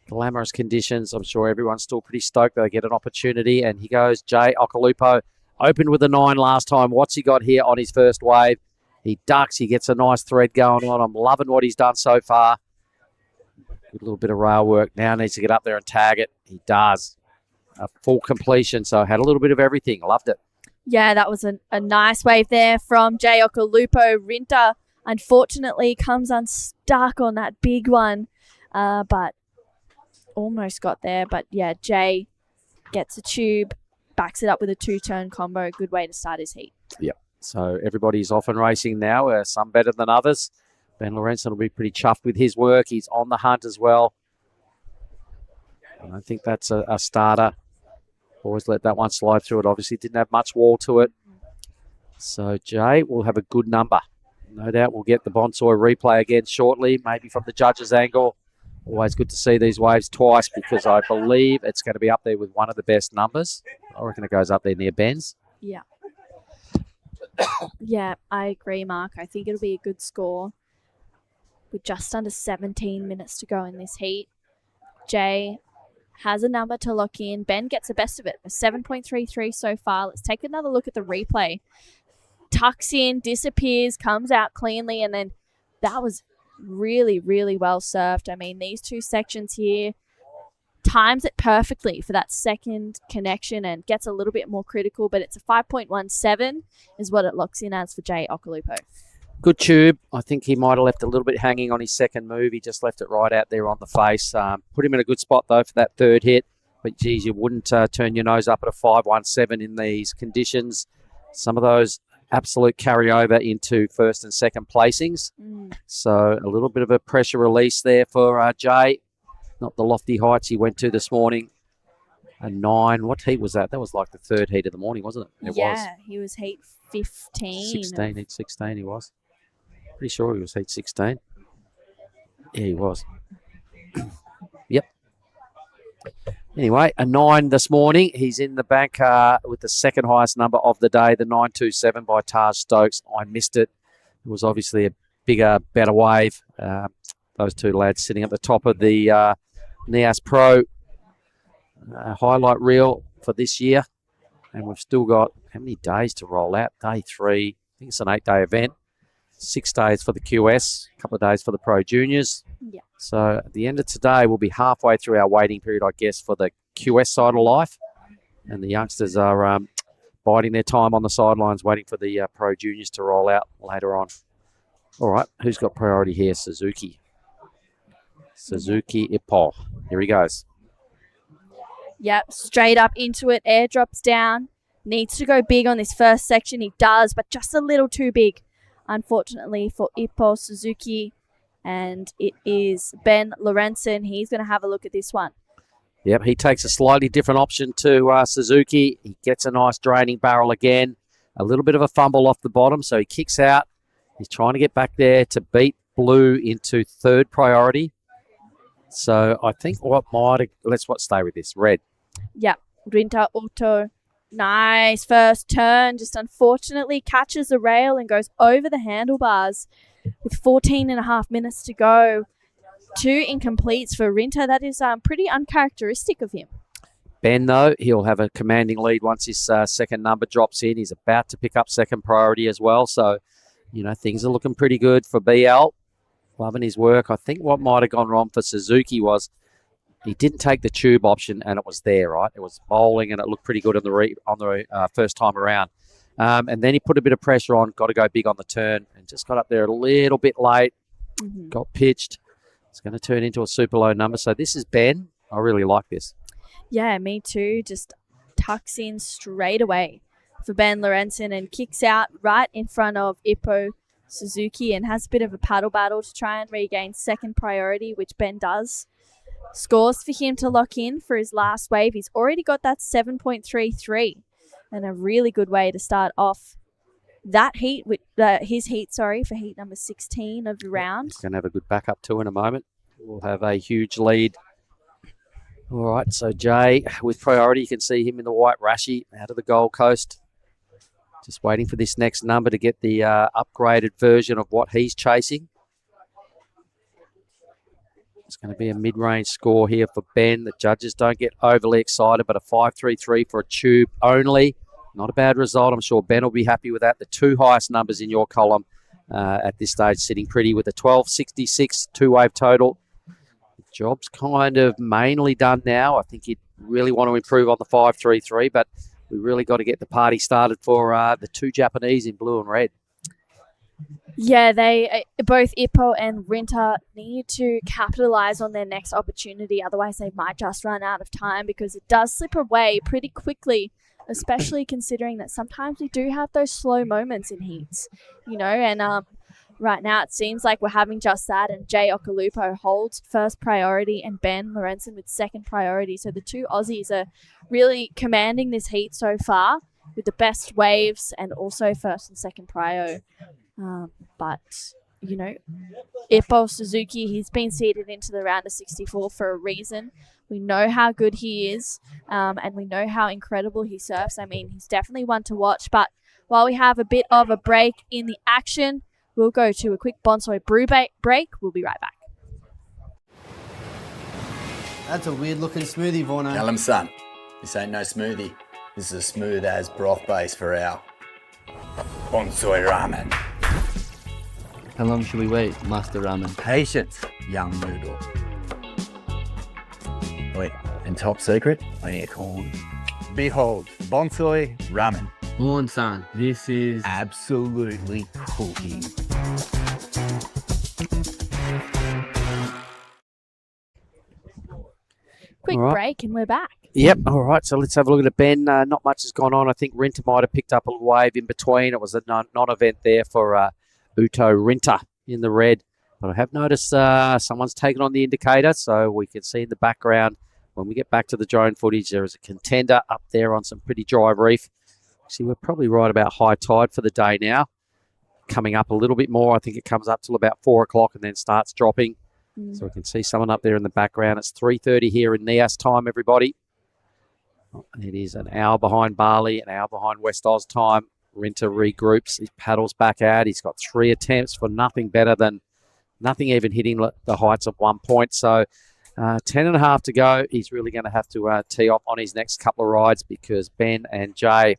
Glamorous conditions. I'm sure everyone's still pretty stoked they get an opportunity. And he goes, Jay Okalupo, opened with a 9 last time. What's he got here on his first wave? He ducks. He gets a nice thread going on. I'm loving what he's done so far. Good little bit of rail work. Now needs to get up there and tag it. He does. A full completion. So had a little bit of everything. Loved it. Yeah, that was a nice wave there from Jay Okalupo. Rinta, unfortunately, comes unstuck on that big one, but almost got there. But yeah, Jay gets a tube, backs it up with a 2-turn combo. Good way to start his heat. Yep. So everybody's off and racing now, some better than others. Ben Lorenzen will be pretty chuffed with his work. He's on the hunt as well. And I think that's a starter. Always let that one slide through. It obviously didn't have much wall to it. So Jay will have a good number. No doubt we'll get the Bonsoy replay again shortly, maybe from the judge's angle. Always good to see these waves twice because I believe it's going to be up there with one of the best numbers. I reckon it goes up there near Ben's. Yeah. Yeah, I agree, Mark. I think it'll be a good score. With just under 17 minutes to go in this heat. Jay has a number to lock in. Ben gets the best of it. A 7.33 so far. Let's take another look at the replay. Tucks in, disappears, comes out cleanly, and then that was really, really well served. I mean, these two sections here times it perfectly for that second connection and gets a little bit more critical, but it's a 5.17 is what it locks in as for Jay Okalupo. Good tube. I think he might have left a little bit hanging on his second move. He just left it right out there on the face. Put him in a good spot, though, for that third hit. But, geez, you wouldn't turn your nose up at a 5.17 in these conditions. Some of those absolute carryover into first and second placings. So a little bit of a pressure release there for Jay. Not the lofty heights he went to this morning. A 9. What heat was that? That was like the third heat of the morning, wasn't it? It was. He was heat 15. 16. Heat 16 he was. Pretty sure he was heat 16. Yeah, he was. Yep. Anyway, a 9 this morning. He's in the bank with the second highest number of the day, the 927 by Taj Stokes. I missed it. It was obviously a bigger, better wave. Those two lads sitting at the top of the Nias Pro highlight reel for this year. And we've still got how many days to roll out? Day 3. I think it's an 8-day event. 6 days for the QS, a couple of days for the Pro Juniors. Yeah. So at the end of today, we'll be halfway through our waiting period, I guess, for the QS side of life. And the youngsters are biding their time on the sidelines, waiting for the Pro Juniors to roll out later on. All right, who's got priority here? Suzuki. Suzuki Ippo. Here he goes. Yep, straight up into it. Airdrops down. Needs to go big on this first section. He does, but just a little too big, unfortunately, for Ippo Suzuki. And it is Ben Lorenzen. He's going to have a look at this one. Yep, he takes a slightly different option to Suzuki. He gets a nice draining barrel again. A little bit of a fumble off the bottom, so he kicks out. He's trying to get back there to beat Blue into third priority. So I think let's stay with this. Red. Yep, Rinta Auto. Nice first turn. Just unfortunately catches the rail and goes over the handlebars with 14 and a half minutes to go. 2 incompletes for Rinta. That is pretty uncharacteristic of him. Ben, though, he'll have a commanding lead once his second number drops in. He's about to pick up second priority as well. So, things are looking pretty good for BL. Loving his work. I think what might have gone wrong for Suzuki was he didn't take the tube option and it was there, right? It was bowling and it looked pretty good on the first time around. And then he put a bit of pressure on, got to go big on the turn and just got up there a little bit late. got pitched. It's going to turn into a super low number. So this is Ben. I really like this. Yeah, me too. Just tucks in straight away for Ben Lorenzen and kicks out right in front of Ippo Suzuki and has a bit of a paddle battle to try and regain second priority, which Ben does. Scores for him to lock in for his last wave. He's already got that 7.33 and a really good way to start off that heat, with his heat, for heat number 16 of the round. He's going to have a good backup too in a moment. We'll have a huge lead. All right, so Jay with priority. You can see him in the white rashi out of the Gold Coast. Just waiting for this next number to get the upgraded version of what he's chasing. It's going to be a mid-range score here for Ben. The judges don't get overly excited, but a 5.33 for a tube only. Not a bad result. I'm sure Ben will be happy with that. The two highest numbers in your column at this stage sitting pretty with a 12.66 two-wave total. The job's kind of mainly done now. I think you'd really want to improve on the 5.33, but we really got to get the party started for the two Japanese in blue and red. Yeah, they both Ippo and Rinta need to capitalize on their next opportunity. Otherwise, they might just run out of time because it does slip away pretty quickly, especially considering that sometimes we do have those slow moments in heats, and right now it seems like we're having just that, and Jay Okalupo holds first priority and Ben Lorenzen with second priority. So the two Aussies are really commanding this heat so far with the best waves and also first and second prio. But, Ippo Suzuki, he's been seeded into the round of 64 for a reason. We know how good he is, and we know how incredible he surfs. I mean, he's definitely one to watch. But while we have a bit of a break in the action, we'll go to a quick bonsai brew break. We'll be right back. That's a weird looking smoothie, Vorno. Tell him, son, this ain't no smoothie. This is a smooth as broth base for our bonsai ramen. How long should we wait, Master Ramen? Patience, young noodle. Wait, and top secret, I need corn. Behold, bonsai ramen. Morn-san, this is absolutely cooking. Quick break and we're back. Yep. All right. So let's have a look at it, Ben. Not much has gone on. I think Rinta might have picked up a little wave in between. It was a non-event there for Uto Rinta in the red. But I have noticed someone's taken on the indicator, so we can see in the background when we get back to the drone footage, there is a contender up there on some pretty dry reef. See, we're probably right about high tide for the day now. Coming up a little bit more. I think it comes up till about 4 o'clock and then starts dropping. So we can see someone up there in the background. It's 3:30 here in Nias time, everybody. It is an hour behind Bali, an hour behind West Oz time. Rinta regroups. He paddles back out. He's got 3 attempts for nothing even hitting the heights of 1 point. So 10.5 to go. He's really going to have to tee off on his next couple of rides because Ben and Jay,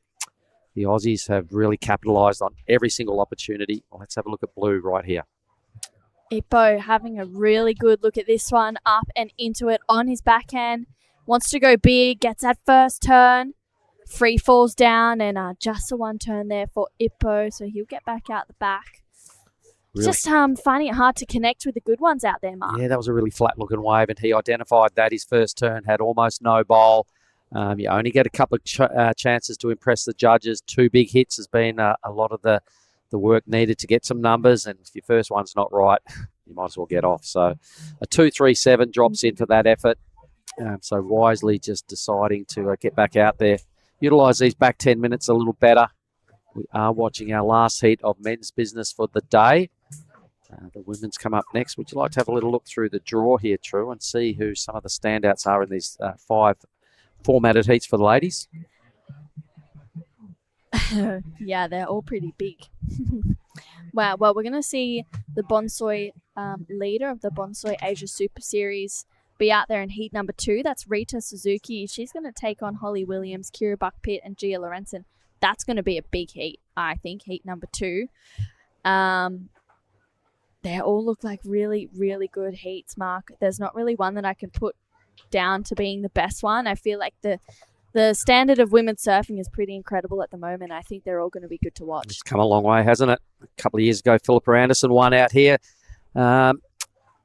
the Aussies, have really capitalised on every single opportunity. Well, let's have a look at blue right here. Ippo having a really good look at this one, up and into it on his backhand. Wants to go big, gets that first turn. Free falls down and just a one turn there for Ippo, so he'll get back out the back. Really? Just finding it hard to connect with the good ones out there, Mark. Yeah, that was a really flat-looking wave, and he identified that. His first turn had almost no bowl. You only get a couple of chances to impress the judges. 2 big hits has been a lot of the work needed to get some numbers, and if your first one's not right, you might as well get off. So a 2.37 drops in for that effort. So wisely just deciding to get back out there. Utilise these back 10 minutes a little better. We are watching our last heat of men's business for the day. The women's come up next. Would you like to have a little look through the draw here, True, and see who some of the standouts are in these 5 formatted heats for the ladies? Yeah, they're all pretty big. Wow. Well, we're going to see the bonsai leader of the Bonsai Asia Super Series be out there in heat number 2. That's Rita Suzuki. She's going to take on Holly Williams, Kira Buckpitt, and Gia Lorenzen. That's going to be a big heat, I think, heat number 2. They all look like really, really good heats, Mark. There's not really one that I can put down to being the best one. I feel like the standard of women's surfing is pretty incredible at the moment. I think they're all going to be good to watch. It's come a long way, hasn't it? A couple of years ago, Philippa Anderson won out here. On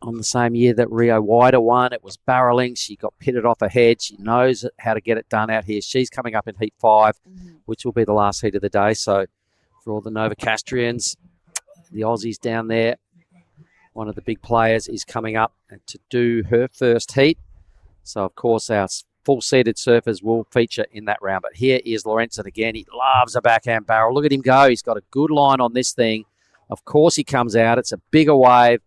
the same year that Rio Wider won, it was barreling. She got pitted off her head. She knows how to get it done out here. She's coming up in heat 5, which will be the last heat of the day. So for all the Novocastrians, the Aussies down there, one of the big players is coming up to do her first heat. So, of course, our full-seated surfers will feature in that round. But here is Lorenzen again. He loves a backhand barrel. Look at him go. He's got a good line on this thing. Of course, he comes out. It's a bigger wave,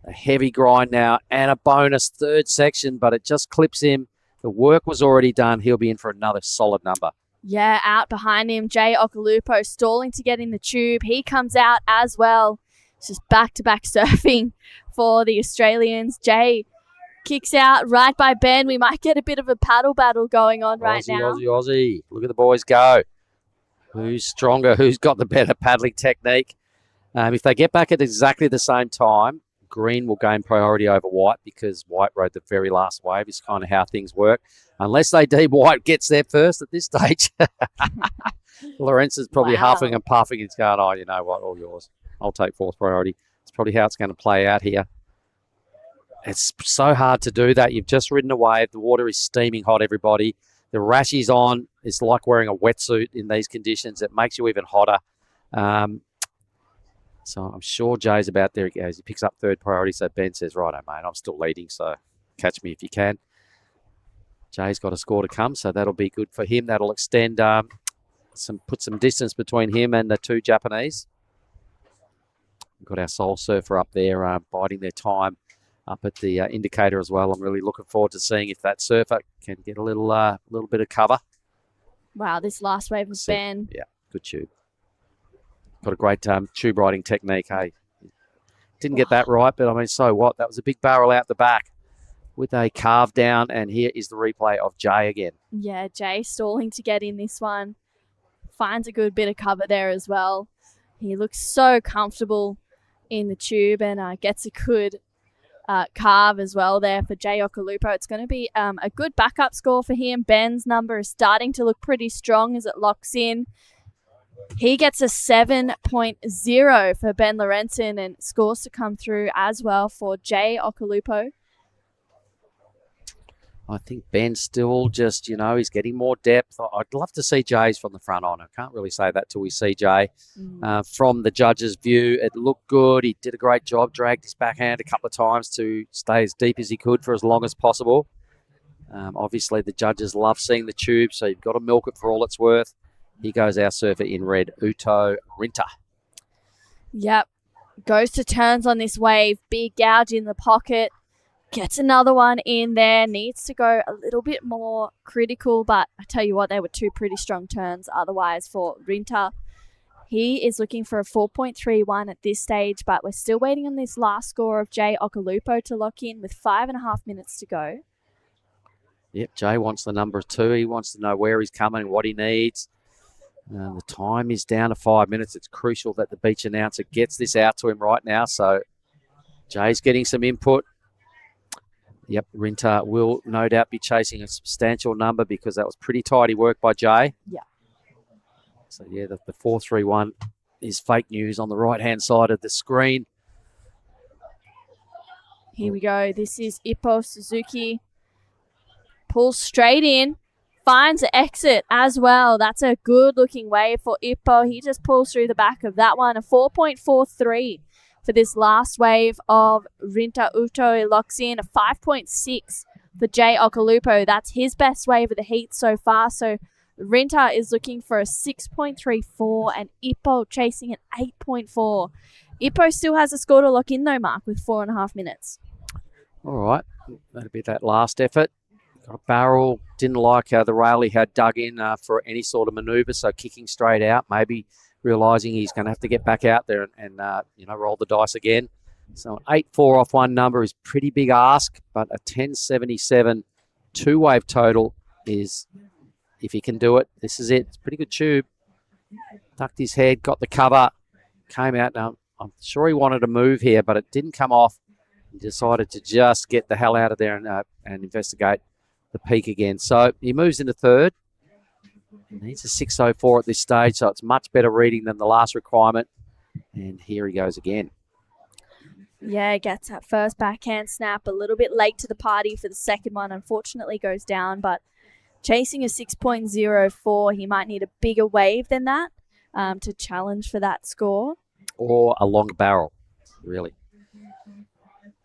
a heavy grind now, and a bonus third section, but it just clips him. The work was already done. He'll be in for another solid number. Yeah, out behind him, Jay Okalupo stalling to get in the tube. He comes out as well. It's just back-to-back surfing for the Australians. Jay kicks out right by Ben. We might get a bit of a paddle battle going on right now. Aussie. Look at the boys go. Who's stronger? Who's got the better paddling technique? If they get back at exactly the same time, green will gain priority over white because white rode the very last wave. Is kind of how things work. Unless they deem white gets there first at this stage. Lorenz is probably huffing and puffing. He's going, oh, you know what, all yours. I'll take fourth priority. It's probably how it's going to play out here. It's so hard to do that. You've just ridden a wave. The water is steaming hot, everybody. The rash is on. It's like wearing a wetsuit in these conditions. It makes you even hotter. So I'm sure Jay's about there. He goes. He picks up third priority. So Ben says, righto, mate, I'm still leading, so catch me if you can. Jay's got a score to come, so that'll be good for him. That'll extend put some distance between him and the two Japanese. We've got our Soul Surfer up there biding their time up at the indicator as well. I'm really looking forward to seeing if that surfer can get a little bit of cover. Wow, this last wave was Ben. Yeah, good tube. Got a great tube riding technique, hey. Didn't get that right, but I mean, so what? That was a big barrel out the back with a carve down, and here is the replay of Jay again. Yeah, Jay stalling to get in this one. Finds a good bit of cover there as well. He looks so comfortable in the tube and gets a good carve as well there for Jay Okalupo. It's going to be a good backup score for him. Ben's number is starting to look pretty strong as it locks in. He gets a 7.0 for Ben Lorenzen and scores to come through as well for Jay Okalupo. I think Ben's still just, he's getting more depth. I'd love to see Jay's from the front on. I can't really say that till we see Jay. From the judge's view, it looked good. He did a great job, dragged his backhand a couple of times to stay as deep as he could for as long as possible. Obviously, the judges love seeing the tube, so you've got to milk it for all it's worth. Here goes our surfer in red, Uto Rinta. Yep. Goes to turns on this wave. Big gouge in the pocket. Gets another one in there. Needs to go a little bit more critical, but I tell you what, they were two pretty strong turns otherwise for Rinta. He is looking for a 4.31 at this stage, but we're still waiting on this last score of Jay Okalupo to lock in with 5.5 minutes to go. Yep, Jay wants the number 2. He wants to know where he's coming, what he needs. The time is down to 5 minutes. It's crucial that the beach announcer gets this out to him right now. So Jay's getting some input. Yep, Rinta will no doubt be chasing a substantial number because that was pretty tidy work by Jay. Yeah. So, yeah, the 4.31 is fake news on the right-hand side of the screen. Here we go. This is Ippo Suzuki. Pulls straight in. Finds an exit as well. That's a good-looking wave for Ippo. He just pulls through the back of that one. A 4.43 for this last wave of Rinta Uto. It locks in a 5.6 for Jay Okalupo. That's his best wave of the heat so far. So Rinta is looking for a 6.34 and Ippo chasing an 8.4. Ippo still has a score to lock in though, Mark, with 4.5 minutes. All right. That'll be that last effort. Got a barrel. Didn't like the rail he had dug in for any sort of manoeuvre, so kicking straight out, maybe realising he's going to have to get back out there and roll the dice again. So an 8.4 off one number is pretty big ask, but a 10.77 two-wave total is, if he can do it, this is it. It's a pretty good tube. Tucked his head, got the cover, came out. Now, I'm sure he wanted to move here, but it didn't come off. He decided to just get the hell out of there and investigate the peak again. So he moves into third. He needs a 6.04 at this stage, so it's much better reading than the last requirement. And here he goes again. Yeah, gets that first backhand snap a little bit late to the party for the second one. Unfortunately goes down, but chasing a 6.04, he might need a bigger wave than that to challenge for that score. Or a long barrel, really.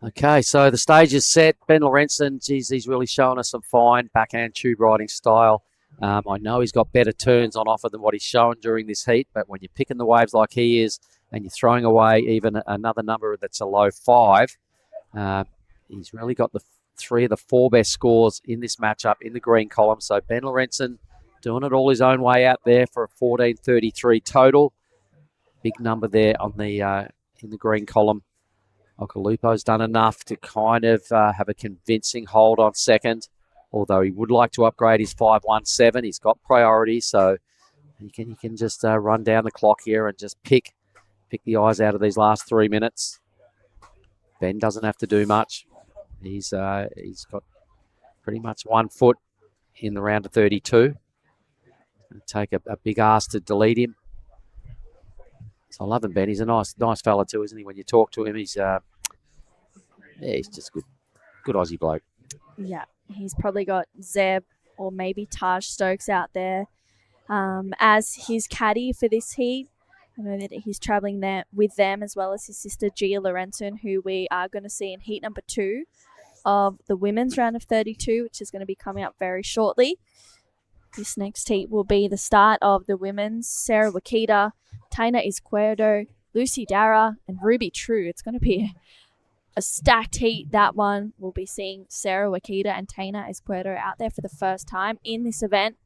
Okay, so the stage is set. Ben Lorenzen, geez, he's really showing us some fine backhand tube riding style. I know he's got better turns on offer than what he's shown during this heat, but when you're picking the waves like he is and you're throwing away even another number that's a low 5, he's really got the 3 of the 4 best scores in this matchup in the green column. So Ben Lorenzen doing it all his own way out there for a 14.33 total. Big number there on the in the green column. Occhilupo's done enough to kind of have a convincing hold on second, although he would like to upgrade his 5.17. He's got priority, so he can just run down the clock here and just pick the eyes out of these last 3 minutes. Ben doesn't have to do much. He's got pretty much 1 foot in the round of 32. It'll take a big ass to delete him. So I love him, Ben. He's a nice fella too, isn't he? When you talk to him, he's just good Aussie bloke. Yeah, he's probably got Zeb or maybe Taj Stokes out there as his caddy for this heat. I know that he's traveling there with them as well as his sister Gia Lorenzen, who we are going to see in heat number 2 of the women's round of 32, which is going to be coming up very shortly. This next heat will be the start of the women's. Sarah Wakita, Taina Izquierdo, Lucy Dara, and Ruby True. It's going to be a stacked heat, that one. We'll be seeing Sarah Wakita and Taina Izquierdo out there for the first time in this event.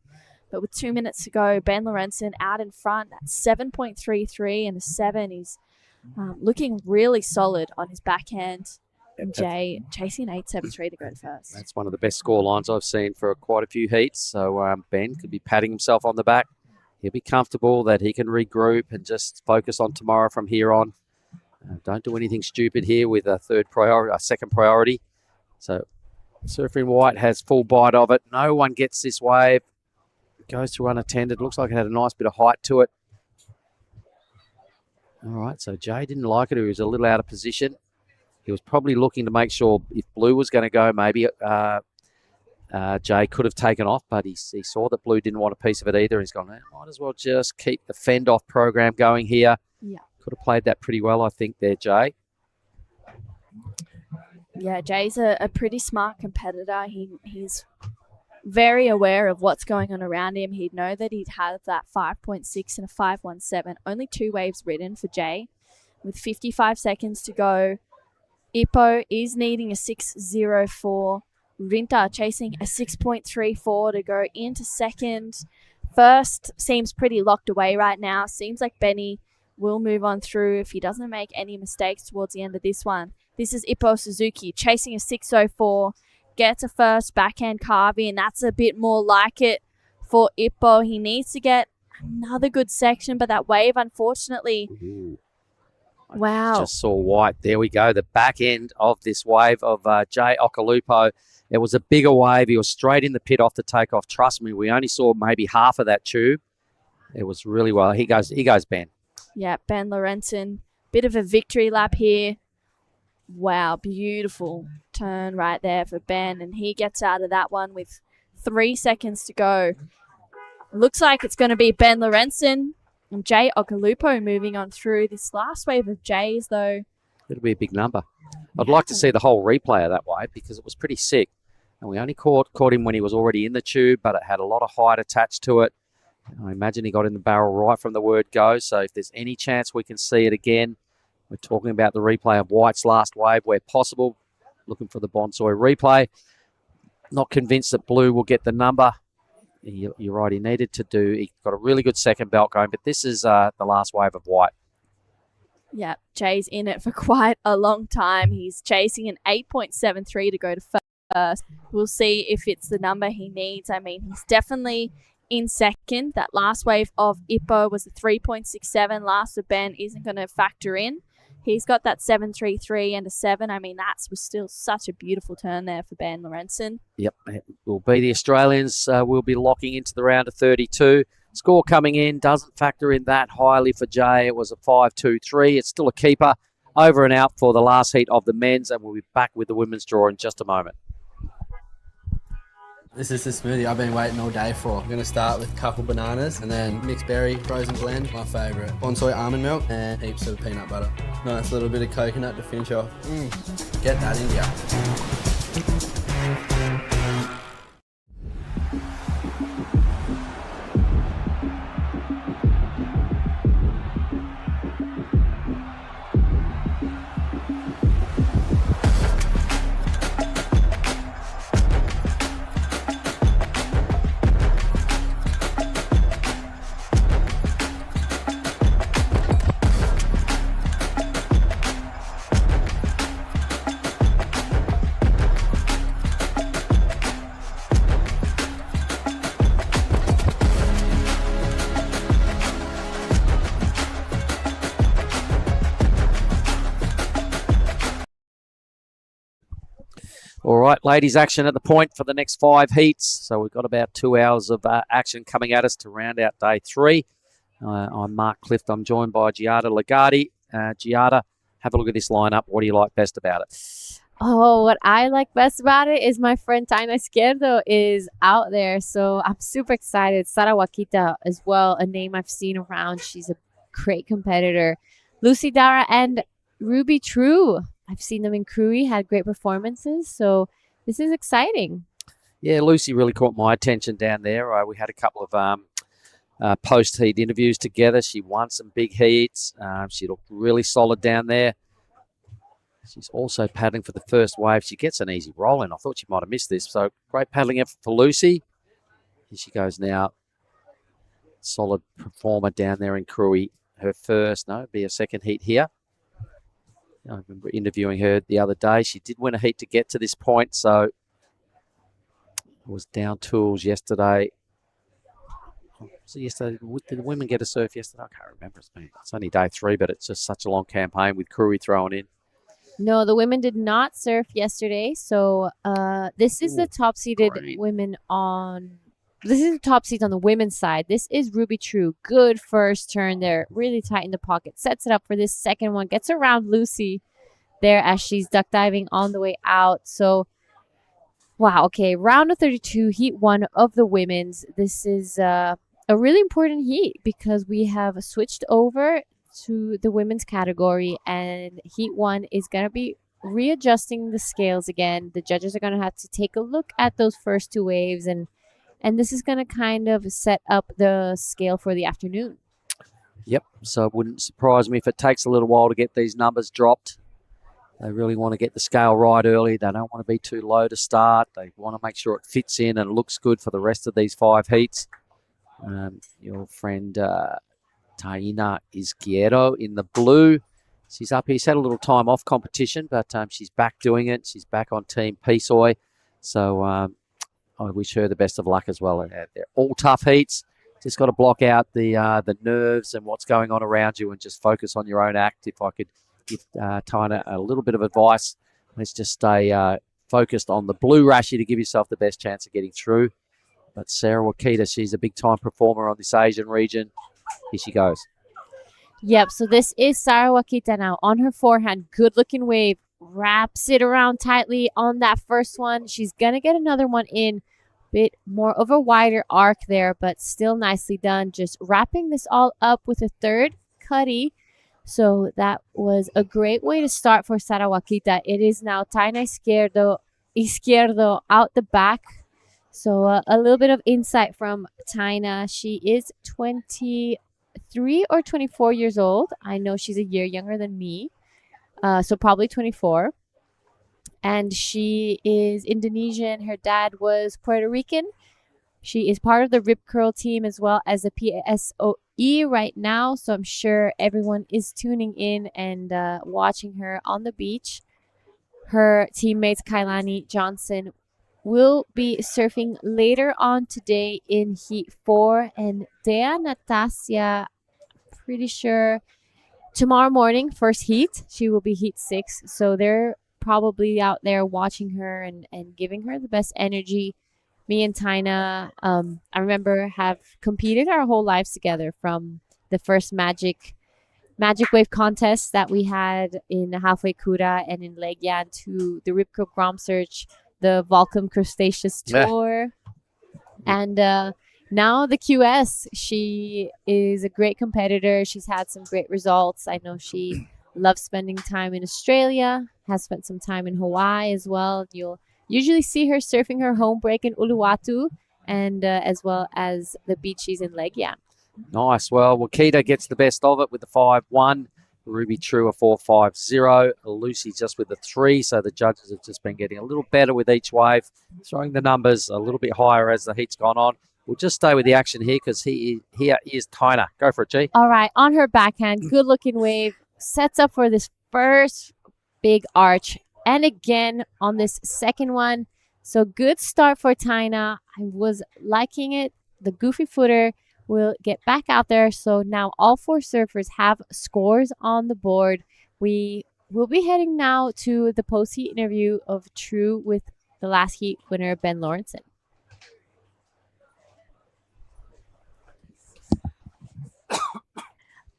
But with 2 minutes to go, Ben Lorenzen out in front. That's 7.33 and a 7. He's looking really solid on his backhand. And Jay chasing an 8.73 to go to first. That's one of the best score lines I've seen for quite a few heats. So Ben could be patting himself on the back. He'll be comfortable that he can regroup and just focus on tomorrow from here on. Don't do anything stupid here with a second priority. So Surfer in White has full bite of it. No one gets this wave. Goes through unattended. Looks like it had a nice bit of height to it. All right, so Jay didn't like it. He was a little out of position. He was probably looking to make sure if Blue was going to go, maybe Jay could have taken off, but he saw that Blue didn't want a piece of it either. He's gone, might as well just keep the fend-off program going here. Yeah. Could have played that pretty well, I think, there, Jay. Yeah, Jay's a pretty smart competitor. He's very aware of what's going on around him. He'd know that he'd have that 5.6 and a 5.17. Only 2 waves ridden for Jay. With 55 seconds to go, Ippo is needing a 6.04. Rinta chasing a 6.34 to go into second. First seems pretty locked away right now. Seems like Benny will move on through if he doesn't make any mistakes towards the end of this one. This is Ippo Suzuki chasing a 6.04. Gets a first backhand carve in. That's a bit more like it for Ippo. He needs to get another good section, but that wave, unfortunately... Ooh. Wow. Just saw White. There we go. The back end of this wave of Jay Occhilupo. It was a bigger wave. He was straight in the pit off the takeoff. Trust me, we only saw maybe half of that tube. It was really well. He goes, Ben. Yeah, Ben Lorenzen. Bit of a victory lap here. Wow, beautiful turn right there for Ben. And he gets out of that one with 3 seconds to go. Looks like it's going to be Ben Lorenzen and Jay Occhilupo moving on through. This last wave of Jays, though. It'll be a big number. I'd like to see the whole replay of that wave because it was pretty sick. And we only caught him when he was already in the tube, but it had a lot of height attached to it. I imagine he got in the barrel right from the word go. So if there's any chance we can see it again, we're talking about the replay of White's last wave where possible. Looking for the Bonsoy replay. Not convinced that Blue will get the number. You're right, he needed to do. He got a really good second belt going, but this is the last wave of White. Yeah, Jay's in it for quite a long time. He's chasing an 8.73 to go to first. We'll see if it's the number he needs. I mean, he's definitely in second. That last wave of Ippo was a 3.67. Last of Ben isn't going to factor in. He's got that 7.33 and a 7. I mean, that was still such a beautiful turn there for Ben Lorenzen. Yep, it will be the Australians. Will be locking into the round of 32. Score coming in doesn't factor in that highly for Jay. It was a 5.23. It's still a keeper. over and out for the last heat of the men's, and we'll be back with the women's draw in just a moment. This is the smoothie I've been waiting all day for. I'm going to start with couple bananas and then mixed berry frozen blend, my favourite. Bonsai almond milk and heaps of peanut butter. Nice little bit of coconut to finish off. Get that in ya. All right, ladies, action at the point for the next 5 heats. So we've got about 2 hours of action coming at us to round out day 3. I'm Mark Clift. I'm joined by Giada Lagardi. Giada, have a look at this lineup. What do you like best about it? Oh, what I like best about it is my friend Taina Izquierdo is out there. So I'm super excited. Sara Wakita as well, a name I've seen around. She's a great competitor. Lucy Dara and Ruby True. I've seen them in Krui, had great performances. So this is exciting. Yeah, Lucy really caught my attention down there. We had a couple of post-heat interviews together. She won some big heats. She looked really solid down there. She's also paddling for the first wave. She gets an easy roll in. I thought she might have missed this. So great paddling effort for Lucy. Here she goes now. Solid performer down there in Krui. Her first, no, it'd be a second heat here. I remember interviewing her the other day. She did win a heat to get to this point, so it was down tools yesterday. So yesterday, did the women get a surf yesterday? I can't remember. It's only day 3, but it's just such a long campaign with Krui thrown in. No, the women did not surf yesterday. So this is the top-seeded women on... This is the top seed on the women's side. This is Ruby True. Good first turn there. Really tight in the pocket. Sets it up for this second one. Gets around Lucy there as she's duck diving on the way out. So, wow. Okay, round of 32, heat 1 of the women's. This is a really important heat because we have switched over to the women's category, and heat 1 is going to be readjusting the scales again. The judges are going to have to take a look at those first 2 waves, and this is going to kind of set up the scale for the afternoon. Yep, so it wouldn't surprise me if it takes a little while to get these numbers dropped. They really want to get the scale right early. They don't want to be too low to start. They want to make sure it fits in and looks good for the rest of these 5 heats. Your friend Taina Izquierdo in the blue. She's up here. She's had a little time off competition, but she's back doing it. She's back on Team Pisoy. So I wish her the best of luck as well. They're all tough heats. Just got to block out the nerves and what's going on around you and just focus on your own act. If I could give Taina a little bit of advice, let's just stay focused on the blue rashi to give yourself the best chance of getting through. But Sarah Wakita, she's a big-time performer on this Asian region. Here she goes. Yep, so this is Sara Wakita now on her forehand. Good-looking wave. Wraps it around tightly on that first one. She's going to get another one in. Bit more of a wider arc there, but still nicely done. Just wrapping this all up with a third cutty. So that was a great way to start for Sara Wakita. It is now Taina Izquierdo out the back. So a little bit of insight from Taina. She is 23 or 24 years old. I know she's a year younger than me. So probably 24. And she is Indonesian. Her dad was Puerto Rican. She is part of the Rip Curl team as well as the PSOE right now. So I'm sure everyone is tuning in and watching her on the beach. Her teammates, Kailani Johnson, will be surfing later on today in Heat 4. And Dea Natasha, pretty sure tomorrow morning, first heat, she will be Heat 6. So they're probably out there watching her and giving her the best energy. Me and Taina, I remember, have competed our whole lives together from the first Magic Magic Wave contests that we had in Halfway Kura and in Legian to the Ripco Grom Search, the Volcom Crustaceous Tour, and now the QS. She is a great competitor. She's had some great results. I know she loves spending time in Australia, has spent some time in Hawaii as well. You'll usually see her surfing her home break in Uluwatu and as well as the beaches in Legian. Nice. Well, Wakita gets the best of it with the 5-1. Ruby True a 4.50. Lucy just with the 3. So the judges have just been getting a little better with each wave, throwing the numbers a little bit higher as the heat's gone on. We'll just stay with the action here because here is Tina. Go for it, G. All right, on her backhand, good looking wave, sets up for this first big arch. And again on this second one. So good start for Tina. I was liking it. The goofy footer will get back out there. So now all 4 surfers have scores on the board. We will be heading now to the post-heat interview of True with the last heat winner, Ben Lawrenson.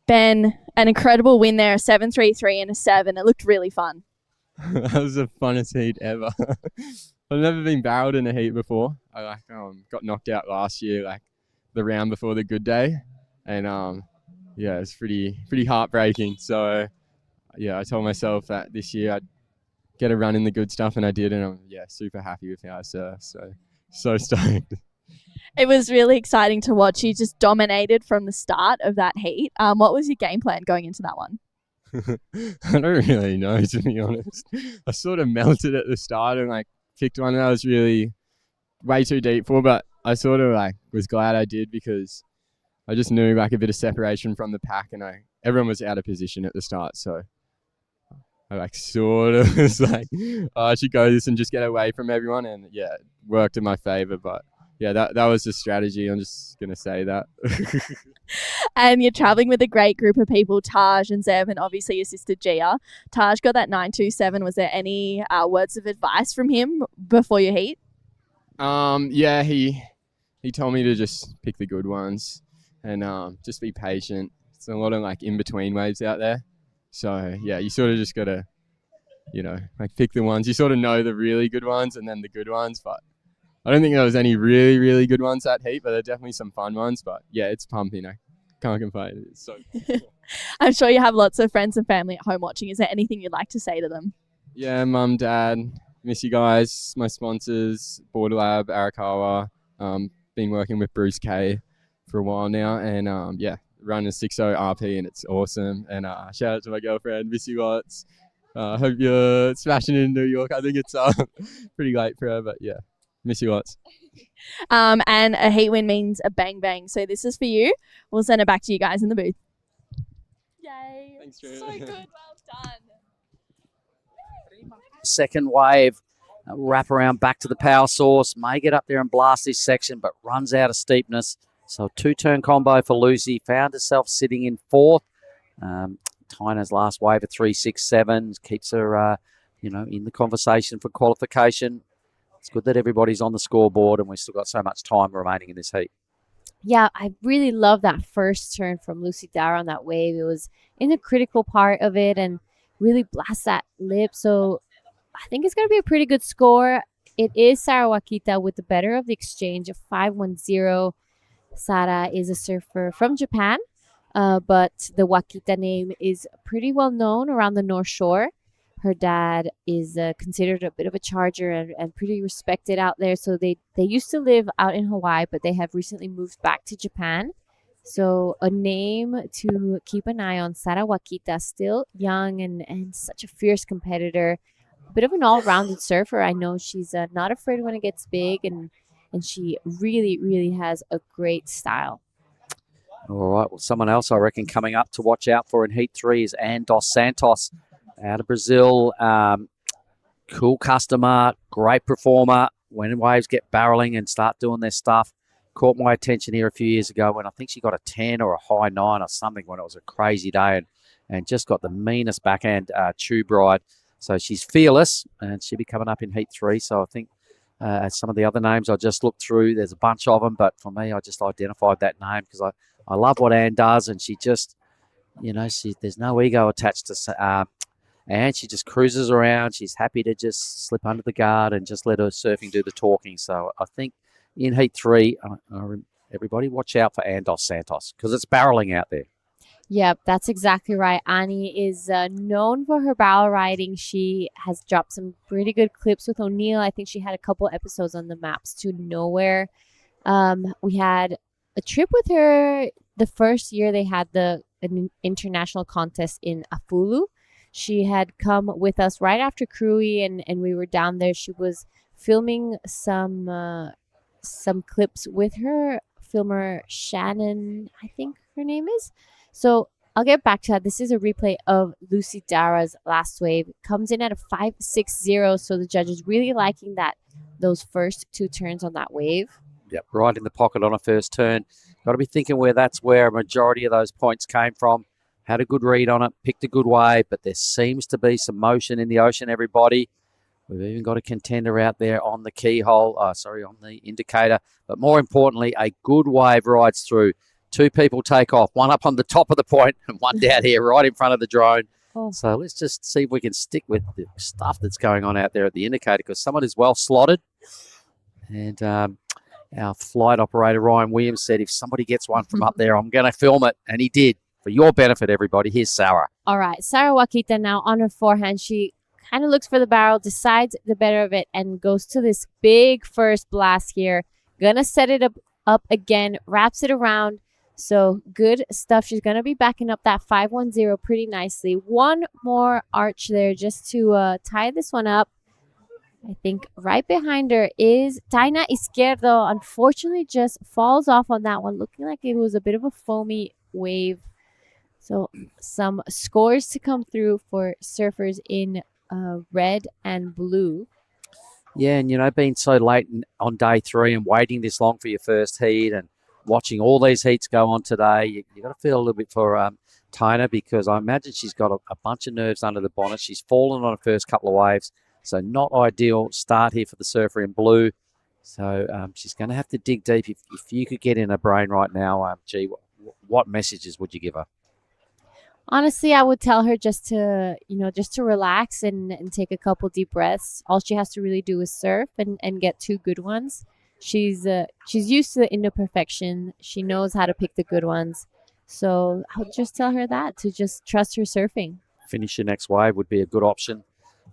Ben, an incredible win there, a 7.33 and a 7. It looked really fun. That was the funnest heat ever. I've never been barreled in a heat before. I got knocked out last year, the round before the good day, and it's pretty heartbreaking. So I told myself that this year I'd get a run in the good stuff, and I did, and I'm super happy with how I surf. So stoked. It was really exciting to watch. You just dominated from the start of that heat. What was your game plan going into that one? I don't really know, to be honest. I sort of melted at the start and picked one that I was really way too deep for, but I sort of was glad I did because I just knew a bit of separation from the pack, and everyone was out of position at the start, so I sort of was I should go this and just get away from everyone, and it worked in my favor, but that was the strategy. I'm just going to say that. And you're traveling with a great group of people, Taj and Zev, and obviously your sister Gia. Taj got that 9.27. Was there any words of advice from him before your heat? He told me to just pick the good ones and just be patient. It's a lot of in-between waves out there. So, you sort of just got to, pick the ones. You sort of know the really good ones and then the good ones, but I don't think there was any really, really good ones that heat, but there are definitely some fun ones. But it's pumping. I can't complain. It's so cool. I'm sure you have lots of friends and family at home watching. Is there anything you'd like to say to them? Yeah, Mum, Dad, miss you guys. My sponsors, Border Lab, Arakawa. Been working with Bruce K for a while now, and running a 6.0 RP, and it's awesome. And shout out to my girlfriend, miss you lots. Hope you're smashing in New York. I think it's pretty late for her, but miss you lots. And a heat win means a bang bang. So this is for you. We'll send it back to you guys in the booth. Yay. Thanks, Drew. So good. Well done. Second wave, wrap around back to the power source. May get up there and blast this section, but runs out of steepness. So 2-turn combo for Lucy. Found herself sitting in 4th. Tina's last wave at 3.67 keeps her, in the conversation for qualification. It's good that everybody's on the scoreboard, and we've still got so much time remaining in this heat. Yeah, I really love that first turn from Lucy Dara on that wave. It was in the critical part of it and really blast that lip. So I think it's going to be a pretty good score. It is Sara Wakita with the better of the exchange of 5.10. Sara is a surfer from Japan, but the Wakita name is pretty well known around the North Shore. Her dad is considered a bit of a charger and pretty respected out there. So they used to live out in Hawaii, but they have recently moved back to Japan. So a name to keep an eye on, Sara Wakita, still young and such a fierce competitor. A bit of an all-rounded surfer. I know she's not afraid when it gets big, and she really, really has a great style. All right, well, someone else I reckon coming up to watch out for in Heat 3 is Ann Dos Santos out of Brazil. Cool customer, great performer. When waves get barreling and start doing their stuff. Caught my attention here a few years ago when I think she got a 10 or a high 9 or something when it was a crazy day, and just got the meanest backhand tube ride. So she's fearless, and she'll be coming up in Heat 3. So I think as some of the other names I just looked through, there's a bunch of them, but for me, I just identified that name because I love what Ann does, and she just there's no ego attached to and she just cruises around. She's happy to just slip under the guard and just let her surfing do the talking. So I think in Heat 3, everybody watch out for Andos Santos because it's barreling out there. Yep, that's exactly right. Ani is known for her barrel riding. She has dropped some pretty good clips with O'Neill. I think she had a couple episodes on the Maps to Nowhere. We had a trip with her the first year they had an international contest in Afulu. She had come with us right after Cruy, and we were down there. She was filming some clips with her filmer Shannon, I think her name is. So I'll get back to that. This is a replay of Lucy Dara's last wave. Comes in at a 5.60, so the judges really liking those first two turns on that wave. Yep, right in the pocket on a first turn. Got to be thinking where a majority of those points came from. Had a good read on it, picked a good wave, but there seems to be some motion in the ocean, everybody. We've even got a contender out there on the keyhole, on the indicator. But more importantly, a good wave rides through. Two people take off, one up on the top of the point and one down here right in front of the drone. Oh. So let's just see if we can stick with the stuff that's going on out there at the indicator because someone is well slotted. And our flight operator, Ryan Williams, said if somebody gets one from up there, I'm going to film it. And he did. For your benefit, everybody, here's Sarah. All right, Sarah Wakita now on her forehand. She kind of looks for the barrel, decides the better of it, and goes to this big first blast here. Gonna set it up again, wraps it around. So good stuff. She's gonna be backing up that 5.10 pretty nicely. One more arch there just to tie this one up. I think right behind her is Taina Izquierdo. Unfortunately, just falls off on that one, looking like it was a bit of a foamy wave. So some scores to come through for surfers in red and blue. Yeah, and being so late on day 3 and waiting this long for your first heat and watching all these heats go on today, you got to feel a little bit for Taina because I imagine she's got a bunch of nerves under the bonnet. She's fallen on her first couple of waves, so not ideal start here for the surfer in blue. So she's going to have to dig deep. If you could get in her brain right now, what messages would you give her? Honestly, I would tell her just to relax and take a couple deep breaths. All she has to really do is surf and get two good ones. She's used to the imperfection. She knows how to pick the good ones. So I would just tell her to just trust her surfing. Finish your next wave would be a good option.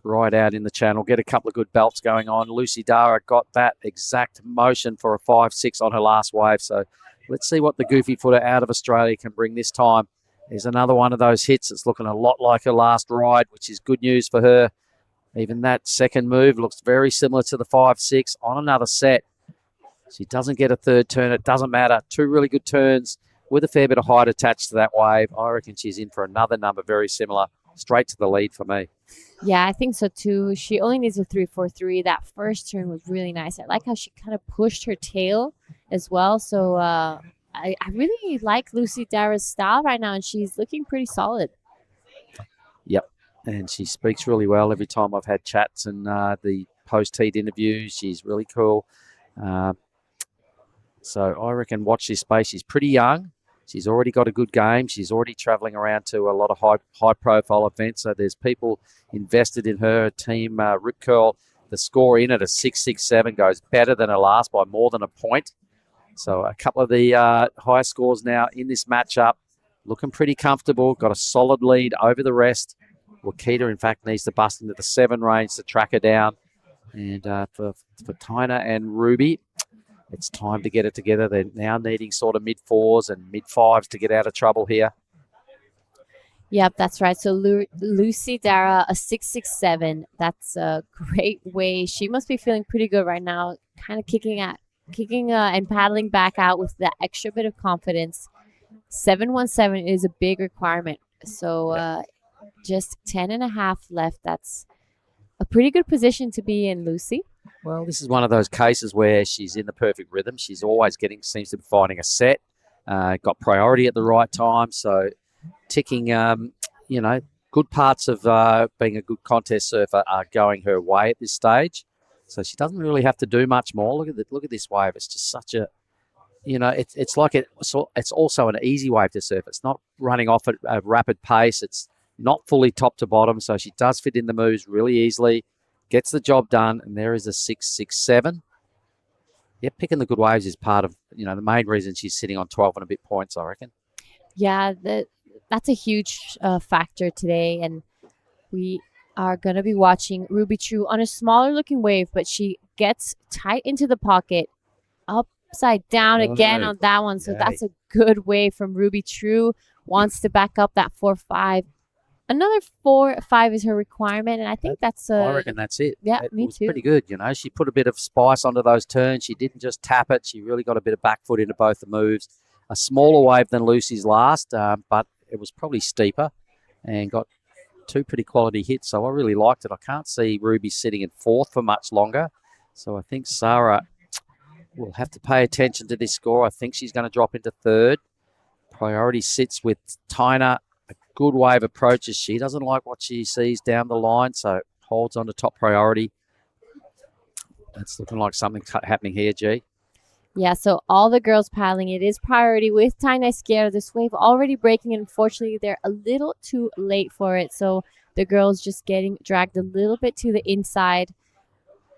Right out in the channel, get a couple of good belts going on. Lucy Dara got that exact motion for a 5.6 on her last wave. So let's see what the goofy footer out of Australia can bring this time. There's another one of those hits. It's looking a lot like her last ride, which is good news for her. Even that second move looks very similar to the 5.6 on another set. She doesn't get a third turn. It doesn't matter. Two really good turns with a fair bit of height attached to that wave. I reckon she's in for another number very similar. Straight to the lead for me. Yeah, I think so too. She only needs a 3.43. That first turn was really nice. I like how she kind of pushed her tail as well. So I really like Lucy Dara's style right now, and she's looking pretty solid. Yep, and she speaks really well every time I've had chats and the post-heat interviews. She's really cool. So I reckon watch this space. She's pretty young. She's already got a good game. She's already traveling around to a lot of high-profile events. So there's people invested in her team. Rip Curl, the score in at a 6.67 goes better than her last by more than a point. So a couple of the high scores now in this matchup. Looking pretty comfortable. Got a solid lead over the rest. Wakita, in fact, needs to bust into the 7 range to track her down. And for Taina and Ruby, it's time to get it together. They're now needing sort of mid-4s and mid-5s to get out of trouble here. Yep, that's right. So Lucy Dara, a 6.67. That's a great way. She must be feeling pretty good right now, kind of kicking and paddling back out with that extra bit of confidence. 7.17 is a big requirement. So just 10.5 left. That's a pretty good position to be in, Lucy. Well, this is one of those cases where she's in the perfect rhythm. She's always seems to be finding a set, got priority at the right time. So ticking, good parts of being a good contest surfer are going her way at this stage. So she doesn't really have to do much more. Look at this wave. It's just such a it's like it's also an easy wave to surf. It's not running off at a rapid pace. It's not fully top to bottom, so she does fit in the moves really easily, gets the job done, and there is a 6.67. Yeah, picking the good waves is part of, the main reason she's sitting on 12 and a bit points, I reckon. Yeah, that's a huge factor today, and we are going to be watching Ruby True on a smaller looking wave, but she gets tight into the pocket, upside down again on that one. So that's a good wave from Ruby True. Wants to back up that 4-5. Another 4-5 is her requirement, and I think that's I reckon that's it. Yeah, it me was too. Pretty good, She put a bit of spice onto those turns. She didn't just tap it. She really got a bit of back foot into both the moves. A smaller wave than Lucy's last, but it was probably steeper and got two pretty quality hits. So I really liked it. I can't see Ruby sitting in fourth for much longer. So I think Sarah will have to pay attention to this score. I think she's going to drop into third. Priority sits with Tina. A good wave approaches. She doesn't like what she sees down the line, so holds on to top priority. That's looking like something happening here, G. Yeah, so all the girls paddling, it is priority with Taina Izquierdo. This wave already breaking, and unfortunately, they're a little too late for it. So the girls just getting dragged a little bit to the inside.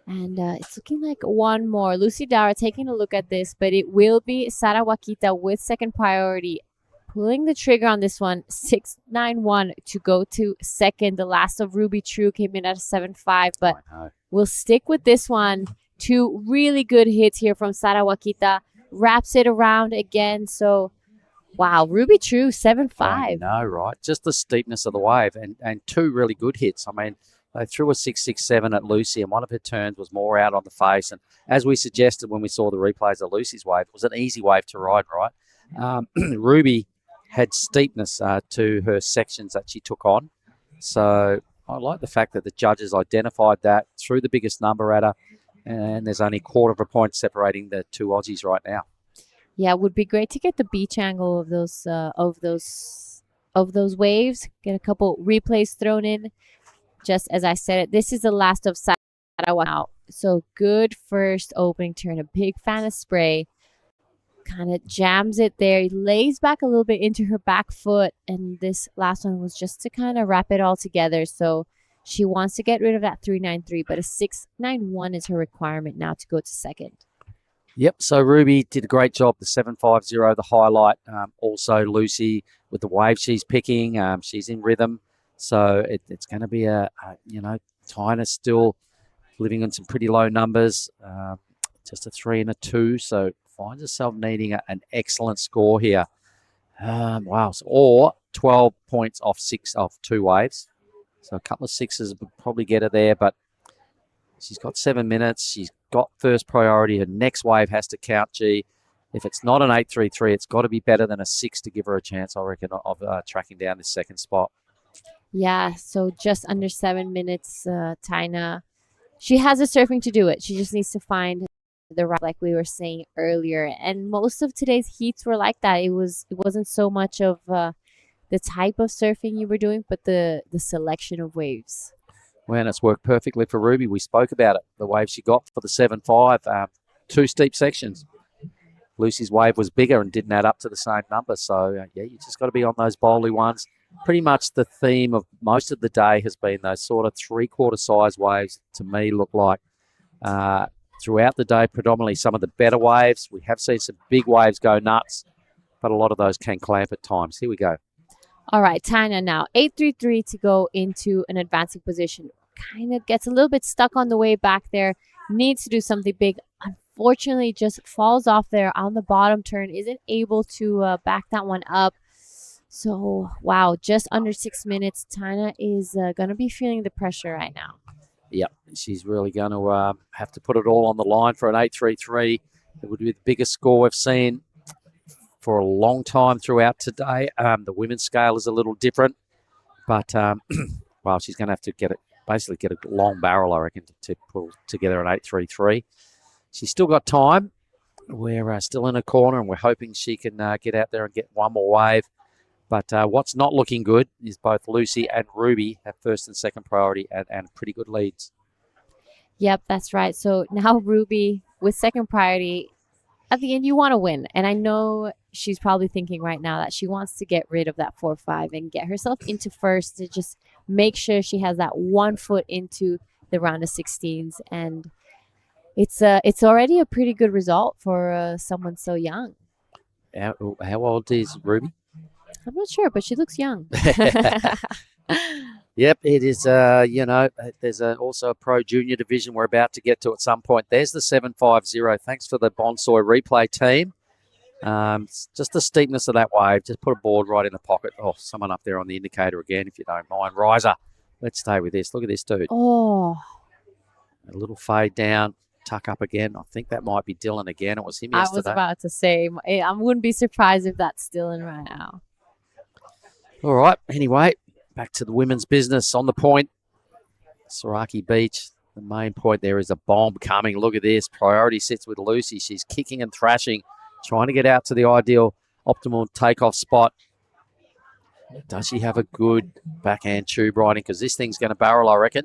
And it's looking like one more. Lucy Dara taking a look at this, but it will be Sara Wakita with second priority. Pulling the trigger on this one, 6.91 to go to second. The last of Ruby True came in at a 7.5, but we'll stick with this one. Two really good hits here from Sara Wakita. Wraps it around again. So, wow, Ruby True, 7.5. No, right? Just the steepness of the wave and two really good hits. I mean, they threw a 6.67 at Lucy, and one of her turns was more out on the face. And as we suggested when we saw the replays of Lucy's wave, it was an easy wave to ride, right? Ruby had steepness to her sections that she took on. So I like the fact that the judges identified that, threw the biggest number at her, and there's only a quarter of a point separating the two Aussies right now. Yeah, it would be great to get the beach angle of those waves. Get a couple replays thrown in. Just as I said it, this is the last of Sarawak. So good first opening turn. A big fan of spray. Kind of jams it there. Lays back a little bit into her back foot. And this last one was just to kind of wrap it all together. So she wants to get rid of that 3.93, but a 6.91 is her requirement now to go to second. Yep, so Ruby did a great job, the 7.50, the highlight. Also Lucy with the wave she's picking. She's in rhythm. So it's going to be Tina's still living on some pretty low numbers. Just a 3 and a 2. So finds herself needing an excellent score here. Wow. Or 12 points off 2 waves. So a couple of sixes would probably get her there, but she's got 7 minutes. She's got first priority. Her next wave has to count, G. If it's not an 8.33, it's got to be better than a 6 to give her a chance, I reckon, of tracking down this second spot. Yeah, so just under 7 minutes, Tina. She has the surfing to do it. She just needs to find the right, like we were saying earlier. And most of today's heats were like that. It wasn't so much of the type of surfing you were doing, but the selection of waves. Well, and it's worked perfectly for Ruby. We spoke about it. The wave she got for the 7.5, 2 steep sections. Lucy's wave was bigger and didn't add up to the same number. So, yeah, you just got to be on those bowly ones. Pretty much the theme of most of the day has been those sort of 3/4 size waves, to me, look like. Throughout the day, predominantly some of the better waves. We have seen some big waves go nuts, but a lot of those can clamp at times. Here we go. All right, Tina now, 8.33 to go into an advancing position. Kind of gets a little bit stuck on the way back there. Needs to do something big. Unfortunately, just falls off there on the bottom turn. Isn't able to back that one up. So, wow, just under 6 minutes. Tina is going to be feeling the pressure right now. Yep, she's really going to have to put it all on the line for an 8.33. It would be the biggest score we've seen for a long time throughout today. The women's scale is a little different, but well, she's going to have to get a long barrel, I reckon, to pull together an 8.33. She's still got time. We're still in a corner, and we're hoping she can get out there and get one more wave. But what's not looking good is both Lucy and Ruby have first and second priority and pretty good leads. Yep, that's right. So now Ruby with second priority, at the end, you want to win. And I know she's probably thinking right now that she wants to get rid of that 4-5 and get herself into first to just make sure she has that 1 foot into the round of 16s. And it's already a pretty good result for someone so young. How old is Ruby? I'm not sure, but she looks young. Yep, it is. There's also a pro junior division we're about to get to at some point. There's the 750. Thanks for the Bonsoy replay team. It's just the steepness of that wave. Just put a board right in the pocket. Oh, someone up there on the indicator again, if you don't mind. Riser. Let's stay with this. Look at this dude. Oh. A little fade down, tuck up again. I think that might be Dylan again. It was him yesterday. I was about to say, I wouldn't be surprised if that's still in right now. All right. Anyway, back to the women's business on the point. Saraki Beach. The main point there is a bomb coming. Look at this. Priority sits with Lucy. She's kicking and thrashing, trying to get out to the ideal optimal takeoff spot. Does she have a good backhand tube riding? Because this thing's going to barrel, I reckon.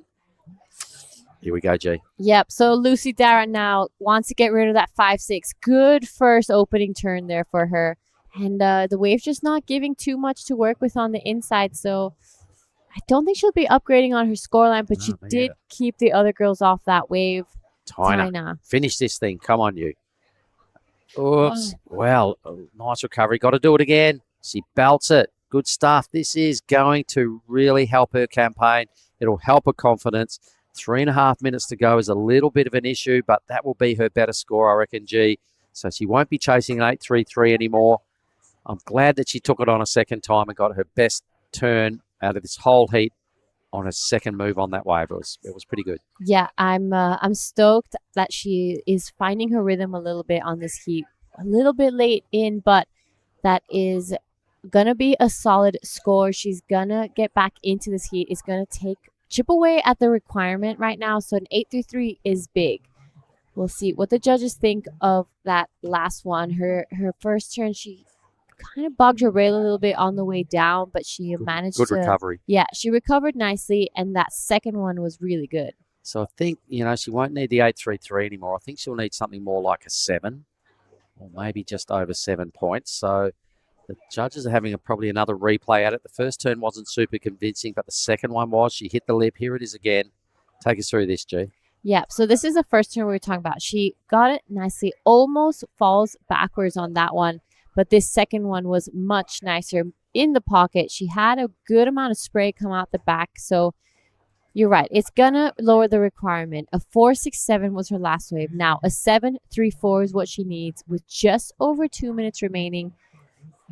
Here we go, G. Yep. So Lucy Dara now wants to get rid of that 5-6. Good first opening turn there for her. And the wave's just not giving too much to work with on the inside. So I don't think she'll be upgrading on her scoreline, but she did keep the other girls off that wave. Tina. Finish this thing. Come on, you. Oops. Well, nice recovery. Got to do it again. She belts it. Good stuff. This is going to really help her campaign. It'll help her confidence. 3.5 minutes to go is a little bit of an issue, but that will be her better score, I reckon, G. So she won't be chasing an 8.33 anymore. I'm glad that she took it on a second time and got her best turn out of this whole heat on her second move on that wave. It was pretty good. Yeah, I'm stoked that she is finding her rhythm a little bit on this heat. A little bit late in, but that is gonna be a solid score. She's gonna get back into this heat. It's gonna chip away at the requirement right now. So an 8.33 is big. We'll see what the judges think of that last one. Her first turn, she kind of bogged her rail a little bit on the way down, but she managed good to... recovery. Yeah, she recovered nicely, and that second one was really good. So I think, she won't need the 8.33 anymore. I think she'll need something more like a 7 or maybe just over 7 points. So the judges are having probably another replay at it. The first turn wasn't super convincing, but the second one was. She hit the lip. Here it is again. Take us through this, G. Yeah, so this is the first turn we were talking about. She got it nicely, almost falls backwards on that one, but this second one was much nicer in the pocket. She had a good amount of spray come out the back, so you're right. It's going to lower the requirement. A 4.67 was her last wave. Now, a 7.34 is what she needs with just over 2 minutes remaining.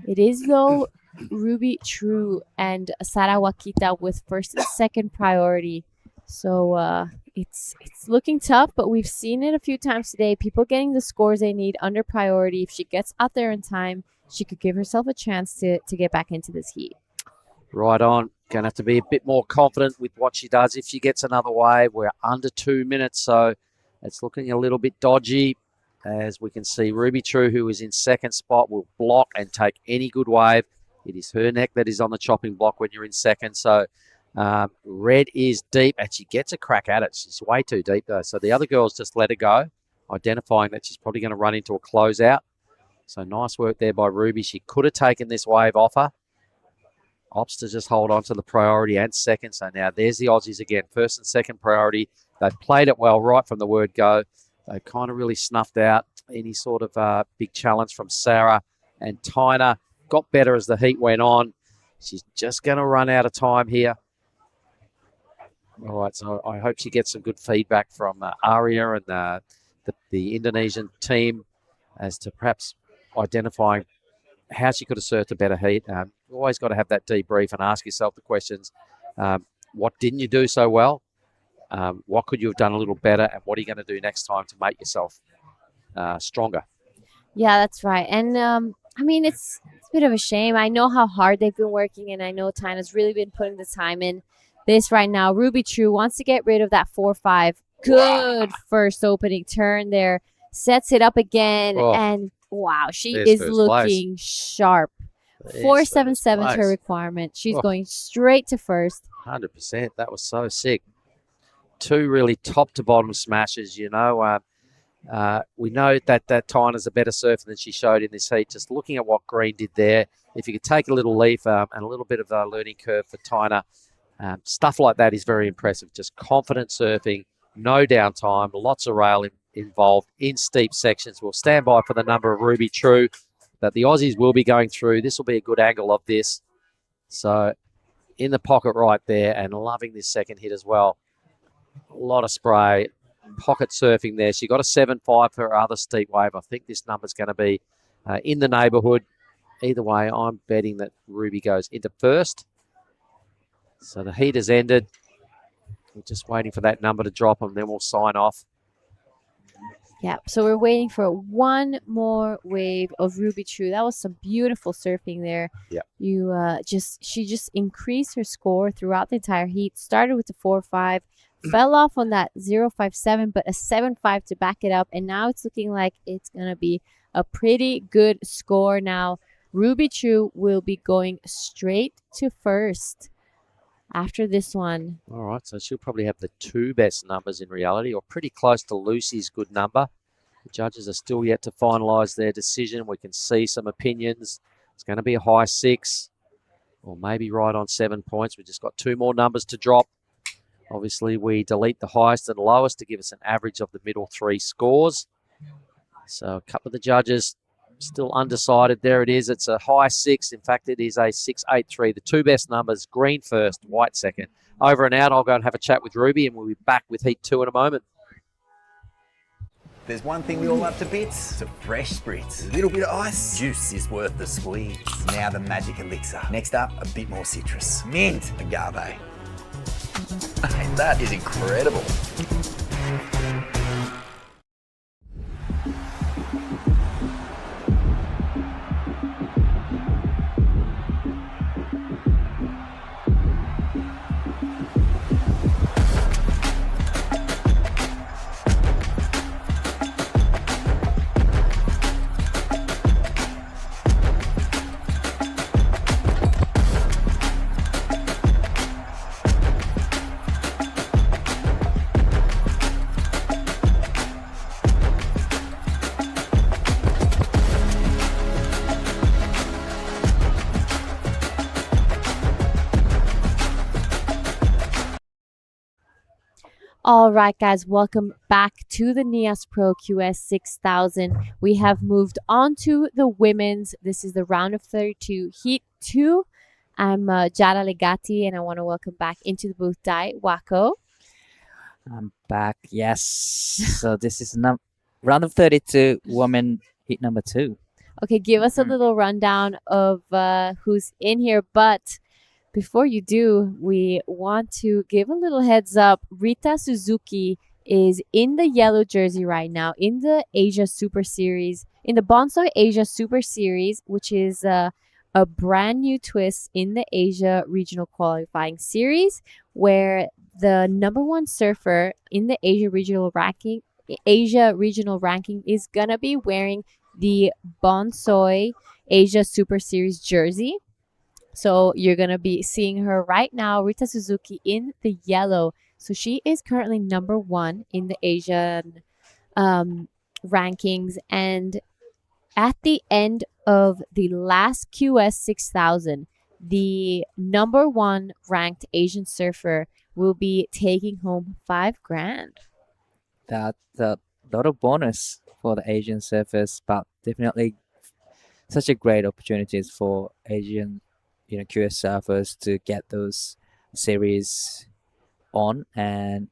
It is, though, Ruby True and Sara Wakita with first and second priority. So it's looking tough, but we've seen it a few times today. People getting the scores they need under priority. If she gets out there in time, she could give herself a chance to get back into this heat. Right on. Going to have to be a bit more confident with what she does. If she gets another wave, we're under 2 minutes, so it's looking a little bit dodgy. As we can see, Ruby True, who is in second spot, will block and take any good wave. It is her neck that is on the chopping block when you're in second. So Red is deep, and she gets a crack at it. She's way too deep, though. So the other girls just let her go, identifying that she's probably going to run into a closeout. So nice work there by Ruby. She could have taken this wave off her. Opts to just hold on to the priority and second. So now there's the Aussies again. First and second priority. They've played it well right from the word go. They've kind of really snuffed out any sort of big challenge from Sarah. And Tina got better as the heat went on. She's just going to run out of time here. All right, so I hope she gets some good feedback from Aria and the Indonesian team as to perhaps identifying how she could have served a better heat. You always got to have that debrief and ask yourself the questions. What didn't you do so well? What could you have done a little better? And what are you going to do next time to make yourself stronger? Yeah, that's right. And, I mean, it's a bit of a shame. I know how hard they've been working, and I know Tina's really been putting the time in. This right now, Ruby True wants to get rid of that 4-5. Good first opening turn there. Sets it up again, and wow, she is looking sharp. 4.77 is her requirement. She's going straight to first. 100%. That was so sick. Two really top to bottom smashes, We know that Tyna's a better surfer than she showed in this heat. Just looking at what Green did there, if you could take a little leaf and a little bit of a learning curve for Tyna, stuff like that is very impressive. Just confident surfing, no downtime, lots of rail involved in steep sections. We'll stand by for the number of Ruby True that the Aussies will be going through. This will be a good angle of this. So in the pocket right there, and loving this second hit as well. A lot of spray, pocket surfing there. She got a 7.5 for her other steep wave. I think this number's going to be in the neighbourhood. Either way, I'm betting that Ruby goes into first. So the heat has ended. We're just waiting for that number to drop, and then we'll sign off. Yeah, so we're waiting for one more wave of Ruby True. That was some beautiful surfing there. Yeah. She just increased her score throughout the entire heat. Started with the 4.5, fell off on that 0.57, but a 7.5 to back it up. And now it's looking like it's gonna be a pretty good score. Now Ruby True will be going straight to first after this one. All right, so she'll probably have the two best numbers in reality, or pretty close to Lucy's good number. The judges are still yet to finalise their decision. We can see some opinions. It's going to be a high 6, or maybe right on 7 points. We've just got two more numbers to drop. Obviously, we delete the highest and lowest to give us an average of the middle 3 scores. So a couple of the judges still undecided. There it is. It's a high 6. In fact, it is a 6.83. The two best numbers, Green first, White second. Over and out. I'll go and have a chat with Ruby, and we'll be back with Heat 2 in a moment. There's one thing we all love to bits. It's a fresh spritz. A little bit of ice. Juice is worth the squeeze. Now the magic elixir. Next up, a bit more citrus. Mint. Agave. Hey, that is incredible. All right, guys, welcome back to the Nias Pro QS 6000. We have moved on to the women's. This is the round of 32, Heat 2. I'm Jara Legati, and I want to welcome back into the booth Dai Wako. I'm back, yes. So this is round of 32, women heat number 2. Okay, give us a little rundown of who's in here, but before you do, we want to give a little heads up. Rita Suzuki is in the yellow jersey right now in the Asia Super Series, in the Bonsai Asia Super Series, which is a brand new twist in the Asia Regional Qualifying Series, where the number 1 surfer in the Asia Regional ranking is gonna be wearing the Bonsai Asia Super Series jersey. So you're going to be seeing her right now, Rita Suzuki, in the yellow. So she is currently number 1 in the Asian rankings. And at the end of the last QS 6000, the number 1 ranked Asian surfer will be taking home $5,000. That's a lot of bonus for the Asian surfers, but definitely such a great opportunities for Asian QS surfers to get those series on, and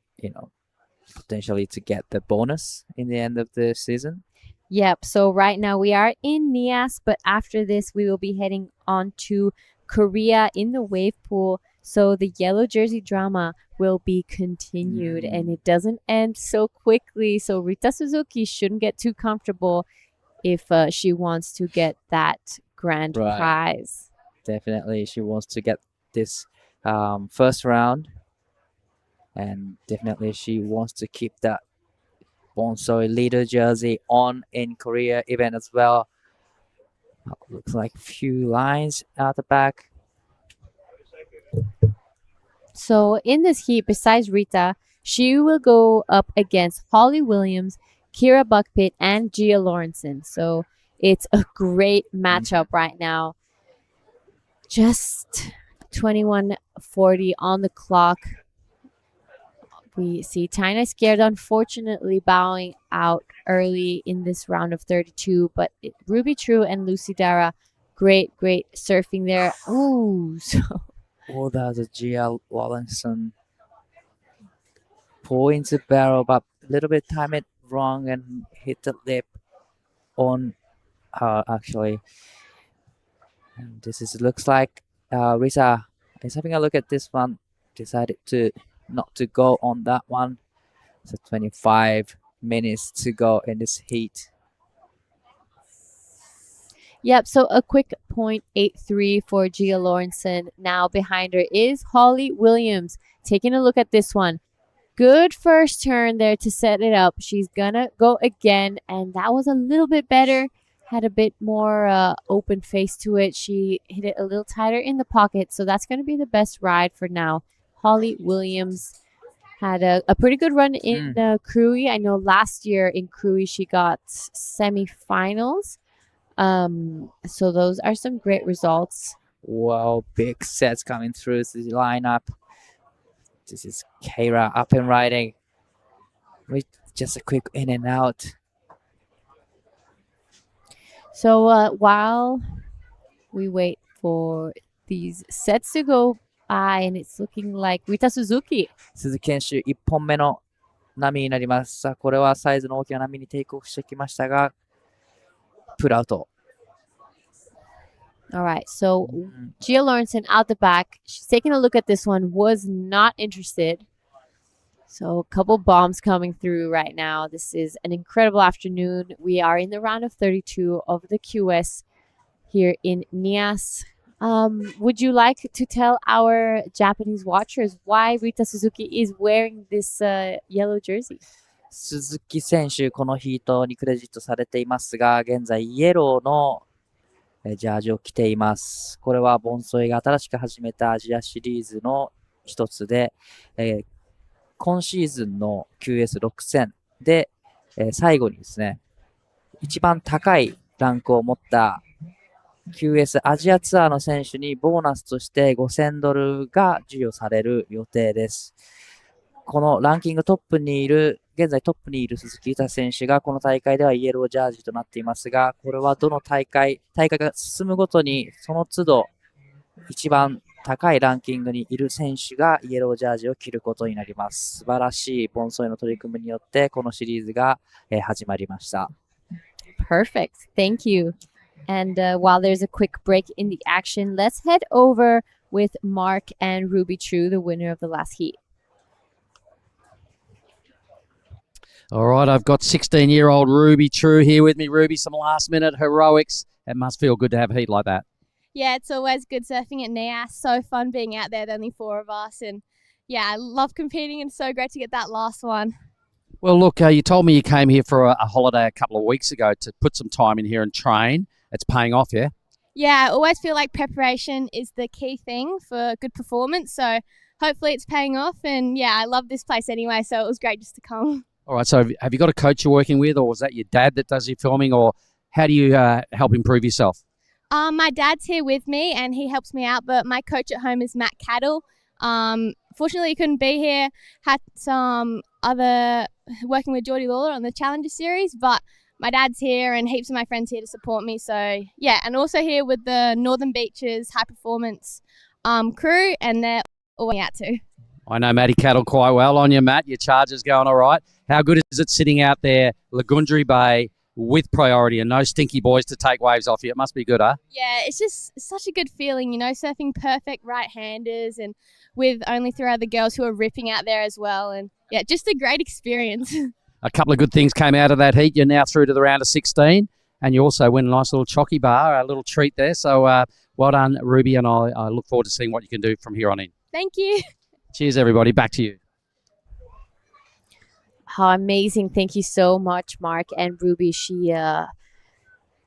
potentially to get the bonus in the end of the season. Yep. So right now we are in Nias, but after this we will be heading on to Korea in the wave pool. So the yellow jersey drama will be continued, and it doesn't end so quickly. So Rita Suzuki shouldn't get too comfortable if she wants to get that grand prize. Definitely, she wants to get this first round, and definitely she wants to keep that Bonsai leader jersey on in Korea event as well. Looks like a few lines out the back. So in this heat, besides Rita, she will go up against Holly Williams, Kira Buckpit and Gia Lawrenson. So it's a great matchup right now. Just 21:40 on the clock. We see China Scared unfortunately bowing out early in this round of 32, but Ruby True and Lucy Dara, great surfing there. Ooh, so Oh, that's a Gia Lawrenson pull into barrel, but a little bit time it wrong and hit the lip on her actually. And this is looks like Risa is having a look at this one. Decided to not to go on that one. So 25 minutes to go in this heat. Yep, so a quick 0.83 for Gia Lawrenson. Now behind her is Holly Williams. Taking a look at this one. Good first turn there to set it up. She's gonna go again, and that was a little bit better. Had a bit more open face to it. She hit it a little tighter in the pocket, so that's gonna be the best ride for now. Holly Williams had a pretty good run in Krui. I know last year in Krui she got semifinals. So those are some great results. Wow, big sets coming through the lineup. This is Keira up and riding with just a quick in and out. So while we wait for these sets to go by, and it's looking like Rita Suzuki. 鈴木選手1本目の波になります。さあ、これはサイズの大きな波にテイクオフしてきましたが、プルアウト。All right, so Gia Lawrenson out the back. She's taking a look at this one, was not interested. So a couple bombs coming through right now. This is an incredible afternoon. We are in the round of 32 of the QS here in Nias. Would you like to tell our Japanese watchers why Rita Suzuki is wearing this yellow jersey? 鈴木選手、このヒートにクレジットされていますが、現在イエローのジャージを着ています。これはボンソイが新しく始めたアジアシリーズの一つで、今シーズンの QS6 戦で、最後にですね、一番高いランクを持ったQS アジアツアーの選手にボーナスとして$5,000が授与される予定です。このランキングトップにいる、現在トップにいる鈴木優選手がこの大会ではイエロージャージとなっていますが、これはどの大会が進むごとにその都度一番高いランキングにいる選手がイエロージャージを着ることになります。素晴らしいボンソイの取り組みによってこのシリーズが始まりました。Perfect. Thank you. And while there's a quick break in the action, let's head over with Mark and Ruby True, the winner of the last heat. All right, I've got 16-year-old Ruby True here with me. Ruby, some last-minute heroics. It must feel good to have a heat like that. Yeah, it's always good surfing at Nias. So fun being out there. There's only 4 of us. And yeah, I love competing and so great to get that last one. Well, look, you told me you came here for a holiday a couple of weeks ago to put some time in here and train. It's paying off, yeah? Yeah, I always feel like preparation is the key thing for good performance. So hopefully it's paying off. And yeah, I love this place anyway. So it was great just to come. All right, so have you got a coach you're working with, or was that your dad that does your filming, or how do you help improve yourself? My dad's here with me and he helps me out, but my coach at home is Matt Cattle. Fortunately, he couldn't be here. Had some other working with Geordie Lawler on the Challenger Series, but my dad's here and heaps of my friends here to support me. So yeah, and also here with the Northern Beaches High Performance crew, and they're all out too. I know Matty Cattle quite well on you, Matt. Your charger's going all right. How good is it sitting out there, Lagundri Bay, with priority and no stinky boys to take waves off you? It must be good, huh? Yeah, it's just such a good feeling, you know, surfing perfect right-handers and with only 3 other girls who are ripping out there as well. And yeah, just a great experience. A couple of good things came out of that heat. You're now through to the round of 16, and you also win a nice little chocky bar, a little treat there. So well done, Ruby, and I look forward to seeing what you can do from here on in. Thank you. Cheers, everybody. Back to you. How amazing. Thank you so much, Mark and Ruby. She had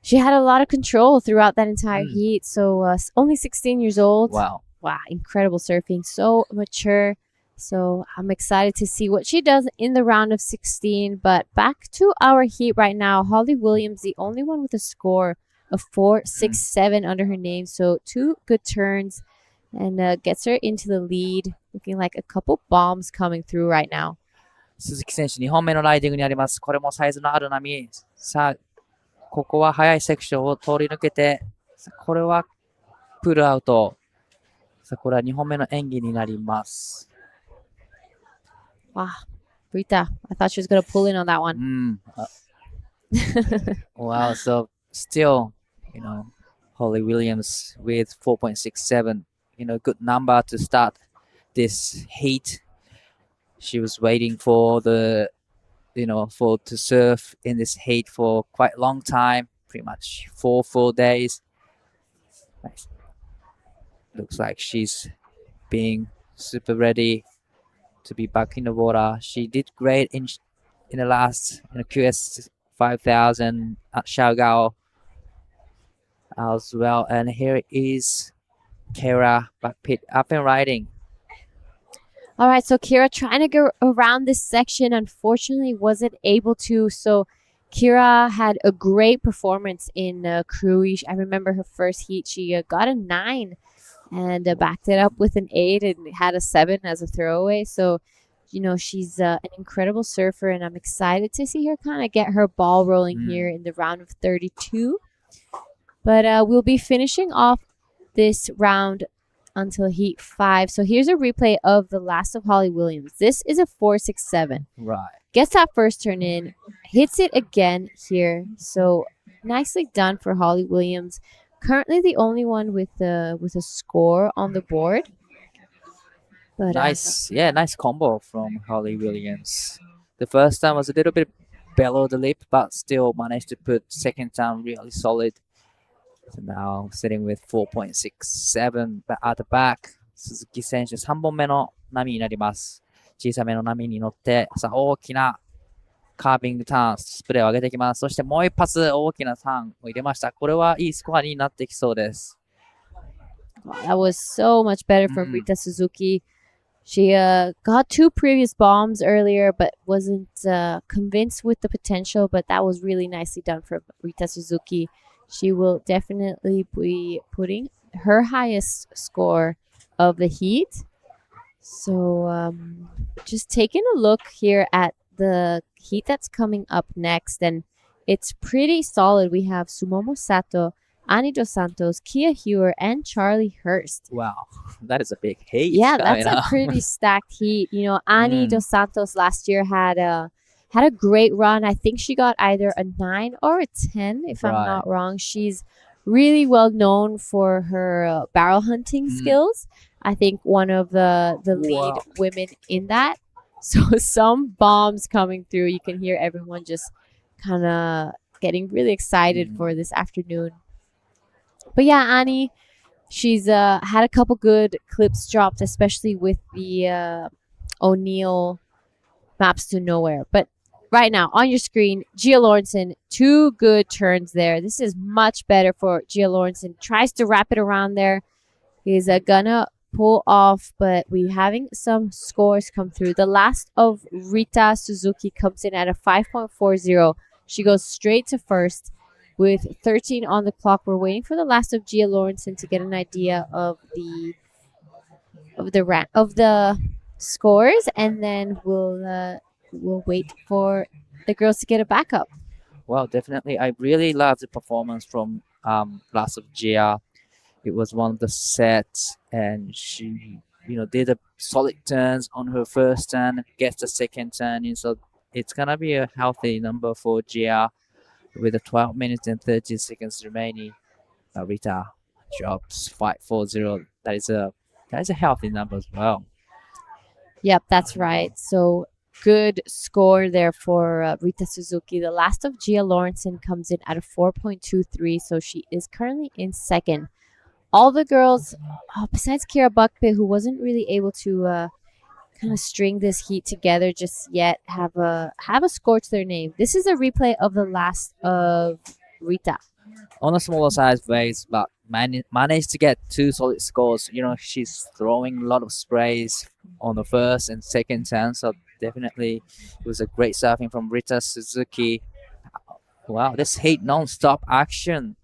a lot of control throughout that entire heat. So only 16 years old. Wow. Wow. Incredible surfing. So mature. So I'm excited to see what she does in the round of 16. But back to our heat right now. Holly Williams, the only one with a score of 4.67 under her name. So 2 good turns and gets her into the lead. Looking like a couple bombs coming through right now. 鈴木選手、2本目のライディングにあります。これもサイズのある波。さあ、ここは速いセクションを通り抜けて、これはプールアウト。さあ、これは2本目の演技になります。Wow, Rita, I thought she was going to pull in on that one. Wow, so still, Holly Williams with 4.67, good number to start this heat. She was waiting for to surf in this heat for quite a long time, pretty much 4 full days. Nice. Looks like she's being super ready to be back in the water. She did great in the last QS 5000 at Xiaogao as well. And here is Kara back pit up and riding. All right, so Kira trying to go around this section, unfortunately wasn't able to. So Kira had a great performance in Krui. I remember her first heat, she got a 9 and backed it up with an 8 and had a 7 as a throwaway. So, she's an incredible surfer, and I'm excited to see her kind of get her ball rolling here in the round of 32. But we'll be finishing off this round until heat 5. So here's a replay of the last of Holly Williams. This is a 4.67. Right. Gets that first turn in, hits it again here. So nicely done for Holly Williams. Currently the only one with a score on the board. But nice combo from Holly Williams. The first time was a little bit below the lip, but still managed to put second time really solid. So now sitting with 4.67 at the back. 鈴木選手3本目の波になります。小さめの波に乗って、さあ大きなカービングターン、スプレーを上げてきます。そしてもう一発大きなターンを入れました。これはいいスコアになってきそうです。That was so much better from Rita Suzuki. She got 2 previous bombs earlier, but wasn't convinced with the potential. But that was really nicely done for Rita Suzuki. She will definitely be putting her highest score of the heat. So just taking a look here at the heat that's coming up next, and it's pretty solid. We have Sumomo Sato, Ani Dos Santos, Kia Hewer, and Charlie Hurst. Wow, that is a big heat. Yeah, that's a pretty stacked heat. Ani Dos Santos last year had a great run. I think she got either a 9 or a 10, if I'm not wrong. She's really well known for her barrel hunting skills. I think one of the lead women in that. So some bombs coming through. You can hear everyone just kind of getting really excited for this afternoon. But yeah, Ani, she's had a couple good clips dropped, especially with the O'Neill Maps to Nowhere. But right now on your screen, Gia Lawrenson, 2 good turns there. This is much better for Gia Lawrenson. Tries to wrap it around there. He's gonna pull off, but we're having some scores come through. The last of Rita Suzuki comes in at a 5.40. She goes straight to first with 13 on the clock. We're waiting for the last of Gia Lawrenson to get an idea of the scores, and then we'll wait for the girls to get a backup. Well, definitely. I really love the performance from last of Gia. It was one of the sets, and she, did a solid turns on her first turn, gets the second turn in. So it's gonna be a healthy number for Gia with the 12 minutes and 30 seconds remaining. Rita drops 5.40. That is a healthy number as well. Yep, that's right. So good score there for Rita Suzuki. The last of Gia Lawrenson comes in at a 4.23, so she is currently in second. All the girls, besides Kira Buckpit, who wasn't really able to kind of string this heat together just yet, have a score to their name. This is a replay of the last of Rita. On a smaller size waves, but managed to get 2 solid scores. She's throwing a lot of sprays on the first and second turn, so definitely it was a great surfing from Rita Suzuki. Wow, this heat non-stop action.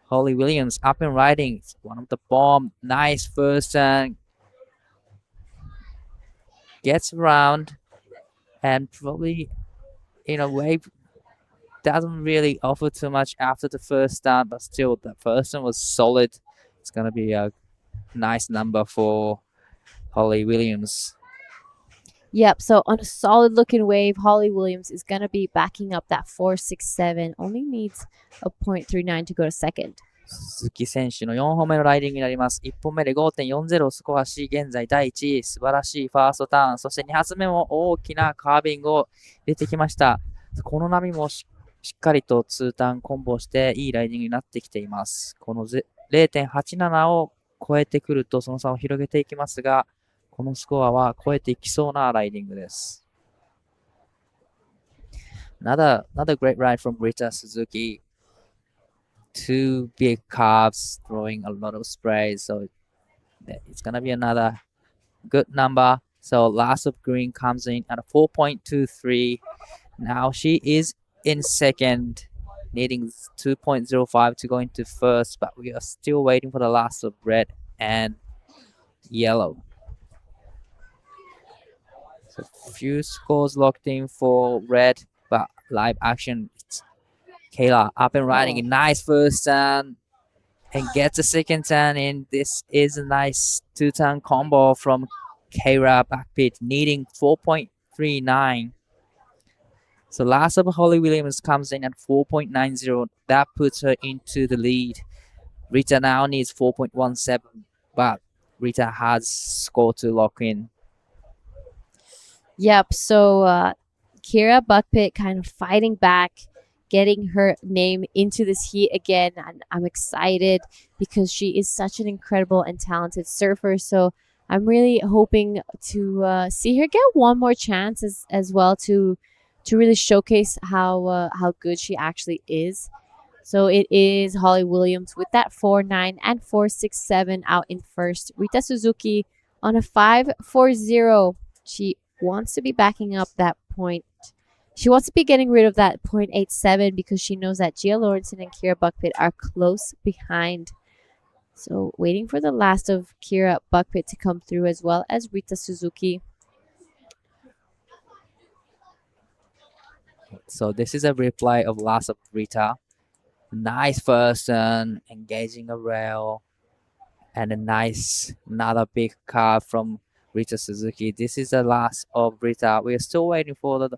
Holly Williams up and riding. One of the bomb. Nice first turn. Gets around and probably in a way doesn't really offer too much after the first start, but still the first one was solid. It's gonna be a nice number for Holly Williams. Yep, so on a solid looking wave, Holly Williams is going to be backing up that 467. Only needs a 0.39 to go to second. 鈴木選手の4本目のライディングになります。1本目で 5.40 をスコアし、現在第1位。素晴らしいファーストターン。そして2発目も大きなカービングを入れてきました。この波もしっかりと2ターンコンボしていいライディングになってきています。この 0.87 を超えてくるとその差を広げていきますが、このスコアは超えていきそうなライディングです。Another great ride from Rita Suzuki. 2 big calves throwing a lot of sprays, so it's gonna be another good number. So last of green comes in at a 4.23. Now she is in second, needing 2.05 to go into first, but we are still waiting for the last of red and yellow. So few scores locked in for red, but live action. It's Kayla up and riding. A nice first turn and gets a second turn in. This is a nice 2-turn combo from Kayla backpit, needing 4.39. So last of Holly Williams comes in at 4.90. That puts her into the lead. Rita now needs 4.17, but Rita has score to lock in. Yep, so Kira Buckpit kind of fighting back, getting her name into this heat again. And I'm excited because she is such an incredible and talented surfer. So I'm really hoping to see her get one more chance as well to really showcase how good she actually is. So it is Holly Williams with that 4.9 and 4.67 out in first. Rita Suzuki on a 5.40. She wants to be backing up that point. She wants to be getting rid of that 0.87 because she knows that Gia Lawrenson and Kira Buckpit are close behind. So waiting for the last of Kira Buckpit to come through as well as Rita Suzuki. So this is a replay of last of Rita. Nice first turn, engaging a rail, and another big car from Rita Suzuki. This is the last of Rita. We are still waiting for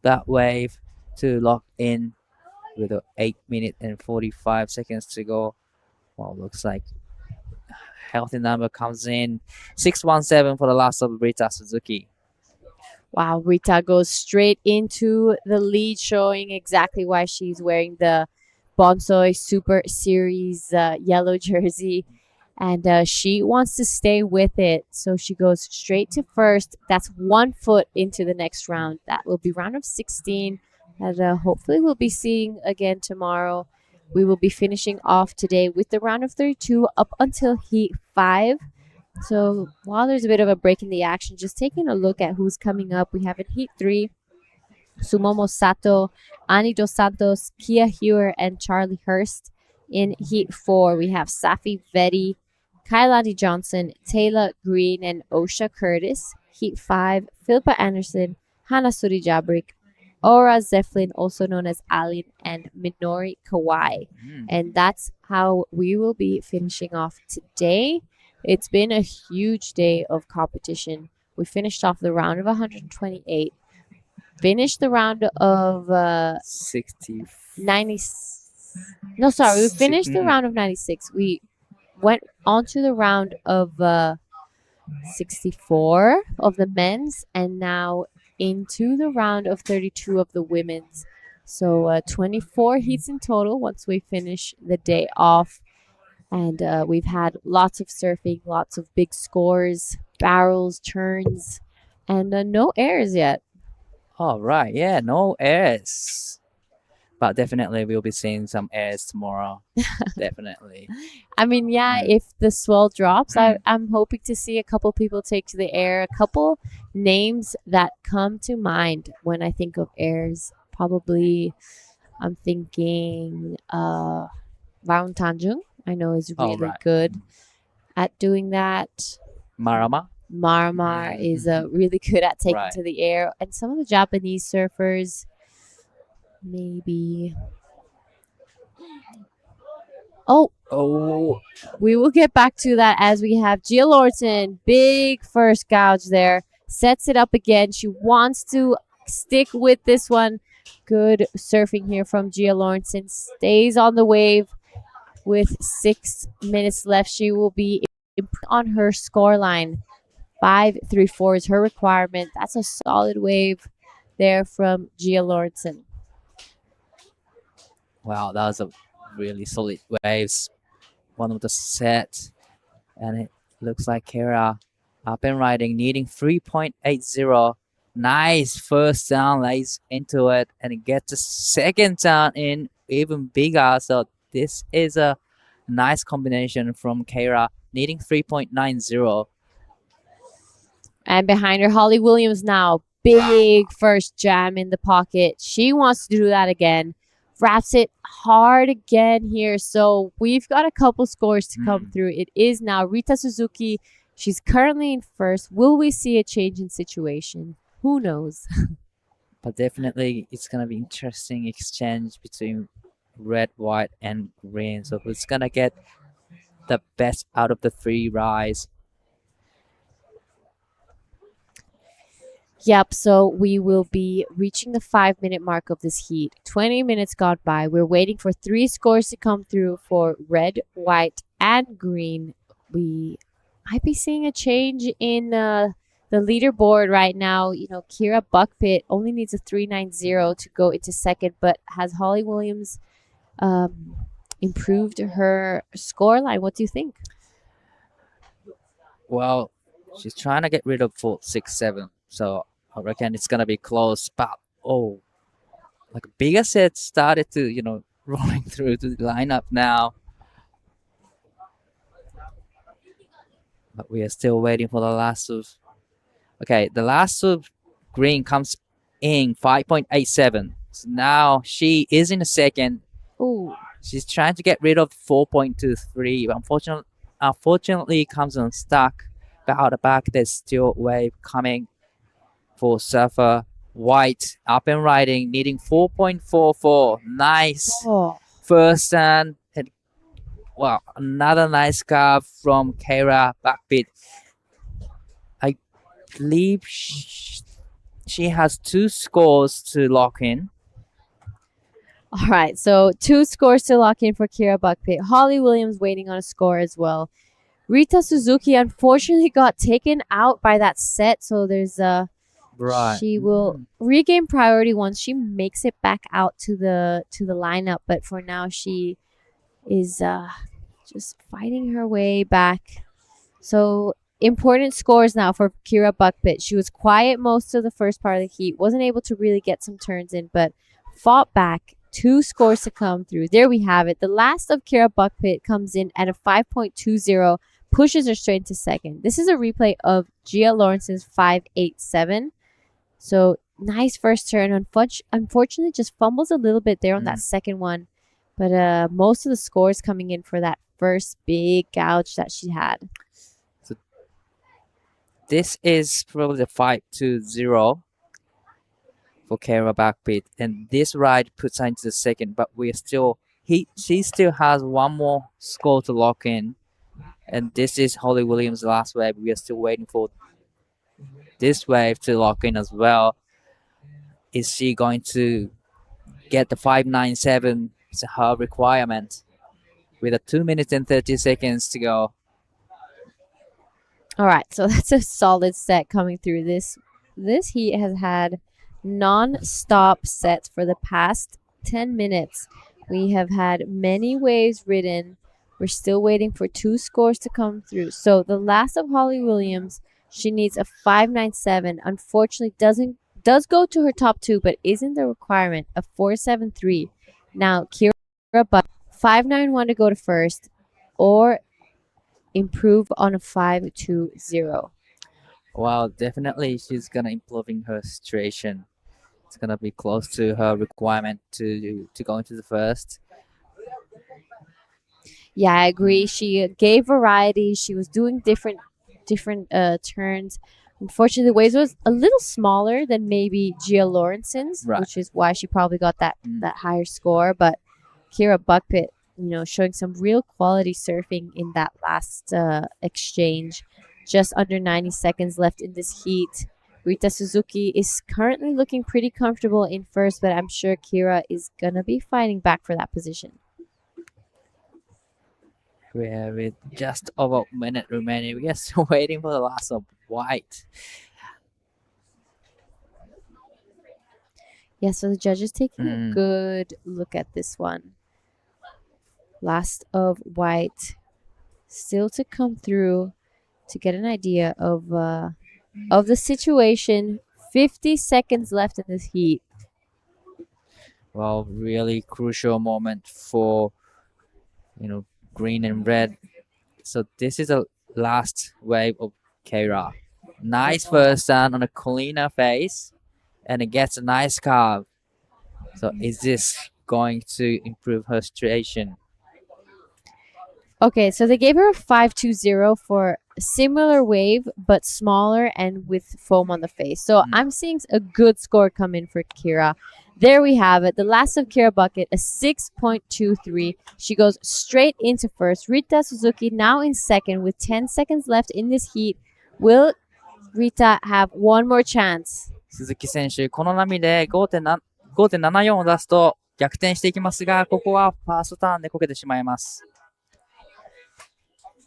that wave to lock in with 8 minutes and 45 seconds to go. Well, looks like healthy number comes in. 6.17 for the last of Rita Suzuki. Wow, Rita goes straight into the lead, showing exactly why she's wearing the Bonsoi Super Series yellow jersey. And she wants to stay with it. So she goes straight to first. That's 1 foot into the next round. That will be round of 16. And hopefully we'll be seeing again tomorrow. We will be finishing off today with the round of 32 up until heat 5. So while there's a bit of a break in the action, just taking a look at who's coming up. We have in heat 3, Sumomo Sato, Ani Dos Santos, Kia Hewer, and Charlie Hurst. In heat 4, we have Safi Vetti, Kailani Johnson, Taylor Green, and Osha Curtis. Heat 5, Philippa Anderson, Hannah Suri Jabrik, Aura Zeflin, also known as Alin, and Minori Kawai. And that's how we will be finishing off today. It's been a huge day of competition. We finished off the round of 128. Finished the round of 90. No, sorry. We finished the round of 96. We went on to the round of 64 of the men's, and now into the round of 32 of the women's. So 24 heats in total once we finish the day off. And we've had lots of surfing, lots of big scores, barrels, turns, and no airs yet. All right, yeah, no airs. But definitely we'll be seeing some airs tomorrow. Definitely. I mean, yeah, if the swell drops, I'm hoping to see a couple people take to the air. A couple names that come to mind when I think of airs. Probably, I'm thinking Raun Tanjung. I know is Oh, really right. good at doing that. Marama. Maramar is really good at taking Right. to the air. And some of the Japanese surfers, maybe. Oh, we will get back to that as we have Gia Lorton. Big first gouge there. Sets it up again. She wants to stick with this one. Good surfing here from Gia Lawrenson. Stays on the wave with 6 minutes left. She will be on her score line. 5.34 is her requirement. That's a solid wave there from Gia Lawrenson. Wow, that was a really solid waves. One of the sets. And it looks like Kara up and riding, needing 3.80. Nice first down, lays into it, and it gets the second down in even bigger. So this is a nice combination from Kara, needing 3.90. And behind her, Holly Williams now. Big first jam in the pocket. She wants to do that again. Wraps it hard again here. So we've got a couple scores to come through. It is now Rita Suzuki. She's currently in first. Will we see a change in situation? Who knows? But definitely it's going to be interesting exchange between red, white, and green. So who's going to get the best out of the three rides? Yep, so we will be reaching the 5-minute mark of this heat. 20 minutes gone by. We're waiting for 3 scores to come through for red, white, and green. We might be seeing a change in the leaderboard right now. You know, Kira Buckpit only needs a 3.90 to go into second, but has Holly Williams improved her score line? What do you think? Well, she's trying to get rid of 4, 6, 7. So I reckon it's gonna be close. But like bigger sets started to rolling through to the lineup now. But we are still waiting for the last of. Okay, the last of green comes in 5.87. So now she is in the second. Ooh. She's trying to get rid of 4.23. But unfortunately, it comes unstuck. But out the back, there's still wave coming for surfer. White up and riding, needing 4.44. Nice first and wow, another nice carve from Kara Backbeat. I believe she has 2 scores to lock in. All right, so 2 scores to lock in for Kira Buckpit. Holly Williams waiting on a score as well. Rita Suzuki unfortunately got taken out by that set, so there's right. She will regain priority once she makes it back out to the lineup, but for now she is just fighting her way back. So important scores now for Kira Buckpit. She was quiet most of the first part of the heat, wasn't able to really get some turns in, but fought back. 2 scores to come through. There we have it. The last of Kira Buckpit comes in at a 5.20, pushes her straight into second. This is a replay of Gia Lawrenson's 5.87. So nice first turn. Unfortunately, just fumbles a little bit there on that second one. But most of the scores coming in for that first big gouge that she had. So this is probably the 5.20 for Kara Backbeat, and this ride puts her into the second. But we are still she still has 1 more score to lock in, and this is Holly Williams' last wave. We are still waiting for this wave to lock in as well. Is she going to get the 5.97? It's her requirement with a 2 minutes and 30 seconds to go. All right, so that's a solid set coming through. This heat has had non-stop sets for the past 10 minutes. We have had many waves ridden. We're still waiting for 2 scores to come through. So the last of Holly Williams, she needs a 5.97. Unfortunately, does go to her top 2, but isn't the requirement. A 4.73 Now, Kira Buck, 591 to go to first, or improve on a 520. Well, definitely she's gonna improving her situation. It's gonna be close to her requirement to go into the first. Yeah, I agree. She gave variety. She was doing different turns. Unfortunately, the waves was a little smaller than maybe Gia Lawrenson's, Right. which is why she probably got that higher score. But Kira Buckpit, showing some real quality surfing in that last exchange. Just under 90 seconds left in this heat. Rita Suzuki is currently looking pretty comfortable in first, but I'm sure Kira is gonna be fighting back for that position. We have it just over a minute remaining. We are still waiting for the last of white. Yeah, so the judges taking a good look at this one. Last of white still to come through to get an idea of the situation. 50 seconds left in this heat. Well, really crucial moment for green and red. So this is the last wave of Keira. Nice first turn on a cleaner face, and it gets a nice carve. So is this going to improve her situation? Okay, so they gave her a 520 for a similar wave, but smaller and with foam on the face. So I'm seeing a good score come in for Kira. There we have it. The last of Kira Bucket, a 6.23. She goes straight into first. Rita Suzuki now in second with 10 seconds left in this heat. Will Rita have one more chance? 鈴木選手、この波で 5.74 を出すと逆転していきますが、ここはファーストターンでこけてしまいます。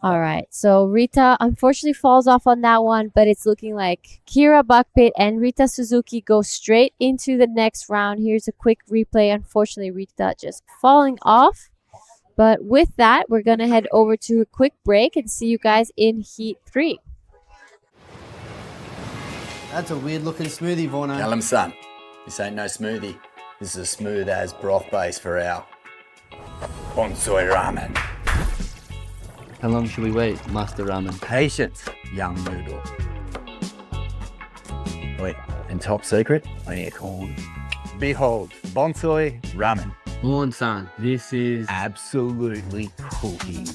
All right, so Rita unfortunately falls off on that one, but it's looking like Kira Buckpit and Rita Suzuki go straight into the next round. Here's a quick replay. Unfortunately, Rita just falling off. But with that, we're going to head over to a quick break and see you guys in Heat 3. That's a weird looking smoothie, Vorno. Tell him, son, this ain't no smoothie. This is a smooth as broth base for our bonsai ramen. How long should we wait, Master Ramen? Patience, young noodle. Wait, and top secret, I need corn. Behold, bonsai ramen. Morn-san, this is absolutely cooking.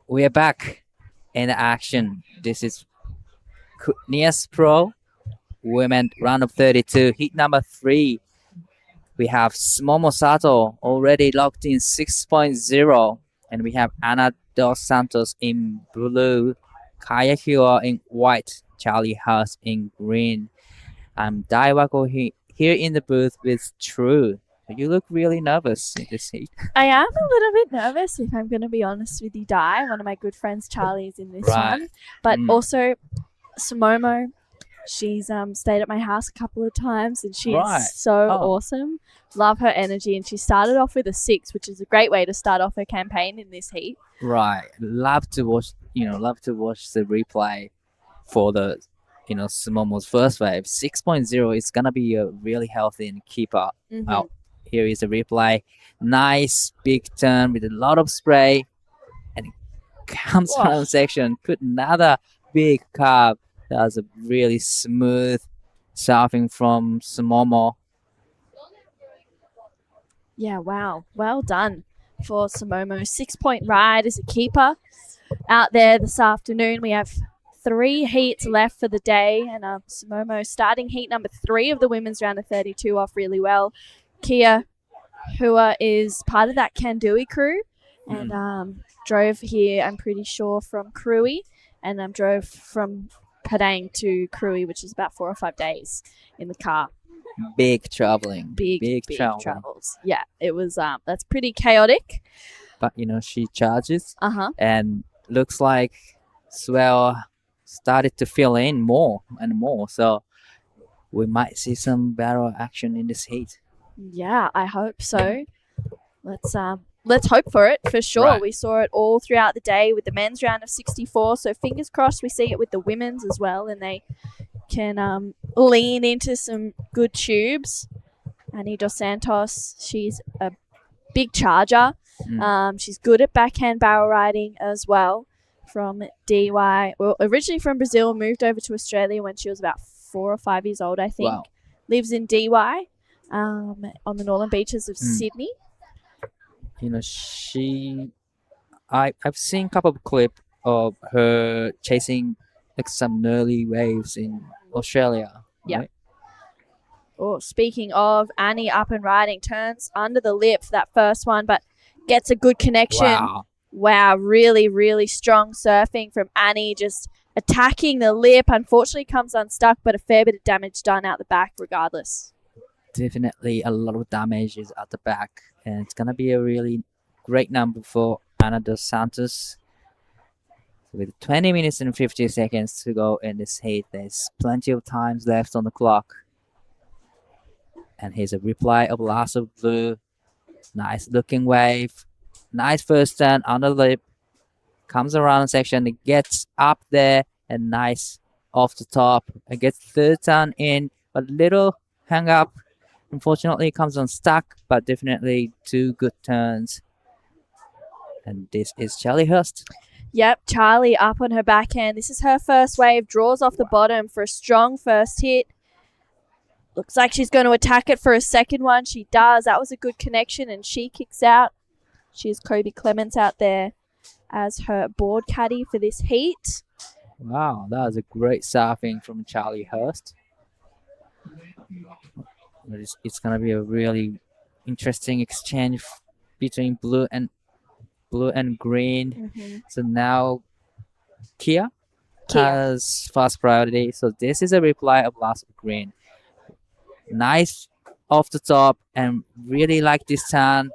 We are back in action. This is Nias Pro Women round of 32, heat number 3. We have Sumomo Sato already locked in 6.0, and we have Ana Dos Santos in blue, Kaya Hua in white, Charlie House in green. I'm Daiwako here in the booth with True. You look really nervous in this heat. I am a little bit nervous, if I'm going to be honest with you, Di. One of my good friends, Charlie, is in this one. But also, Sumomo, she's stayed at my house a couple of times, and she's so awesome. Love her energy, and she started off with a 6, which is a great way to start off her campaign in this heat. Right. Love to watch the replay for the, Sumomo's first wave. 6.0 is going to be a really healthy and keeper out. Here is the replay. Nice big turn with a lot of spray. And it comes around section. Put another big carb. That was a really smooth surfing from Sumomo. Yeah, wow. Well done for Sumomo. 6-point ride as a keeper out there this afternoon. We have 3 heats left for the day. And Sumomo starting heat number 3 of the women's round of 32 off really well. Kia who is part of that Kandui crew and drove here, I'm pretty sure, from Krui, and drove from Padang to Krui, which is about 4 or 5 days in the car. Big traveling. Big traveling. travels. Yeah, it was. That's pretty chaotic. But she charges. Uh-huh. And looks like Swell started to fill in more and more. So we might see some barrel action in this heat. Yeah, I hope so. Let's hope for it for sure. Right. We saw it all throughout the day with the men's round of 64. So fingers crossed we see it with the women's as well, and they can lean into some good tubes. Annie Dos Santos, she's a big charger. She's good at backhand barrel riding as well. From DY, well, originally from Brazil, moved over to Australia when she was about 4 or 5 years old, I think. Wow. Lives in DY, on the northern beaches of Sydney. I've seen a couple of clips of her chasing like some early waves in Australia. Yeah. Right? Oh, speaking of Annie up and riding, turns under the lip for that first one, but gets a good connection. Wow, really, really strong surfing from Annie, just attacking the lip. Unfortunately comes unstuck, but a fair bit of damage done out the back regardless. Definitely a lot of damage is at the back, and it's gonna be a really great number for Ana dos Santos. With 20 minutes and 50 seconds to go in this heat, there's plenty of times left on the clock. And here's a reply of Last of Blue. Nice looking wave. Nice first turn on the lip. Comes around the section. It gets up there and nice off the top. It gets third turn in. A little hang up. Unfortunately, it comes unstuck, but definitely 2 good turns. And this is Charlie Hurst. Yep, Charlie up on her backhand. This is her first wave. Draws off the bottom for a strong first hit. Looks like she's going to attack it for a second one. She does. That was a good connection, and she kicks out. She has Kobe Clements out there as her board caddy for this heat. Wow, that was a great surfing from Charlie Hurst. It's going to be a really interesting exchange between blue and green. So now Kia has fast priority. So this is a reply of Last of Green. Nice off the top, and really like this turn.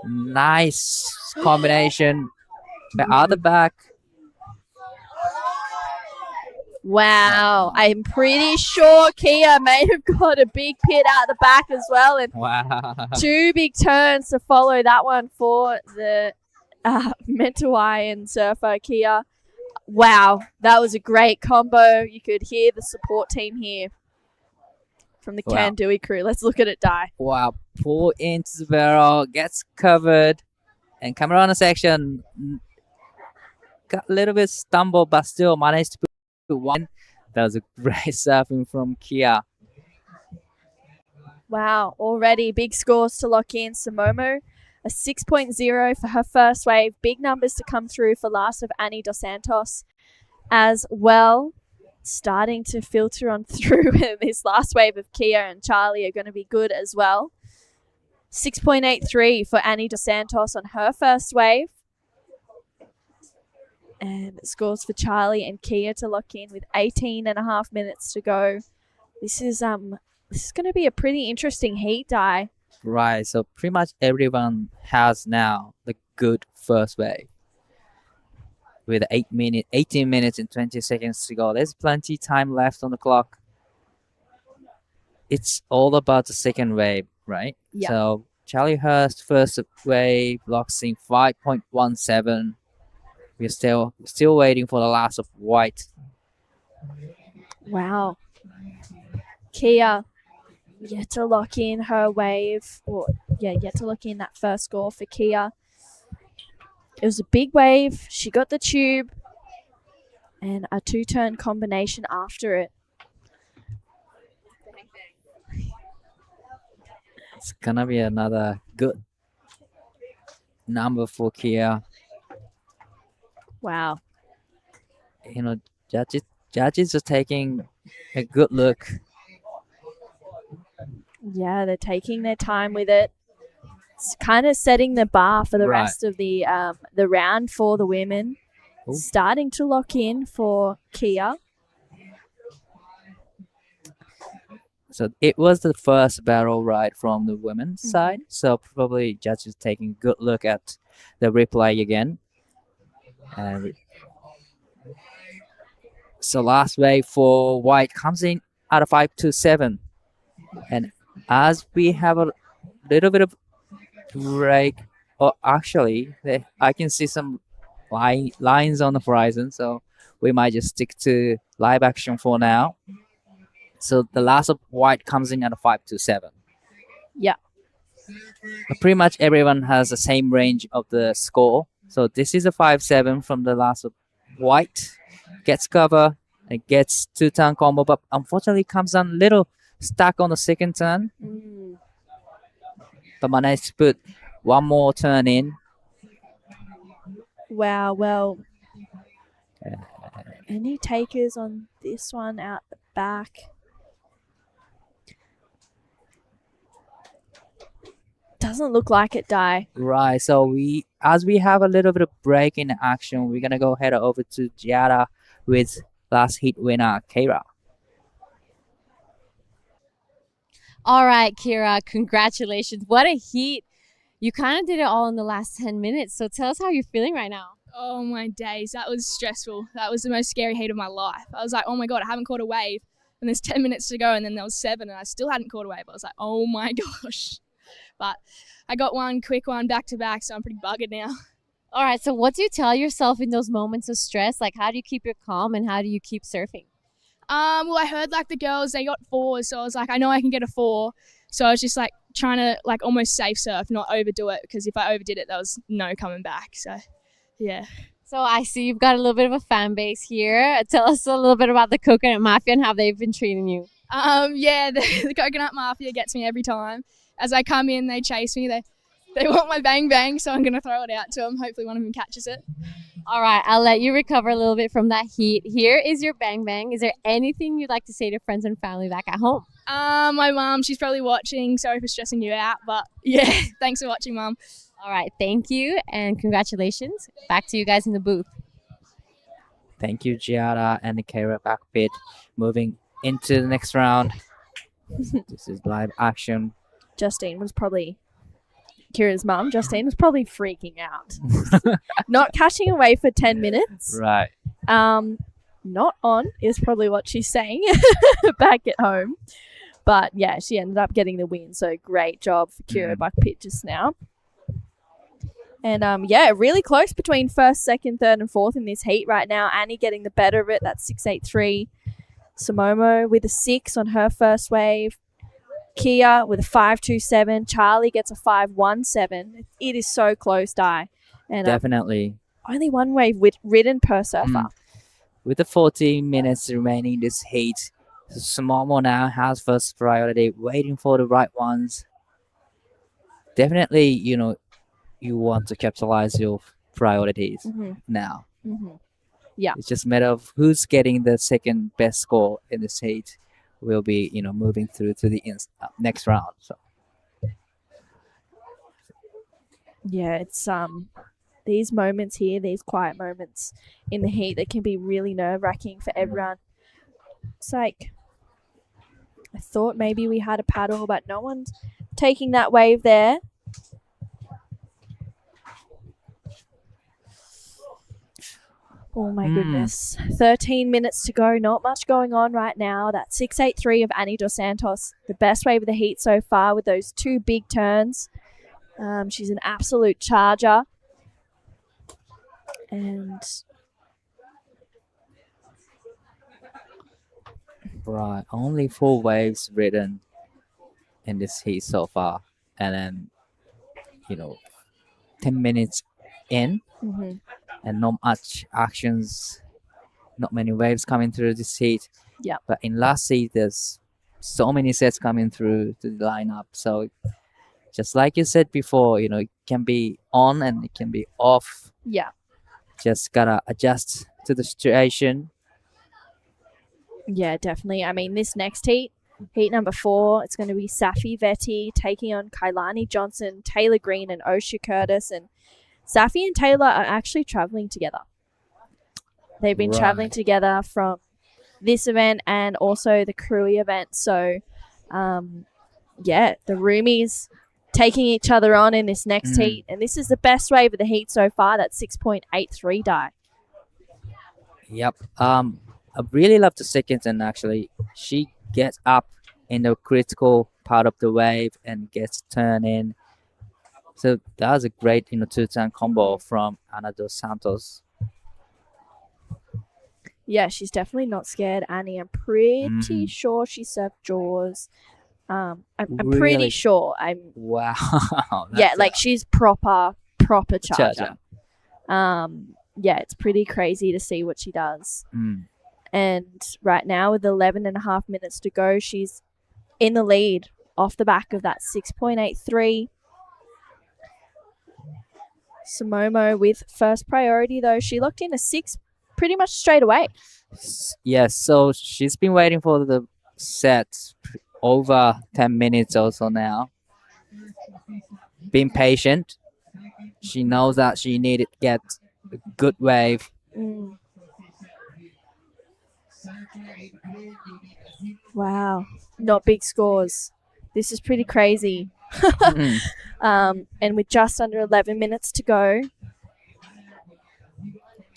Nice combination. But out the back. Wow, I'm pretty sure Kia may have got a big pit out the back as well, and wow. 2 big turns to follow that one for the Mentawai surfer Kia. Wow, that was a great combo. You could hear the support team here from the Kandui crew. Let's look at it die. Wow, pull into the barrel, gets covered, and come around the section. Got a little bit stumbled, but still managed to put one. That was a great surfing from Kia. Wow, already big scores to lock in. Samomo, a 6.0 for her first wave. Big numbers to come through for Last of Annie Dos Santos as well. Starting to filter on through. This last wave of Kia and Charlie are going to be good as well. 6.83 for Annie Dos Santos on her first wave. And scores for Charlie and Kia to lock in with 18.5 minutes to go. This is going to be a pretty interesting heat, Di. Right, so pretty much everyone has now the good first wave. With 18 minutes and 20 seconds to go. There's plenty time left on the clock. It's all about the second wave, right? Yeah. So Charlie Hurst first wave locks in 5.17. We're still waiting for the last of white. Wow. Kia yet to lock in her wave. Yet to lock in that first score for Kia. It was a big wave. She got the tube and a 2-turn combination after it. It's gonna be another good number for Kia. Wow. Judges are taking a good look. Yeah, they're taking their time with it. it's kind of setting the bar for the Right. rest of the round for the women. Ooh. Starting to lock in for Kia. So it was the first barrel ride from the women's side. So probably judges taking a good look at the replay again. And so last wave for white comes in at a 5-2-7. And as we have a little bit of break, or actually I can see some lines on the horizon. So we might just stick to live action for now. So the last of white comes in at a 5-2-7. Yeah. But pretty much everyone has the same range of the score. So this is a 5-7 from the last of white. Gets cover and gets 2-turn combo, but unfortunately comes down a little stuck on the second turn. But managed to put one more turn in. Wow, well, any takers on this one out the back? Doesn't look like it, Di. Right, so as we have a little bit of break in action, we're gonna go head over to Giada with last heat winner Kira. All right, Kira, congratulations. What a heat. You kind of did it all in the last 10 minutes. So tell us how you're feeling right now. Oh my days, that was stressful. That was the most scary heat of my life. I was like, oh my God, I haven't caught a wave. And there's 10 minutes to go, and then there was 7, and I still hadn't caught a wave. I was like, oh my gosh. But I got one quick one back to back, so I'm pretty buggered now. All right, so what do you tell yourself in those moments of stress? Like, how do you keep your calm and how do you keep surfing? Well, I heard like the girls, they got 4s, so I was like, I know I can get a 4. So I was just like trying to like almost safe surf, not overdo it, because if I overdid it, there was no coming back. So, yeah. So I see you've got a little bit of a fan base here. Tell us a little bit about the Coconut Mafia and how they've been treating you. Yeah, the Coconut Mafia gets me every time. As I come in, they chase me. They want my bang bang, so I'm going to throw it out to them. Hopefully one of them catches it. All right, I'll let you recover a little bit from that heat. Here is your bang bang. Is there anything you'd like to say to friends and family back at home? My mum, she's probably watching. Sorry for stressing you out, but yeah, thanks for watching, Mum. All right, thank you and congratulations. Back to you guys in the booth. Thank you, Giada and the Kira backpit. Moving into the next round. This is live action. Justine was probably Kira's mum. Justine was probably freaking out, not catching a wave for 10 minutes. Right. Not on is probably what she's saying back at home. But yeah, she ended up getting the win. So great job for Kira Buckpit just now. And yeah, really close between first, second, third, and fourth in this heat right now. Annie getting the better of it. That's 6.83. Samomo with a 6 on her first wave. Kia with a 5.27. Charlie gets a 5.17. It is so close, Di. And Definitely. only one wave ridden per surfer. With the 14 minutes remaining in this heat, Samomo now has first priority, waiting for the right ones. Definitely, you want to capitalize your priorities now. Yeah. It's just a matter of who's getting the second best score in this heat will be, moving through to the next round. So Yeah, it's these moments here, these quiet moments in the heat that can be really nerve-wracking for everyone. It's like, I thought maybe we had a paddle, but no one's taking that wave there. Oh my goodness. 13 minutes to go. Not much going on right now. That 6.83 of Annie Dos Santos, the best wave of the heat so far with those 2 big turns. She's an absolute charger. And right, only 4 waves ridden in this heat so far. And then, 10 minutes in. And not much actions, not many waves coming through this heat. Yeah. But in last heat, there's so many sets coming through to the lineup. So just like you said before, it can be on and it can be off. Yeah. Just gotta adjust to the situation. Yeah, definitely. I mean, this next heat, Heat number 4, it's going to be Safi Vetti taking on Kailani Johnson, Taylor Green, and Osha Curtis. And Safi and Taylor are actually traveling together. They've been traveling together from this event and also the Crewy event. So, yeah, the roomies taking each other on in this next heat. And this is the best wave of the heat so far. That's 6.83 die. Yep. I really love the second turn, actually. She gets up in the critical part of the wave and gets turned in. So that was a great, two-turn combo from Ana dos Santos. Yeah, she's definitely not scared, Annie. I'm pretty sure she served jaws. I'm pretty Really? sure. Wow. Yeah, That's like she's proper charger. Charger. Yeah, it's pretty crazy to see what she does. Mm. And right now, with 11 and a half minutes to go, she's in the lead off the back of that 6.83. Samomo with first priority, though. She locked in a 6 pretty much straight away. Yes, so she's been waiting for the set over 10 minutes also now. Being patient. She knows that she needed to get a good wave. Mm. Wow, not big scores. This is pretty crazy. And with just under 11 minutes to go,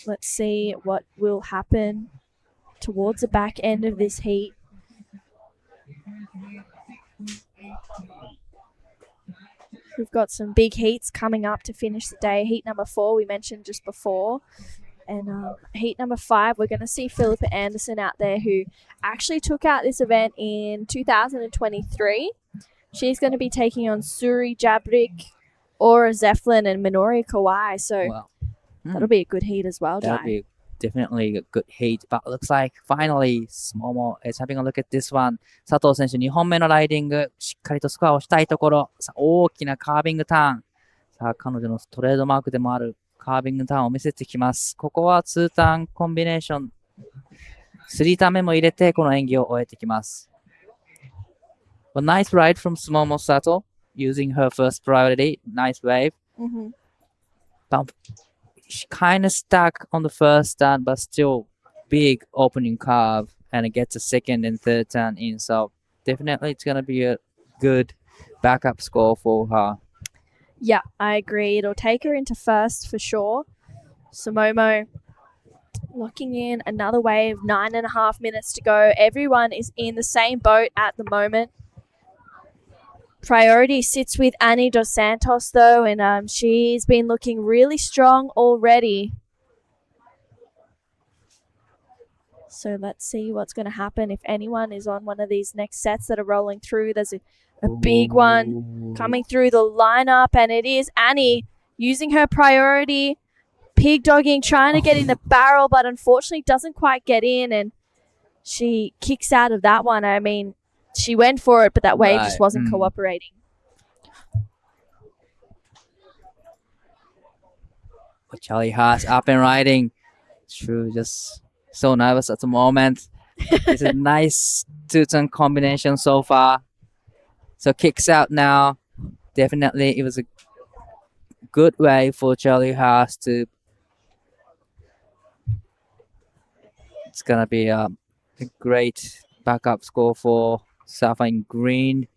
let's see what will happen towards the back end of this heat. We've got some big heats coming up to finish the day. Heat number 4 we mentioned just before. And heat number 5, we're going to see Philippa Anderson out there, who actually took out this event in 2023. She's going to be taking on Suri Jabrik, Aura Zeflin, and Minori Kawai. So that'll be a good heat as well, That'll Jai. be definitely a good heat. But it looks like finally Momo is having a look at this one. 佐藤選手、2本目のライディング、しっかりとスコアをしたいところ。さあ大きなカービングターン。さあ、彼女のトレードマークでもあるカービングターンを見せてきます。ここは2ターンコンビネーション。3ターン目も入れて、この演技を終えてきます。A nice ride from Momo Sato, using her first priority. Nice wave. Mm-hmm. But she kind of stuck on the first turn, but still big opening curve, and it gets a second and third turn in. So definitely it's going to be a good backup score for her. Yeah, I agree. It'll take her into first for sure. Samomo locking in another wave, 9.5 minutes to go. Everyone is in the same boat at the moment. Priority sits with Annie Dos Santos, though, and she's been looking really strong already. So let's see what's going to happen. If anyone is on one of these next sets that are rolling through, there's a big one coming through the lineup, and it is Annie using her priority, pig dogging, trying to get in the barrel, but unfortunately doesn't quite get in, and she kicks out of that one. I mean, she went for it, but that wave just wasn't cooperating. Charlie Haas up and riding. True, just so nervous at the moment. It's a nice two-turn combination so far. So kicks out now. Definitely, it was a good way for Charlie Haas to. It's gonna be a great backup score for Sapphire Green.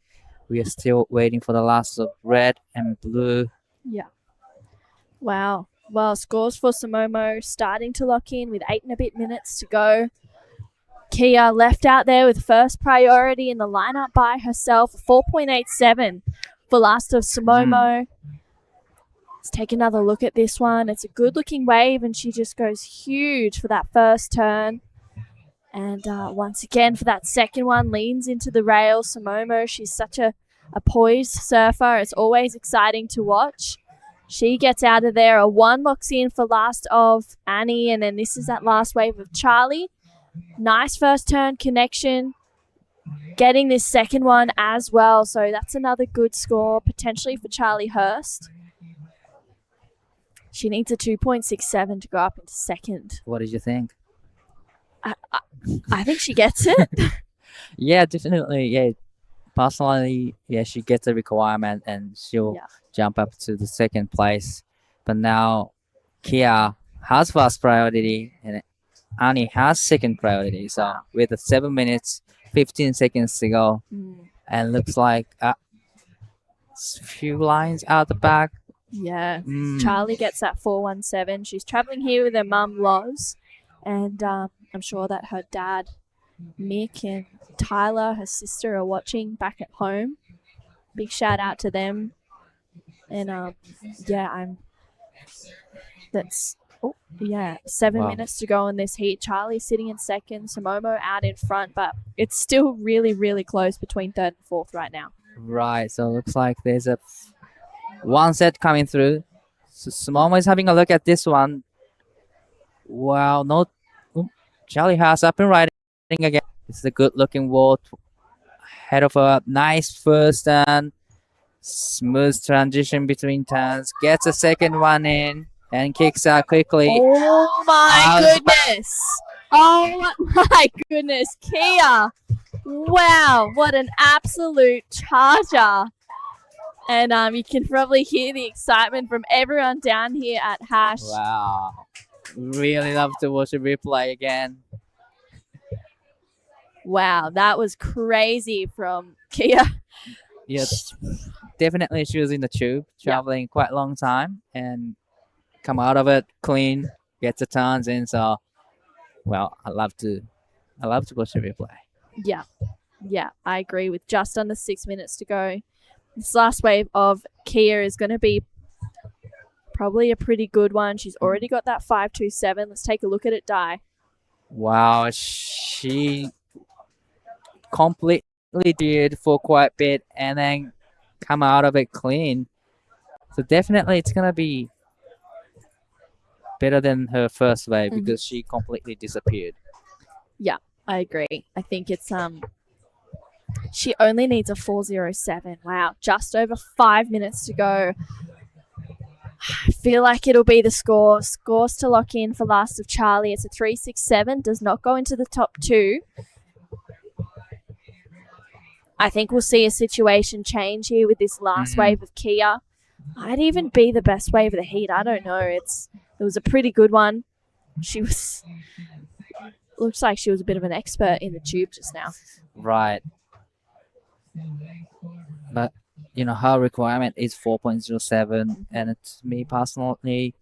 We are still waiting for the last of red and blue. Yeah. Wow. Well, scores for Samomo starting to lock in with 8 and a bit minutes to go. Kia left out there with first priority in the lineup by herself. 4.87 for last of Samomo. Let's take another look at this one. It's a good looking wave, and she just goes huge for that first turn. And once again, for that second one, leans into the rail. Samomo, she's such a poised surfer. It's always exciting to watch. She gets out of there. A 1 locks in for last of Annie, and then this is that last wave of Charlie. Nice first turn connection. Getting this second one as well. So that's another good score, potentially for Charlie Hurst. She needs a 2.67 to go up into second. What did you think? I think she gets it. Yeah, definitely. Yeah, personally, yeah, she gets a requirement and she'll jump up to the second place. But now Kia has first priority and Annie has second priority. So with the 7 minutes, 15 seconds to go, and looks like a few lines out the back. Yeah. Mm. Charlie gets that 417. She's traveling here with her mum, Loz, and I'm sure that her dad, Mick, and Tyler, her sister, are watching back at home. Big shout out to them. And that's 7 Wow. minutes to go in this heat. Charlie's sitting in second, Samomo out in front, but it's still really, really close between third and fourth right now. Right, so looks like there's a one set coming through. So Samomo is having a look at this one. Wow, no. Charlie has up and riding again. It's a good looking wall ahead of a nice first and smooth transition between turns. Gets a second one in and kicks out quickly. Oh my goodness! Oh my goodness, Kia! Wow, what an absolute charger! And you can probably hear the excitement from everyone down here at Hash. Wow. Really love to watch a replay again. Wow, that was crazy from Kia. Yes, definitely she was in the tube, traveling quite a long time and come out of it clean, gets the turns in. So, well, I love to watch the replay. Yeah, I agree. With just under 6 minutes to go, this last wave of Kia is going to be probably a pretty good one. She's already got that 527. Let's take a look at it, Di. Wow, she completely did for quite a bit and then come out of it clean. So definitely it's going to be better than her first wave because she completely disappeared. Yeah, I agree. I think it's she only needs a 407. Wow, just over 5 minutes to go. I feel like it'll be the score. Scores to lock in for Last of Charlie. It's a 367. Does not go into the top two. I think we'll see a situation change here with this last wave of Kia. Might even be the best wave of the heat. I don't know. It was a pretty good one. Looks like she was a bit of an expert in the tube just now. Right. But, her requirement is 4.07. And it's me personally,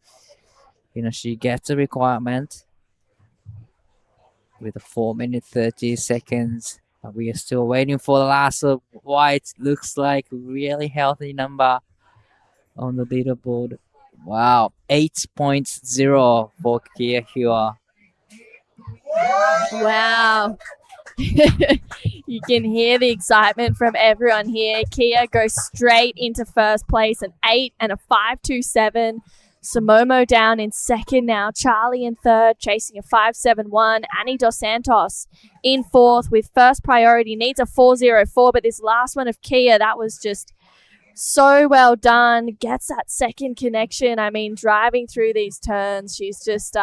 she gets a requirement with a 4 minute 30 seconds. But we are still waiting for the last of white. Looks like really healthy number on the leaderboard. Wow, 8.0 for Kia here. Wow. You can hear the excitement from everyone here. Kia goes straight into first place, an 8 and a 527. Samomo down in second now. Charlie in third, chasing a 571. Annie Dos Santos in fourth with first priority. Needs a 404, but this last one of Kia, that was just so well done. Gets that second connection. I mean, driving through these turns, she's just,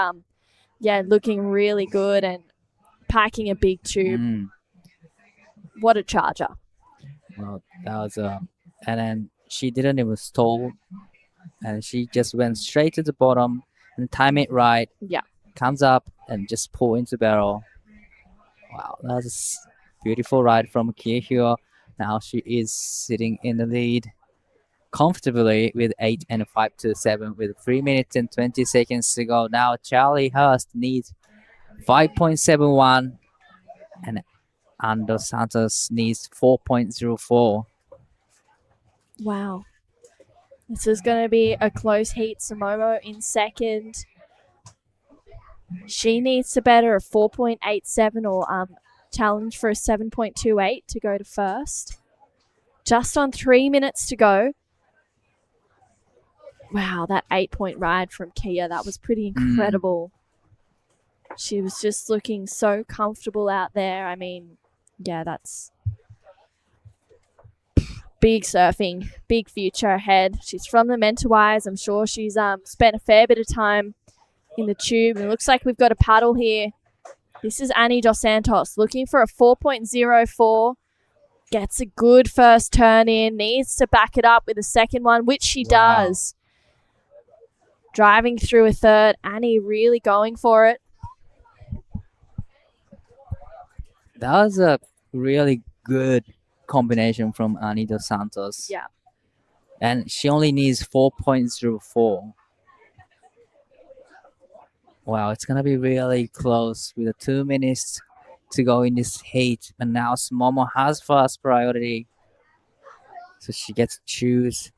looking really good and packing a big tube. What a charger. Well, that was, and then she didn't even stall. And she just went straight to the bottom and time it right. Yeah. Comes up and just pull into barrel. Wow, that was a beautiful ride from Kia here. Now she is sitting in the lead comfortably with 8 and a 527 with 3 minutes and 20 seconds to go. Now Charlie Hurst needs 5.71 and Ando Santos needs 4.04. Wow. This is going to be a close heat. Samomo in second. She needs to better a 4.87 or challenge for a 7.28 to go to first. Just on 3 minutes to go. Wow, that 8-point ride from Kia, that was pretty incredible. She was just looking so comfortable out there. I mean, yeah, that's big surfing, big future ahead. She's from the Mentawais. I'm sure she's spent a fair bit of time in the tube. And it looks like we've got a paddle here This is Annie Dos Santos looking for a 4.04. Gets a good first turn in. Needs to back it up with a second one, which she does. Driving through a third. Annie really going for it. That was a really good combination from Annie Dos Santos. Yeah. And she only needs 4.04. Wow, it's going to be really close with the 2 minutes to go in this heat. And now Momo has first priority. So she gets to choose.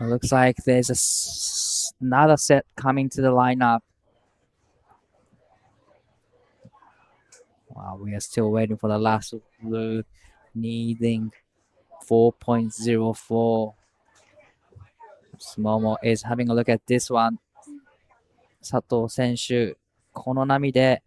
It looks like there's another set coming to the lineup. Wow, we are still waiting for the last blue, needing 4.04. Momo is having a look at this one. 佐藤選手、この波で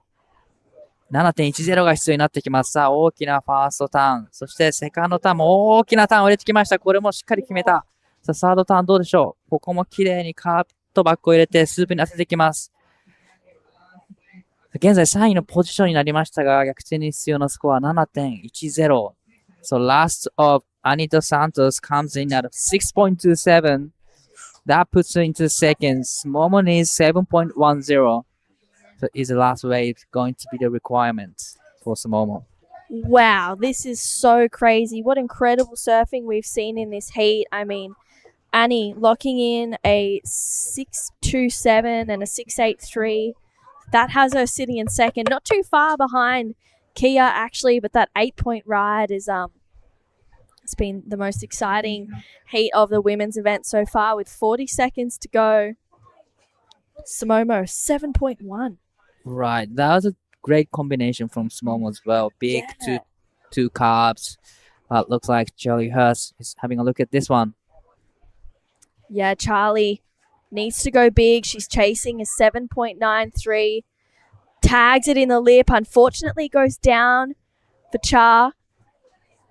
7.10 が必要になってきます。さあ、大きなファーストターン。そしてセカンドターンも大きなターンを入れてきました。これもしっかり決めた。さあ、サードターンどうでしょう。ここも綺麗にカートバックを入れてスープに当ててきます。現在3位のポジションになりましたが、逆転に必要なスコア 7.10。So last of Annie Dos Santos comes in at 6.27. That puts her into seconds. Momo needs 7.10. So is the last wave going to be the requirement for Momo? Wow, this is so crazy. What incredible surfing we've seen in this heat. I mean, Annie locking in a 6.27 and a 6.83. That has her sitting in second. Not too far behind Kia, actually, but that 8-point ride is it's been the most exciting heat of the women's event so far with 40 seconds to go. Momo, 7.1. Right, that was a great combination from Momo as well. Big two carbs. Looks like Charlie Hurst is having a look at this one. Yeah, Charlie needs to go big. She's chasing a 7.93. Tags it in the lip. Unfortunately, goes down for Char.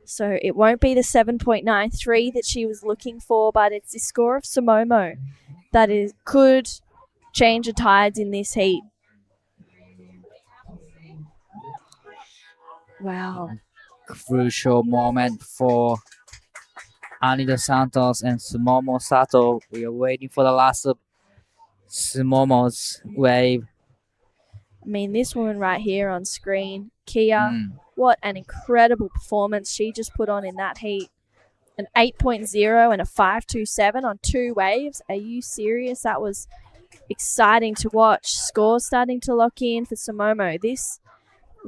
So it won't be the 7.93 that she was looking for, but it's the score of Momo that could change the tides in this heat. Wow. Crucial moment for Annie Dos Santos and Sumomo Sato. We are waiting for the last of Sumomo's wave. I mean, this woman right here on screen, Kia, what an incredible performance she just put on in that heat. An 8.0 and a 5.27 on 2 waves. Are you serious? That was exciting to watch. Scores starting to lock in for Momo. Let's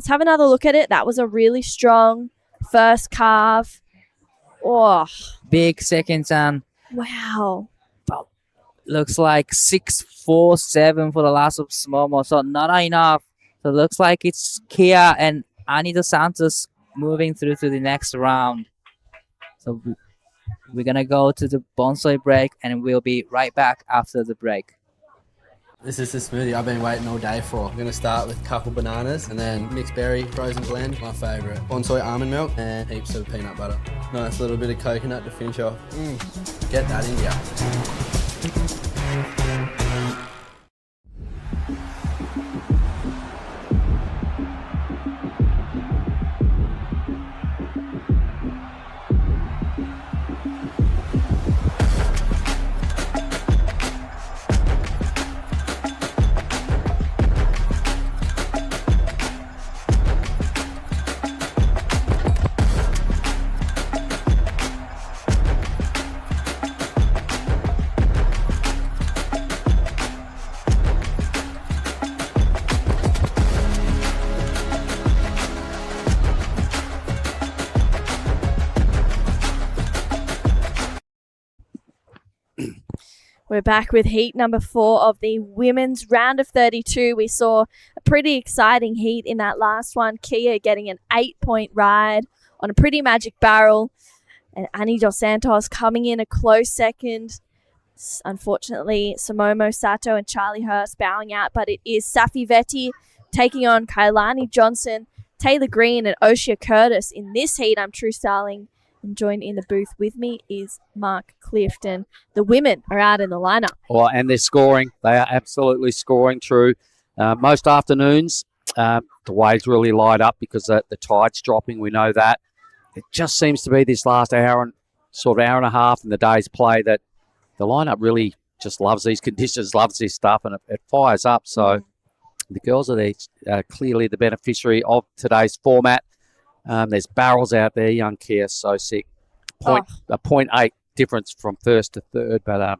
have another look at it. That was a really strong first carve. Oh, big second turn. Wow. Looks like 6.47 for the last of Momo. So not enough. So it looks like it's Kia and Annie Dos Santos moving through to the next round. So we're going to go to the bonsai break and we'll be right back after the break. This is the smoothie I've been waiting all day for. I'm going to start with a couple bananas and then mixed berry frozen blend, my favourite. Bonsai almond milk and heaps of peanut butter. Nice little bit of coconut to finish off. Get that in ya. We're back with heat number 4 of the women's round of 32. We saw a pretty exciting heat in that last one. Kia getting an 8-point ride on a pretty magic barrel. And Annie Dos Santos coming in a close second. Unfortunately, Momo Sato and Charlie Hurst bowing out. But it is Safi Vetti taking on Kailani Johnson, Taylor Green and Oshia Curtis in this heat. I'm True Starling. And joined in the booth with me is Mark Clifton. The women are out in the lineup. Well, and they're scoring. They are absolutely scoring, True. Most afternoons, the waves really light up because the tide's dropping. We know that. It just seems to be this last hour and a half in the day's play that the lineup really just loves these conditions, loves this stuff, and it fires up. So the girls are clearly the beneficiary of today's format. There's barrels out there. Young Kia, so sick. A 0.8 difference from first to third, but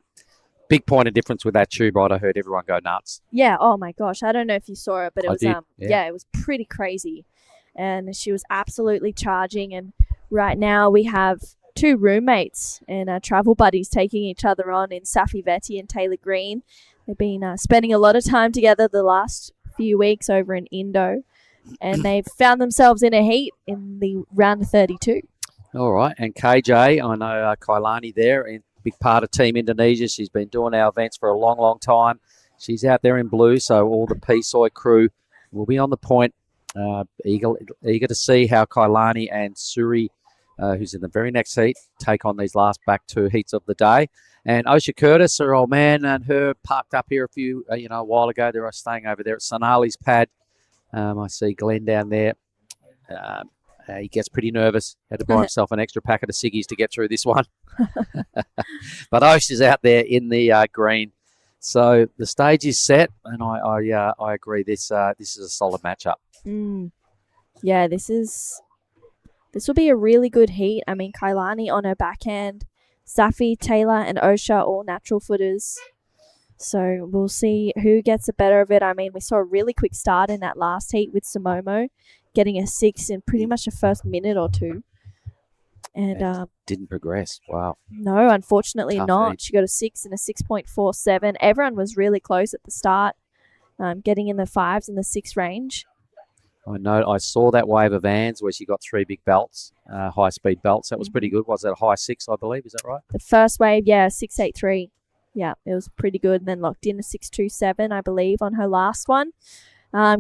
big point of difference with that tube ride. I heard everyone go nuts. Yeah. Oh my gosh. I don't know if you saw it, but it I was did, yeah. it was pretty crazy, and she was absolutely charging. And right now we have two roommates and travel buddies taking each other on in Safi Vetti and Taylor Green. They've been spending a lot of time together the last few weeks over in Indo, and they've found themselves in a heat in the round of 32. All right, and KJ, I know Kailani there, and big part of Team Indonesia. She's been doing our events for a long, long time. She's out there in blue, so all the P-Soy crew will be on the point, eager to see how Kailani and Suri, who's in the very next heat, take on these last back two heats of the day. And Osha Curtis, her old man, and her parked up here a while ago. They were staying over there at Sonali's pad. I see Glenn down there. He gets pretty nervous. Had to buy himself an extra packet of ciggies to get through this one. But Osh is out there in the green. So the stage is set, and I agree. This is a solid matchup. Yeah, this will be a really good heat. I mean, Kailani on her backhand, Safi, Taylor, and Osha all natural footers. So we'll see who gets the better of it. I mean, we saw a really quick start in that last heat with Samomo, getting a 6 in pretty much the first minute or two. And didn't progress. Wow. No, unfortunately Tough not. heat. She got a 6 and a 6.47. Everyone was really close at the start, getting in the 5s and the 6 range. I know. I saw that wave of Vans where she got 3 big belts, high-speed belts. That was pretty good. Was that a high 6, I believe? Is that right? The first wave, yeah, 6.83. Yeah, it was pretty good. And then locked in a 6.27, I believe, on her last one,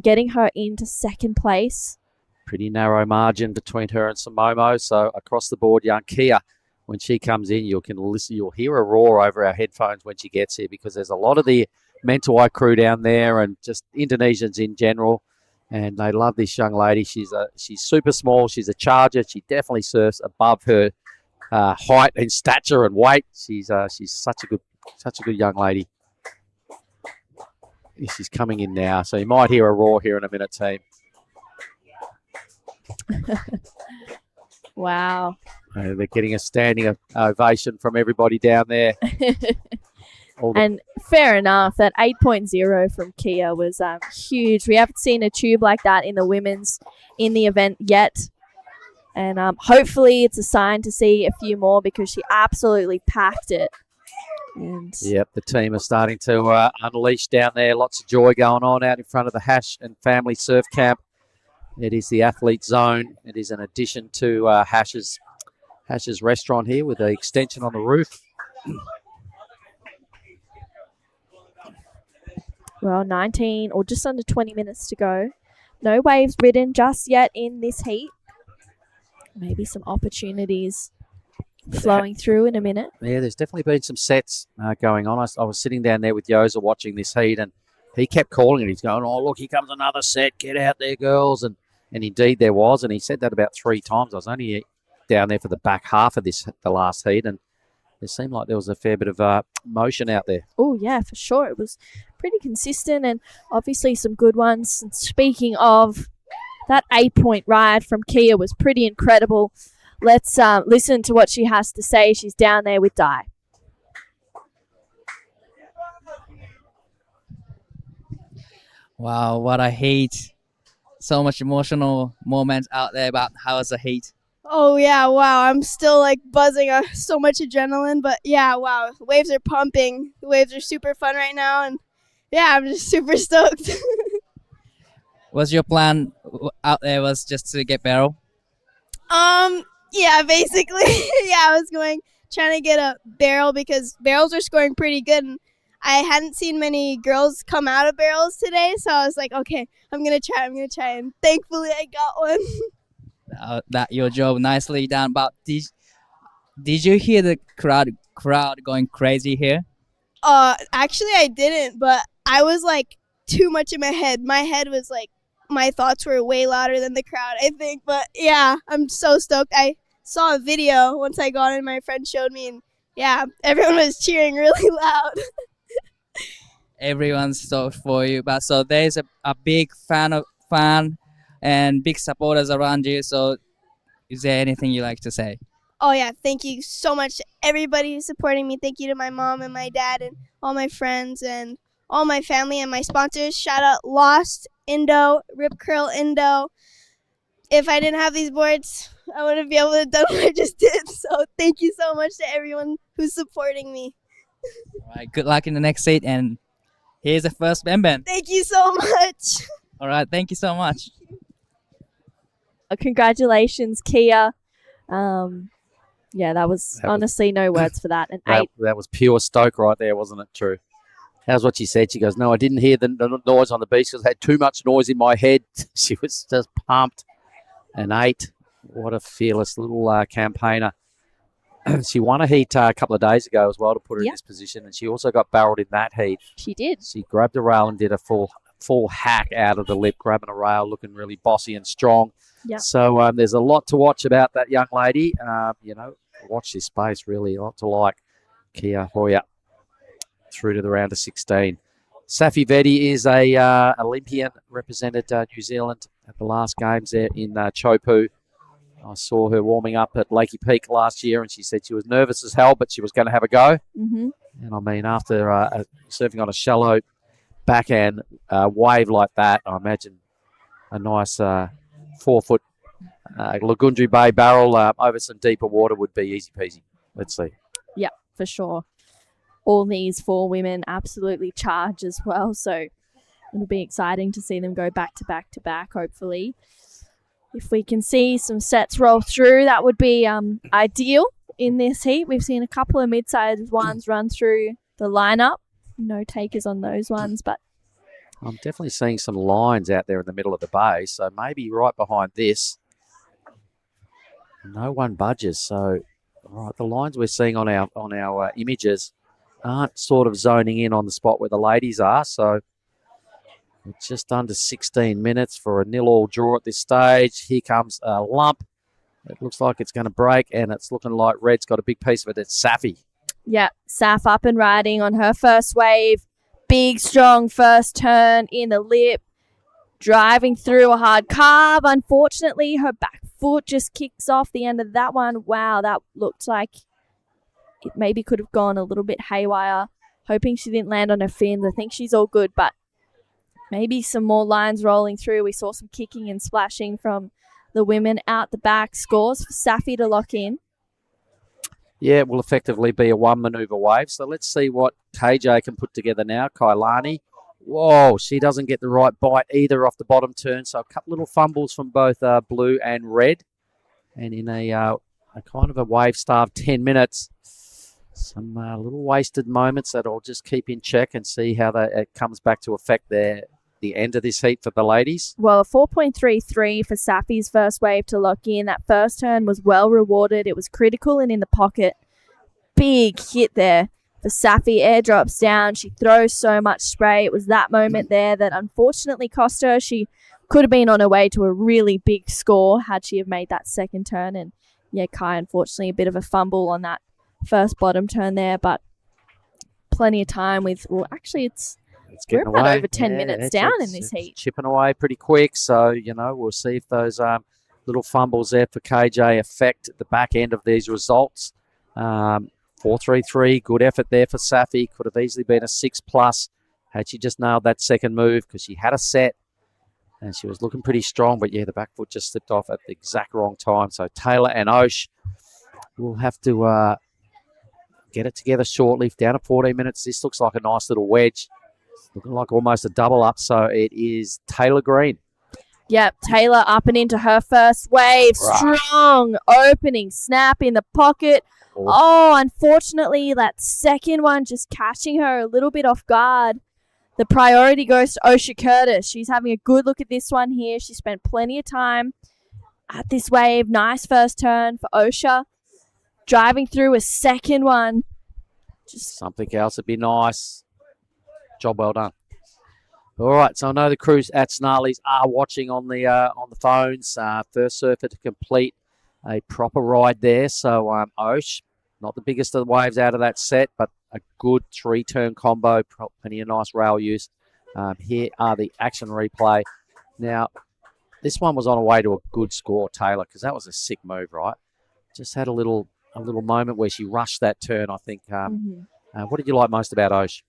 getting her into second place. Pretty narrow margin between her and Samomo. So across the board, young Kia, when she comes in, you'll hear a roar over our headphones when she gets here, because there's a lot of the Mentawai crew down there and just Indonesians in general, and they love this young lady. She's super small. She's a charger. She definitely surfs above her height and stature and weight. She's such a good young lady. She's coming in now, so you might hear a roar here in a minute, team. Wow. They're getting a standing ovation from everybody down there. And fair enough, that 8.0 from Kia was huge. We haven't seen a tube like that in the women's in the event yet. And hopefully it's a sign to see a few more, because she absolutely packed it. And Yep, the team are starting to unleash down there. Lots of joy going on out in front of the Hash and Family Surf Camp. It is the athlete zone. It is an addition to Hash's restaurant here with the extension on the roof. Well, 19 or just under 20 minutes to go. No waves ridden just yet in this heat. Maybe some opportunities flowing through in a minute. Yeah, there's definitely been some sets going on. I was sitting down there with Yoza watching this heat, and he kept calling it. He's going, "Oh, look, here comes another set. Get out there, girls." And indeed there was, and he said that about 3 times. I was only down there for the back half of the last heat, and it seemed like there was a fair bit of motion out there. Oh, yeah, for sure. It was pretty consistent, and obviously some good ones. And speaking of, that 8-point ride from Kia was pretty incredible. Let's listen to what she has to say. She's down there with Di. Wow, what a heat. So much emotional moments out there. About how was the heat? Oh yeah, wow. I'm still like buzzing on so much adrenaline, but yeah, wow. The waves are pumping. The waves are super fun right now, and yeah, I'm just super stoked. Was your plan out there was just to get barrel? Yeah, basically. Yeah, I was trying to get a barrel because barrels are scoring pretty good, and I hadn't seen many girls come out of barrels today, so I was like, okay, I'm gonna try, and thankfully I got one. That your job, nicely done. But did you hear the crowd going crazy here? Actually I didn't, but I was like too much in my head. My head was like, my thoughts were way louder than the crowd, I think. But yeah, I'm so stoked. I saw a video once I got in, my friend showed me, and yeah, everyone was cheering really loud. Everyone's stoked for you. But so there's a big fan and big supporters around you. So is there anything you like to say? Oh yeah, thank you so much to everybody who's supporting me. Thank you to my mom and my dad and all my friends and all my family and my sponsors. Shout out Lost, Indo, Rip Curl Indo. If I didn't have these boards, I wouldn't be able to do what I just did. So thank you so much to everyone who's supporting me. All right, good luck in the next seat, and here's the first Ben. Thank you so much. All right, thank you so much. Congratulations, Kia. Yeah, that was honestly no words for that. An 8. That was pure stoke right there, wasn't it? True. How's what she said? She goes, no, I didn't hear the noise on the beach because I had too much noise in my head. She was just pumped. An 8. What a fearless little campaigner. She won a heat a couple of days ago as well to put her in this position, and she also got barreled in that heat. She did. She grabbed a rail and did a full hack out of the lip, grabbing a rail, looking really bossy and strong. Yeah. So there's a lot to watch about that young lady. Watch this space, really. A lot to like. Kia Hoya through to the round of 16. Safi Vedi is a Olympian, represented New Zealand at the last games there in Chopu. I saw her warming up at Lakey Peak last year, and she said she was nervous as hell, but she was going to have a go. Mm-hmm. And I mean, after surfing on a shallow backhand wave like that, I imagine a nice 4-foot Lagundri Bay barrel over some deeper water would be easy peasy. Let's see. Yeah, for sure. All these 4 women absolutely charge as well, so it'll be exciting to see them go back to back to back, hopefully. If we can see some sets roll through, that would be ideal in this heat. We've seen a couple of mid-sized ones run through the lineup. No takers on those ones, but I'm definitely seeing some lines out there in the middle of the bay, so maybe right behind this. No one budges, so the lines we're seeing on our images aren't sort of zoning in on the spot where the ladies are, so it's just under 16 minutes for a 0-all draw at this stage. Here comes a lump. It looks like it's going to break, and it's looking like Red's got a big piece of it. It's Safi. yeah, Saf up and riding on her first wave. Big, strong first turn in the lip. Driving through a hard carve. Unfortunately, her back foot just kicks off the end of that one. Wow, that looked like it maybe could have gone a little bit haywire. Hoping she didn't land on her fins. I think she's all good, but maybe some more lines rolling through. We saw some kicking and splashing from the women out the back. Scores for Safi to lock in. Yeah, it will effectively be a one manoeuvre wave. So let's see what KJ can put together now. Kailani. Whoa, she doesn't get the right bite either off the bottom turn. So a couple little fumbles from both blue and red. And in a kind of a wave-starved 10 minutes, some little wasted moments that I'll just keep in check and see how it comes back to affect the end of this heat for the ladies. Well, a 4.33 for Safi's first wave to lock in. That first turn was well rewarded. It was critical and in the pocket. Big hit there for Safi. Airdrops down. She throws so much spray. It was that moment there that unfortunately cost her. She could have been on her way to a really big score had she have made that second turn. And yeah, Kai, unfortunately, a bit of a fumble on that first bottom turn there, but plenty of time with, well, actually we're about away. over 10 minutes down in this heat. Chipping away pretty quick, so, we'll see if those little fumbles there for KJ affect the back end of these results. 4.33, good effort there for Safi. Could have easily been a 6+ had she just nailed that second move because she had a set and she was looking pretty strong, but yeah, the back foot just slipped off at the exact wrong time. So Taylor and Osh will have to get it together shortly. Down to 14 minutes. This looks like a nice little wedge. Looking like almost a double up, so it is Taylor Green. Yep, Taylor up and into her first wave. Right. Strong opening snap in the pocket. Oh, unfortunately, that second one just catching her a little bit off guard. The priority goes to Osha Curtis. She's having a good look at this one here. She spent plenty of time at this wave. Nice first turn for Osha. Driving through a second one. Just something else would be nice. Job well done. All right, so I know the crews at Snarley's are watching on the phones. First surfer to complete a proper ride there. So Osh, not the biggest of the waves out of that set, but a good 3-turn combo, plenty of nice rail use. Here are the action replay. Now, this one was on a way to a good score, Taylor, because that was a sick move, right? Just had a little moment where she rushed that turn, I think. What did you like most about Osh?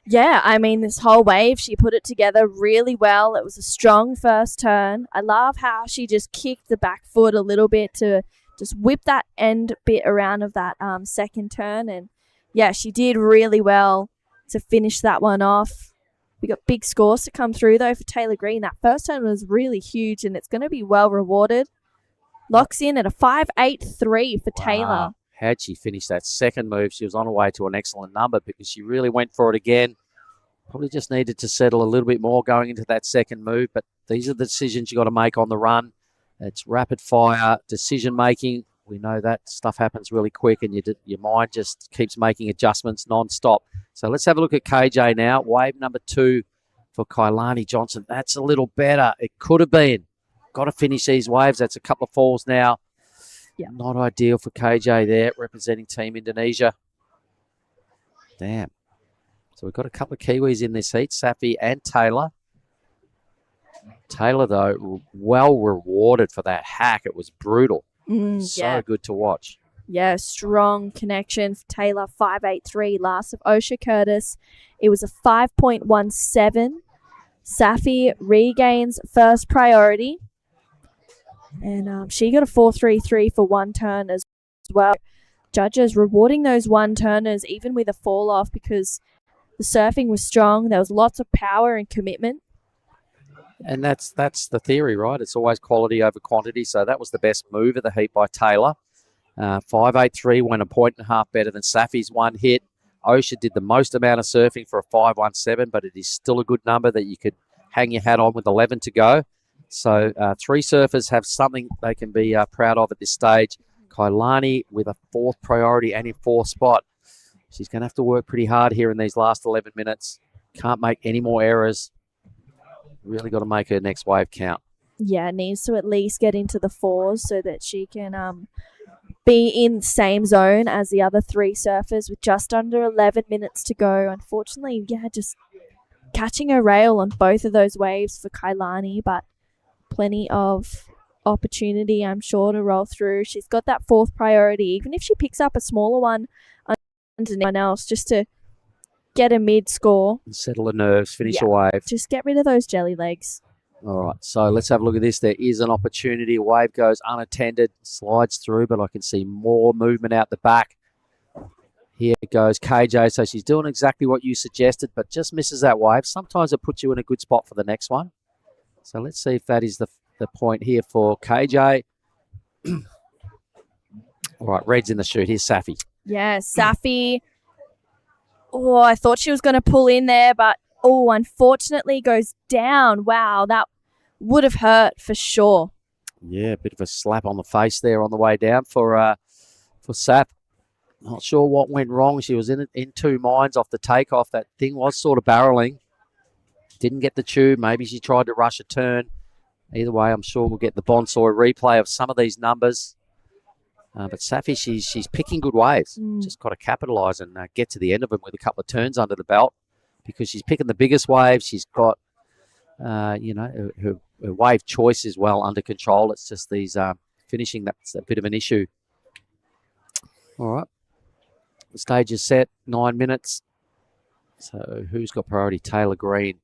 Yeah, I mean, this whole wave, she put it together really well. It was a strong first turn. I love how she just kicked the back foot a little bit to just whip that end bit around of that second turn. And yeah, she did really well to finish that one off. We got big scores to come through, though, for Taylor Green. That first turn was really huge, and it's going to be well rewarded. Locks in at a 5.83 for Taylor. Had she finished that second move, she was on her way to an excellent number because she really went for it again. Probably just needed to settle a little bit more going into that second move, but these are the decisions you got to make on the run. It's rapid fire decision making. We know that stuff happens really quick, and your mind just keeps making adjustments non-stop. So let's have a look at KJ now. Wave number 2 for Kailani Johnson. That's a little better. It could have been. Got to finish these waves. That's a couple of falls now. Yeah. Not ideal for KJ there, representing Team Indonesia. Damn. So we've got a couple of Kiwis in this heat, Safi and Taylor. Taylor, though, well rewarded for that hack. It was brutal. So good to watch. Yeah, strong connection for Taylor, 5.83. Last of Osha Curtis, it was a 5.17. Safi regains first priority. And she got a 4.33 for one turn as well. Judges rewarding those one-turners even with a fall-off because the surfing was strong. There was lots of power and commitment. And that's the theory, right? It's always quality over quantity. So that was the best move of the heat by Taylor. 5.83 went a 1.5 better than Safi's one hit. Osha did the most amount of surfing for a 5.17, but it is still a good number that you could hang your hat on with 11 to go. So 3 surfers have something they can be proud of at this stage. Kailani with a 4th priority and in 4th spot. She's going to have to work pretty hard here in these last 11 minutes. Can't make any more errors. Really got to make her next wave count. Yeah, needs to at least get into the 4s so that she can be in the same zone as the other 3 surfers with just under 11 minutes to go. Unfortunately, yeah, just catching a rail on both of those waves for Kailani, but plenty of opportunity, I'm sure, to roll through. She's got that 4th priority, even if she picks up a smaller one underneath anyone else, just to get a mid score. Settle the nerves, finish a wave. Just get rid of those jelly legs. All right, so let's have a look at this. There is an opportunity. Wave goes unattended, slides through, but I can see more movement out the back. Here goes KJ. So she's doing exactly what you suggested, but just misses that wave. Sometimes it puts you in a good spot for the next one. So let's see if that is the point here for KJ. All right, Red's in the chute. Here's Safi. Yeah, Safi. Oh, I thought she was going to pull in there, but unfortunately goes down. Wow, that would have hurt for sure. Yeah, a bit of a slap on the face there on the way down for Saf. Not sure what went wrong. She was in 2 minds off the takeoff. That thing was sort of barreling. Didn't get the tube. Maybe she tried to rush a turn. Either way, I'm sure we'll get the Bonsoy replay of some of these numbers. But Safi, she's picking good waves. Just got to capitalise and get to the end of them with a couple of turns under the belt because she's picking the biggest waves. She's got, her wave choice is well under control. It's just these finishing that's a bit of an issue. All right. The stage is set, 9 minutes. So who's got priority? Taylor Green.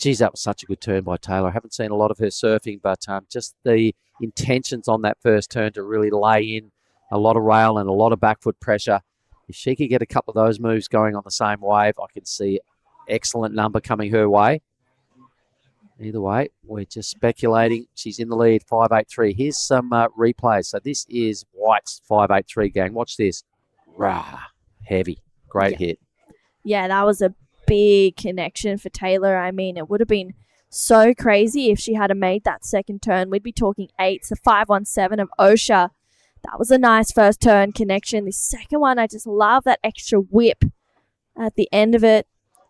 Geez, that was such a good turn by Taylor. I haven't seen a lot of her surfing, but just the intentions on that first turn to really lay in a lot of rail and a lot of back foot pressure. If she could get a couple of those moves going on the same wave, I could see excellent number coming her way. Either way, we're just speculating. She's in the lead, 5.83. Here's some replays. So this is White's 5.83 gang. Watch this. Rah, heavy. Great hit. Yeah, that was a big connection for Taylor. I mean, it would have been so crazy if she had made that second turn. We'd be talking 8s, the 5.17 of Osha. That was a nice first turn connection. The second one, I just love that extra whip at the end of it.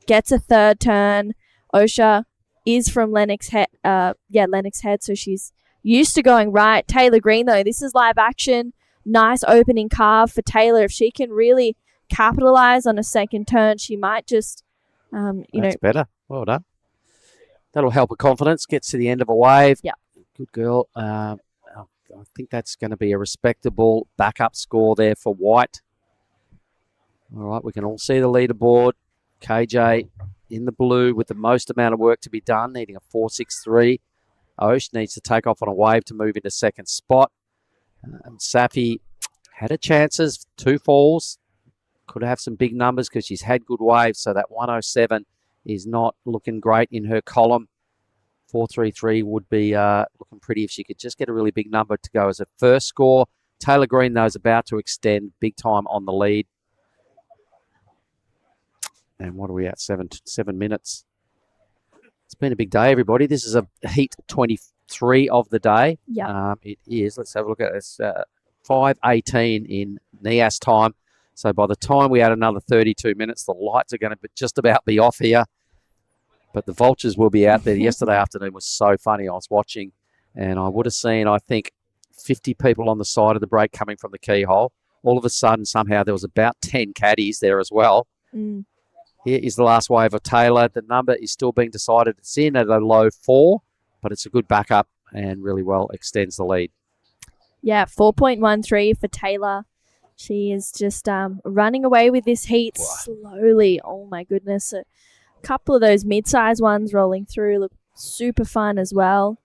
Gets a third turn. Osha is from Lennox Head. Lennox Head, so she's used to going right. Taylor Green, though, this is live action. Nice opening carve for Taylor. If she can really capitalize on a second turn, she might just, That's better. Well done. That'll help her confidence. Gets to the end of a wave. Yeah. Good girl. I think that's going to be a respectable backup score there for White. All right, we can all see the leaderboard. KJ in the blue with the most amount of work to be done, needing a 4.63. Osh needs to take off on a wave to move into second spot. Safi had her chances, 2 falls. Could have some big numbers because she's had good waves, so that 107 is not looking great in her column. 4.33 would be looking pretty if she could just get a really big number to go as a first score. Taylor Green, though, is about to extend big time on the lead. And what are we at? 7 minutes. It's been a big day, everybody. This is a heat 23 of the day. Yeah. It is. Let's have a look at it. It's 5:18 in Nias time. So by the time we add another 32 minutes, the lights are going to just about be off here. But the vultures will be out there. Yesterday afternoon was so funny. I was watching, and I would have seen, I think, 50 people on the side of the break coming from the keyhole. All of a sudden, somehow, there was about 10 caddies there as well. Mm. Here is the last wave of Taylor. The number is still being decided. It's in at a low 4, but it's a good backup and really well extends the lead. Yeah, 4.13 for Taylor. She is just running away with this heat slowly. Oh, my goodness. A couple of those mid-size ones rolling through look super fun as well.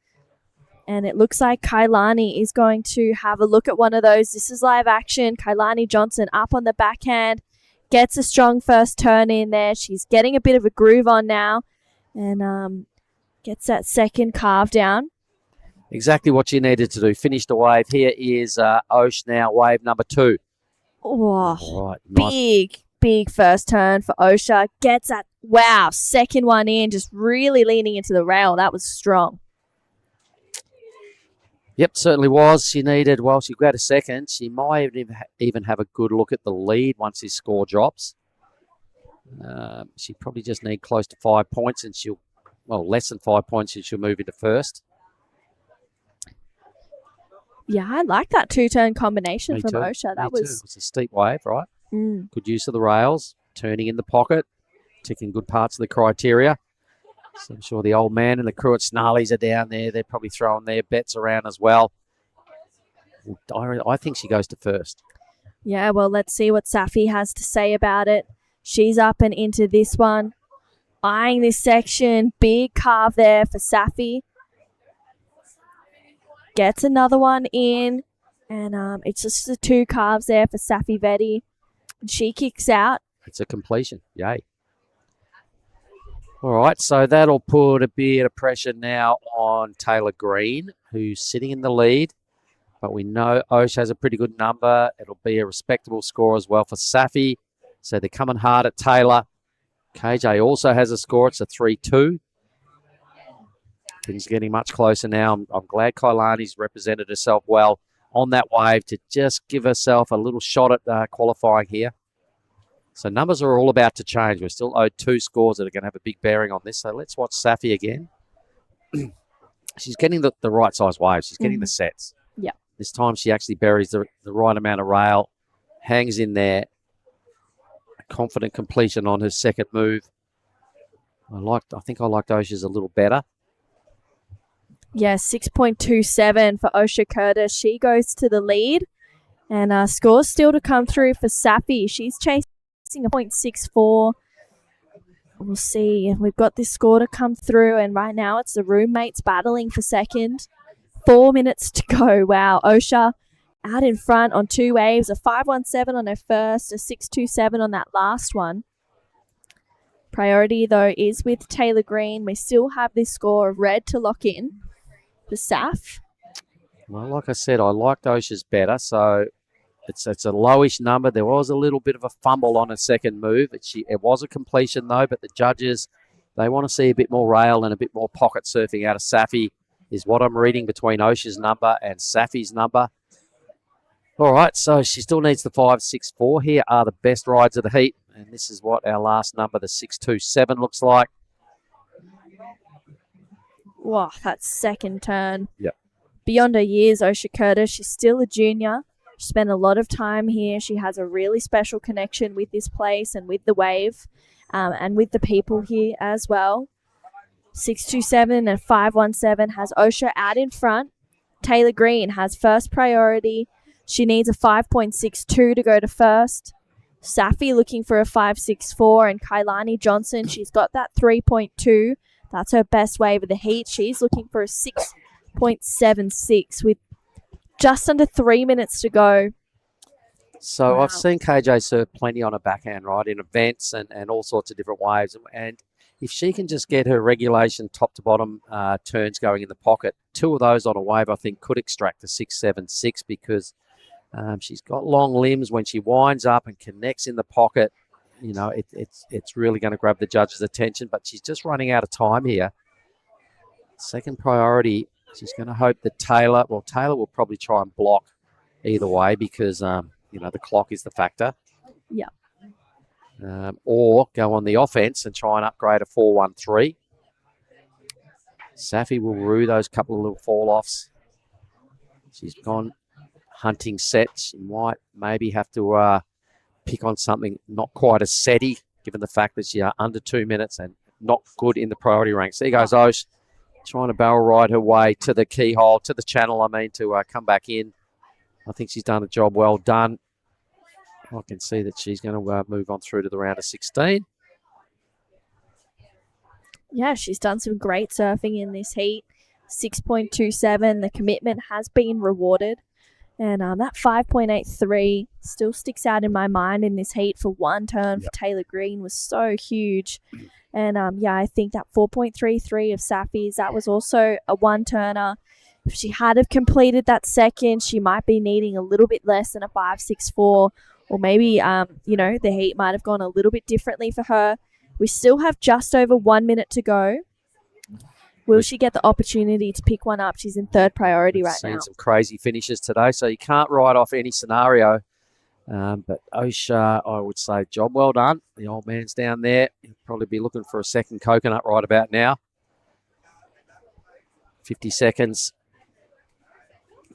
And it looks like Kailani is going to have a look at one of those. This is live action. Kailani Johnson up on the backhand. Gets a strong first turn in there. She's getting a bit of a groove on now. And gets that second carve down. Exactly what she needed to do. Finished the wave. Here is Osh now, wave number 2. Oh, right, nice. big first turn for Osha. Gets that, wow, second one in. Just really leaning into the rail. That was strong. Yep, certainly was. She needed, well, she got a second. She might even have a good look at the lead once this score drops. She probably just need close to 5 points and she'll, well, less than 5 points and she'll move into first. Yeah, I like that 2-turn combination Me from too. Osha. That Me was too. It's a steep wave, right? Mm. Good use of the rails, turning in the pocket, ticking good parts of the criteria. So I'm sure the old man and the crew at Snarlies are down there. They're probably throwing their bets around as well. I think she goes to first. Yeah, well, let's see what Safi has to say about it. She's up and into this one. Eyeing this section. Big carve there for Safi. Gets another one in. And it's just the 2 carves there for Safi Vetti. She kicks out. It's a completion. Yay. All right, so that'll put a bit of pressure now on Taylor Green, who's sitting in the lead. But we know Osh has a pretty good number. It'll be a respectable score as well for Safi. So they're coming hard at Taylor. KJ also has a score. It's a 3-2. Things are getting much closer now. I'm glad Kailani's represented herself well on that wave to just give herself a little shot at qualifying here. So numbers are all about to change. We're still owed 2 scores that are going to have a big bearing on this. So let's watch Safi again. She's getting the right size waves. She's getting the sets. Yeah. This time she actually buries the right amount of rail, hangs in there. A confident completion on her second move. I think I liked Osha's a little better. Yeah, 6.27 for Osha Curtis. She goes to the lead. And scores still to come through for Safi. She's chasing a 0.64. We'll see. We've got this score to come through, and right now it's the roommates battling for second. 4 minutes to go. Wow. Osha out in front on 2 waves. A 5.17 on her first, a 6.27 on that last one. Priority, though, is with Taylor Green. We still have this score of red to lock in for Saf. Well, like I said, I liked Osha's better, so it's a lowish number. There was a little bit of a fumble on a second move. It was a completion, though, but the judges, they want to see a bit more rail and a bit more pocket surfing out of Safi, is what I'm reading between Osha's number and Safi's number. All right, so she still needs the 5.64. Here are the best rides of the heat, and this is what our last number, the 6.27, looks like. wow, that second turn. Yep. Beyond her years, Osha Curtis, she's still a junior. She spent a lot of time here. She has a really special connection with this place and with the wave and with the people here as well. 627 and 517 has Osha out in front. Taylor Green has first priority. She needs a 5.62 to go to first. Safi looking for a 5.64, and Kailani Johnson, she's got that 3.2. That's her best wave of the heat. She's looking for a 6.76 with just under 3 minutes to go. So I've seen KJ serve plenty on a backhand, right, in events and all sorts of different waves. And if she can just get her regulation top to bottom turns going in the pocket, 2 of those on a wave, I think, could extract a 6.76 because she's got long limbs. When she winds up and connects in the pocket, you know, it's really going to grab the judge's attention. But she's just running out of time here. Second priority, she's going to hope that Taylor will probably try and block either way because, you know, the clock is the factor. Yeah. Or go on the offense and try and upgrade a 4.13. Safi will rue those couple of little fall-offs. She's gone hunting sets. She might maybe have to pick on something not quite as setty, given the fact that she are under 2 minutes and not good in the priority ranks. There goes Osh, trying to barrel ride her way to the keyhole, to the channel, to come back in. I think she's done a job well done. I can see that she's going to move on through to the round of 16. Yeah, she's done some great surfing in this heat. 6.27, the commitment has been rewarded. And that 5.83 still sticks out in my mind in this heat for one turn for Taylor Green was so huge. And yeah, I think that 4.33 of Safi's, that was also a one-turner. If she had have completed that second, she might be needing a little bit less than a 5.64. Or maybe, you know, the heat might have gone a little bit differently for her. We still have just over 1 minute to go. Will she get the opportunity to pick one up? She's in third priority right now. Seen some crazy finishes today, so you can't write off any scenario. But Osha, I would say, job well done. The old man's down there. He'll probably be looking for a second coconut right about now. 50 seconds.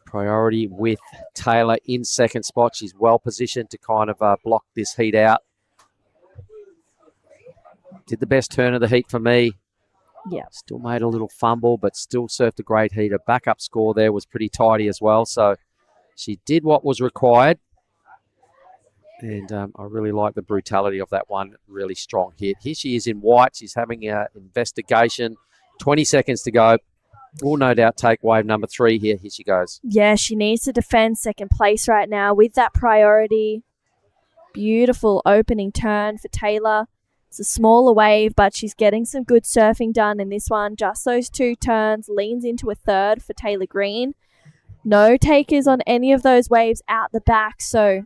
Priority with Taylor in second spot. She's well positioned to kind of block this heat out. Did the best turn of the heat for me. Yeah. Still made a little fumble, but still surfed a great heat. Her backup score there was pretty tidy as well. So she did what was required. And I really like the brutality of that one. Really strong hit. Here she is in white. She's having an investigation. 20 seconds to go. Will no doubt take wave number 3 here. Here she goes. Yeah, she needs to defend second place right now with that priority. Beautiful opening turn for Taylor. It's a smaller wave, but she's getting some good surfing done in this one. Just those 2 turns, leans into a third for Taylor Green. No takers on any of those waves out the back, so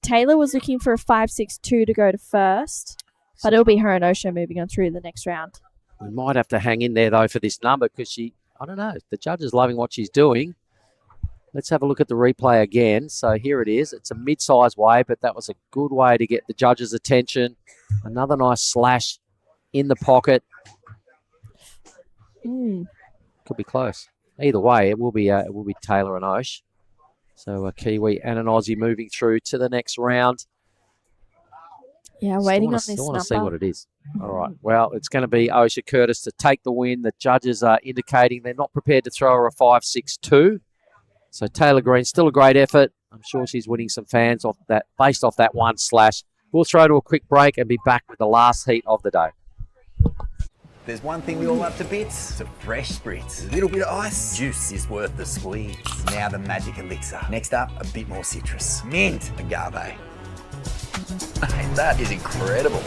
Taylor was looking for a 5.62 to go to first, but it'll be her and Osha moving on through the next round. We might have to hang in there, though, for this number because she, I don't know, the judge is loving what she's doing. Let's have a look at the replay again. So here it is. It's a mid-size wave, but that was a good way to get the judge's attention. Another nice slash in the pocket. Could be close. Either way, it will be Taylor and Osh. So a Kiwi and an Aussie moving through to the next round. Yeah, waiting on this number. I want number. to see what it is. All right. Well, it's going to be Osha Curtis to take the win. The judges are indicating they're not prepared to throw her a 5.62. So Taylor Green, still a great effort. I'm sure she's winning some fans off that, based off that one slash. We'll throw to a quick break and be back with the last heat of the day. There's one thing we all love to bits. It's a fresh spritz. A little bit of ice. Juice is worth the squeeze. Now the magic elixir. Next up, a bit more citrus. Mint. Agave. Hey, that is incredible.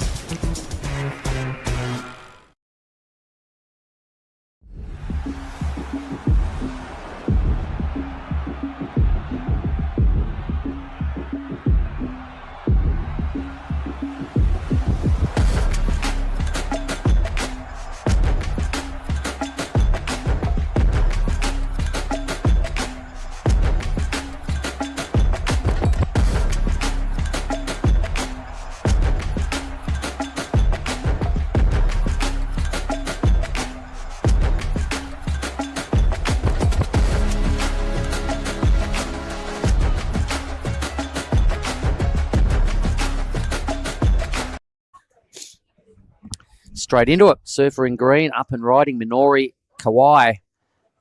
straight into it. Surfer in green, up and riding, Minori Kawai.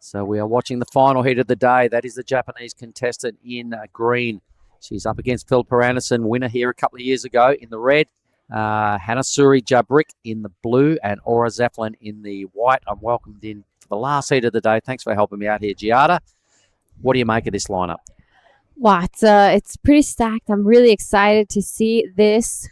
So we are watching the final heat of the day. That is the Japanese contestant in green. She's up against Philippa Anderson, winner here a couple of years ago in the red. Hanasuri Jabrik in the blue and Aura Zeppelin in the white. I'm welcomed in for the last heat of the day. Thanks for helping me out here, Giada. What do you make of this lineup? Wow, it's pretty stacked. I'm really excited to see this.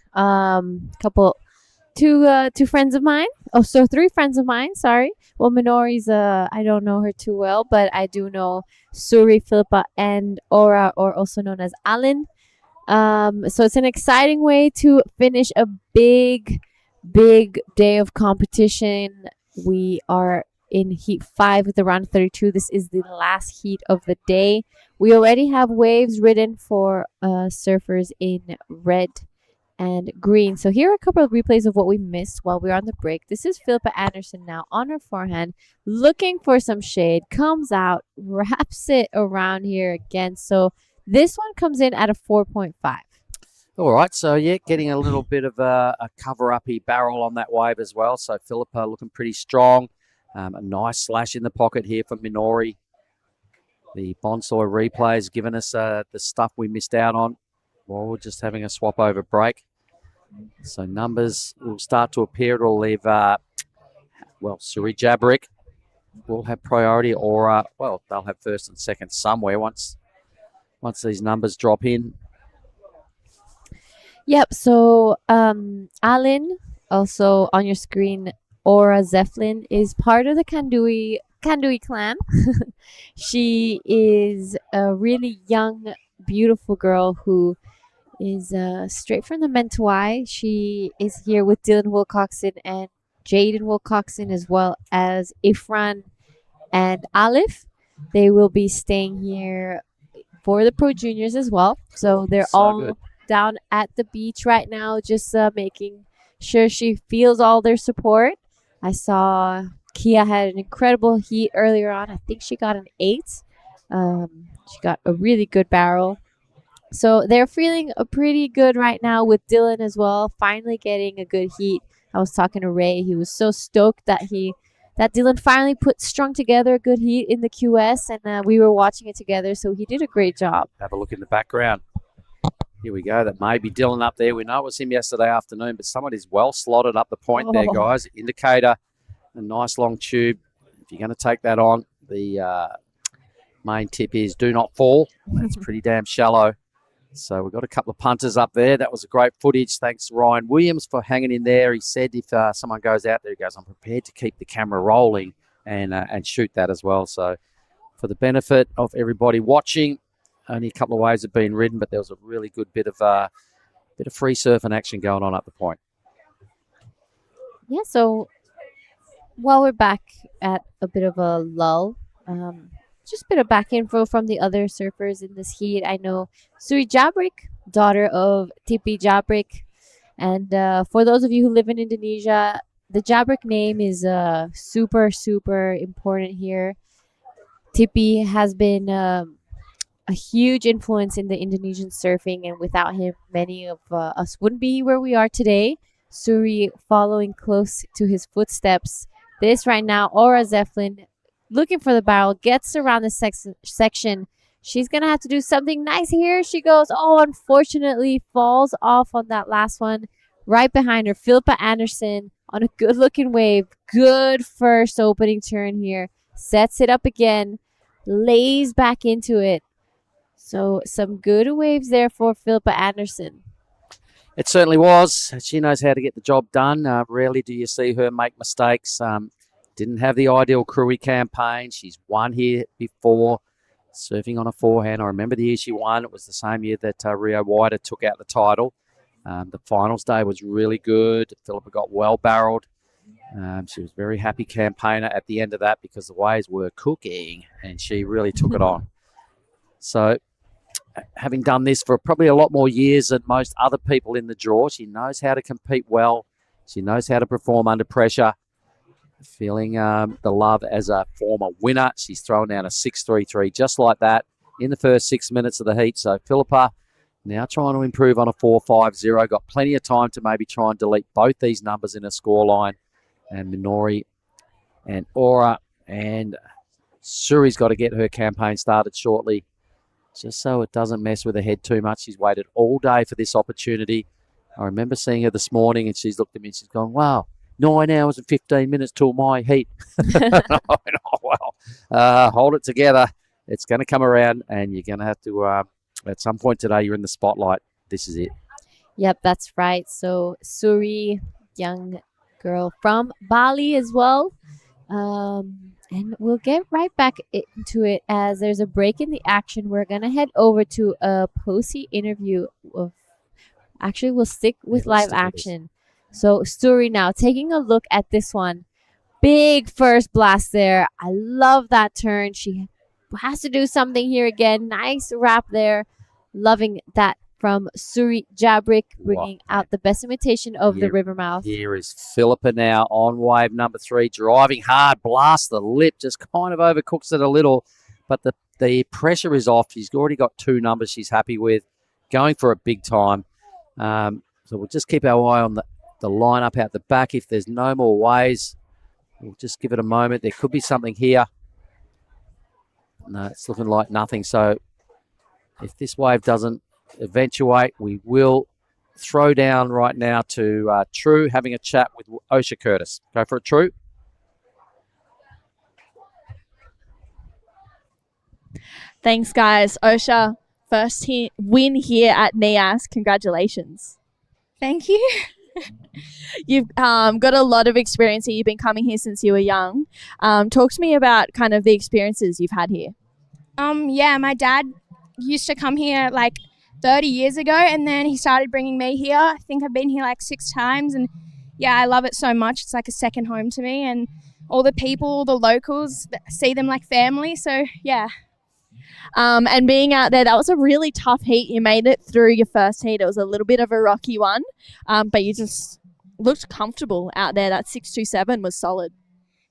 Two friends of mine. Oh, so 3 friends of mine. Sorry. Well, Minori's I don't know her too well, but I do know Suri, Philippa, and Aura, or also known as Alin. So it's an exciting way to finish a big day of competition. We are in heat 5 with the round 32. This is the last heat of the day. We already have waves written for surfers in red and green. So here are a couple of replays of what we missed while we were on the break. This is Philippa Anderson now on her forehand, looking for some shade, comes out, wraps it around here again. So this one comes in at a 4.5. All right, so yeah, getting a little bit of a cover-uppy barrel on that wave as well. So Philippa looking pretty strong. A nice slash in the pocket here for Minori. The Bonsai replay has given us the stuff we missed out on while we're just having a swap over break. So numbers will start to appear. It'll leave, Suri Jabrik will have priority, or, they'll have first and second somewhere once these numbers drop in. Yep, so Alin, also on your screen, Aura Zeppelin, is part of the Kandui clan. She is a really young, beautiful girl who is straight from the Mentawai. She is here with Dylan Wilcoxon and Jaden Wilcoxon, as well as Ifran and Alif. They will be staying here for the Pro Juniors as well. So they're all good down at the beach right now, just making sure she feels all their support. I saw Kia had an incredible heat earlier on. I think she got an 8. She got a really good barrel. So they're feeling pretty good right now with Dylan as well, finally getting a good heat. I was talking to Ray. He was so stoked that Dylan finally strung together a good heat in the QS, and we were watching it together, so he did a great job. Have a look in the background. Here we go. That may be Dylan up there. We know it was him yesterday afternoon, but someone is well slotted up the point there, guys. Indicator, a nice long tube. If you're going to take that on, the main tip is do not fall. That's pretty damn shallow. So we've got a couple of punters up there. That was a great footage. Thanks, Ryan Williams, for hanging in there. He said if someone goes out there, he goes, I'm prepared to keep the camera rolling and shoot that as well. So for the benefit of everybody watching, only a couple of waves have been ridden, but there was a really good bit of free surfing action going on up the point. Yeah, so while we're back at a bit of a lull, just a bit of back info from the other surfers in this heat. I know Suri Jabrik, daughter of Tipi Jabrik. And for those of you who live in Indonesia, the Jabrik name is super, super important here. Tipi has been a huge influence in the Indonesian surfing, and without him, many of us wouldn't be where we are today. Suri following close to his footsteps. This right now, Aura Zeppelin, looking for the barrel, gets around the section. She's going to have to do something nice here. She goes, unfortunately, falls off on that last one. Right behind her, Philippa Anderson on a good-looking wave. Good first opening turn here. Sets it up again. Lays back into it. So some good waves there for Philippa Anderson. It certainly was. She knows how to get the job done. Rarely do you see her make mistakes. Didn't have the ideal crewy campaign. She's won here before, surfing on a forehand. I remember the year she won. It was the same year that Rio Wider took out the title. The finals day was really good. Philippa got well barreled. She was a very happy campaigner at the end of that because the waves were cooking and she really took it on. So having done this for probably a lot more years than most other people in the draw, she knows how to compete well. She knows how to perform under pressure. Feeling the love as a former winner. She's thrown down a 6.33 just like that in the first 6 minutes of the heat. So Philippa now trying to improve on a 4.50. Got plenty of time to maybe try and delete both these numbers in a scoreline. and Minori and Aura. And Suri's got to get her campaign started shortly, just so it doesn't mess with her head too much. She's waited all day for this opportunity. I remember seeing her this morning, and she's looked at me and she's gone, wow, 9 hours and 15 minutes till my heat. Oh, well, hold it together. It's going to come around, and you're going to have to, at some point today, you're in the spotlight. This is it. Yep, that's right. So Suri, young girl from Bali as well. And we'll get right back into it as there's a break in the action. We're going to head over to a Posey interview of, actually we'll stick with live action. So Suri now taking a look at this one. Big first blast there. I love that turn. She has to do something here again. Nice wrap there. Loving that from Suri Jabrick, bringing out the best imitation of the river mouth. Here is Philippa now on wave number 3, driving hard, blast the lip, just kind of overcooks it a little, but the pressure is off. She's already got 2 numbers she's happy with, going for a big time. So we'll just keep our eye on the lineup out the back. If there's no more waves, we'll just give it a moment. There could be something here. No, it's looking like nothing. So if this wave doesn't eventuate, we will throw down right now to True, having a chat with Osha Curtis. Go for it, True. Thanks, guys. Osha, first win here at Nias. Congratulations. Thank you. You've got a lot of experience here. You've been coming here since you were young. Talk to me about kind of the experiences you've had here. Yeah, my dad used to come here like 30 years ago, and then he started bringing me here. I think I've been here like 6 times, and yeah, I love it so much. It's like a second home to me, and all the people, the locals, see them like family. So yeah. And being out there, that was a really tough heat. You made it through your first heat. It was a little bit of a rocky one, but you just looked comfortable out there. That 627 was solid.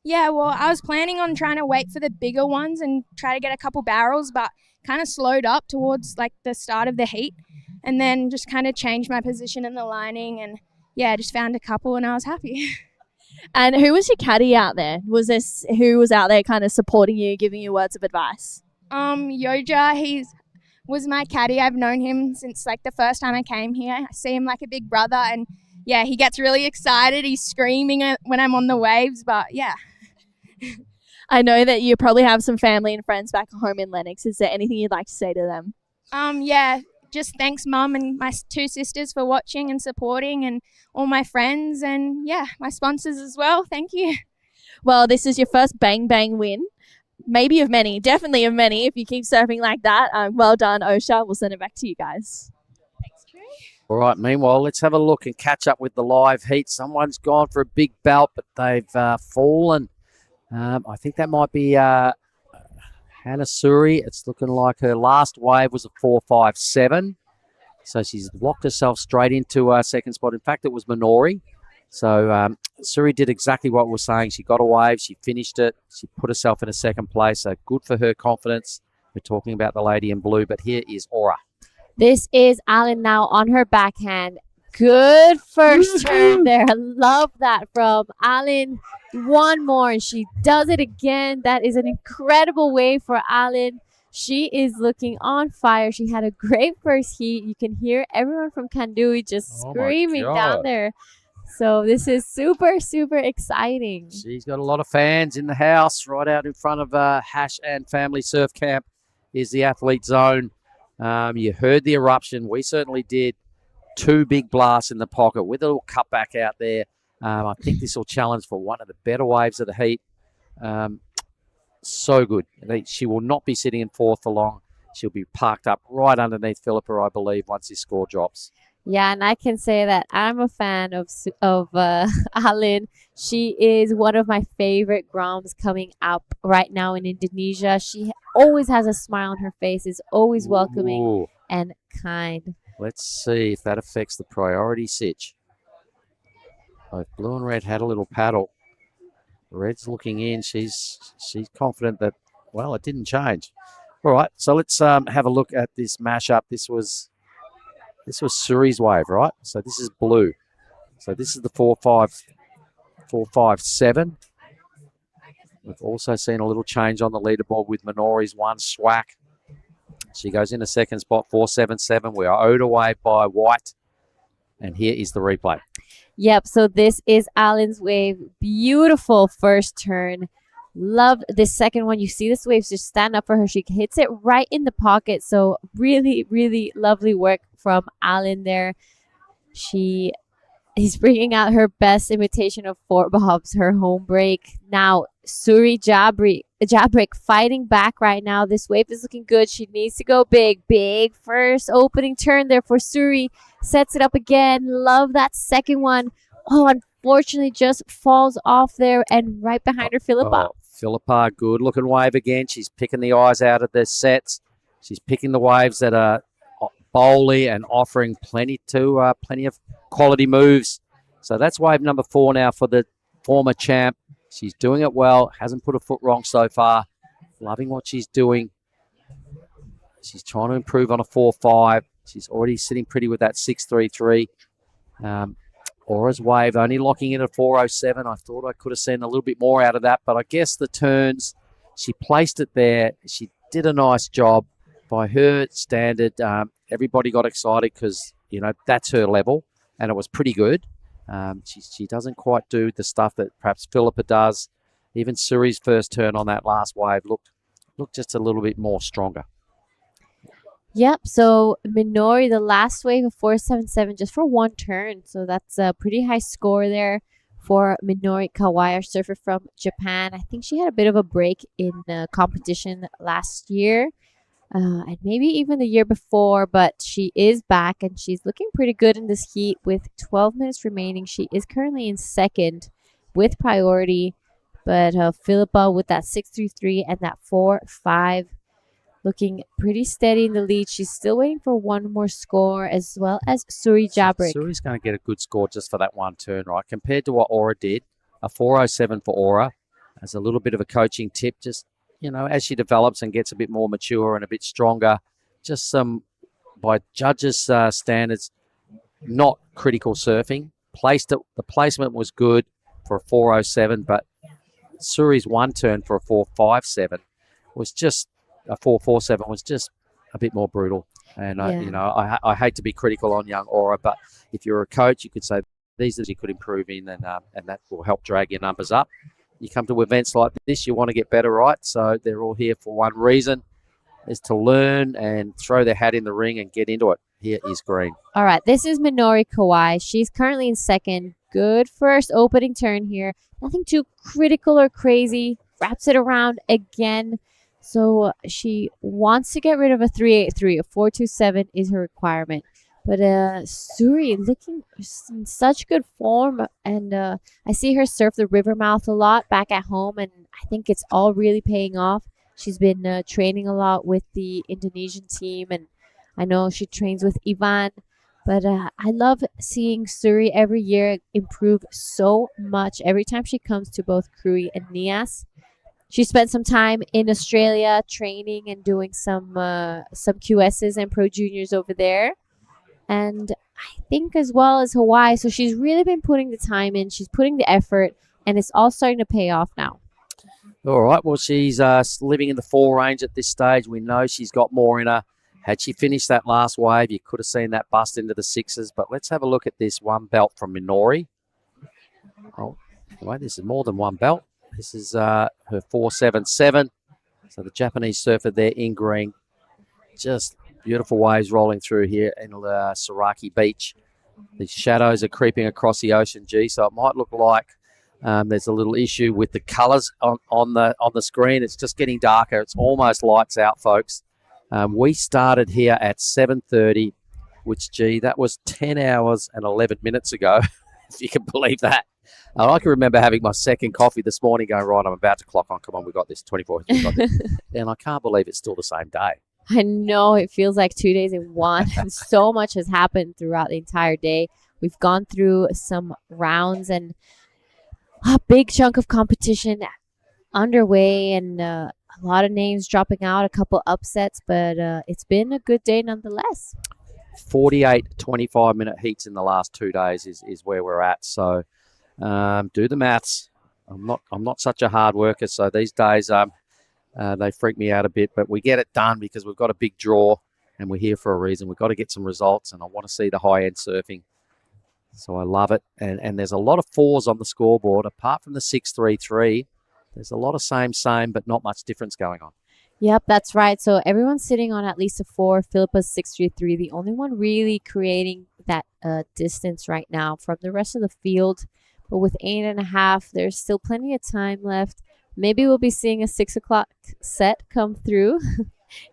Yeah, well, I was planning on trying to wait for the bigger ones and try to get a couple barrels, but kind of slowed up towards like the start of the heat, and then just kind of changed my position in the lining, and yeah, just found a couple and I was happy. And who was your caddy out there? Who was out there kind of supporting you, giving you words of advice? Yoja, he was my caddy. I've known him since like the first time I came here. I see him like a big brother, and yeah, he gets really excited. He's screaming when I'm on the waves, but yeah. I know that you probably have some family and friends back home in Lennox. Is there anything you'd like to say to them? Yeah, just thanks Mum and my 2 sisters for watching and supporting, and all my friends, and yeah, my sponsors as well. Thank you. Well, this is your first Bang Bang win. Maybe of many, definitely of many if you keep surfing like that. Well done, Osha. We'll send it back to you guys. Thanks, Trey. All right, meanwhile, let's have a look and catch up with the live heat. Someone's gone for a big belt, but they've fallen. I think that might be Hannah Suri. It's looking like her last wave was a 4.57. So she's locked herself straight into her second spot. In fact, it was Minori. So Suri did exactly what we were saying. She got a wave. She finished it. She put herself in a second place. So good for her confidence. We're talking about the lady in blue, but here is Aura. This is Alan now on her backhand. Good first turn there. I love that from Alan. One more, and she does it again. That is an incredible wave for Alan. She is looking on fire. She had a great first heat. You can hear everyone from Kandui just screaming down there. So this is super, super exciting. She's got a lot of fans in the house right out in front of Hash and Family Surf Camp is the athlete zone. You heard the eruption. We certainly did. 2 big blasts in the pocket with a little cutback out there. I think this will challenge for one of the better waves of the heat. So good. She will not be sitting in 4th for long. She'll be parked up right underneath Philippa, I believe, once this score drops. Yeah, and I can say that I'm a fan of Alan. She is one of my favorite groms coming up right now in Indonesia. She always has a smile on her face, is always welcoming and kind. Let's see if that affects the priority sitch. Both blue and red had a little paddle. Red's looking in. She's confident that, well, it didn't change. All right, so let's have a look at this mashup. This was Suri's wave, right? So this is blue. So this is the 4.53 4.57. We've also seen a little change on the leaderboard with Minori's one swack. She goes into second spot, 4.77. We are owed away by White. And here is the replay. Yep, so this is Allen's wave. Beautiful first turn. Love this second one. You see this wave just stand up for her. She hits it right in the pocket. So really, really lovely work from Allen there. She is bringing out her best imitation of four bobs, her home break. Now, Suri Jabrik fighting back right now. This wave is looking good. She needs to go big. Big first opening turn there for Suri. Sets it up again. Love that second one. Oh, unfortunately just falls off there and right behind her, Philippa. Philippa, good looking wave again. She's picking the eyes out of the sets. She's picking the waves that are bowly and offering plenty of quality moves. So that's wave number 4 now for the former champ. She's doing it well. Hasn't put a foot wrong so far. Loving what she's doing. She's trying to improve on a 4.5. She's already sitting pretty with that 6.33. Aura's wave only locking in at 4.07. I thought I could have seen a little bit more out of that, but I guess the turns, she placed it there. She did a nice job. By her standard, everybody got excited because, that's her level, and it was pretty good. She doesn't quite do the stuff that perhaps Philippa does. Even Suri's first turn on that last wave looked just a little bit more stronger. Yep, so Minori, the last wave of 4.77 just for one turn. So that's a pretty high score there for Minori Kawai, our surfer from Japan. I think she had a bit of a break in the competition last year. And maybe even the year before, but she is back and she's looking pretty good in this heat with 12 minutes remaining. She is currently in second with priority, but Philippa with that 6.33 and that 4.5 looking pretty steady in the lead. She's still waiting for one more score, as well as Suri Jabrik. Suri's going to get a good score just for that one turn, right? Compared to what Aura did, a 4.07 for Aura as a little bit of a coaching tip, just as she develops and gets a bit more mature and a bit stronger, just some, by judges' standards, not critical surfing. The placement was good for a 4.07, but Suri's one turn for a 4.57 was just, a 4.47 was just a bit more brutal. And, I hate to be critical on young Aura, but if you're a coach, you could say these are you could improve in, and that will help drag your numbers up. You come to events like this, you want to get better, right? So they're all here for one reason, is to learn and throw their hat in the ring and get into it. Here is green. All right, this is Minori Kawai. She's currently in second. Good first opening turn here. Nothing too critical or crazy. Wraps it around again. So she wants to get rid of a 3.83. A 4.27 is her requirement. But Suri looking in such good form, and I see her surf the river mouth a lot back at home, and I think it's all really paying off. She's been training a lot with the Indonesian team, and I know she trains with Ivan. But I love seeing Suri every year improve so much every time she comes to both Krui and Nias. She spent some time in Australia training and doing some QSs and Pro Juniors over there. And I think as well as Hawaii. So she's really been putting the time in. She's putting the effort, and it's all starting to pay off now. All right. Well, she's living in the 4 range at this stage. We know she's got more in her. Had she finished that last wave, you could have seen that bust into the 6s. But let's have a look at this one belt from Minori. Oh, anyway, this is more than one belt. This is her 4.77. So the Japanese surfer there in green. Just beautiful waves rolling through here in Saraki Beach. The shadows are creeping across the ocean, so it might look like there's a little issue with the colours on the screen. It's just getting darker. It's almost lights out, folks. We started here at 7:30, which, that was 10 hours and 11 minutes ago, if you can believe that. I can remember having my second coffee this morning going, right, I'm about to clock on. Come on, we got this, 24 we got this. And I can't believe it's still the same day. I know, it feels like 2 days in one. And so much has happened throughout the entire day. We've gone through some rounds and a big chunk of competition underway, and a lot of names dropping out, a couple upsets, but it's been a good day nonetheless. 48 25-minute heats in the last 2 days is where we're at. So Do the maths. I'm not such a hard worker, so these days they freak me out a bit. But we get it done because we've got a big draw, and we're here for a reason. We've got to get some results, and I want to see the high-end surfing. So I love it. And there's a lot of 4s on the scoreboard. Apart from the 633, there's a lot of same, but not much difference going on. Yep, that's right. So everyone's sitting on at least a 4. Philippa's 633, the only one really creating that distance right now from the rest of the field. But with 8.5, there's still plenty of time left. Maybe we'll be seeing a 6 o'clock set come through.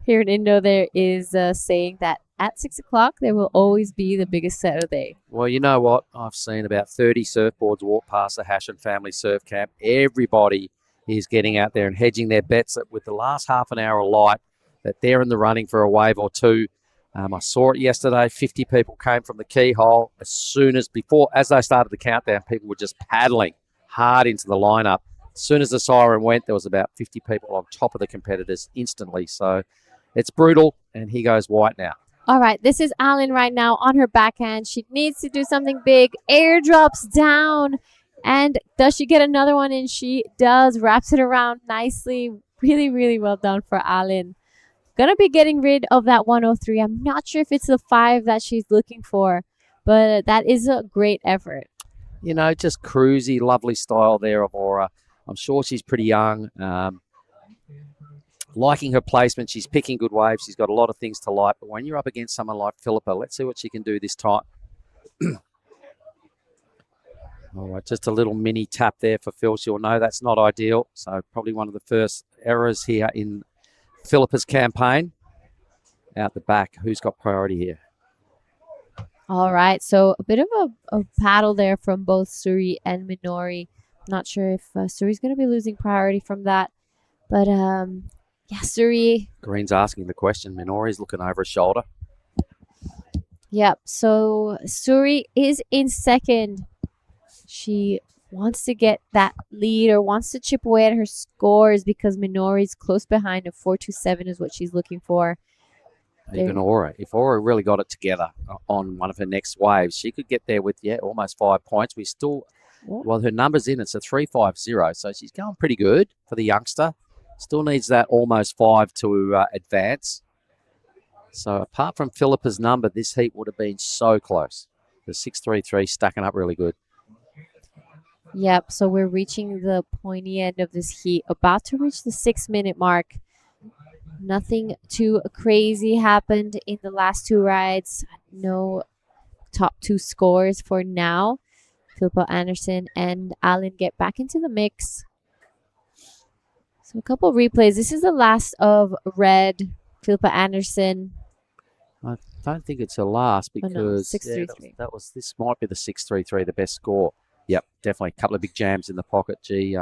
Here in Indo, there is a saying that at 6 o'clock, there will always be the biggest set of the day. Well, you know what? I've seen about 30 surfboards walk past the Hashan family surf camp. Everybody is getting out there and hedging their bets that with the last half an hour of light, that they're in the running for a wave or two. I saw it yesterday. 50 people came from the keyhole. As they started the countdown, people were just paddling hard into the lineup. As soon as the siren went, there was about 50 people on top of the competitors instantly. So it's brutal, and he goes white now. All right, this is Alan right now on her backhand. She needs to do something big. Air drops down. And does she get another one in? She does. Wraps it around nicely. Really, really well done for Alan. Gonna be getting rid of that 103. I'm not sure if it's the 5 that she's looking for, but that is a great effort. You know, just cruisy, lovely style there of Aura. I'm sure she's pretty young. Liking her placement. She's picking good waves. She's got a lot of things to like. But when you're up against someone like Philippa, let's see what she can do this time. All right, just a little mini tap there for Phil. She'll know that's not ideal. So probably one of the first errors here in Philippa's campaign. Out the back, who's got priority here? All right, so a bit of a paddle there from both Suri and Minori. Not sure if Suri's going to be losing priority from that. But, yeah, Suri. Green's asking the question. Minori's looking over his shoulder. Yep, so Suri is in second. She wants to get that lead or wants to chip away at her scores because Minori's close behind. A 4.27 is what she's looking for. Even Aura. If Aura really got it together on one of her next waves, she could get there with, almost 5 points. Well, her number's in. It's a 3.50, so she's going pretty good for the youngster. Still needs that almost 5 to advance. So apart from Philippa's number, this heat would have been so close. The 6.33 stacking up really good. Yep, so we're reaching the pointy end of this heat. About to reach the 6-minute mark. Nothing too crazy happened in the last 2 rides. No top 2 scores for now. Philippa Anderson and Alan get back into the mix. So a couple replays. This is the last of red. Philippa Anderson. I don't think it's her last because no, 6.33. This might be the 6.33, the best score. Yep, definitely a couple of big jams in the pocket. Gee,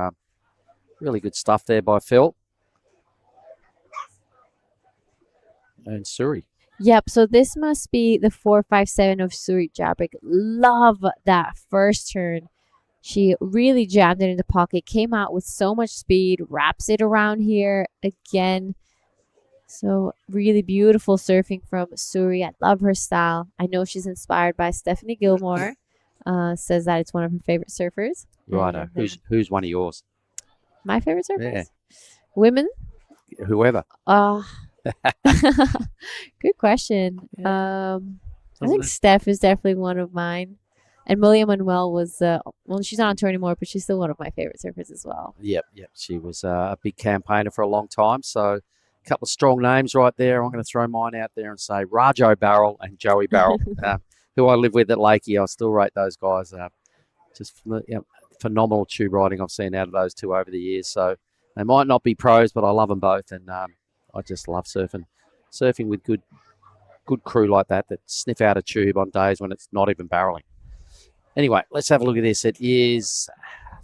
really good stuff there by Phil. And Suri. Yep, so this must be the 4.57 of Suri Jabrick. Love that first turn. She really jammed it in the pocket, came out with so much speed, wraps it around here again. So really beautiful surfing from Suri. I love her style. I know she's inspired by Stephanie Gilmore. Says that it's one of her favorite surfers. Righto. Who's one of yours? My favorite surfers? Yeah. Women? Whoever. Good question. I think Steph is definitely one of mine. And Malia Manuel was, she's not on tour anymore, but she's still one of my favorite surfers as well. Yep. She was a big campaigner for a long time. So a couple of strong names right there. I'm going to throw mine out there and say Rajo Barrel and Joey Barrel, who I live with at Lakey. I still rate those guys. Just phenomenal tube riding I've seen out of those two over the years. So they might not be pros, but I love them both. And I just love surfing with good crew like that sniff out a tube on days when it's not even barreling. Anyway, let's have a look at this. It is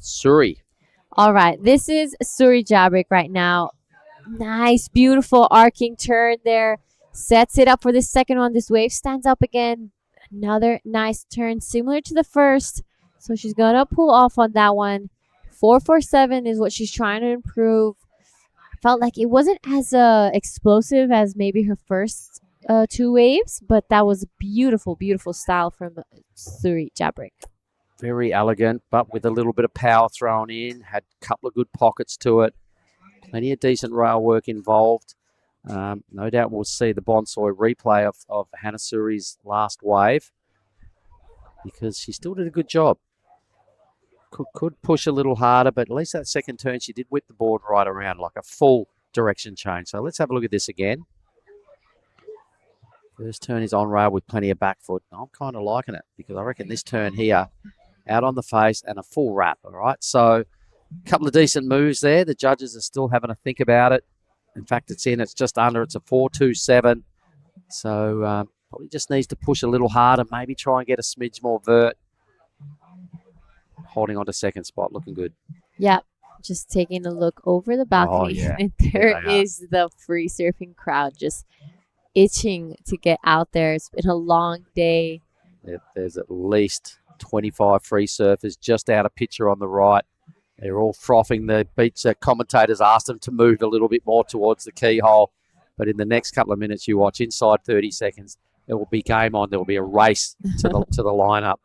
Suri. All right, this is Suri Jabrick right now. Nice, beautiful arcing turn there. Sets it up for the second one. This wave stands up again. Another nice turn, similar to the first. So she's going to pull off on that one. 4.47 is what she's trying to improve. Felt like it wasn't as explosive as maybe her first 2 waves, but that was beautiful, beautiful style from Suri Jabrick. Very elegant, but with a little bit of power thrown in. Had a couple of good pockets to it. Plenty of decent rail work involved. No doubt we'll see the Bonsai replay of Hannah Suri's last wave because she still did a good job. Could push a little harder, but at least that second turn she did whip the board right around like a full direction change. So let's have a look at this again. First turn is on rail with plenty of back foot. I'm kind of liking it because I reckon this turn here, out on the face and a full wrap, all right? So a couple of decent moves there. The judges are still having to think about it. In fact, it's just under. It's a 4.27. So probably just needs to push a little harder, maybe try and get a smidge more vert. Holding on to second spot, looking good. Yep. Just taking a look over the balcony. yeah. And there is the free surfing crowd just itching to get out there. It's been a long day. There's at least 25 free surfers just out of picture on the right. They're all frothing. The beach commentators asked them to move a little bit more towards the keyhole. But in the next couple of minutes you watch, inside 30 seconds, there will be game on. There will be a race to the lineup.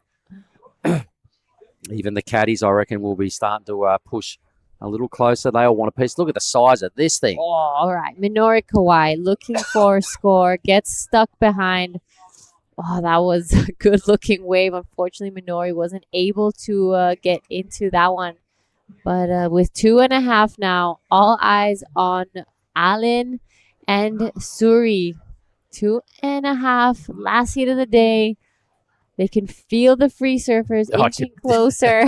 Even the caddies, I reckon, will be starting to push a little closer. They all want a piece. Look at the size of this thing. Oh, all right. Minori Kawai looking for a score, gets stuck behind. Oh, that was a good-looking wave. Unfortunately, Minori wasn't able to get into that one. But with 2.5 now, all eyes on Allen and Suri. 2.5, last heat of the day. They can feel the free surfers inching closer.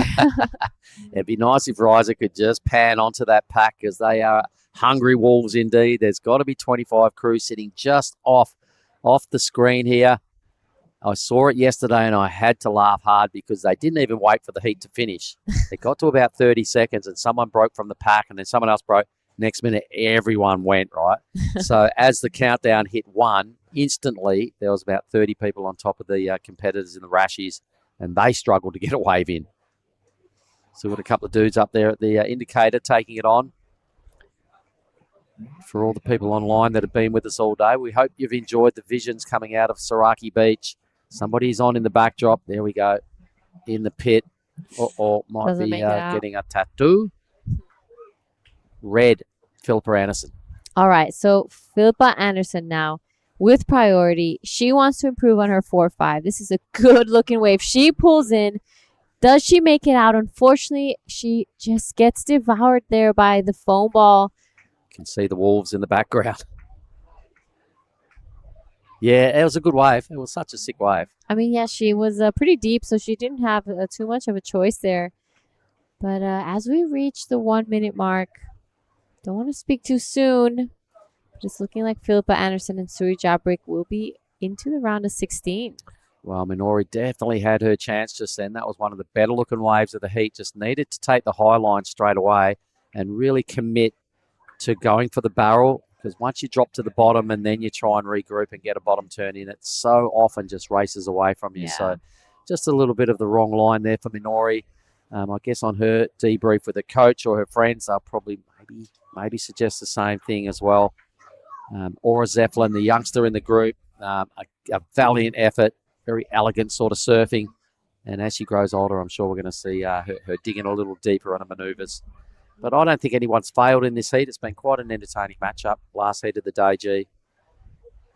It'd be nice if Riser could just pan onto that pack because they are hungry wolves indeed. There's got to be 25 crews sitting just off the screen here. I saw it yesterday and I had to laugh hard because they didn't even wait for the heat to finish. They got to about 30 seconds and someone broke from the pack and then someone else broke. Next minute, everyone went, right? So as the countdown hit 1, instantly there was about 30 people on top of the competitors in the rashies and they struggled to get a wave in. So we've got a couple of dudes up there at the indicator taking it on. For all the people online that have been with us all day, we hope you've enjoyed the visions coming out of Saraki Beach. Somebody's on in the backdrop. There we go. In the pit. Or might Doesn't be make it out. getting a tattoo. Red, Philippa Anderson. All right, so Philippa Anderson now with priority. She wants to improve on her 4.5. This is a good-looking wave. She pulls in. Does she make it out? Unfortunately, she just gets devoured there by the foam ball. You can see the wolves in the background. Yeah, it was a good wave. It was such a sick wave. I mean, yeah, she was pretty deep, so she didn't have too much of a choice there. But as we reach the 1 minute mark, don't want to speak too soon. But it's looking like Philippa Anderson and Suri Jabrik will be into the round of 16. Well, Minori definitely had her chance just then. That was one of the better looking waves of the heat. Just needed to take the high line straight away and really commit to going for the barrel. Because once you drop to the bottom and then you try and regroup and get a bottom turn in, it so often just races away from you. Yeah. So just a little bit of the wrong line there for Minori. I guess on her debrief with a coach or her friends, they'll probably maybe suggest the same thing as well. Aura Zeppelin, the youngster in the group, a valiant effort, very elegant sort of surfing. And as she grows older, I'm sure we're going to see her digging a little deeper on her manoeuvres. But I don't think anyone's failed in this heat. It's been quite an entertaining matchup. Last heat of the day, G.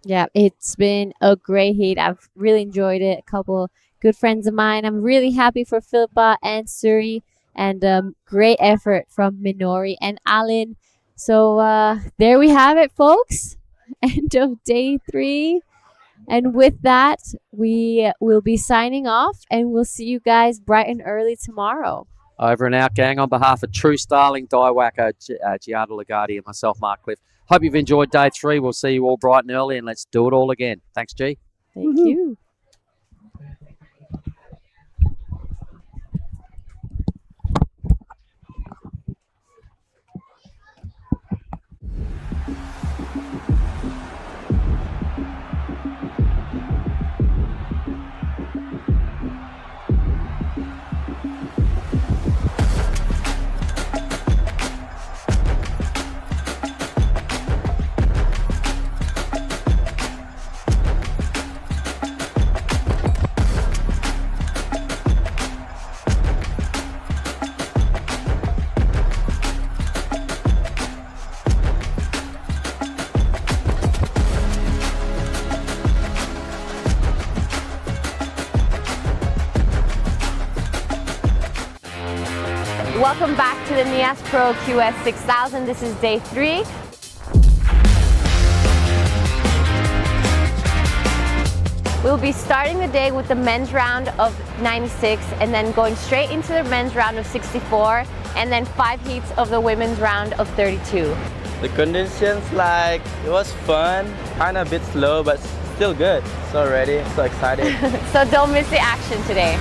Yeah, it's been a great heat. I've really enjoyed it. A couple good friends of mine. I'm really happy for Philippa and Suri. And great effort from Minori and Allen. So there we have it, folks. End of day 3. And with that, we will be signing off. And we'll see you guys bright and early tomorrow. Over and out, gang. On behalf of True Starling, Di Wacko, Giada Lagardi, and myself, Mark Cliff. Hope you've enjoyed day 3. We'll see you all bright and early, and let's do it all again. Thanks, G. Thank you. Welcome back to the Nias Pro QS 6000. This is day 3. We'll be starting the day with the men's round of 96 and then going straight into the men's round of 64 and then 5 heats of the women's round of 32. The conditions, it was fun, kind of a bit slow, but still good. So ready, so excited. So don't miss the action today.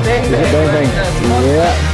Bang, bang. Yeah.